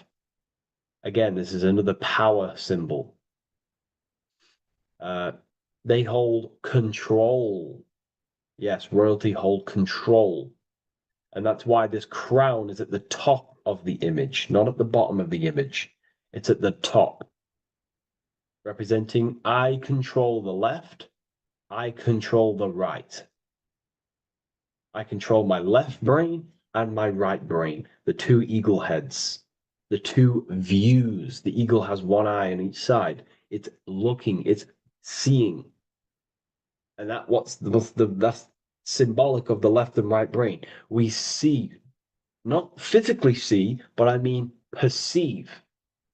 Again, this is another power symbol. They hold control. Yes, royalty hold control. And that's why this crown is at the top of the image, not at the bottom of the image. It's at the top, representing I control the left, I control the right. I control my left brain and my right brain, the two eagle heads, the two views. The eagle has one eye on each side. It's looking, it's seeing. And that's symbolic of the left and right brain. We see, not physically see, but I mean perceive.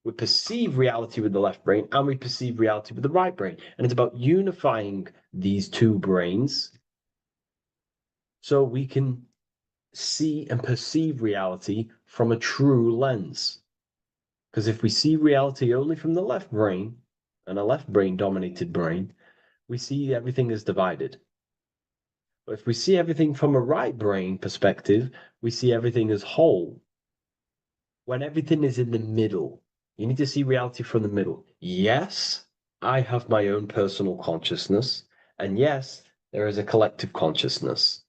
We perceive reality with the left brain and we perceive reality with the right brain. And it's about unifying these two brains so we can see and perceive reality from a true lens. Because if we see reality only from the left brain, and a left brain dominated brain, we see everything as divided. But if we see everything from a right brain perspective, we see everything as whole. When everything is in the middle, you need to see reality from the middle. Yes, I have my own personal consciousness, and yes, there is a collective consciousness.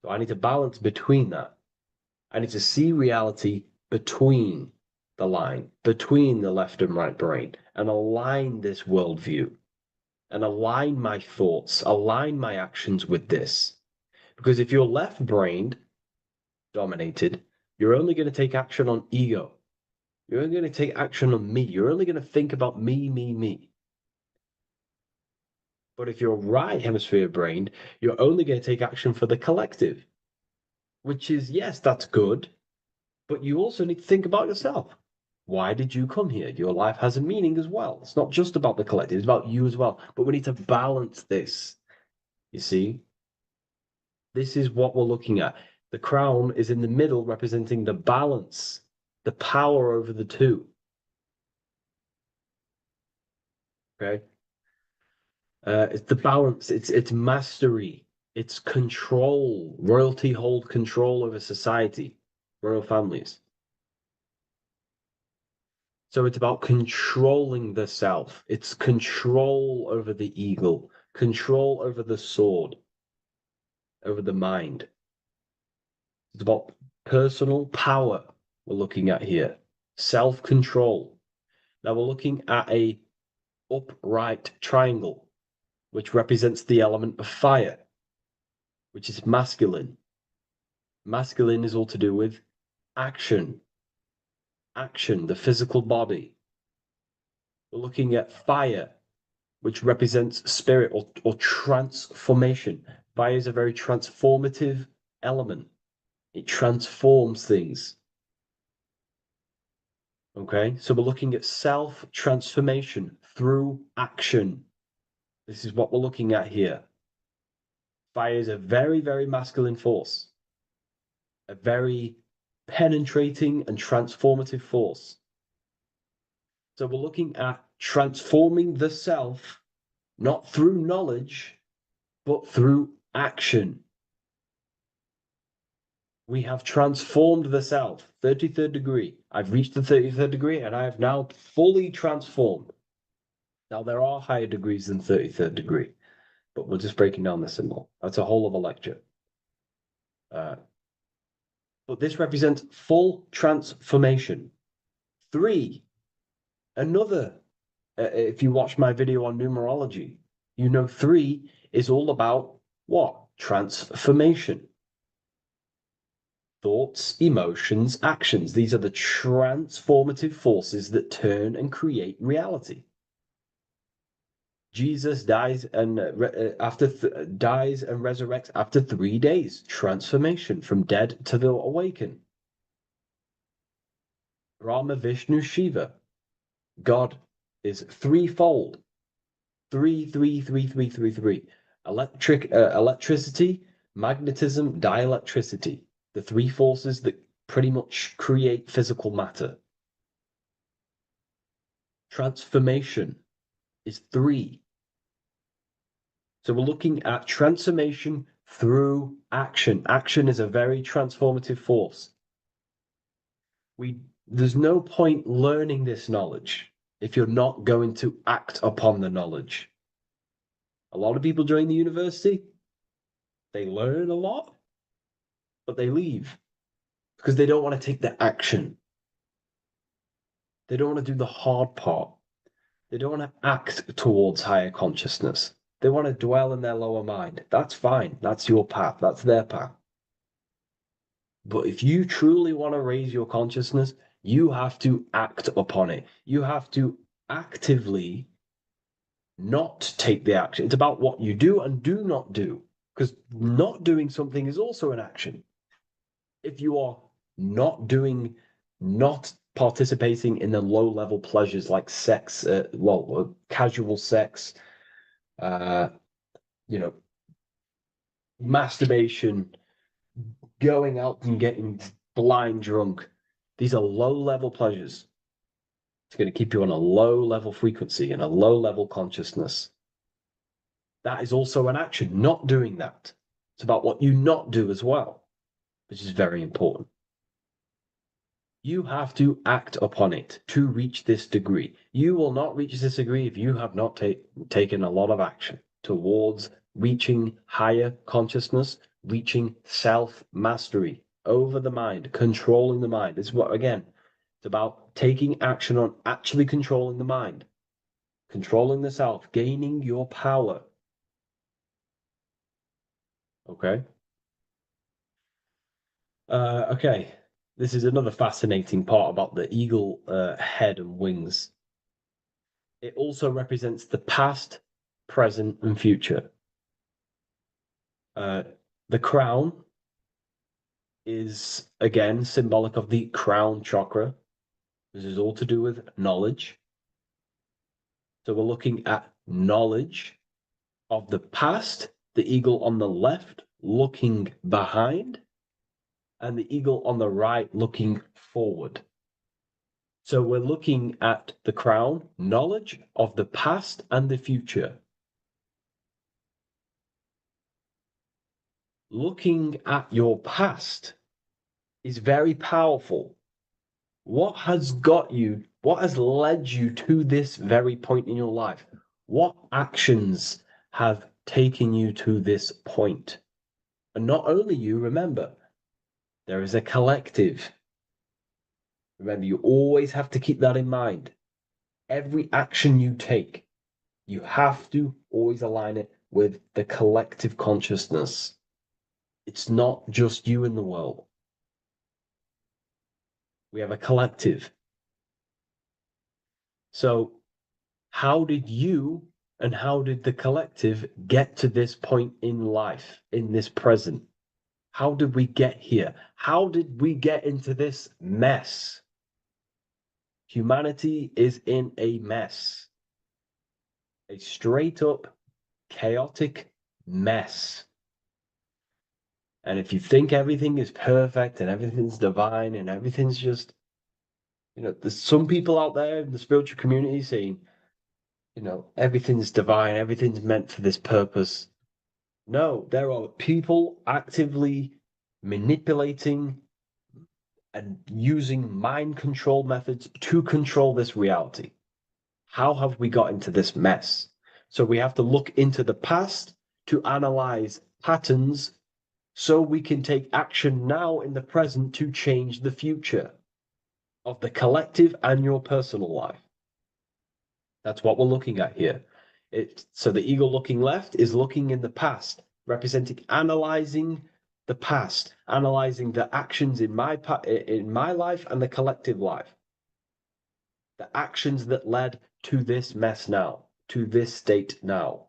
So I need to balance between that. I need to see reality between the line, between the left and right brain, and align this worldview, and align my thoughts, align my actions with this. Because if you're left-brained dominated, you're only going to take action on ego. You're only going to take action on me. You're only going to think about me, me, me. But if you're right hemisphere brained, you're only going to take action for the collective, which is, yes, that's good, but you also need to think about yourself. Why did you come here? Your life has a meaning as well. It's not just about the collective, it's about you as well. But we need to balance this. You see? This is what we're looking at. The crown is in the middle, representing the balance, the power over the two. Okay? It's the balance, it's mastery, it's control. Royalty hold control over society, royal families. So it's about controlling the self. It's control over the ego, control over the sword, over the mind. It's about personal power we're looking at here. Self-control. Now we're looking at a upright triangle, which represents the element of fire, which is masculine. Masculine is all to do with action. Action, the physical body. We're looking at fire, which represents spirit or transformation. Fire is a very transformative element. It transforms things. Okay, so we're looking at self-transformation through action. This is what we're looking at here. Fire is a very, very masculine force. A very penetrating and transformative force. So we're looking at transforming the self, not through knowledge, but through action. We have transformed the self, 33rd degree. I've reached the 33rd degree and I have now fully transformed. Now, there are higher degrees than 33rd degree, but we're just breaking down the symbol. That's a whole of a lecture. But this represents full transformation. 3, another, if you watch my video on numerology, you know 3 is all about what? Transformation. Thoughts, emotions, actions. These are the transformative forces that turn and create reality. Jesus dies and dies and resurrects after 3 days. Transformation from dead to the awakened. Brahma, Vishnu, Shiva. God is threefold. 3, 3, 3, 3, 3, 3. Electricity, magnetism, dielectricity. The 3 forces that pretty much create physical matter. Transformation is 3. So we're looking at transformation through action. Action is a very transformative force. There's no point learning this knowledge if you're not going to act upon the knowledge. A lot of people join the university, they learn a lot, but they leave because they don't want to take the action. They don't want to do the hard part. They don't want to act towards higher consciousness. They want to dwell in their lower mind. That's fine. That's your path. That's their path. But if you truly want to raise your consciousness, you have to act upon it. You have to actively not take the action. It's about what you do and do not do, because not doing something is also an action. If you are not participating in the low level pleasures like sex, casual sex, masturbation, going out and getting blind drunk. These are low level pleasures. It's going to keep you on a low level frequency and a low level consciousness. That is also an action, not doing that. It's about what you not do as well, which is very important. You have to act upon it to reach this degree. You will not reach this degree if you have not taken a lot of action towards reaching higher consciousness, reaching self-mastery over the mind, controlling the mind. This is what, again, it's about taking action on actually controlling the mind, controlling the self, gaining your power. Okay? Okay. This is another fascinating part about the eagle head and wings. It also represents the past, present, and future. The crown is again symbolic of the crown chakra. This is all to do with knowledge. So we're looking at knowledge of the past, the eagle on the left looking behind, and the eagle on the right looking forward. So we're looking at the crown, knowledge of the past and the future. Looking at your past is very powerful. What has got you, what has led you to this very point in your life? What actions have taken you to this point? And not only you, remember, there is a collective. Remember, you always have to keep that in mind. Every action you take, you have to always align it with the collective consciousness. It's not just you in the world. We have a collective. So, how did you and how did the collective get to this point in life, in this present? How did we get here? How did we get into this mess? Humanity is in a mess, a straight up chaotic mess. And if you think everything is perfect and everything's divine and everything's just, there's some people out there in the spiritual community saying, everything's divine, everything's meant for this purpose. No, there are people actively manipulating and using mind control methods to control this reality. How have we got into this mess? So we have to look into the past to analyze patterns so we can take action now in the present to change the future of the collective and your personal life. That's what we're looking at here. So the eagle looking left is looking in the past, representing analyzing the past, analyzing the actions in my life and the collective life. The actions that led to this mess now, to this state now.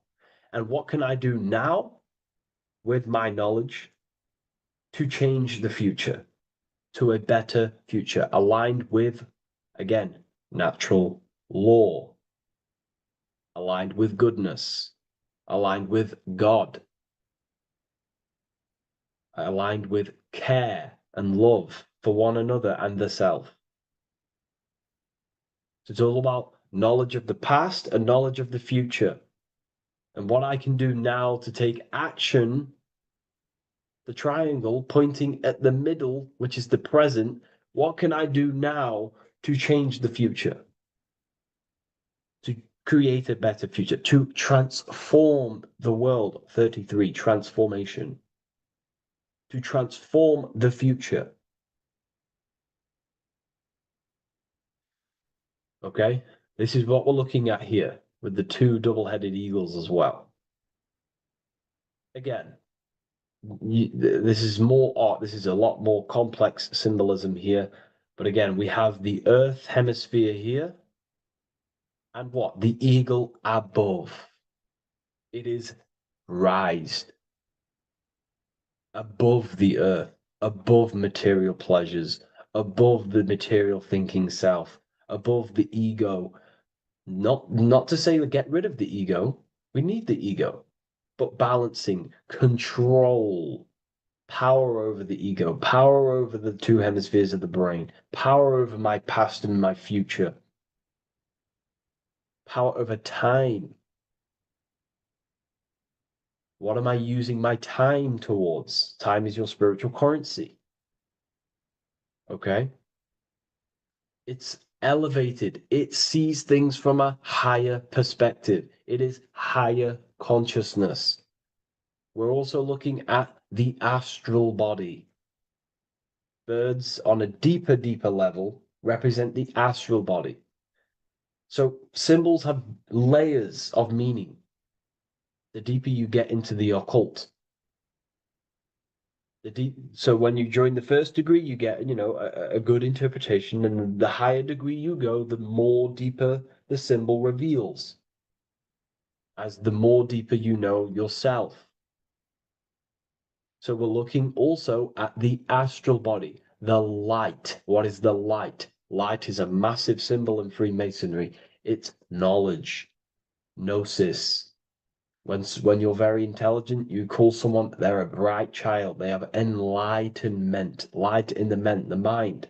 And what can I do now with my knowledge to change the future to a better future aligned with, again, natural law, aligned with goodness, aligned with God, aligned with care and love for one another and the self. So it's all about knowledge of the past and knowledge of the future. And what I can do now to take action, the triangle pointing at the middle, which is the present, what can I do now to change the future? To create a better future, to transform the world. 33, transformation. To transform the future. Okay, this is what we're looking at here with the two double-headed eagles as well. Again, this is more art. This is a lot more complex symbolism here. But again, we have the Earth hemisphere here. And what? The eagle above. It is raised above the earth, above material pleasures, above the material thinking self, above the ego. Not to say get rid of the ego. We need the ego, but balancing, control, power over the ego, power over the two hemispheres of the brain, power over my past and my future, power over time. What am I using my time towards? Time is your spiritual currency. Okay? It's elevated. It sees things from a higher perspective. It is higher consciousness. We're also looking at the astral body. Birds on a deeper level represent the astral body. So symbols have layers of meaning. The deeper you get into the occult, so when you join the first degree, you get, a good interpretation, and the higher degree you go, the more deeper the symbol reveals, as the more deeper you know yourself. So we're looking also at the astral body, the light. What is the light? Light is a massive symbol in Freemasonry. It's knowledge, gnosis. When you're very intelligent, you call someone, they're a bright child. They have enlightenment, light in the mind.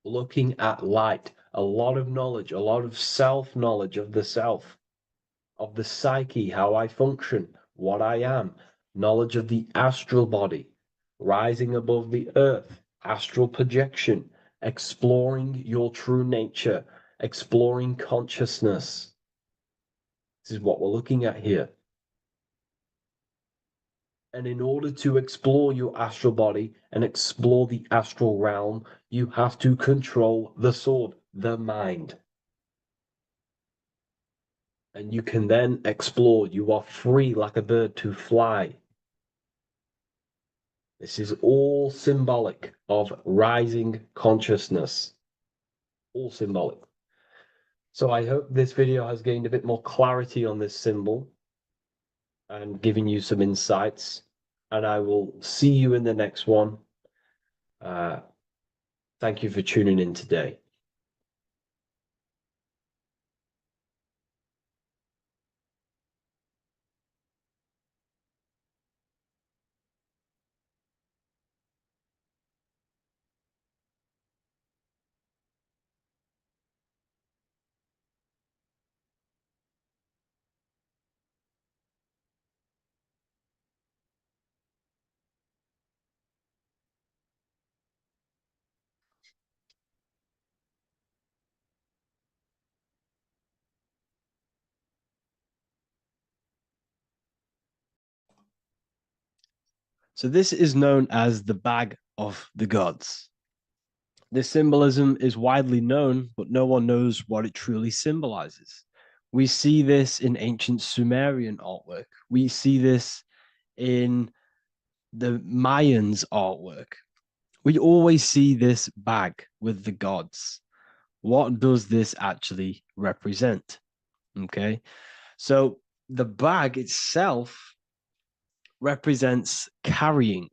Looking at light, a lot of knowledge, a lot of self-knowledge of the self, of the psyche, how I function, what I am, knowledge of the astral body, rising above the earth, astral projection, exploring your true nature, exploring consciousness. This is what we're looking at here. And in order to explore your astral body and explore the astral realm, you have to control the sword, the mind. And you can then explore. You are free like a bird to fly. This is all symbolic of rising consciousness. All symbolic. So I hope this video has gained a bit more clarity on this symbol and given you some insights. And I will see you in the next one. Thank you for tuning in today. So this is known as the bag of the gods. This symbolism is widely known, but no one knows what it truly symbolizes. We see this in ancient Sumerian artwork. We see this in the Mayans' artwork. We always see this bag with the gods. What does this actually represent? Okay, so the bag itself represents carrying.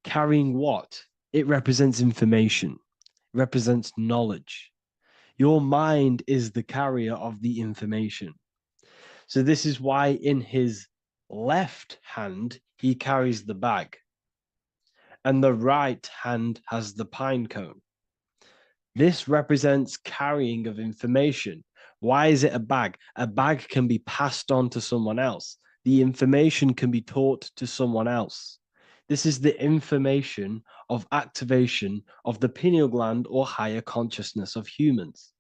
Carrying what? It represents information, represents knowledge. Your mind is the carrier of the information. So this is why in his left hand, he carries the bag, and the right hand has the pine cone. This represents carrying of information. Why is it a bag? A bag can be passed on to someone else. The information can be taught to someone else. This is the information of activation of the pineal gland or higher consciousness of humans.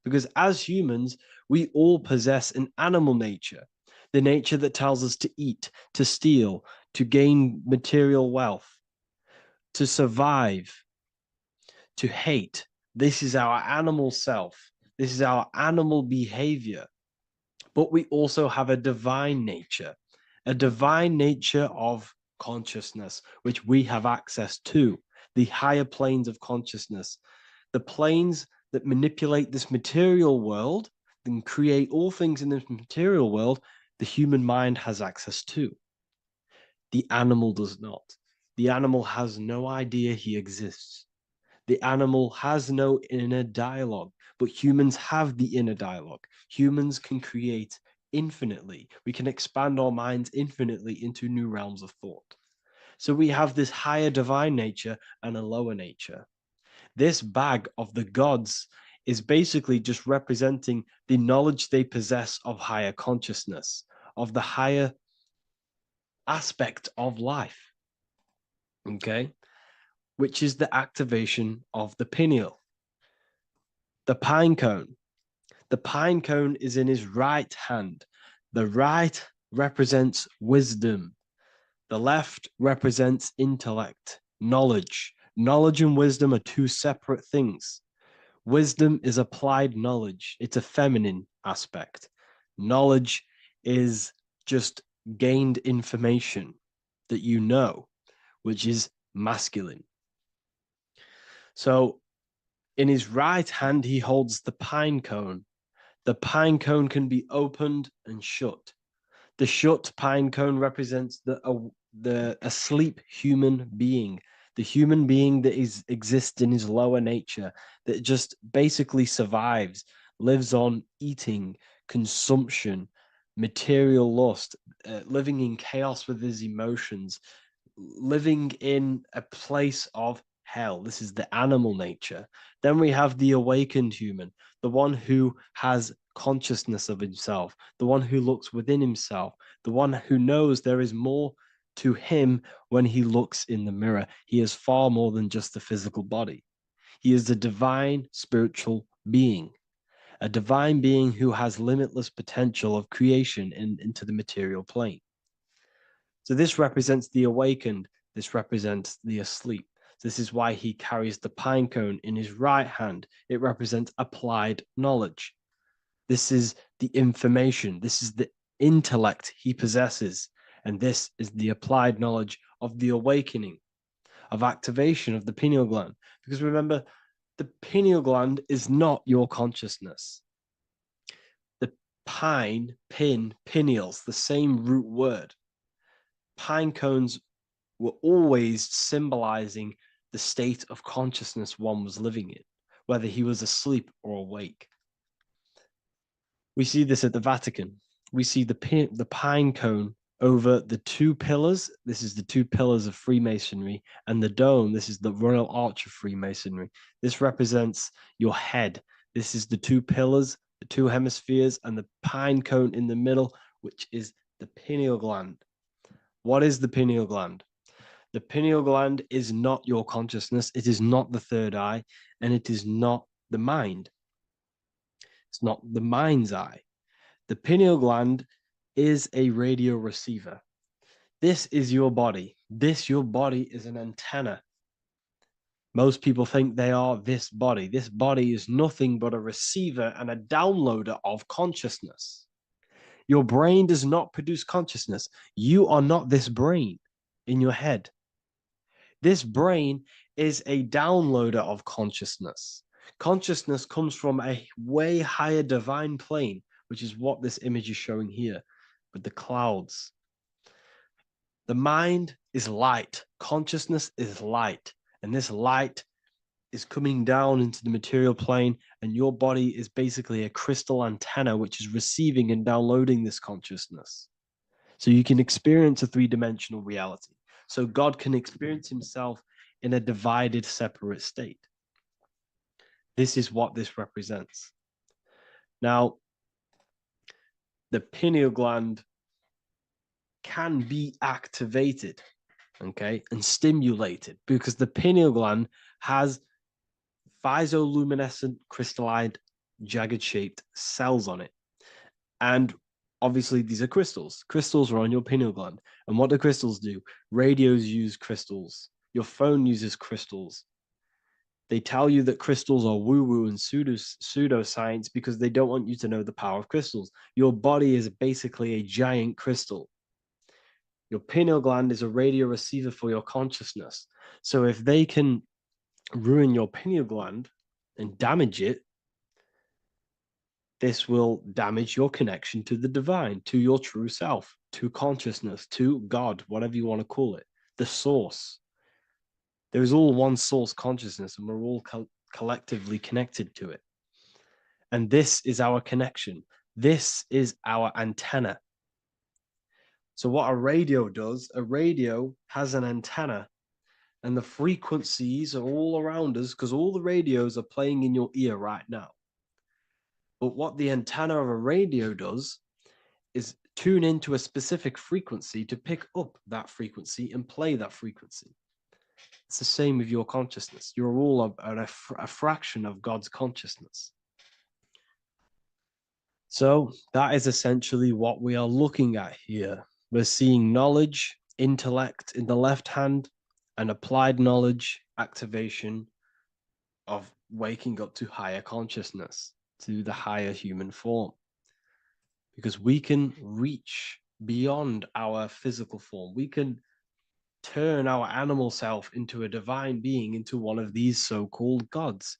Because as humans, we all possess an animal nature, the nature that tells us to eat, to steal, to gain material wealth, to survive, to hate. This is our animal self. This is our animal behavior. But we also have a divine nature of consciousness, which we have access to, the higher planes of consciousness, the planes that manipulate this material world and create all things in this material world. The human mind has access to. The animal does not. The animal has no idea he exists. The animal has no inner dialogue, but humans have the inner dialogue. Humans can create infinitely. We can expand our minds infinitely into new realms of thought. So we have this higher divine nature and a lower nature. This bag of the gods is basically just representing the knowledge they possess of higher consciousness, of the higher aspect of life. Okay? Which is the activation of the pineal. The pine cone. The pine cone is in his right hand. The right represents wisdom. The left represents intellect, knowledge. Knowledge and wisdom are two separate things. Wisdom is applied knowledge. It's a feminine aspect. Knowledge is just gained information that you know, which is masculine. So in his right hand, he holds the pine cone. The pine cone can be opened and shut. The shut pine cone represents the asleep human being, the human being that exists in his lower nature, that just basically survives, lives on eating, consumption, material lust, living in chaos with his emotions, living in a place of hell. This is the animal nature. Then we have the awakened human, the one who has consciousness of himself, the one who looks within himself, the one who knows there is more to him when he looks in the mirror. He is far more than just the physical body. He is a divine spiritual being, a divine being who has limitless potential of creation into the material plane. So this represents the awakened. This represents the asleep. This is why he carries the pine cone in his right hand. It represents applied knowledge. This is the information. This is the intellect he possesses. And this is the applied knowledge of the awakening, of activation of the pineal gland. Because remember, the pineal gland is not your consciousness. The pine, pin, pineals, the same root word. Pine cones were always symbolizing the state of consciousness one was living in, whether he was asleep or awake. We see this at the Vatican. We see the pine cone over the two pillars. This is the two pillars of Freemasonry, and the dome. This is the Royal Arch of Freemasonry. This represents your head. This is the two pillars, the two hemispheres, and the pine cone in the middle, which is the pineal gland. What is the pineal gland? The pineal gland is not your consciousness. It is not the third eye, and it is not the mind. It's not the mind's eye. The pineal gland is a radio receiver. This is your body. Your body is an antenna. Most people think they are this body. This body is nothing but a receiver and a downloader of consciousness. Your brain does not produce consciousness. You are not this brain in your head. This brain is a downloader of consciousness. Consciousness comes from a way higher divine plane, which is what this image is showing here with the clouds. The mind is light. Consciousness is light. And this light is coming down into the material plane, and your body is basically a crystal antenna which is receiving and downloading this consciousness. So you can experience a three-dimensional reality. So God can experience himself in a divided, separate state. This is what this represents. Now, the pineal gland can be activated, okay, and stimulated, because the pineal gland has phytoluminescent crystalline jagged-shaped cells on it. And obviously, these are crystals. Crystals are on your pineal gland. And what do crystals do? Radios use crystals. Your phone uses crystals. They tell you that crystals are woo-woo and pseudoscience because they don't want you to know the power of crystals. Your body is basically a giant crystal. Your pineal gland is a radio receiver for your consciousness. So if they can ruin your pineal gland and damage it, this will damage your connection to the divine, to your true self, to consciousness, to God, whatever you want to call it, the source. There is all one source consciousness, and we're all collectively connected to it. And this is our connection. This is our antenna. So what a radio does, a radio has an antenna, and the frequencies are all around us because all the radios are playing in your ear right now. But what the antenna of a radio does is tune into a specific frequency to pick up that frequency and play that frequency. It's the same with your consciousness. You're all a fraction of God's consciousness. So that is essentially what we are looking at here. We're seeing knowledge, intellect in the left hand, and applied knowledge, activation of waking up to higher consciousness, to the higher human form. Because we can reach beyond our physical form. We can turn our animal self into a divine being, into one of these so-called gods.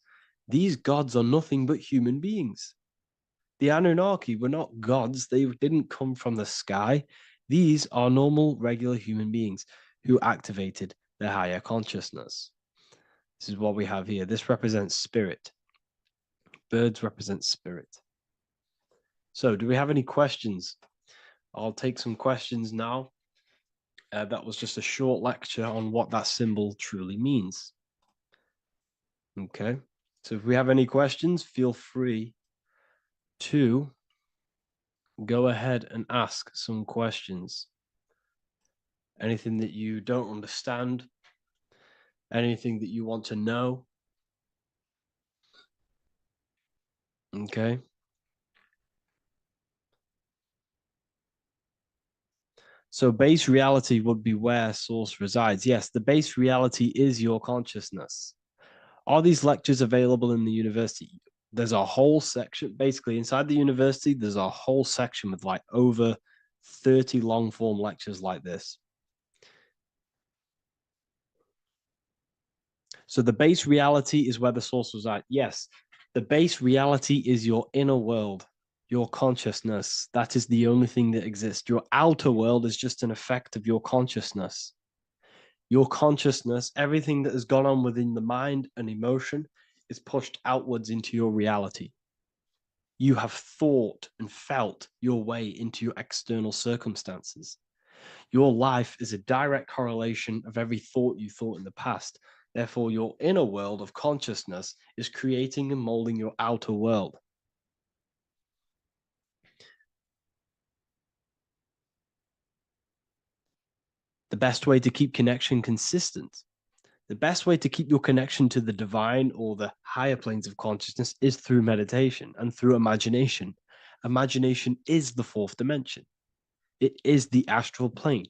These gods are nothing but human beings. The Anunnaki were not gods. They didn't come from the sky. These are normal, regular human beings who activated their higher consciousness. This is what we have here. This represents spirit. Birds represent spirit. So do we have any questions? I'll take some questions now. That was just a short lecture on what that symbol truly means. Okay. So if we have any questions, feel free to go ahead and ask some questions. Anything that you don't understand, anything that you want to know. Okay. So base reality would be where source resides. Yes, the base reality is your consciousness. Are these lectures available in the university? There's a whole section, basically inside the university, there's a whole section with like over 30 long form lectures like this. So the base reality is where the source resides. Yes, the base reality is your inner world, your consciousness. That is the only thing that exists. Your outer world is just an effect of your consciousness. Your consciousness, everything that has gone on within the mind and emotion, is pushed outwards into your reality. You have thought and felt your way into your external circumstances. Your life is a direct correlation of every thought you thought in the past. Therefore, your inner world of consciousness is creating and molding your outer world. The best way to keep connection consistent, the best way to keep your connection to the divine or the higher planes of consciousness is through meditation and through imagination. Imagination is the fourth dimension. It is the astral plane.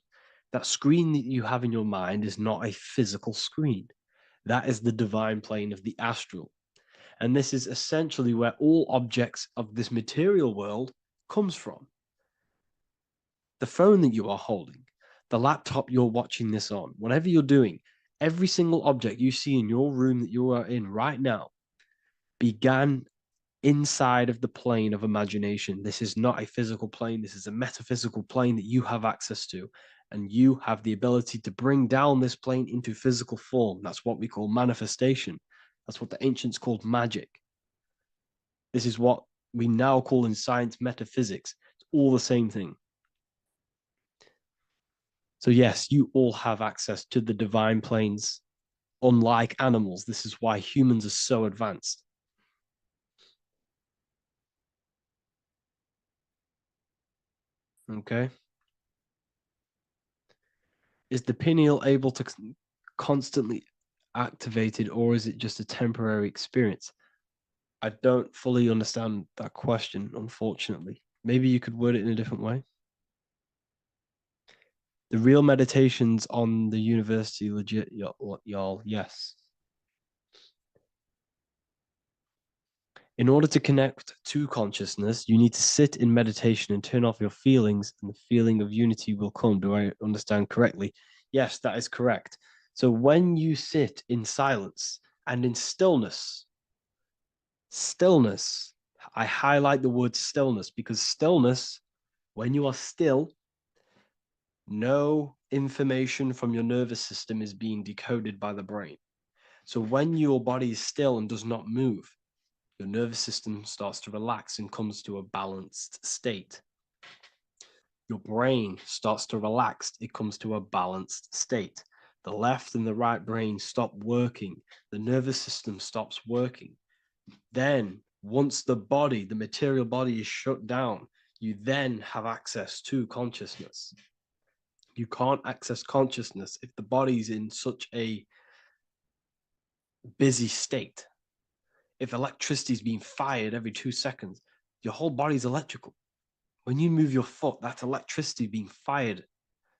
That screen that you have in your mind is not a physical screen. That is the divine plane of the astral. And this is essentially where all objects of this material world comes from. The phone that you are holding, the laptop you're watching this on, whatever you're doing, every single object you see in your room that you are in right now began inside of the plane of imagination. This is not a physical plane. This is a metaphysical plane that you have access to. And you have the ability to bring down this plane into physical form. That's what we call manifestation. That's what the ancients called magic. This is what we now call in science metaphysics. It's all the same thing. So yes, you all have access to the divine planes, unlike animals. This is why humans are so advanced. Okay. Is the pineal able to constantly activated, or is it just a temporary experience? I don't fully understand that question, unfortunately. Maybe you could word it in a different way. The real meditations on the university, legit, y'all, yes. In order to connect to consciousness, you need to sit in meditation and turn off your feelings, and the feeling of unity will come. Do I understand correctly? Yes, that is correct. So when you sit in silence and in stillness, I highlight the word stillness because stillness, when you are still, no information from your nervous system is being decoded by the brain. So when your body is still and does not move, your nervous system starts to relax and comes to a balanced state. Your brain starts to relax, it comes to a balanced state. The left and the right brain stop working. The nervous system stops working. Then, once the body, the material body is shut down, you then have access to consciousness. You can't access consciousness if the body's in such a busy state. If electricity is being fired every 2 seconds, Your whole body's electrical. When you move your foot, that's electricity being fired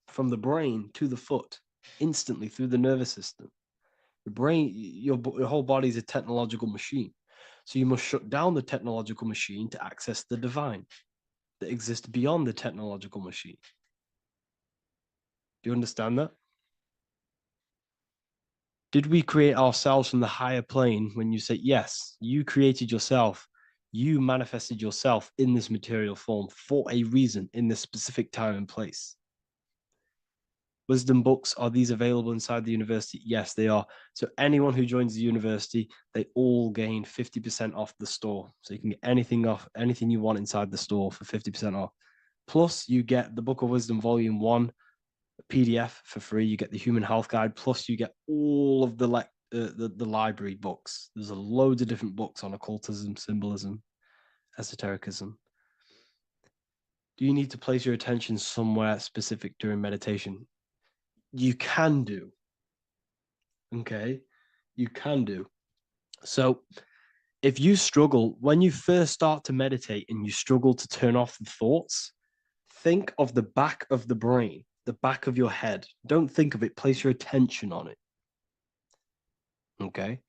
from the brain to the foot instantly through the nervous system. Your brain, your whole body is a technological machine. So you must shut down the technological machine to access the divine that exists beyond the technological machine. Do you understand that? Did we create ourselves from the higher plane? When you say yes, you created yourself, you manifested yourself in this material form for a reason in this specific time and place. Wisdom books, are these available inside the university? Yes, they are. So anyone who joins the university, they all gain 50% off the store. So you can get anything you want inside the store for 50% off. Plus, you get the Book of Wisdom Volume 1 PDF for free. You get the Human Health Guide. Plus, you get all of the library books. There's a load of different books on occultism, symbolism, esotericism. Do you need to place your attention somewhere specific during meditation? You can do. Okay, you can do. So if you struggle, when you first start to meditate and you struggle to turn off the thoughts, think of the back of the brain, the back of your head. Don't think of it, place your attention on it. Okay,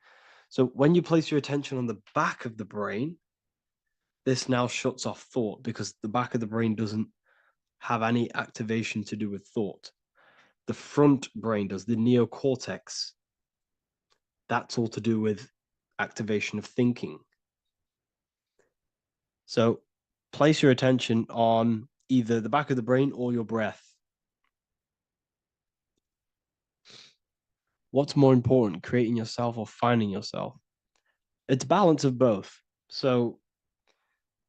so when you place your attention on the back of the brain, this now shuts off thought because the back of the brain doesn't have any activation to do with thought. The front brain does, the neocortex. That's all to do with activation of thinking. So place your attention on either the back of the brain or your breath. What's more important, creating yourself or finding yourself? It's balance of both. So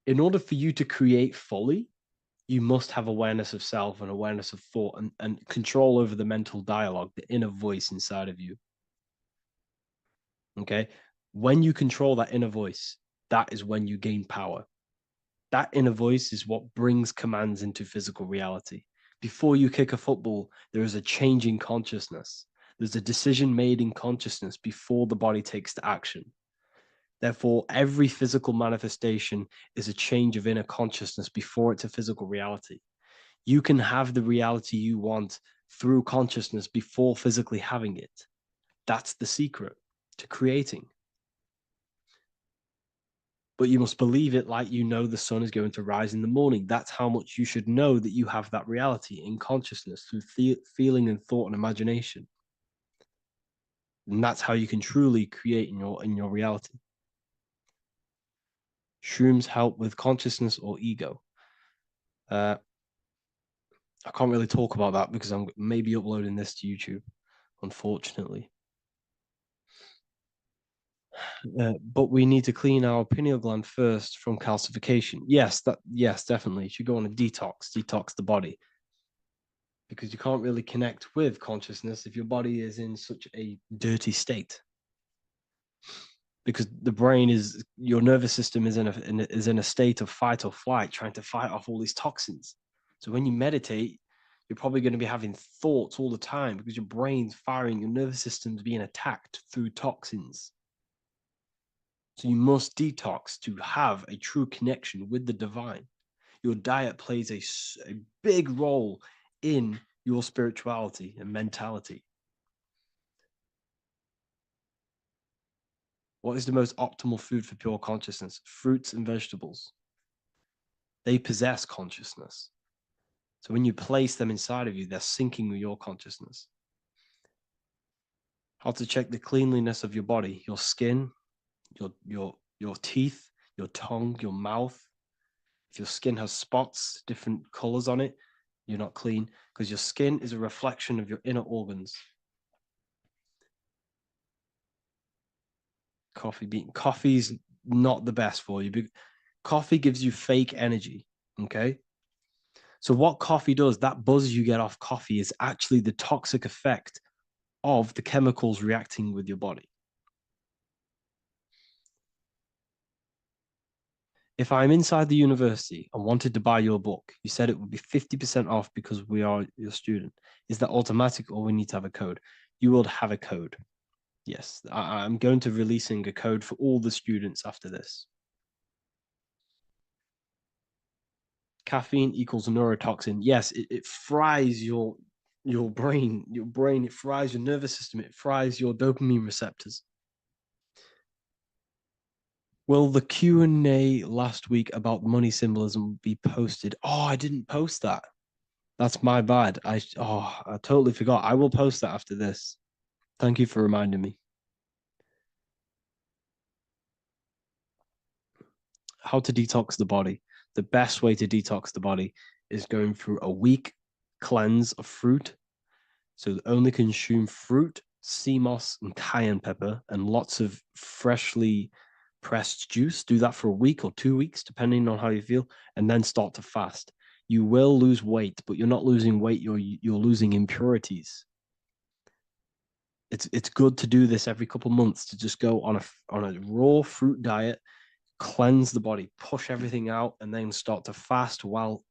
in order for you to create fully, you must have awareness of self and awareness of thought and control over the mental dialogue, the inner voice inside of you. Okay. When you control that inner voice, that is when you gain power. That inner voice is what brings commands into physical reality. Before you kick a football, there is a change in consciousness. There's a decision made in consciousness before the body takes the action. Therefore, every physical manifestation is a change of inner consciousness before it's a physical reality. You can have the reality you want through consciousness before physically having it. That's the secret to creating. But you must believe it like you know the sun is going to rise in the morning. That's how much you should know that you have that reality in consciousness through feeling and thought and imagination. And that's how you can truly create in your reality. Shrooms help with consciousness or ego. I can't really talk about that because I'm maybe uploading this to YouTube, unfortunately. But we need to clean our pineal gland first from calcification. Yes, definitely. You should go on a detox the body. Because you can't really connect with consciousness if your body is in such a dirty state. Because the brain is, your nervous system is in a state of fight or flight, trying to fight off all these toxins. So when you meditate, you're probably going to be having thoughts all the time because your brain's firing, your nervous system's being attacked through toxins. So you must detox to have a true connection with the divine. Your diet plays a big role in your spirituality and mentality. What is the most optimal food for pure consciousness? Fruits and vegetables. They possess consciousness. So when you place them inside of you, they're syncing with your consciousness. How to check the cleanliness of your body, your skin, your teeth, your tongue, your mouth. If your skin has spots, different colors on it, you're not clean because your skin is a reflection of your inner organs. Coffee's not the best for you. Coffee gives you fake energy. Okay. So what coffee does, that buzz you get off coffee is actually the toxic effect of the chemicals reacting with your body. If I'm inside the university and wanted to buy your book, you said it would be 50% off because we are your student. Is that automatic or we need to have a code? You will have a code. Yes, I'm going to releasing a code for all the students after this. Caffeine equals neurotoxin. Yes, it fries your brain. It fries your nervous system. It fries your dopamine receptors. Will the Q&A last week about money symbolism be posted? Oh, I didn't post that. That's my bad. I totally forgot. I will post that after this. Thank you for reminding me. How to detox the body. The best way to detox the body is going through a week cleanse of fruit. So only consume fruit, sea moss, and cayenne pepper, and lots of freshly pressed juice. Do that for a week or 2 weeks, depending on how you feel, and then start to fast. You will lose weight, but you're not losing weight. You're losing impurities. It's good to do this every couple months, to just go on a raw fruit diet, cleanse the body, push everything out, and then start to fast while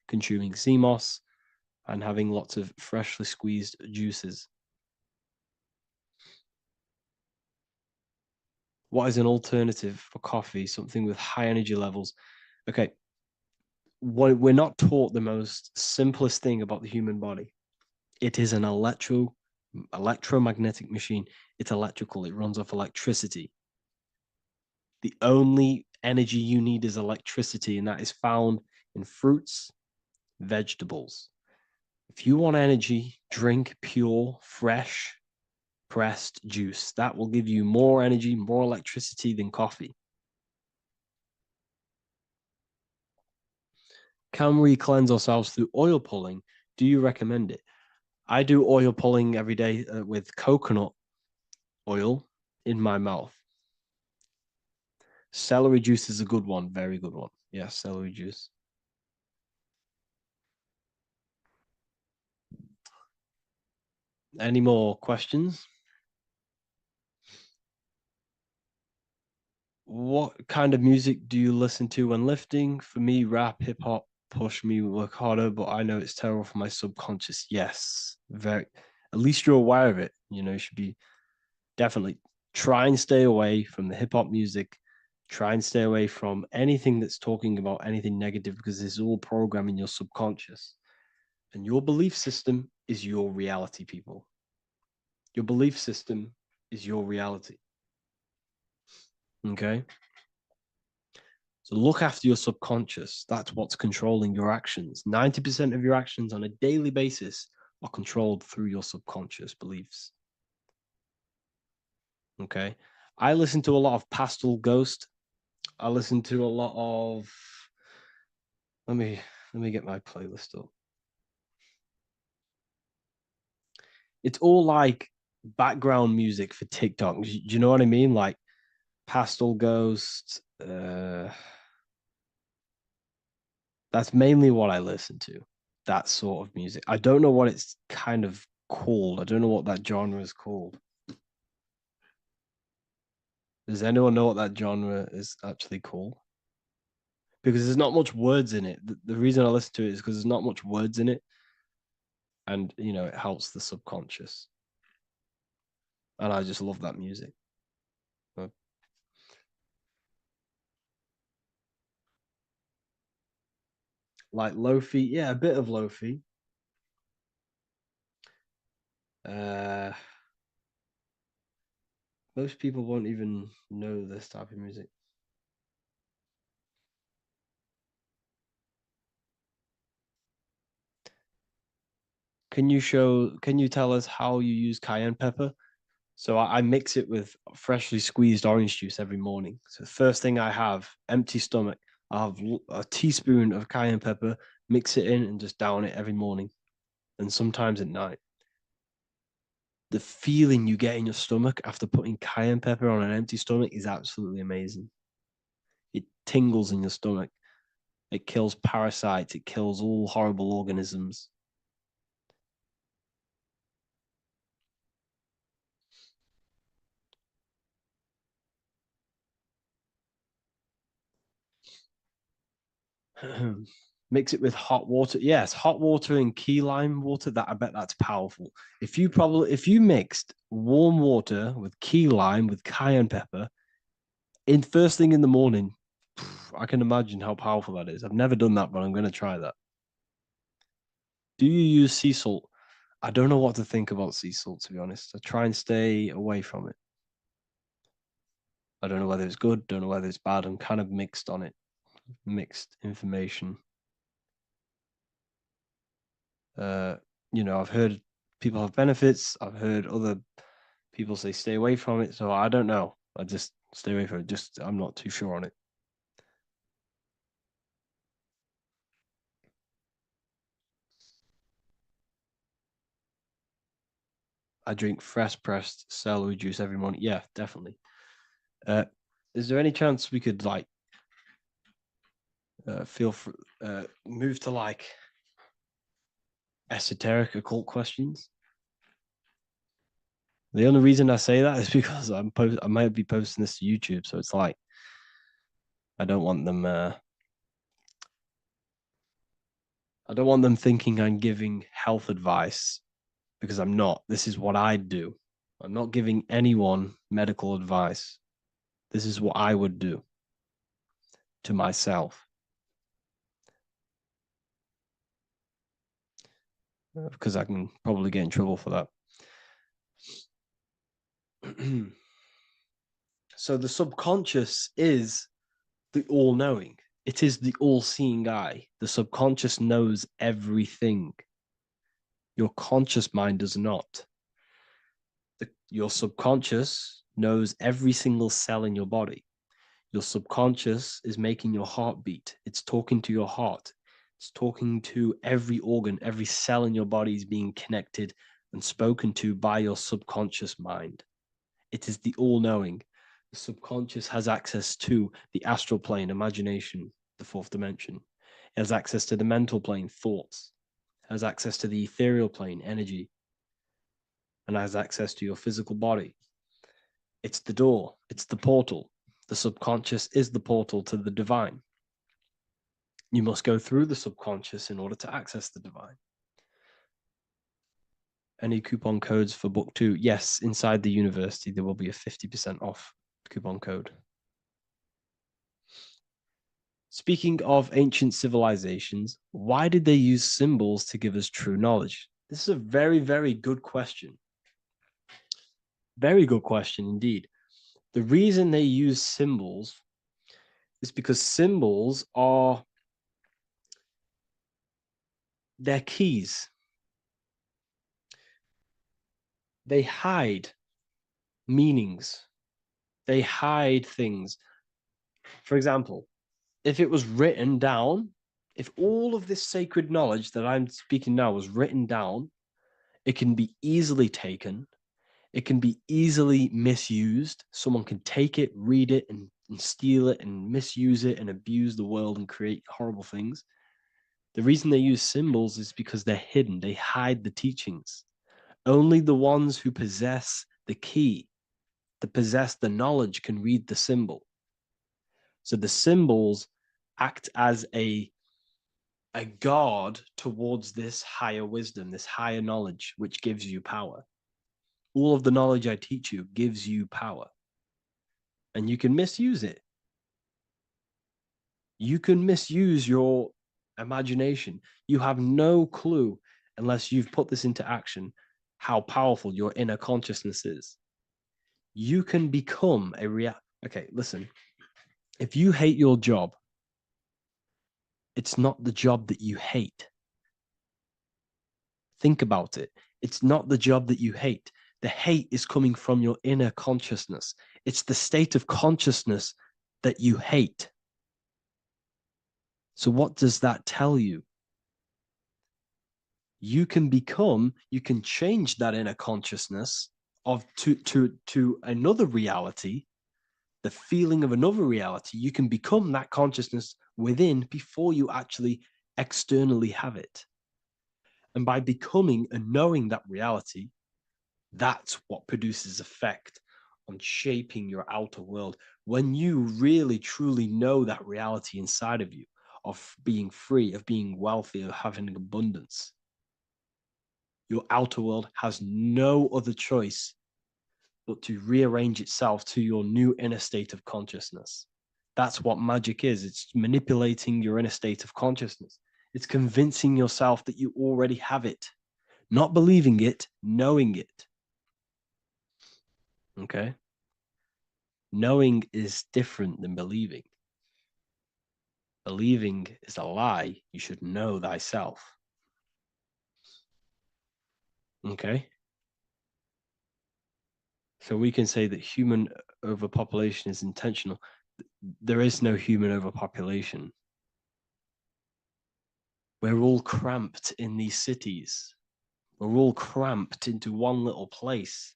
consuming sea moss and having lots of freshly squeezed juices. What is an alternative for coffee? Something with high energy levels. Okay, we're not taught the most simplest thing about the human body. It is an electromagnetic machine. It's electrical. It runs off electricity. The only energy you need is electricity, and that is found in fruits, vegetables. If you want energy, drink pure, fresh, pressed juice. That will give you more energy, more electricity than coffee. Can we cleanse ourselves through oil pulling? Do you recommend it? I do oil pulling every day with coconut oil in my mouth. Celery juice is a good one, very good one. Yeah, celery juice. Any more questions? What kind of music do you listen to when lifting? For me, rap, hip hop, push me, work harder, but I know it's terrible for my subconscious. Yes, very. At least you're aware of it. You should be definitely try and stay away from the hip hop music. Try and stay away from anything that's talking about anything negative, because it's all programming your subconscious. And your belief system is your reality, people. Your belief system is your reality. Okay? So look after your subconscious. That's what's controlling your actions. 90% of your actions on a daily basis are controlled through your subconscious beliefs. Okay? I listen to a lot of Pastel Ghost. I listen to a lot of let me get my playlist up. It's all like background music for TikTok. Do you know what I mean? Like Pastel Ghost. That's mainly what I listen to. That sort of music. I don't know what it's kind of called. I don't know what that genre is called. Does anyone know what that genre is actually called? Because there's not much words in it. The reason I listen to it is because there's not much words in it. And, it helps the subconscious. And I just love that music. Like Lofi, yeah, a bit of Lofi. Most people won't even know this type of music. Can you tell us how you use cayenne pepper? So I mix it with freshly squeezed orange juice every morning. So the first thing I have, empty stomach, I have a teaspoon of cayenne pepper, mix it in and just down it every morning. And sometimes at night. The feeling you get in your stomach after putting cayenne pepper on an empty stomach is absolutely amazing. It tingles in your stomach. It kills parasites. It kills all horrible organisms. Mix it with hot water. Yes, hot water and key lime water. That I bet that's powerful. If you mixed warm water with key lime with cayenne pepper in first thing in the morning, I can imagine how powerful that is. I've never done that, but I'm going to try that. Do you use sea salt? I don't know what to think about sea salt, to be honest. I try and stay away from it. I don't know whether it's good, don't know whether it's bad. I'm kind of mixed on it, mixed information. I've heard people have benefits. I've heard other people say stay away from it. So I don't know. I just stay away from it. I'm not too sure on it. I drink fresh pressed celery juice every morning. Yeah, definitely. Is there any chance we could move to esoteric occult questions? The only reason I say that is because I might be posting this to YouTube, so it's I don't want them. I don't want them thinking I'm giving health advice, because I'm not. This is what I do. I'm not giving anyone medical advice. This is what I would do to myself. Because I can probably get in trouble for that. So the subconscious is the all-knowing. It is the all-seeing eye. The subconscious knows everything. Your conscious mind does not. Your subconscious knows every single cell in your body. Your subconscious is making your heart beat. It's talking to your heart. It's talking to every organ, every cell in your body is being connected and spoken to by your subconscious mind. It is the all-knowing. The subconscious has access to the astral plane, imagination, the fourth dimension. It has access to the mental plane, thoughts. It has access to the ethereal plane, energy. And has access to your physical body. It's the door. It's the portal. The subconscious is the portal to the divine. You must go through the subconscious in order to access the divine. Any coupon codes for book 2? Yes, inside the university, there will be a 50% off coupon code. Speaking of ancient civilizations, why did they use symbols to give us true knowledge? This is a very, very good question. Very good question indeed. The reason they use symbols is because symbols are their keys. They hide meanings. They hide things. For example, if it was written down, if all of this sacred knowledge that I'm speaking now was written down, it can be easily taken. It can be easily misused. Someone can take it, read it, and steal it and misuse it and abuse the world and create horrible things. The reason they use symbols is because they're hidden. They hide the teachings. Only the ones who possess the key, that possess the knowledge, can read the symbol. So the symbols act as a guard towards this higher wisdom, this higher knowledge, which gives you power. All of the knowledge I teach you gives you power. And you can misuse it. You can misuse your imagination. You have no clue, unless you've put this into action, how powerful your inner consciousness is. You can become a Okay, listen. If you hate your job, it's not the job that you hate. Think about it. It's not the job that you hate. The hate is coming from your inner consciousness. It's the state of consciousness that you hate. So what does that tell you? You can change that inner consciousness to another reality, the feeling of another reality. You can become that consciousness within before you actually externally have it. And by becoming and knowing that reality, that's what produces effect on shaping your outer world. When you really, truly know that reality inside of you, of being free, of being wealthy, of having abundance, your outer world has no other choice but to rearrange itself to your new inner state of consciousness. That's what magic is. It's manipulating your inner state of consciousness. It's convincing yourself that you already have it, not believing it, knowing it. Okay? Knowing is different than believing. Believing is a lie. You should know thyself. Okay? So we can say that human overpopulation is intentional. There is no human overpopulation. We're all cramped in these cities. We're all cramped into one little place.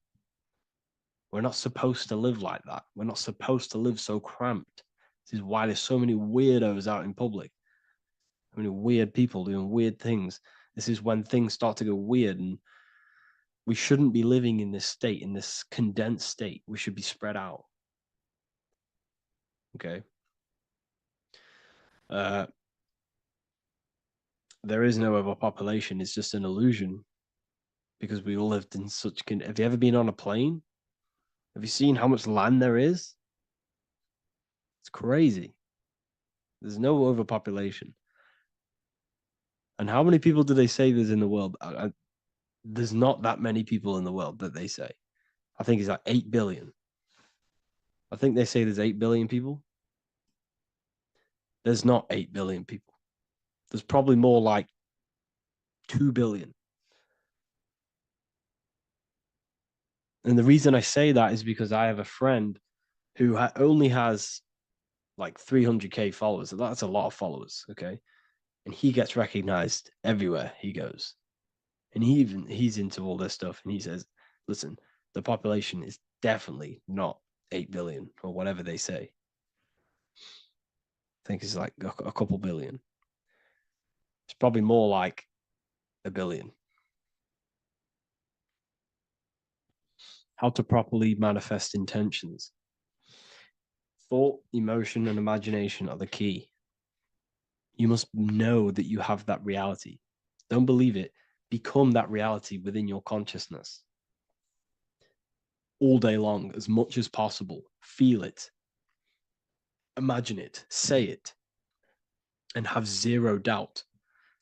We're not supposed to live like that. We're not supposed to live so cramped. This is why there's so many weirdos out in public. So many weird people doing weird things. This is when things start to go weird, and we shouldn't be living in this state, in this condensed state. We should be spread out. Okay. There is no overpopulation. It's just an illusion because we all lived in such. Have you ever been on a plane? Have you seen how much land there is? It's crazy. There's no overpopulation. And how many people do they say there's in the world? There's not that many people in the world that they say. I think it's like 8 billion. I think they say there's 8 billion people. There's not 8 billion people. There's probably more like 2 billion. And the reason I say that is because I have a friend who only has like 300K followers. So that's a lot of followers, okay? And he gets recognized everywhere he goes. And he's into all this stuff. And he says, listen, the population is definitely not 8 billion or whatever they say. I think it's like a couple billion. It's probably more like a billion. How to properly manifest intentions. Thought, emotion, and imagination are the key. You must know that you have that reality. Don't believe it. Become that reality within your consciousness. All day long, as much as possible. Feel it. Imagine it. Say it. And have zero doubt.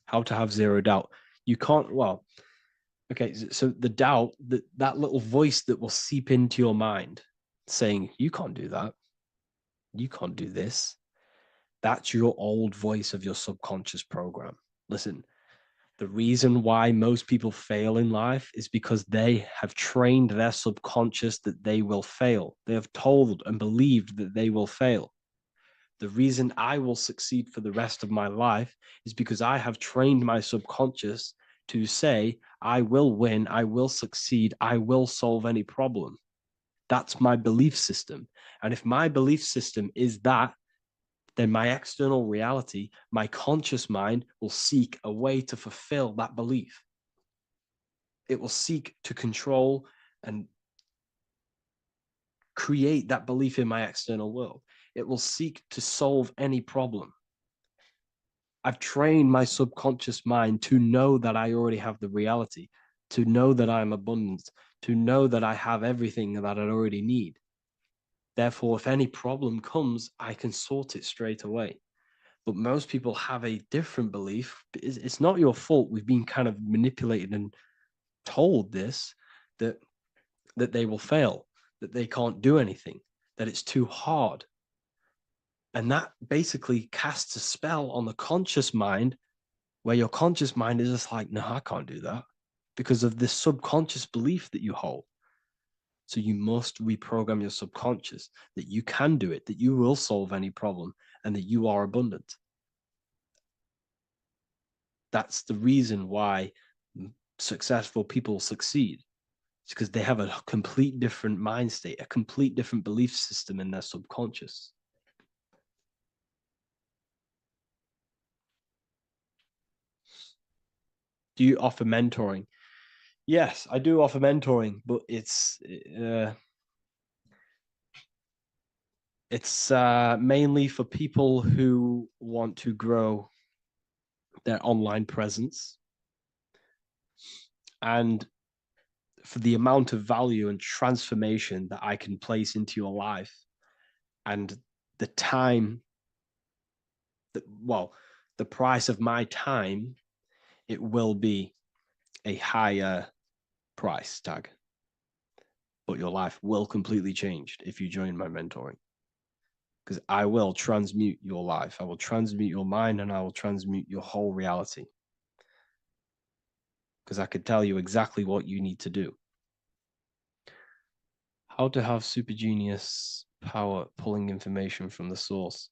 How to have zero doubt. You can't, well, okay, so the doubt, that little voice that will seep into your mind saying, you can't do that. You can't do this. That's your old voice of your subconscious program. Listen, the reason why most people fail in life is because they have trained their subconscious that they will fail. They have told and believed that they will fail. The reason I will succeed for the rest of my life is because I have trained my subconscious to say, I will win, I will succeed, I will solve any problem. That's my belief system. And if my belief system is that, then my external reality, my conscious mind will seek a way to fulfill that belief. It will seek to control and create that belief in my external world. It will seek to solve any problem. I've trained my subconscious mind to know that I already have the reality, to know that I'm abundant, to know that I have everything that I already need. Therefore, if any problem comes, I can sort it straight away. But most people have a different belief. It's not your fault. We've been kind of manipulated and told this, that they will fail, that they can't do anything, that it's too hard. And that basically casts a spell on the conscious mind, where your conscious mind is just like, no, I can't do that, because of this subconscious belief that you hold. So you must reprogram your subconscious that you can do it, that you will solve any problem, and that you are abundant. That's the reason why successful people succeed. It's because they have a complete different mind state, a complete different belief system in their subconscious. Do you offer mentoring? Yes, I do offer mentoring, but it's mainly for people who want to grow their online presence, and for the amount of value and transformation that I can place into your life, and the time, the price of my time, it will be a higher price tag. But your life will completely change if you join my mentoring. Because I will transmute your life. I will transmute your mind, and I will transmute your whole reality. Because I could tell you exactly what you need to do. How to have super genius power pulling information from the source.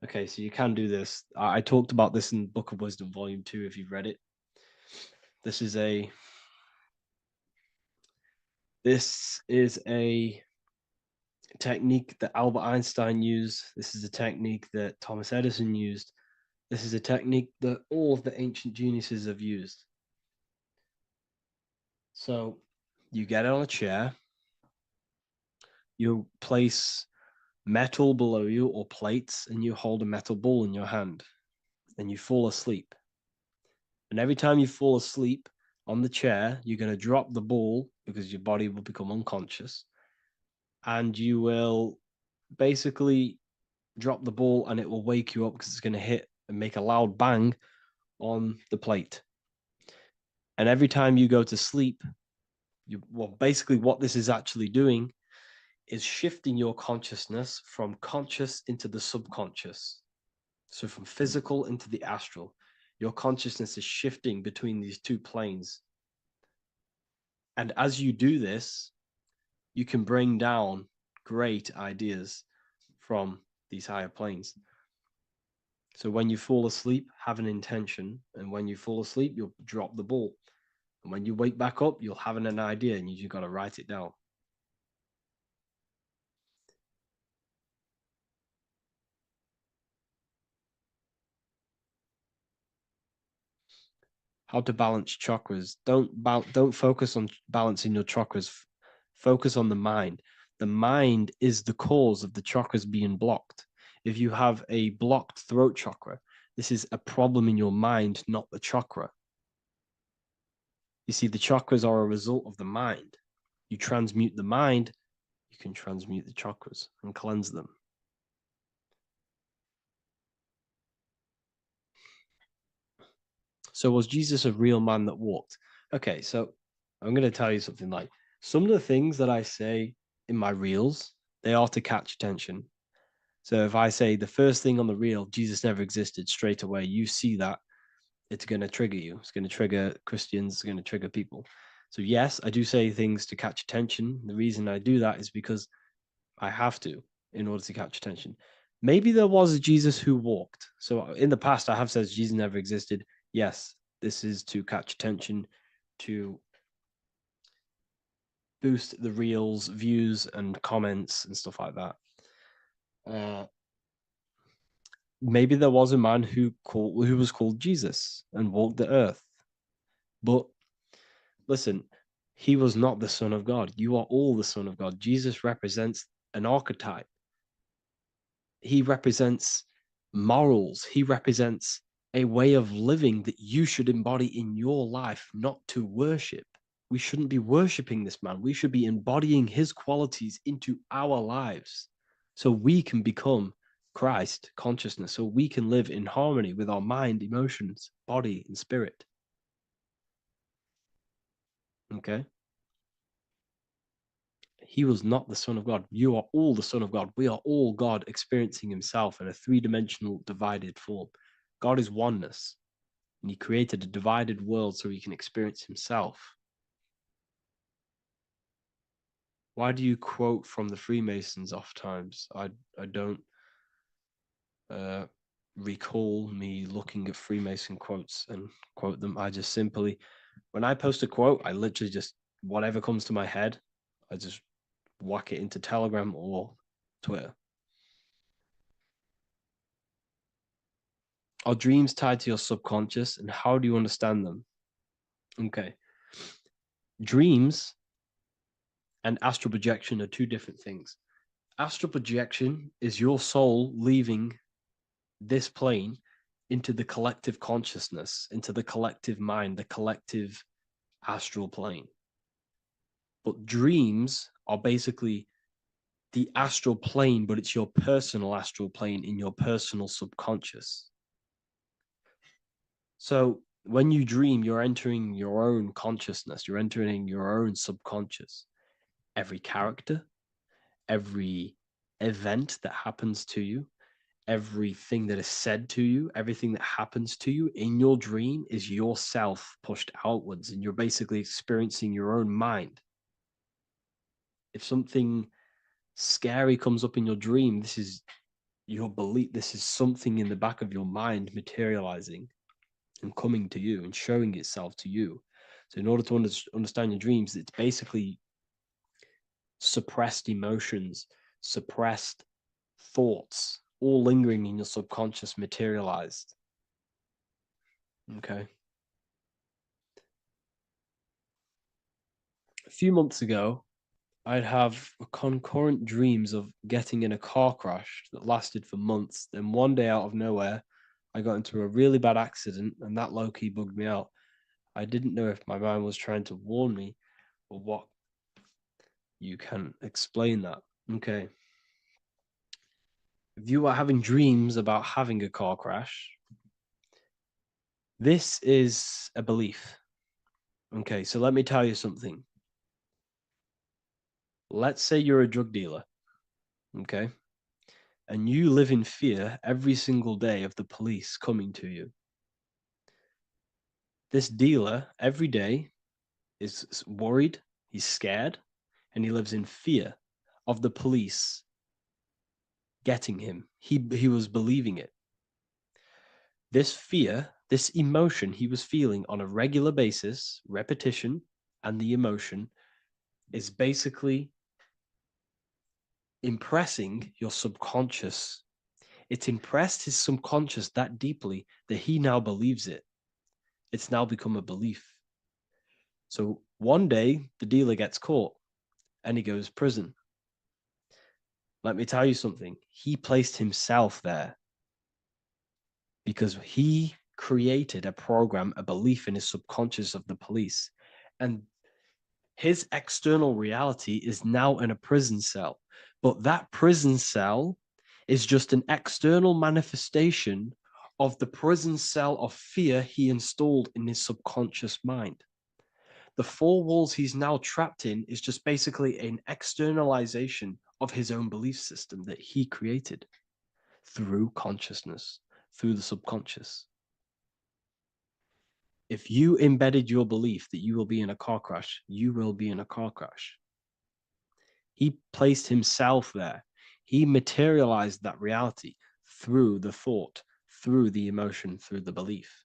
Okay, so you can do this. I talked about this in Book of Wisdom, Volume 2, if you've read it. This is a technique that Albert Einstein used. This is a technique that Thomas Edison used. This is a technique that all of the ancient geniuses have used. So you get it on a chair, you place metal below you or plates, and you hold a metal ball in your hand, and you fall asleep. And every time you fall asleep on the chair, you're going to drop the ball because your body will become unconscious, and you will basically drop the ball and it will wake you up because it's going to hit and make a loud bang on the plate. And every time you go to sleep, basically what this is actually doing is shifting your consciousness from conscious into the subconscious. So from physical into the astral. Your consciousness is shifting between these two planes. And as you do this, you can bring down great ideas from these higher planes. So when you fall asleep, have an intention. And when you fall asleep, you'll drop the ball. And when you wake back up, you'll have an idea, and you just got to write it down. How to balance chakras. Don't focus on balancing your chakras. Focus on the mind. The mind is the cause of the chakras being blocked. If you have a blocked throat chakra, this is a problem in your mind, not the chakra. You see, the chakras are a result of the mind. You transmute the mind, you can transmute the chakras and cleanse them. So was Jesus a real man that walked? Okay, so I'm going to tell you something. Like, some of the things that I say in my reels, they are to catch attention. So if I say the first thing on the reel, Jesus never existed, straight away, you see that, it's going to trigger you. It's going to trigger Christians. It's going to trigger people. So yes, I do say things to catch attention. The reason I do that is because I have to in order to catch attention. Maybe there was a Jesus who walked. So in the past, I have said Jesus never existed. Yes, this is to catch attention, to boost the reels, views, and comments and stuff like that. Maybe there was a man who was called Jesus and walked the earth. But listen, he was not the Son of God. You are all the Son of God. Jesus represents an archetype. He represents morals. He represents a way of living that you should embody in your life, not to worship. We shouldn't be worshiping this man. We should be embodying his qualities into our lives so we can become Christ consciousness, so we can live in harmony with our mind, emotions, body, and spirit. Okay? He was not the Son of God. You are all the Son of God. We are all God experiencing himself in a three-dimensional divided form. God is oneness, and he created a divided world so he can experience himself. Why do you quote from the Freemasons oft times? I don't recall me looking at Freemason quotes and quote them. I just simply, when I post a quote, I literally just, whatever comes to my head, I just whack it into Telegram or Twitter. Are dreams tied to your subconscious, and how do you understand them? Okay. Dreams and astral projection are two different things. Astral projection is your soul leaving this plane into the collective consciousness, into the collective mind, the collective astral plane. But dreams are basically the astral plane, but it's your personal astral plane in your personal subconscious. So when you dream, you're entering your own consciousness, you're entering your own subconscious. Every character, every event that happens to you, everything that is said to you, everything that happens to you in your dream is yourself pushed outwards, and you're basically experiencing your own mind. If something scary comes up in your dream, this is your belief, this is something in the back of your mind materializing and coming to you and showing itself to you. So in order to understand your dreams, it's basically suppressed emotions, suppressed thoughts, all lingering in your subconscious materialized. Okay. A few months ago, I'd have concurrent dreams of getting in a car crash that lasted for months. Then one day, out of nowhere, I got into a really bad accident, and that low-key bugged me out. I didn't know if my mind was trying to warn me or what. You can explain that. Okay. If you are having dreams about having a car crash, this is a belief. Okay, so let me tell you something. Let's say you're a drug dealer, okay? And you live in fear every single day of the police coming to you. This dealer every day is worried, he's scared, and he lives in fear of the police getting him. He was believing it. This fear, this emotion he was feeling on a regular basis, repetition, and the emotion is basically impressing your subconscious. It's impressed his subconscious that deeply that he now believes it. It's now become a belief. So one day the dealer gets caught and he goes to prison. Let me tell you something. He placed himself there because he created a program, a belief in his subconscious of the police. And his external reality is now in a prison cell. But that prison cell is just an external manifestation of the prison cell of fear he installed in his subconscious mind. The four walls he's now trapped in is just basically an externalization of his own belief system that he created through consciousness, through the subconscious. If you embedded your belief that you will be in a car crash, you will be in a car crash. He placed himself there. He materialized that reality through the thought, through the emotion, through the belief.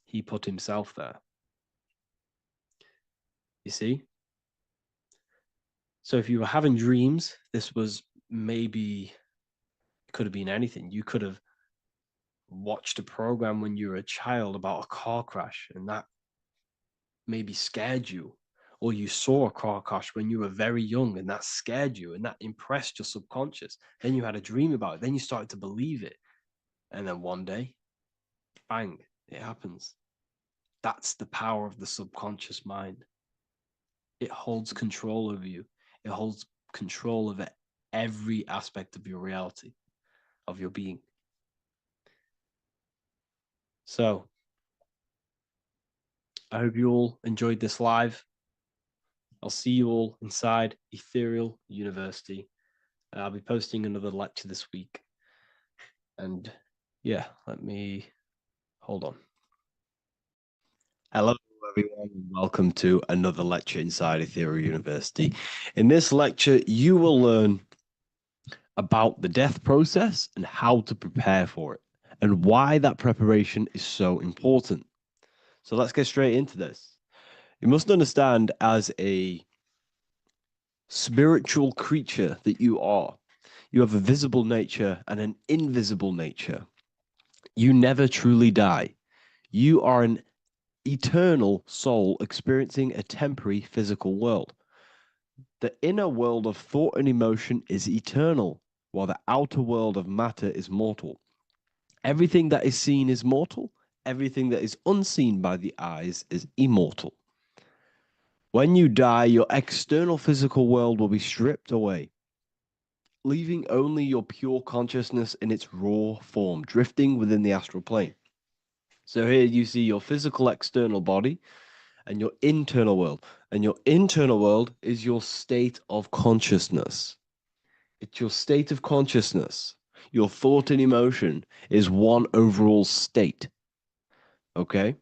He put himself there. You see? So if you were having dreams, this was maybe, it could have been anything. You could have watched a program when you were a child about a car crash and that maybe scared you, or you saw a car crash when you were very young and that scared you and that impressed your subconscious. Then you had a dream about it. Then you started to believe it. And then one day, bang, it happens. That's the power of the subconscious mind. It holds control over you. It holds control over every aspect of your reality, of your being. So, I hope you all enjoyed this live. I'll see you all inside Ethereal University. I'll be posting another lecture this week. And yeah, let me hold on. Hello, everyone, and welcome to another lecture inside Ethereal University. In this lecture, you will learn about the death process and how to prepare for it, and why that preparation is so important. So let's get straight into this. You must understand, as a spiritual creature that you are, you have a visible nature and an invisible nature. You never truly die. You are an eternal soul experiencing a temporary physical world. The inner world of thought and emotion is eternal, while the outer world of matter is mortal. Everything that is seen is mortal. Everything that is unseen by the eyes is immortal. When you die, your external physical world will be stripped away, leaving only your pure consciousness in its raw form, drifting within the astral plane. So here you see your physical external body and your internal world. And your internal world is your state of consciousness. It's your state of consciousness. Your thought and emotion is one overall state. Okay?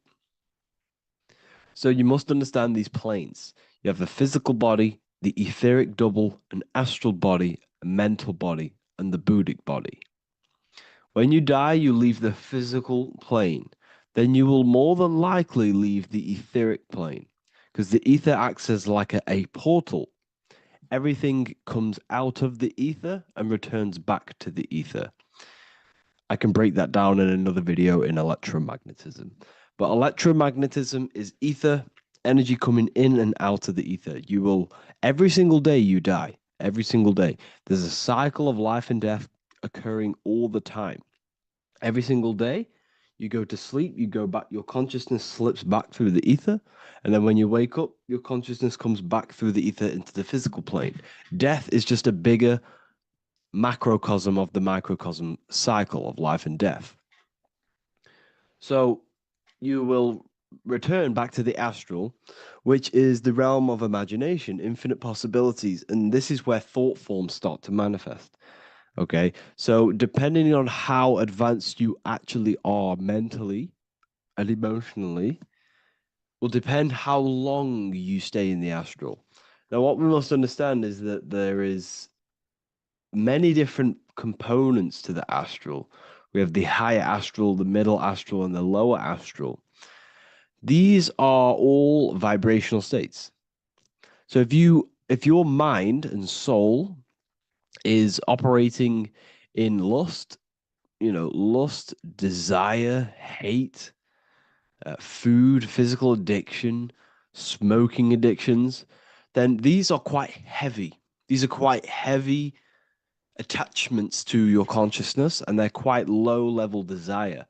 So you must understand these planes. You have the physical body, the etheric double, an astral body, a mental body, and the Buddhic body. When you die, you leave the physical plane. Then you will more than likely leave the etheric plane because the ether acts as like a portal. Everything comes out of the ether and returns back to the ether. I can break that down in another video in electromagnetism. But electromagnetism is ether, energy coming in and out of the ether. You will, every single day you die, every single day. There's a cycle of life and death occurring all the time. Every single day, you go to sleep, you go back, your consciousness slips back through the ether. And then when you wake up, your consciousness comes back through the ether into the physical plane. Death is just a bigger macrocosm of the microcosm cycle of life and death. So you will return back to the astral, which is the realm of imagination, infinite possibilities. And this is where thought forms start to manifest. Okay. So depending on how advanced you actually are mentally and emotionally, will depend how long you stay in the astral. Now, what we must understand is that there is many different components to the astral. We have the higher astral, the middle astral, and the lower astral. These are all vibrational states. So if your mind and soul is operating in lust, lust, desire, hate, food, physical addiction, smoking addictions, then these are quite heavy. These are quite heavy attachments to your consciousness, and they're quite low level desire,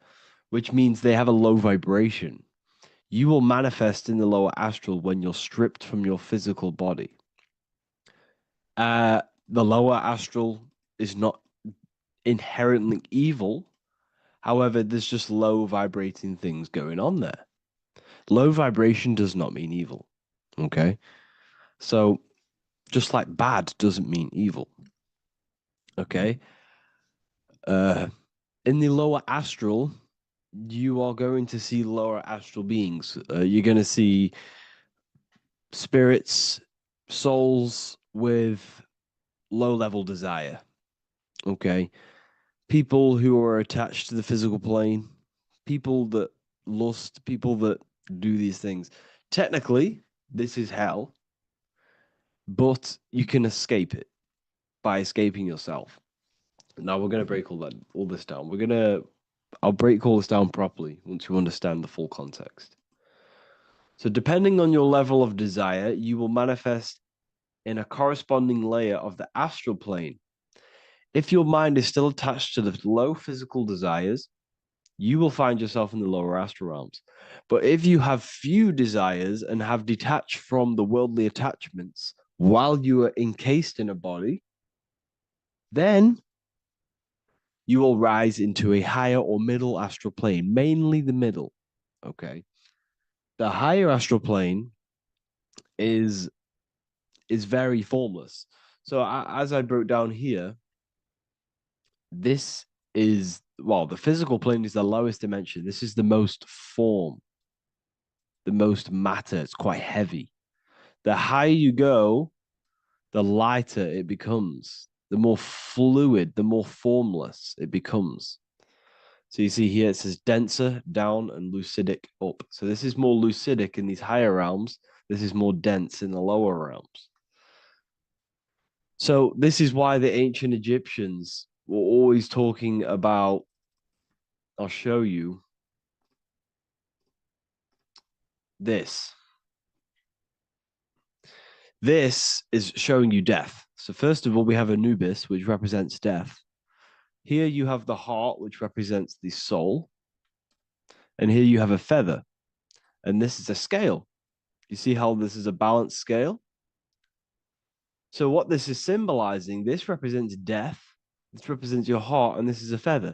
which means they have a low vibration. You will manifest in the lower astral when you're stripped from your physical body. The lower astral is not inherently evil. However, there's just low vibrating things going on there. Low vibration does not mean evil. Okay? So, just like bad doesn't mean evil. Okay? In the lower astral, you are going to see lower astral beings. You're going to see spirits, souls with low level desire. Okay? People who are attached to the physical plane, people that lust, people that do these things. Technically, this is hell, but you can escape it by escaping yourself. Now we're going to break all this down. I'll break all this down properly once you understand the full context. So depending on your level of desire, you will manifest in a corresponding layer of the astral plane. If your mind is still attached to the low physical desires, you will find yourself in the lower astral realms. But if you have few desires and have detached from the worldly attachments while you are encased in a body, then you will rise into a higher or middle astral plane, mainly the middle. Okay. The higher astral plane is very formless. So as I broke down here, this is, well, the physical plane is the lowest dimension. This is the most form, the most matter. It's quite heavy. The higher you go, the lighter it becomes, the more fluid, the more formless it becomes. So you see here it says denser down and lucidic up. So this is more lucidic in these higher realms. This is more dense in the lower realms. So this is why the ancient Egyptians were always talking about, I'll show you this. This is showing you death. So first of all, we have Anubis, which represents death. Here you have the heart, which represents the soul. And here you have a feather. And this is a scale. You see how this is a balanced scale? So what this is symbolizing, this represents death, this represents your heart, and this is a feather.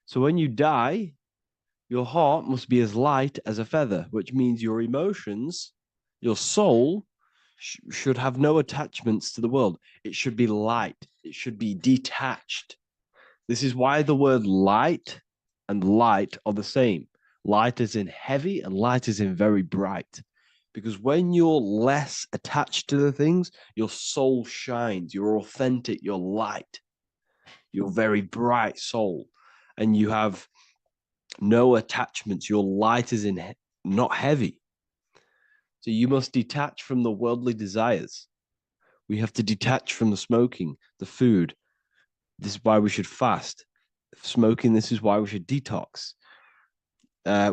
So when you die, your heart must be as light as a feather, which means your emotions, your soul, should have no attachments to the world. It should be light. It should be detached. This is why the word light and light are the same. Light is in heavy and light is in very bright. Because when you're less attached to the things, your soul shines. You're authentic. You're light. You're very bright soul. And you have no attachments. Your light is in not heavy. So you must detach from the worldly desires. We have to detach from the smoking, the food. This is why we should fast. Smoking, this is why we should detox.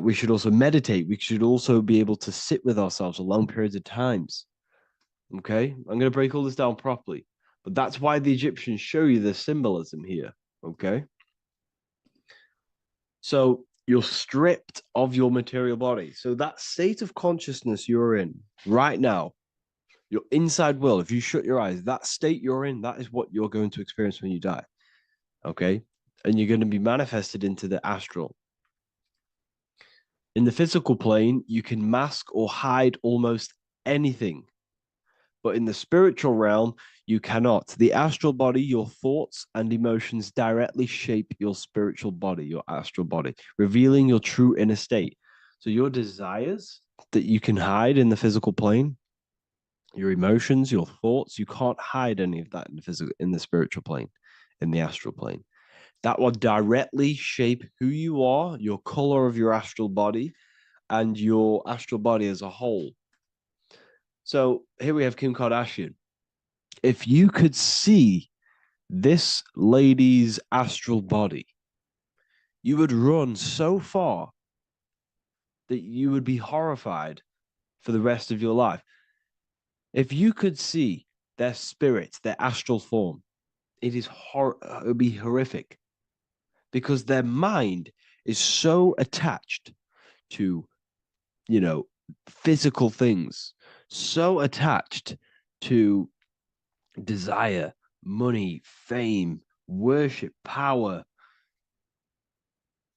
We should also meditate. We should also be able to sit with ourselves for long periods of times. Okay, I'm going to break all this down properly. But that's why the Egyptians show you the symbolism here. Okay. So you're stripped of your material body. So that state of consciousness you're in right now, your inside world, if you shut your eyes, that state you're in, that is what you're going to experience when you die. Okay. And you're going to be manifested into the astral. In the physical plane, you can mask or hide almost anything. But in the spiritual realm, you cannot. The astral body, your thoughts and emotions directly shape your spiritual body, your astral body, revealing your true inner state. So your desires that you can hide in the physical plane, your emotions, your thoughts, you can't hide any of that in the spiritual plane, in the astral plane. That will directly shape who you are, your color of your astral body, and your astral body as a whole. So here we have Kim Kardashian. If you could see this lady's astral body, you would run so far that you would be horrified for the rest of your life. If you could see their spirit, their astral form, it would be horrific because their mind is so attached to, physical things, so attached to desire, money, fame, worship, power.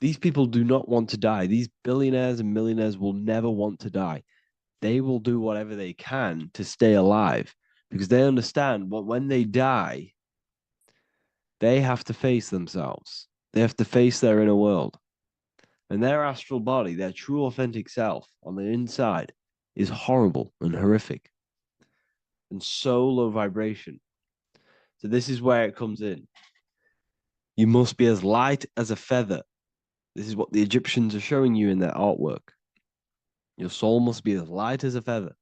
These people do not want to die. These billionaires and millionaires will never want to die. They will do whatever they can to stay alive because they understand when they die, they have to face themselves. They have to face their inner world. And their astral body, their true authentic self on the inside is horrible and horrific and so low vibration. So this is where it comes in. You must be as light as a feather. This is what the Egyptians are showing you in their artwork. Your soul must be as light as a feather.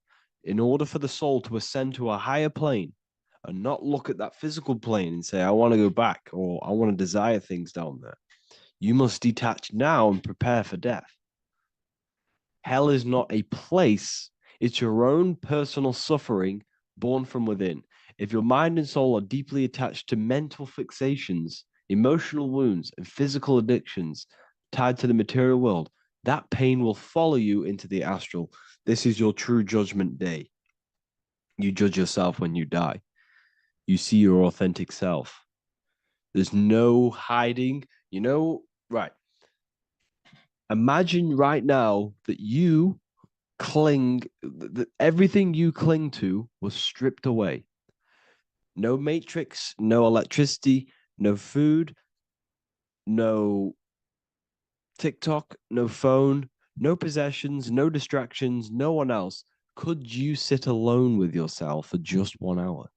In order for the soul to ascend to a higher plane and not look at that physical plane and say, I want to go back or I want to desire things down there, you must detach now and prepare for death. Hell is not a place, it's your own personal suffering born from within. If your mind and soul are deeply attached to mental fixations, emotional wounds, and physical addictions tied to the material world, that pain will follow you into the astral. This is your true judgment day. You judge yourself when you die. You see your authentic self. There's no hiding. Right. Imagine right now that you that everything you cling to was stripped away. No matrix, no electricity, no food, no TikTok, no phone, no possessions, no distractions, no one else. Could you sit alone with yourself for just 1 hour?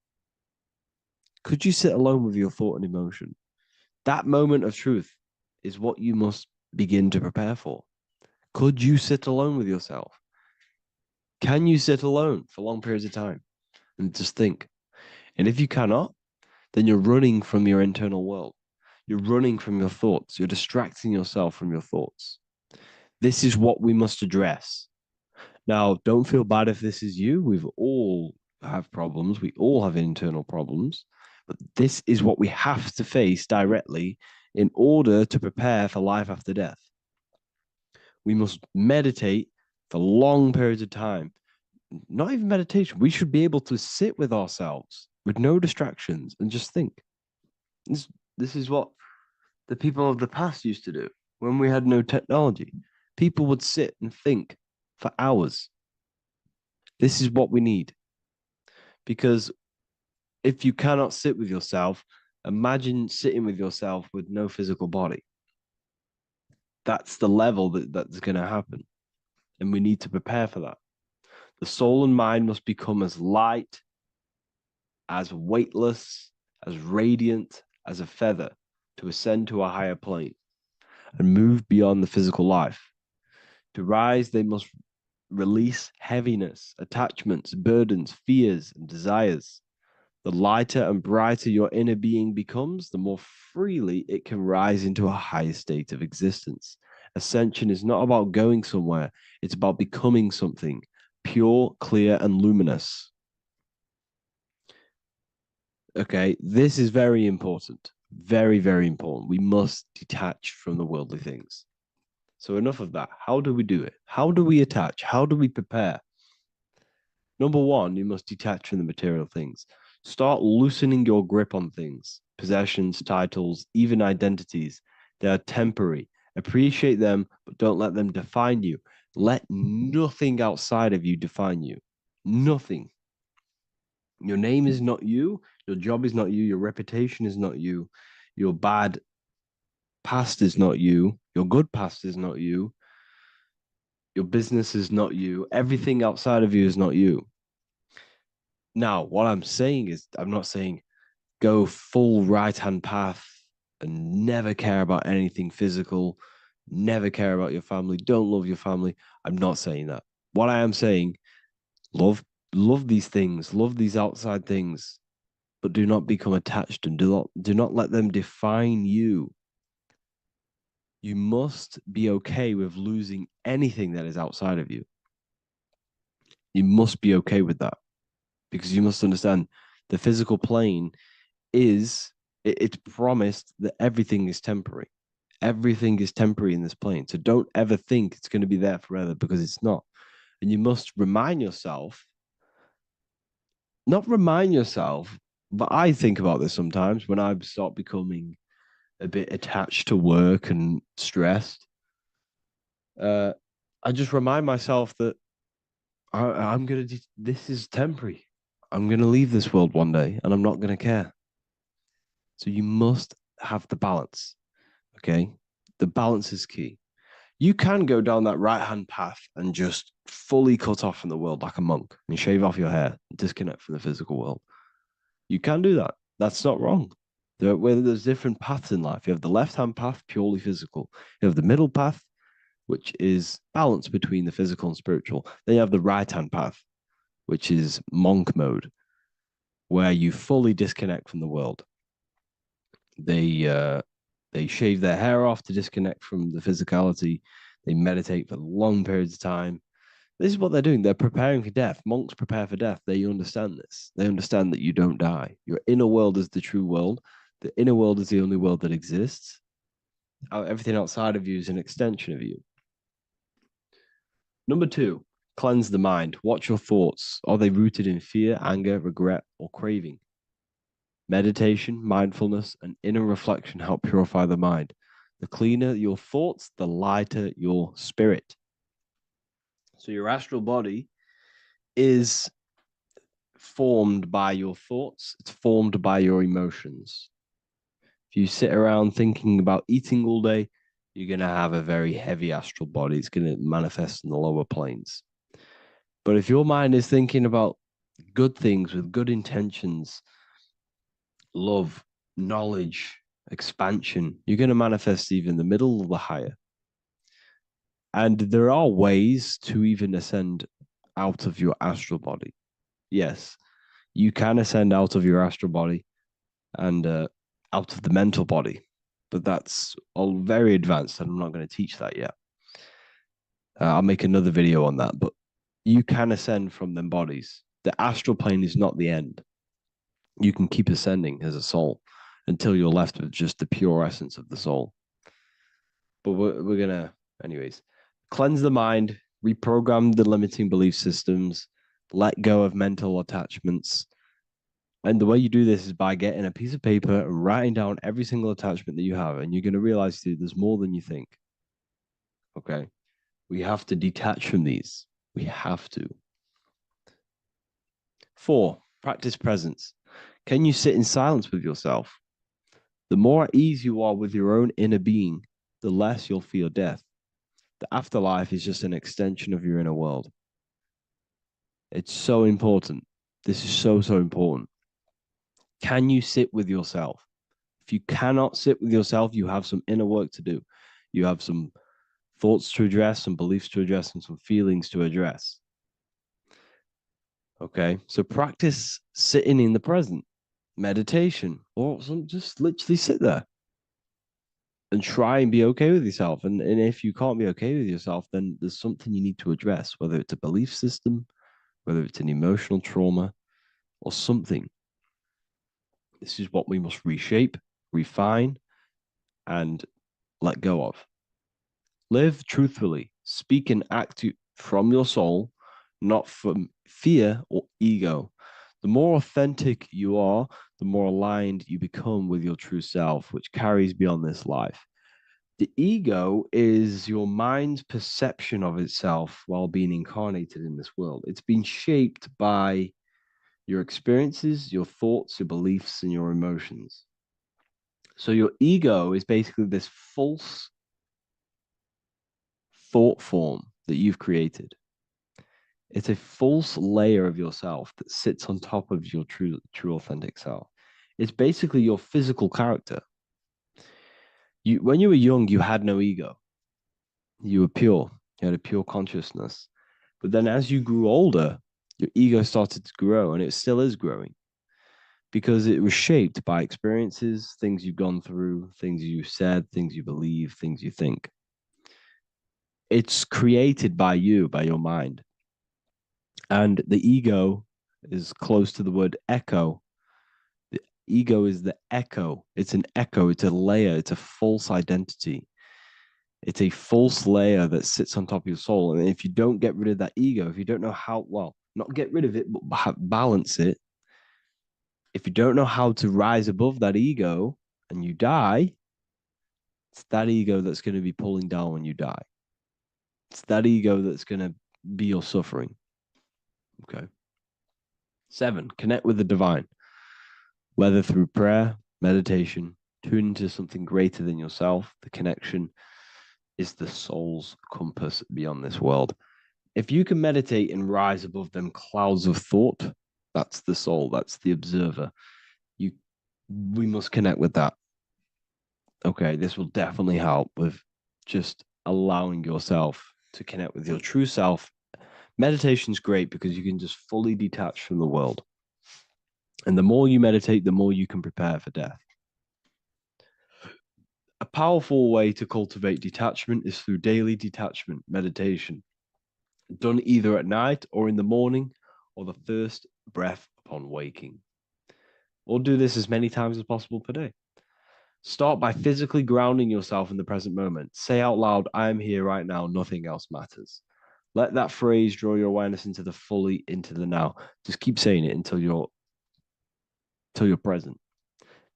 Could you sit alone with your thought and emotion? That moment of truth is what you must begin to prepare for. Could you sit alone with yourself? Can you sit alone for long periods of time and just think? And if you cannot, then you're running from your internal world. You're running from your thoughts. You're distracting yourself from your thoughts. This is what we must address. Now, don't feel bad if this is you. We've all have problems. We all have internal problems. But this is what we have to face directly in order to prepare for life after death. We must meditate for long periods of time. not even meditation. We should be able to sit with ourselves with no distractions and just think. This is what the people of the past used to do when we had no technology. People would sit and think for hours. This is what we need. Because if you cannot sit with yourself, imagine sitting with yourself with no physical body. That's the level that's going to happen. And we need to prepare for that. The soul and mind must become as light, as weightless, as radiant as a feather to ascend to a higher plane and move beyond the physical life. To rise, they must release heaviness, attachments, burdens, fears, and desires. The lighter and brighter your inner being becomes, the more freely it can rise into a higher state of existence. Ascension is not about going somewhere, it's about becoming something pure, clear, and luminous. Okay, this is very important. Very, very important. We must detach from the worldly things. So, enough of that. How do we do it? How do we attach? How do we prepare? Number one, you must detach from the material things. Start loosening your grip on things, possessions, titles, even identities. They are temporary. Appreciate them, but don't let them define you. Let nothing outside of you define you. Nothing. Your name is not you. Your job is not you. Your reputation is not you. Your bad past is not you. Your good past is not you. Your business is not you. Everything outside of you is not you. Now, what I'm saying is, I'm not saying go full right hand path and never care about anything physical, never care about your family, don't love your family. I'm not saying that. What I am saying, love these things, love these outside things, but do not become attached and do not let them define you. You must be okay with losing anything that is outside of you. You must be okay with that, because you must understand the physical plane it's promised that everything is temporary. Everything is temporary in this plane. So don't ever think it's going to be there forever, because it's not. And you must remind yourself, not remind yourself, but I think about this sometimes when I start becoming a bit attached to work and stressed. I just remind myself that I'm going to, this is temporary. I'm going to leave this world one day and I'm not going to care. So you must have the balance. Okay. The balance is key. You can go down that right hand path and just fully cut off from the world like a monk and shave off your hair, disconnect from the physical world. You can do that. That's not wrong. There's different paths in life. You have the left hand path, purely physical. You have the middle path, which is balance between the physical and spiritual. Then you have the right hand path, which is monk mode, where you fully disconnect from the world. They shave their hair off to disconnect from the physicality. They meditate for long periods of time. This is what they're doing. They're preparing for death. Monks prepare for death. They understand this. They understand that you don't die. Your inner world is the true world. The inner world is the only world that exists. Everything outside of you is an extension of you. Number two, cleanse the mind. Watch your thoughts. Are they rooted in fear, anger, regret, or craving? Meditation, mindfulness, and inner reflection help purify the mind. The cleaner your thoughts, the lighter your spirit. So your astral body is formed by your thoughts. It's formed by your emotions. If you sit around thinking about eating all day, you're going to have a very heavy astral body. It's going to manifest in the lower planes. But if your mind is thinking about good things with good intentions, love, knowledge, expansion, you're going to manifest even the middle or the higher. And there are ways to even ascend out of your astral body. Yes, you can ascend out of your astral body and out of the mental body, but that's all very advanced, and I'm not going to teach that yet. I'll make another video on that, but you can ascend from them bodies. The astral plane is not the end. You can keep ascending as a soul until you're left with just the pure essence of the soul. But we're going to, anyways, cleanse the mind, reprogram the limiting belief systems, let go of mental attachments. And the way you do this is by getting a piece of paper and writing down every single attachment that you have. And you're going to realize that there's more than you think. Okay. We have to detach from these. We have to. 4, practice presence. Can you sit in silence with yourself? The more at ease you are with your own inner being, the less you'll fear death. The afterlife is just an extension of your inner world. It's so important. This is so, so important. Can you sit with yourself? If you cannot sit with yourself, you have some inner work to do. You have some thoughts to address, some beliefs to address, and some feelings to address. Okay, so practice sitting in the present, meditation, or just literally sit there and try and be okay with yourself. And if you can't be okay with yourself, then there's something you need to address, whether it's a belief system, whether it's an emotional trauma, or something. This is what we must reshape, refine, and let go of. Live truthfully, speak and act from your soul, not from fear or ego. The more authentic you are, the more aligned you become with your true self, which carries beyond this life. The ego is your mind's perception of itself while being incarnated in this world. It's been shaped by your experiences, your thoughts, your beliefs, and your emotions. So your ego is basically this false thought form that you've created. It's a false layer of yourself that sits on top of your true authentic self. It's basically your physical character. When you were young, you had no ego. You were pure. You had a pure consciousness. But then as you grew older, your ego started to grow, and it still is growing because it was shaped by experiences, things you've gone through, things you said, things you believe, things you think. It's created by you, by your mind. And the ego is close to the word echo. The ego is the echo. It's an echo. It's a layer. It's a false identity. It's a false layer that sits on top of your soul. And if you don't get rid of that ego, if you don't know how, well, not get rid of it, but balance it. If you don't know how to rise above that ego and you die, it's that ego that's going to be pulling down when you die. It's that ego that's going to be your suffering. Okay. 7, connect with the divine, whether through prayer, meditation, tune into something greater than yourself. The connection is the soul's compass beyond this world. If you can meditate and rise above them clouds of thought, that's the soul, that's the observer. We must connect with that. Okay, this will definitely help with just allowing yourself to connect with your true self. Meditation's great because you can just fully detach from the world. And the more you meditate, the more you can prepare for death. A powerful way to cultivate detachment is through daily detachment meditation, done either at night or in the morning or the first breath upon waking. Or do this as many times as possible per day. Start by physically grounding yourself in the present moment. Say out loud, I am here right now, nothing else matters. Let that phrase draw your awareness into the now. Just keep saying it until you're present.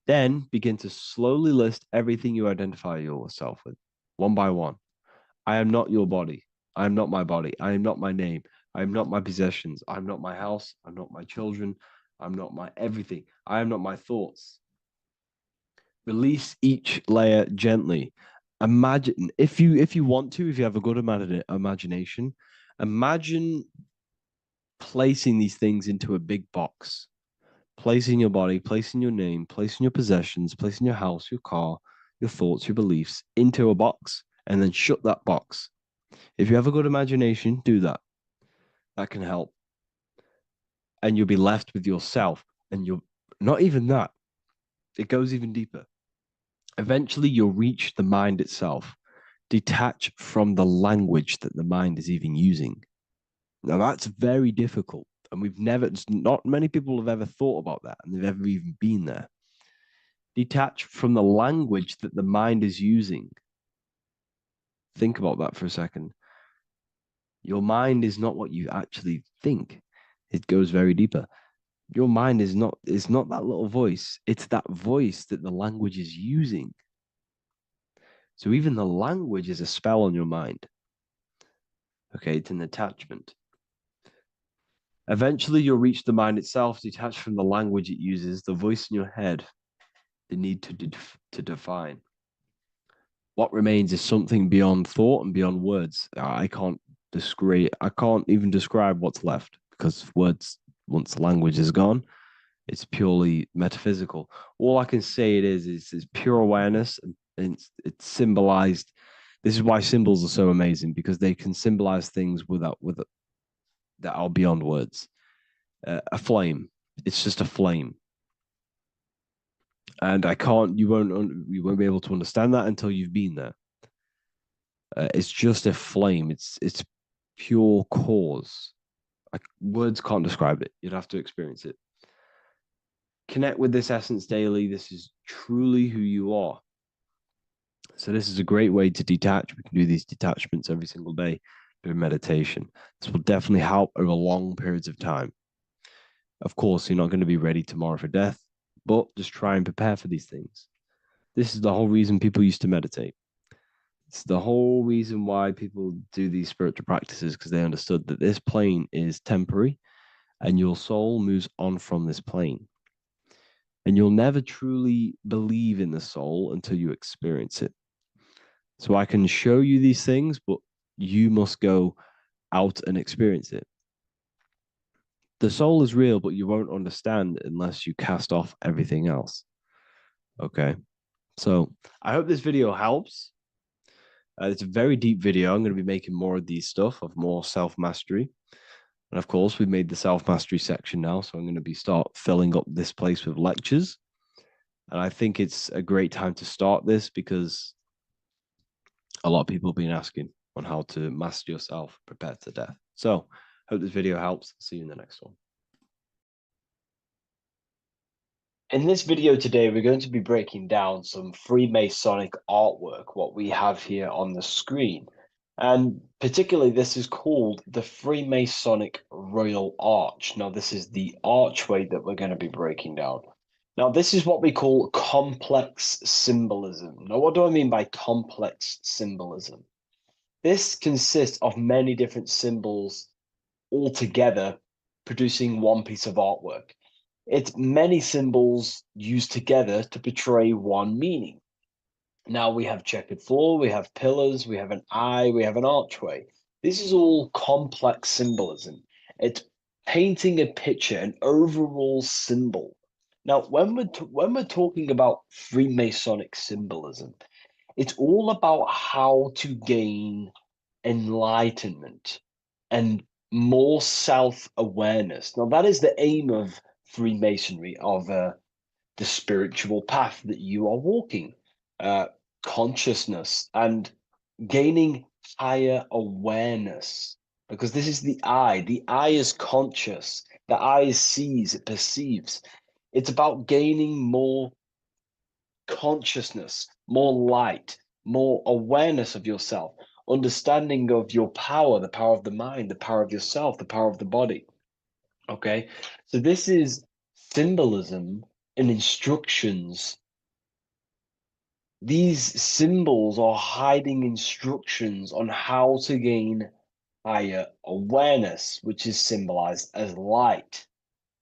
Then begin to slowly list everything you identify yourself with, one by one. I am not your body. I am not my body. I am not my name. I am not my possessions. I am not my house. I'm not my children. I'm not my everything. I am not my thoughts. Release each layer gently. Imagine, if you want to, if you have a good imagination, imagine placing these things into a big box. Placing your body, placing your name, placing your possessions, placing your house, your car, your thoughts, your beliefs into a box, and then shut that box. If you have a good imagination, do that. That can help. And you'll be left with yourself. And you're not even that. It goes even deeper. Eventually, you'll reach the mind itself. Detach from the language that the mind is even using. Now, that's very difficult. And not many people have ever thought about that, and they've ever even been there. Detach from the language that the mind is using. Think about that for a second. Your mind is not what you actually think. It goes very deeper. Your mind is not that little voice. It's that voice that the language is using. So even the language is a spell on your mind. Okay, it's an attachment. Eventually, you'll reach the mind itself, detached from the language it uses, the voice in your head, the need to define. What remains is something beyond thought and beyond words. I can't even describe what's left, because words, once the language is gone, it's purely metaphysical. All I can say it is pure awareness, and it's symbolized. This is why symbols are so amazing, because they can symbolize things that are beyond words. A flame, it's just a flame, and you won't be able to understand that until you've been there. It's just a flame. It's pure cause. Words can't describe it. You'd have to experience it. Connect with this essence daily. This is truly who you are. So this is a great way to detach. We can do these detachments every single day during meditation. This will definitely help over long periods of time. Of course, you're not going to be ready tomorrow for death, but just try and prepare for these things. This is the whole reason people used to meditate. It's the whole reason why people do these spiritual practices, because they understood that this plane is temporary and your soul moves on from this plane. And you'll never truly believe in the soul until you experience it. So I can show you these things, but you must go out and experience it. The soul is real, but you won't understand unless you cast off everything else. Okay. So I hope this video helps. It's a very deep video. I'm going to be making more of these stuff, of more self-mastery. And of course, we've made the self-mastery section now. So I'm going to start filling up this place with lectures. And I think it's a great time to start this, because a lot of people have been asking on how to master yourself, prepare to death. So hope this video helps. See you in the next one. In this video today, we're going to be breaking down some Freemasonic artwork, what we have here on the screen. And particularly, this is called the Freemasonic Royal Arch. Now, this is the archway that we're going to be breaking down. Now, this is what we call complex symbolism. Now, what do I mean by complex symbolism? This consists of many different symbols all together, producing one piece of artwork. It's many symbols used together to portray one meaning. Now we have checkered floor, we have pillars, we have an eye, we have an archway. This is all complex symbolism. It's painting a picture, an overall symbol. Now, when we're talking about Freemasonic symbolism, it's all about how to gain enlightenment and more self-awareness. Now, that is the aim of Freemasonry, of the spiritual path that you are walking, consciousness and gaining higher awareness, because this is the eye. The eye is conscious. The eye sees, it perceives. It's about gaining more consciousness, more light, more awareness of yourself, understanding of your power, the power of the mind, the power of yourself, the power of the body. Okay, so this is symbolism and instructions. These symbols are hiding instructions on how to gain higher awareness, which is symbolized as light.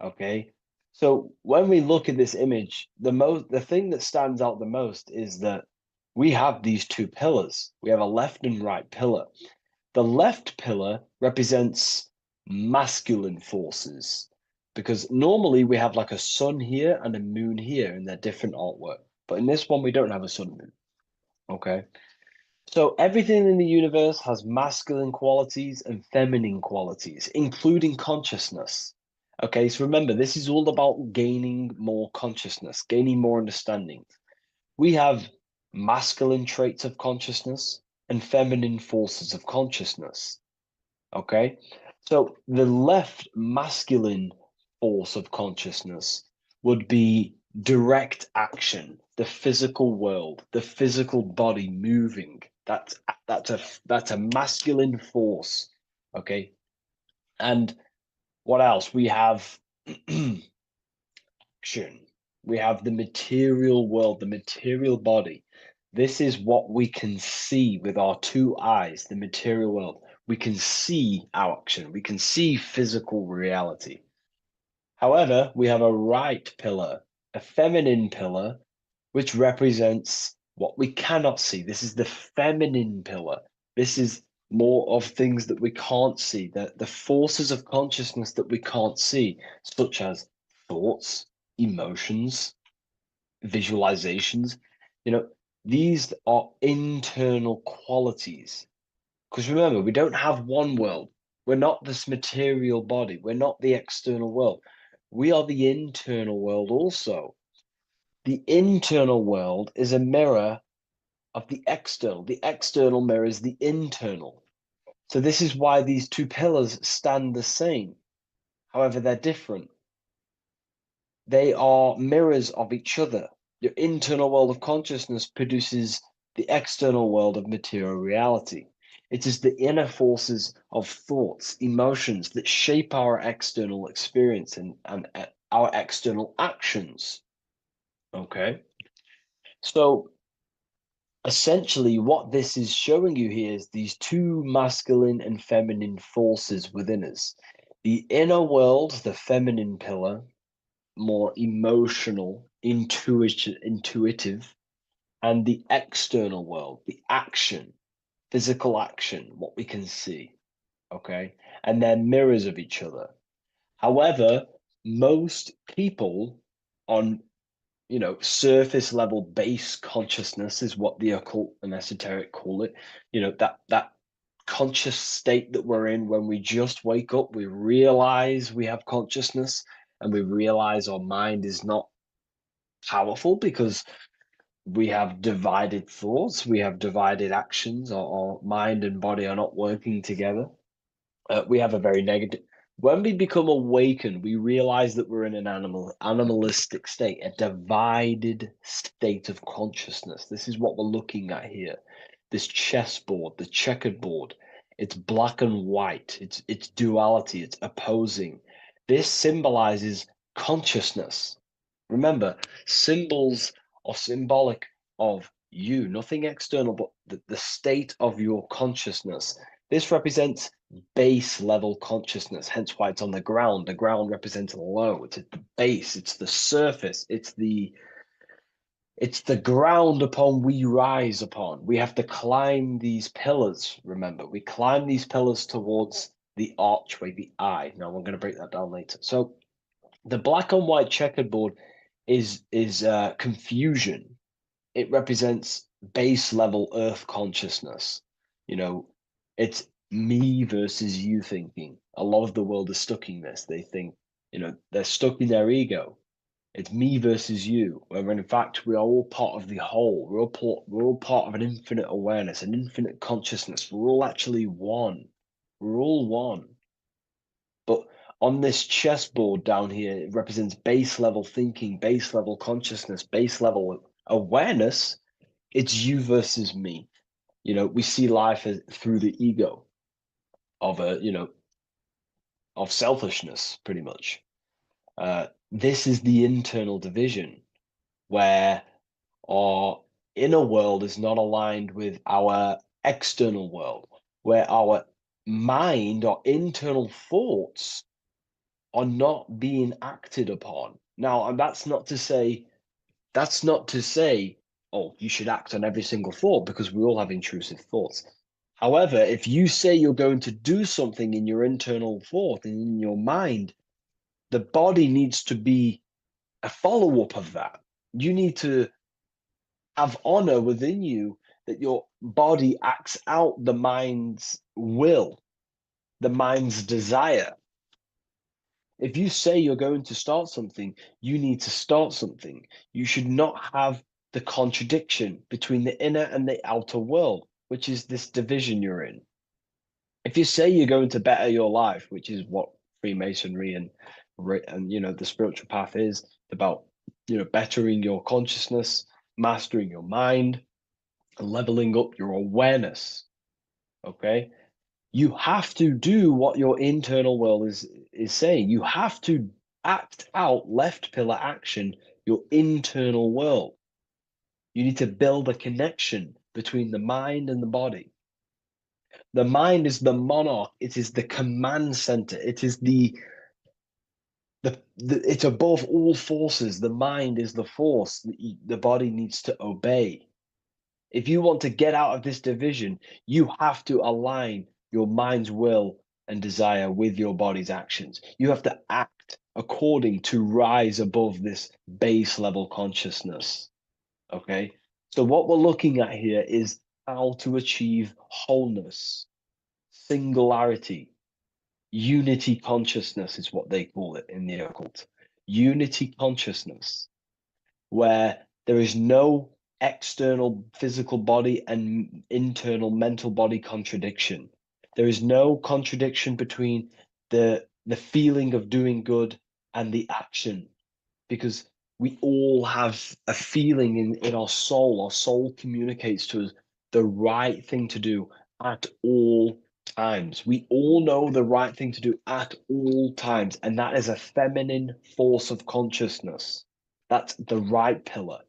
Okay, so when we look at this image, the thing that stands out the most is that we have these two pillars. We have a left and right pillar. The left pillar represents masculine forces, because normally we have like a sun here and a moon here in their different artwork. But in this one, we don't have a sun and moon. Okay. So everything in the universe has masculine qualities and feminine qualities, including consciousness. Okay, so remember, this is all about gaining more consciousness, gaining more understanding. We have masculine traits of consciousness and feminine forces of consciousness. Okay, so the left masculine force of consciousness would be direct action, the physical world, the physical body moving. That's a masculine force. Okay, and What else? We have action. We have the material world, the material body. This is what we can see with our two eyes, the material world. We can see action. We can see physical reality. However, we have a right pillar, a feminine pillar, which represents what we cannot see. This is the feminine pillar. This is more of things that we can't see, the forces of consciousness that we can't see, such as thoughts, emotions, visualizations. These are internal qualities. Because remember, we don't have one world. We're not this material body. We're not the external world. We are the internal world also. The internal world is a mirror of the external. The external mirrors the internal. So this is why these two pillars stand the same. However, they're different. They are mirrors of each other. Your internal world of consciousness produces the external world of material reality. It is the inner forces of thoughts, emotions that shape our external experience and our external actions. Okay? So essentially, what this is showing you here is these two masculine and feminine forces within us. The inner world, the feminine pillar, more emotional, intuitive, and the external world, the action, physical action, what we can see. Okay. And they're mirrors of each other. However, most people on surface level base consciousness is what the occult and esoteric call it. That conscious state that we're in when we just wake up, we realize we have consciousness and we realize our mind is not powerful because we have divided thoughts, we have divided actions, our mind and body are not working together. We have a very negative. When we become awakened, we realize that we're in an animalistic state, a divided state of consciousness. This is what we're looking at here. This chessboard, the checkered board. It's black and white. It's duality. It's opposing. This symbolizes consciousness. Remember, symbols are symbolic of you, nothing external, but the state of your consciousness. This represents base level consciousness, hence why it's on the ground. The ground represents low. It's at the base, it's the surface, it's the ground upon we rise upon. We have to climb these pillars, remember. We climb these pillars towards the archway, the eye. Now we're going to break that down later. So the black and white checkered board is confusion. It represents base level earth consciousness. It's me versus you thinking. A lot of the world is stuck in this. They think, they're stuck in their ego. It's me versus you, when in fact we are all part of the whole. We're all part of an infinite awareness, an infinite consciousness. We're all actually one. We're all one. But on this chessboard down here, it represents base level thinking, base level consciousness, base level awareness. It's you versus me. We see life through the ego of of selfishness, pretty much. This is the internal division where our inner world is not aligned with our external world, where our mind, our internal thoughts are not being acted upon. Now, and that's not to say, oh, you should act on every single thought, because we all have intrusive thoughts. However, if you say you're going to do something in your internal thought and in your mind, the body needs to be a follow-up of that. You need to have honor within you that your body acts out the mind's will, the mind's desire. If you say you're going to start something, you need to start something. You should not have the contradiction between the inner and the outer world, which is this division you're in. If you say you're going to better your life, which is what Freemasonry and the spiritual path is about, bettering your consciousness, mastering your mind, and leveling up your awareness. Okay, you have to do what your internal world is saying. You have to act out left pillar action, your internal world. You need to build a connection between the mind and the body. The mind is the monarch. It is the command center. It is it's above all forces. The mind is the force. The body needs to obey. If you want to get out of this division, you have to align your mind's will and desire with your body's actions. You have to act according to rise above this base level consciousness. Okay? So, what we're looking at here is how to achieve wholeness, singularity, unity consciousness is what they call it in the occult. Unity consciousness, where there is no external physical body and internal mental body contradiction. There is no contradiction between the feeling of doing good and the action, because we all have a feeling in our soul. Our soul communicates to us the right thing to do at all times. We all know the right thing to do at all times, and that is a feminine force of consciousness. That's the right pillar.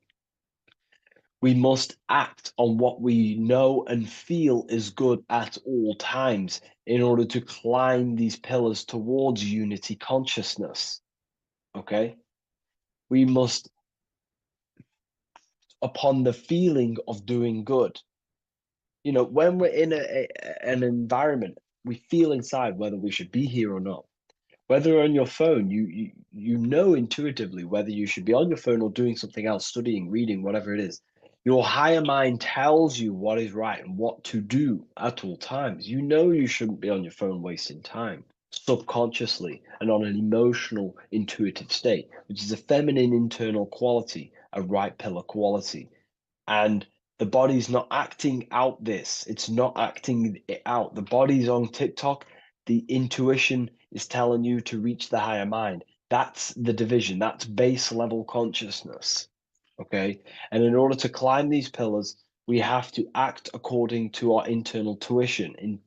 We must act on what we know and feel is good at all times in order to climb these pillars towards unity consciousness. Okay? We must, upon the feeling of doing good. You know, when we're in an environment, we feel inside whether we should be here or not. Whether on your phone, you know intuitively whether you should be on your phone or doing something else, studying, reading, whatever it is. Your higher mind tells you what is right and what to do at all times. You know you shouldn't be on your phone wasting time subconsciously and on an emotional, intuitive state, which is a feminine internal quality, a right pillar quality. And the body's not acting out this. It's not acting it out. The body's on TikTok. The intuition is telling you to reach the higher mind. That's the division. That's base level consciousness. Okay. And in order to climb these pillars, we have to act according to our internal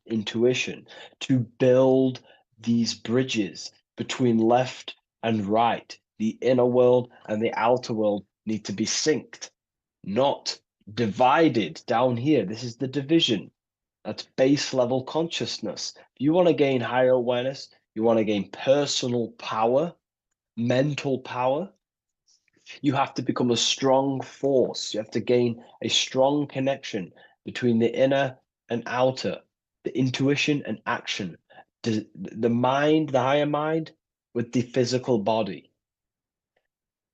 intuition to build these bridges between left and right. The inner world and the outer world need to be synced, not divided down here. This is the division. That's base level consciousness. If you want to gain higher awareness, you want to gain personal power, mental power, you have to become a strong force. You have to gain a strong connection between the inner and outer, the intuition and action, the mind, the higher mind, with the physical body.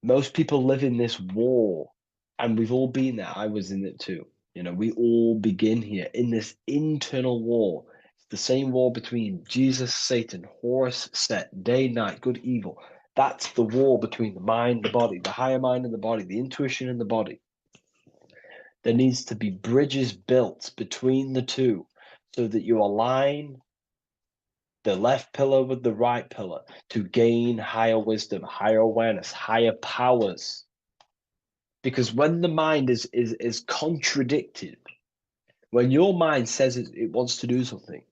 Most people live in this war, and we've all been there. I was in it too. You know, we all begin here in this internal war. It's the same war between Jesus, Satan, Horus, Set, day, night, good, evil. That's the war between the mind, the body, the higher mind and the body, the intuition and the body. There needs to be bridges built between the two so that you align the left pillar with the right pillar to gain higher wisdom, higher awareness, higher powers. Because when the mind is contradicted, when your mind says it wants to do something,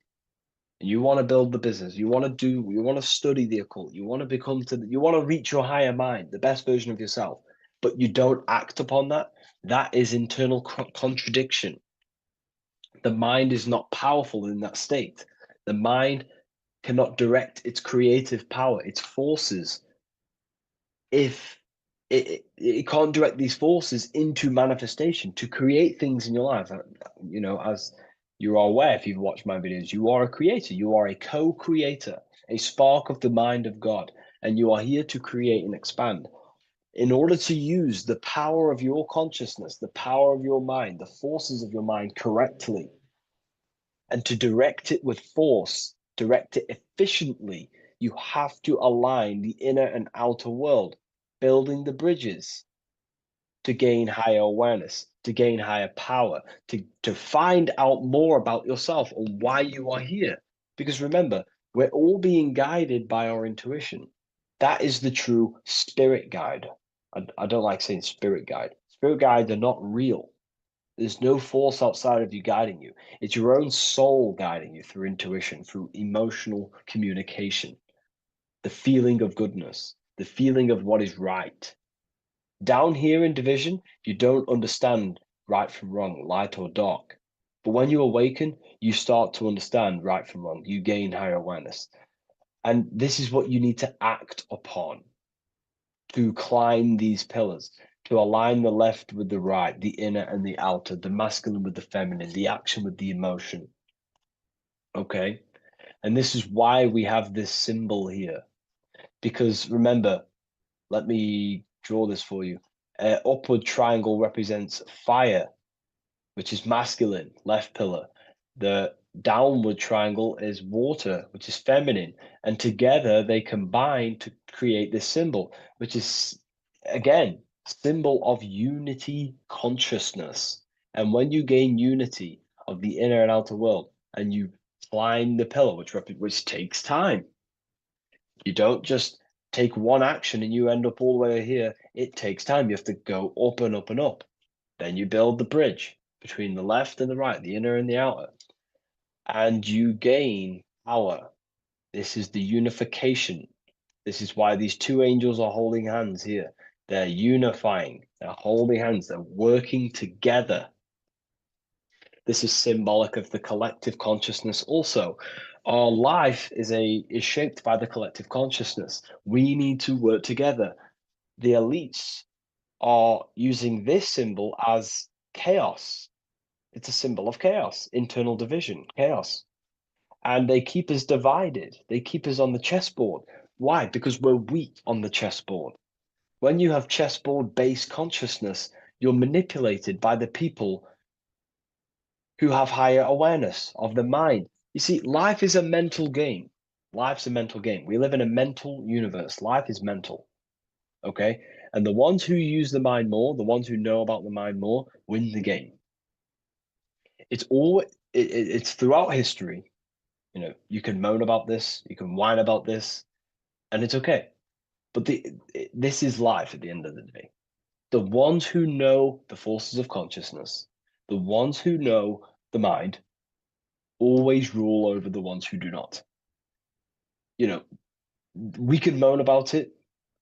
and you want to build the business, you want to study the occult, you want to reach your higher mind, the best version of yourself, but you don't act upon that, that is internal contradiction. The mind is not powerful in that state. The mind cannot direct its creative power, its forces, if it can't direct these forces into manifestation to create things in your life. You know, as you are aware, if you've watched my videos, you are a creator, you are a co-creator, a spark of the mind of God, and you are here to create and expand. In order to use the power of your consciousness, the power of your mind, the forces of your mind correctly, and to direct it with force, direct it efficiently, you have to align the inner and outer world, building the bridges to gain higher awareness, to gain higher power, to find out more about yourself and why you are here. Because remember, we're all being guided by our intuition. That is the true spirit guide. I don't like saying spirit guide. Spirit guides are not real. There's no force outside of you guiding you. It's your own soul guiding you through intuition, through emotional communication. the feeling of goodness, the feeling of what is right. Down here in division, you don't understand right from wrong, light or dark. But when you awaken, you start to understand right from wrong. You gain higher awareness. And this is what you need to act upon to climb these pillars, to align the left with the right, the inner and the outer, the masculine with the feminine, the action with the emotion. Okay? And this is why we have this symbol here. Because remember, let me draw this for you. Upward triangle represents fire, which is masculine, left pillar. The downward triangle is water, which is feminine. And together they combine to create this symbol, which is, again, symbol of unity consciousness. And when you gain unity of the inner and outer world, and you climb the pillar, which takes time, you don't just take one action and you end up all the way here. It takes time. You have to go up and up and up. Then you build the bridge between the left and the right, the inner and the outer, and you gain power. This is the unification. This is why these two angels are holding hands here. They're unifying, they're holding hands, they're working together. This is symbolic of the collective consciousness also. Our life is shaped by the collective consciousness. We need to work together. The elites are using this symbol as chaos. It's a symbol of chaos, internal division, chaos. And they keep us divided. They keep us on the chessboard. Why? Because we're weak on the chessboard. When you have chessboard-based consciousness, you're manipulated by the people who have higher awareness of the mind. You see, life is a mental game. Life's a mental game. We live in a mental universe. Life is mental. Okay? And the ones who use the mind more, the ones who know about the mind more, win the game. It's throughout history. You know, you can moan about this, you can whine about this, and it's okay. But this is life at the end of the day. The ones who know the forces of consciousness, the ones who know the mind, always rule over the ones who do not. You know, we can moan about it.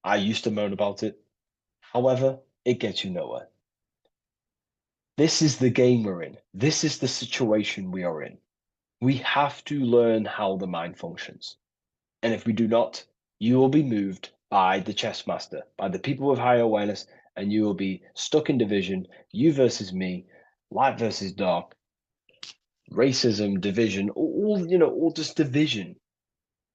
I used to moan about it. However, it gets you nowhere. This is the game we're in. This is the situation we are in. We have to learn how the mind functions. And if we do not, you will be moved by the chess master, by the people with higher awareness, and you will be stuck in division, you versus me, light versus dark, racism, division, all just division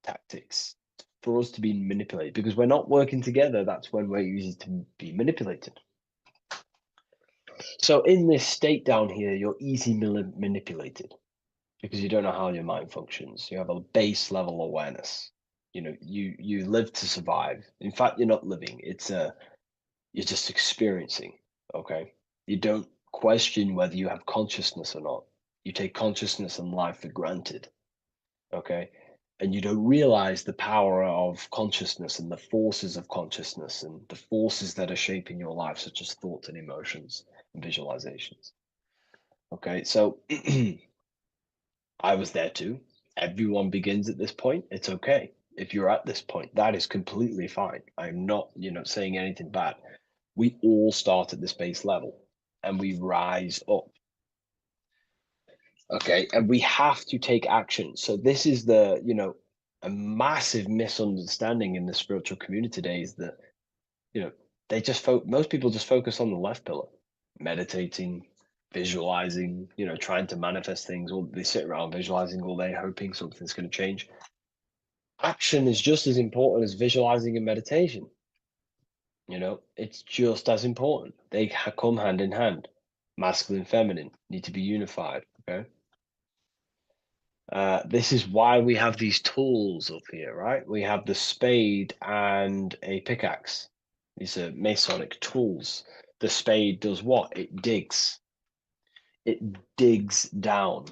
tactics for us to be manipulated. Because we're not working together, that's when we're easy to be manipulated. So in this state down here, you're easily manipulated because you don't know how your mind functions. You have a base level awareness. You know, you live to survive. In fact, you're not living. You're just experiencing. Okay, you don't question whether you have consciousness or not. You take consciousness and life for granted. Okay, and you don't realize the power of consciousness and the forces of consciousness and the forces that are shaping your life, such as thoughts and emotions and visualizations. Okay, so I was there too. Everyone begins at this point. It's okay. If you're at this point, that is completely fine. I'm not, saying anything bad. We all start at this base level and we rise up. Okay, and we have to take action. So this is a massive misunderstanding in the spiritual community today is that, most people just focus on the left pillar, meditating, visualizing, trying to manifest things, or they sit around visualizing all day, hoping something's going to change. Action is just as important as visualizing and meditation. It's just as important. They come hand in hand. Masculine, feminine need to be unified. Okay. This is why we have these tools up here, right? We have the spade and a pickaxe. These are Masonic tools. The spade does what? It digs. It digs down.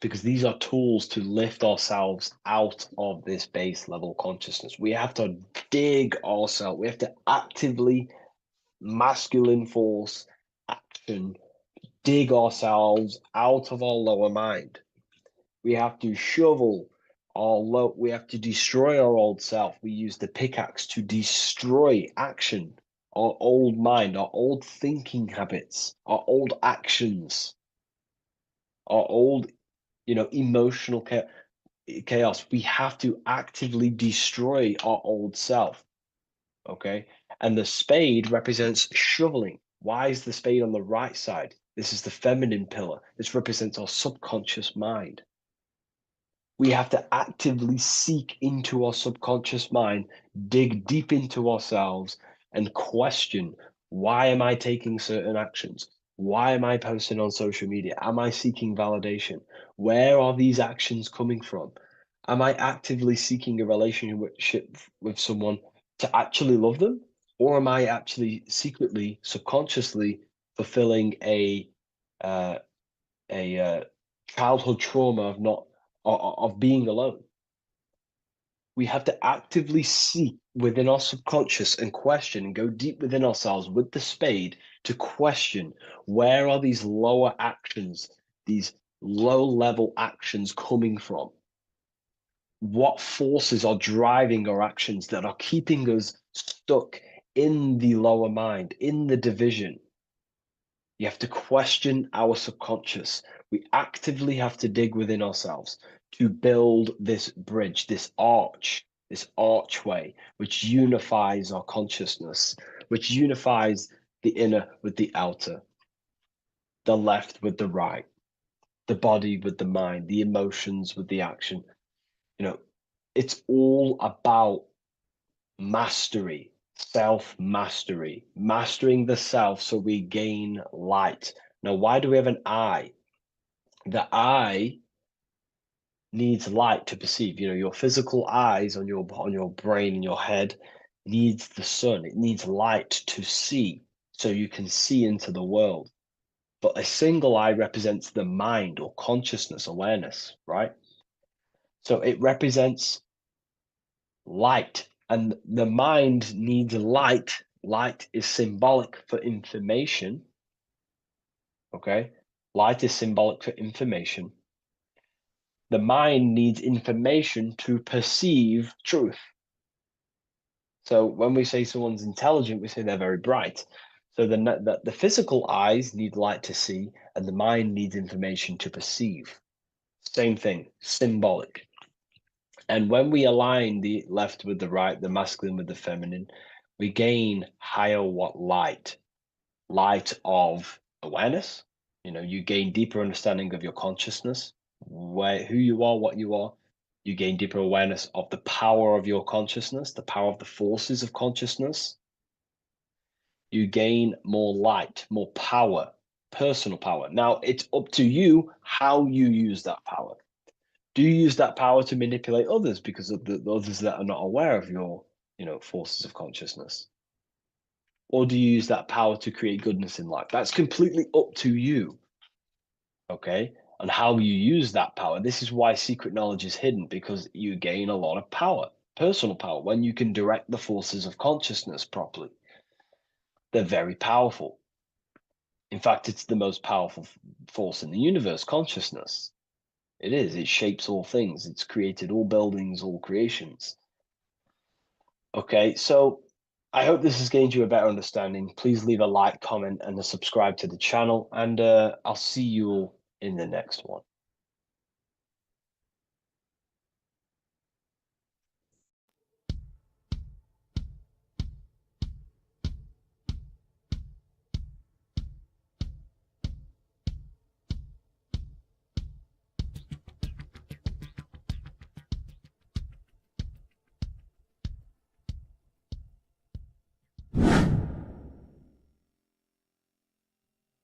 Because these are tools to lift ourselves out of this base level consciousness. We have to dig ourselves. We have to actively, masculine force, action, dig ourselves out of our lower mind. We have to shovel We have to destroy our old self. We use the pickaxe to destroy action, our old mind, our old thinking habits, our old actions, our old, emotional chaos. We have to actively destroy our old self. Okay. And the spade represents shoveling. Why is the spade on the right side? This is the feminine pillar. This represents our subconscious mind. We have to actively seek into our subconscious mind, dig deep into ourselves, and question, why am I taking certain actions? Why am I posting on social media? Am I seeking validation? Where are these actions coming from? Am I actively seeking a relationship with someone to actually love them? Or am I actually secretly, subconsciously fulfilling a childhood trauma of being alone? We have to actively seek within our subconscious and question and go deep within ourselves with the spade to question, where are these lower actions, these low level actions coming from? What forces are driving our actions that are keeping us stuck in the lower mind, in the division? You have to question our subconscious. We actively have to dig within ourselves to build this bridge, this archway, which unifies our consciousness, which unifies the inner with the outer, the left with the right, the body with the mind, the emotions with the action. It's all about mastery, self-mastery, mastering the self so we gain light. Now, why do we have an eye? The eye needs light to perceive. Your physical eyes on your brain and your head needs the sun. It needs light to see, so you can see into the world. But a single eye represents the mind or consciousness, awareness, right? So it represents light, and the mind needs light. Light is symbolic for information. Okay, light is symbolic for information. The mind needs information to perceive truth. So when we say someone's intelligent, we say they're very bright. So the physical eyes need light to see, and the mind needs information to perceive. Same thing, symbolic. And when we align the left with the right, the masculine with the feminine, we gain higher light of awareness. You gain deeper understanding of your consciousness, who you are, what you are. You gain deeper awareness of the power of your consciousness, the power of the forces of consciousness. You gain more light, more power, personal power. Now, it's up to you how you use that power. Do you use that power to manipulate others because of the others that are not aware of your, forces of consciousness? Or do you use that power to create goodness in life? That's completely up to you. Okay? And how you use that power. This is why secret knowledge is hidden, because you gain a lot of power, personal power, when you can direct the forces of consciousness properly. They're very powerful. In fact, it's the most powerful force in the universe, consciousness. It is. It shapes all things. It's created all buildings, all creations. Okay, so I hope this has gained you a better understanding. Please leave a like, comment, and a subscribe to the channel, and I'll see you all in the next one.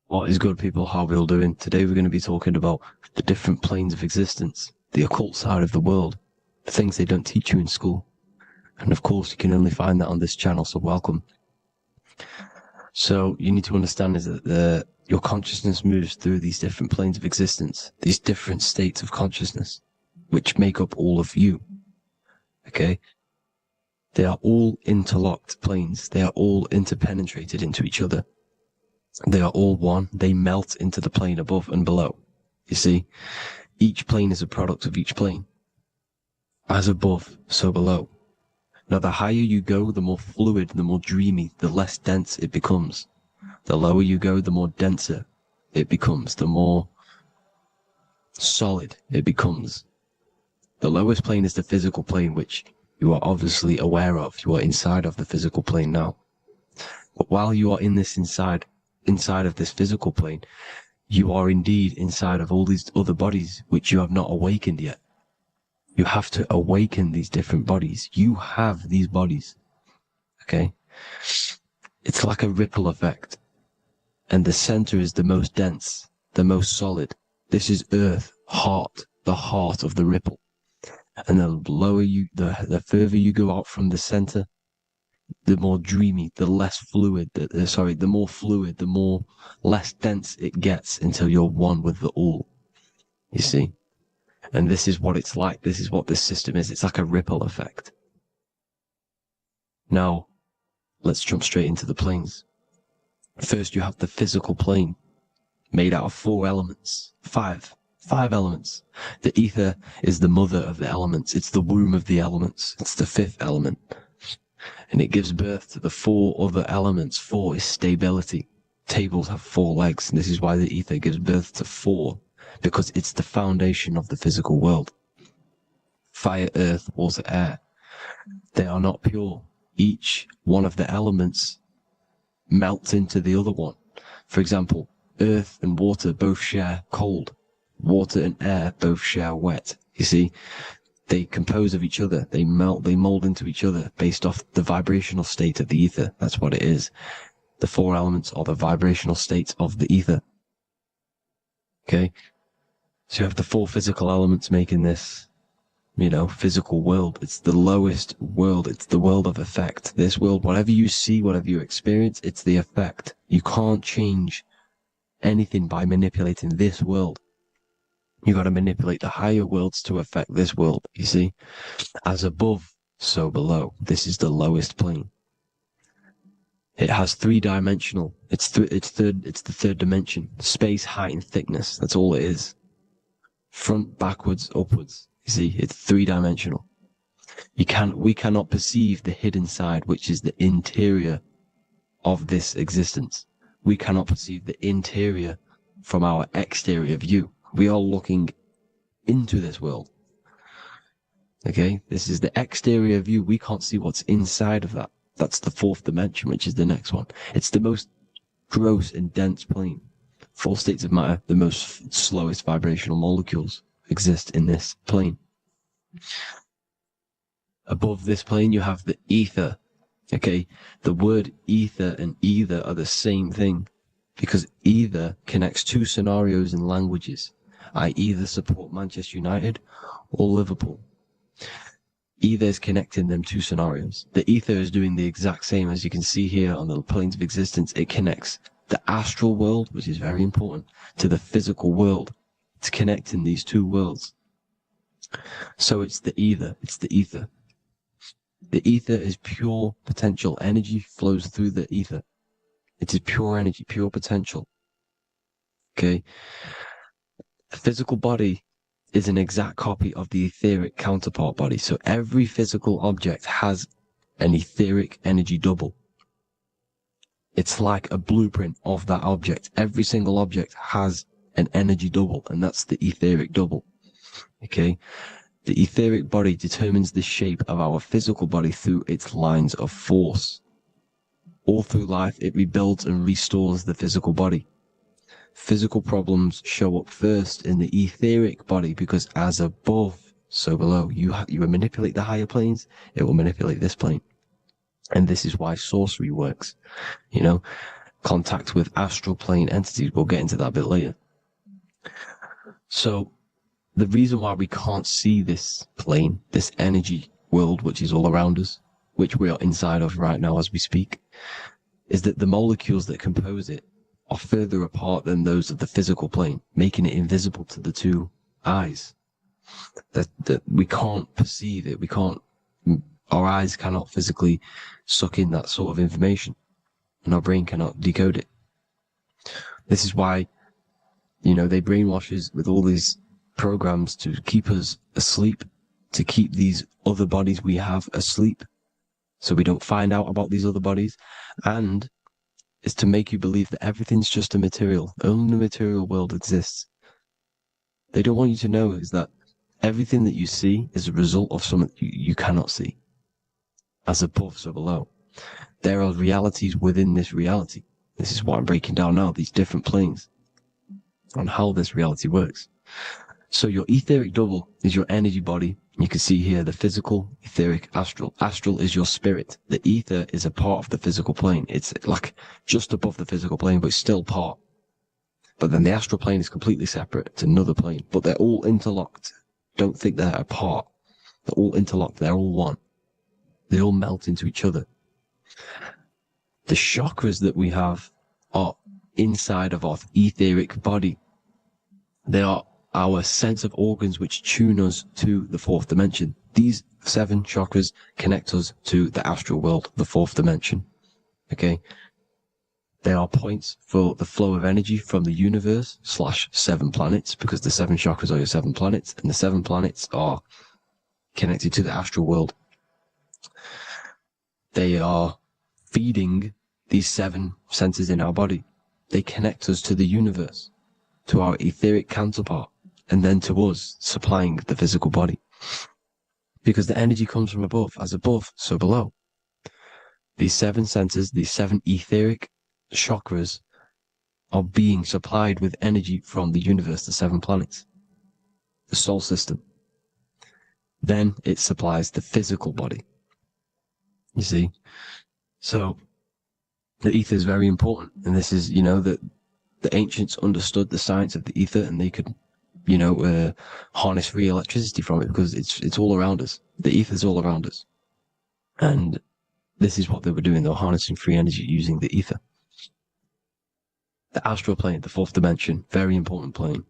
What is good, people? How are we all doing? Today we're going to be talking about the different planes of existence, the occult side of the world, the things they don't teach you in school. And of course, you can only find that on this channel, so welcome. So you need to understand is that your consciousness moves through these different planes of existence, these different states of consciousness, which make up all of you. Okay? They are all interlocked planes. They are all interpenetrated into each other. They are all one. They melt into the plane above and below. You see, each plane is a product of each plane. As above, so below. Now, the higher you go, the more fluid, the more dreamy, the less dense it becomes. The lower you go, the more denser it becomes, the more solid it becomes. The lowest plane is the physical plane, which you are obviously aware of. You are inside of the physical plane now. But while you are in this inside of this physical plane, you are indeed inside of all these other bodies which you have not awakened yet. You have to awaken these different bodies. You have these bodies. Okay? It's like a ripple effect. And the center is the most dense, the most solid. This is earth, heart, the heart of the ripple. And the lower you, the further you go out from the center, the more dreamy, the less fluid, the more fluid, the more less dense it gets until you're one with the all. You see? And this is what it's like. This is what this system is. It's like a ripple effect. Now, let's jump straight into the planes. First, you have the physical plane, made out of 4 elements. Five elements. The ether is the mother of the elements. It's the womb of the elements. It's the 5th element. And it gives birth to the 4 other elements. 4 is stability. Tables have 4 legs, and this is why the ether gives birth to 4, because it's the foundation of the physical world. Fire, earth, water, air. They are not pure. Each one of the elements melts into the other one. For example, earth and water both share cold. Water and air both share wet. You see, they compose of each other. They melt, they mold into each other based off the vibrational state of the ether. That's what it is. The 4 elements are the vibrational states of the ether. Okay? So you have the 4 physical elements making this, physical world. It's the lowest world. It's the world of effect. This world, whatever you see, whatever you experience, it's the effect. You can't change anything by manipulating this world. You got to manipulate the higher worlds to affect this world, you see? As above, so below. This is the lowest plane. It has 3-dimensional. It's the 3rd dimension. Space, height, and thickness. That's all it is. Front, backwards, upwards. You see, it's 3-dimensional. We cannot perceive the hidden side, which is the interior of this existence. We cannot perceive the interior from our exterior view. We are looking into this world. Okay? This is the exterior view. We can't see what's inside of that. That's the 4th dimension, which is the next one. It's the most gross and dense plane. 4 states of matter, the most slowest vibrational molecules exist in this plane. Above this plane, you have the ether. Okay? The word ether and either are the same thing, because either connects 2 scenarios in languages. I either support Manchester United or Liverpool. Either is connecting them 2 scenarios. The ether is doing the exact same, as you can see here on the planes of existence. It connects the astral world, which is very important, to the physical world. It's connecting these 2 worlds. So it's the ether. It's the ether. The ether is pure potential. Energy flows through the ether. It is pure energy, pure potential. Okay? The physical body is an exact copy of the etheric counterpart body. So every physical object has an etheric energy double. It's like a blueprint of that object. Every single object has an energy double, and that's the etheric double. Okay? The etheric body determines the shape of our physical body through its lines of force. All through life, it rebuilds and restores the physical body. Physical problems show up first in the etheric body, because as above, so below. You manipulate the higher planes, it will manipulate this plane. And this is why sorcery works. Contact with astral plane entities. We'll get into that a bit later. So, the reason why we can't see this plane, this energy world, which is all around us, which we are inside of right now as we speak, is that the molecules that compose it are further apart than those of the physical plane, making it invisible to the 2 eyes. That we can't perceive it. Our eyes cannot physically suck in that sort of information, and our brain cannot decode it. This is why, they brainwash us with all these programs to keep us asleep, to keep these other bodies we have asleep so we don't find out about these other bodies, and is to make you believe that everything's just a material. Only the material world exists. They don't want you to know is that everything that you see is a result of something you cannot see. As above, so below. There are realities within this reality. This is what I'm breaking down now, these different planes, on how this reality works. So your etheric double is your energy body. You can see here the physical, etheric, astral. Astral is your spirit. The ether is a part of the physical plane. It's like just above the physical plane, but it's still part. But then the astral plane is completely separate. It's another plane, but they're all interlocked. Don't think they're apart. They're all interlocked. They're all one. They all melt into each other. The chakras that we have are inside of our etheric body. They are our sense of organs which tune us to the fourth dimension. These 7 chakras connect us to the astral world, the fourth dimension. Okay? They are points for the flow of energy from the universe / 7 planets, because the 7 chakras are your 7 planets, and the 7 planets are connected to the astral world. They are feeding these 7 centers in our body. They connect us to the universe, to our etheric counterpart, and then to us, supplying the physical body. Because the energy comes from above. As above, so below. These 7 centers, these 7 etheric chakras are being supplied with energy from the universe, the 7 planets, the solar system. Then it supplies the physical body. You see? So the ether is very important. And this is, that the ancients understood the science of the ether, and they could, harness free electricity from it, because it's all around us. The ether is all around us. And this is what they were doing. They were harnessing free energy using the ether. The astral plane, the fourth dimension, very important plane.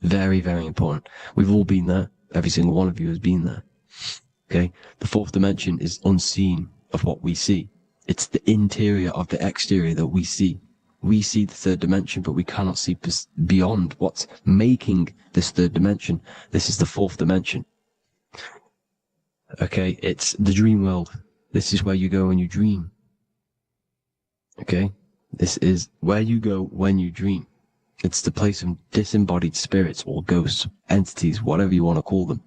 Very, very important. We've all been there. Every single one of you has been there. Okay? The fourth dimension is unseen of what we see. It's the interior of the exterior that we see. We see the third dimension, but we cannot see beyond what's making this third dimension. This is the fourth dimension. Okay? It's the dream world. This is where you go when you dream. Okay? This is where you go when you dream. It's the place of disembodied spirits or ghosts, entities, whatever you want to call them.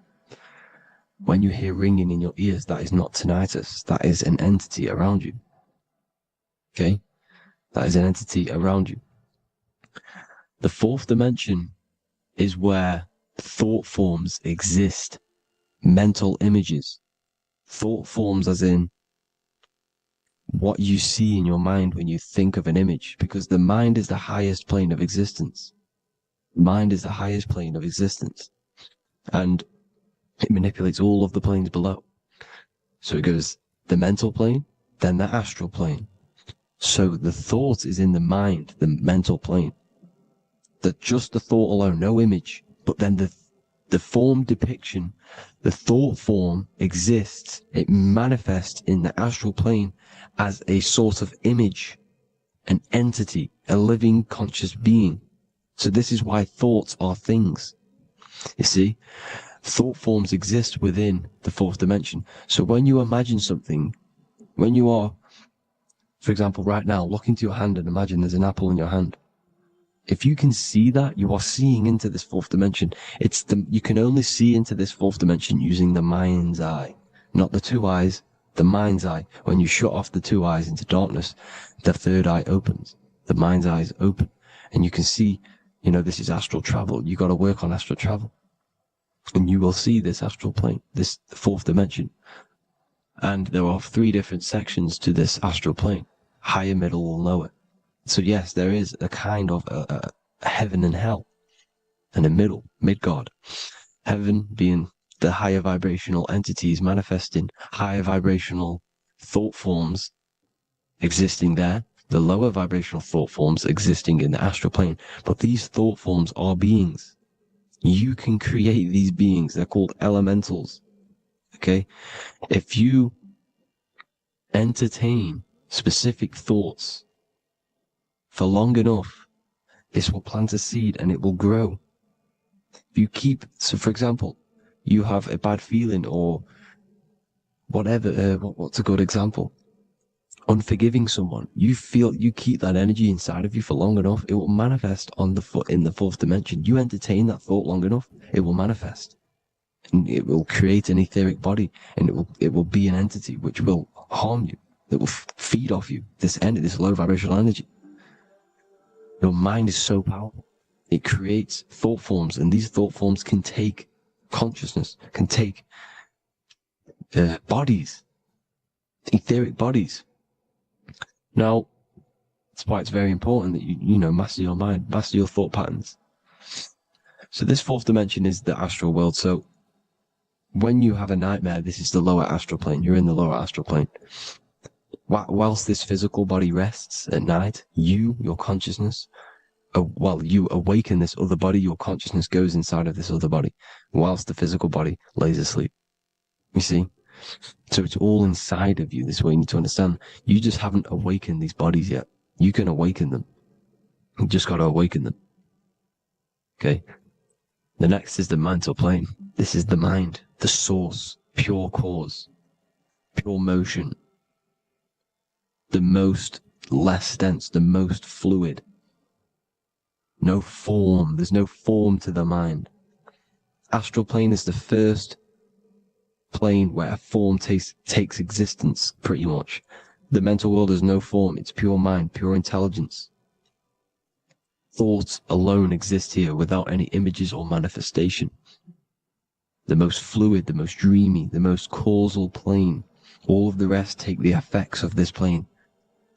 When you hear ringing in your ears, that is not tinnitus. That is an entity around you. Okay? That is an entity around you. The fourth dimension is where thought forms exist. Mental images. Thought forms as in what you see in your mind when you think of an image, because the mind is the highest plane of existence. Mind is the highest plane of existence. And it manipulates all of the planes below. So it goes the mental plane, then the astral plane. So the thought is in the mind, the mental plane. That just the thought alone, no image, but then the form depiction, the thought form exists. It manifests in the astral plane as a sort of image, an entity, a living conscious being. So this is why thoughts are things. You see, thought forms exist within the fourth dimension. So when you imagine something, when you are, for example, right now, look into your hand and imagine there's an apple in your hand. If you can see that, you are seeing into this fourth dimension. You can only see into this fourth dimension using the mind's eye, not the 2 eyes, the mind's eye. When you shut off the 2 eyes into darkness, the third eye opens. The mind's eye is open. And you can see, this is astral travel. You got to work on astral travel. And you will see this astral plane, this fourth dimension. And there are 3 different sections to this astral plane. Higher, middle, or lower. So yes, there is a kind of a heaven and hell, and a mid-God. Heaven being the higher vibrational entities manifesting higher vibrational thought forms existing there, the lower vibrational thought forms existing in the astral plane. But these thought forms are beings. You can create these beings. They're called elementals. Okay? If you entertain specific thoughts for long enough, this will plant a seed and it will grow. If you keep, so for example, You have a bad feeling or whatever. What's a good example? Unforgiving someone. You keep that energy inside of you for long enough, it will manifest in the fourth dimension. You entertain that thought long enough, it will manifest. And it will create an etheric body, and it will be an entity which will harm you. It will feed off you this low vibrational energy. Your mind is so powerful. It creates thought forms, and these thought forms can take consciousness, can take bodies, etheric bodies. Now, that's why it's very important that you master your mind, master your thought patterns. So this fourth dimension is the astral world. So when you have a nightmare, this is the lower astral plane. You're in the lower astral plane. Whilst this physical body rests at night, your consciousness, you awaken this other body, your consciousness goes inside of this other body, whilst the physical body lays asleep. You see? So it's all inside of you. This way you need to understand. You just haven't awakened these bodies yet. You can awaken them. You just got to awaken them. Okay? The next is the mental plane. This is the mind, the source, pure cause, pure motion, the most less dense, the most fluid. No form. There's no form to the mind. Astral plane is the first plane where a form takes existence, pretty much. The mental world has no form. It's pure mind, pure intelligence. Thoughts alone exist here without any images or manifestation. The most fluid, the most dreamy, the most causal plane. All of the rest take the effects of this plane.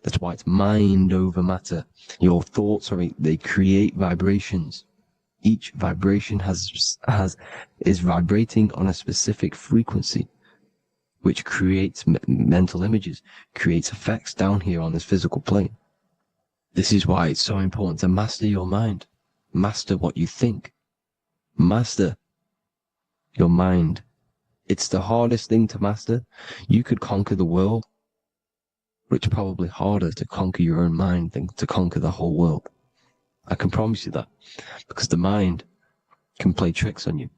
That's why it's mind over matter. Your thoughts they create vibrations. Each vibration is vibrating on a specific frequency, which creates mental images, creates effects down here on this physical plane. This is why it's so important to master your mind. Master what you think. Master your mind. It's the hardest thing to master. You could conquer the world, but it's probably harder to conquer your own mind than to conquer the whole world. I can promise you that, because the mind can play tricks on you.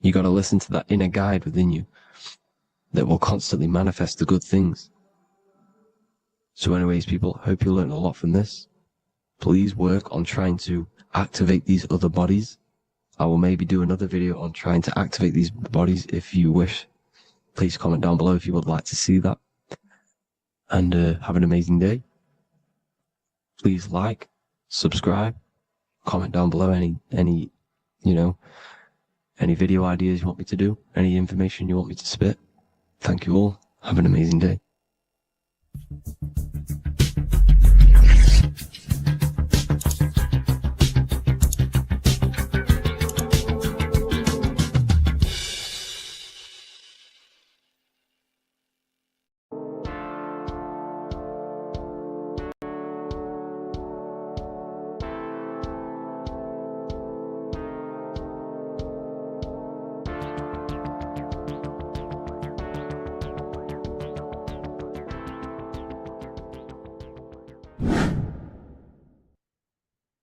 You got to listen to that inner guide within you that will constantly manifest the good things. So anyways, people, hope you learned a lot from this. Please work on trying to activate these other bodies. I will maybe do another video on trying to activate these bodies if you wish. Please comment down below if you would like to see that. And have an amazing day. Please like, subscribe, comment down below any video ideas you want me to do, any information you want me to spit. Thank you all. Have an amazing day.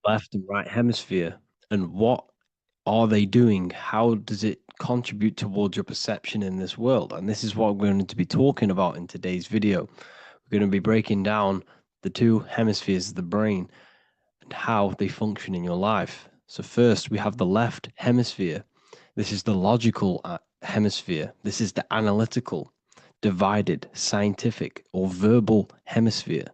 Left and right hemisphere, and what are they doing? How does it contribute towards your perception in this world? And this is what we're going to be talking about in today's video. We're going to be breaking down the two hemispheres of the brain and how they function in your life. So first, we have the left hemisphere. This is the logical hemisphere. This is the analytical, divided, scientific, or verbal hemisphere.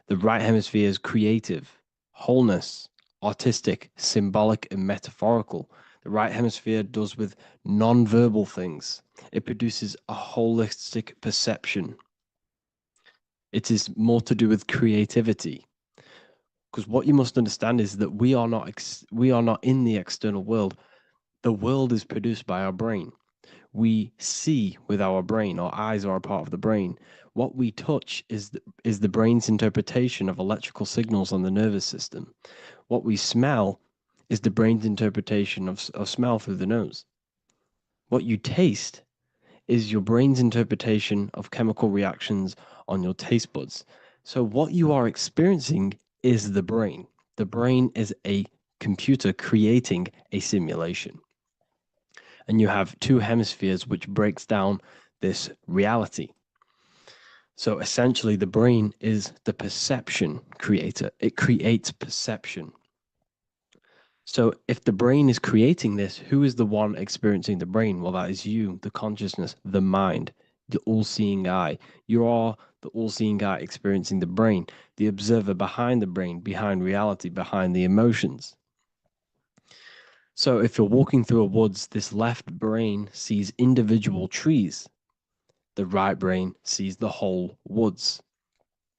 The right hemisphere is creative, wholeness, artistic, symbolic, and metaphorical. The right hemisphere does with non-verbal things. It produces a holistic perception. It is more to do with creativity. Because what you must understand is that we are not in the external world. The world is produced by our brain. We see with our brain. Our eyes are a part of the brain. What we touch is the brain's interpretation of electrical signals on the nervous system. What we smell is the brain's interpretation of smell through the nose. What you taste is your brain's interpretation of chemical reactions on your taste buds. So what you are experiencing is the brain. The brain is a computer creating a simulation. and you have two hemispheres which breaks down this reality. So essentially, the brain is the perception creator. It creates perception. So if the brain is creating this, who is the one experiencing the brain? Well, that is you, the consciousness, the mind, the all-seeing eye. You are the all-seeing eye experiencing the brain, the observer behind the brain, behind reality, behind the emotions. So if you're walking through a woods, this left brain sees individual trees. The right brain sees the whole woods.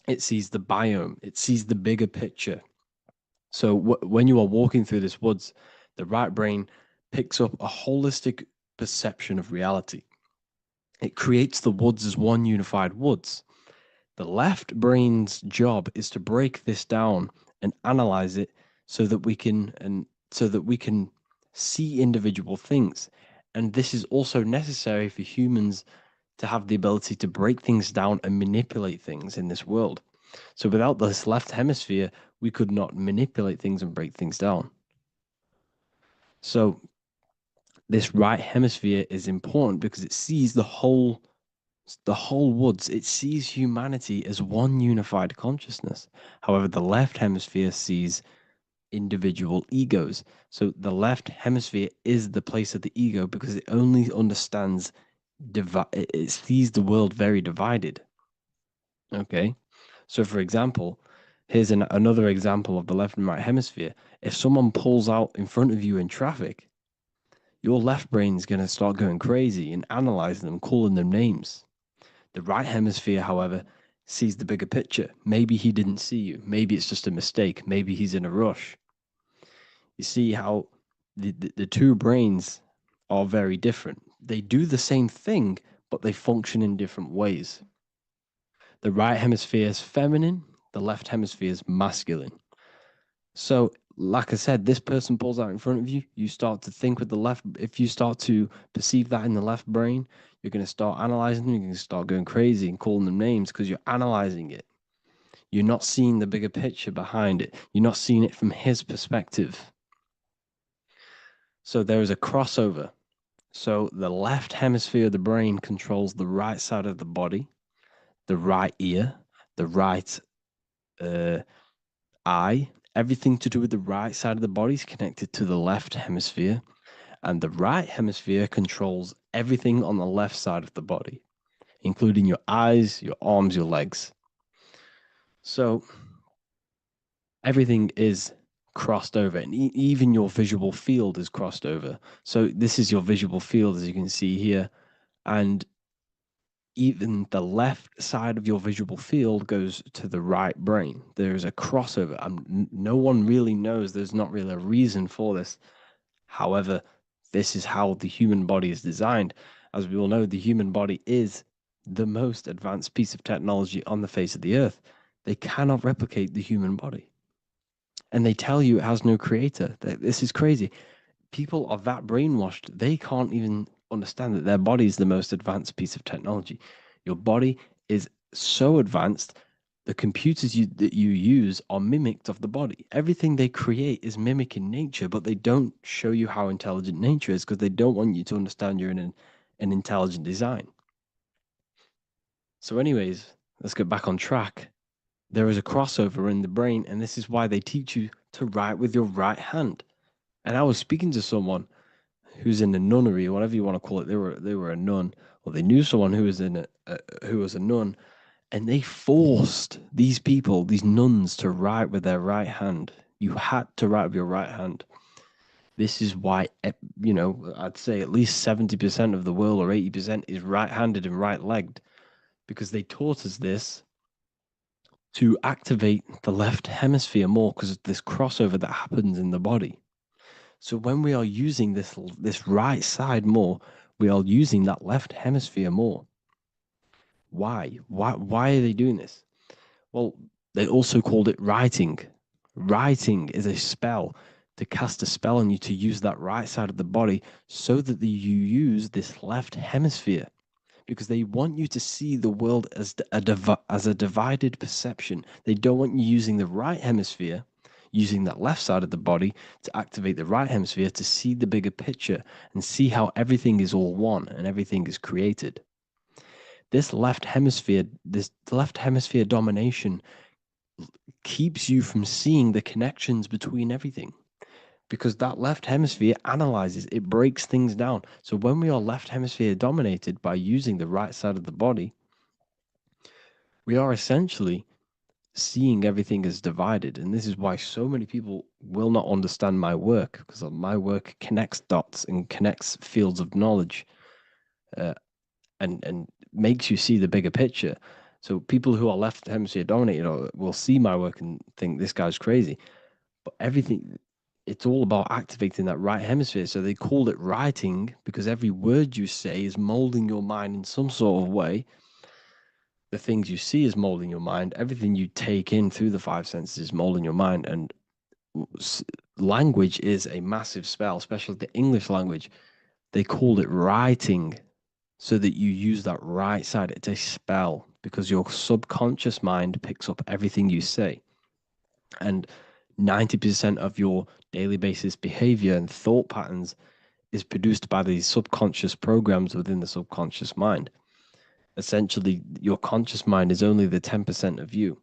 It sees the biome. It sees the bigger picture. So when you are walking through this woods, the right brain picks up a holistic perception of reality. It creates the woods as one unified woods. The left brain's job is to break this down and analyze it so that we can see individual things. And this is also necessary for humans to have the ability to break things down and manipulate things in this world. So without this left hemisphere, we could not manipulate things and break things down. So this right hemisphere is important because it sees the whole woods. It sees humanity as one unified consciousness. However, the left hemisphere sees individual egos. So the left hemisphere is the place of the ego because it only understands it sees the world very divided. Okay. So, for example, here's another example of the left and right hemisphere. If someone pulls out in front of you in traffic, your left brain is going to start going crazy and analyzing them, calling them names. The right hemisphere, however, sees the bigger picture. Maybe he didn't see you. Maybe it's just a mistake. Maybe he's in a rush. You see how the two brains are very different. They do the same thing, but they function in different ways. The right hemisphere is feminine, the left hemisphere is masculine. So, like I said, this person pulls out in front of you, you start to think with the left. If you start to perceive that in the left brain, you're going to start analyzing them, you're going to start going crazy and calling them names because you're analyzing it. You're not seeing the bigger picture behind it. You're not seeing it from his perspective. So there is a crossover. So the left hemisphere of the brain controls the right side of the body, the right ear, the right eye. Everything to do with the right side of the body is connected to the left hemisphere, and the right hemisphere controls everything on the left side of the body, including your eyes, your arms, your legs. So everything is crossed over, and even your visual field is crossed over. So this is your visual field, as you can see here, and even the left side of your visual field goes to the right brain. There is a crossover. No one really knows. There's not really a reason for this. However, this is how the human body is designed. As we all know, the human body is the most advanced piece of technology on the face of the earth. They cannot replicate the human body. And they tell you it has no creator. This is crazy. People are that brainwashed, they can't even understand that their body is the most advanced piece of technology. Your body is so advanced, the computers that you use are mimicked of the body. Everything they create is mimicking nature, but they don't show you how intelligent nature is because they don't want you to understand you're in an intelligent design. So anyways, let's get back on track. There is a crossover in the brain, and this is why they teach you to write with your right hand. And I was speaking to someone who's in a nunnery, or whatever you want to call it. They were a nun, or they knew someone who was a nun, and they forced these people, these nuns, to write with their right hand. You had to write with your right hand. This is why, I'd say at least 70% of the world, or 80%, is right-handed and right-legged, because they taught us this to activate the left hemisphere more because of this crossover that happens in the body. So when we are using this right side more, we are using that left hemisphere more. Why? Why are they doing this? Well, they also called it writing. Writing is a spell, to cast a spell on you, to use that right side of the body so that you use this left hemisphere, because they want you to see the world as a divided perception. They don't want you using the right hemisphere. using that left side of the body to activate the right hemisphere to see the bigger picture and see how everything is all one and everything is created. This left hemisphere domination keeps you from seeing the connections between everything, because that left hemisphere analyzes, it breaks things down. So when we are left hemisphere dominated by using the right side of the body, we are essentially seeing everything as divided. And this is why so many people will not understand my work, because my work connects dots and connects fields of knowledge, and makes you see the bigger picture. So people who are left hemisphere dominated will see my work and think this guy's crazy. But everything, it's all about activating that right hemisphere. So they called it writing because every word you say is molding your mind in some sort of way. The things you see is molding your mind. Everything you take in through the five senses is molding your mind. And language is a massive spell, especially the English language. They called it writing so that you use that right side. It's a spell because your subconscious mind picks up everything you say. And 90% of your daily basis behavior and thought patterns is produced by these subconscious programs within the subconscious mind. Essentially, your conscious mind is only the 10% of you.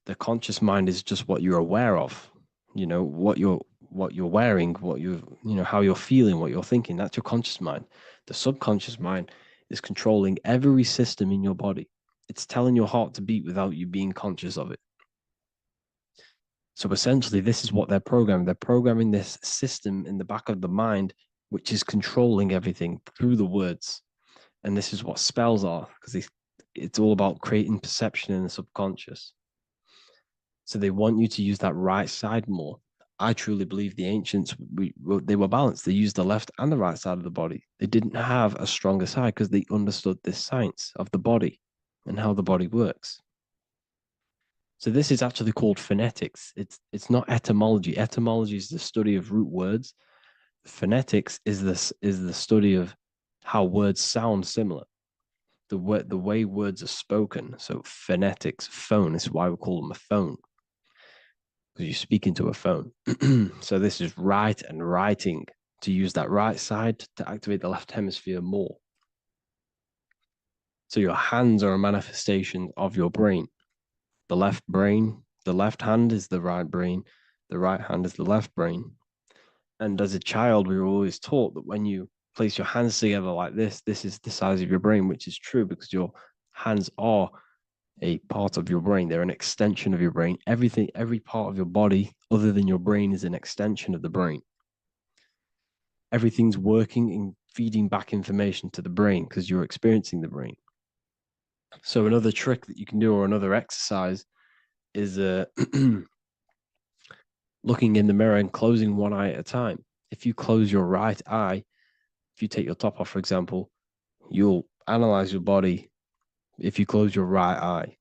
The conscious mind is just what you're aware of, what you're wearing, how you're feeling, what you're thinking. That's your conscious mind. The subconscious mind is controlling every system in your body. It's telling your heart to beat without you being conscious of it. So essentially, this is what they're programming. They're programming this system in the back of the mind, which is controlling everything through the words. And this is what spells are, because it's all about creating perception in the subconscious. So they want you to use that right side more. I truly believe the ancients, they were balanced. They used the left and the right side of the body. They didn't have a stronger side because they understood this science of the body and how the body works. So this is actually called phonetics. It's not etymology. Etymology is the study of root words. Phonetics is the study of how words sound similar. The way words are spoken. So phonetics, phone, is why we call them a phone, because you speak into a phone. So this is write and writing, to use that right side to activate the left hemisphere more. So your hands are a manifestation of your brain. The left hand is the right brain, the right hand is the left brain. And as a child, we were always taught that when you place your hands together like this is the size of your brain, which is true because your hands are a part of your brain. They're an extension of your brain. Every part of your body other than your brain is an extension of the brain. Everything's working and feeding back information to the brain because you're experiencing the brain. So another trick that you can do, or another exercise, is looking in the mirror and closing one eye at a time. If you close your right eye, if you take your top off, for example, you'll analyze your body if you close your right eye,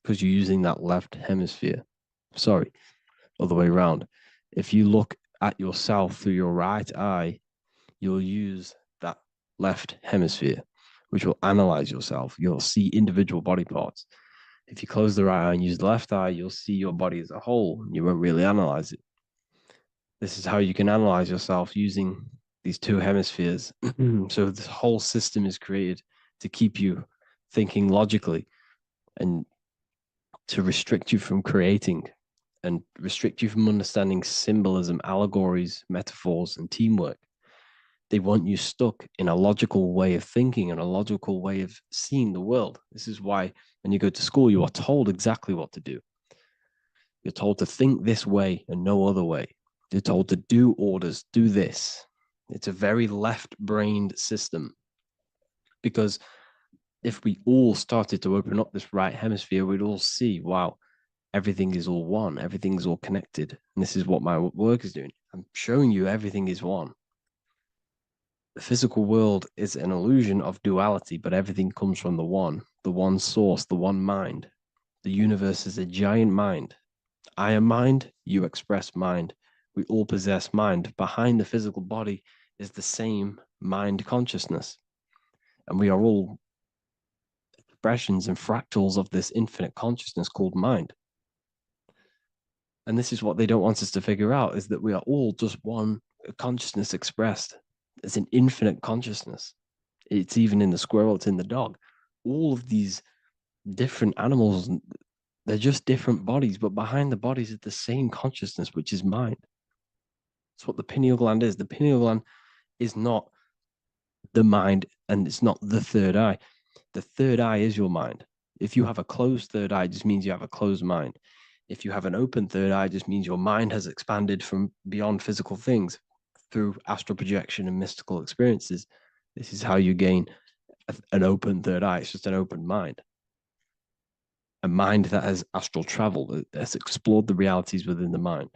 because you're using that left hemisphere. Sorry, other way around. If you look at yourself through your right eye, you'll use that left hemisphere, which will analyze yourself. You'll see individual body parts. If you close the right eye and use the left eye, you'll see your body as a whole. You won't really analyze it. This is how you can analyze yourself using these two hemispheres. So this whole system is created to keep you thinking logically and to restrict you from creating and restrict you from understanding symbolism, allegories, metaphors, and teamwork. They want you stuck in a logical way of thinking and a logical way of seeing the world. This is why when you go to school, you are told exactly what to do. You're told to think this way and no other way. You're told to do orders, do this. It's a very left-brained system, because if we all started to open up this right hemisphere, we'd all see, wow, everything is all one, everything's all connected. And this is what my work is doing. I'm showing you everything is one. The physical world is an illusion of duality, but everything comes from the one source, the one mind. The universe is a giant mind. I am mind, you express mind. We all possess mind. Behind the physical body is the same mind consciousness. And we are all expressions and fractals of this infinite consciousness called mind. And this is what they don't want us to figure out, is that we are all just one consciousness expressed. It's an infinite consciousness. It's even in the squirrel, it's in the dog. All of these different animals, they're just different bodies, but behind the bodies is the same consciousness, which is mind. That's what the pineal gland is. The pineal gland is not the mind, and it's not the third eye. The third eye is your mind. If you have a closed third eye, it just means you have a closed mind. If you have an open third eye, it just means your mind has expanded from beyond physical things through astral projection and mystical experiences. This is how you gain an open third eye. It's just an open mind. A mind that has astral travel, that has explored the realities within the mind.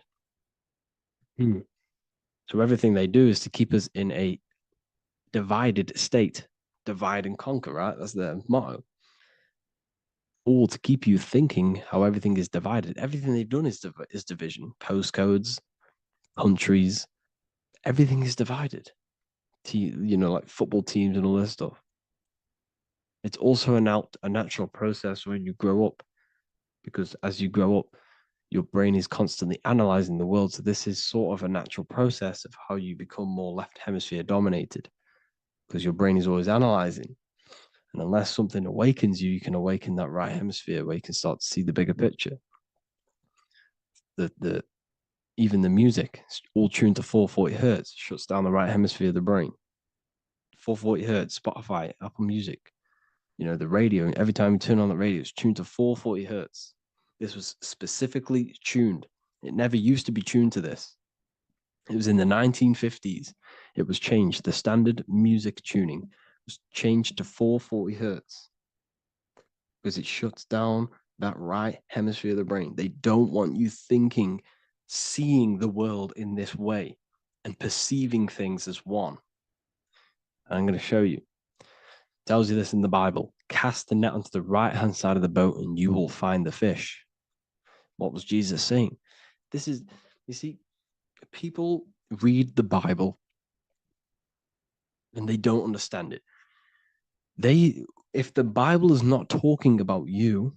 So everything they do is to keep us in a divided state. Divide and conquer, right? That's their motto. All to keep you thinking how everything is divided. Everything they've done is division. Postcodes, countries, everything is divided. Like football teams and all this stuff. It's also a natural process when you grow up, because as you grow up, your brain is constantly analyzing the world. So this is sort of a natural process of how you become more left hemisphere dominated, because your brain is always analyzing. And unless something awakens you, you can awaken that right hemisphere where you can start to see the bigger picture. Even the music, all tuned to 440 hertz, shuts down the right hemisphere of the brain. 440 hertz, Spotify, Apple Music, the radio. Every time you turn on the radio, it's tuned to 440 hertz. This was specifically tuned. It never used to be tuned to this. It was in the 1950s. It was changed. The standard music tuning was changed to 440 hertz because it shuts down that right hemisphere of the brain. They don't want you thinking, seeing the world in this way and perceiving things as one. I'm going to show you. It tells you this in the Bible. Cast the net onto the right-hand side of the boat and you will find the fish. What was Jesus saying? You see, people read the Bible and they don't understand it. If the Bible is not talking about you,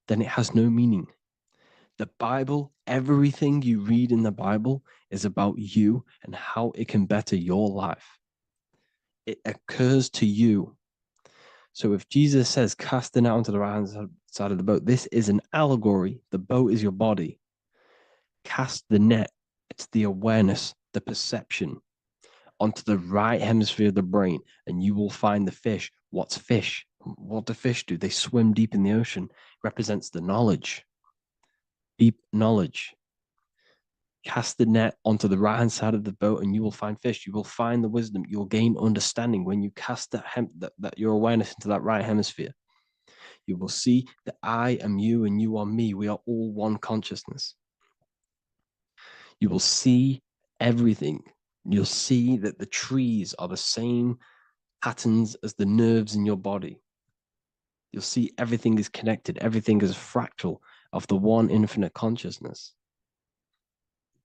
then it has no meaning. The Bible, everything you read in the Bible is about you and how it can better your life. It occurs to you. So if Jesus says, cast the net onto the right-hand side of the boat, this is an allegory. The boat is your body. Cast the net, it's the awareness, the perception, onto the right hemisphere of the brain, and you will find the fish. What's fish? What do fish do? They swim deep in the ocean. It represents the knowledge, deep knowledge. Cast the net onto the right-hand side of the boat and you will find fish. You will find the wisdom. You'll gain understanding when you cast that your awareness into that right hemisphere. You will see that I am you and you are me. We are all one consciousness. You will see everything. You'll see that the trees are the same patterns as the nerves in your body. You'll see everything is connected. Everything is a fractal of the one infinite consciousness.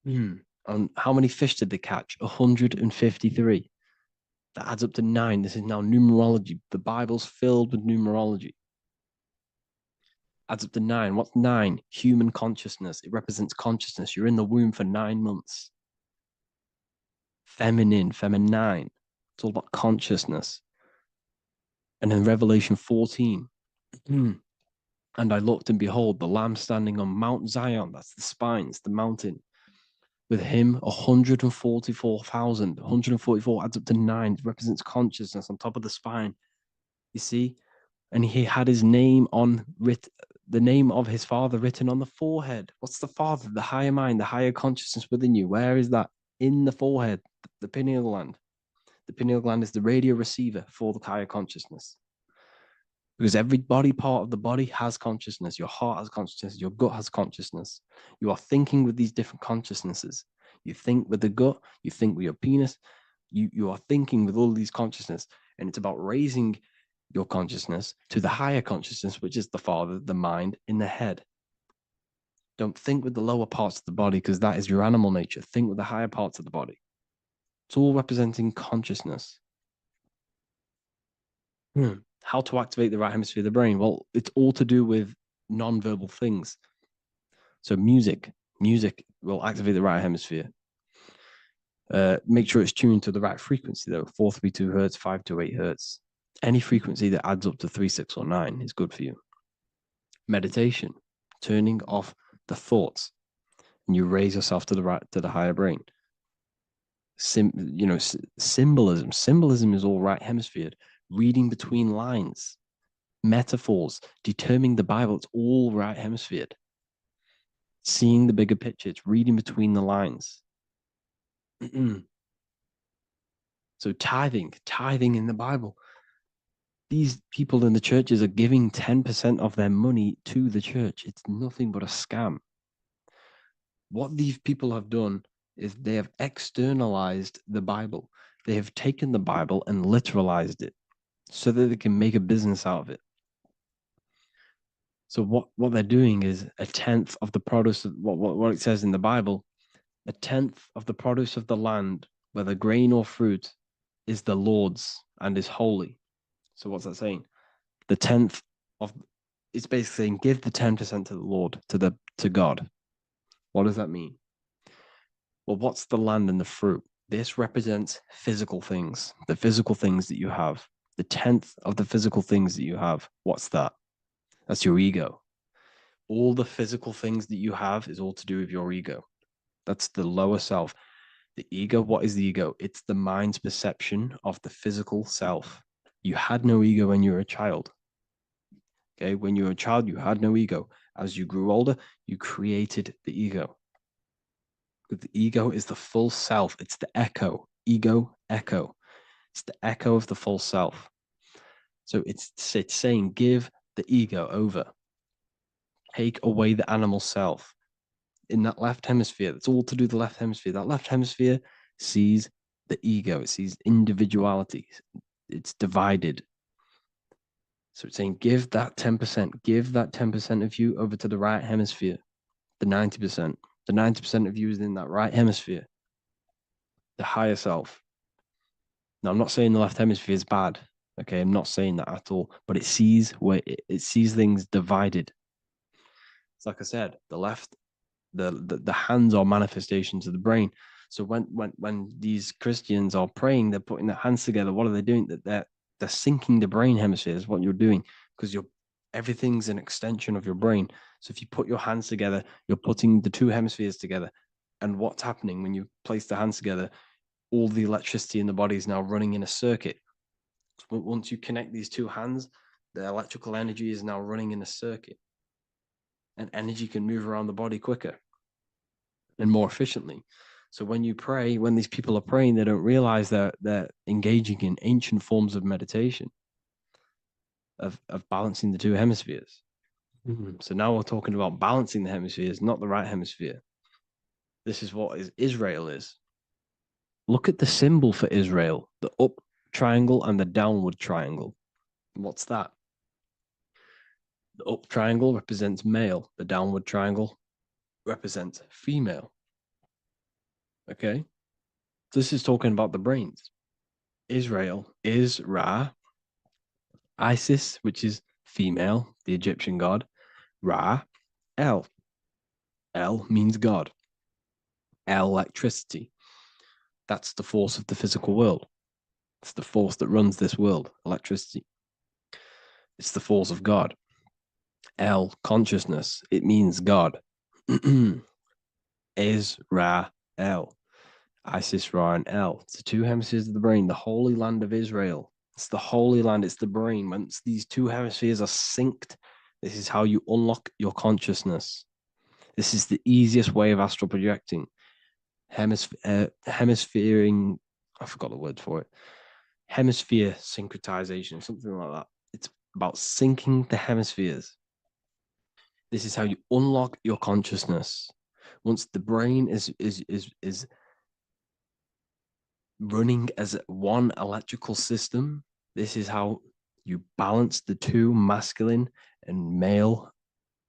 And how many fish did they catch? 153. That adds up to 9. This is now numerology. The Bible's filled with numerology. Adds up to 9. What's 9? Human consciousness. It represents consciousness. You're in the womb for 9 months. Feminine. It's all about consciousness. And in Revelation 14, and I looked and behold, the Lamb standing on Mount Zion. That's the spines, the mountain. With him, 144,000. 144 adds up to 9. It represents consciousness on top of the spine. You see? And he had his name the name of his father written on the forehead. What's the father? The higher mind, the higher consciousness within you. Where is that? In the forehead, the pineal gland. The pineal gland is the radio receiver for the higher consciousness. Because every body part of the body has consciousness. Your heart has consciousness. Your gut has consciousness. You are thinking with these different consciousnesses. You think with the gut. You think with your penis. You are thinking with all of these consciousness. And it's about raising your consciousness to the higher consciousness, which is the father, the mind in the head. Don't think with the lower parts of the body because that is your animal nature. Think with the higher parts of the body. It's all representing consciousness. How to activate the right hemisphere of the brain? Well, it's all to do with non-verbal things. So music, Music will activate the right hemisphere. Make sure it's tuned to the right frequency, though. 432 hertz, 528 hertz. Any frequency that adds up to 3, 6, or 9 is good for you. Meditation, turning off the thoughts, and you raise yourself to the higher brain. Symbolism. Symbolism is all right hemisphere. Reading between lines, metaphors, determining the Bible, it's all right hemisphere. Seeing the bigger picture, it's reading between the lines. So tithing in the Bible. These people in the churches are giving 10% of their money to the church. It's nothing but a scam. What these people have done is they have externalized the Bible. They have taken the Bible and literalized it so that they can make a business out of it. So what they're doing is a tenth of the produce of what it says in the Bible, a tenth of the produce of the land, whether grain or fruit, is the Lord's and is holy. So what's that saying? The tenth of it's basically saying give the 10% to the Lord, to God. What does that mean? Well, what's the land and the fruit? This represents physical things, the physical things that you have. The tenth of the physical things that you have. What's that? That's your ego. All the physical things that you have is all to do with your ego. That's the lower self. The ego, what is the ego? It's the mind's perception of the physical self. You had no ego when you were a child. Okay, when you were a child, you had no ego. As you grew older, you created the ego. But the ego is the full self. It's the echo. Ego, echo. It's the echo of the full self. So it's saying give the ego over. Take away the animal self. In that left hemisphere, that's all to do with the left hemisphere. That left hemisphere sees the ego. It sees individuality. It's divided. So it's saying give that 10%, give that 10% of you over to the right hemisphere, the 90%. The 90% of you is in that right hemisphere, the higher self. Now, I'm not saying the left hemisphere is bad. Okay, I'm not saying that at all, but it sees it sees things divided. It's like I said, the left, the hands are manifestations of the brain. So when these Christians are praying, they're putting their hands together. What are they doing? That they're syncing the brain hemisphere is what you're doing, because everything's an extension of your brain. So if you put your hands together, you're putting the two hemispheres together. And what's happening when you place the hands together? All the electricity in the body is now running in a circuit. So once you connect these two hands, the electrical energy is now running in a circuit. And energy can move around the body quicker and more efficiently. So when you pray, when these people are praying, they don't realize that they're engaging in ancient forms of meditation, of balancing the two hemispheres. So now we're talking about balancing the hemispheres, not the right hemisphere. This is what Israel is. Look at the symbol for Israel, the up triangle and the downward triangle. What's that? The up triangle represents male. The downward triangle represents female. Okay? This is talking about the brains. Israel is Ra. Isis, which is female, the Egyptian god. Ra, El. El means God. Electricity. That's the force of the physical world. It's the force that runs this world, electricity. It's the force of God. El, consciousness. It means God. Israel. Isis, Ra, and El. It's the two hemispheres of the brain, the holy land of Israel. It's the holy land, it's the brain. Once these two hemispheres are synced, this is how you unlock your consciousness. This is the easiest way of astral projecting. Hemisphering, I forgot the word for it. Hemisphere syncretization, something like that. It's about syncing the hemispheres. This is how you unlock your consciousness. Once the brain is running as one electrical system, this is how you balance the two masculine and male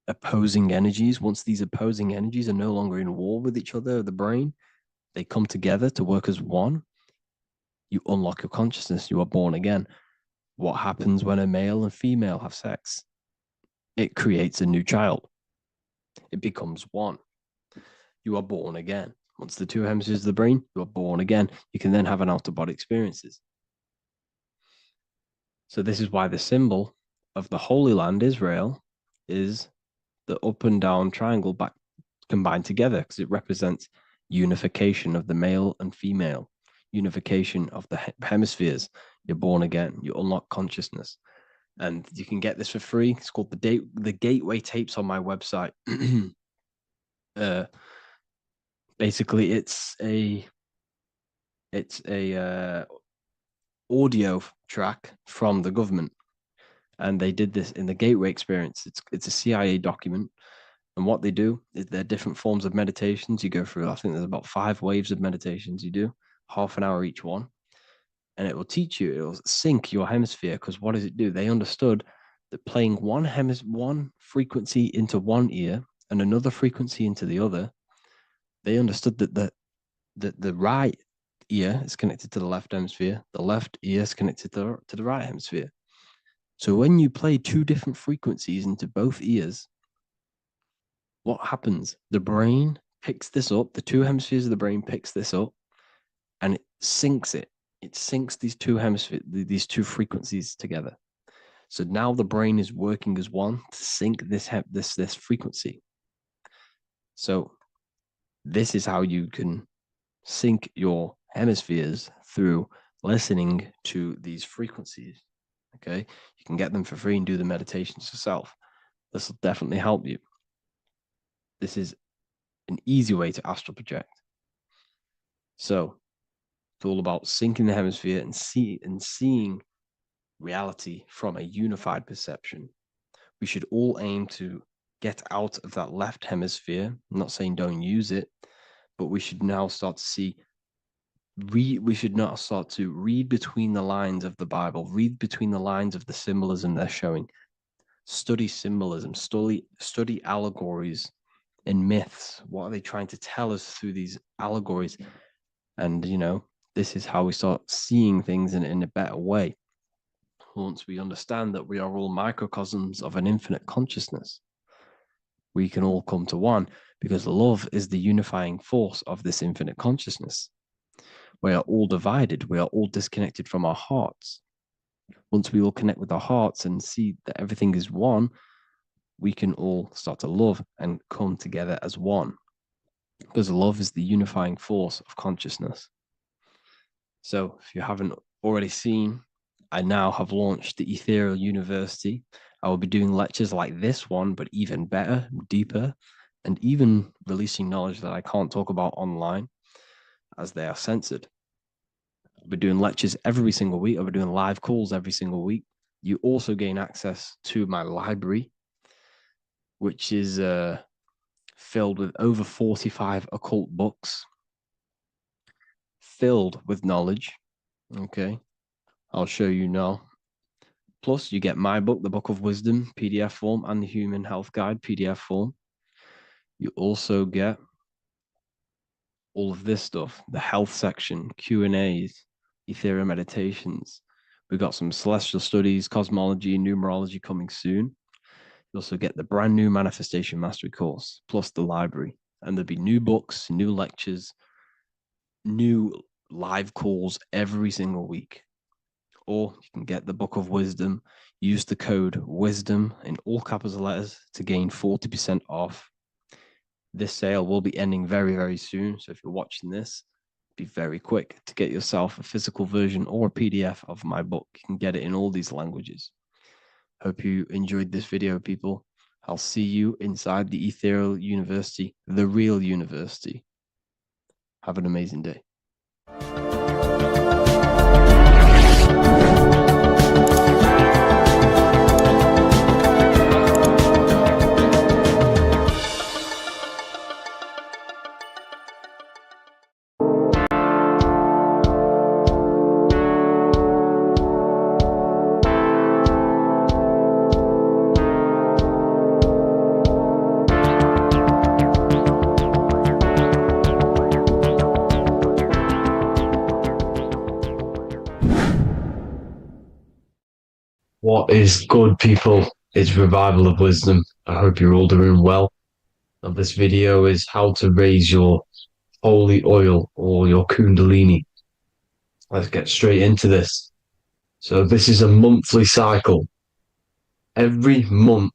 opposing energies. Once these opposing energies are no longer in war with each other, the brain, they come together to work as one. You unlock your consciousness. You are born again. What happens when a male and female have sex? It creates a new child. It becomes one. you are born again. Once the two hemispheres of the brain, you are born again. You can then have an out-of-body experiences. So this is why the symbol of the Holy Land, Israel, is the up and down triangle back combined together, because it represents unification of the male and female, unification of the hemispheres. You're born again. You unlock consciousness. And you can get this for free. It's called the Gateway Tapes on my website. Basically, it's a audio track from the government, and they did this in the Gateway Experience. It's a CIA document, and what they do is there are different forms of meditations you go through. I think there's about 5 waves of meditations you do, half an hour each one, and it will teach you. It will sync your hemisphere, because what does it do? They understood that playing one frequency into one ear and another frequency into the other, they understood that the right ear is connected to the left hemisphere, the left ear is connected to the right hemisphere. So when you play 2 different frequencies into both ears, what happens? The brain picks this up, the 2 hemispheres of the brain picks this up, and it syncs it. It syncs these 2 hemispheres, these 2 frequencies together. So now the brain is working as one to sync this frequency. So this is how you can sync your hemispheres, through listening to these frequencies. Okay, you can get them for free and do the meditations yourself. This will definitely help you. This is an easy way to astral project. So it's all about syncing the hemisphere and seeing reality from a unified perception. We should all aim to get out of that left hemisphere. I'm not saying don't use it, but we should now start to we should not start to read between the lines of the Bible, read between the lines of the symbolism they're showing. Study symbolism, study allegories and myths. What are they trying to tell us through these allegories? And, this is how we start seeing things in a better way. Once we understand that we are all microcosms of an infinite consciousness, we can all come to one, because love is the unifying force of this infinite consciousness. We are all divided. We are all disconnected from our hearts. Once we all connect with our hearts and see that everything is one, we can all start to love and come together as one, because love is the unifying force of consciousness. So if you haven't already seen, I now have launched the Ethereal University. I will be doing lectures like this one, but even better, deeper, and even releasing knowledge that I can't talk about online, as they are censored. I'll be doing lectures every single week. I'll be doing live calls every single week. You also gain access to my library, which is filled with over 45 occult books, filled with knowledge. Okay, I'll show you now. Plus, you get my book, The Book of Wisdom, PDF form, and the Human Health Guide, PDF form. You also get all of this stuff, the health section, Q&As, ethereal meditations. We've got some celestial studies, cosmology, and numerology coming soon. You also get the brand new Manifestation Mastery course, plus the library. And there'll be new books, new lectures, new live calls every single week. Or you can get the Book of Wisdom, use the code WISDOM in all capital letters to gain 40% off. This sale will be ending very, very soon. So if you're watching this, be very quick to get yourself a physical version or a PDF of my book. You can get it in all these languages. Hope you enjoyed this video, people. I'll see you inside the Ethereal University, the real university. Have an amazing day. What is good, people? It's Revival of Wisdom. I hope you're all doing well. of this video is how to raise your holy oil or your kundalini. Let's get straight into this. So this is a monthly cycle. Every month,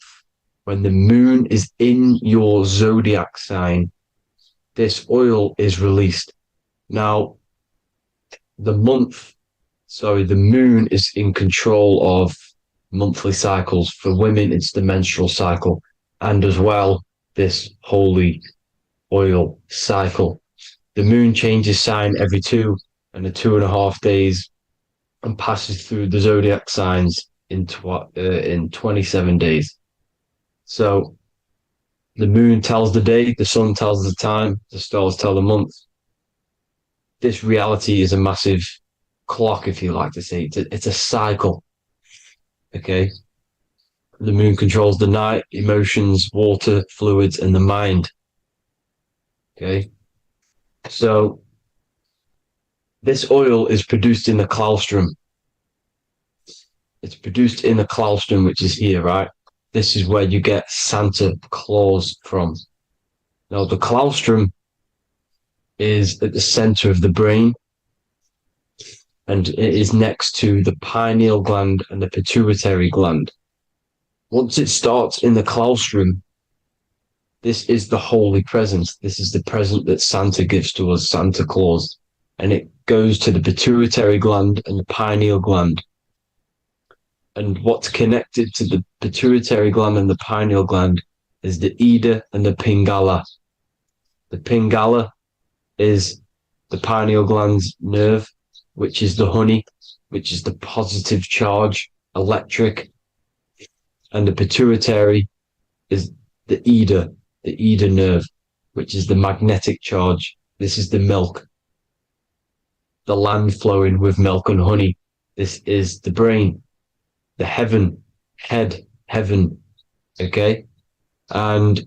when the moon is in your zodiac sign, this oil is released. Now, the moon is in control of monthly cycles. For women, it's the menstrual cycle, and as well, this holy oil cycle. The moon changes sign every 2.5 days and passes through the zodiac signs in 27 days. So the moon tells the day, the sun tells the time, the stars tell the month. This reality is a massive clock, if you like to say. It's a cycle. Okay. The moon controls the night, emotions, water, fluids, and the mind. Okay. So this oil is produced in the claustrum. It's produced in the claustrum, which is here, right? This is where you get Santa Claus from. Now, the claustrum is at the center of the brain, and it is next to the pineal gland and the pituitary gland. Once it starts in the claustrum, this is the holy present. This is the present that Santa gives to us, Santa Claus. And it goes to the pituitary gland and the pineal gland. And what's connected to the pituitary gland and the pineal gland is the Ida and the Pingala. The Pingala is the pineal gland's nerve, which is the honey, which is the positive charge, electric. And the pituitary is the Ida nerve, which is the magnetic charge. This is the milk, the land flowing with milk and honey. This is the brain, the heaven, okay? And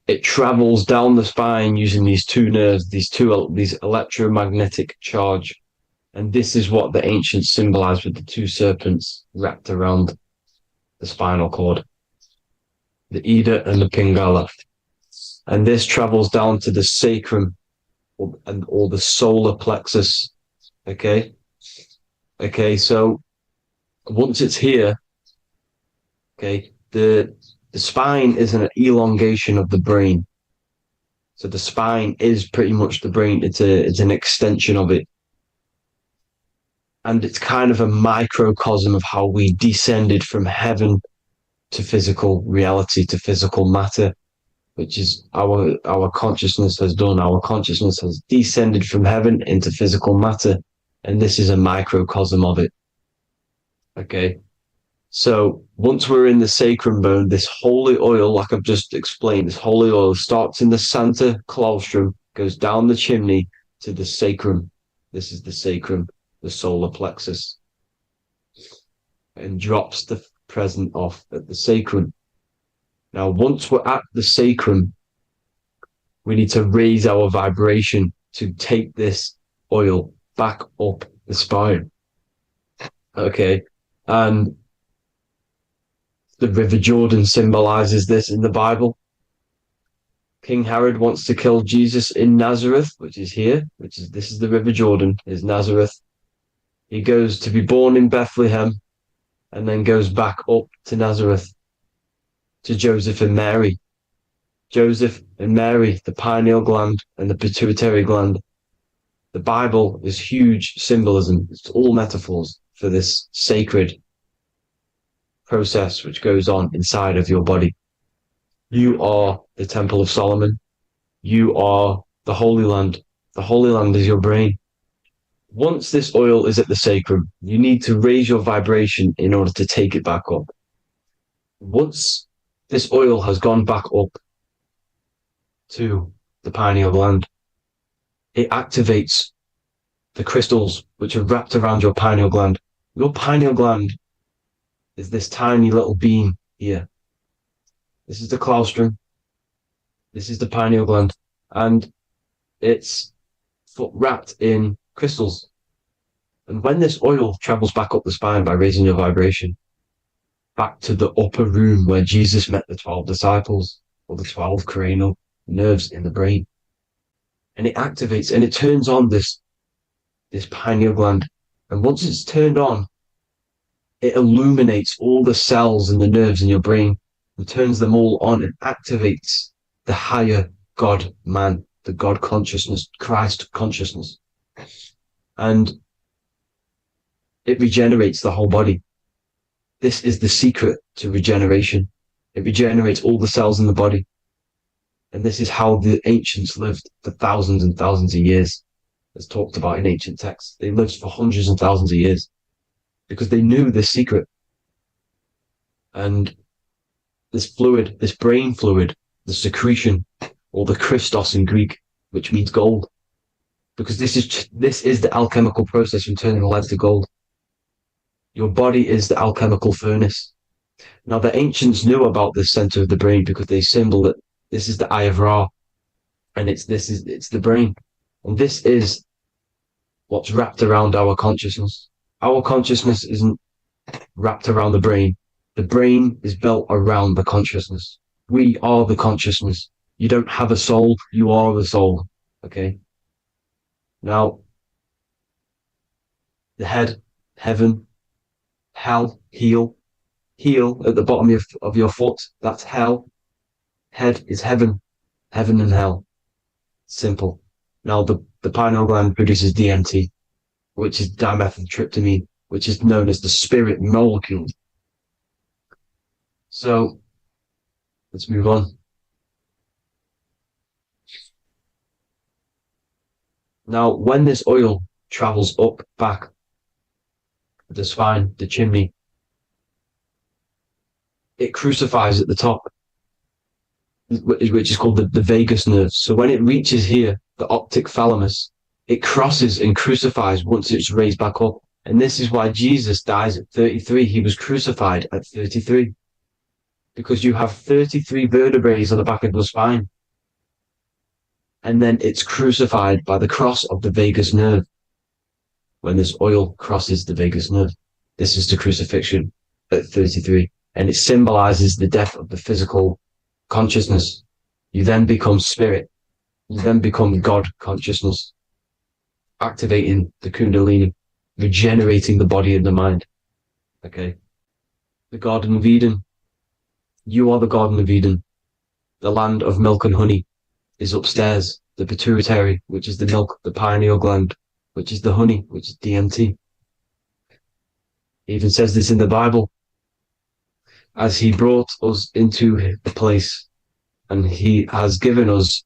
it travels down the spine using these two nerves, these electromagnetic charge. And this is what the ancients symbolized with the two serpents wrapped around the spinal cord, the Ida and the Pingala. And this travels down to the sacrum or the solar plexus. Okay. So once it's here, okay, the spine is an elongation of the brain. So the spine is pretty much the brain. It's an extension of it. And it's kind of a microcosm of how we descended from heaven to physical reality, to physical matter, which is our consciousness has done. Our consciousness has descended from heaven into physical matter. And this is a microcosm of it. Okay. So once we're in the sacrum bone, this holy oil, like I've just explained, this holy oil starts in the Santa Claustrum, goes down the chimney to the sacrum. This is the sacrum, the solar plexus, and drops the present off at the sacrum. Now, once we're at the sacrum, we need to raise our vibration to take this oil back up the spine. Okay. And the River Jordan symbolizes this in the Bible. King Herod wants to kill Jesus in Nazareth, which is here, this is the River Jordan, is Nazareth. He goes to be born in Bethlehem and then goes back up to Nazareth to Joseph and Mary. Joseph and Mary, the pineal gland and the pituitary gland. The Bible is huge symbolism. It's all metaphors for this sacred process which goes on inside of your body. You are the Temple of Solomon. You are the Holy Land. The Holy Land is your brain. Once this oil is at the sacrum, you need to raise your vibration in order to take it back up. Once this oil has gone back up to the pineal gland, it activates the crystals which are wrapped around your pineal gland. Your pineal gland is this tiny little beam here. This is the claustrum. This is the pineal gland. And it's wrapped in crystals. And when this oil travels back up the spine by raising your vibration, back to the upper room where Jesus met the 12 disciples, or the 12 cranial nerves in the brain. And it activates and it turns on this pineal gland. And once it's turned on, it illuminates all the cells and the nerves in your brain and turns them all on and activates the higher God man, the God consciousness, Christ consciousness. And it regenerates the whole body. This is the secret to regeneration. It regenerates all the cells in the body. And this is how the ancients lived for thousands and thousands of years, as talked about in ancient texts. They lived for hundreds and thousands of years because they knew this secret. And this fluid, this brain fluid, the secretion, or the Christos in Greek, which means gold, because this is the alchemical process from turning lead to gold. Your body is the alchemical furnace. Now, the ancients knew about this center of the brain because they symbol that this is the eye of Ra, and it's the brain, and this is what's wrapped around our consciousness. Our consciousness isn't wrapped around the brain. The brain is built around the consciousness. We are the consciousness. You don't have a soul, you are the soul. Okay? Now, the head, heaven, hell, heel at the bottom of your foot, that's hell. Head is heaven and hell. Simple. Now, the pineal gland produces DMT, which is dimethyltryptamine, which is known as the spirit molecule. So, let's move on. Now, when this oil travels up, back, the spine, the chimney, it crucifies at the top, which is called the vagus nerve. So when it reaches here, the optic thalamus, it crosses and crucifies once it's raised back up. And this is why Jesus dies at 33. He was crucified at 33. Because you have 33 vertebrae on the back of your spine. And then it's crucified by the cross of the vagus nerve. When this oil crosses the vagus nerve, this is the crucifixion at 33. And it symbolizes the death of the physical consciousness. You then become spirit. You then become God consciousness, activating the Kundalini, regenerating the body and the mind. Okay. The Garden of Eden. You are the Garden of Eden. The land of milk and honey is upstairs. The pituitary, which is the milk, the pineal gland, which is the honey, which is DMT. It even says this in the Bible. As he brought us into the place, and he has given us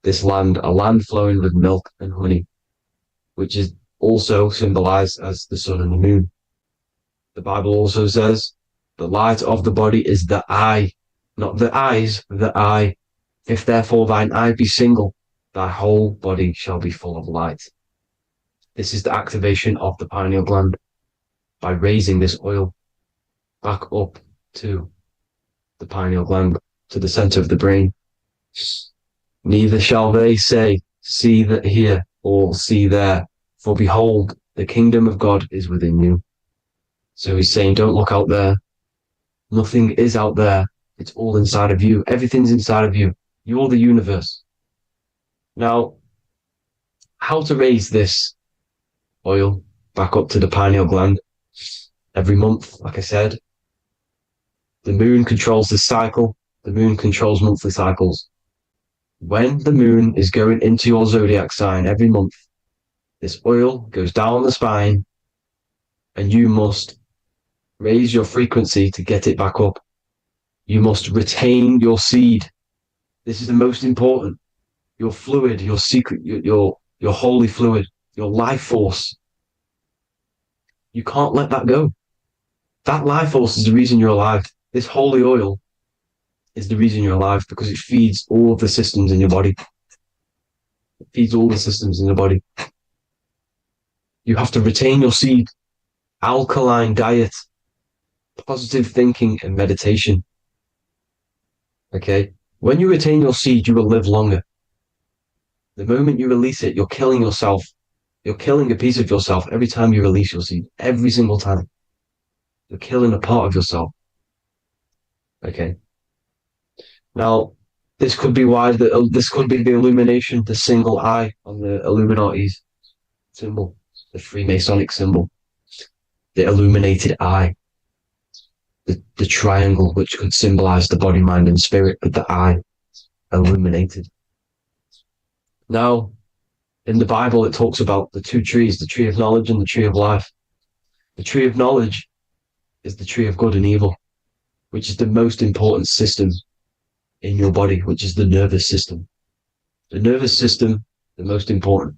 this land, a land flowing with milk and honey, which is also symbolized as the sun and the moon. The Bible also says, the light of the body is the eye, not the eyes, the eye. If therefore thine eye be single, thy whole body shall be full of light. This is the activation of the pineal gland by raising this oil back up to the pineal gland, to the center of the brain. Neither shall they say, see that here, or see there, for behold, the kingdom of God is within you. So he's saying, don't look out there. Nothing is out there. It's all inside of you. Everything's inside of you. You're the universe. Now, how to raise this oil back up to the pineal gland? Every month, like I said. The moon controls the cycle. The moon controls monthly cycles. When the moon is going into your zodiac sign every month, this oil goes down the spine and you must raise your frequency to get it back up. You must retain your seed. This is the most important. Your fluid, your secret, your holy fluid, your life force. You can't let that go. That life force is the reason you're alive. This holy oil is the reason you're alive because it feeds all of the systems in your body. It feeds all the systems in your body. You have to retain your seed, alkaline diet, positive thinking and meditation. Okay? When you retain your seed, you will live longer. The moment you release it, you're killing yourself. You're killing a piece of yourself every time you release your seed. Every single time. You're killing a part of yourself. Okay? Now, This could be why this could be the illumination, the single eye on the Illuminati's symbol, the Freemasonic symbol, the illuminated eye, the triangle, which could symbolize the body, mind, and spirit, but the eye illuminated. Now, in the Bible, it talks about the two trees, the tree of knowledge and the tree of life. The tree of knowledge is the tree of good and evil, which is the most important system in your body, which is the nervous system. The nervous system, the most important.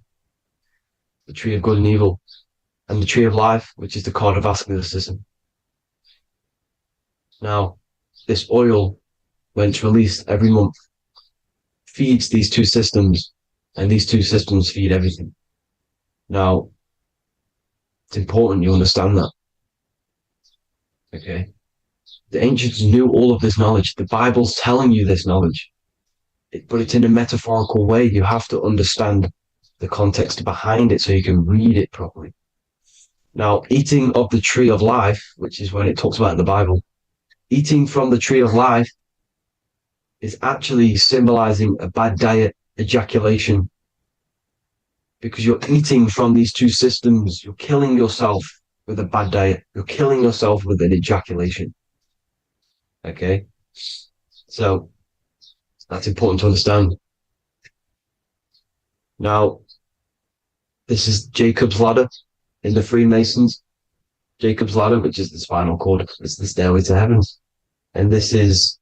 The tree of good and evil. And the tree of life, which is the cardiovascular system. Now, this oil, when it's released every month, feeds these two systems, and these two systems feed everything. Now, it's important you understand that. Okay? The ancients knew all of this knowledge. The Bible's telling you this knowledge. But it's in a metaphorical way. You have to understand the context behind it so you can read it properly. Now, eating of the tree of life, which is when it talks about in the Bible, eating from the tree of life is actually symbolizing a bad diet, ejaculation, because you're eating from these two systems. You're killing yourself with a bad diet. You're killing yourself with an ejaculation. Okay? So, that's important to understand. Now, this is Jacob's ladder in the Freemasons. Jacob's ladder, which is the spinal cord. It's the stairway to heaven. And this is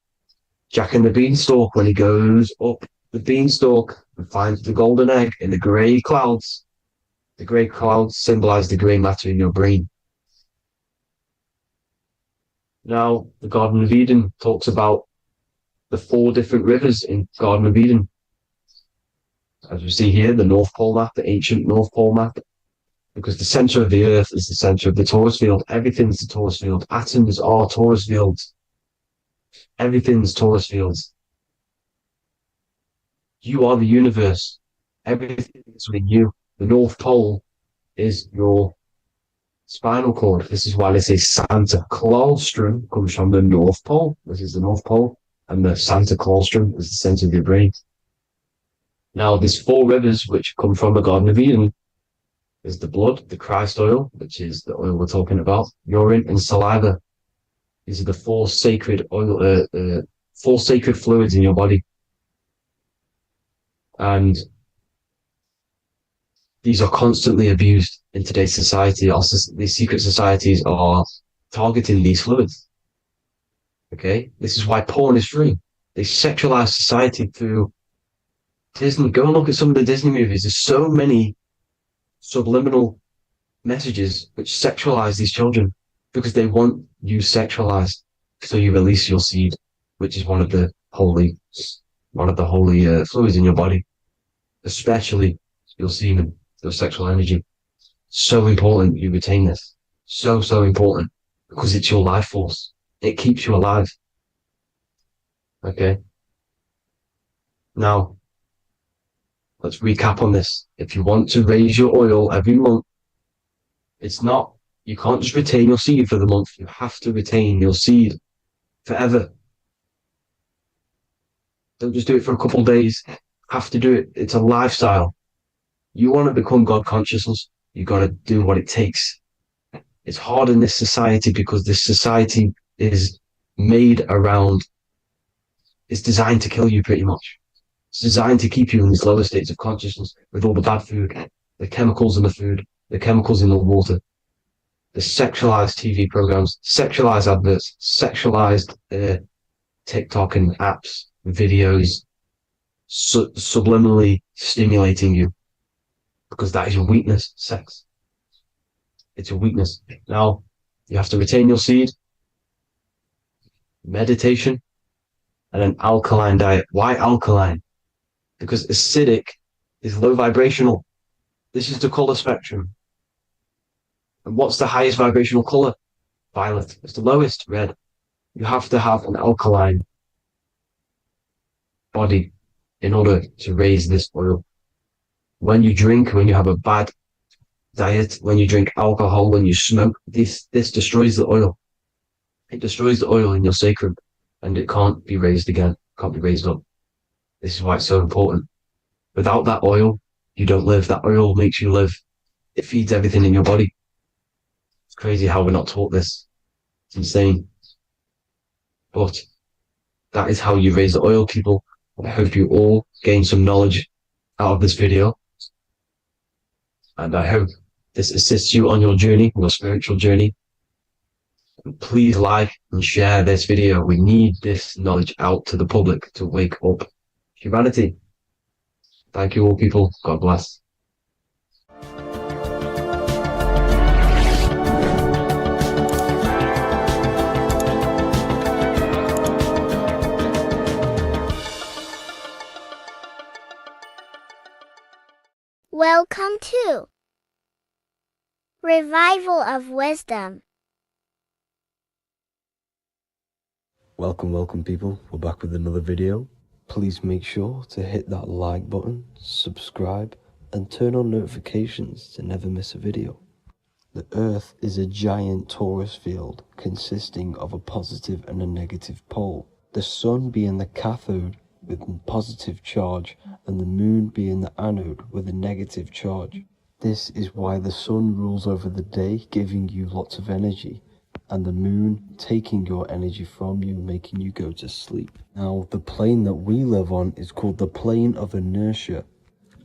Jack and the Beanstalk when he goes up the beanstalk and finds the golden egg in the grey clouds. The grey clouds symbolize the grey matter in your brain. Now, the Garden of Eden talks about the 4 different rivers in Garden of Eden. As we see here, the North Pole map, the ancient North Pole map, because the center of the earth is the center of the torus field. Everything's the torus field. Atoms are torus fields. Everything's torus fields. You are the universe. Everything is within you. The North Pole is your spinal cord. This is why they say Santa Claustrum comes from the North Pole. This is the North Pole. And the Santa Claustrum is the center of your brain. Now, there's 4 rivers which come from the Garden of Eden. There's the blood, the Christ oil, which is the oil we're talking about, urine, and saliva. These are the 4 sacred oil, 4 sacred fluids in your body. And these are constantly abused in today's society. Also, these secret societies are targeting these fluids. Okay? This is why porn is free. They sexualize society through Disney. Go and look at some of the Disney movies. There's so many subliminal messages which sexualize these children because they want you sexualized. So you release your seed, which is one of the holy fluids in your body, especially your semen, your sexual energy. So important you retain this. So important because it's your life force. It keeps you alive. Okay. Now, let's recap on this. If you want to raise your oil every month, you can't just retain your seed for the month. You have to retain your seed forever. Don't just do it for a couple of days. You have to do it. It's a lifestyle. You want to become God consciousness, you got to do what it takes. It's hard in this society because this society is made around, it's designed to kill you pretty much. It's designed to keep you in these lower states of consciousness with all the bad food, the chemicals in the food, the chemicals in the water, the sexualized TV programs, sexualized adverts, sexualized TikTok and apps, videos, subliminally stimulating you because that is your weakness, sex. It's your weakness. Now, you have to retain your seed, meditation, and an alkaline diet. Why alkaline? Because acidic is low vibrational. This is the color spectrum. And what's the highest vibrational color? Violet. It's the lowest, red. You have to have an alkaline body in order to raise this oil. When you drink, when you have a bad diet, when you drink alcohol, when you smoke, this destroys the oil. It destroys the oil in your sacrum and it can't be raised again, can't be raised up. This is why it's so important. Without that oil, you don't live. That oil makes you live. It feeds everything in your body. It's crazy how we're not taught this. It's insane. But that is how you raise the oil, people. I hope you all gain some knowledge out of this video. And I hope this assists you on your journey, your spiritual journey. And please like and share this video. We need this knowledge out to the public to wake up humanity. Thank you all, people. God bless. Welcome to Revival of Wisdom. Welcome people, we're back with another video. Please make sure to hit that like button, subscribe, and turn on notifications to never miss a video. The Earth is a giant torus field consisting of a positive and a negative pole. The Sun being the cathode with a positive charge and the Moon being the anode with a negative charge. This is why the Sun rules over the day, giving you lots of energy, and the Moon taking your energy from you, making you go to sleep. Now, the plane that we live on is called the plane of inertia,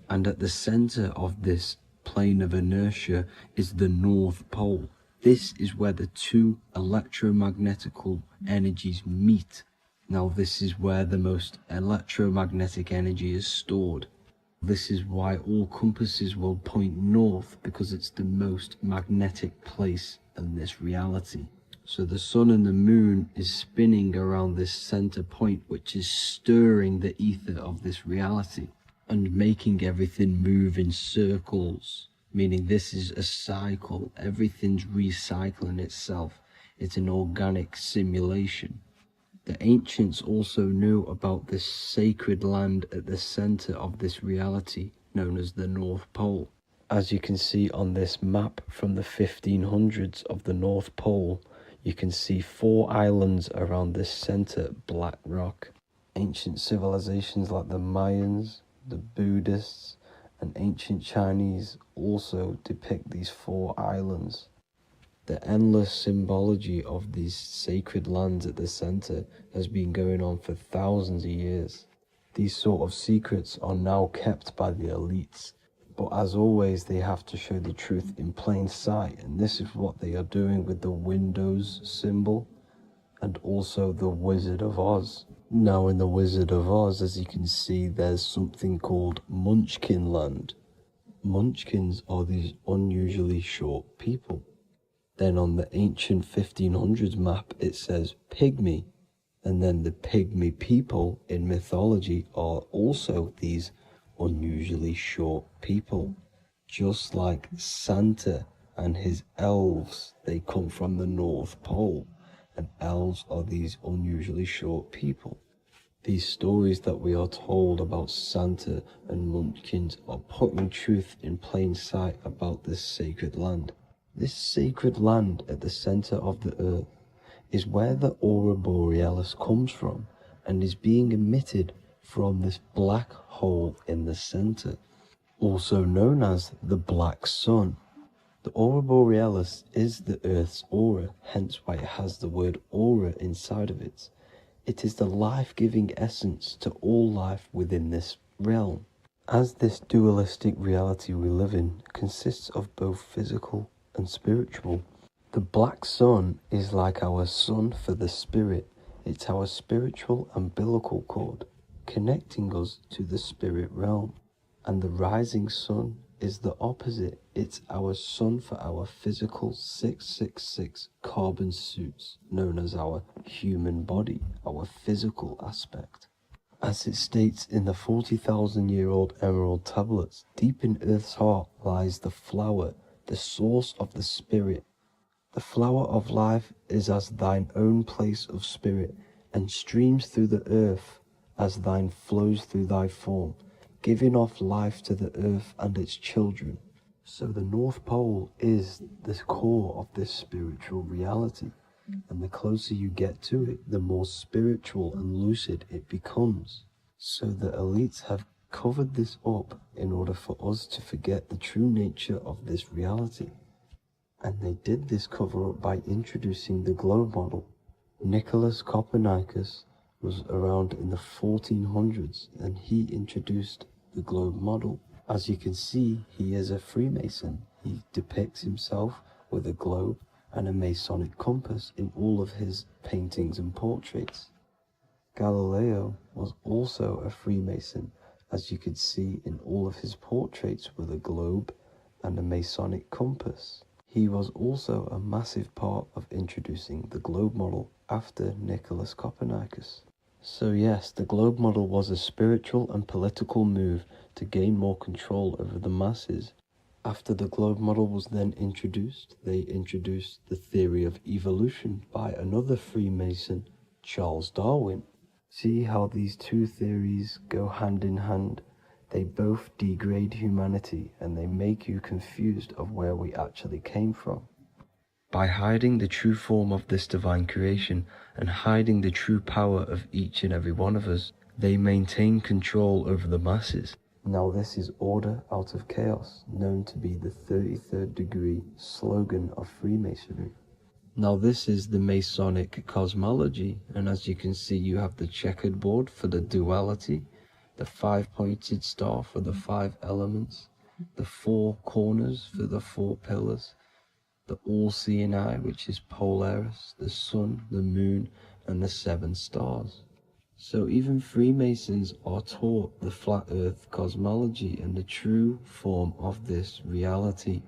and at the center of this plane of inertia is the North Pole. This is where the two electromagnetical energies meet. Now, this is where the most electromagnetic energy is stored. This is why all compasses will point north, because it's the most magnetic place in this reality. So the Sun and the Moon is spinning around this center point, which is stirring the ether of this reality and making everything move in circles, meaning this is a cycle. Everything's recycling itself. It's an organic simulation. The ancients also knew about this sacred land at the center of this reality, known as the North Pole. As you can see on this map from the 1500s of the North Pole, you can see 4 islands around this center black rock. Ancient civilizations like the Mayans, the Buddhists, and ancient Chinese also depict these 4 islands. The endless symbology of these sacred lands at the center has been going on for thousands of years. These sort of secrets are now kept by the elites, but as always they have to show the truth in plain sight, and this is what they are doing with the Windows symbol and also the Wizard of Oz. Now in the Wizard of Oz, as you can see, there's something called Munchkin Land. Munchkins are these unusually short people. Then on the ancient 1500s map it says pygmy, and then the pygmy people in mythology are also these unusually short people. Just like Santa and his elves, they come from the North Pole, and elves are these unusually short people. These stories that we are told about Santa and Munchkins are putting truth in plain sight about this sacred land. This sacred land at the center of the earth is where the aurora borealis comes from and is being emitted from this black hole in the center, also known as the black sun. The aurora borealis is the earth's aura, hence why it has the word aura inside of it. It is the life-giving essence to all life within this realm. As this dualistic reality we live in consists of both physical and spiritual, the black sun is like our sun for the spirit. It's our spiritual umbilical cord, connecting us to the spirit realm. And the rising sun is the opposite. It's our sun for our physical 666 carbon suits, known as our human body, our physical aspect. As it states in the 40,000-year-old emerald tablets, deep in Earth's heart lies the flower, the source of the spirit. The flower of life is as thine own place of spirit, and streams through the earth as thine flows through thy form, giving off life to the earth and its children. So the North Pole is the core of this spiritual reality, and the closer you get to it, the more spiritual and lucid it becomes. So the elites have covered this up in order for us to forget the true nature of this reality. And they did this cover up by introducing the globe model. Nicholas Copernicus was around in the 1400s and he introduced the globe model. As you can see, he is a Freemason. He depicts himself with a globe and a Masonic compass in all of his paintings and portraits. Galileo was also a Freemason, as you could see in all of his portraits with a globe and a Masonic compass. He was also a massive part of introducing the globe model after Nicholas Copernicus. So yes, the globe model was a spiritual and political move to gain more control over the masses. After the globe model was then introduced, they introduced the theory of evolution by another Freemason, Charles Darwin. See how these two theories go hand in hand? They both degrade humanity and they make you confused of where we actually came from. By hiding the true form of this divine creation and hiding the true power of each and every one of us, they maintain control over the masses. Now this is order out of chaos, known to be the 33rd degree slogan of Freemasonry. Now this is the Masonic cosmology, and as you can see you have the checkered board for the duality, the 5-pointed star for the 5 elements, the 4 corners for the 4 pillars, the all-seeing eye, which is Polaris, the sun, the moon, and the 7 stars. So even Freemasons are taught the flat earth cosmology and the true form of this reality.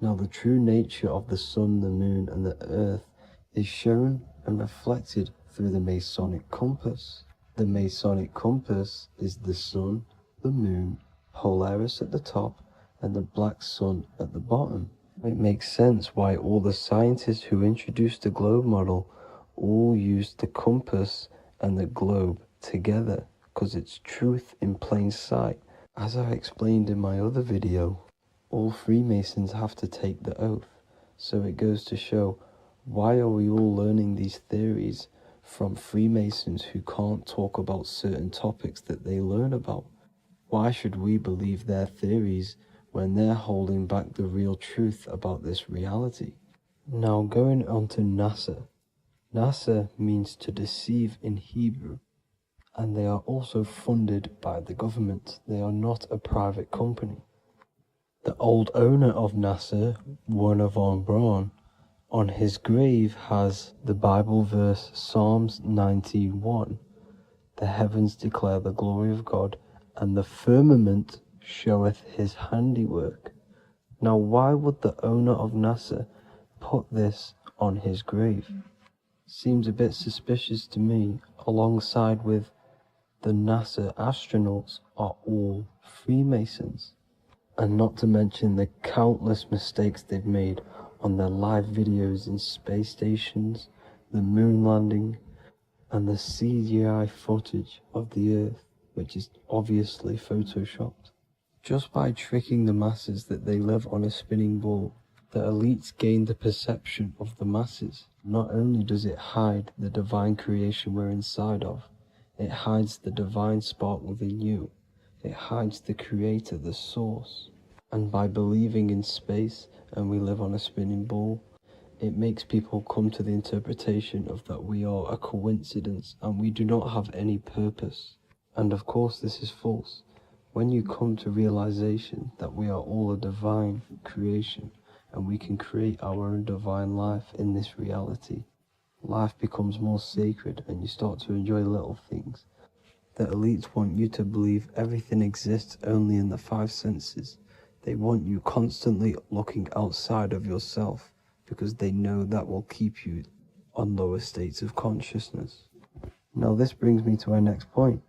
Now the true nature of the sun, the moon, and the earth is shown and reflected through the Masonic compass. The Masonic compass is the sun, the moon, Polaris at the top, and the black sun at the bottom. It makes sense why all the scientists who introduced the globe model all used the compass and the globe together, because it's truth in plain sight. As I explained in my other video, all Freemasons have to take the oath, so it goes to show, why are we all learning these theories from Freemasons who can't talk about certain topics that they learn about? Why should we believe their theories when they're holding back the real truth about this reality? Now going on to NASA. NASA means to deceive in Hebrew, and they are also funded by the government. They are not a private company. The old owner of NASA, Werner von Braun, on his grave has the Bible verse Psalms 91. The heavens declare the glory of God, and the firmament showeth his handiwork. Now why would the owner of NASA put this on his grave? Seems a bit suspicious to me, alongside with the NASA astronauts are all Freemasons. And not to mention the countless mistakes they've made on their live videos in space stations, the moon landing, and the CGI footage of the Earth, which is obviously photoshopped. Just by tricking the masses that they live on a spinning ball, the elites gain the perception of the masses. Not only does it hide the divine creation we're inside of, it hides the divine spark within you. It hides the creator, the source. And by believing in space and we live on a spinning ball, it makes people come to the interpretation of that we are a coincidence and we do not have any purpose. And of course this is false. When you come to realization that we are all a divine creation and we can create our own divine life in this reality, life becomes more sacred and you start to enjoy little things. The elites want you to believe everything exists only in the 5 senses. They want you constantly looking outside of yourself because they know that will keep you on lower states of consciousness. Now this brings me to our next point.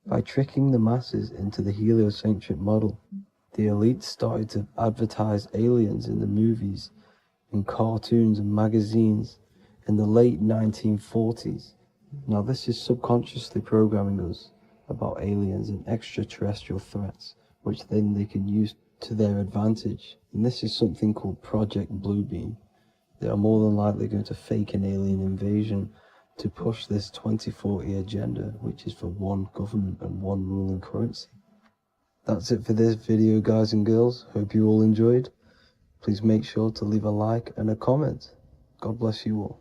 By tricking the masses into the heliocentric model, the elites started to advertise aliens in the movies, in cartoons and magazines in the late 1940s. Now this is subconsciously programming us about aliens and extraterrestrial threats, which then they can use to their advantage. And this is something called Project Bluebeam. They are more than likely going to fake an alien invasion to push this 2040 agenda, which is for one government and one ruling currency. That's it for this video, guys and girls. Hope you all enjoyed. Please make sure to leave a like and a comment. God bless you all.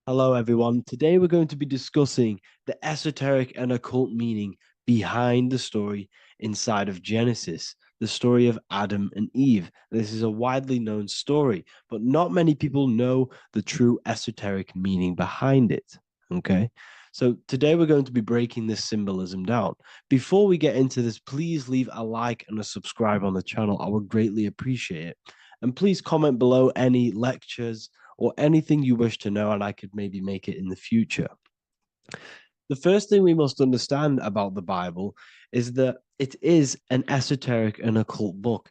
Hello, everyone. Today we're going to be discussing the esoteric and occult meaning behind the story inside of Genesis, the story of Adam and Eve. This is a widely known story, but not many people know the true esoteric meaning behind it. Okay. So today we're going to be breaking this symbolism down. Before we get into this, please leave a like and a subscribe on the channel. I would greatly appreciate it. And please comment below any lectures or anything you wish to know, and I could maybe make it in the future. The first thing we must understand about the Bible is that it is an esoteric and occult book.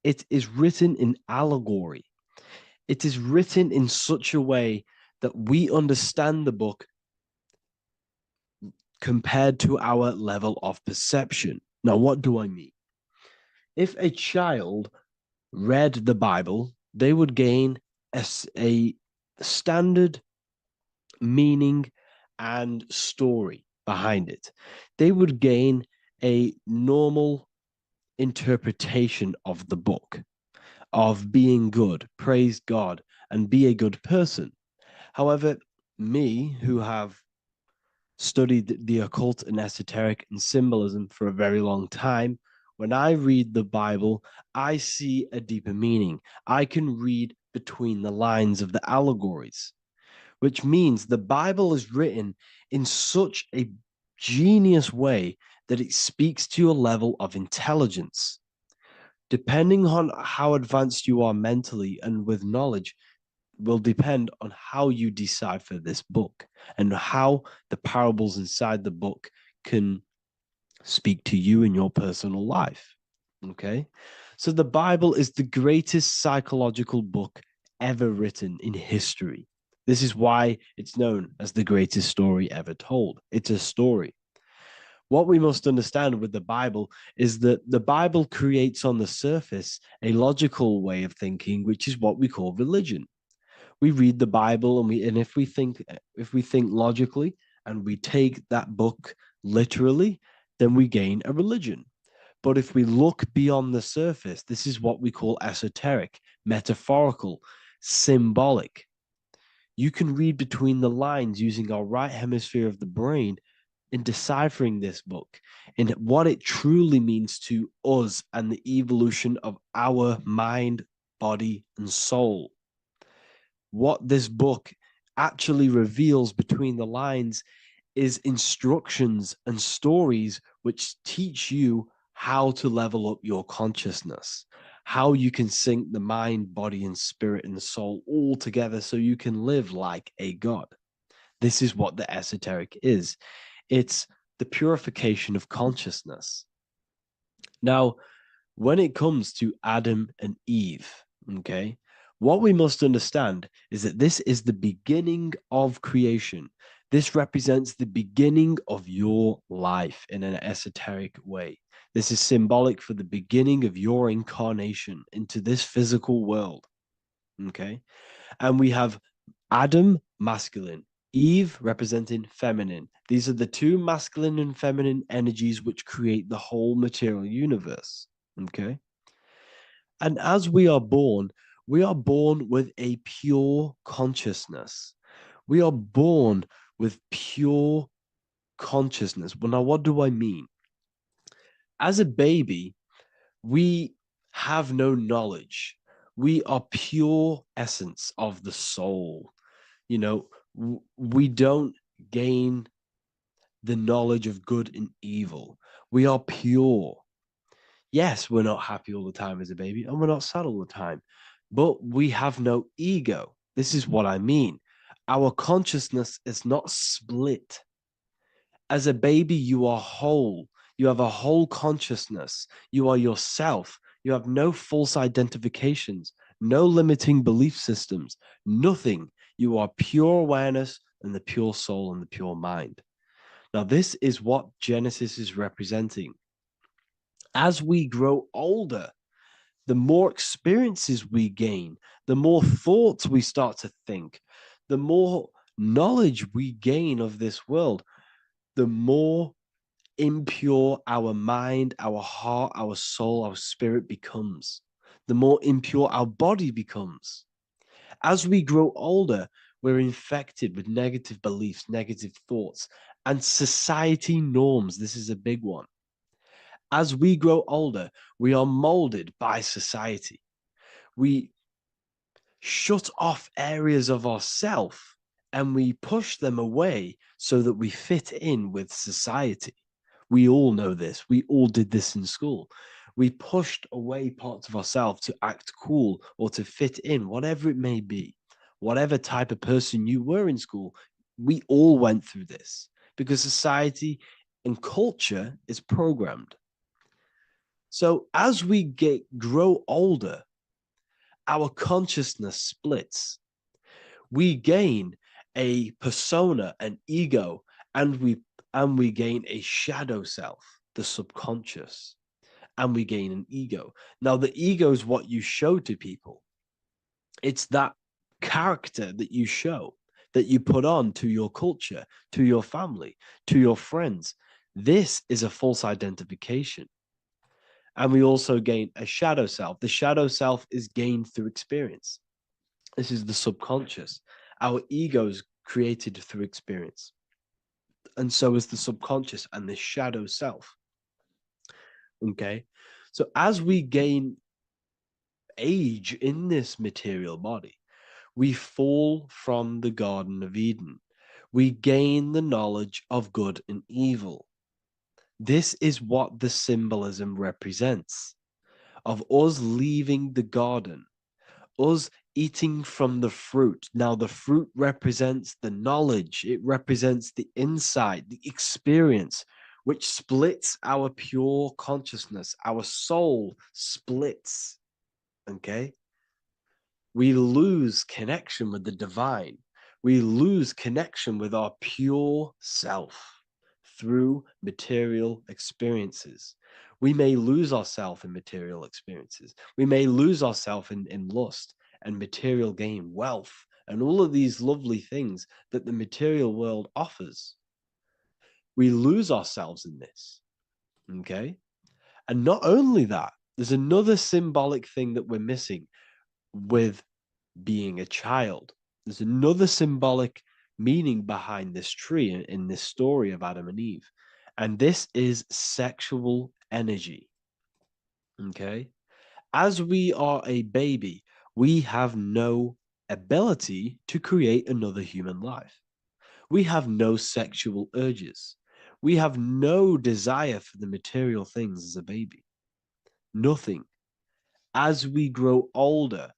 It is written in allegory. It is written in such a way that we understand the book compared to our level of perception. Now, what do I mean? If a child read the Bible, they would gain a standard meaning and story behind it. They would gain a normal interpretation of the book, of being good, praise God, and be a good person. However, me, who have studied the occult and esoteric and symbolism for a very long time, when I read the Bible, I see a deeper meaning. I can read between the lines of the allegories, which means the Bible is written in such a genius way that it speaks to your level of intelligence. Depending on how advanced you are mentally and with knowledge, will depend on how you decipher this book and how the parables inside the book can speak to you in your personal life. Okay? So the Bible is the greatest psychological book ever written in history. This is why it's known as the greatest story ever told. It's a story. What we must understand with the Bible is that the Bible creates on the surface a logical way of thinking, which is what we call religion. We read the Bible and if we think logically and we take that book literally, then we gain a religion. But if we look beyond the surface, this is what we call esoteric, metaphorical, symbolic. You can read between the lines using our right hemisphere of the brain in deciphering this book and what it truly means to us and the evolution of our mind, body, and soul. What this book actually reveals between the lines is instructions and stories which teach you how to level up your consciousness, how you can sync the mind, body, and spirit and the soul all together so you can live like a god. This is what the esoteric is. It's the purification of consciousness. Now, when it comes to Adam and Eve, okay, what we must understand is that this is the beginning of creation. This represents the beginning of your life in an esoteric way. This is symbolic for the beginning of your incarnation into this physical world. Okay. And we have Adam, masculine, Eve representing feminine. These are the two masculine and feminine energies which create the whole material universe. Okay. And as we are born with a pure consciousness. We are born with pure consciousness. Well, now, what do I mean? As a baby, we have no knowledge. We are pure essence of the soul. You know, we don't gain the knowledge of good and evil. We are pure. Yes, we're not happy all the time as a baby, and we're not sad all the time, but we have no ego. This is what I mean. Our consciousness is not split. As a baby, you are whole. You have a whole consciousness. You are yourself. You have no false identifications, no limiting belief systems, nothing. You are pure awareness and the pure soul and the pure mind. Now, this is what Genesis is representing. As we grow older, the more experiences we gain, the more thoughts we start to think, the more knowledge we gain of this world, the more impure our mind, our heart, our soul, our spirit becomes, the more impure our body becomes. As we grow older, we're infected with negative beliefs, negative thoughts, and society norms. This is a big one. As we grow older, we are molded by society. We shut off areas of ourself and we push them away so that we fit in with society. We all know this. We all did this in school. We pushed away parts of ourselves to act cool or to fit in, whatever it may be. Whatever type of person you were in school, we all went through this because society and culture is programmed. So as we grow older, our consciousness splits. We gain a persona, an ego, and we gain a shadow self, the subconscious, and we gain an ego. Now, the ego is what you show to people. It's that character that you show, that you put on to your culture, to your family, to your friends. This is a false identification. And we also gain a shadow self. The shadow self is gained through experience. This is the subconscious. Our ego is created through experience. And so is the subconscious and the shadow self. Okay. So as we gain age in this material body, we fall from the Garden of Eden. We gain the knowledge of good and evil. This is what the symbolism represents of us leaving the garden, us eating from the fruit. Now, the fruit represents the knowledge, it represents the insight, the experience, which splits our pure consciousness. Our soul splits. Okay? We lose connection with the divine. We lose connection with our pure self through material experiences. We may lose ourselves in material experiences. We may lose ourselves in lust and material gain, wealth, and all of these lovely things that the material world offers. We lose ourselves in this. Okay? And not only that, there's another symbolic thing that we're missing with being a child. There's another symbolic meaning behind this tree in this story of Adam and Eve. And this is sexual energy. Okay? As we are a baby, we have no ability to create another human life. We have no sexual urges. We have no desire for the material things as a baby. Nothing. As we grow older,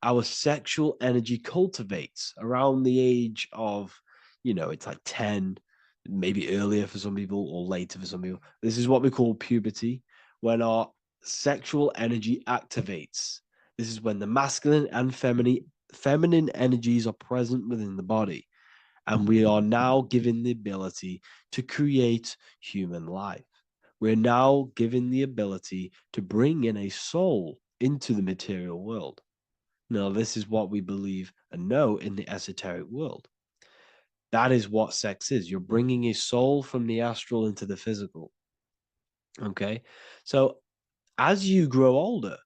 our sexual energy cultivates around the age of, it's like 10, maybe earlier for some people or later for some people. This is what we call puberty, when our sexual energy activates. This is when the masculine and feminine energies are present within the body. And we are now given the ability to create human life. We're now given the ability to bring in a soul into the material world. Now, this is what we believe and know in the esoteric world. That is what sex is. You're bringing a soul from the astral into the physical. Okay? So, as you grow older,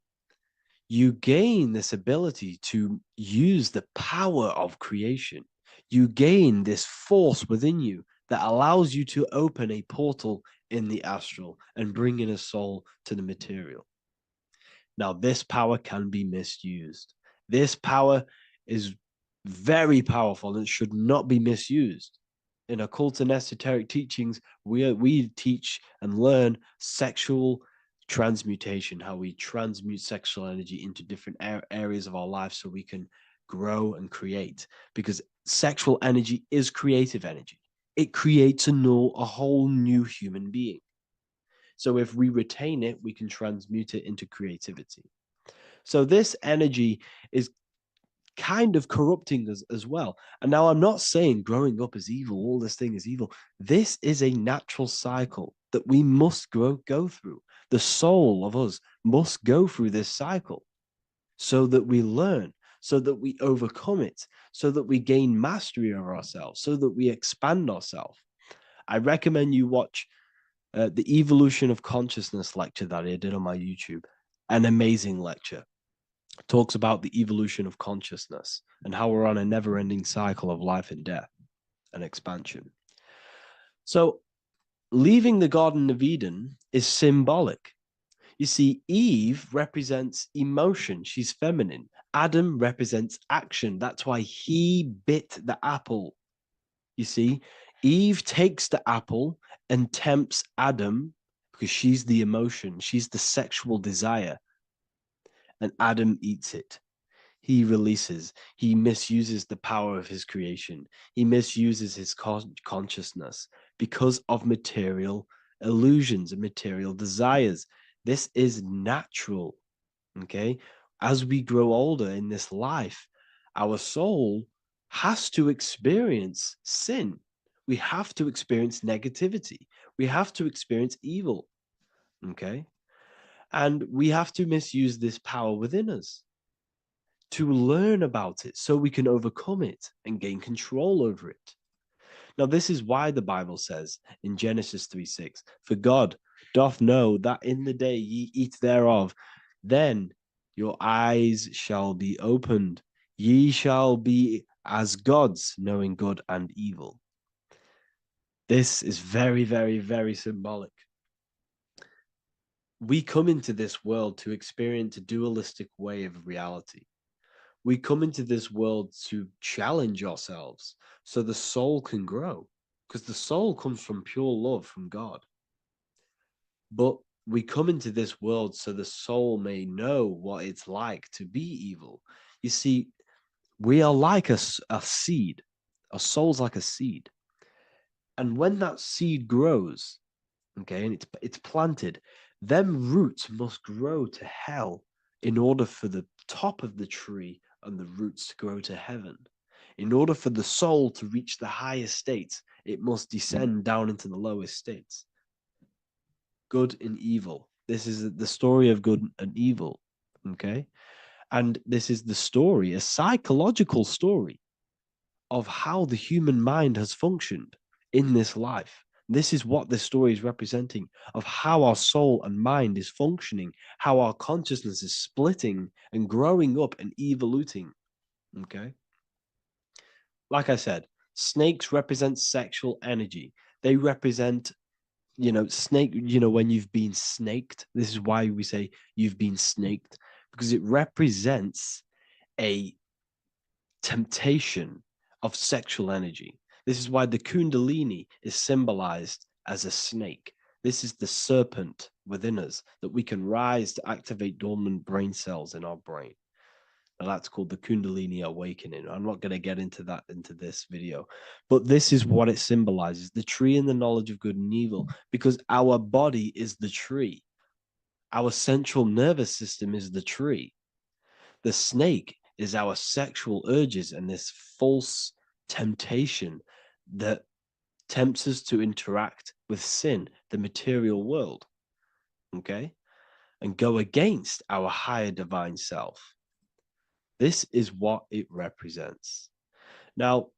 you gain this ability to use the power of creation. You gain this force within you that allows you to open a portal in the astral and bring in a soul to the material. Now, this power can be misused. This power is very powerful and should not be misused. In occult and esoteric teachings, we teach and learn sexual transmutation, how we transmute sexual energy into different areas of our life so we can grow and create. Because sexual energy is creative energy. It creates a whole new human being. So if we retain it, we can transmute it into creativity. So this energy is kind of corrupting us as well. And now I'm not saying growing up is evil, all this thing is evil. This is a natural cycle that we must go through. The soul of us must go through this cycle so that we learn, so that we overcome it, so that we gain mastery over ourselves, so that we expand ourselves. I recommend you watch the Evolution of Consciousness lecture that I did on my YouTube. An amazing lecture. It talks about the evolution of consciousness and how we're on a never-ending cycle of life and death and expansion. So leaving the Garden of Eden is symbolic. You see, Eve represents emotion. She's feminine. Adam represents action. That's why he bit the apple. You see, Eve takes the apple and tempts Adam because she's the emotion. She's the sexual desire. And Adam eats it. He releases. He misuses the power of his creation. He misuses his consciousness because of material illusions and material desires. This is natural. Okay. As we grow older in this life, our soul has to experience sin. We have to experience negativity. We have to experience evil. Okay. And we have to misuse this power within us to learn about it so we can overcome it and gain control over it. Now, this is why the Bible says in Genesis 3:6, for God doth know that in the day ye eat thereof, then your eyes shall be opened. Ye shall be as gods, knowing good and evil. This is very, very, very symbolic. We come into this world to experience a dualistic way of reality. We come into this world to challenge ourselves so the soul can grow, because the soul comes from pure love from God. But we come into this world so the soul may know what it's like to be evil. You see, we are like a seed. Our soul's like a seed. And when that seed grows, okay, and it's planted, them roots must grow to hell in order for the top of the tree and the roots to grow to heaven. In order for the soul to reach the highest states, it must descend down into the lowest states. Good and evil. This is the story of good and evil, okay? And this is the story, a psychological story of how the human mind has functioned in this life. This is what this story is representing of how our soul and mind is functioning, how our consciousness is splitting and growing up and evoluting. Okay. Like I said, snakes represent sexual energy. They represent, snake, when you've been snaked. This is why we say you've been snaked, because it represents a temptation of sexual energy. This is why the Kundalini is symbolized as a snake. This is the serpent within us that we can rise to activate dormant brain cells in our brain. And that's called the Kundalini awakening. I'm not going to get into that into this video, but this is what it symbolizes, the tree and the knowledge of good and evil, because our body is the tree. Our central nervous system is the tree. The snake is our sexual urges and this false temptation that tempts us to interact with sin, the material world, okay, and go against our higher divine self. This is what it represents. Now,